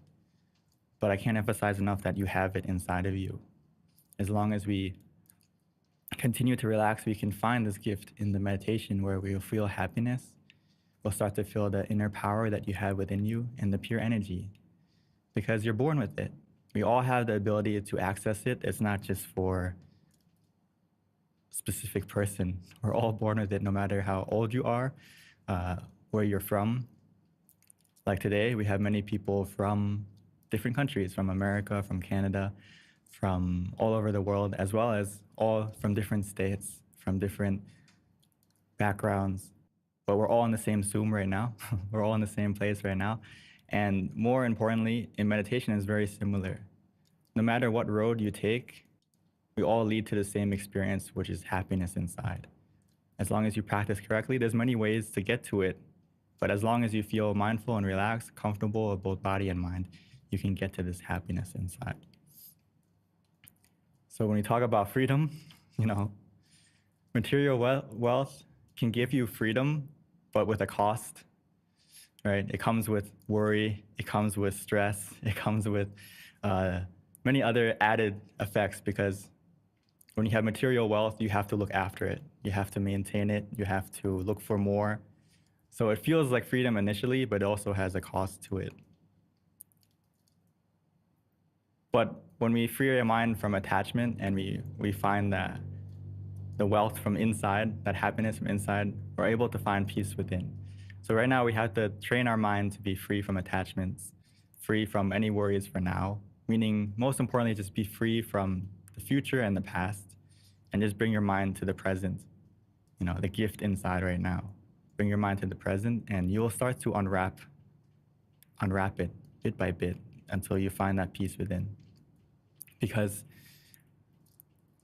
But I can't emphasize enough that you have it inside of you. As long as we continue to relax, we can find this gift in the meditation where we'll feel happiness. We'll start to feel the inner power that you have within you and the pure energy, because you're born with it. We all have the ability to access it. It's not just for a specific person. We're all born with it, no matter how old you are, where you're from. Like today, we have many people from different countries, from America, from Canada, from all over the world, as well as all from different states, from different backgrounds. But we're all in the same Zoom right now. We're all in the same place right now. And more importantly, in meditation, it's very similar. No matter what road you take, we all lead to the same experience, which is happiness inside. As long as you practice correctly, there's many ways to get to it. But as long as you feel mindful and relaxed, comfortable with both body and mind, you can get to this happiness inside. So when we talk about freedom, material wealth can give you freedom, but with a cost, right? It comes with worry, it comes with stress, it comes with many other added effects, because when you have material wealth, you have to look after it. You have to maintain it. You have to look for more. So it feels like freedom initially, but it also has a cost to it. But when we free our mind from attachment and we find that the wealth from inside, that happiness from inside, we're able to find peace within. So right now we have to train our mind to be free from attachments, free from any worries for now, meaning most importantly, just be free from the future and the past, and just bring your mind to the present, the gift inside right now. Bring your mind to the present, and you will start to unwrap it bit by bit until you find that peace within. Because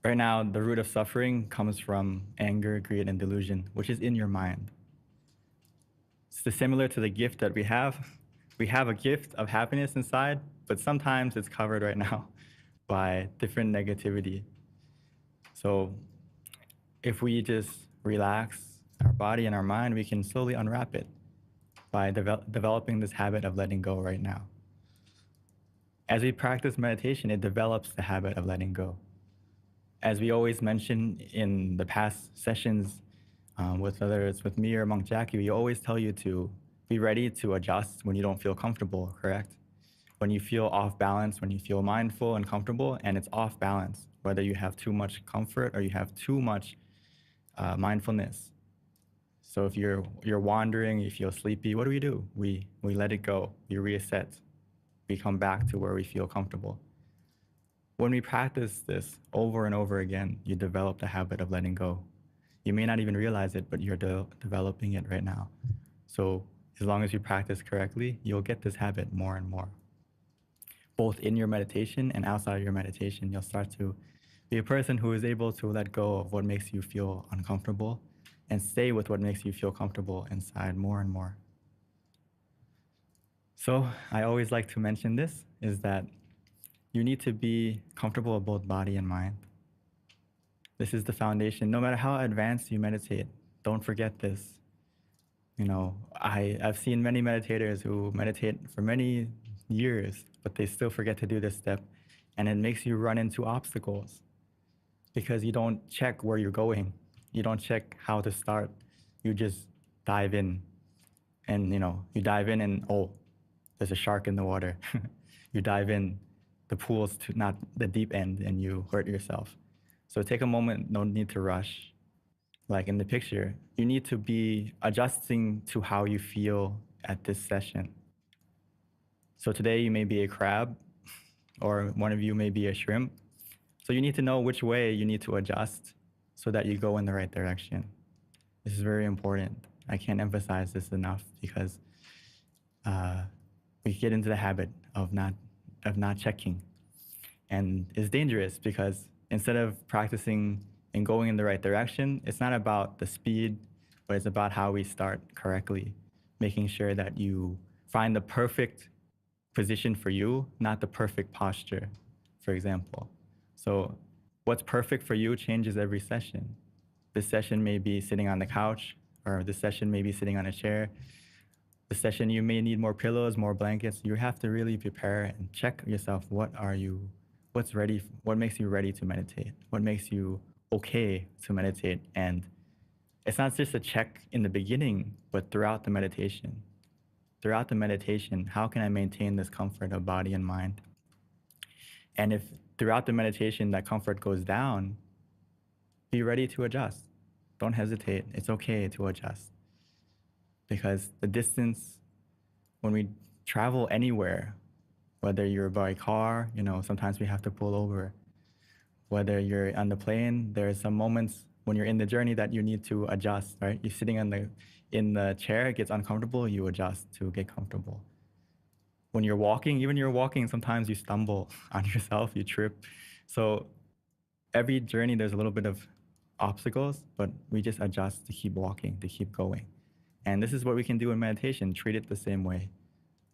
right now, the root of suffering comes from anger, greed, and delusion, which is in your mind. So similar to the gift that we have a gift of happiness inside, but sometimes it's covered right now by different negativity. So if we just relax our body and our mind, we can slowly unwrap it by developing this habit of letting go right now. As we practice meditation, it develops the habit of letting go. As we always mention in the past sessions, whether it's with me or Monk Jackie, we always tell you to be ready to adjust when you don't feel comfortable, correct? When you feel off balance, when you feel mindful and comfortable and it's off balance, whether you have too much comfort or you have too much mindfulness. So if you're wandering, you feel sleepy, what do? We let it go, we reset, we come back to where we feel comfortable. When we practice this over and over again, you develop the habit of letting go. You may not even realize it, but you're developing it right now. So as long as you practice correctly, you'll get this habit more and more. Both in your meditation and outside of your meditation, you'll start to be a person who is able to let go of what makes you feel uncomfortable and stay with what makes you feel comfortable inside more and more. So I always like to mention this, is that you need to be comfortable with both body and mind. This is the foundation. No matter how advanced you meditate, don't forget this. You know, I've seen many meditators who meditate for many years, but they still forget to do this step. And it makes you run into obstacles because you don't check where you're going. You don't check how to start. You just dive in. And you dive in and, oh, there's a shark in the water. You dive in, the pool's not the deep end, and you hurt yourself. So take a moment, no need to rush. Like in the picture, you need to be adjusting to how you feel at this session. So today you may be a crab, or one of you may be a shrimp. So you need to know which way you need to adjust so that you go in the right direction. This is very important. I can't emphasize this enough because we get into the habit of not checking. And it's dangerous because instead of practicing and going in the right direction, it's not about the speed, but it's about how we start correctly, making sure that you find the perfect position for you, not the perfect posture, for example. So what's perfect for you changes every session. This session may be sitting on the couch, or this session may be sitting on a chair. This session you may need more pillows, more blankets. You have to really prepare and check yourself. What makes you ready to meditate? What makes you okay to meditate? And it's not just a check in the beginning, but throughout the meditation. Throughout the meditation, how can I maintain this comfort of body and mind? And if throughout the meditation that comfort goes down, be ready to adjust. Don't hesitate. It's okay to adjust. Because the distance, when we travel anywhere, whether you're by car, sometimes we have to pull over. Whether you're on the plane, there are some moments when you're in the journey that you need to adjust, right? You're sitting in the chair, it gets uncomfortable, you adjust to get comfortable. When you're walking, sometimes you stumble on yourself, you trip. So every journey, there's a little bit of obstacles, but we just adjust to keep walking, to keep going. And this is what we can do in meditation, treat it the same way.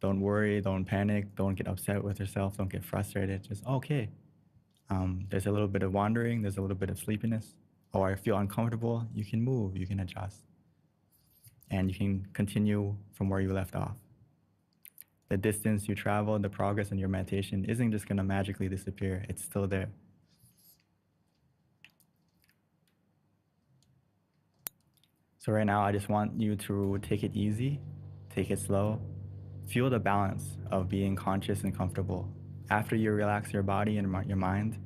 Don't worry, don't panic, don't get upset with yourself, don't get frustrated, just, okay. There's a little bit of wandering, there's a little bit of sleepiness, or I feel uncomfortable, you can move, you can adjust. And you can continue from where you left off. The distance you travel, the progress in your meditation isn't just gonna magically disappear, it's still there. So right now, I just want you to take it easy, take it slow, feel the balance of being conscious and comfortable. After you relax your body and your mind,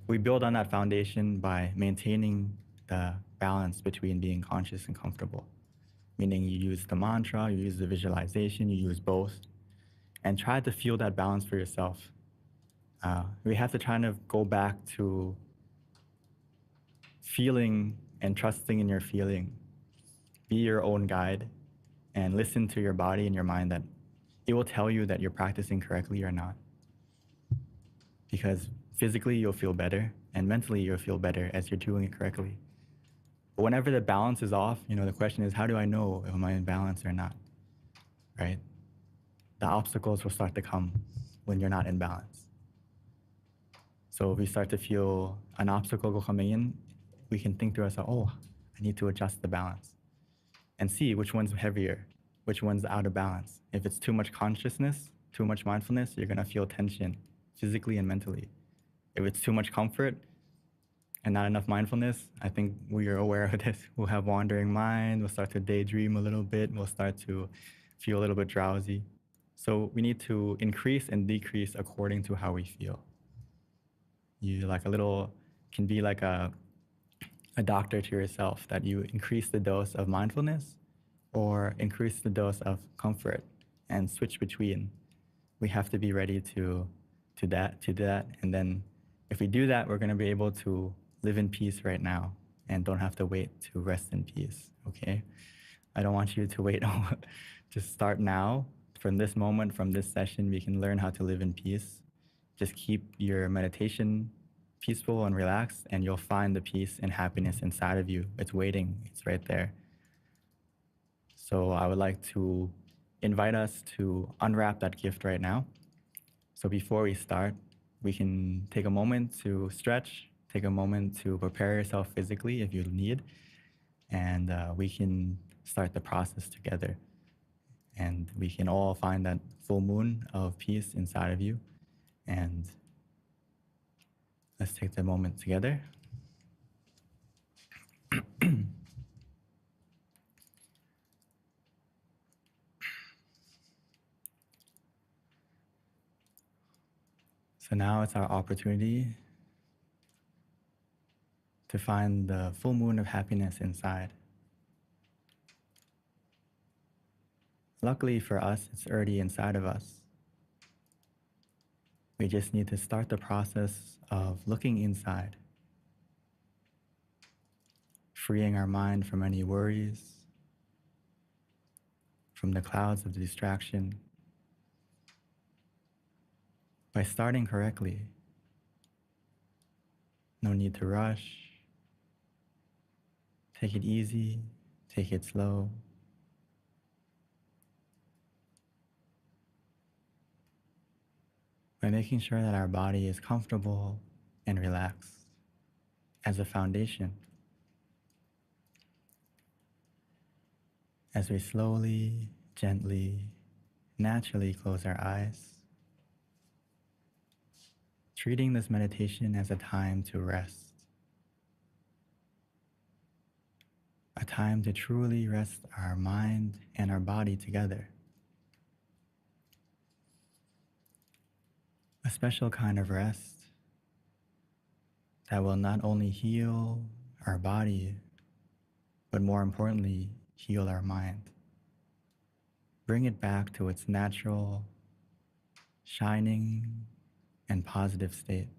we build on that foundation by maintaining the balance between being conscious and comfortable. Meaning you use the mantra, you use the visualization, you use both, and try to feel that balance for yourself. We have to kind of go back to feeling and trusting in your feeling. Be your own guide and listen to your body and your mind that it will tell you that you're practicing correctly or not. Because physically you'll feel better and mentally you'll feel better as you're doing it correctly. But whenever the balance is off, the question is, how do I know if I'm in balance or not, right? The obstacles will start to come when you're not in balance. So if we start to feel an obstacle coming in, we can think to ourselves, oh, I need to adjust the balance and see which one's heavier, which one's out of balance. If it's too much consciousness, too much mindfulness, you're gonna feel tension physically and mentally. If it's too much comfort and not enough mindfulness, I think we are aware of this. We'll have wandering mind, we'll start to daydream a little bit, we'll start to feel a little bit drowsy. So we need to increase and decrease according to how we feel. You can be like a doctor to yourself, that you increase the dose of mindfulness or increase the dose of comfort and switch between. We have to be ready to do that. And then if we do that, we're going to be able to live in peace right now and don't have to wait to rest in peace, okay? I don't want you to wait. Just start now. From this moment, from this session, we can learn how to live in peace. Just keep your meditation peaceful and relaxed, and you'll find the peace and happiness inside of you. It's waiting, it's right there. So I would like to invite us to unwrap that gift right now. So before we start, we can take a moment to stretch, take a moment to prepare yourself physically if you need, and we can start the process together. And we can all find that full moon of peace inside of you. And let's take the moment together. So now it's our opportunity to find the full moon of happiness inside. Luckily for us, it's already inside of us. We just need to start the process of looking inside, freeing our mind from any worries, from the clouds of distraction. By starting correctly, no need to rush. Take it easy, take it slow. By making sure that our body is comfortable and relaxed as a foundation. As we slowly, gently, naturally close our eyes, treating this meditation as a time to rest, a time to truly rest our mind and our body together. A special kind of rest that will not only heal our body, but more importantly, heal our mind. Bring it back to its natural, shining, and positive state.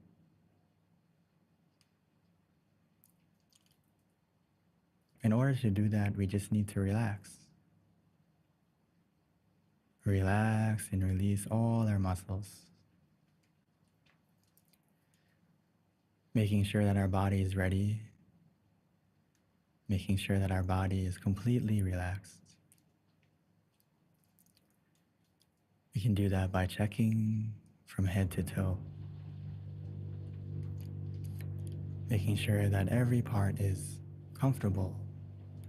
In order to do that, we just need to relax. Relax and release all our muscles. Making sure that our body is ready. Making sure that our body is completely relaxed. We can do that by checking from head to toe. Making sure that every part is comfortable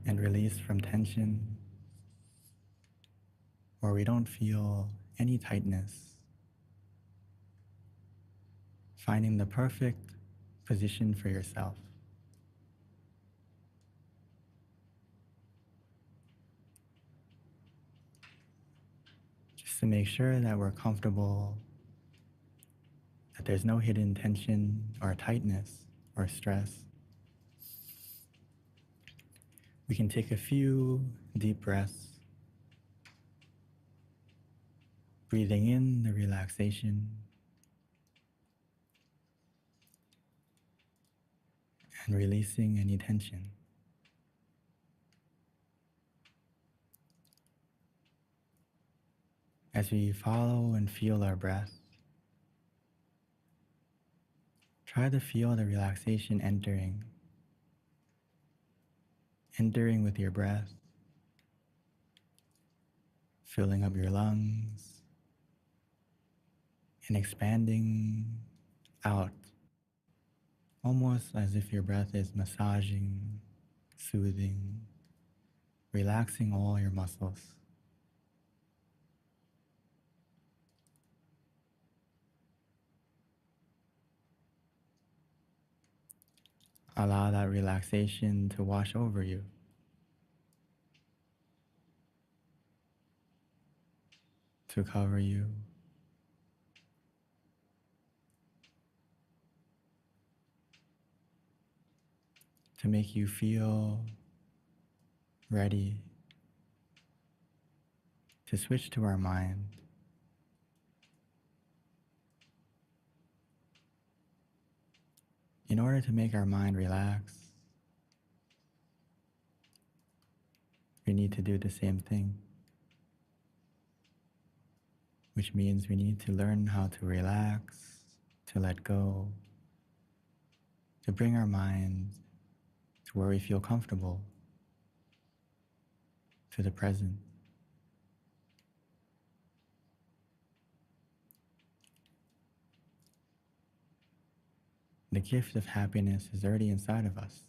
and released from tension, where we don't feel any tightness. Finding the perfect position for yourself. Just to make sure that we're comfortable, that there's no hidden tension or tightness or stress. We can take a few deep breaths, breathing in the relaxation and releasing any tension. As we follow and feel our breath, try to feel the relaxation entering entering with your breath, filling up your lungs, and expanding out, almost as if your breath is massaging, soothing, relaxing all your muscles. Allow that relaxation to wash over you. To cover you. To make you feel ready to switch to our mind. In order to make our mind relax, we need to do the same thing, which means we need to learn how to relax, to let go, to bring our mind to where we feel comfortable, to the present. The gift of happiness is already inside of us.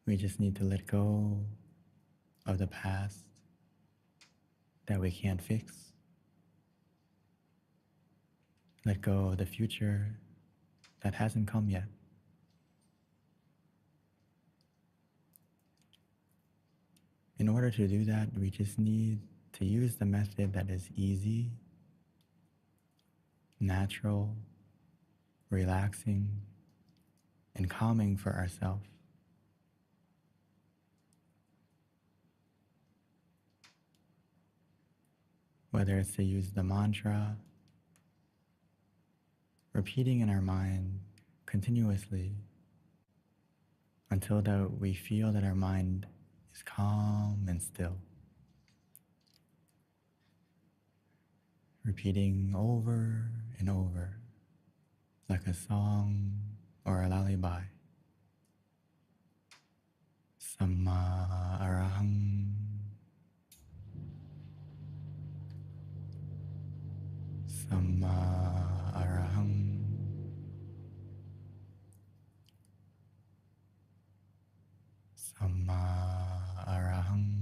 We just need to let go of the past that we can't fix. Let go of the future that hasn't come yet. In order to do that, we just need to use the method that is easy, natural, relaxing, and calming for ourselves. Whether it's to use the mantra, repeating in our mind continuously until that we feel that our mind is calm and still. Repeating over and over like a song or a lullaby. Samma arahang. Samma arahang. Samma arahang.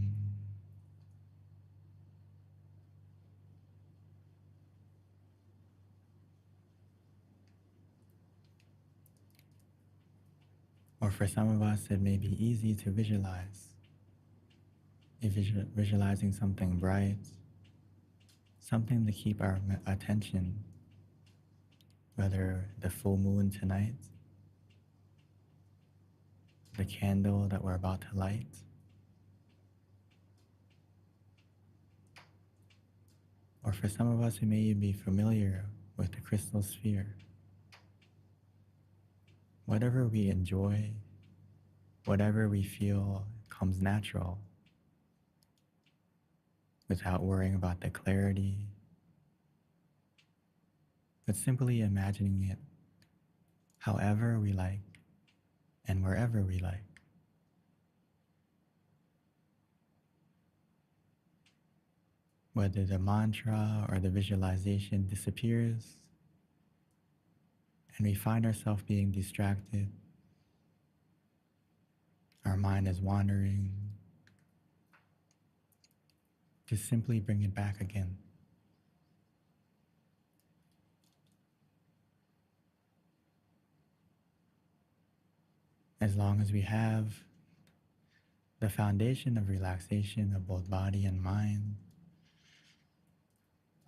Or for some of us, it may be easy to visualize. Visualizing something bright, something to keep our attention, whether the full moon tonight, the candle that we're about to light, or for some of us who may be familiar with the crystal sphere. Whatever we enjoy, whatever we feel comes natural, without worrying about the clarity, but simply imagining it however we like and wherever we like. Whether the mantra or the visualization disappears and we find ourselves being distracted, our mind is wandering, just simply bring it back again. As long as we have the foundation of relaxation of both body and mind,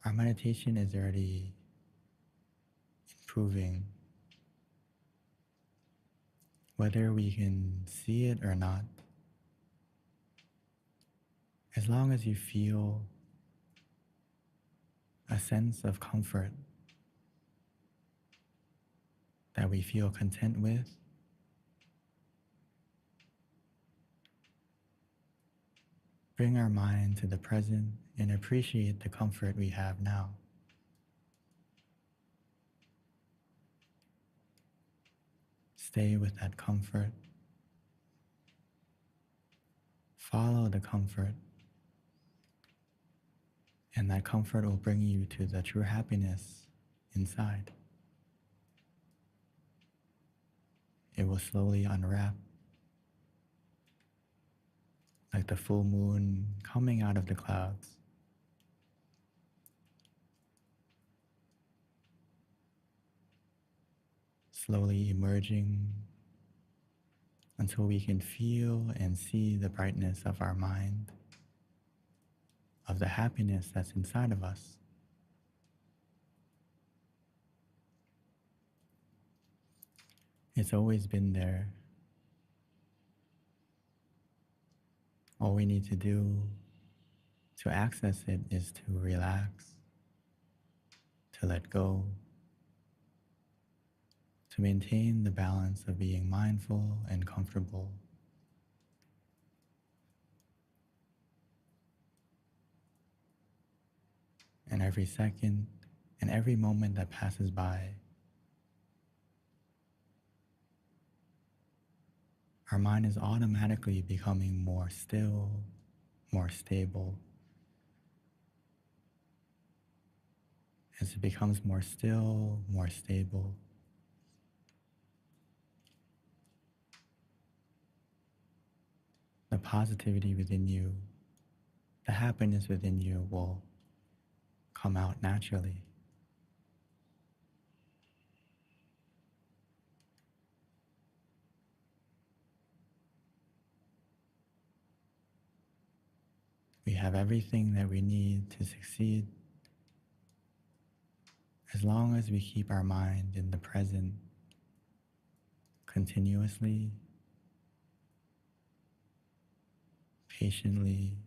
our meditation is already improving. Whether we can see it or not, as long as you feel a sense of comfort that we feel content with, bring our mind to the present and appreciate the comfort we have now. Stay with that comfort Follow the comfort, and that comfort will bring you to the true happiness inside. It will slowly unwrap like the full moon coming out of the clouds. Slowly emerging until we can feel and see the brightness of our mind, of the happiness that's inside of us. It's always been there. All we need to do to access it is to relax, to let go, to maintain the balance of being mindful and comfortable. And every second and every moment that passes by, our mind is automatically becoming more still, more stable. As it becomes more still, more stable, the positivity within you, the happiness within you will come out naturally. We have everything that we need to succeed as long as we keep our mind in the present continuously, patiently,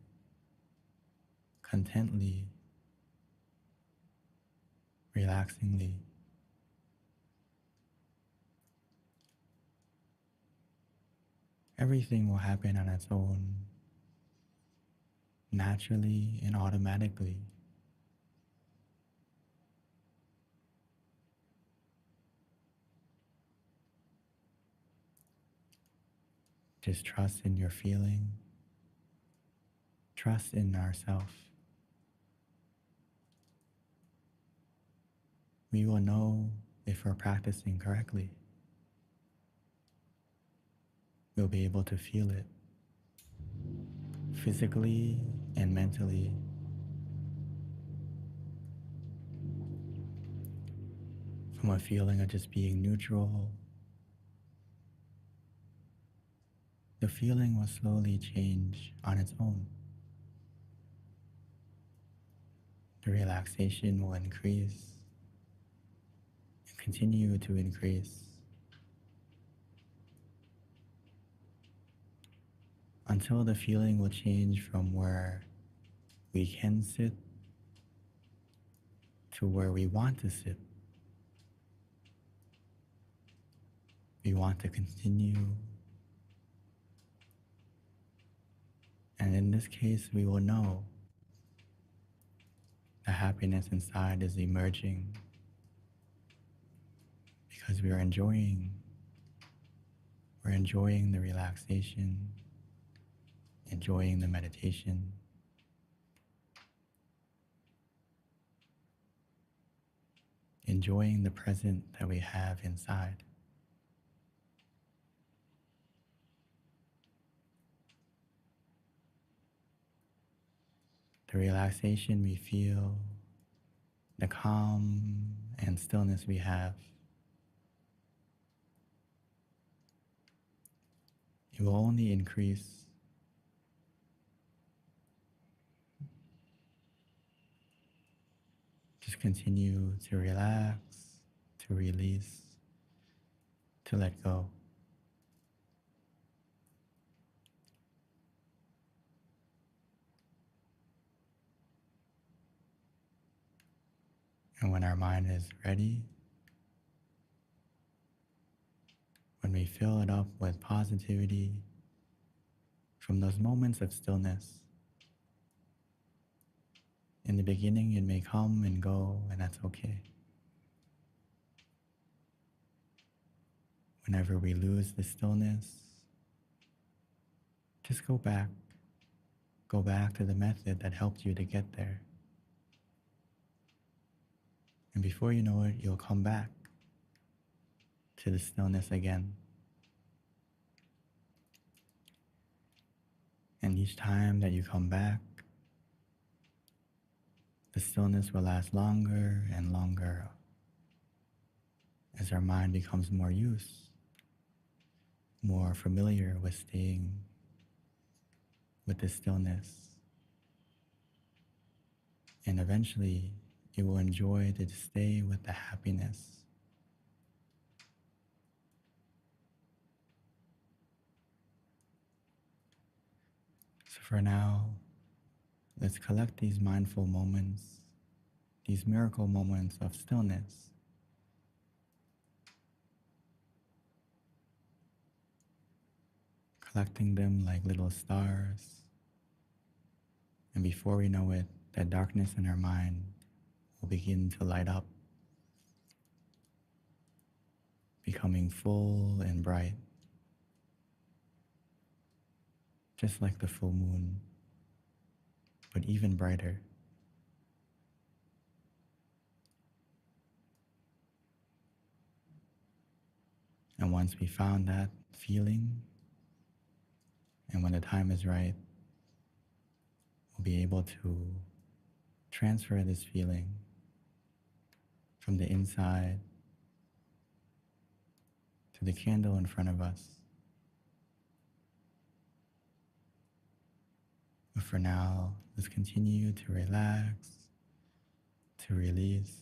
contently, relaxingly. Everything will happen on its own, naturally and automatically. Just trust in your feeling, trust in ourself. We will know if we're practicing correctly. We'll be able to feel it physically and mentally. From a feeling of just being neutral, the feeling will slowly change on its own. The relaxation will increase and continue to increase until the feeling will change from where we can sit to where we want to sit. We want to continue. And in this case, we will know the happiness inside is emerging because we are enjoying the relaxation, enjoying the meditation, enjoying the present that we have inside. The relaxation we feel, the calm and stillness we have, it will only increase. Just continue to relax, to release, to let go. And when our mind is ready, when we fill it up with positivity from those moments of stillness, in the beginning it may come and go, and that's okay. Whenever we lose the stillness, just go back Go back to the method that helped you to get there. And before you know it, you'll come back to the stillness again. And each time that you come back, the stillness will last longer and longer as our mind becomes more used, more familiar with staying with the stillness. And eventually, you will enjoy to stay with the happiness. So for now, let's collect these mindful moments, these miracle moments of stillness. Collecting them like little stars. And before we know it, that darkness in our mind will begin to light up, becoming full and bright, just like the full moon, but even brighter. And once we found that feeling, and when the time is right, we'll be able to transfer this feeling from the inside to the candle in front of us. But for now, let's continue to relax, to release,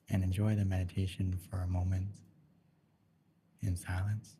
and enjoy the meditation for a moment in silence.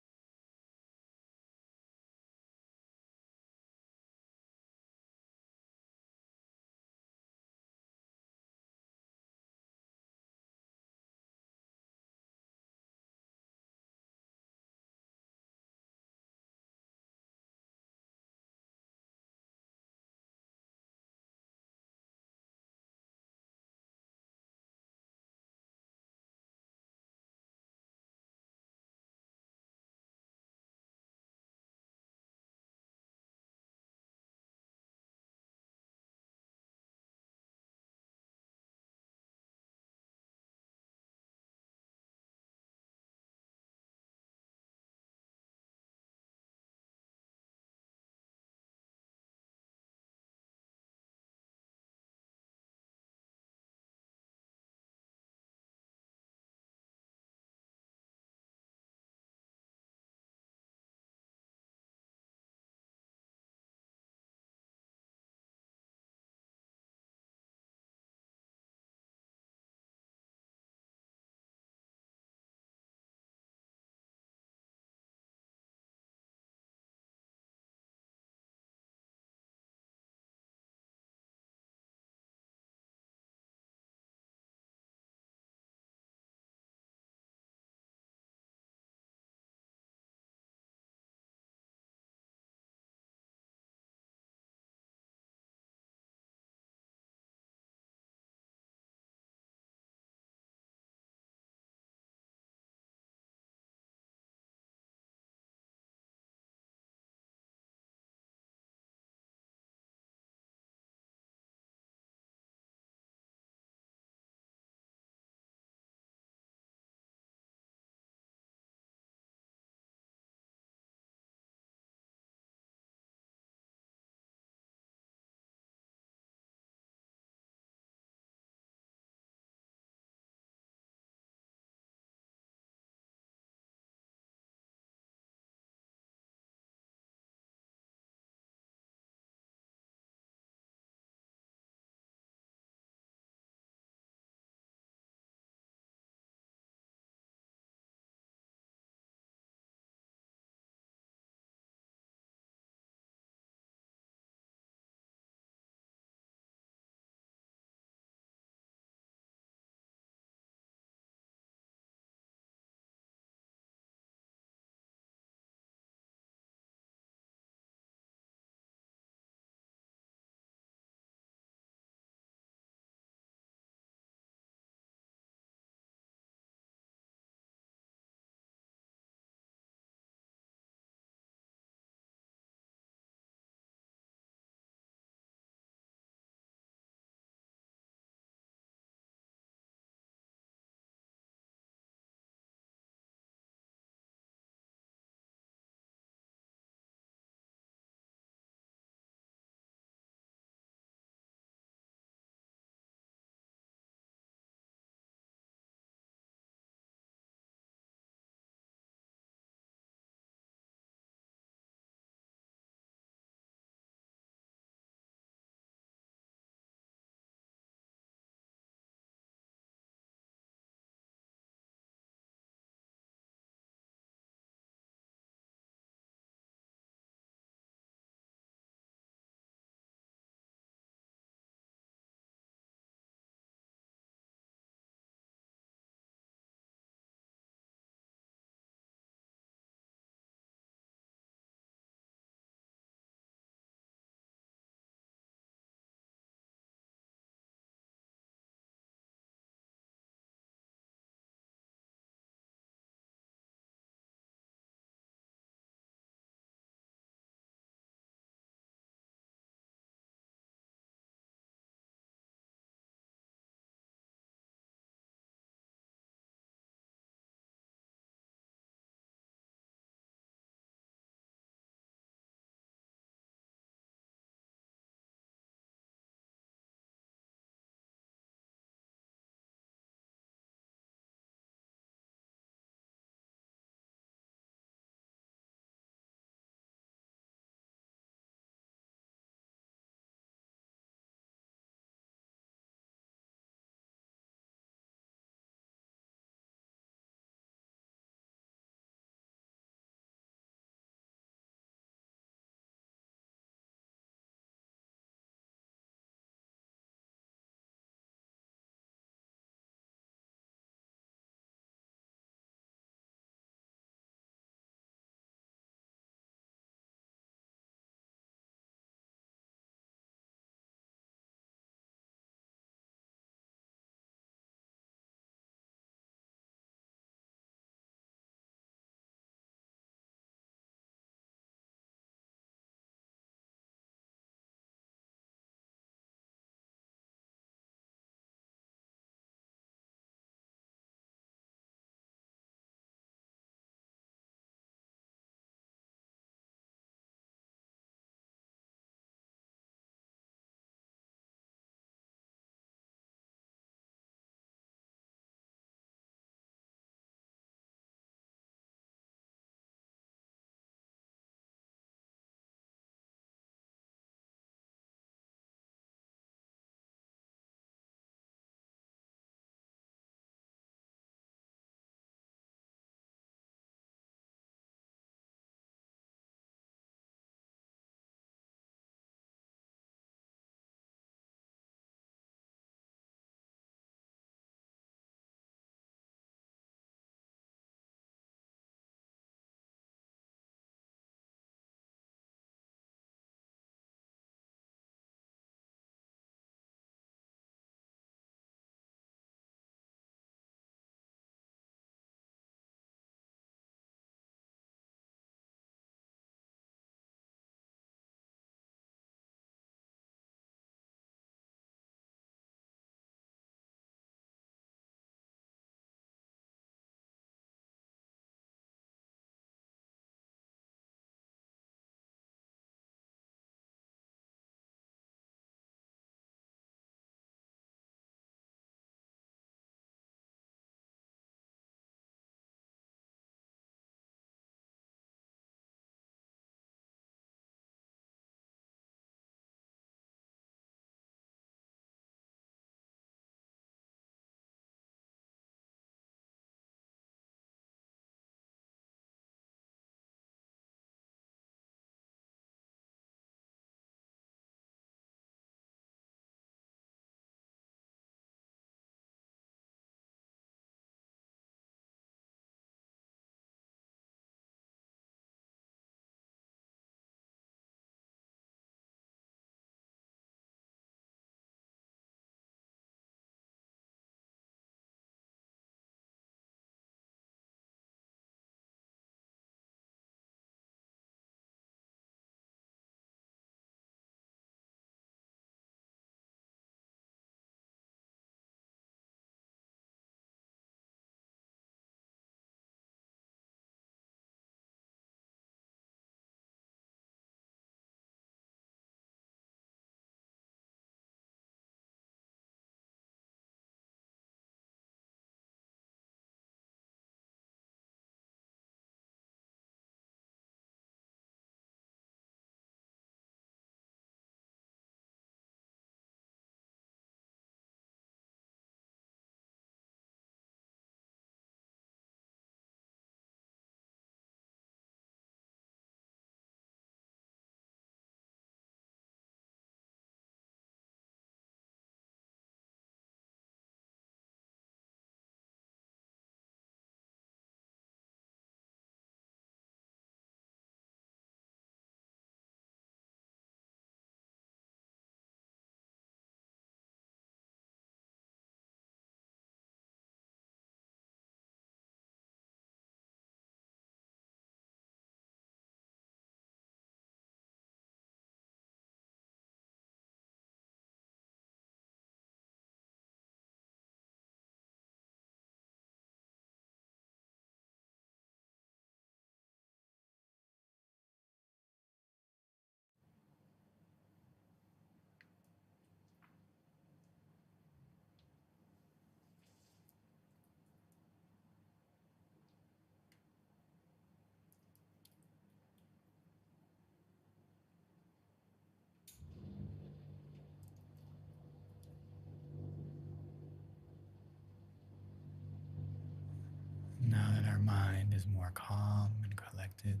is more calm and collected.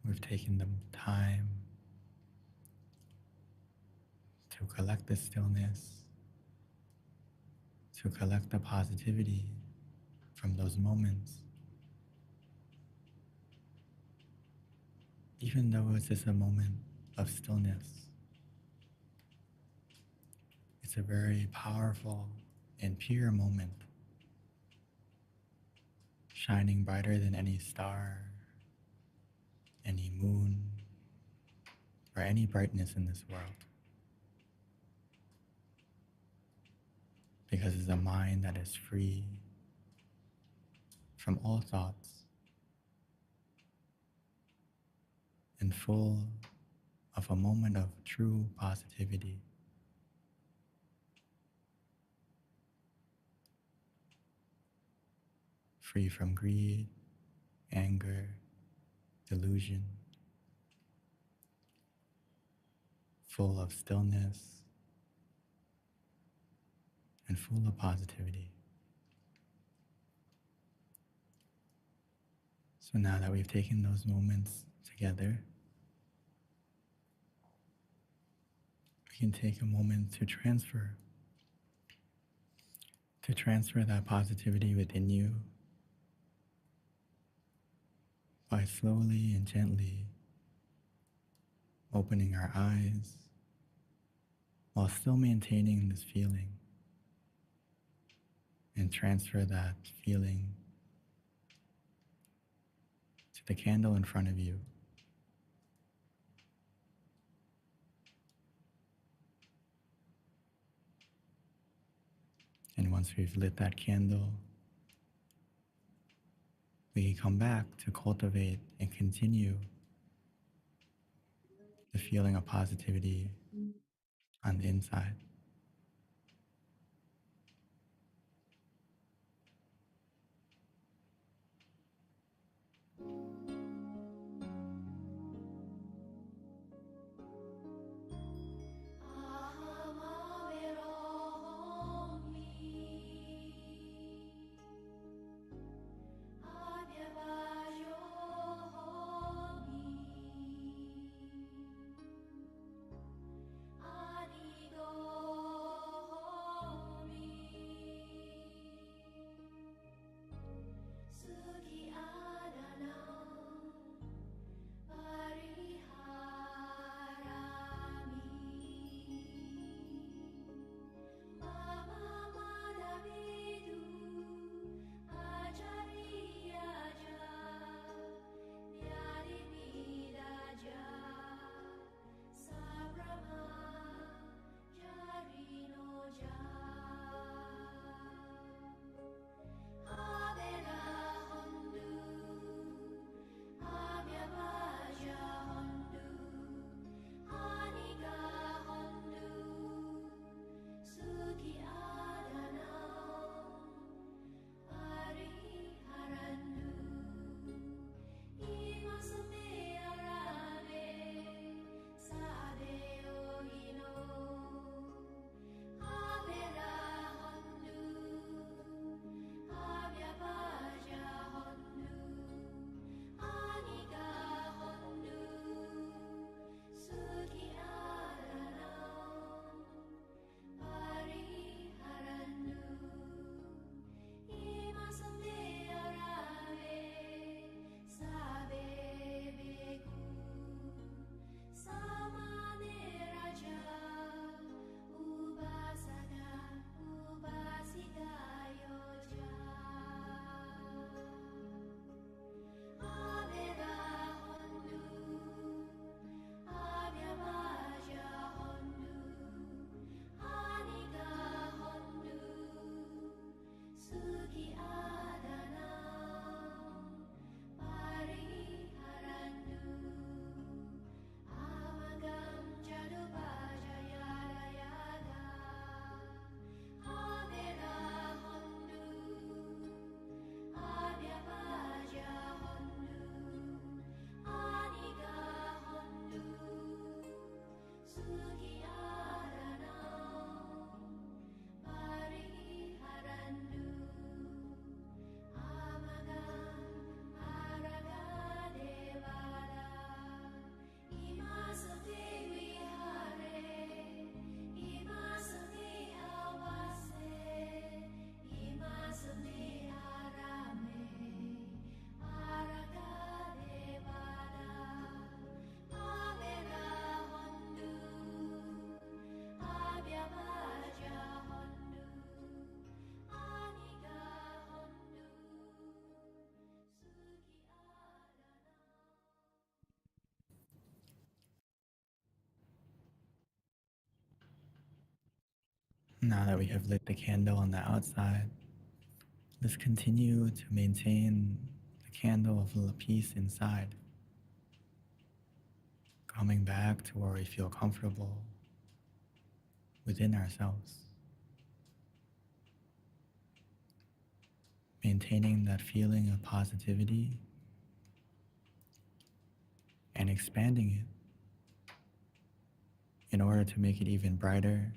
We've taken the time to collect the stillness, to collect the positivity from those moments. Even though it's just a moment of stillness, it's a very powerful and pure moment, shining brighter than any star, any moon, or any brightness in this world. Because it's a mind that is free from all thoughts and full of a moment of true positivity. Free from greed, anger, delusion, full of stillness, and full of positivity. So now that we've taken those moments together, we can take a moment to transfer that positivity within you by slowly and gently opening our eyes while still maintaining this feeling, and transfer that feeling to the candle in front of you. And once we've lit that candle, we can come back to cultivate and continue the feeling of positivity on the inside. Go. Now that we have lit the candle on the outside, let's continue to maintain the candle of peace inside, coming back to where we feel comfortable within ourselves, maintaining that feeling of positivity and expanding it in order to make it even brighter.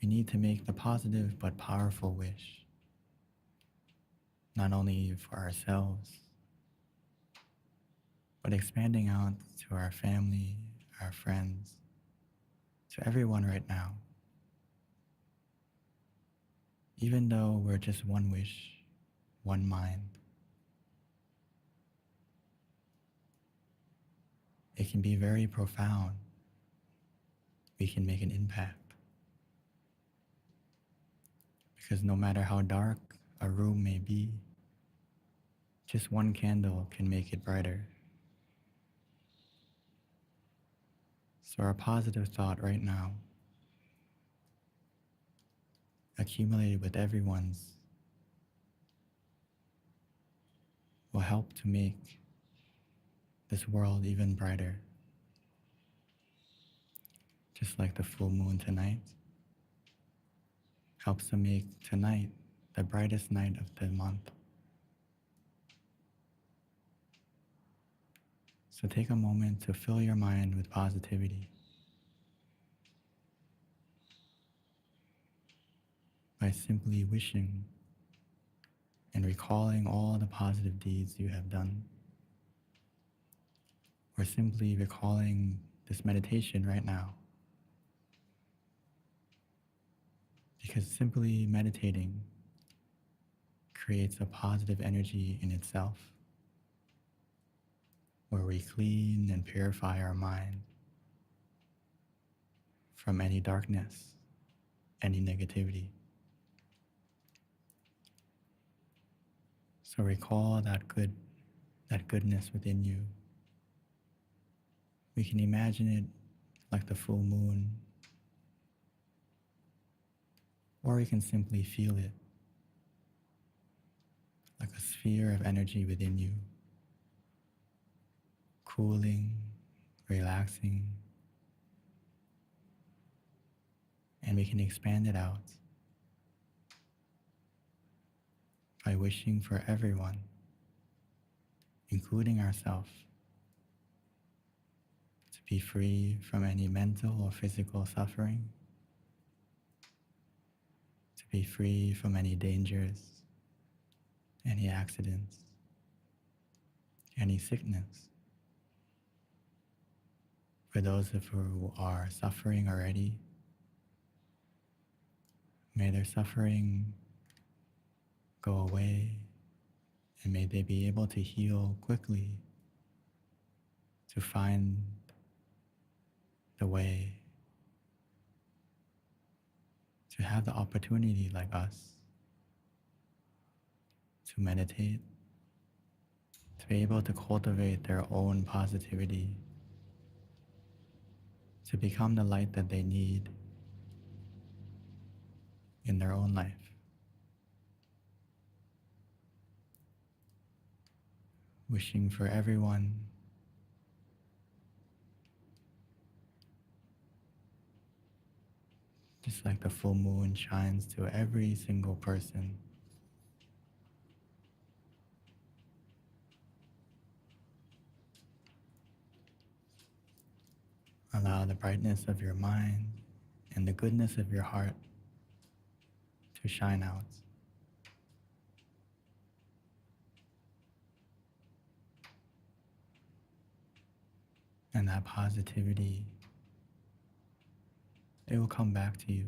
We need to make the positive but powerful wish, not only for ourselves, but expanding out to our family, our friends, to everyone right now. Even though we're just one wish, one mind, it can be very profound. We can make an impact. Because no matter how dark a room may be, just one candle can make it brighter. So our positive thought right now, accumulated with everyone's, will help to make this world even brighter. Just like the full moon tonight helps to make tonight the brightest night of the month. So take a moment to fill your mind with positivity by simply wishing and recalling all the positive deeds you have done, or simply recalling this meditation right now. Because simply meditating creates a positive energy in itself, where we clean and purify our mind from any darkness, any negativity. So recall that goodness within you. We can imagine it like the full moon, or we can simply feel it like a sphere of energy within you, cooling, relaxing, and we can expand it out by wishing for everyone, including ourselves, to be free from any mental or physical suffering, to be free from any dangers, any accidents, any sickness. For those of you who are suffering already, may their suffering go away, and may they be able to heal quickly, to find the way, to have the opportunity like us to meditate, to be able to cultivate their own positivity, to become the light that they need in their own life. Wishing for everyone just like the full moon shines to every single person. Allow the brightness of your mind and the goodness of your heart to shine out. And that positivity, it will come back to you.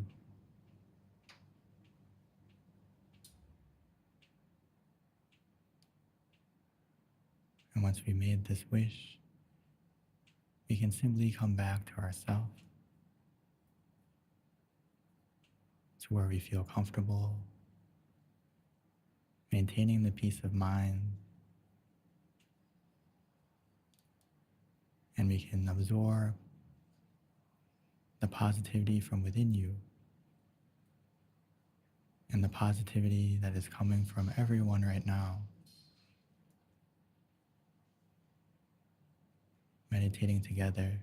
And once we made this wish, we can simply come back to ourselves, to where we feel comfortable, maintaining the peace of mind, and we can absorb the positivity from within you, and the positivity that is coming from everyone right now. Meditating together.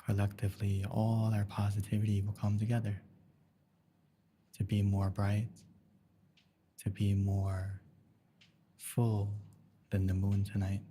Collectively, all our positivity will come together to be more bright, to be more full than the moon tonight.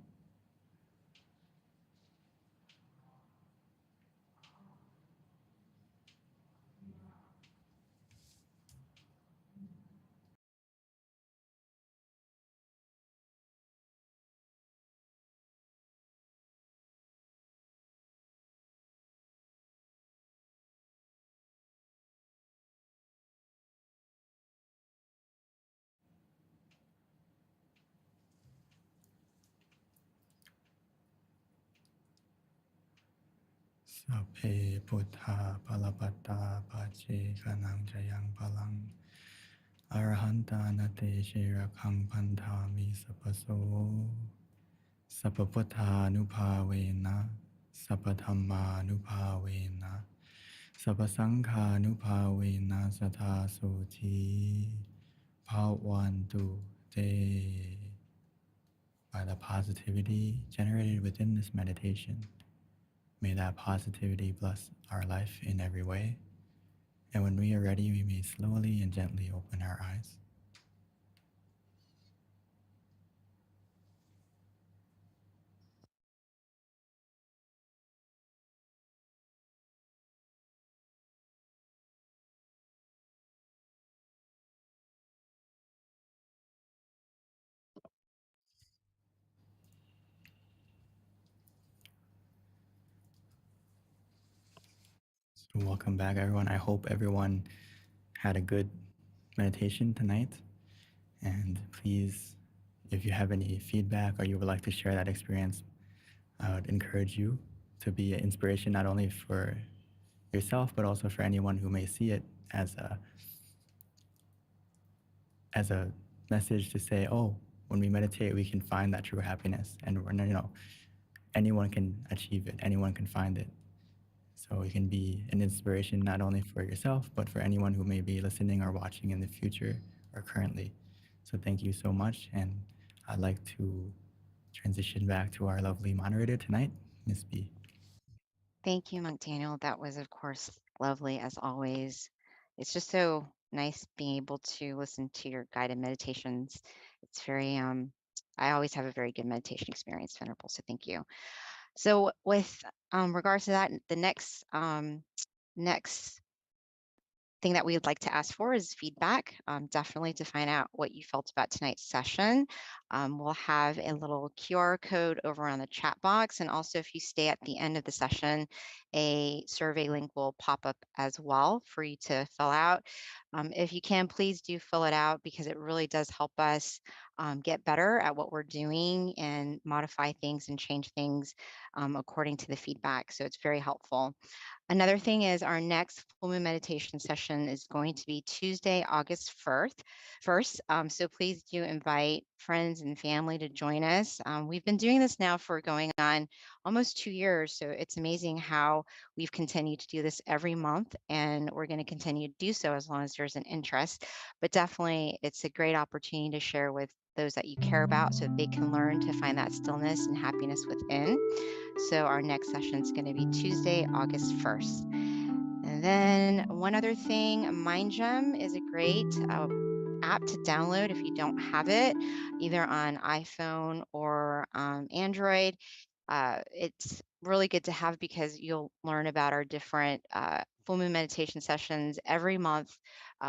Sape Buddha Palapata Pache Kanang Jayang Palang Arahanta Nate Shirakang Pantami Sapaso Sapaputtha Nupavena Sapathamma Nupavena Sapasangha Nupavena Satha Soti Bhavantu Te. By the positivity generated within this meditation, may that positivity bless our life in every way. And when we are ready, we may slowly and gently open our eyes. So welcome back, everyone. I hope everyone had a good meditation tonight. And please, if you have any feedback or you would like to share that experience, I would encourage you to be an inspiration not only for yourself, but also for anyone who may see it as a message to say, oh, when we meditate, we can find that true happiness. And we're, anyone can achieve it, anyone can find it. So it can be an inspiration not only for yourself, but for anyone who may be listening or watching in the future or currently. So thank you so much. And I'd like to transition back to our lovely moderator tonight, Miss B. Thank you, Monk Daniel. That was, of course, lovely as always. It's just so nice being able to listen to your guided meditations. It's very, I always have a very good meditation experience, Venerable. So thank you. So with regards to that, the next thing that we would like to ask for is feedback, definitely to find out what you felt about tonight's session. We'll have a little QR code over on the chat box. And also if you stay at the end of the session, a survey link will pop up as well for you to fill out. If you can, please do fill it out because it really does help us get better at what we're doing and modify things and change things according to the feedback. So it's very helpful. Another thing is our next full moon meditation session is going to be Tuesday, August 1st. So please do invite friends and family to join us. We've been doing this now for going on almost 2 years. So it's amazing how we've continued to do this every month, and we're going to continue to do so as long as there's an interest. But definitely it's a great opportunity to share with those that you care about so that they can learn to find that stillness and happiness within. So our next session is going to be Tuesday, August 1st. And then one other thing, MindGem is a great app to download if you don't have it, either on iPhone or Android. It's really good to have because you'll learn about our different full moon meditation sessions every month.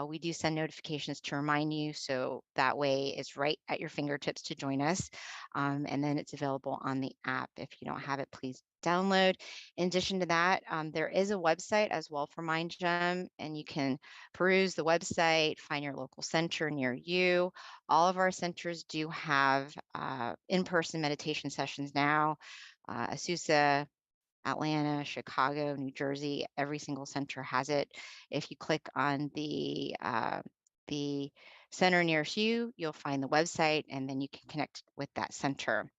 We do send notifications to remind you, so that way it's right at your fingertips to join us. And then it's available on the app. If you don't have it, please download. In addition to that, there is a website as well for MindGem, and you can peruse the website, find your local center near you. All of our centers do have in-person meditation sessions now. Azusa, Atlanta, Chicago, New Jersey, every single center has it. If you click on the the center nearest you, you'll find the website, and then you can connect with that center.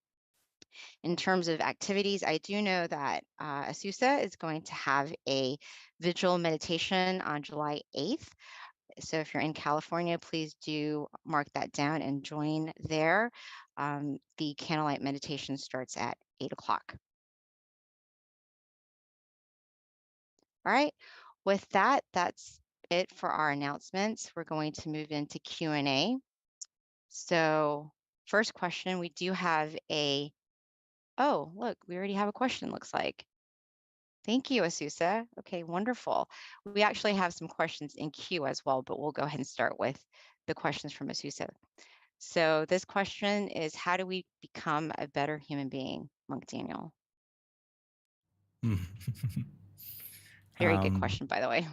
In terms of activities, I do know that Asusa is going to have a vigil meditation on July 8th. So if you're in California, please do mark that down and join there. The candlelight meditation starts at 8 o'clock. All right, with that, that's it for our announcements. We're going to move into Q&A. So first question, we do have oh, look, we already have a question, looks like. Thank you, Asusa. Okay, wonderful. We actually have some questions in queue as well, but we'll go ahead and start with the questions from Asusa. So this question is, how do we become a better human being, Monk Daniel? Very good question, by the way.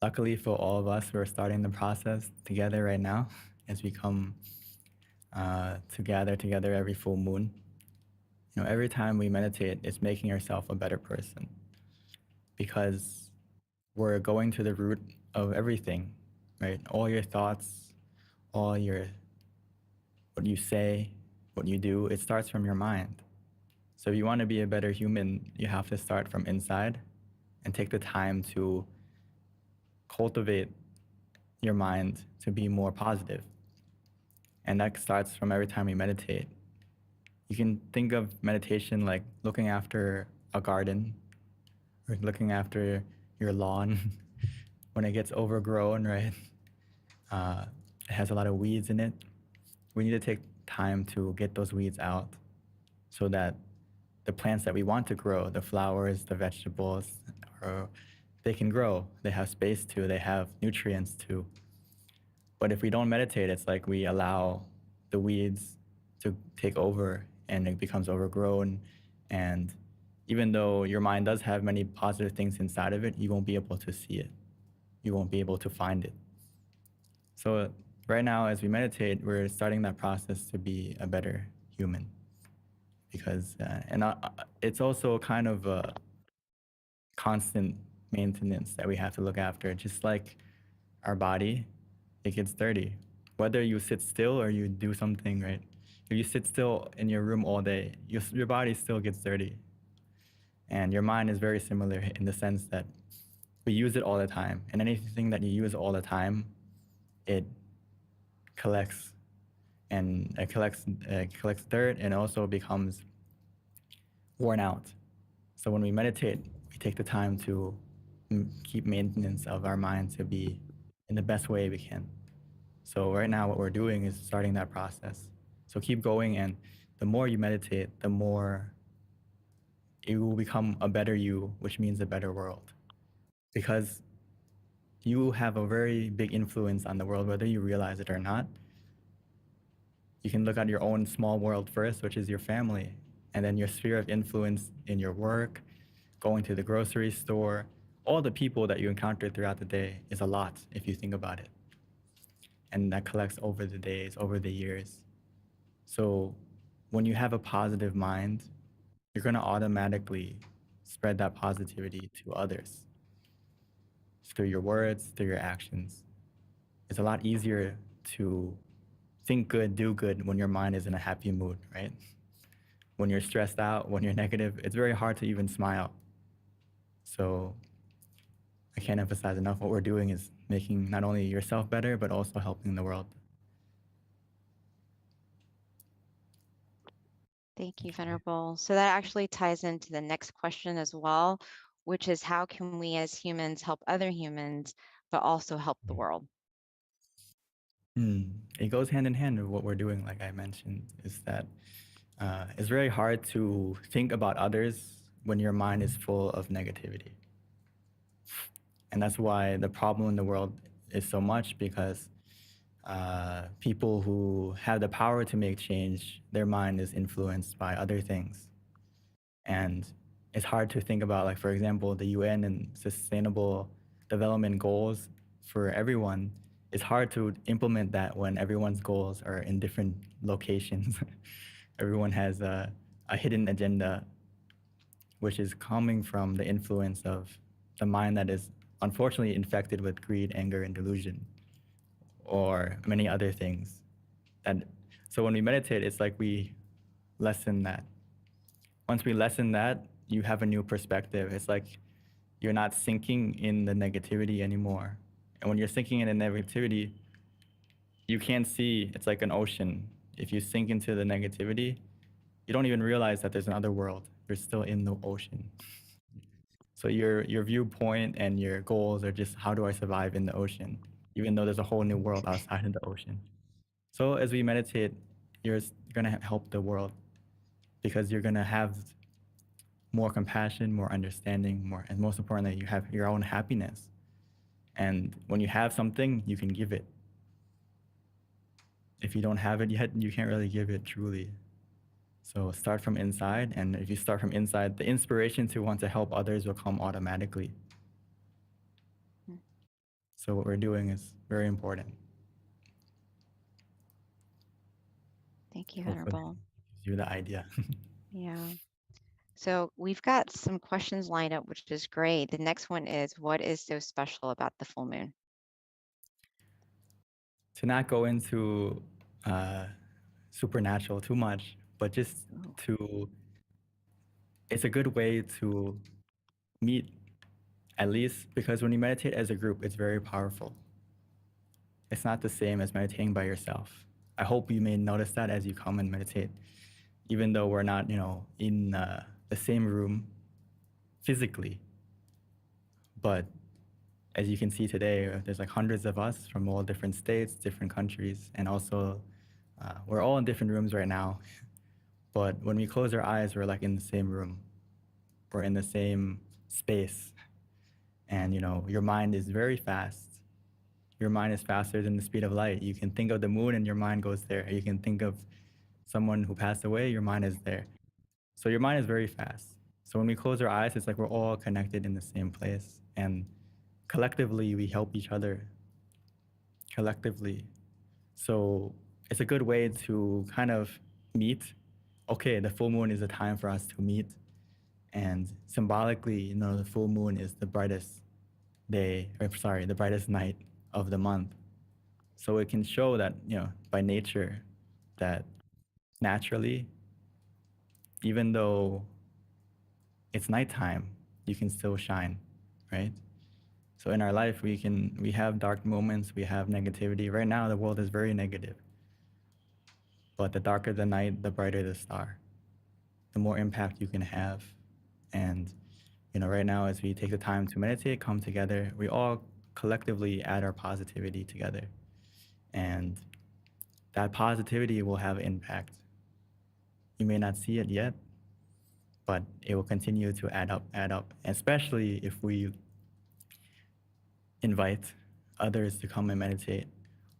Luckily for all of us, we're starting the process together right now as we come to gather together every full moon. You know, every time we meditate, it's making yourself a better person because we're going to the root of everything, right? All your thoughts, all your, what you say, what you do, it starts from your mind. So if you want to be a better human, you have to start from inside and take the time to cultivate your mind to be more positive. And that starts from every time you meditate. You can think of meditation like looking after a garden or looking after your lawn when it gets overgrown, right? It has a lot of weeds in it. We need to take time to get those weeds out so that the plants that we want to grow, the flowers, the vegetables, they can grow. They have space to, they have nutrients to. But if we don't meditate, it's like we allow the weeds to take over and it becomes overgrown. And even though your mind does have many positive things inside of it, you won't be able to see it. You won't be able to find it. So right now, as we meditate, we're starting that process to be a better human. Because, it's also kind of a constant maintenance that we have to look after. Just like our body, it gets dirty. Whether you sit still or you do something, right? If you sit still in your room all day, your body still gets dirty. And your mind is very similar in the sense that we use it all the time. And anything that you use all the time, it collects and it collects dirt and also becomes worn out. So when we meditate, we take the time to keep maintenance of our mind to be in the best way we can. So right now what we're doing is starting that process. So keep going, and the more you meditate, the more you will become a better you, which means a better world. Because you have a very big influence on the world, whether you realize it or not. You can look at your own small world first, which is your family, and then your sphere of influence in your work, going to the grocery store, all the people that you encounter throughout the day is a lot if you think about it. And that collects over the days, over the years. So when you have a positive mind, you're going to automatically spread that positivity to others through your words, through your actions. It's a lot easier to think good, do good when your mind is in a happy mood, right? When you're stressed out, when you're negative, it's very hard to even smile. So I can't emphasize enough what we're doing is making not only yourself better, but also helping the world. Thank you, Venerable. So that actually ties into the next question as well, which is how can we as humans help other humans, but also help the world? It goes hand in hand with what we're doing, like I mentioned, is that it's very hard to think about others when your mind is full of negativity. And that's why the problem in the world is so much, because people who have the power to make change, their mind is influenced by other things. And it's hard to think about, like, for example, the UN and Sustainable Development Goals for everyone. It's hard to implement that when everyone's goals are in different locations. Everyone has a hidden agenda, which is coming from the influence of the mind that is unfortunately infected with greed, anger, and delusion. or many other things. So when we meditate, it's like we lessen that. Once we lessen that, you have a new perspective. It's like you're not sinking in the negativity anymore. And when you're sinking in the negativity, you can't see, it's like an ocean. If you sink into the negativity, you don't even realize that there's another world. You're still in the ocean. So your viewpoint and your goals are just, how do I survive in the ocean, even though there's a whole new world outside of the ocean. So as we meditate, you're gonna help the world, because you're gonna have more compassion, more understanding, and most importantly, you have your own happiness. And when you have something, you can give it. If you don't have it yet, you can't really give it truly. So start from inside, and if you start from inside, the inspiration to want to help others will come automatically. So what we're doing is very important. Thank you, Hopefully Venerable. gives you the idea. Yeah. So we've got some questions lined up, which is great. The next one is, what is so special about the full moon? To not go into supernatural too much, but just it's a good way to meet, at least, because when you meditate as a group, it's very powerful. It's not the same as meditating by yourself. I hope you may notice that as you come and meditate, even though we're not, in the same room physically. But as you can see today, there's like hundreds of us from all different states, different countries, and also we're all in different rooms right now. But when we close our eyes, we're like in the same room. We're in the same space. And your mind is very fast. Your mind is faster than the speed of light. You can think of the moon and your mind goes there. You can think of someone who passed away, your mind is there. So your mind is very fast. So when we close our eyes, it's like we're all connected in the same place. And collectively, we help each other. Collectively. So it's a good way to kind of meet. Okay, the full moon is a time for us to meet. And symbolically, the full moon is the brightest the brightest night of the month. So it can show that, by nature, that naturally, even though it's nighttime, you can still shine, right? So in our life, we have dark moments, we have negativity. Right now, the world is very negative. But the darker the night, the brighter the star, the more impact you can have. And, right now, as we take the time to meditate, come together, we all collectively add our positivity together. And that positivity will have impact. You may not see it yet, but it will continue to add up, especially if we invite others to come and meditate.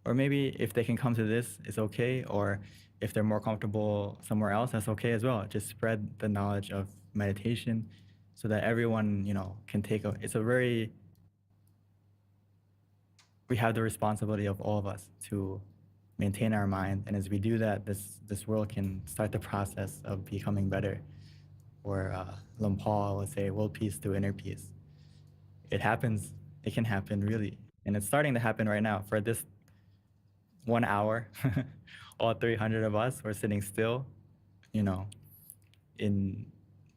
Or maybe if they can come to this, it's okay. Or if they're more comfortable somewhere else, that's okay as well. Just spread the knowledge of meditation so that everyone, can we have the responsibility of all of us to maintain our mind. And as we do that, this world can start the process of becoming better. Or Lum Paul would say, world peace through inner peace. It can happen really. And it's starting to happen right now. For this 1 hour, all 300 of us were sitting still,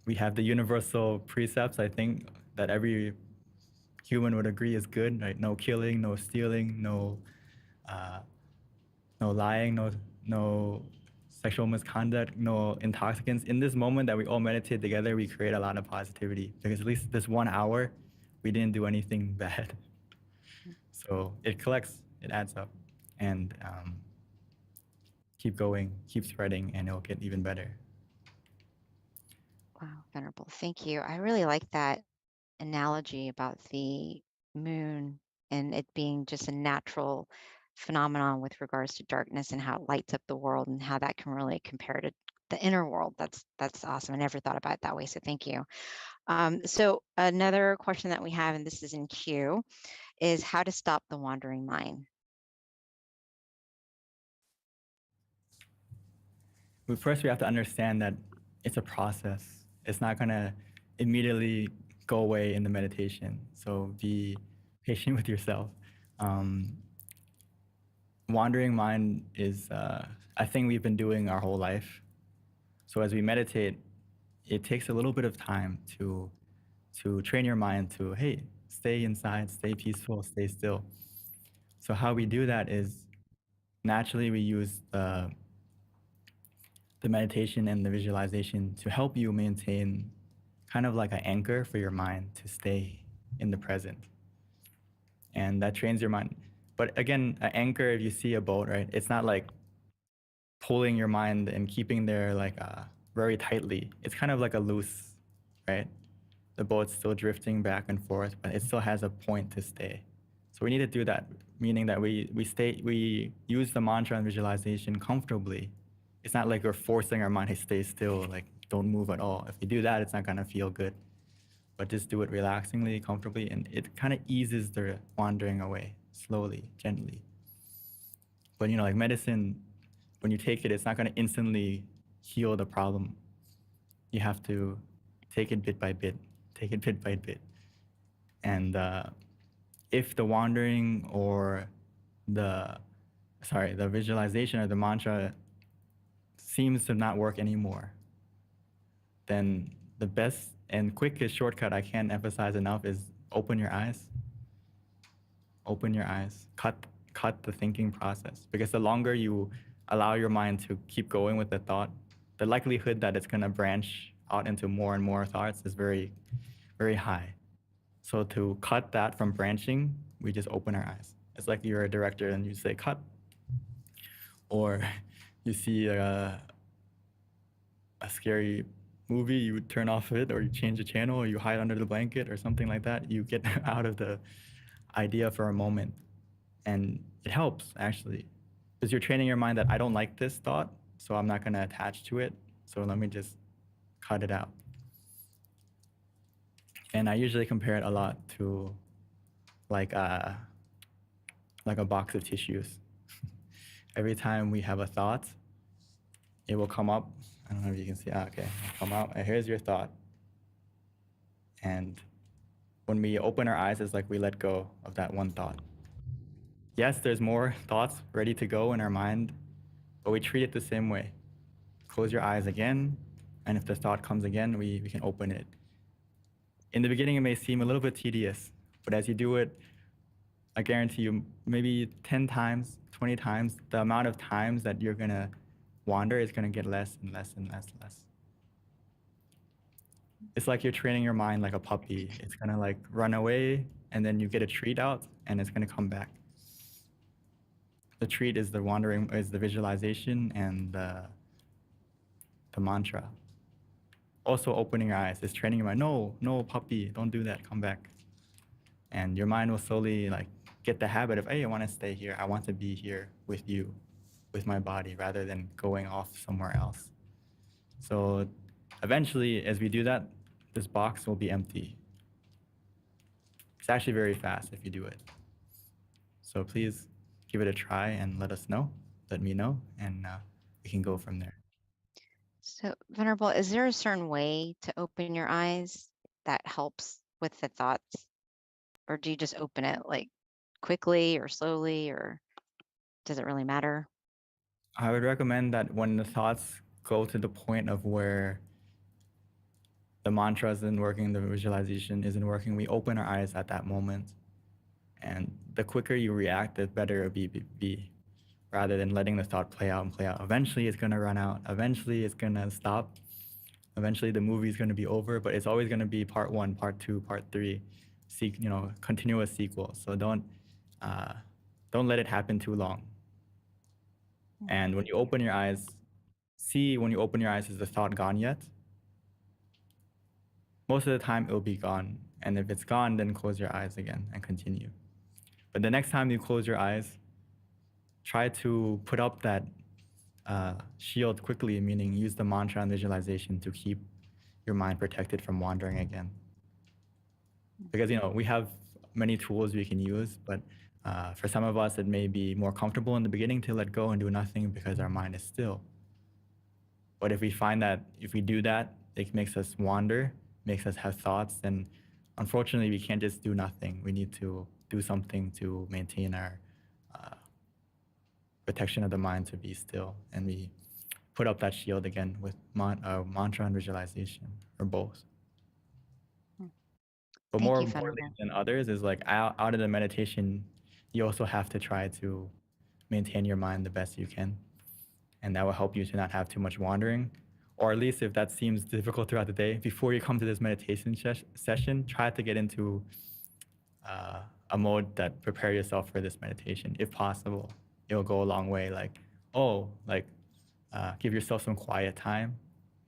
we have the universal precepts, I think, that every human would agree is good, right? No killing, no stealing, no lying, no sexual misconduct, no intoxicants. In this moment that we all meditate together, we create a lot of positivity, because at least this 1 hour, we didn't do anything bad. So it collects, it adds up, and keep going, keep spreading, and it'll get even better. Wow, Venerable. Thank you. I really like that analogy about the moon and it being just a natural phenomenon with regards to darkness and how it lights up the world and how that can really compare to the inner world. That's awesome. I never thought about it that way. So thank you. So another question that we have, and this is in queue, is how to stop the wandering mind. First, we have to understand that it's a process. It's not going to immediately go away in the meditation. So be patient with yourself. wandering mind is a thing we've been doing our whole life. So as we meditate, it takes a little bit of time to train your mind to, hey, stay inside, stay peaceful, stay still. So how we do that is naturally we use the meditation and the visualization to help you maintain kind of like an anchor for your mind to stay in the present. And that trains your mind. But again, an anchor, if you see a boat, right, it's not like pulling your mind and keeping there like very tightly. It's kind of like a loose, right? The boat's still drifting back and forth, but it still has a point to stay. So we need to do that, meaning that we use the mantra and visualization comfortably. It's not like we're forcing our mind to stay still, like don't move at all. If you do that, it's not gonna feel good. But just do it relaxingly, comfortably, and it kind of eases the wandering away, slowly, gently. But like medicine, when you take it, it's not gonna instantly heal the problem. You have to take it bit by bit, take it bit by bit. And if the wandering or the visualization or the mantra seems to not work anymore, then the best and quickest shortcut I can't emphasize enough is open your eyes. Open your eyes. Cut the thinking process. Because the longer you allow your mind to keep going with the thought, the likelihood that it's going to branch out into more and more thoughts is very, very high. So to cut that from branching, we just open our eyes. It's like you're a director and you say cut. Or you see a scary movie, you would turn off it, or you change the channel, or you hide under the blanket or something like that. You get out of the idea for a moment. And it helps, actually, because you're training your mind that I don't like this thought, so I'm not going to attach to it. So let me just cut it out. And I usually compare it a lot to like a box of tissues. Every time we have a thought, it will come up. I don't know if you can see. Okay, it'll come out. And here's your thought. And when we open our eyes, it's like we let go of that one thought. Yes, there's more thoughts ready to go in our mind, but we treat it the same way. Close your eyes again, and if the thought comes again, we can open it. In the beginning, it may seem a little bit tedious, but as you do it, I guarantee you, maybe 10 times, 20 times, the amount of times that you're gonna wander is gonna get less and less and less and less. It's like you're training your mind like a puppy. It's gonna like run away, and then you get a treat out, and it's gonna come back. The treat is the wandering, is the visualization and the mantra. Also opening your eyes is training your mind. No, puppy, don't do that, come back. And your mind will slowly like get the habit of, hey, I want to stay here. I want to be here with you, with my body, rather than going off somewhere else. So eventually, as we do that, this box will be empty. It's actually very fast if you do it. So please give it a try and let us know, let me know, and we can go from there. So, Venerable, is there a certain way to open your eyes that helps with the thoughts? Or do you just open it like quickly or slowly, or does it really matter? I would recommend that when the thoughts go to the point of where the mantra isn't working, the visualization isn't working, we open our eyes at that moment. And the quicker you react, the better it'll be, rather than letting the thought play out and play out. Eventually, it's going to run out. Eventually, it's going to stop. Eventually, the movie is going to be over, but it's always going to be part 1, part 2, part 3, continuous sequel. So don't let it happen too long. And when you open your eyes, when you open your eyes, is the thought gone yet? Most of the time, it'll be gone. And if it's gone, then close your eyes again and continue. But the next time you close your eyes, try to put up that shield quickly, meaning use the mantra and visualization to keep your mind protected from wandering again. Because we have many tools we can use, but for some of us, it may be more comfortable in the beginning to let go and do nothing because our mind is still. But if we find that if we do that, it makes us wander, makes us have thoughts, then unfortunately we can't just do nothing. We need to do something to maintain protection of the mind to be still, and we put up that shield again with mantra and visualization, or both. But Thank more you, importantly Venerable. than others is like out of the meditation, you also have to try to maintain your mind the best you can. And that will help you to not have too much wandering. Or at least if that seems difficult throughout the day, before you come to this meditation session, try to get into a mode that prepare yourself for this meditation, if possible. It'll go a long way. Give yourself some quiet time.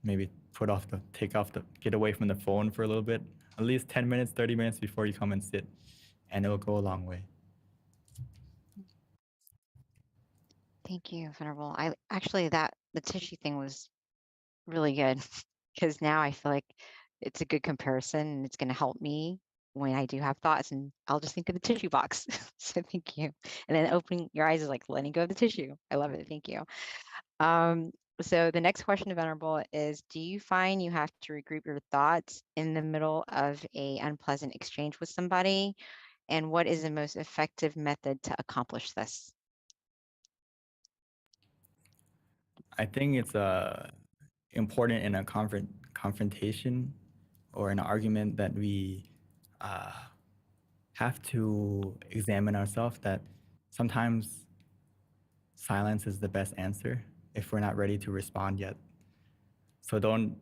Maybe get away from the phone for a little bit, at least 10 minutes, 30 minutes before you come and sit, and it'll go a long way. Thank you, Venerable. I actually the tissue thing was really good because now I feel like it's a good comparison and it's going to help me when I do have thoughts, and I'll just think of the tissue box. So thank you. And then opening your eyes is like letting go of the tissue. I love it. Thank you. So the next question, Venerable, is do you find you have to regroup your thoughts in the middle of a unpleasant exchange with somebody? And what is the most effective method to accomplish this? I think it's important in a confrontation or an argument that we have to examine ourselves, that sometimes silence is the best answer if we're not ready to respond yet. So don't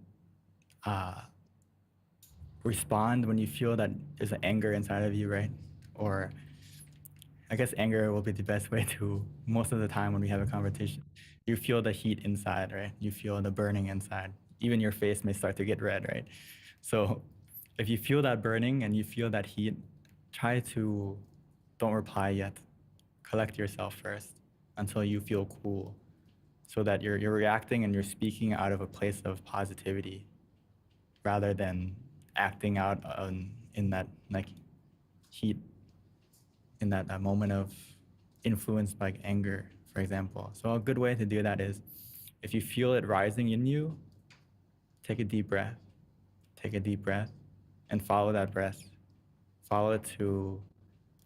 respond when you feel that there's an anger inside of you, right? Or I guess anger will be the best way to, most of the time when we have a conversation, you feel the heat inside, right? You feel the burning inside. Even your face may start to get red, right? So if you feel that burning and you feel that heat, don't reply yet. Collect yourself first until you feel cool, so that you're reacting and you're speaking out of a place of positivity rather than acting out in that like heat, in that moment of influenced by anger, for example. So a good way to do that is, if you feel it rising in you, take a deep breath. Take a deep breath and follow that breath. Follow it to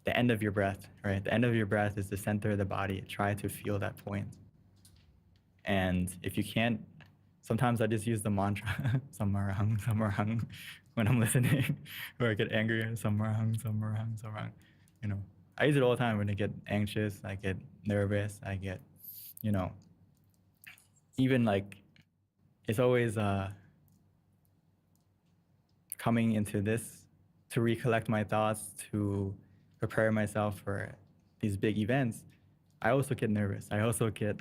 the end of your breath, right? The end of your breath is the center of the body. Try to feel that point. And if you can't, sometimes I just use the mantra, samarahang, samarahang, when I'm listening, or I get angry, samarahang, samarahang, samarahang. You know, I use it all the time when I get anxious, I get nervous, I get, even like, it's always coming into this to recollect my thoughts, to prepare myself for these big events. I also get nervous. I also get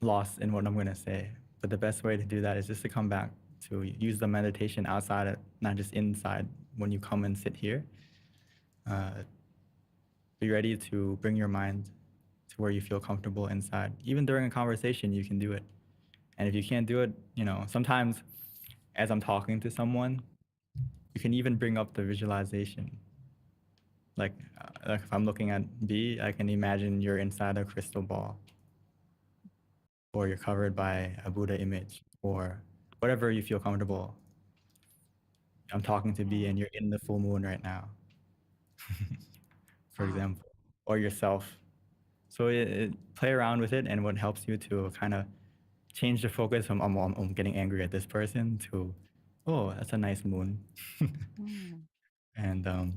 lost in what I'm going to say. But the best way to do that is just to come back to use the meditation outside, not just inside when you come and sit here. Be ready to bring your mind to where you feel comfortable inside. Even during a conversation, you can do it. And if you can't do it, sometimes as I'm talking to someone, you can even bring up the visualization. Like if I'm looking at B, I can imagine you're inside a crystal ball, or you're covered by a Buddha image, or whatever you feel comfortable. I'm talking to B and you're in the full moon right now, for example, or yourself. So play around with it, and what helps you to kind of change the focus from I'm getting angry at this person to, oh, that's a nice moon. And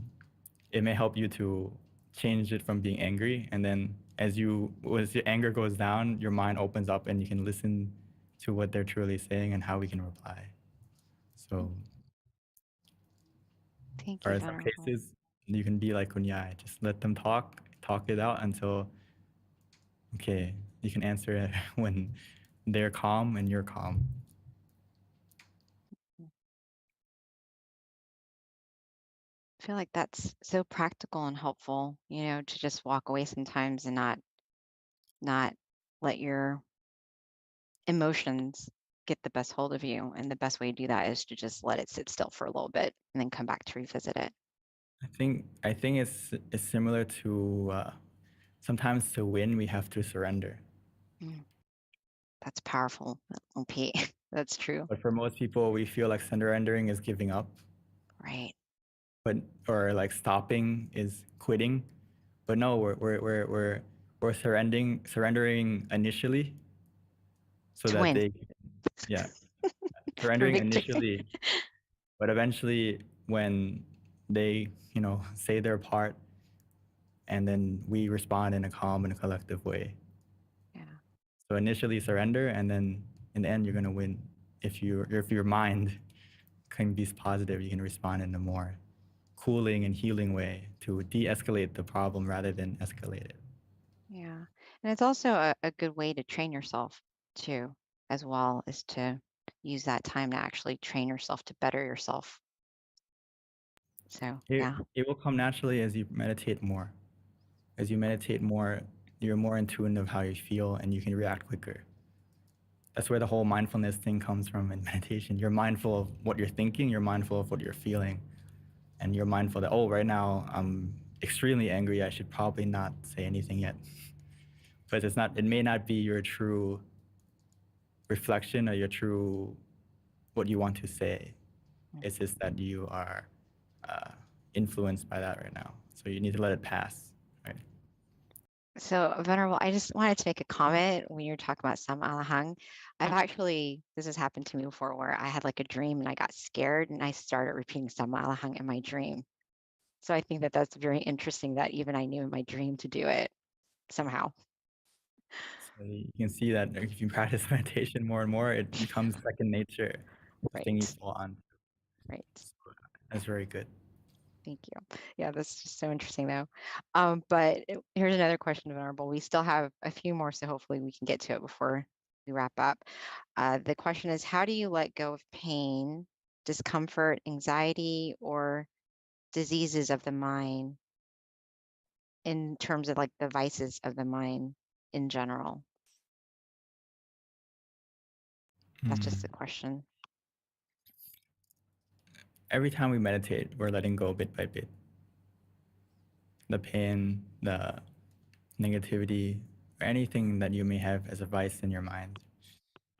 it may help you to change it from being angry, and then as your anger goes down, your mind opens up and you can listen to what they're truly saying and how we can reply. So Thank you, or in some Venerable. cases, you can be like Kunyai, just let them talk it out until, okay, you can answer it when they're calm and you're calm. I feel like that's so practical and helpful, to just walk away sometimes and not let your emotions get the best hold of you. And the best way to do that is to just let it sit still for a little bit and then come back to revisit it. I think it's similar to sometimes to win we have to surrender. That's powerful, OP. That's true. But for most people, we feel like surrendering is giving up. Right. Or like stopping is quitting. But no, we're surrendering initially so To that win. they, yeah, For surrendering victory. initially, but eventually when they, say their part, and then we respond in a calm and a collective way. Yeah. So initially surrender, and then in the end you're gonna win. If your mind can be positive, you can respond in a more cooling and healing way to de-escalate the problem rather than escalate it. Yeah. And it's also a good way to train yourself too, as well, is to use that time to actually train yourself to better yourself. So yeah. It will come naturally as you meditate more. As you meditate more, you're more in tune of how you feel and you can react quicker. That's where the whole mindfulness thing comes from in meditation. You're mindful of what you're thinking, you're mindful of what you're feeling, and you're mindful that, oh, right now I'm extremely angry, I should probably not say anything yet. Because it may not be your true reflection or your true what you want to say. It's just that you are influenced by that right now. So you need to let it pass, right? So Venerable, I just wanted to make a comment when you're talking about Sam Alahang. This has happened to me before, where I had like a dream and I got scared and I started repeating Sam Alahang in my dream. So I think that that's very interesting that even I knew in my dream to do it somehow. So you can see that if you practice meditation more and more, it becomes second nature, the thing you Right. fall on. Right. That's very good. Thank you. Yeah, that's just so interesting though. But here's another question, Venerable. We still have a few more, so hopefully we can get to it before we wrap up. The question is, how do you let go of pain, discomfort, anxiety, or diseases of the mind in terms of like the vices of the mind in general? That's just the question. Every time we meditate, we're letting go bit by bit. The pain, the negativity, or anything that you may have as a vice in your mind.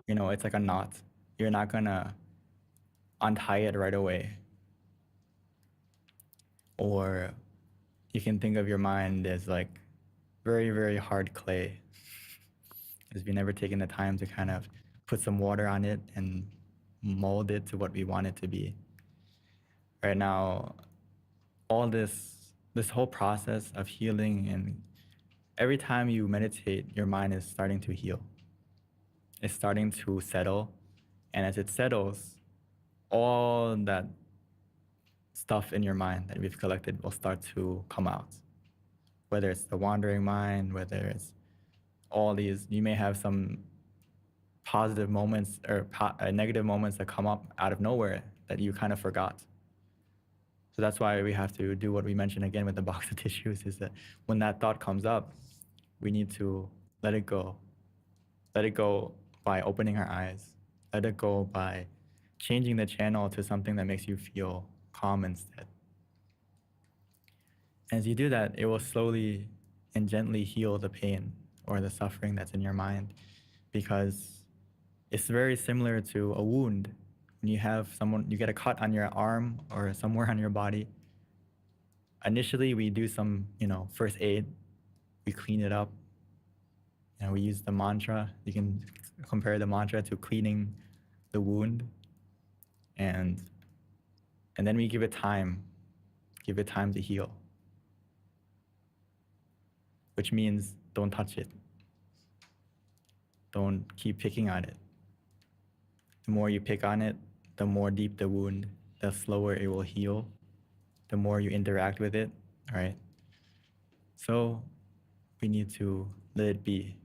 It's like a knot. You're not gonna untie it right away. Or you can think of your mind as like very, very hard clay. Because we've never taken the time to kind of put some water on it and mold it to what we want it to be. Right now, all this whole process of healing, and every time you meditate, your mind is starting to heal. It's starting to settle. And as it settles, all that stuff in your mind that we've collected will start to come out. Whether it's the wandering mind, whether it's all these, you may have some positive moments or negative moments that come up out of nowhere that you kind of forgot. So that's why we have to do what we mentioned again with the box of tissues, is that when that thought comes up, we need to let it go. Let it go by opening our eyes. Let it go by changing the channel to something that makes you feel calm instead. As you do that, it will slowly and gently heal the pain or the suffering that's in your mind, because it's very similar to a wound. When you get a cut on your arm or somewhere on your body, initially we do some, first aid. We clean it up. We use the mantra. You can compare the mantra to cleaning the wound. And then we give it time to heal. Which means don't touch it. Don't keep picking on it. The more you pick on it, the more deep the wound, the slower it will heal, the more you interact with it, right? So we need to let it be.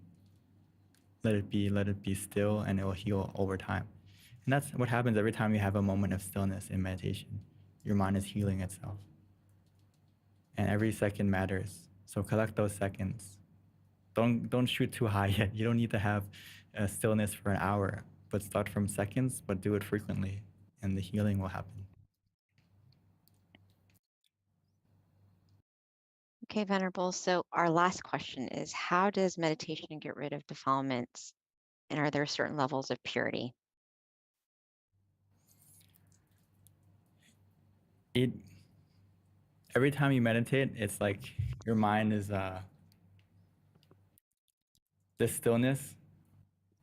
Let it be still, and it will heal over time. And that's what happens every time you have a moment of stillness in meditation. Your mind is healing itself. And every second matters. So collect those seconds. Don't shoot too high yet. You don't need to have stillness for an hour, but start from seconds, but do it frequently, and the healing will happen. Okay, Venerable. So our last question is, how does meditation get rid of defilements? And are there certain levels of purity? every time you meditate, it's like your mind is the stillness.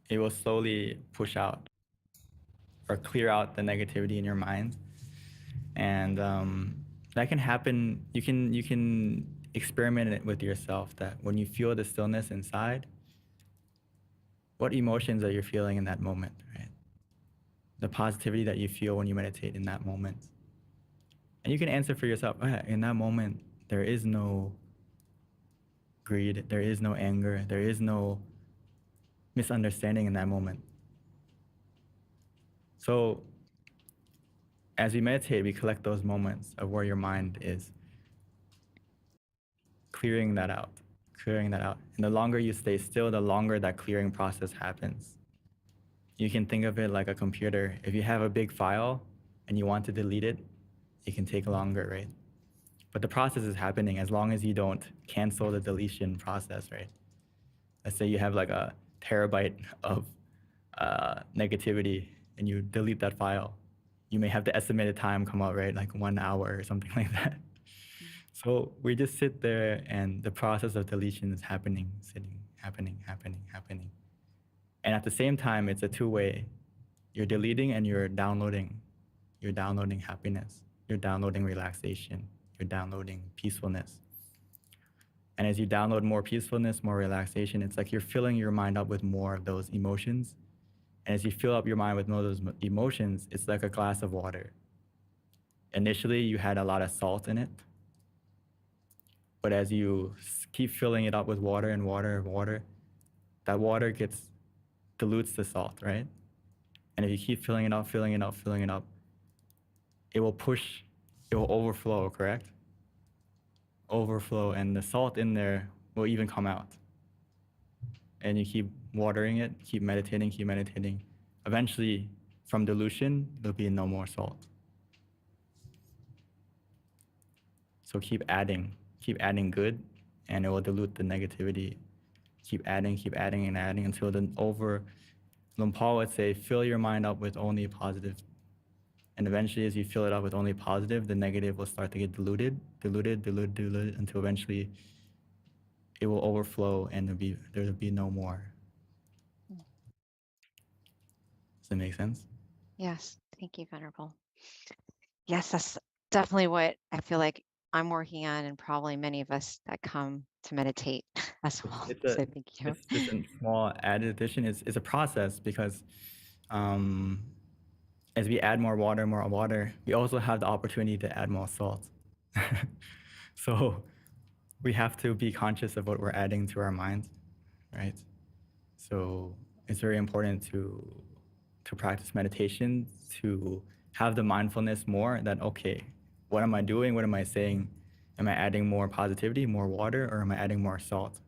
It will slowly push out or clear out the negativity in your mind, and that can happen. You can experiment it with yourself. That when you feel the stillness inside, what emotions are you feeling in that moment, right? The positivity that you feel when you meditate in that moment. And you can answer for yourself, oh, yeah, in that moment, there is no greed, there is no anger, there is no misunderstanding in that moment. So as we meditate, we collect those moments of where your mind is clearing that out, clearing that out. And the longer you stay still, the longer that clearing process happens. You can think of it like a computer. If you have a big file and you want to delete it, it can take longer, right? But the process is happening as long as you don't cancel the deletion process, right? Let's say you have like a terabyte of negativity and you delete that file. You may have the estimated time come out, right? Like 1 hour or something like that. So we just sit there and the process of deletion is happening, happening. And at the same time, it's a two-way. You're deleting and you're downloading. You're downloading happiness. You're downloading relaxation. You're downloading peacefulness. And as you download more peacefulness, more relaxation, it's like you're filling your mind up with more of those emotions. And as you fill up your mind with more of those emotions, it's like a glass of water. Initially, you had a lot of salt in it. But as you keep filling it up with water and water and water, that water dilutes the salt, right? And if you keep filling it up, it will overflow, correct? Overflow, and the salt in there will even come out. And you keep watering it, keep meditating. Eventually, from dilution, there'll be no more salt. So keep adding good, and it will dilute the negativity. Keep adding until Paul would say, fill your mind up with only positive. And eventually, as you fill it up with only positive, the negative will start to get diluted, until eventually it will overflow and there will be no more. Does that make sense? Yes, thank you, Venerable. Yes, that's definitely what I feel like I'm working on, and probably many of us that come to meditate as well. So thank you. It's just a small added addition. It's a process because as we add more water, we also have the opportunity to add more salt. So we have to be conscious of what we're adding to our mind, right? So it's very important to practice meditation, to have the mindfulness more that, okay, what am I doing? What am I saying? Am I adding more positivity, more water, or am I adding more salt?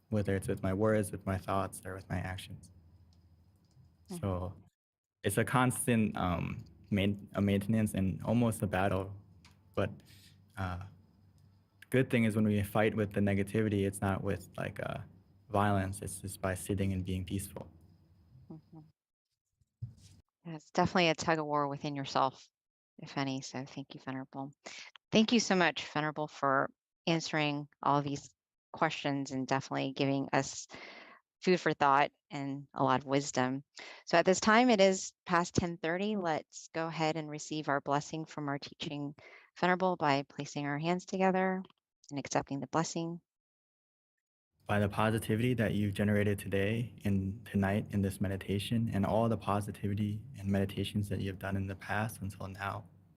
Whether it's with my words, with my thoughts, or with my actions. So it's a constant maintenance and almost a battle. But good thing is when we fight with the negativity, it's not with like violence. It's just by sitting and being peaceful. Yeah, it's definitely a tug of war within yourself, if any. So thank you, Venerable. Thank you so much, Venerable, for answering all these questions and definitely giving us food for thought and a lot of wisdom. So at this time, it is past 10:30. Let's go ahead and receive our blessing from our teaching Venerable by placing our hands together and accepting the blessing. By the positivity that you've generated today and tonight in this meditation, and all the positivity and meditations that you've done in the past until now,